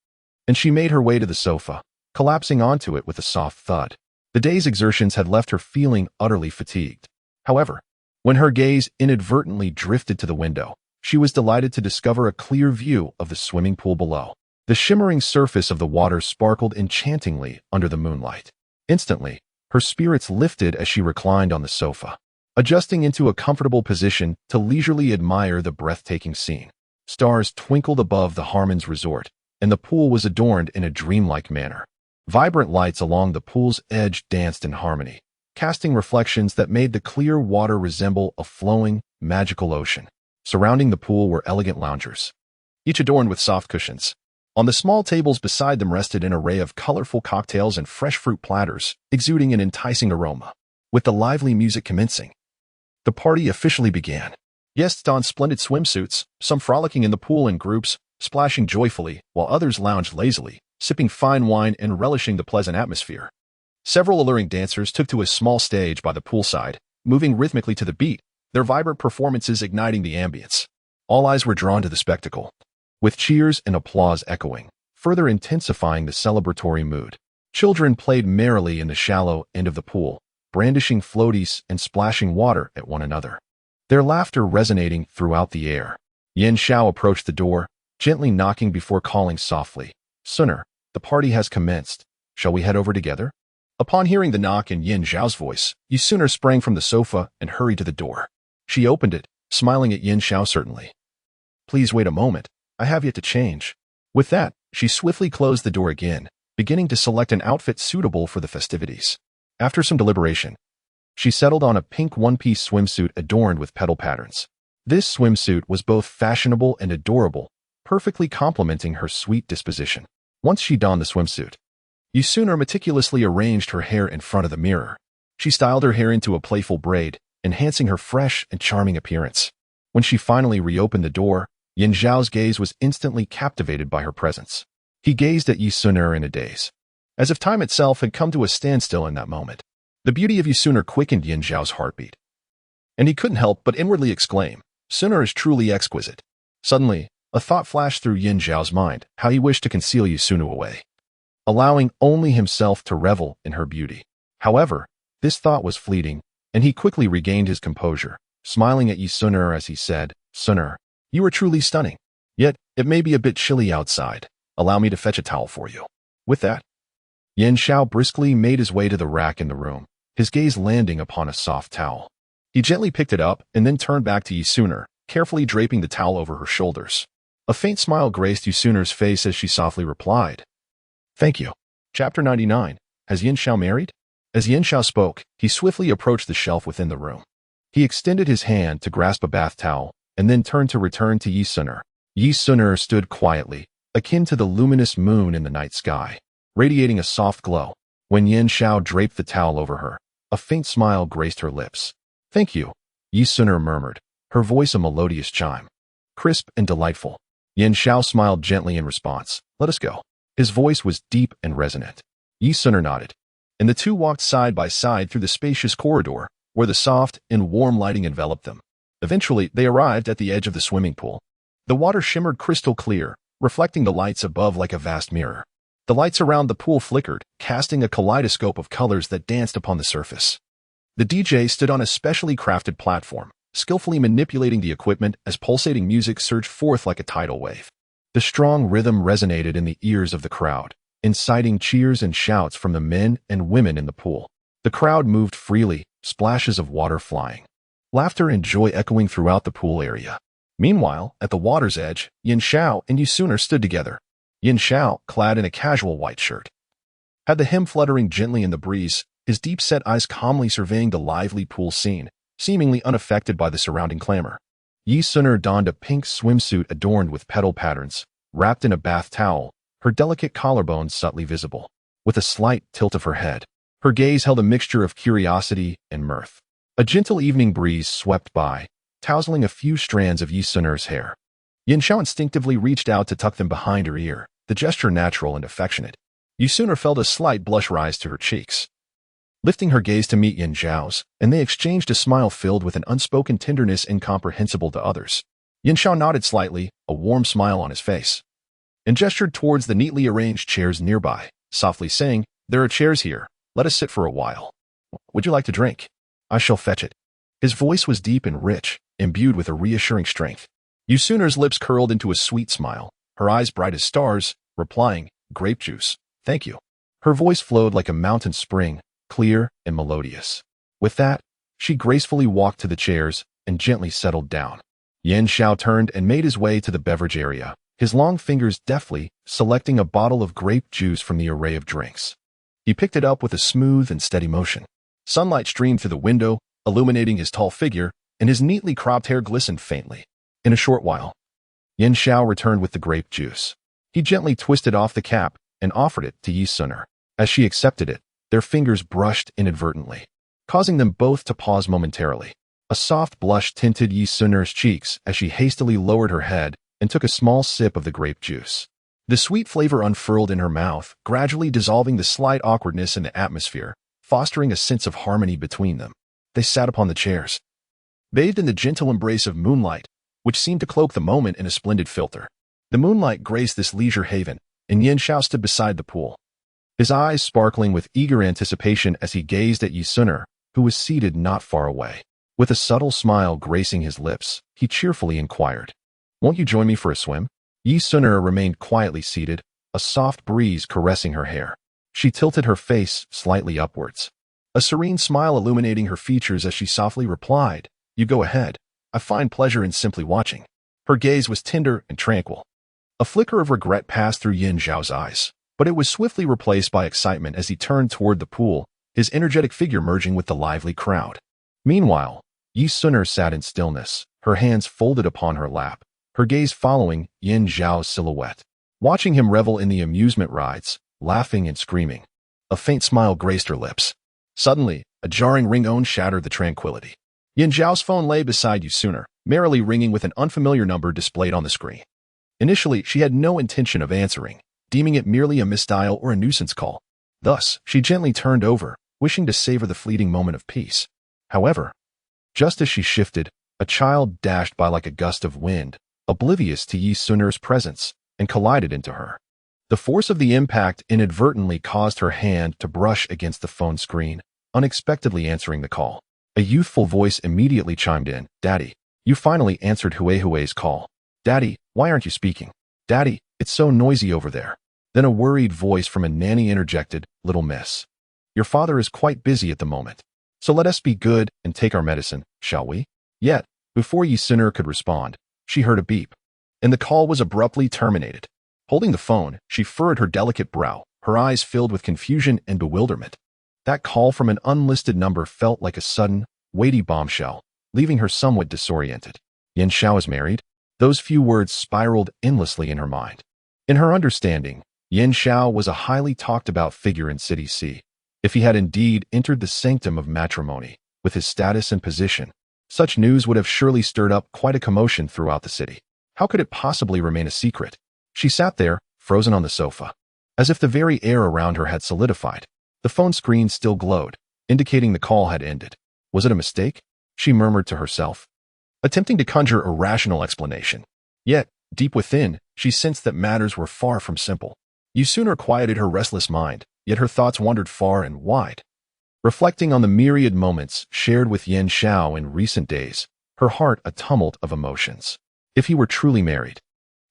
and she made her way to the sofa, collapsing onto it with a soft thud. The day's exertions had left her feeling utterly fatigued. However, when her gaze inadvertently drifted to the window, she was delighted to discover a clear view of the swimming pool below. The shimmering surface of the water sparkled enchantingly under the moonlight. Instantly, her spirits lifted as she reclined on the sofa, adjusting into a comfortable position to leisurely admire the breathtaking scene. Stars twinkled above the Harmon's resort, and the pool was adorned in a dreamlike manner. Vibrant lights along the pool's edge danced in harmony, casting reflections that made the clear water resemble a flowing, magical ocean. Surrounding the pool were elegant loungers, each adorned with soft cushions. On the small tables beside them rested an array of colorful cocktails and fresh fruit platters, exuding an enticing aroma. With the lively music commencing, the party officially began. Guests donned splendid swimsuits, some frolicking in the pool in groups, splashing joyfully, while others lounged lazily, sipping fine wine and relishing the pleasant atmosphere. Several alluring dancers took to a small stage by the poolside, moving rhythmically to the beat, their vibrant performances igniting the ambience. All eyes were drawn to the spectacle, with cheers and applause echoing, further intensifying the celebratory mood. Children played merrily in the shallow end of the pool, brandishing floaties and splashing water at one another, their laughter resonating throughout the air. Yin Xiao approached the door, gently knocking before calling softly, "Suner, the party has commenced. Shall we head over together?" Upon hearing the knock in Yin Xiao's voice, Yi Suner sprang from the sofa and hurried to the door. She opened it, smiling at Yin Xiao certainly. "Please wait a moment. I have yet to change." With that, she swiftly closed the door again, beginning to select an outfit suitable for the festivities. After some deliberation, she settled on a pink one-piece swimsuit adorned with petal patterns. This swimsuit was both fashionable and adorable, perfectly complementing her sweet disposition. Once she donned the swimsuit, Yi Suner meticulously arranged her hair in front of the mirror. She styled her hair into a playful braid, enhancing her fresh and charming appearance. When she finally reopened the door, Yin Xiao's gaze was instantly captivated by her presence. He gazed at Yi Suner in a daze, as if time itself had come to a standstill in that moment. The beauty of Yi Suner quickened Yin Xiao's heartbeat, and he couldn't help but inwardly exclaim, "Suner is truly exquisite." Suddenly, a thought flashed through Yin Xiao's mind, how he wished to conceal Yi Suner away, allowing only himself to revel in her beauty. However, this thought was fleeting, and he quickly regained his composure, smiling at Yi Suner as he said, "Suner, you are truly stunning. Yet, it may be a bit chilly outside. Allow me to fetch a towel for you." With that, Yin Xiao briskly made his way to the rack in the room, his gaze landing upon a soft towel. He gently picked it up and then turned back to Yi Suner, carefully draping the towel over her shoulders. A faint smile graced Yi Suner's face as she softly replied, "Thank you." Chapter 99. Has Yin Xiao married? As Yin Xiao spoke, he swiftly approached the shelf within the room. He extended his hand to grasp a bath towel, and then turned to return to Yi Suner. Yi Suner stood quietly, akin to the luminous moon in the night sky, radiating a soft glow. When Yin Xiao draped the towel over her, a faint smile graced her lips. "Thank you," Yi Suner murmured, her voice a melodious chime. Crisp and delightful. Yin Xiao smiled gently in response. "Let us go." His voice was deep and resonant. Yi Suner nodded, and the two walked side by side through the spacious corridor, where the soft and warm lighting enveloped them. Eventually, they arrived at the edge of the swimming pool. The water shimmered crystal clear, reflecting the lights above like a vast mirror. The lights around the pool flickered, casting a kaleidoscope of colors that danced upon the surface. The DJ stood on a specially crafted platform, skillfully manipulating the equipment as pulsating music surged forth like a tidal wave. The strong rhythm resonated in the ears of the crowd, inciting cheers and shouts from the men and women in the pool. The crowd moved freely, splashes of water flying. Laughter and joy echoing throughout the pool area. Meanwhile, at the water's edge, Yin Xiao and Yi Suner stood together. Yin Xiao, clad in a casual white shirt, had the hem fluttering gently in the breeze, his deep-set eyes calmly surveying the lively pool scene, seemingly unaffected by the surrounding clamor. Yi Suner donned a pink swimsuit adorned with petal patterns, wrapped in a bath towel, her delicate collarbones subtly visible. With a slight tilt of her head, her gaze held a mixture of curiosity and mirth. A gentle evening breeze swept by, tousling a few strands of Yi Suner's hair. Yin Xiao instinctively reached out to tuck them behind her ear, the gesture natural and affectionate. Yi Suner felt a slight blush rise to her cheeks. Lifting her gaze to meet Yin Xiao's, and they exchanged a smile filled with an unspoken tenderness incomprehensible to others. Yin Xiao nodded slightly, a warm smile on his face, and gestured towards the neatly arranged chairs nearby, softly saying, "There are chairs here. Let us sit for a while. Would you like to drink? I shall fetch it." His voice was deep and rich, imbued with a reassuring strength. Yi Suner's lips curled into a sweet smile, her eyes bright as stars, replying, "Grape juice, thank you." Her voice flowed like a mountain spring, clear and melodious. With that, she gracefully walked to the chairs and gently settled down. Yin Xiao turned and made his way to the beverage area, his long fingers deftly selecting a bottle of grape juice from the array of drinks. He picked it up with a smooth and steady motion. Sunlight streamed through the window, illuminating his tall figure, and his neatly cropped hair glistened faintly. In a short while, Yin Xiao returned with the grape juice. He gently twisted off the cap and offered it to Yi Suner. As she accepted it, their fingers brushed inadvertently, causing them both to pause momentarily. A soft blush tinted Yi Suner's cheeks as she hastily lowered her head and took a small sip of the grape juice. The sweet flavor unfurled in her mouth, gradually dissolving the slight awkwardness in the atmosphere, fostering a sense of harmony between them. They sat upon the chairs, bathed in the gentle embrace of moonlight, which seemed to cloak the moment in a splendid filter. The moonlight graced this leisure haven, and Yin Xiao stood beside the pool, his eyes sparkling with eager anticipation as he gazed at Yi Suner, who was seated not far away. With a subtle smile gracing his lips, he cheerfully inquired, "Won't you join me for a swim?" Yi Suner remained quietly seated, a soft breeze caressing her hair. She tilted her face slightly upwards, a serene smile illuminating her features as she softly replied, "You go ahead. I find pleasure in simply watching." Her gaze was tender and tranquil. A flicker of regret passed through Yin Xiao's eyes, but it was swiftly replaced by excitement as he turned toward the pool, his energetic figure merging with the lively crowd. Meanwhile, Yi Suner sat in stillness, her hands folded upon her lap, her gaze following Yin Xiao's silhouette, watching him revel in the amusement rides, laughing and screaming. A faint smile graced her lips. Suddenly, a jarring ringtone shattered the tranquility. Yin Xiao's phone lay beside Yi Suner, merrily ringing with an unfamiliar number displayed on the screen. Initially, she had no intention of answering, deeming it merely a misdial or a nuisance call. Thus, she gently turned over, wishing to savor the fleeting moment of peace. However, just as she shifted, a child dashed by like a gust of wind, oblivious to Yi Suner's presence, and collided into her. The force of the impact inadvertently caused her hand to brush against the phone screen, unexpectedly answering the call. A youthful voice immediately chimed in, "Daddy, you finally answered Huey's call. Daddy, why aren't you speaking? Daddy, it's so noisy over there." Then a worried voice from a nanny interjected, "Little miss, your father is quite busy at the moment. So let us be good and take our medicine, shall we?" Yet, before Yi Suner could respond, she heard a beep, and the call was abruptly terminated. Holding the phone, she furrowed her delicate brow, her eyes filled with confusion and bewilderment. That call from an unlisted number felt like a sudden, weighty bombshell, leaving her somewhat disoriented. Yin Xiao is married? Those few words spiraled endlessly in her mind. In her understanding, Yin Xiao was a highly talked-about figure in City C, If he had indeed entered the sanctum of matrimony, with his status and position, such news would have surely stirred up quite a commotion throughout the city. How could it possibly remain a secret? She sat there, frozen on the sofa, as if the very air around her had solidified. The phone screen still glowed, indicating the call had ended. Was it a mistake? She murmured to herself, attempting to conjure a rational explanation. Yet, deep within, she sensed that matters were far from simple. Sooner quieted her restless mind, yet her thoughts wandered far and wide. Reflecting on the myriad moments shared with Yan Xiao in recent days, her heart a tumult of emotions. If he were truly married,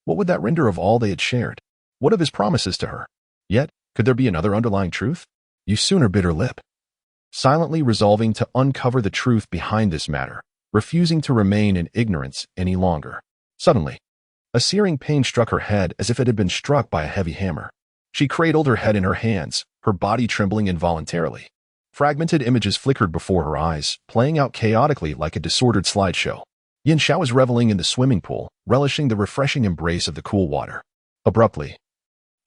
what would that render of all they had shared? What of his promises to her? Yet, could there be another underlying truth? Sooner bit her lip, silently resolving to uncover the truth behind this matter, refusing to remain in ignorance any longer. Suddenly, a searing pain struck her head as if it had been struck by a heavy hammer. She cradled her head in her hands, her body trembling involuntarily. Fragmented images flickered before her eyes, playing out chaotically like a disordered slideshow. Yan Xiao was reveling in the swimming pool, relishing the refreshing embrace of the cool water. Abruptly,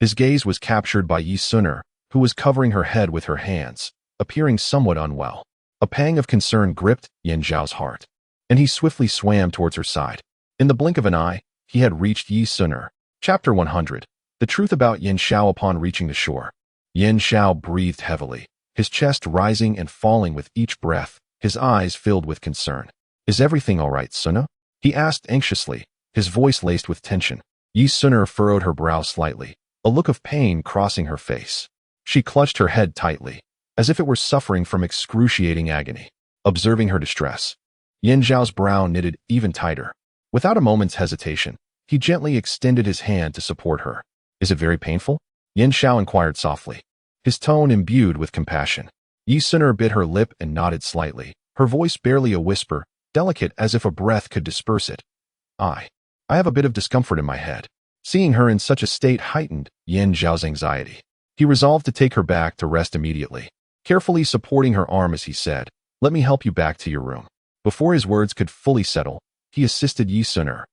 his gaze was captured by Sooner, who was covering her head with her hands, appearing somewhat unwell. A pang of concern gripped Yan Xiao's heart, and he swiftly swam towards her side. In the blink of an eye, he had reached Sooner. Chapter 100. The truth about Yan Xiao upon reaching the shore. Yan Xiao breathed heavily, his chest rising and falling with each breath, his eyes filled with concern. Is everything all right, Suna? He asked anxiously, his voice laced with tension. Sooner furrowed her brow slightly, a look of pain crossing her face. She clutched her head tightly, as if it were suffering from excruciating agony. Observing her distress, Yan Xiao's brow knitted even tighter. Without a moment's hesitation, he gently extended his hand to support her. Is it very painful? Yan Xiao inquired softly, his tone imbued with compassion. Sooner bit her lip and nodded slightly, her voice barely a whisper, delicate as if a breath could disperse it. I have a bit of discomfort in my head. Seeing her in such a state heightened Yan Xiao's anxiety. He resolved to take her back to rest immediately, carefully supporting her arm as he said, "Let me help you back to your room." Before his words could fully settle, he assisted Sooner,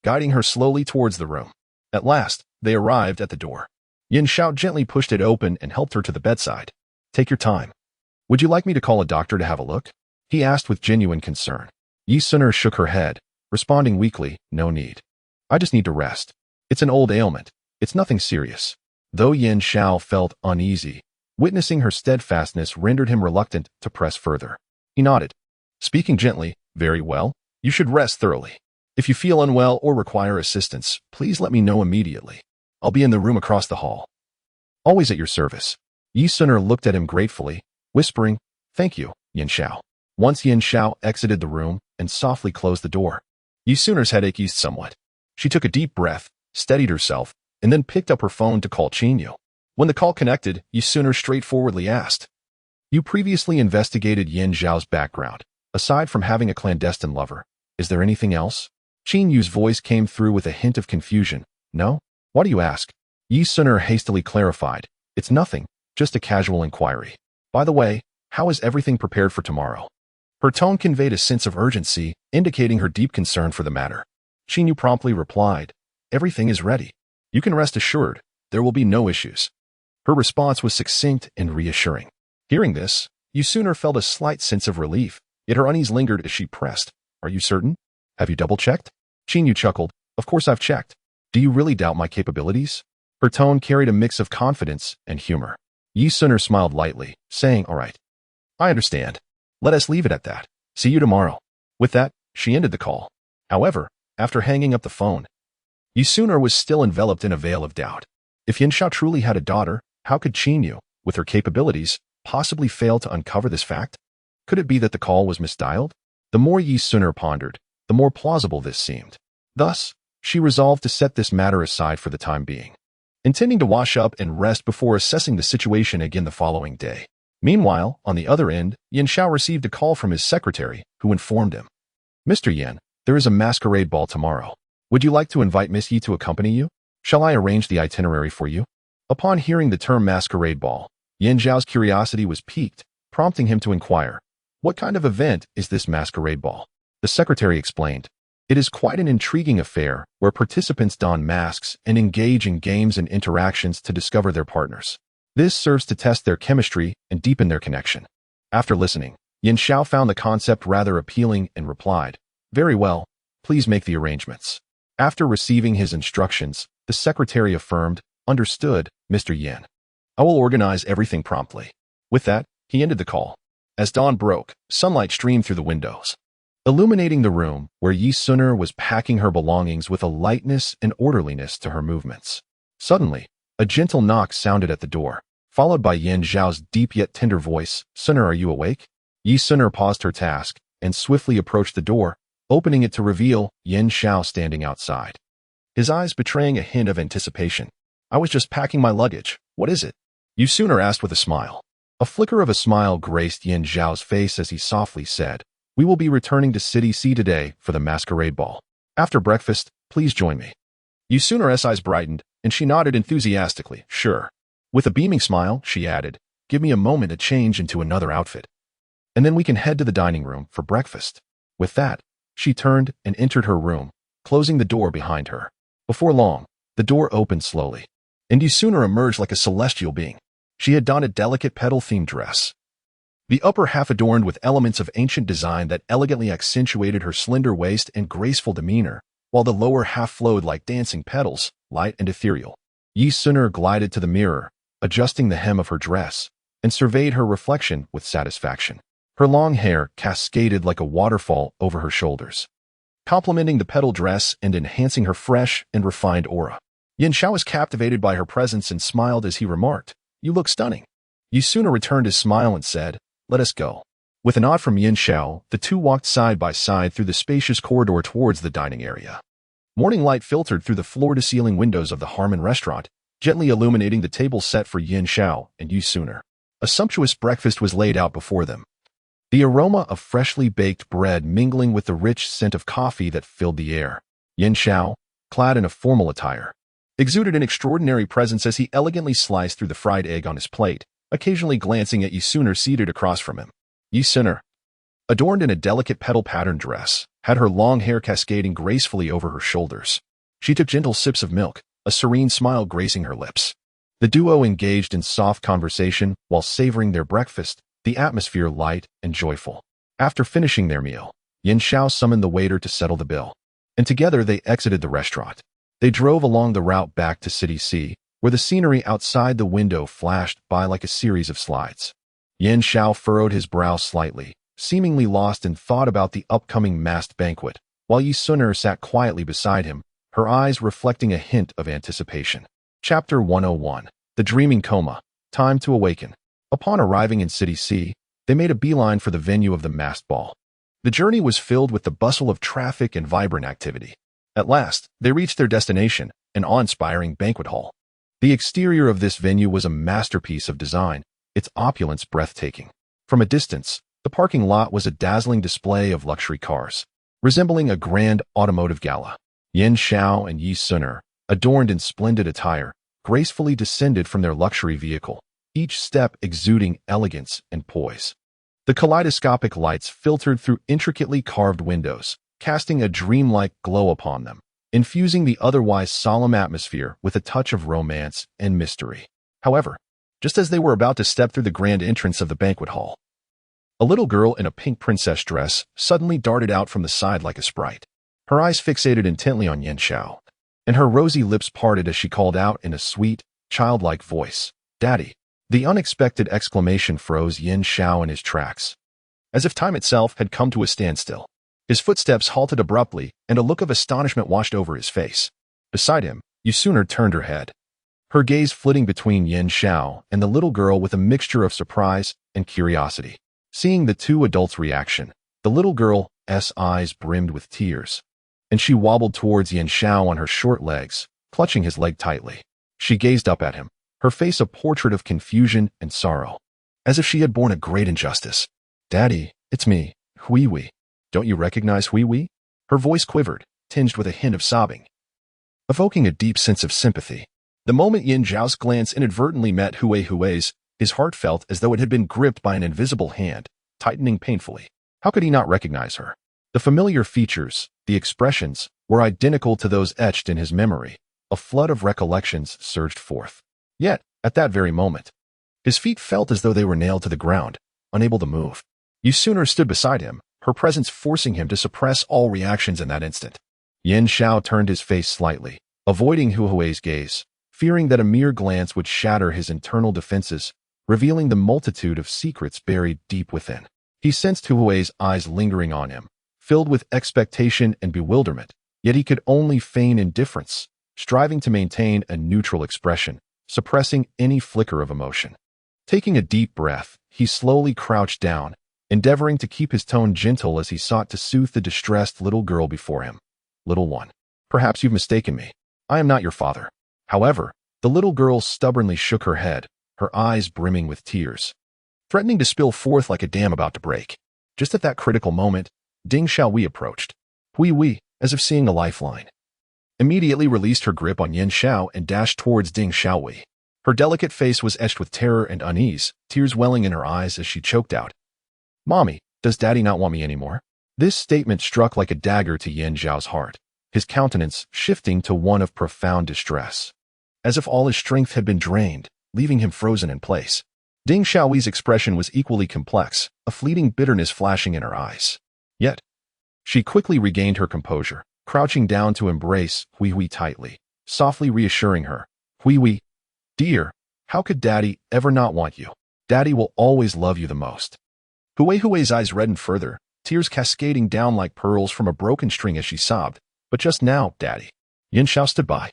guiding her slowly towards the room. At last, they arrived at the door. Yan Xiao gently pushed it open and helped her to the bedside. "Take your time. Would you like me to call a doctor to have a look?" he asked with genuine concern. Sooner shook her head, responding weakly, "No need. I just need to rest. It's an old ailment. It's nothing serious." Though Yan Xiao felt uneasy, witnessing her steadfastness rendered him reluctant to press further. He nodded, speaking gently, "Very well. You should rest thoroughly. If you feel unwell or require assistance, please let me know immediately. I'll be in the room across the hall. Always at your service." Sooner looked at him gratefully, whispering, "Thank you, Yan Xiao." Once Yan Xiao exited the room and softly closed the door, Sooner's headache eased somewhat. She took a deep breath, steadied herself, and then picked up her phone to call Qinyu. When the call connected, Sooner straightforwardly asked, "You previously investigated Yan Xiao's background. Aside from having a clandestine lover, is there anything else?" Qinyu's voice came through with a hint of confusion. "No? Why do you ask?" Sooner hastily clarified, "It's nothing, just a casual inquiry. By the way, how is everything prepared for tomorrow?" Her tone conveyed a sense of urgency, indicating her deep concern for the matter. Qinyu promptly replied, "Everything is ready. You can rest assured, there will be no issues." Her response was succinct and reassuring. Hearing this, Sooner felt a slight sense of relief, yet her unease lingered as she pressed, "Are you certain? Have you double-checked?" Qinyu chuckled, "Of course I've checked. Do you really doubt my capabilities?" Her tone carried a mix of confidence and humor. Sooner smiled lightly, saying, "All right. I understand. Let us leave it at that. See you tomorrow." With that, she ended the call. However, after hanging up the phone, Sooner was still enveloped in a veil of doubt. If Yan Xiao truly had a daughter, how could Qinyu, with her capabilities, possibly fail to uncover this fact? Could it be that the call was misdialed? The more Sooner pondered, the more plausible this seemed. Thus, she resolved to set this matter aside for the time being, intending to wash up and rest before assessing the situation again the following day. Meanwhile, on the other end, Yan Xiao received a call from his secretary, who informed him, "Mr. Yan, there is a masquerade ball tomorrow. Would you like to invite Miss Yi to accompany you? Shall I arrange the itinerary for you?" Upon hearing the term masquerade ball, Yan Xiao's curiosity was piqued, prompting him to inquire, "What kind of event is this masquerade ball?" The secretary explained, "It is quite an intriguing affair where participants don masks and engage in games and interactions to discover their partners. This serves to test their chemistry and deepen their connection. After listening, Yin Xiao found the concept rather appealing and replied, "Very well, please make the arrangements." After receiving his instructions, the secretary affirmed, "Understood, Mr. Yin. I will organize everything promptly." With that, he ended the call. As dawn broke, sunlight streamed through the windows, illuminating the room where Yi Suner was packing her belongings with a lightness and orderliness to her movements. Suddenly, a gentle knock sounded at the door, followed by Yin Zhao's deep yet tender voice, "Suner, are you awake?" Yi Suner paused her task and swiftly approached the door, opening it to reveal Yin Xiao standing outside, his eyes betraying a hint of anticipation. "I was just packing my luggage. What is it?" Yi Suner asked with a smile. A flicker of a smile graced Yin Zhao's face as he softly said, "We will be returning to City C today for the masquerade ball. After breakfast, please join me." Yi Suner's eyes brightened, and she nodded enthusiastically, "Sure." With a beaming smile, she added, "Give me a moment to change into another outfit, and then we can head to the dining room for breakfast." With that, she turned and entered her room, closing the door behind her. Before long, the door opened slowly, and Yi Suner emerged like a celestial being. She had donned a delicate petal-themed dress, the upper half adorned with elements of ancient design that elegantly accentuated her slender waist and graceful demeanor, while the lower half flowed like dancing petals, light and ethereal. Yi Suner glided to the mirror, adjusting the hem of her dress, and surveyed her reflection with satisfaction. Her long hair cascaded like a waterfall over her shoulders, complementing the petal dress and enhancing her fresh and refined aura. Yin Xiao was captivated by her presence and smiled as he remarked, "You look stunning." Yi Suner returned his smile and said, "Let us go." With a nod from Yin Xiao, the two walked side by side through the spacious corridor towards the dining area. Morning light filtered through the floor-to-ceiling windows of the Harmon restaurant, gently illuminating the table set for Yin Xiao and Yi Suner. A sumptuous breakfast was laid out before them, the aroma of freshly baked bread mingling with the rich scent of coffee that filled the air. Yin Xiao, clad in a formal attire, exuded an extraordinary presence as he elegantly sliced through the fried egg on his plate, occasionally glancing at Yi Suner seated across from him. Yi Suner, adorned in a delicate petal-patterned dress, had her long hair cascading gracefully over her shoulders. She took gentle sips of milk, a serene smile gracing her lips. The duo engaged in soft conversation while savoring their breakfast, the atmosphere light and joyful. After finishing their meal, Yin Xiao summoned the waiter to settle the bill, and together they exited the restaurant. They drove along the route back to City C, where the scenery outside the window flashed by like a series of slides. Yin Xiao furrowed his brow slightly, seemingly lost in thought about the upcoming masked banquet, while Yi Suner sat quietly beside him, her eyes reflecting a hint of anticipation. Chapter 101. The Dreaming Coma. Time to Awaken. Upon arriving in City C, they made a beeline for the venue of the masked ball. The journey was filled with the bustle of traffic and vibrant activity. At last, they reached their destination, an awe-inspiring banquet hall. The exterior of this venue was a masterpiece of design, its opulence breathtaking. From a distance, the parking lot was a dazzling display of luxury cars, resembling a grand automotive gala. Yin Xiao and Yi Suner, adorned in splendid attire, gracefully descended from their luxury vehicle, each step exuding elegance and poise. The kaleidoscopic lights filtered through intricately carved windows, casting a dreamlike glow upon them, infusing the otherwise solemn atmosphere with a touch of romance and mystery. However, just as they were about to step through the grand entrance of the banquet hall, a little girl in a pink princess dress suddenly darted out from the side like a sprite. Her eyes fixated intently on Yin Xiao, and her rosy lips parted as she called out in a sweet, childlike voice, "Daddy." The unexpected exclamation froze Yin Xiao in his tracks, as if time itself had come to a standstill. His footsteps halted abruptly, and a look of astonishment washed over his face. Beside him, Yi Suner turned her head, her gaze flitting between Yin Xiao and the little girl with a mixture of surprise and curiosity. Seeing the two adults' reaction, the little girl's eyes brimmed with tears, and she wobbled towards Yin Xiao on her short legs, clutching his leg tightly. She gazed up at him, her face a portrait of confusion and sorrow, as if she had borne a great injustice. "Daddy, it's me, Hui Wei. Don't you recognize Hui Wei?" Her voice quivered, tinged with a hint of sobbing, evoking a deep sense of sympathy. The moment Yin Zhao's glance inadvertently met Hui's, his heart felt as though it had been gripped by an invisible hand, tightening painfully. How could he not recognize her? The familiar features, the expressions, were identical to those etched in his memory. A flood of recollections surged forth. Yet, at that very moment, His feet felt as though they were nailed to the ground, unable to move. Yu Suner stood beside him, her presence forcing him to suppress all reactions in that instant. Yin Xiao turned his face slightly, avoiding Hu Hui's gaze, fearing that a mere glance would shatter his internal defenses, revealing the multitude of secrets buried deep within. He sensed Hu Hui's eyes lingering on him, filled with expectation and bewilderment, yet he could only feign indifference, striving to maintain a neutral expression, suppressing any flicker of emotion. Taking a deep breath, he slowly crouched down, endeavoring to keep his tone gentle as he sought to soothe the distressed little girl before him. Little one, perhaps you've mistaken me. I am not your father. However, the little girl stubbornly shook her head, her eyes brimming with tears, threatening to spill forth like a dam about to break. Just at that critical moment, Ding Xiaowei approached. Hui Wei, as if seeing a lifeline, immediately released her grip on Yin Xiao and dashed towards Ding Xiaowei. Her delicate face was etched with terror and unease, tears welling in her eyes as she choked out, "Mommy, does Daddy not want me anymore?" This statement struck like a dagger to Yin Xiao's heart, his countenance shifting to one of profound distress, as if all his strength had been drained, leaving him frozen in place. Ding Xiaowei's expression was equally complex, a fleeting bitterness flashing in her eyes. Yet, she quickly regained her composure, crouching down to embrace Hui Hui tightly, softly reassuring her. "Hui Hui, dear, how could Daddy ever not want you? Daddy will always love you the most." Hui's eyes reddened further, tears cascading down like pearls from a broken string as she sobbed. "But just now, Daddy." Yin Xiao stood by.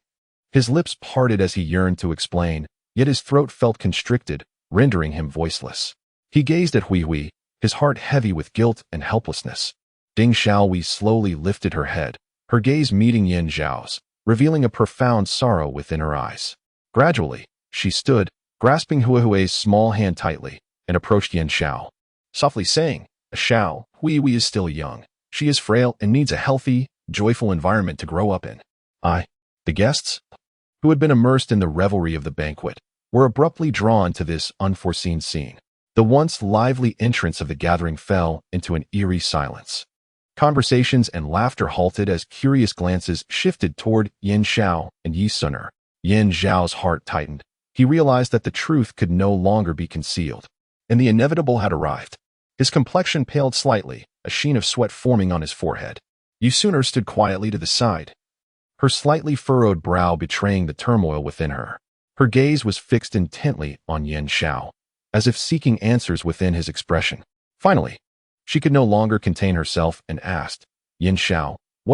His lips parted as he yearned to explain, yet his throat felt constricted, rendering him voiceless. He gazed at Hui, his heart heavy with guilt and helplessness. Ding Xiaowei slowly lifted her head, her gaze meeting Yin Xiao's, revealing a profound sorrow within her eyes. Gradually, she stood, grasping Hui's small hand tightly, and approached Yin Xiao, softly saying, "Xiao, Hui is still young. She is frail and needs a healthy, joyful environment to grow up in." The guests, who had been immersed in the revelry of the banquet, were abruptly drawn to this unforeseen scene. The once lively entrance of the gathering fell into an eerie silence. Conversations and laughter halted as curious glances shifted toward Yin Xiao and Yi Suner. Yin Xiao's heart tightened. He realized that the truth could no longer be concealed, and the inevitable had arrived. His complexion paled slightly, a sheen of sweat forming on his forehead. Yi Suner stood quietly to the side, her slightly furrowed brow betraying the turmoil within her. Her gaze was fixed intently on Yin Xiao, as if seeking answers within his expression. Finally, she could no longer contain herself and asked, "Yin Xiao,